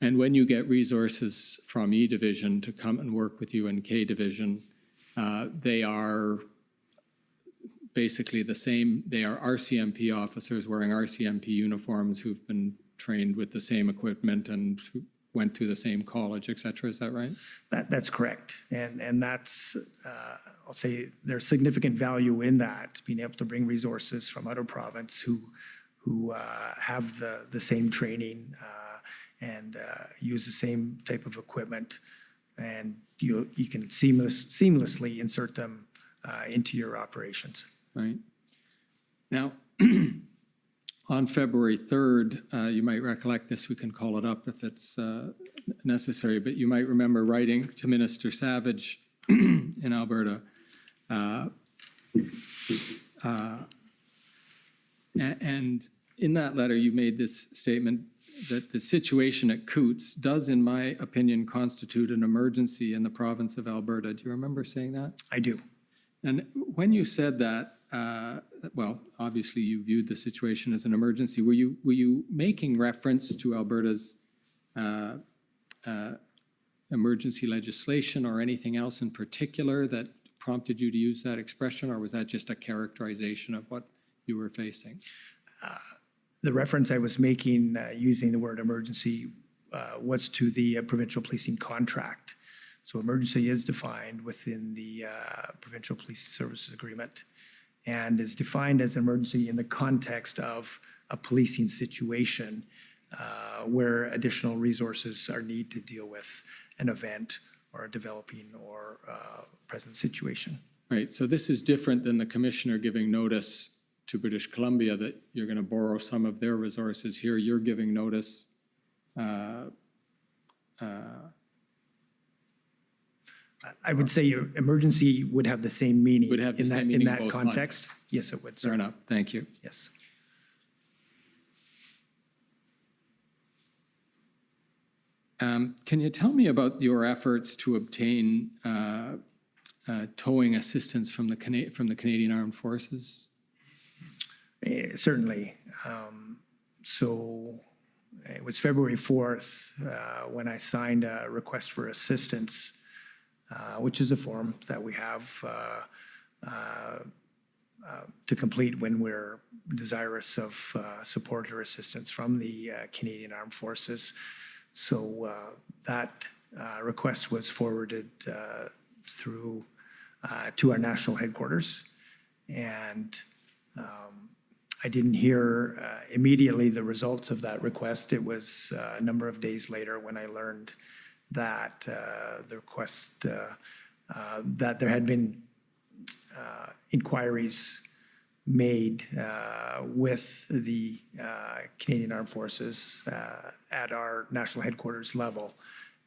And when you get resources from E Division to come and work with you in K Division, they are basically the same. They are RCMP officers wearing RCMP uniforms who've been trained with the same equipment and who went through the same college, et cetera. Is that right? That's correct. And that's, I'll say there's significant value in that, being able to bring resources from other province who have the same training and use the same type of equipment, and you can seamlessly insert them into your operations. Right. Now, on February 3rd, you might recollect this, we can call it up if it's necessary, but you might remember writing to Minister Savage in Alberta. And in that letter, you made this statement that the situation at Coots does, in my opinion, constitute an emergency in the province of Alberta. Do you remember saying that? I do. And when you said that, well, obviously you viewed the situation as an emergency. Were you making reference to Alberta's emergency legislation or anything else in particular that prompted you to use that expression, or was that just a characterization of what you were facing? The reference I was making using the word emergency was to the provincial policing contract. So emergency is defined within the Provincial Police Services Agreement and is defined as emergency in the context of a policing situation where additional resources are needed to deal with an event or a developing or present situation. Right, so this is different than the commissioner giving notice to British Columbia that you're going to borrow some of their resources. Here, you're giving notice. I would say emergency would have the same meaning Would have the in same that, meaning in in that both context. contexts. Yes, it would. Fair enough, thank you. Yes. Can you tell me about your efforts to obtain towing assistance from the Canadian Armed Forces? Certainly. So it was February 4th when I signed a request for assistance, which is a form that we have to complete when we're desirous of support or assistance from the Canadian Armed Forces. So that request was forwarded through to our national headquarters, and I didn't hear immediately the results of that request. It was a number of days later when I learned that the request, that there had been inquiries made with the Canadian Armed Forces at our national headquarters level,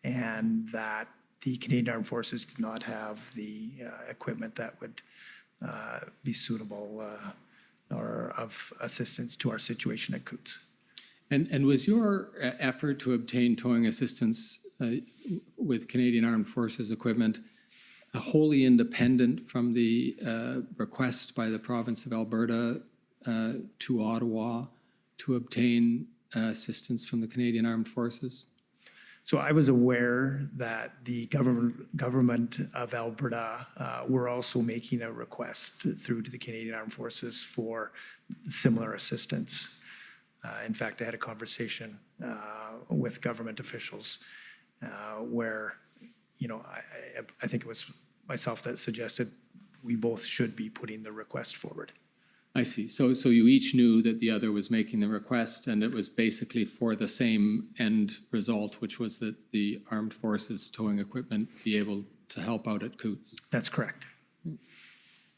and that the Canadian Armed Forces did not have the equipment that would be suitable or of assistance to our situation at Coots. And was your effort to obtain towing assistance with Canadian Armed Forces equipment wholly independent from the request by the province of Alberta to Ottawa to obtain assistance from the Canadian Armed Forces? So I was aware that the government of Alberta were also making a request through to the Canadian Armed Forces for similar assistance. In fact, I had a conversation with government officials where, you know, I think it was myself that suggested we both should be putting the request forward. I see. So you each knew that the other was making the request, and it was basically for the same end result, which was that the armed forces towing equipment be able to help out at Coots. That's correct.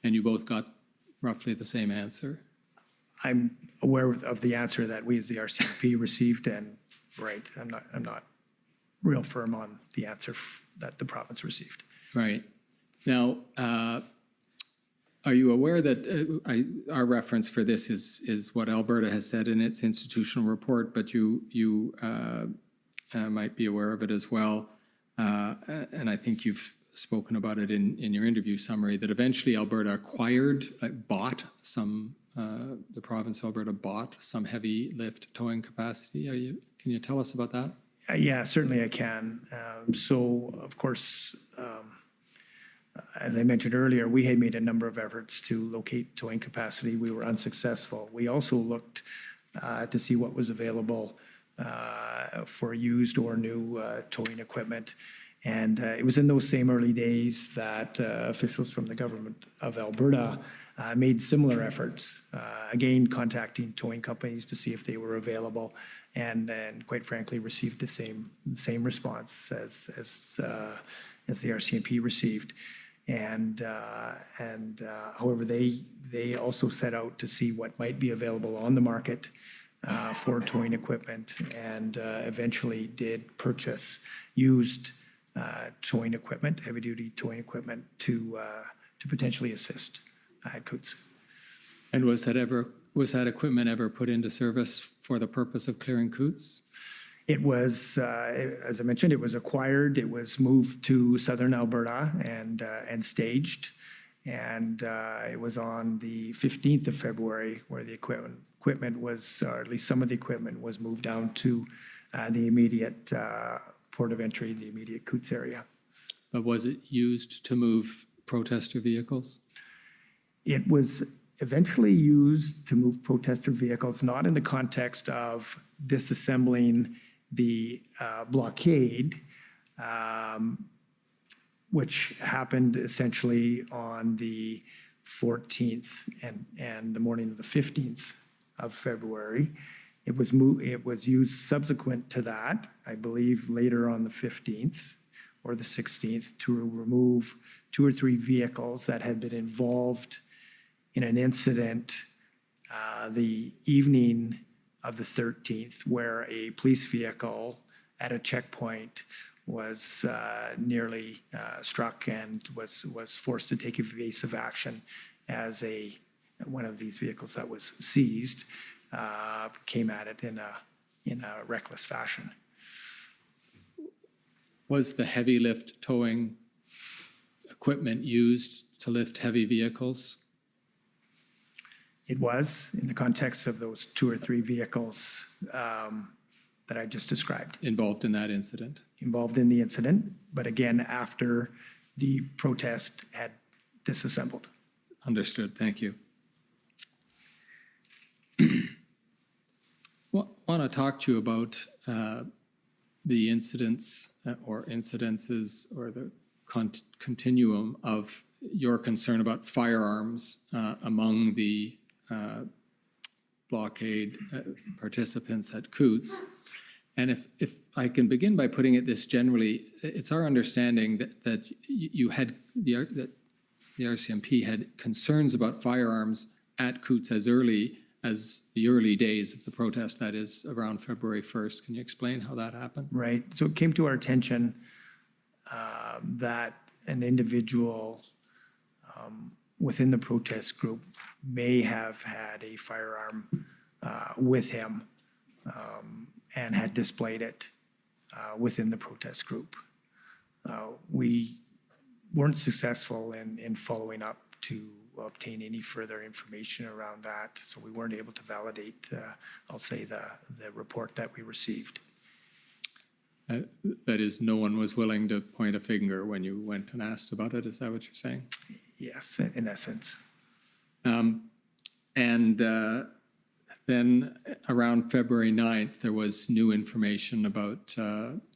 And you both got roughly the same answer? I'm aware of the answer that we as the RCMP received, and right, I'm not real firm on the answer that the province received. Right. Now, are you aware that our reference for this is what Alberta has said in its institutional report, but you might be aware of it as well, and I think you've spoken about it in your interview summary, that eventually Alberta bought some, the province of Alberta bought some heavy lift towing capacity. Can you tell us about that? Yeah, certainly I can. So, of course, as I mentioned earlier, we had made a number of efforts to locate towing capacity. We were unsuccessful. We also looked to see what was available for used or new towing equipment. And it was in those same early days that officials from the government of Alberta made similar efforts, again, contacting towing companies to see if they were available, and quite frankly, received the same response as the RCMP received. And however, they also set out to see what might be available on the market for towing equipment, and eventually did purchase used towing equipment, heavy-duty towing equipment, to potentially assist at Coots. And was that equipment ever put into service for the purpose of clearing Coots? It was, as I mentioned, it was acquired. It was moved to southern Alberta and staged. And it was on the 15th of February where the equipment was, or at least some of the equipment was moved down to the immediate port of entry, the immediate Coots area. But was it used to move protester vehicles? It was eventually used to move protester vehicles, not in the context of disassembling the blockade, which happened essentially on the 14th and the morning of the 15th of February. It was used subsequent to that, I believe later on the 15th or the 16th, to remove 2 or 3 vehicles that had been involved in an incident the evening of the 13th, where a police vehicle at a checkpoint was nearly struck and was forced to take evasive action as one of these vehicles that was seized came at it in a reckless fashion. Was the heavy lift towing equipment used to lift heavy vehicles? It was, in the context of those 2 or 3 vehicles that I just described. Involved in that incident? Involved in the incident, but again, after the protest had disassembled. Understood, thank you. Want to talk to you about the incidents or incidences or the continuum of your concern about firearms among the blockade participants at Coots. And if I can begin by putting it this generally, it's our understanding that you had that the RCMP had concerns about firearms at Coots as early as the early days of the protest, that is around February 1st. Can you explain how that happened? Right. So it came to our attention that an individual within the protest group may have had a firearm with him and had displayed it within the protest group. We weren't successful in following up to obtain any further information around that, so we weren't able to validate, I'll say, the report that we received. That is, no one was willing to point a finger when you went and asked about it, is that what you're saying? Yes, in essence. Then around February 9th, there was new information about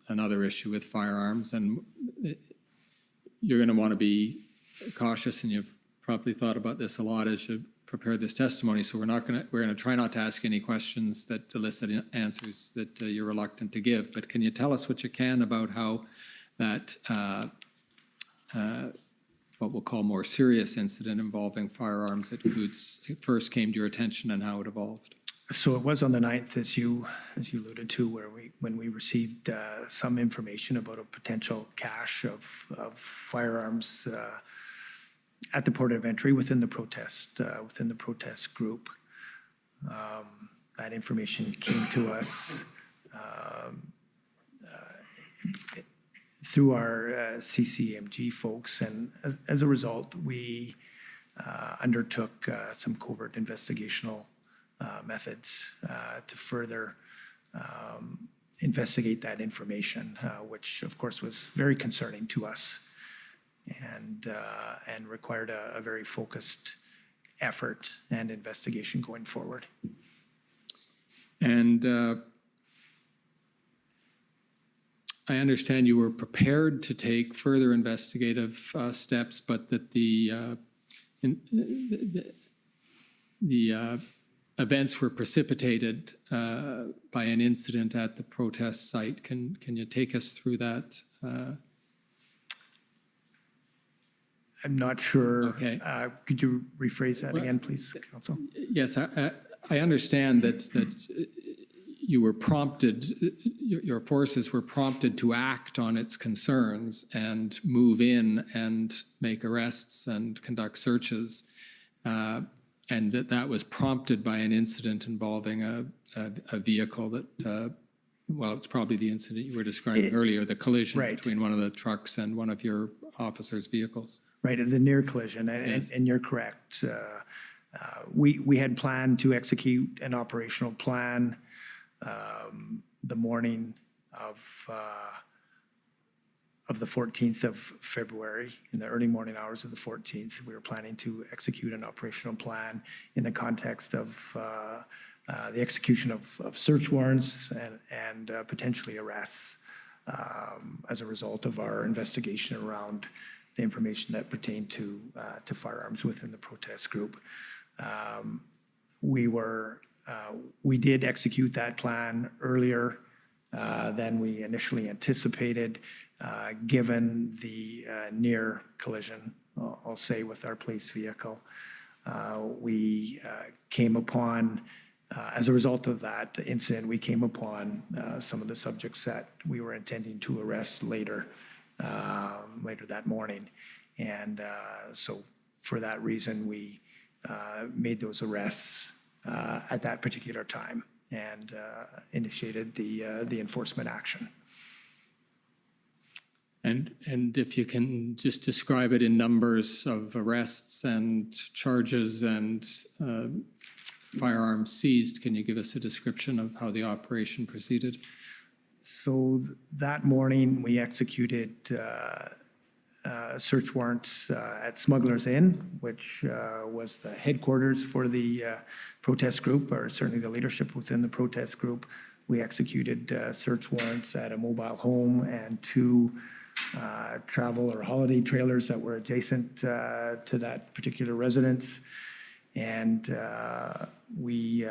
another issue with firearms, and you're going to want to be cautious, and you've probably thought about this a lot as you prepare this testimony. So we're going to try not to ask any questions that elicit answers that you're reluctant to give. But can you tell us what you can about how that what we'll call more serious incident involving firearms at Coots first came to your attention and how it evolved? So it was on the 9th, as you alluded to, when we received some information about a potential cache of firearms at the port of entry within the protest group. That information came to us through our CCMG folks, and as a result, we undertook some covert investigational methods to further investigate that information, which of course was very concerning to us and required a very focused effort and investigation going forward. And I understand you were prepared to take further investigative steps, but that the events were precipitated by an incident at the protest site. Can you take us through that? I'm not sure. Okay. Could you rephrase that again, please, Council? Yes, I understand that you were prompted, your forces were prompted to act on its concerns and move in and make arrests and conduct searches, and that was prompted by an incident involving a vehicle that, well, it's probably the incident you were describing earlier, the collision between one of the trucks and one of your officers' vehicles. Right, the near collision, and you're correct. We had planned to execute an operational plan the morning of the 14th of February. In the early morning hours of the 14th, we were planning to execute an operational plan in the context of the execution of search warrants and potentially arrests as a result of our investigation around the information that pertained to firearms within the protest group. We did execute that plan earlier than we initially anticipated, given the near collision, I'll say, with our police vehicle. We came upon, as a result of that incident, we came upon some of the subjects that we were intending to arrest later that morning. And so for that reason, we made those arrests at that particular time and initiated the enforcement action. And if you can just describe it in numbers of arrests and charges and firearms seized, can you give us a description of how the operation proceeded? So that morning, we executed search warrants at Smuggler's Inn, which was the headquarters for the protest group, or certainly the leadership within the protest group. We executed search warrants at a mobile home and 2 travel or holiday trailers that were adjacent to that particular residence. And we,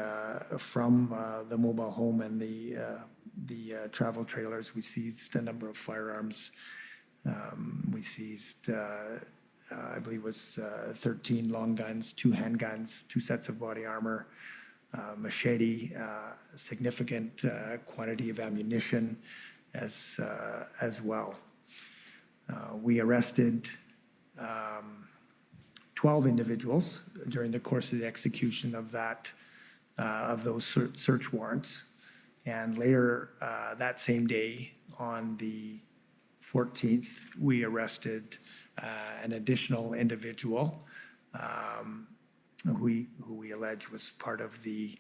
from the mobile home and the travel trailers, we seized a number of firearms. We seized, I believe it was 13 long guns, 2 handguns, 2 sets of body armor, machete, significant quantity of ammunition as well. We arrested 12 individuals during the course of the execution of those search warrants. And later that same day, on the 14th, we arrested an additional individual who we allege was part of the,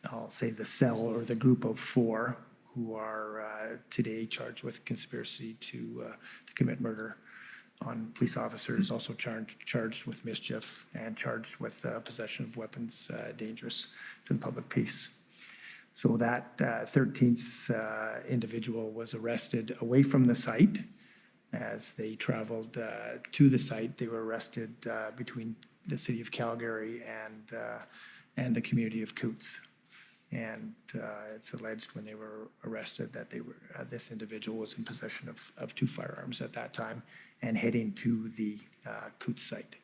I'll say, the cell or the group of 4 who are today charged with conspiracy to commit murder on police officers, also charged with mischief and charged with possession of weapons dangerous to the public peace. So that 13th individual was arrested away from the site. As they traveled to the site, they were arrested between the city of Calgary and the community of Coots. And it's alleged when they were arrested that this individual was in possession of 2 firearms at that time and heading to the Coots site.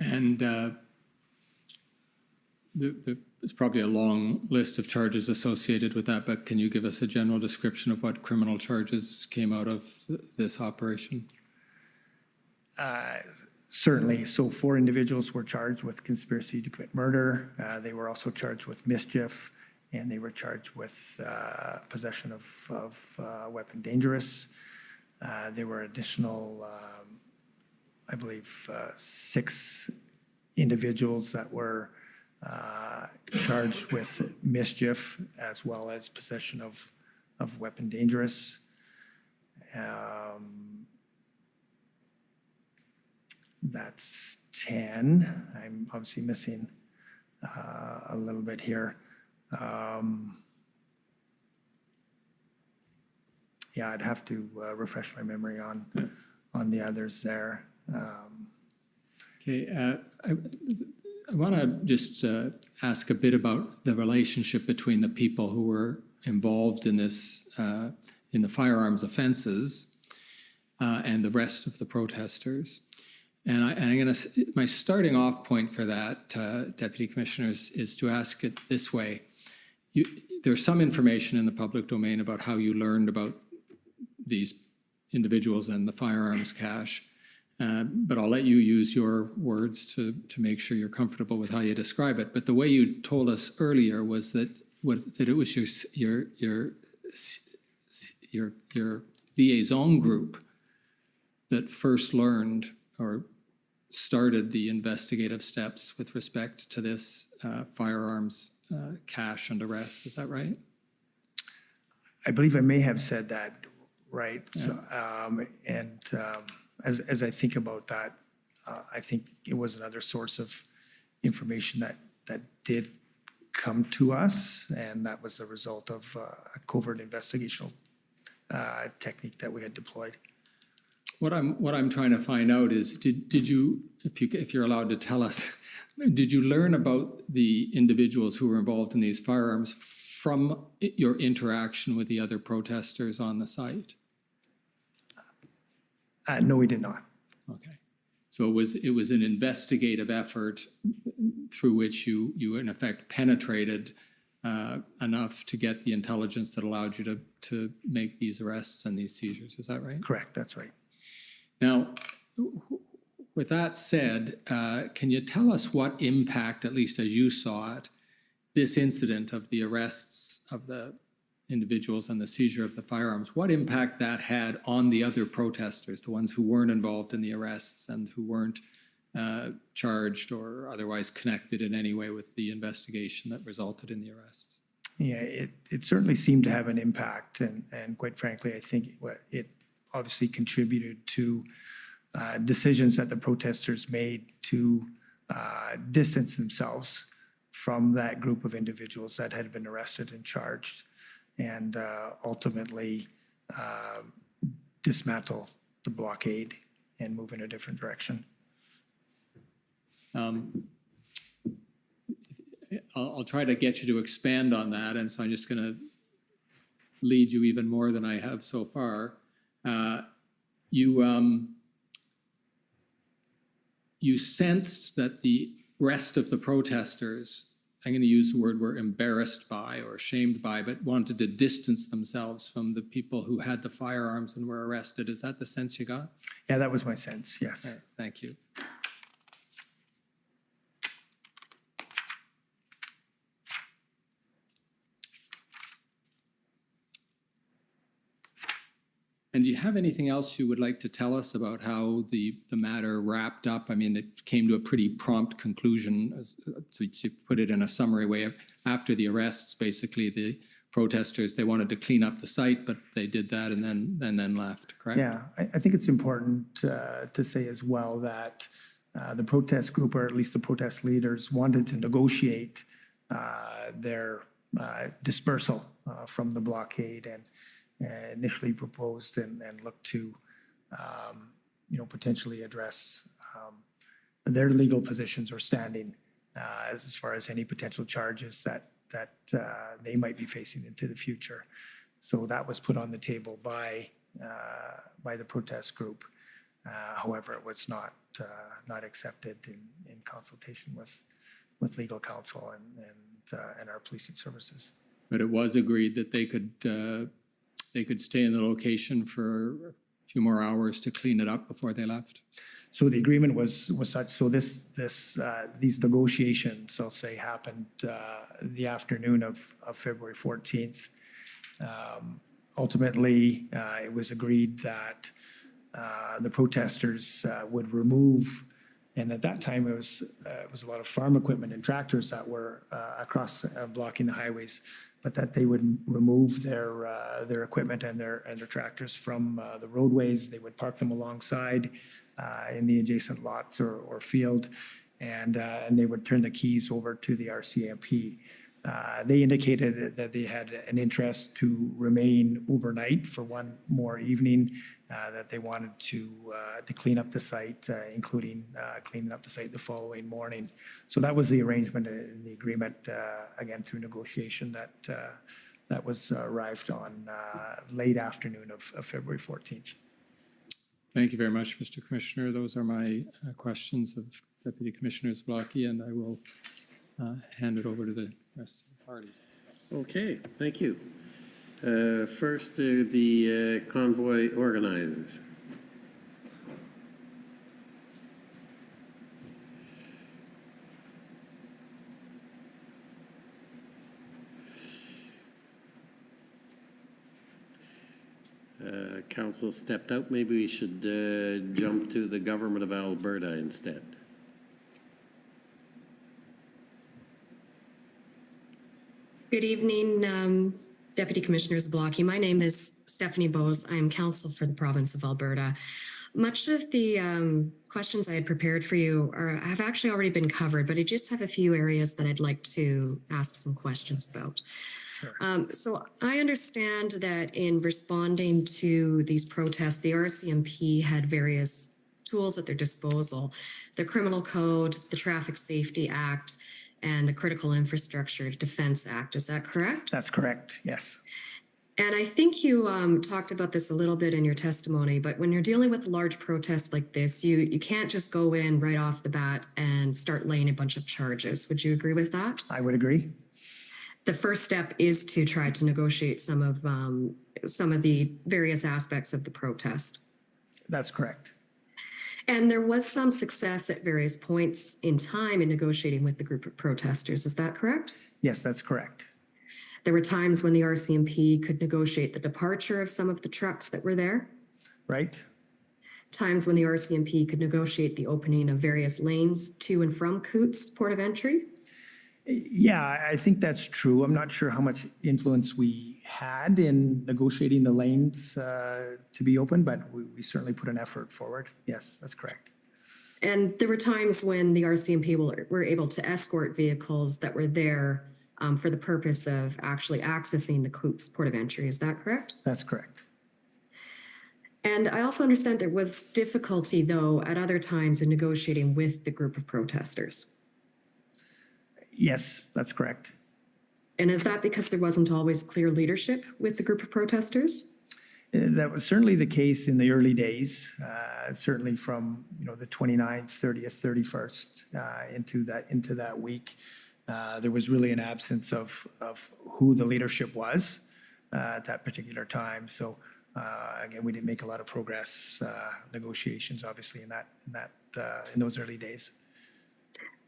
And there's probably a long list of charges associated with that, but can you give us a general description of what criminal charges came out of this operation? Certainly. So 4 individuals were charged with conspiracy to commit murder. They were also charged with mischief, and they were charged with possession of weapon dangerous. There were additional, I believe, 6 individuals that were charged with mischief as well as possession of weapon dangerous. That's 10. I'm obviously missing a little bit here. Yeah, I'd have to refresh my memory on the others there. Okay, I want to just ask a bit about the relationship between the people who were involved in this, in the firearms offenses, and the rest of the protesters. And I'm going to, my starting off point for that, Deputy Commissioners, is to ask it this way. There's some information in the public domain about how you learned about these individuals and the firearms cache. But I'll let you use your words to make sure you're comfortable with how you describe it. But the way you told us earlier was that it was your liaison group that first learned or started the investigative steps with respect to this firearms cache and arrest. Is that right? I believe I may have said that, right? Yeah. So, as I think about that, I think it was another source of information that did come to us, and that was a result of a covert investigational technique that we had deployed. What I'm trying to find out is, did you, if you're allowed to tell us, did you learn about the individuals who were involved in these firearms from your interaction with the other protesters on the site? No, we did not. Okay. So it was an investigative effort through which you in effect penetrated enough to get the intelligence that allowed you to make these arrests and these seizures. Is that right? Correct, that's right. Now, with that said, can you tell us what impact, at least as you saw it, this incident of the arrests of the individuals and the seizure of the firearms, what impact that had on the other protesters, the ones who weren't involved in the arrests and who weren't charged or otherwise connected in any way with the investigation that resulted in the arrests? Yeah, it certainly seemed to have an impact, and quite frankly, I think it obviously contributed to decisions that the protesters made to distance themselves from that group of individuals that had been arrested and charged, and ultimately dismantle the blockade and move in a different direction. I'll try to get you to expand on that, and so I'm just going to lead you even more than I have so far. You sensed that the rest of the protesters, I'm going to use the word, were embarrassed by or ashamed by, but wanted to distance themselves from the people who had the firearms and were arrested. Is that the sense you got? Yeah, that was my sense, yes. Right, thank you. And do you have anything else you would like to tell us about how the matter wrapped up? I mean, it came to a pretty prompt conclusion, to put it in a summary way. After the arrests, basically, the protesters, they wanted to clean up the site, but they did that and then left, correct? Yeah, I think it's important to say as well that the protest group, or at least the protest leaders, wanted to negotiate their dispersal from the blockade, and initially proposed and looked to, potentially address their legal positions or standing as far as any potential charges that they might be facing into the future. So that was put on the table by the protest group. However, it was not accepted in consultation with legal counsel and our policing services. But it was agreed that they could stay in the location for a few more hours to clean it up before they left? So the agreement was such, so these negotiations, I'll say, happened the afternoon of February 14th. Ultimately, it was agreed that the protesters would remove, and at that time it was a lot of farm equipment and tractors that were across blocking the highways, but that they would remove their equipment and their tractors from the roadways. They would park them alongside in the adjacent lots or field, and they would turn the keys over to the RCMP. They indicated that they had an interest to remain overnight for one more evening, that they wanted to clean up the site, including cleaning up the site the following morning. So that was the arrangement in the agreement, again, through negotiation that was arrived on late afternoon of February 14th. Thank you very much, Mr. Commissioner. Those are my questions of Deputy Commissioner Zablocki, and I will hand it over to the rest of the parties. Okay, thank you. First, the convoy organizers. Council stepped out. Maybe we should jump to the government of Alberta instead. Good evening, Deputy Commissioner Zablocki. My name is Stephanie Bose. I am counsel for the province of Alberta. Much of the questions I had prepared for you have actually already been covered, but I just have a few areas that I'd like to ask some questions about. So I understand that in responding to these protests, the RCMP had various tools at their disposal: the Criminal Code, the Traffic Safety Act, and the Critical Infrastructure Defense Act. Is that correct? That's correct, yes. And I think you talked about this a little bit in your testimony, but when you're dealing with large protests like this, you can't just go in right off the bat and start laying a bunch of charges. Would you agree with that? I would agree. The first step is to try to negotiate some of the various aspects of the protest. That's correct. And there was some success at various points in time in negotiating with the group of protesters. Is that correct? Yes, that's correct. There were times when the RCMP could negotiate the departure of some of the trucks that were there. Right. Times when the RCMP could negotiate the opening of various lanes to and from Coots Port of Entry. Yeah, I think that's true. I'm not sure how much influence we had in negotiating the lanes to be open, but we certainly put an effort forward. Yes, that's correct. And there were times when the RCMP were able to escort vehicles that were there for the purpose of actually accessing the Coots Port of Entry. Is that correct? That's correct. And I also understand there was difficulty, though, at other times in negotiating with the group of protesters. Yes, that's correct. And is that because there wasn't always clear leadership with the group of protesters? That was certainly the case in the early days, certainly from the 29th, 30th, 31st into that week. There was really an absence of who the leadership was at that particular time. So again, we didn't make a lot of progress negotiations, obviously, in those early days.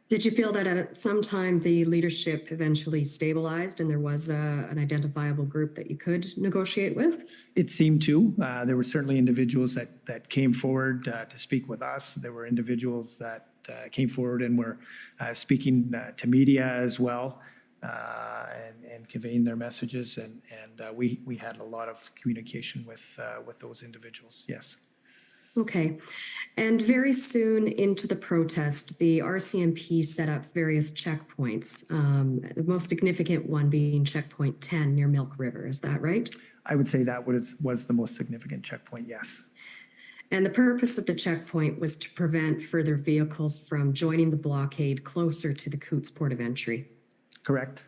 Did you feel that at some time the leadership eventually stabilized and there was an identifiable group that you could negotiate with? It seemed to. There were certainly individuals that came forward to speak with us. There were individuals that came forward and were speaking to media as well and conveying their messages. And we had a lot of communication with those individuals, yes. Okay. And very soon into the protest, the RCMP set up various checkpoints, the most significant one being checkpoint 10 near Milk River. Is that right? I would say that was the most significant checkpoint, yes. And the purpose of the checkpoint was to prevent further vehicles from joining the blockade closer to the Coots Port of Entry. Correct.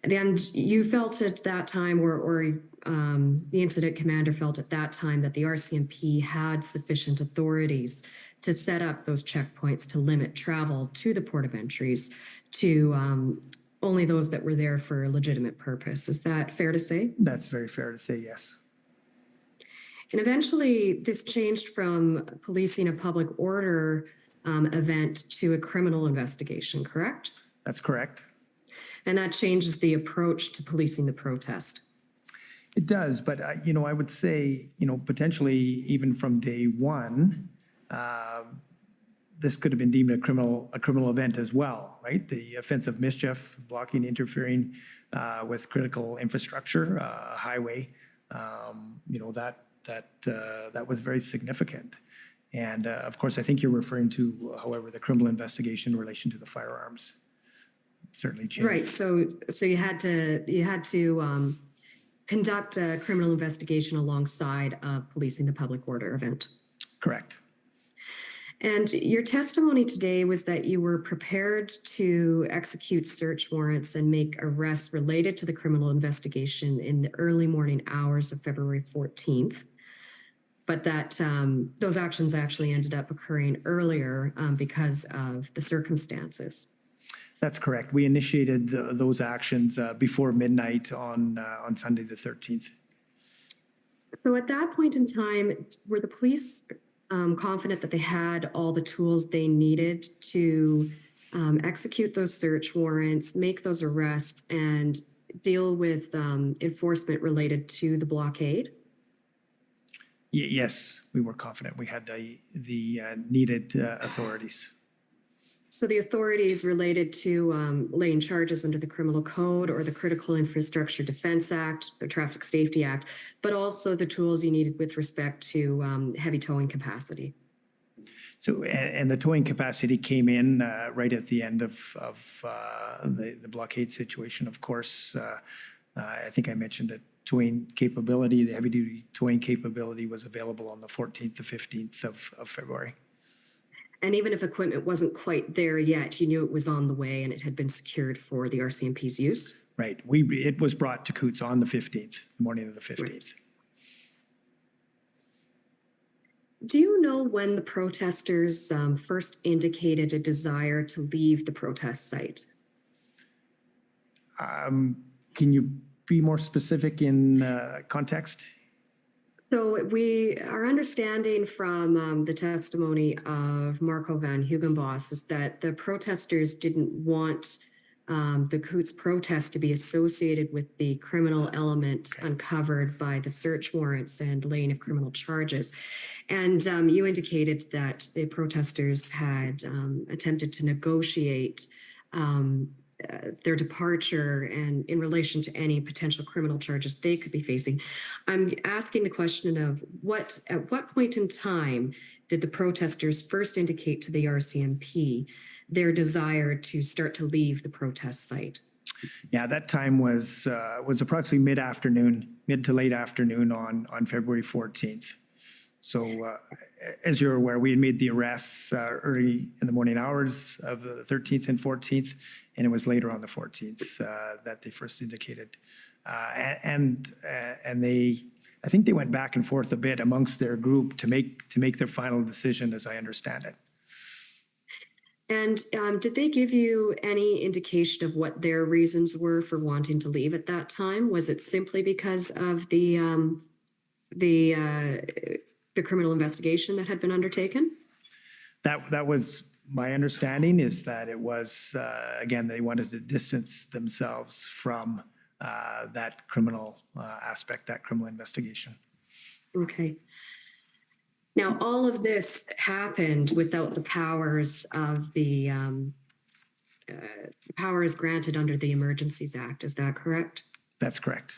And you felt at that time, or the incident commander felt at that time, that the RCMP had sufficient authorities to set up those checkpoints to limit travel to the Port of Entries to only those that were there for a legitimate purpose. Is that fair to say? That's very fair to say, yes. And eventually this changed from policing a public order event to a criminal investigation, correct? That's correct. And that changes the approach to policing the protest. It does, but I would say, potentially even from day one, this could have been deemed a criminal event as well, right? The offense of mischief, blocking, interfering with critical infrastructure, highway, that was very significant. And of course, I think you're referring to, however, the criminal investigation in relation to the firearms certainly changed. Right. So you had to conduct a criminal investigation alongside policing the public order event. Correct. And your testimony today was that you were prepared to execute search warrants and make arrests related to the criminal investigation in the early morning hours of February 14th, but that those actions actually ended up occurring earlier because of the circumstances. That's correct. We initiated those actions before midnight on Sunday the 13th. So at that point in time, were the police confident that they had all the tools they needed to execute those search warrants, make those arrests, and deal with enforcement related to the blockade? Yes, we were confident we had the needed authorities. So the authorities related to laying charges under the Criminal Code or the Critical Infrastructure Defense Act, the Traffic Safety Act, but also the tools you needed with respect to heavy towing capacity. So, and the towing capacity came in right at the end of the blockade situation. Of course, I think I mentioned that towing capability, the heavy-duty towing capability was available on the 14th to 15th of February. And even if equipment wasn't quite there yet, you knew it was on the way and it had been secured for the RCMP's use? Right. It was brought to Coots on the 15th, the morning of the 15th. Right. Do you know when the protesters first indicated a desire to leave the protest site? Can you be more specific in context? So our understanding from the testimony of Marco van Hugenbos is that the protesters didn't want the Coots protest to be associated with the criminal element uncovered by the search warrants and laying of criminal charges. And you indicated that the protesters had attempted to negotiate their departure and in relation to any potential criminal charges they could be facing. I'm asking the question of at what point in time did the protesters first indicate to the RCMP their desire to start to leave the protest site? Yeah, that time was approximately mid to late afternoon on February 14th. So as you're aware, we had made the arrests early in the morning hours of the 13th and 14th, and it was later on the 14th that they first indicated. And they, I think they went back and forth a bit amongst their group to make their final decision, as I understand it. And did they give you any indication of what their reasons were for wanting to leave at that time? Was it simply because of the criminal investigation that had been undertaken? That was my understanding, is that it was, again, they wanted to distance themselves from that criminal aspect, that criminal investigation. Okay. Now, all of this happened without the powers of the powers granted under the Emergencies Act. Is that correct? That's correct.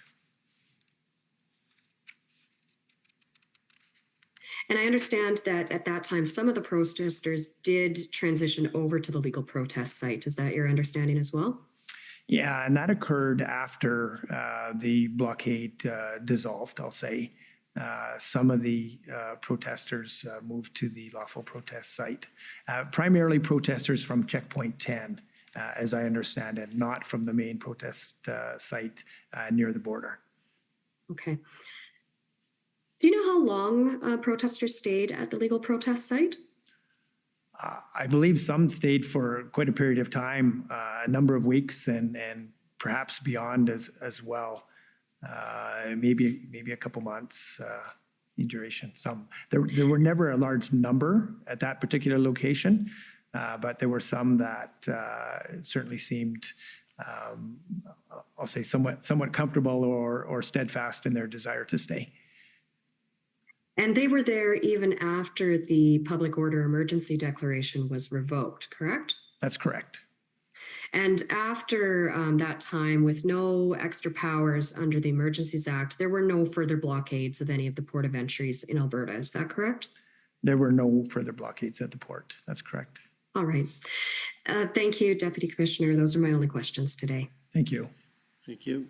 And I understand that at that time, some of the protesters did transition over to the legal protest site. Is that your understanding as well? Yeah, and that occurred after the blockade dissolved, I'll say. Some of the protesters moved to the lawful protest site, primarily protesters from Checkpoint 10, as I understand it, not from the main protest site near the border. Okay. Do you know how long protesters stayed at the legal protest site? I believe some stayed for quite a period of time, a number of weeks, and perhaps beyond as well. Maybe a couple months in duration. There were never a large number at that particular location, but there were some that certainly seemed, I'll say, somewhat comfortable or steadfast in their desire to stay. And they were there even after the public order emergency declaration was revoked, correct? That's correct. And after that time, with no extra powers under the Emergencies Act, there were no further blockades of any of the port of entries in Alberta. Is that correct? There were no further blockades at the port. That's correct. All right. Thank you, Deputy Commissioner. Those are my only questions today. Thank you. Thank you.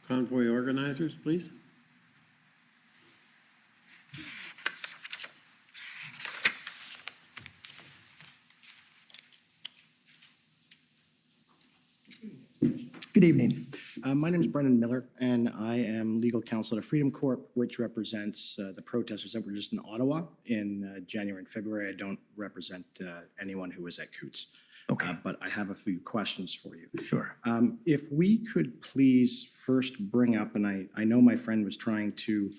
Convoy organizers, please. Good evening. My name is Brendan Miller, and I am legal counsel at Freedom Corp, which represents the protesters that were just in Ottawa in January and February. I don't represent anyone who was at Coots. Okay. But I have a few questions for you. Sure. If we could please first bring up, and I know my friend was trying to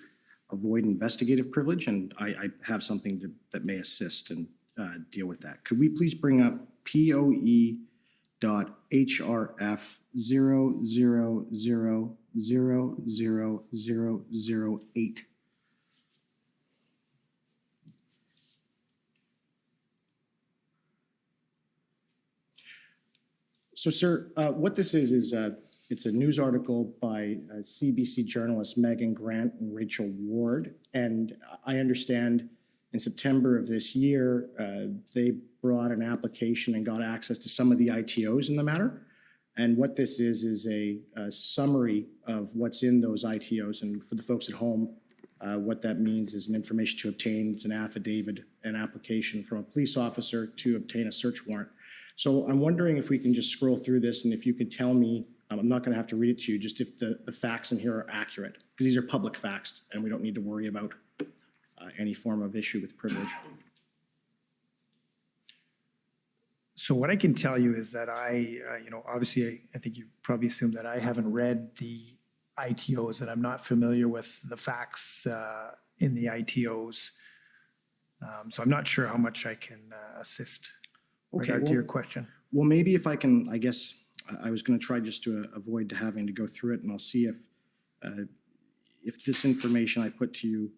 avoid investigative privilege, and I have something that may assist and deal with that. Could we please bring up POE.HRF 0000008? So, sir, what this is it's a news article by CBC journalists Megan Grant and Rachel Ward. And I understand in September of this year, they brought an application and got access to some of the ITOs in the matter. And what this is a summary of what's in those ITOs. And for the folks at home, what that means is an information to obtain. It's an affidavit, an application from a police officer to obtain a search warrant. So I'm wondering if we can just scroll through this and if you could tell me, I'm not going to have to read it to you, just if the facts in here are accurate, because these are public facts and we don't need to worry about any form of issue with privilege. So what I can tell you is that obviously I think you probably assume that I haven't read the ITOs, and I'm not familiar with the facts in the ITOs. So I'm not sure how much I can assist with regard to your question. Well, maybe if I can, I guess I was going to try just to avoid having to go through it, and I'll see if this information I put to you,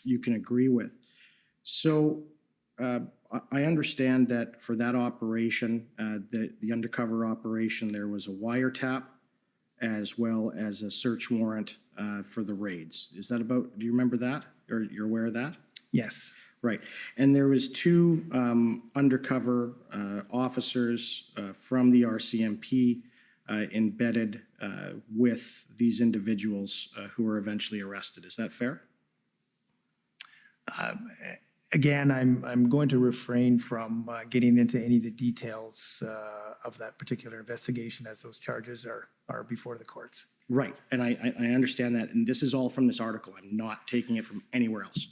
you can agree with. So I understand that for that operation, the undercover operation, there was a wiretap as well as a search warrant for the raids. Is that about, do you remember that? Or you're aware of that? Yes. Right. And there was two undercover officers from the RCMP embedded with these individuals who were eventually arrested. Is that fair? Again, I'm going to refrain from getting into any of the details of that particular investigation, as those charges are before the courts. Right. And I understand that. And this is all from this article. I'm not taking it from anywhere else.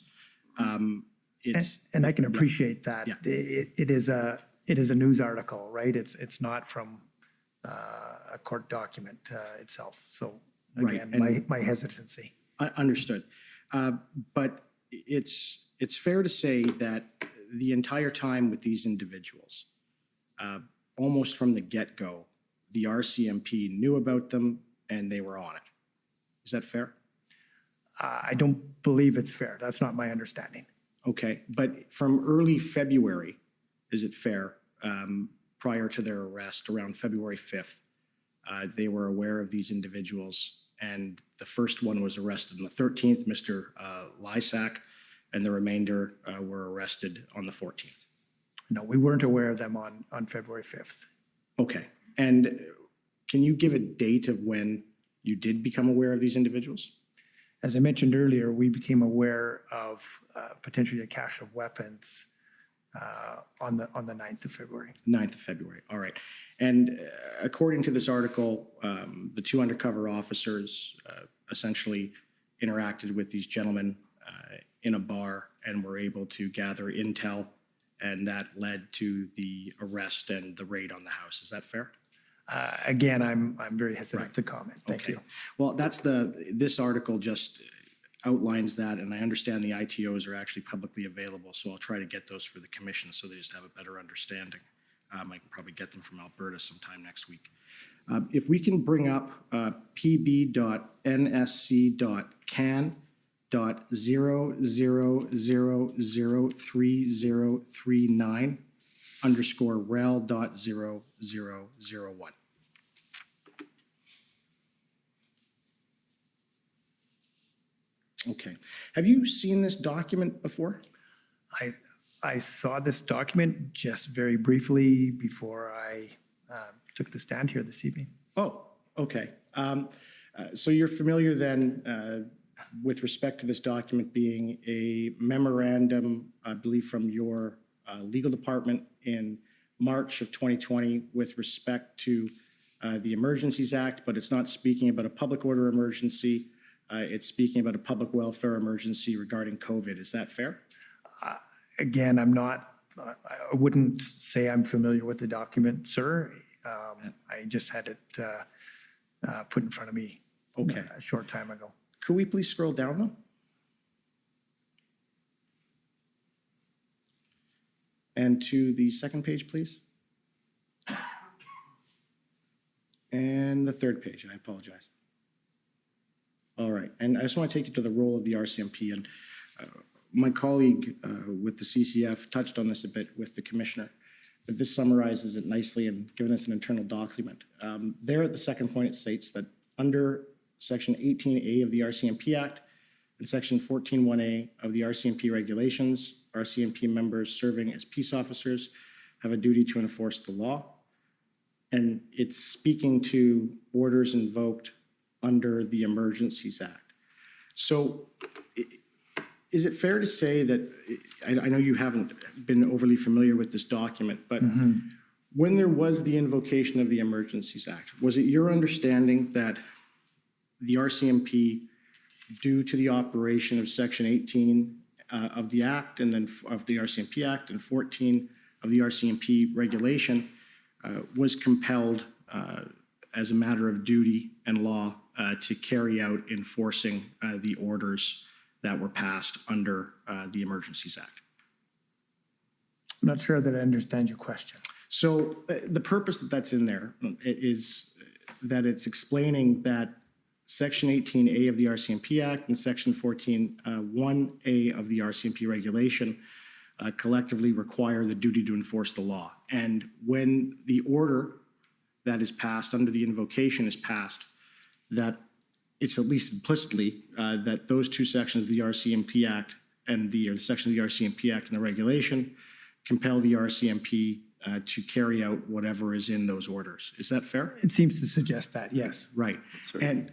And I can appreciate that. Yeah. It is a news article, right? It's not from a court document itself. So again, right. my hesitancy. Understood. But it's fair to say that the entire time with these individuals, almost from the get-go, the RCMP knew about them and they were on it. Is that fair? I don't believe it's fair. That's not my understanding. Okay, but from early February, is it fair, prior to their arrest, around February 5th, they were aware of these individuals, and the first one was arrested on the 13th, Mr. Lysak, and the remainder were arrested on the 14th. No, we weren't aware of them on February 5th. Okay, and can you give a date of when you did become aware of these individuals? As I mentioned earlier, we became aware of potentially a cache of weapons on the 9th of February. 9th of February, all right. And according to this article, the two undercover officers essentially interacted with these gentlemen in a bar and were able to gather intel, and that led to the arrest and the raid on the house. Is that fair? Again, I'm very hesitant to comment. Thank you. Well, this article just outlines that, and I understand the ITOs are actually publicly available, so I'll try to get those for the commission so they just have a better understanding. I can probably get them from Alberta sometime next week. If we can bring up pb.nsc.can.0003039 _rel.0001. Okay. Have you seen this document before? I saw this document just very briefly before I took the stand here this evening. Oh, okay. So you're familiar then with respect to this document being a memorandum, I believe, from your legal department in March of 2020 with respect to the Emergencies Act, but it's not speaking about a public order emergency. It's speaking about a public welfare emergency regarding COVID. Is that fair? Again, I wouldn't say I'm familiar with the document, sir. I just had it put in front of me a short time ago. Could we please scroll down though? And to the second page, please. And the third page, I apologize. All right, and I just want to take you to the role of the RCMP, and my colleague with the CCF touched on this a bit with the commissioner. but this summarizes it nicely and given us an internal document. There at the second point, it states that under Section 18A of the RCMP Act and Section 14(1)A of the RCMP regulations, RCMP members serving as peace officers have a duty to enforce the law. And it's speaking to orders invoked under the Emergencies Act. So is it fair to say that, I know you haven't been overly familiar with this document, but when there was the invocation of the Emergencies Act, was it your understanding that the RCMP, due to the operation of Section 18 of the Act and then of the RCMP Act and 14 of the RCMP regulation, was compelled as a matter of duty and law to carry out enforcing the orders that were passed under the Emergencies Act? I'm not sure that I understand your question. So the purpose that's in there is that it's explaining that Section 18A of the RCMP Act and Section 14(1)A of the RCMP regulation collectively require the duty to enforce the law. And when the order that is passed under the invocation is passed, that it's at least implicitly that those two sections of the RCMP Act and the section of the RCMP Act and the regulation compel the RCMP to carry out whatever is in those orders. Is that fair? It seems to suggest that, yes. Right. Sorry. And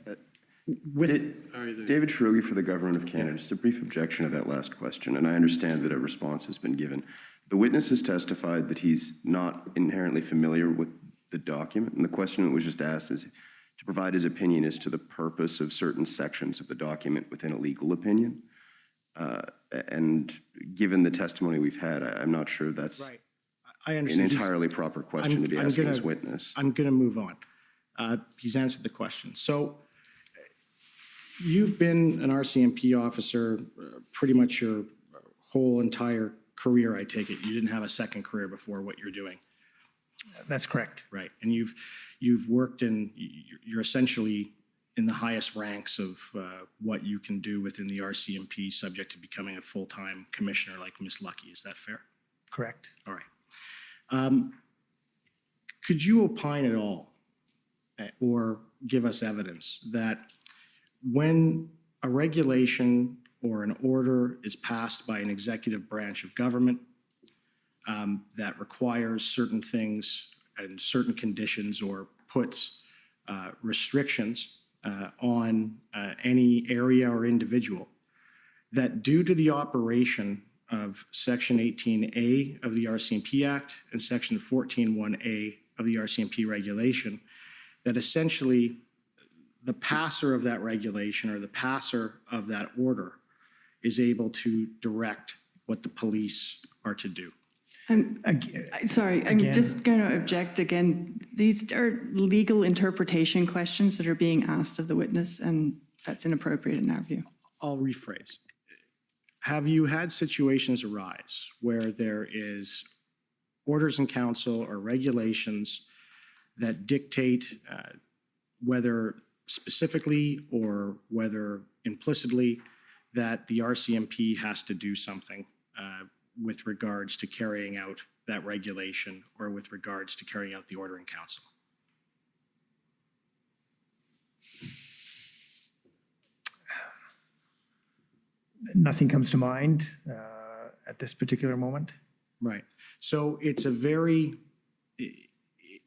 with David Shrogi for the Government of Canada. Just a brief objection to that last question, and I understand that a response has been given. The witness has testified that he's not inherently familiar with the document, and the question that was just asked is to provide his opinion as to the purpose of certain sections of the document within a legal opinion. And given the testimony we've had, I'm not sure that's right. I understand. An entirely proper question to be asking his witness. I'm going to move on. He's answered the question. So you've been an RCMP officer pretty much your whole entire career, I take it. You didn't have a second career before what you're doing. That's correct. Right. And you've worked in, you're essentially in the highest ranks of what you can do within the RCMP, subject to becoming a full-time commissioner like Ms. Lucky. Is that fair? Correct. All right. Could you opine at all or give us evidence that when a regulation or an order is passed by an executive branch of government that requires certain things and certain conditions or puts restrictions on any area or individual, that due to the operation of Section 18A of the RCMP Act and Section 14(1)A of the RCMP regulation, that essentially the passer of that regulation or the passer of that order is able to direct what the police are to do? Sorry, I'm just going to object again. These are legal interpretation questions that are being asked of the witness, and that's inappropriate in our view. I'll rephrase. Have you had situations arise where there is orders in council or regulations that dictate whether specifically or whether implicitly that the RCMP has to do something with regards to carrying out that regulation or with regards to carrying out the order in council? Nothing comes to mind at this particular moment. Right. So it's a very,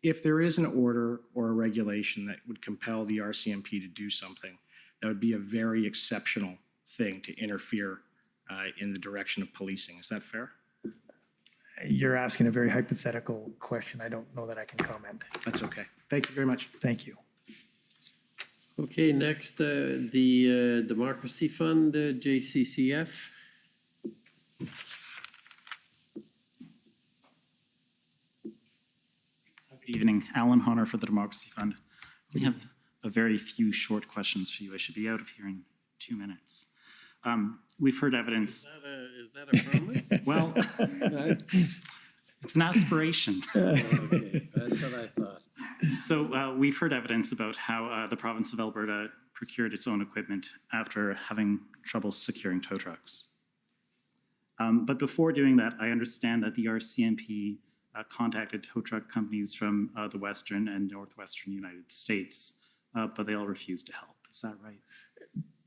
if there is an order or a regulation that would compel the RCMP to do something, that would be a very exceptional thing to interfere in the direction of policing. Is that fair? You're asking a very hypothetical question. I don't know that I can comment. That's okay. Thank you very much. Thank you. Okay, next, the Democracy Fund, JCCF. Good evening. Alan Honor for the Democracy Fund. We have a very few short questions for you. I should be out of here in 2 minutes. We've heard evidence. Is that a promise? Well, it's an aspiration. Okay, that's what I thought. So we've heard evidence about how the province of Alberta procured its own equipment after having trouble securing tow trucks. But before doing that, I understand that the RCMP contacted tow truck companies from the Western and Northwestern United States, but they all refused to help. Is that right?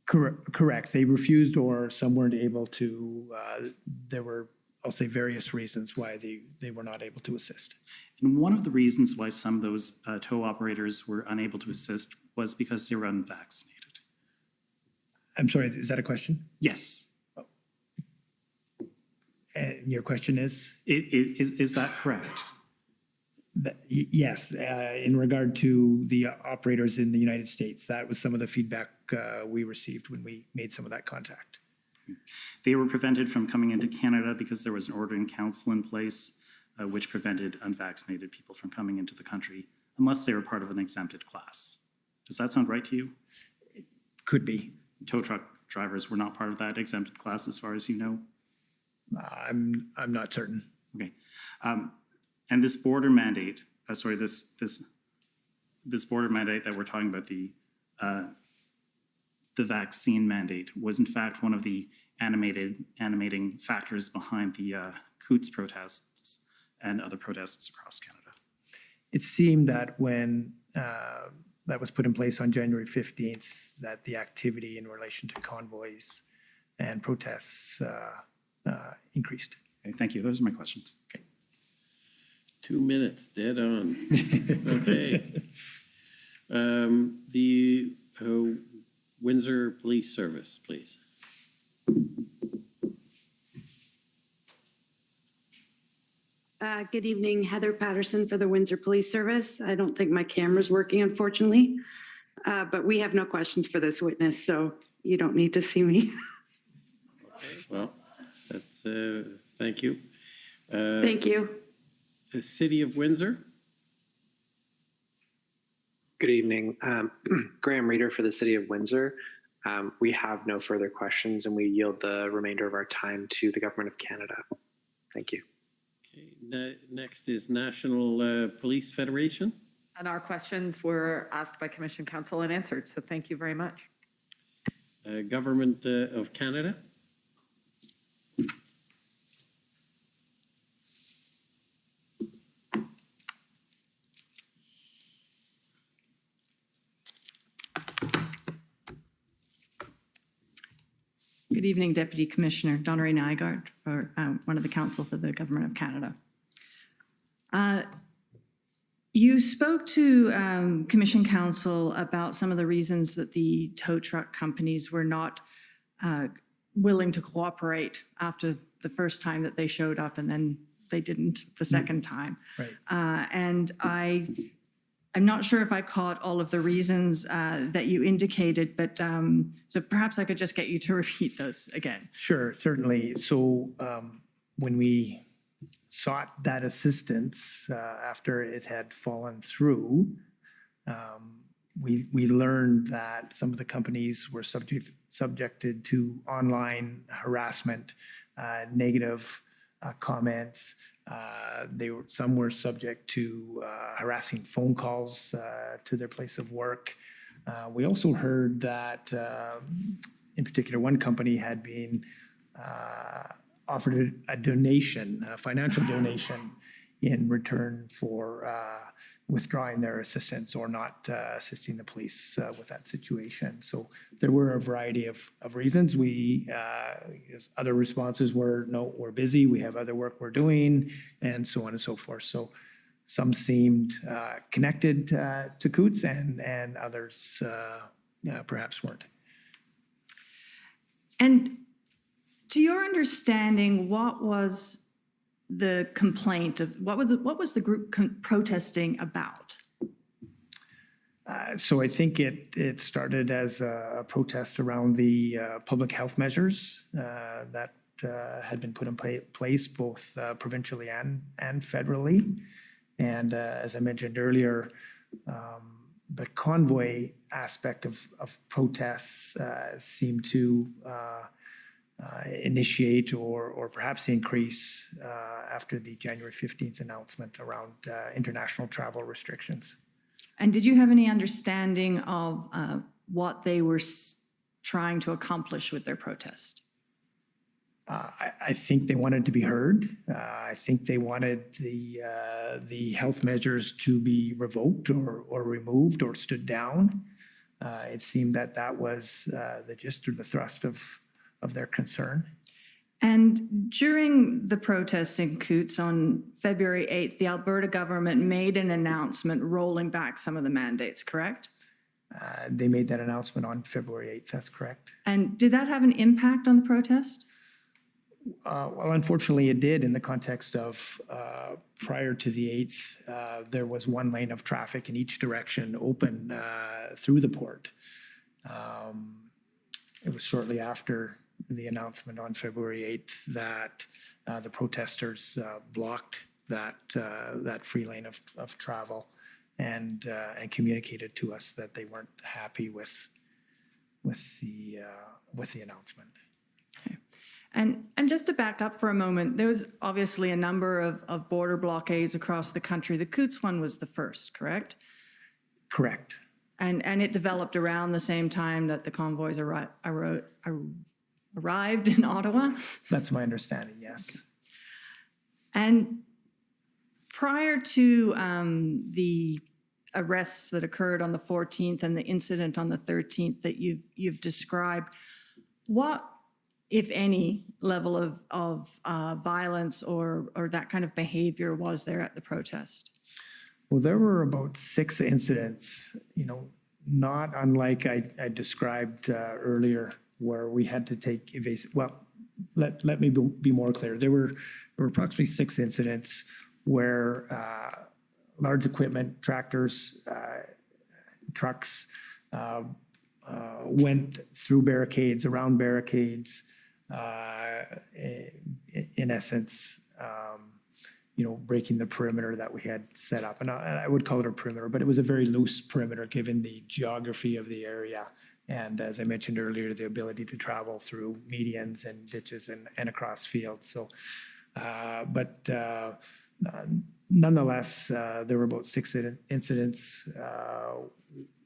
Correct. They refused, or some weren't able to. There were, I'll say, various reasons why they were not able to assist. And one of the reasons why some of those tow operators were unable to assist was because they were unvaccinated. I'm sorry, is that a question? Yes. And your question is? Is that correct? Yes, in regard to the operators in the United States, that was some of the feedback we received when we made some of that contact. They were prevented from coming into Canada because there was an order in council in place which prevented unvaccinated people from coming into the country unless they were part of an exempted class. Does that sound right to you? It could be. Tow truck drivers were not part of that exempted class as far as you know? I'm not certain. Okay. And this border mandate, this border mandate that we're talking about, the vaccine mandate, was in fact one of the animating factors behind the Coots protests and other protests across Canada. It seemed that when that was put in place on January 15th, that the activity in relation to convoys and protests increased. Okay, thank you. Those are my questions. Okay. 2 minutes, dead on. Okay. The Windsor Police Service, please. Good evening, Heather Patterson for the Windsor Police Service. I don't think my camera's working, unfortunately, but we have no questions for this witness, so you don't need to see me. Okay, well, that's, thank you. Thank you. The City of Windsor. Good evening. Graham Reeder for the City of Windsor. We have no further questions and we yield the remainder of our time to the Government of Canada. Thank you. Okay, next is National Police Federation. And our questions were asked by Commission Council and answered, so thank you very much. Government of Canada. Good evening, Deputy Commissioner. Donnery Nygaard, for one of the Council for the Government of Canada. You spoke to Commission Council about some of the reasons that the tow truck companies were not willing to cooperate after the first time that they showed up, and then they didn't the second time. Right. And I'm not sure if I caught all of the reasons that you indicated, but so perhaps I could just get you to repeat those again. Sure, certainly. So when we sought that assistance after it had fallen through, we learned that some of the companies were subjected to online harassment, negative comments. Some were subject to harassing phone calls to their place of work. We also heard that, in particular, one company had been offered a donation, a financial donation, in return for withdrawing their assistance or not assisting the police with that situation. So there were a variety of reasons. Other responses were, no, we're busy, we have other work we're doing, and so on and so forth. So some seemed connected to Coots and others perhaps weren't. And to your understanding, what was the complaint of, what was the group protesting about? So I think it started as a protest around the public health measures that had been put in place both provincially and federally. And as I mentioned earlier, the convoy aspect of protests seemed to initiate or perhaps increase after the January 15th announcement around international travel restrictions. And did you have any understanding of what they were trying to accomplish with their protest? I think they wanted to be heard. I think they wanted the health measures to be revoked or removed or stood down. It seemed that was the gist or the thrust of their concern. And during the protest in Coots on February 8th, the Alberta government made an announcement rolling back some of the mandates, correct? They made that announcement on February 8th, that's correct. And did that have an impact on the protest? Well, unfortunately, it did in the context of prior to the 8th, there was one lane of traffic in each direction open through the port. It was shortly after the announcement on February 8th that the protesters blocked that free lane of travel and communicated to us that they weren't happy with the announcement. And just to back up for a moment, there was obviously a number of border blockades across the country. The Coots one was the first, correct? Correct. And it developed around the same time that the convoys arrived in Ottawa? That's my understanding, yes. And prior to the arrests that occurred on the 14th and the incident on the 13th that you've described, what, if any, level of violence or that kind of behavior was there at the protest? Well, there were about 6 incidents, not unlike I described earlier, where we had to take evasive. Well, let me be more clear. There were approximately 6 incidents where large equipment, tractors, trucks went through barricades, around barricades, in essence, breaking the perimeter that we had set up. And I would call it a perimeter, but it was a very loose perimeter given the geography of the area. And as I mentioned earlier, the ability to travel through medians and ditches and across fields. So, nonetheless, there were about 6 incidents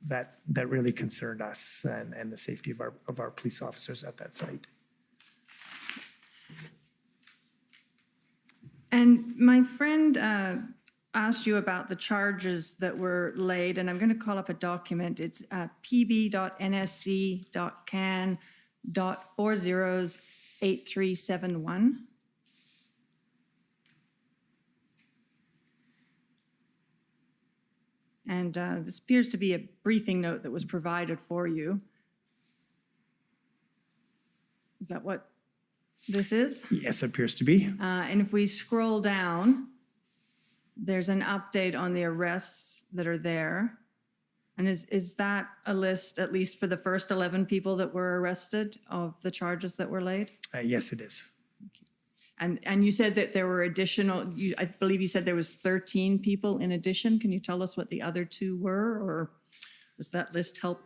that really concerned us and the safety of our police officers at that site. And my friend asked you about the charges that were laid, and I'm going to call up a document. It's pb.nsc.can.408371. And this appears to be a briefing note that was provided for you. Is that what this is? Yes, it appears to be. And if we scroll down, there's an update on the arrests that are there. And is that a list, at least for the first 11 people that were arrested, of the charges that were laid? Yes, it is. And you said that there were additional, I believe you said there was 13 people in addition. Can you tell us what the other 2 were, or does that list help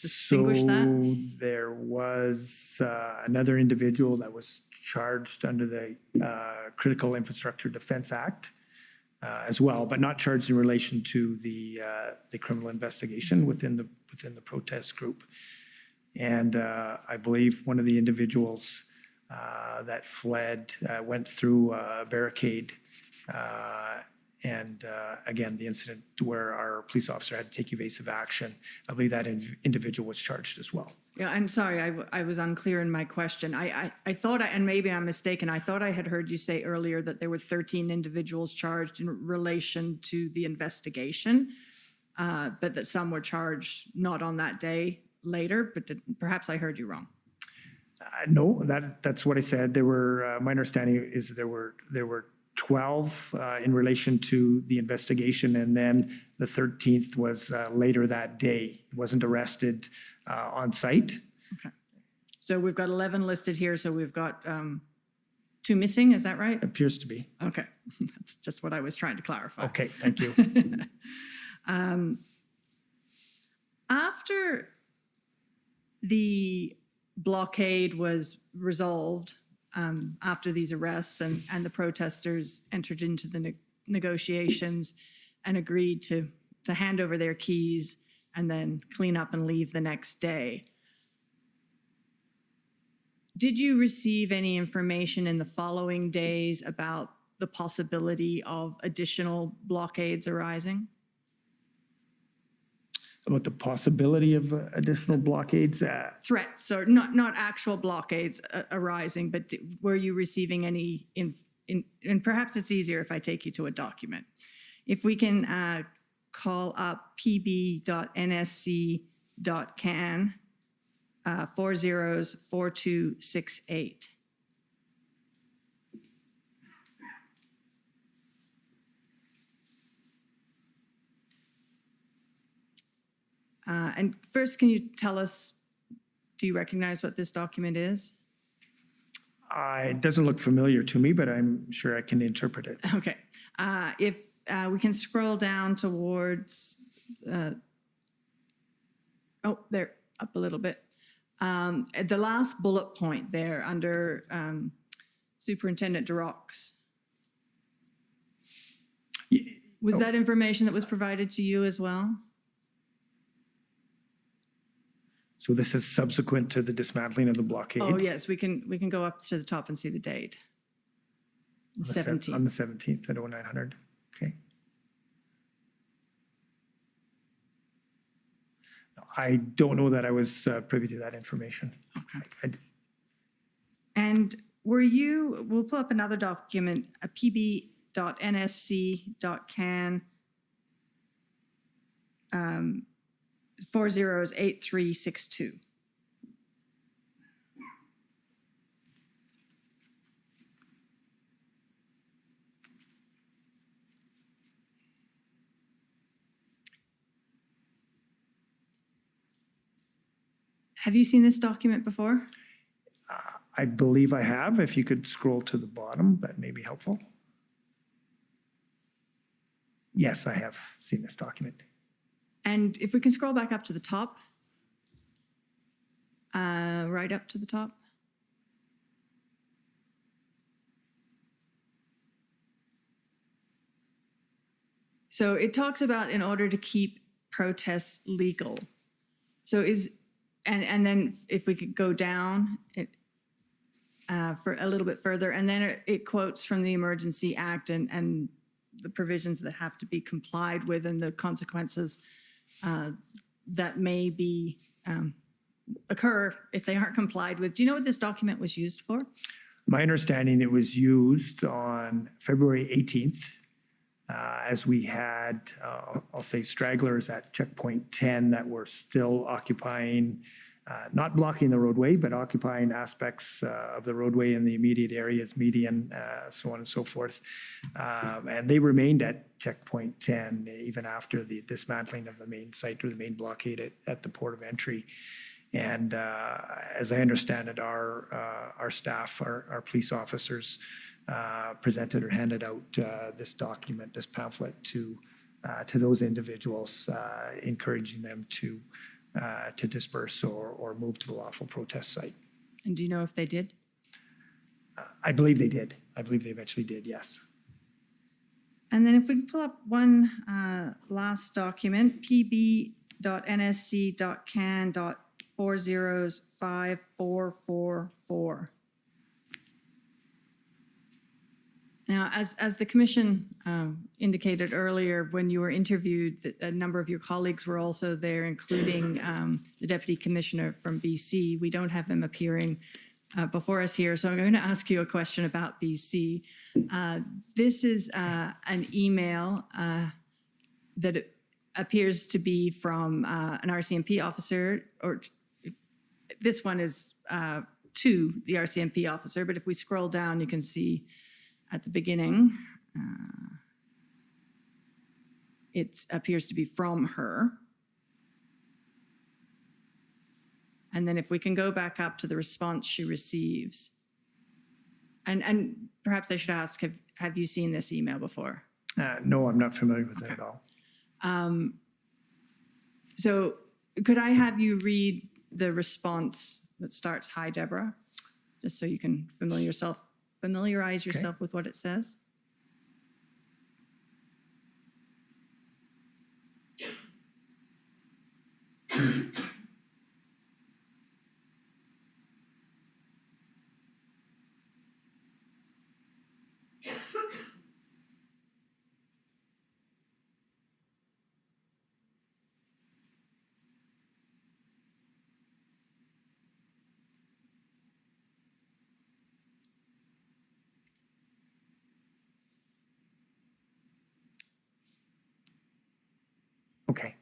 distinguish that? So there was another individual that was charged under the Critical Infrastructure Defense Act as well, but not charged in relation to the criminal investigation within the protest group. And I believe one of the individuals that fled went through a barricade. And again, the incident where our police officer had to take evasive action, I believe that individual was charged as well. Yeah, I'm sorry, I was unclear in my question. I thought, and maybe I'm mistaken, I thought I had heard you say earlier that there were 13 individuals charged in relation to the investigation, but that some were charged not on that day, later, but perhaps I heard you wrong. No, that's what I said. There were, my understanding is there were 12 in relation to the investigation, and then the 13th was later that day. He wasn't arrested on site. Okay. So we've got 11 listed here, so we've got 2 missing, is that right? Appears to be. Okay, that's just what I was trying to clarify. Okay, thank you. After the blockade was resolved, after these arrests and the protesters entered into the negotiations and agreed to hand over their keys and then clean up and leave the next day, Did you receive any information in the following days about the possibility of additional blockades arising? About the possibility of additional blockades? Threats, or not actual blockades arising, but were you receiving any, and perhaps it's easier if I take you to a document. If we can call up pb.nsc.can 404268. And first, can you tell us, do you recognize what this document is? It doesn't look familiar to me, but I'm sure I can interpret it. Okay. If we can scroll down towards, oh, there, up a little bit. At the last bullet point there under Superintendent DeRox. Was that information that was provided to you as well? So this is subsequent to the dismantling of the blockade? Oh, yes, we can go up to the top and see the date. The 17th. On the 17th at 0900, okay. I don't know that I was privy to that information. Okay. And were you, we'll pull up another document, a pb.nsc.can 408362. Have you seen this document before? I believe I have. If you could scroll to the bottom, that may be helpful. Yes, I have seen this document. And if we can scroll back up to the top, right up to the top. So it talks about in order to keep protests legal. So and then if we could go down for a little bit further, and then it quotes from the Emergency Act and the provisions that have to be complied with and the consequences that may be occur if they aren't complied with. Do you know what this document was used for? My understanding, it was used on February 18th as we had, I'll say, stragglers at checkpoint 10 that were still occupying, not blocking the roadway, but occupying aspects of the roadway in the immediate areas, median, so on and so forth. And they remained at checkpoint 10 even after the dismantling of the main site or the main blockade at the port of entry. And as I understand it, our staff, our police officers presented or handed out this document, this pamphlet to those individuals, encouraging them to disperse or move to the lawful protest site. And do you know if they did? I believe they did. I believe they eventually did, yes. And then if we can pull up one last document, pb.nsc.can.405444. Now, as the commission indicated earlier, when you were interviewed, a number of your colleagues were also there, including the Deputy Commissioner from BC. We don't have them appearing before us here, so I'm going to ask you a question about BC. This is an email that appears to be from an RCMP officer, or this one is to the RCMP officer, but if we scroll down, you can see at the beginning, it appears to be from her. And then if we can go back up to the response she receives. And perhaps I should ask, have you seen this email before? No, I'm not familiar with it at all. So could I have you read the response that starts, "Hi, Deborah," just so you can familiarize yourself with what it says? Okay.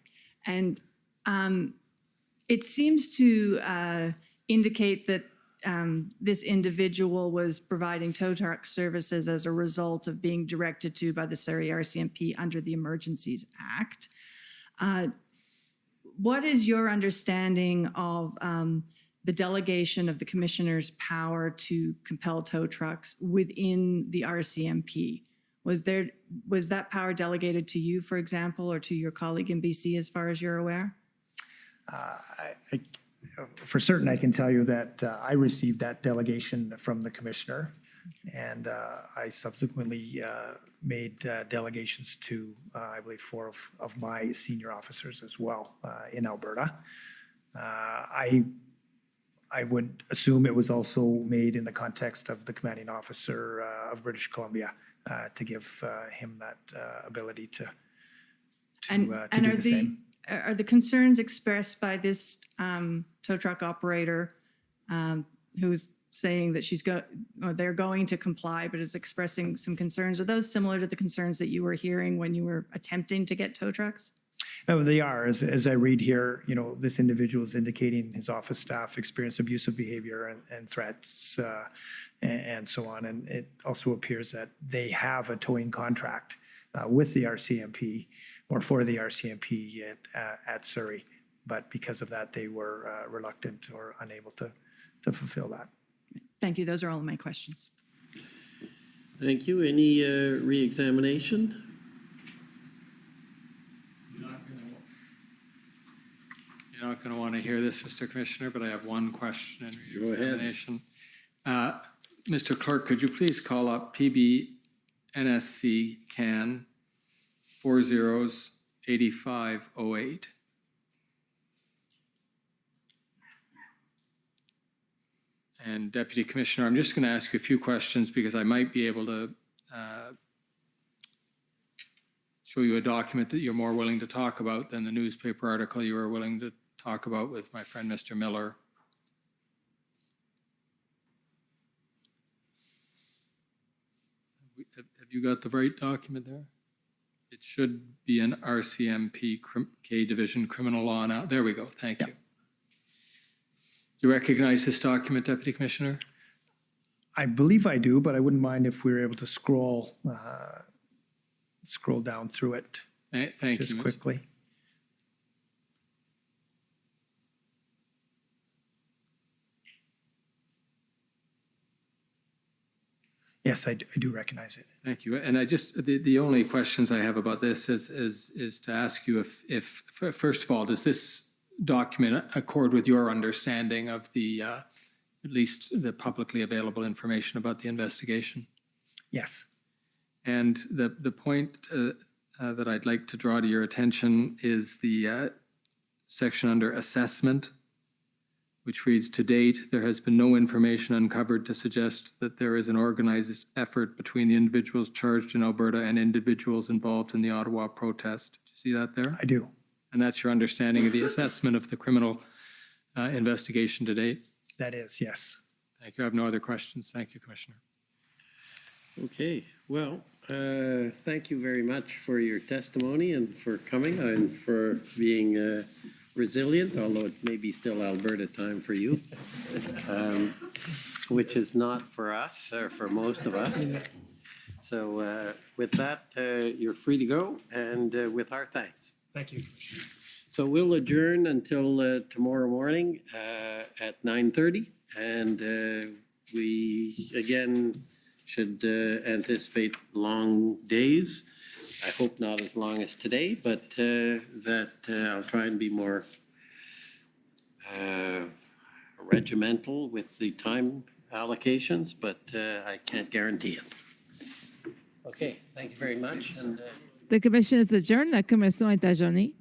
And it seems to indicate that this individual was providing tow truck services as a result of being directed to by the Surrey RCMP under the Emergencies Act. What is your understanding of the delegation of the commissioner's power to compel tow trucks within the RCMP? Was that power delegated to you, for example, or to your colleague in BC, as far as you're aware? For certain, I can tell you that I received that delegation from the commissioner, and I subsequently made delegations to, I believe, 4 of my senior officers as well in Alberta. I would assume it was also made in the context of the commanding officer of British Columbia to give him that ability to do the same. Are the concerns expressed by this tow truck operator who's saying that they're going to comply, but is expressing some concerns, are those similar to the concerns that you were hearing when you were attempting to get tow trucks? Oh, they are. As I read here, this individual is indicating his office staff experience abusive behavior and threats and so on. And it also appears that they have a towing contract with the RCMP or for the RCMP at Surrey. But because of that, they were reluctant or unable to fulfill that. Thank you. Those are all of my questions. Thank you. Any re-examination? You're not going to want to hear this, Mr. Commissioner, but I have one question in re-examination. Mr. Clerk, could you please call up PB NSC CAN 408508? And Deputy Commissioner, I'm just going to ask you a few questions because I might be able to show you a document that you're more willing to talk about than the newspaper article you were willing to talk about with my friend Mr. Miller. Have you got the right document there? It should be an RCMP K Division Criminal Law now. There we go. Thank you. Do you recognize this document, Deputy Commissioner? I believe I do, but I wouldn't mind if we were able to scroll down through it Thank just you, quickly. Yes, I do recognize it. Thank you. And I just, the only questions I have about this is to ask you if first of all, does this document accord with your understanding of the, at least the publicly available information about the investigation? Yes. And the point that I'd like to draw to your attention is the section under assessment, which reads, to date, there has been no information uncovered to suggest that there is an organized effort between the individuals charged in Alberta and individuals involved in the Ottawa protest. Do you see that there? I do. And that's your understanding of the assessment of the criminal investigation to date? That is, yes. Thank you. I have no other questions. Thank you, Commissioner. Okay, well, thank you very much for your testimony and for coming and for being resilient, although it may be still Alberta time for you, which is not for us, or for most of us. So with that, you're free to go, and with our thanks. Thank you. So we'll adjourn until tomorrow morning at 9:30, and we, again, should anticipate long days. I hope not as long as today, but that I'll try and be more regimental with the time allocations, but I can't guarantee it. Okay, thank you very much. And, The commission is adjourned. La commission est adjournée.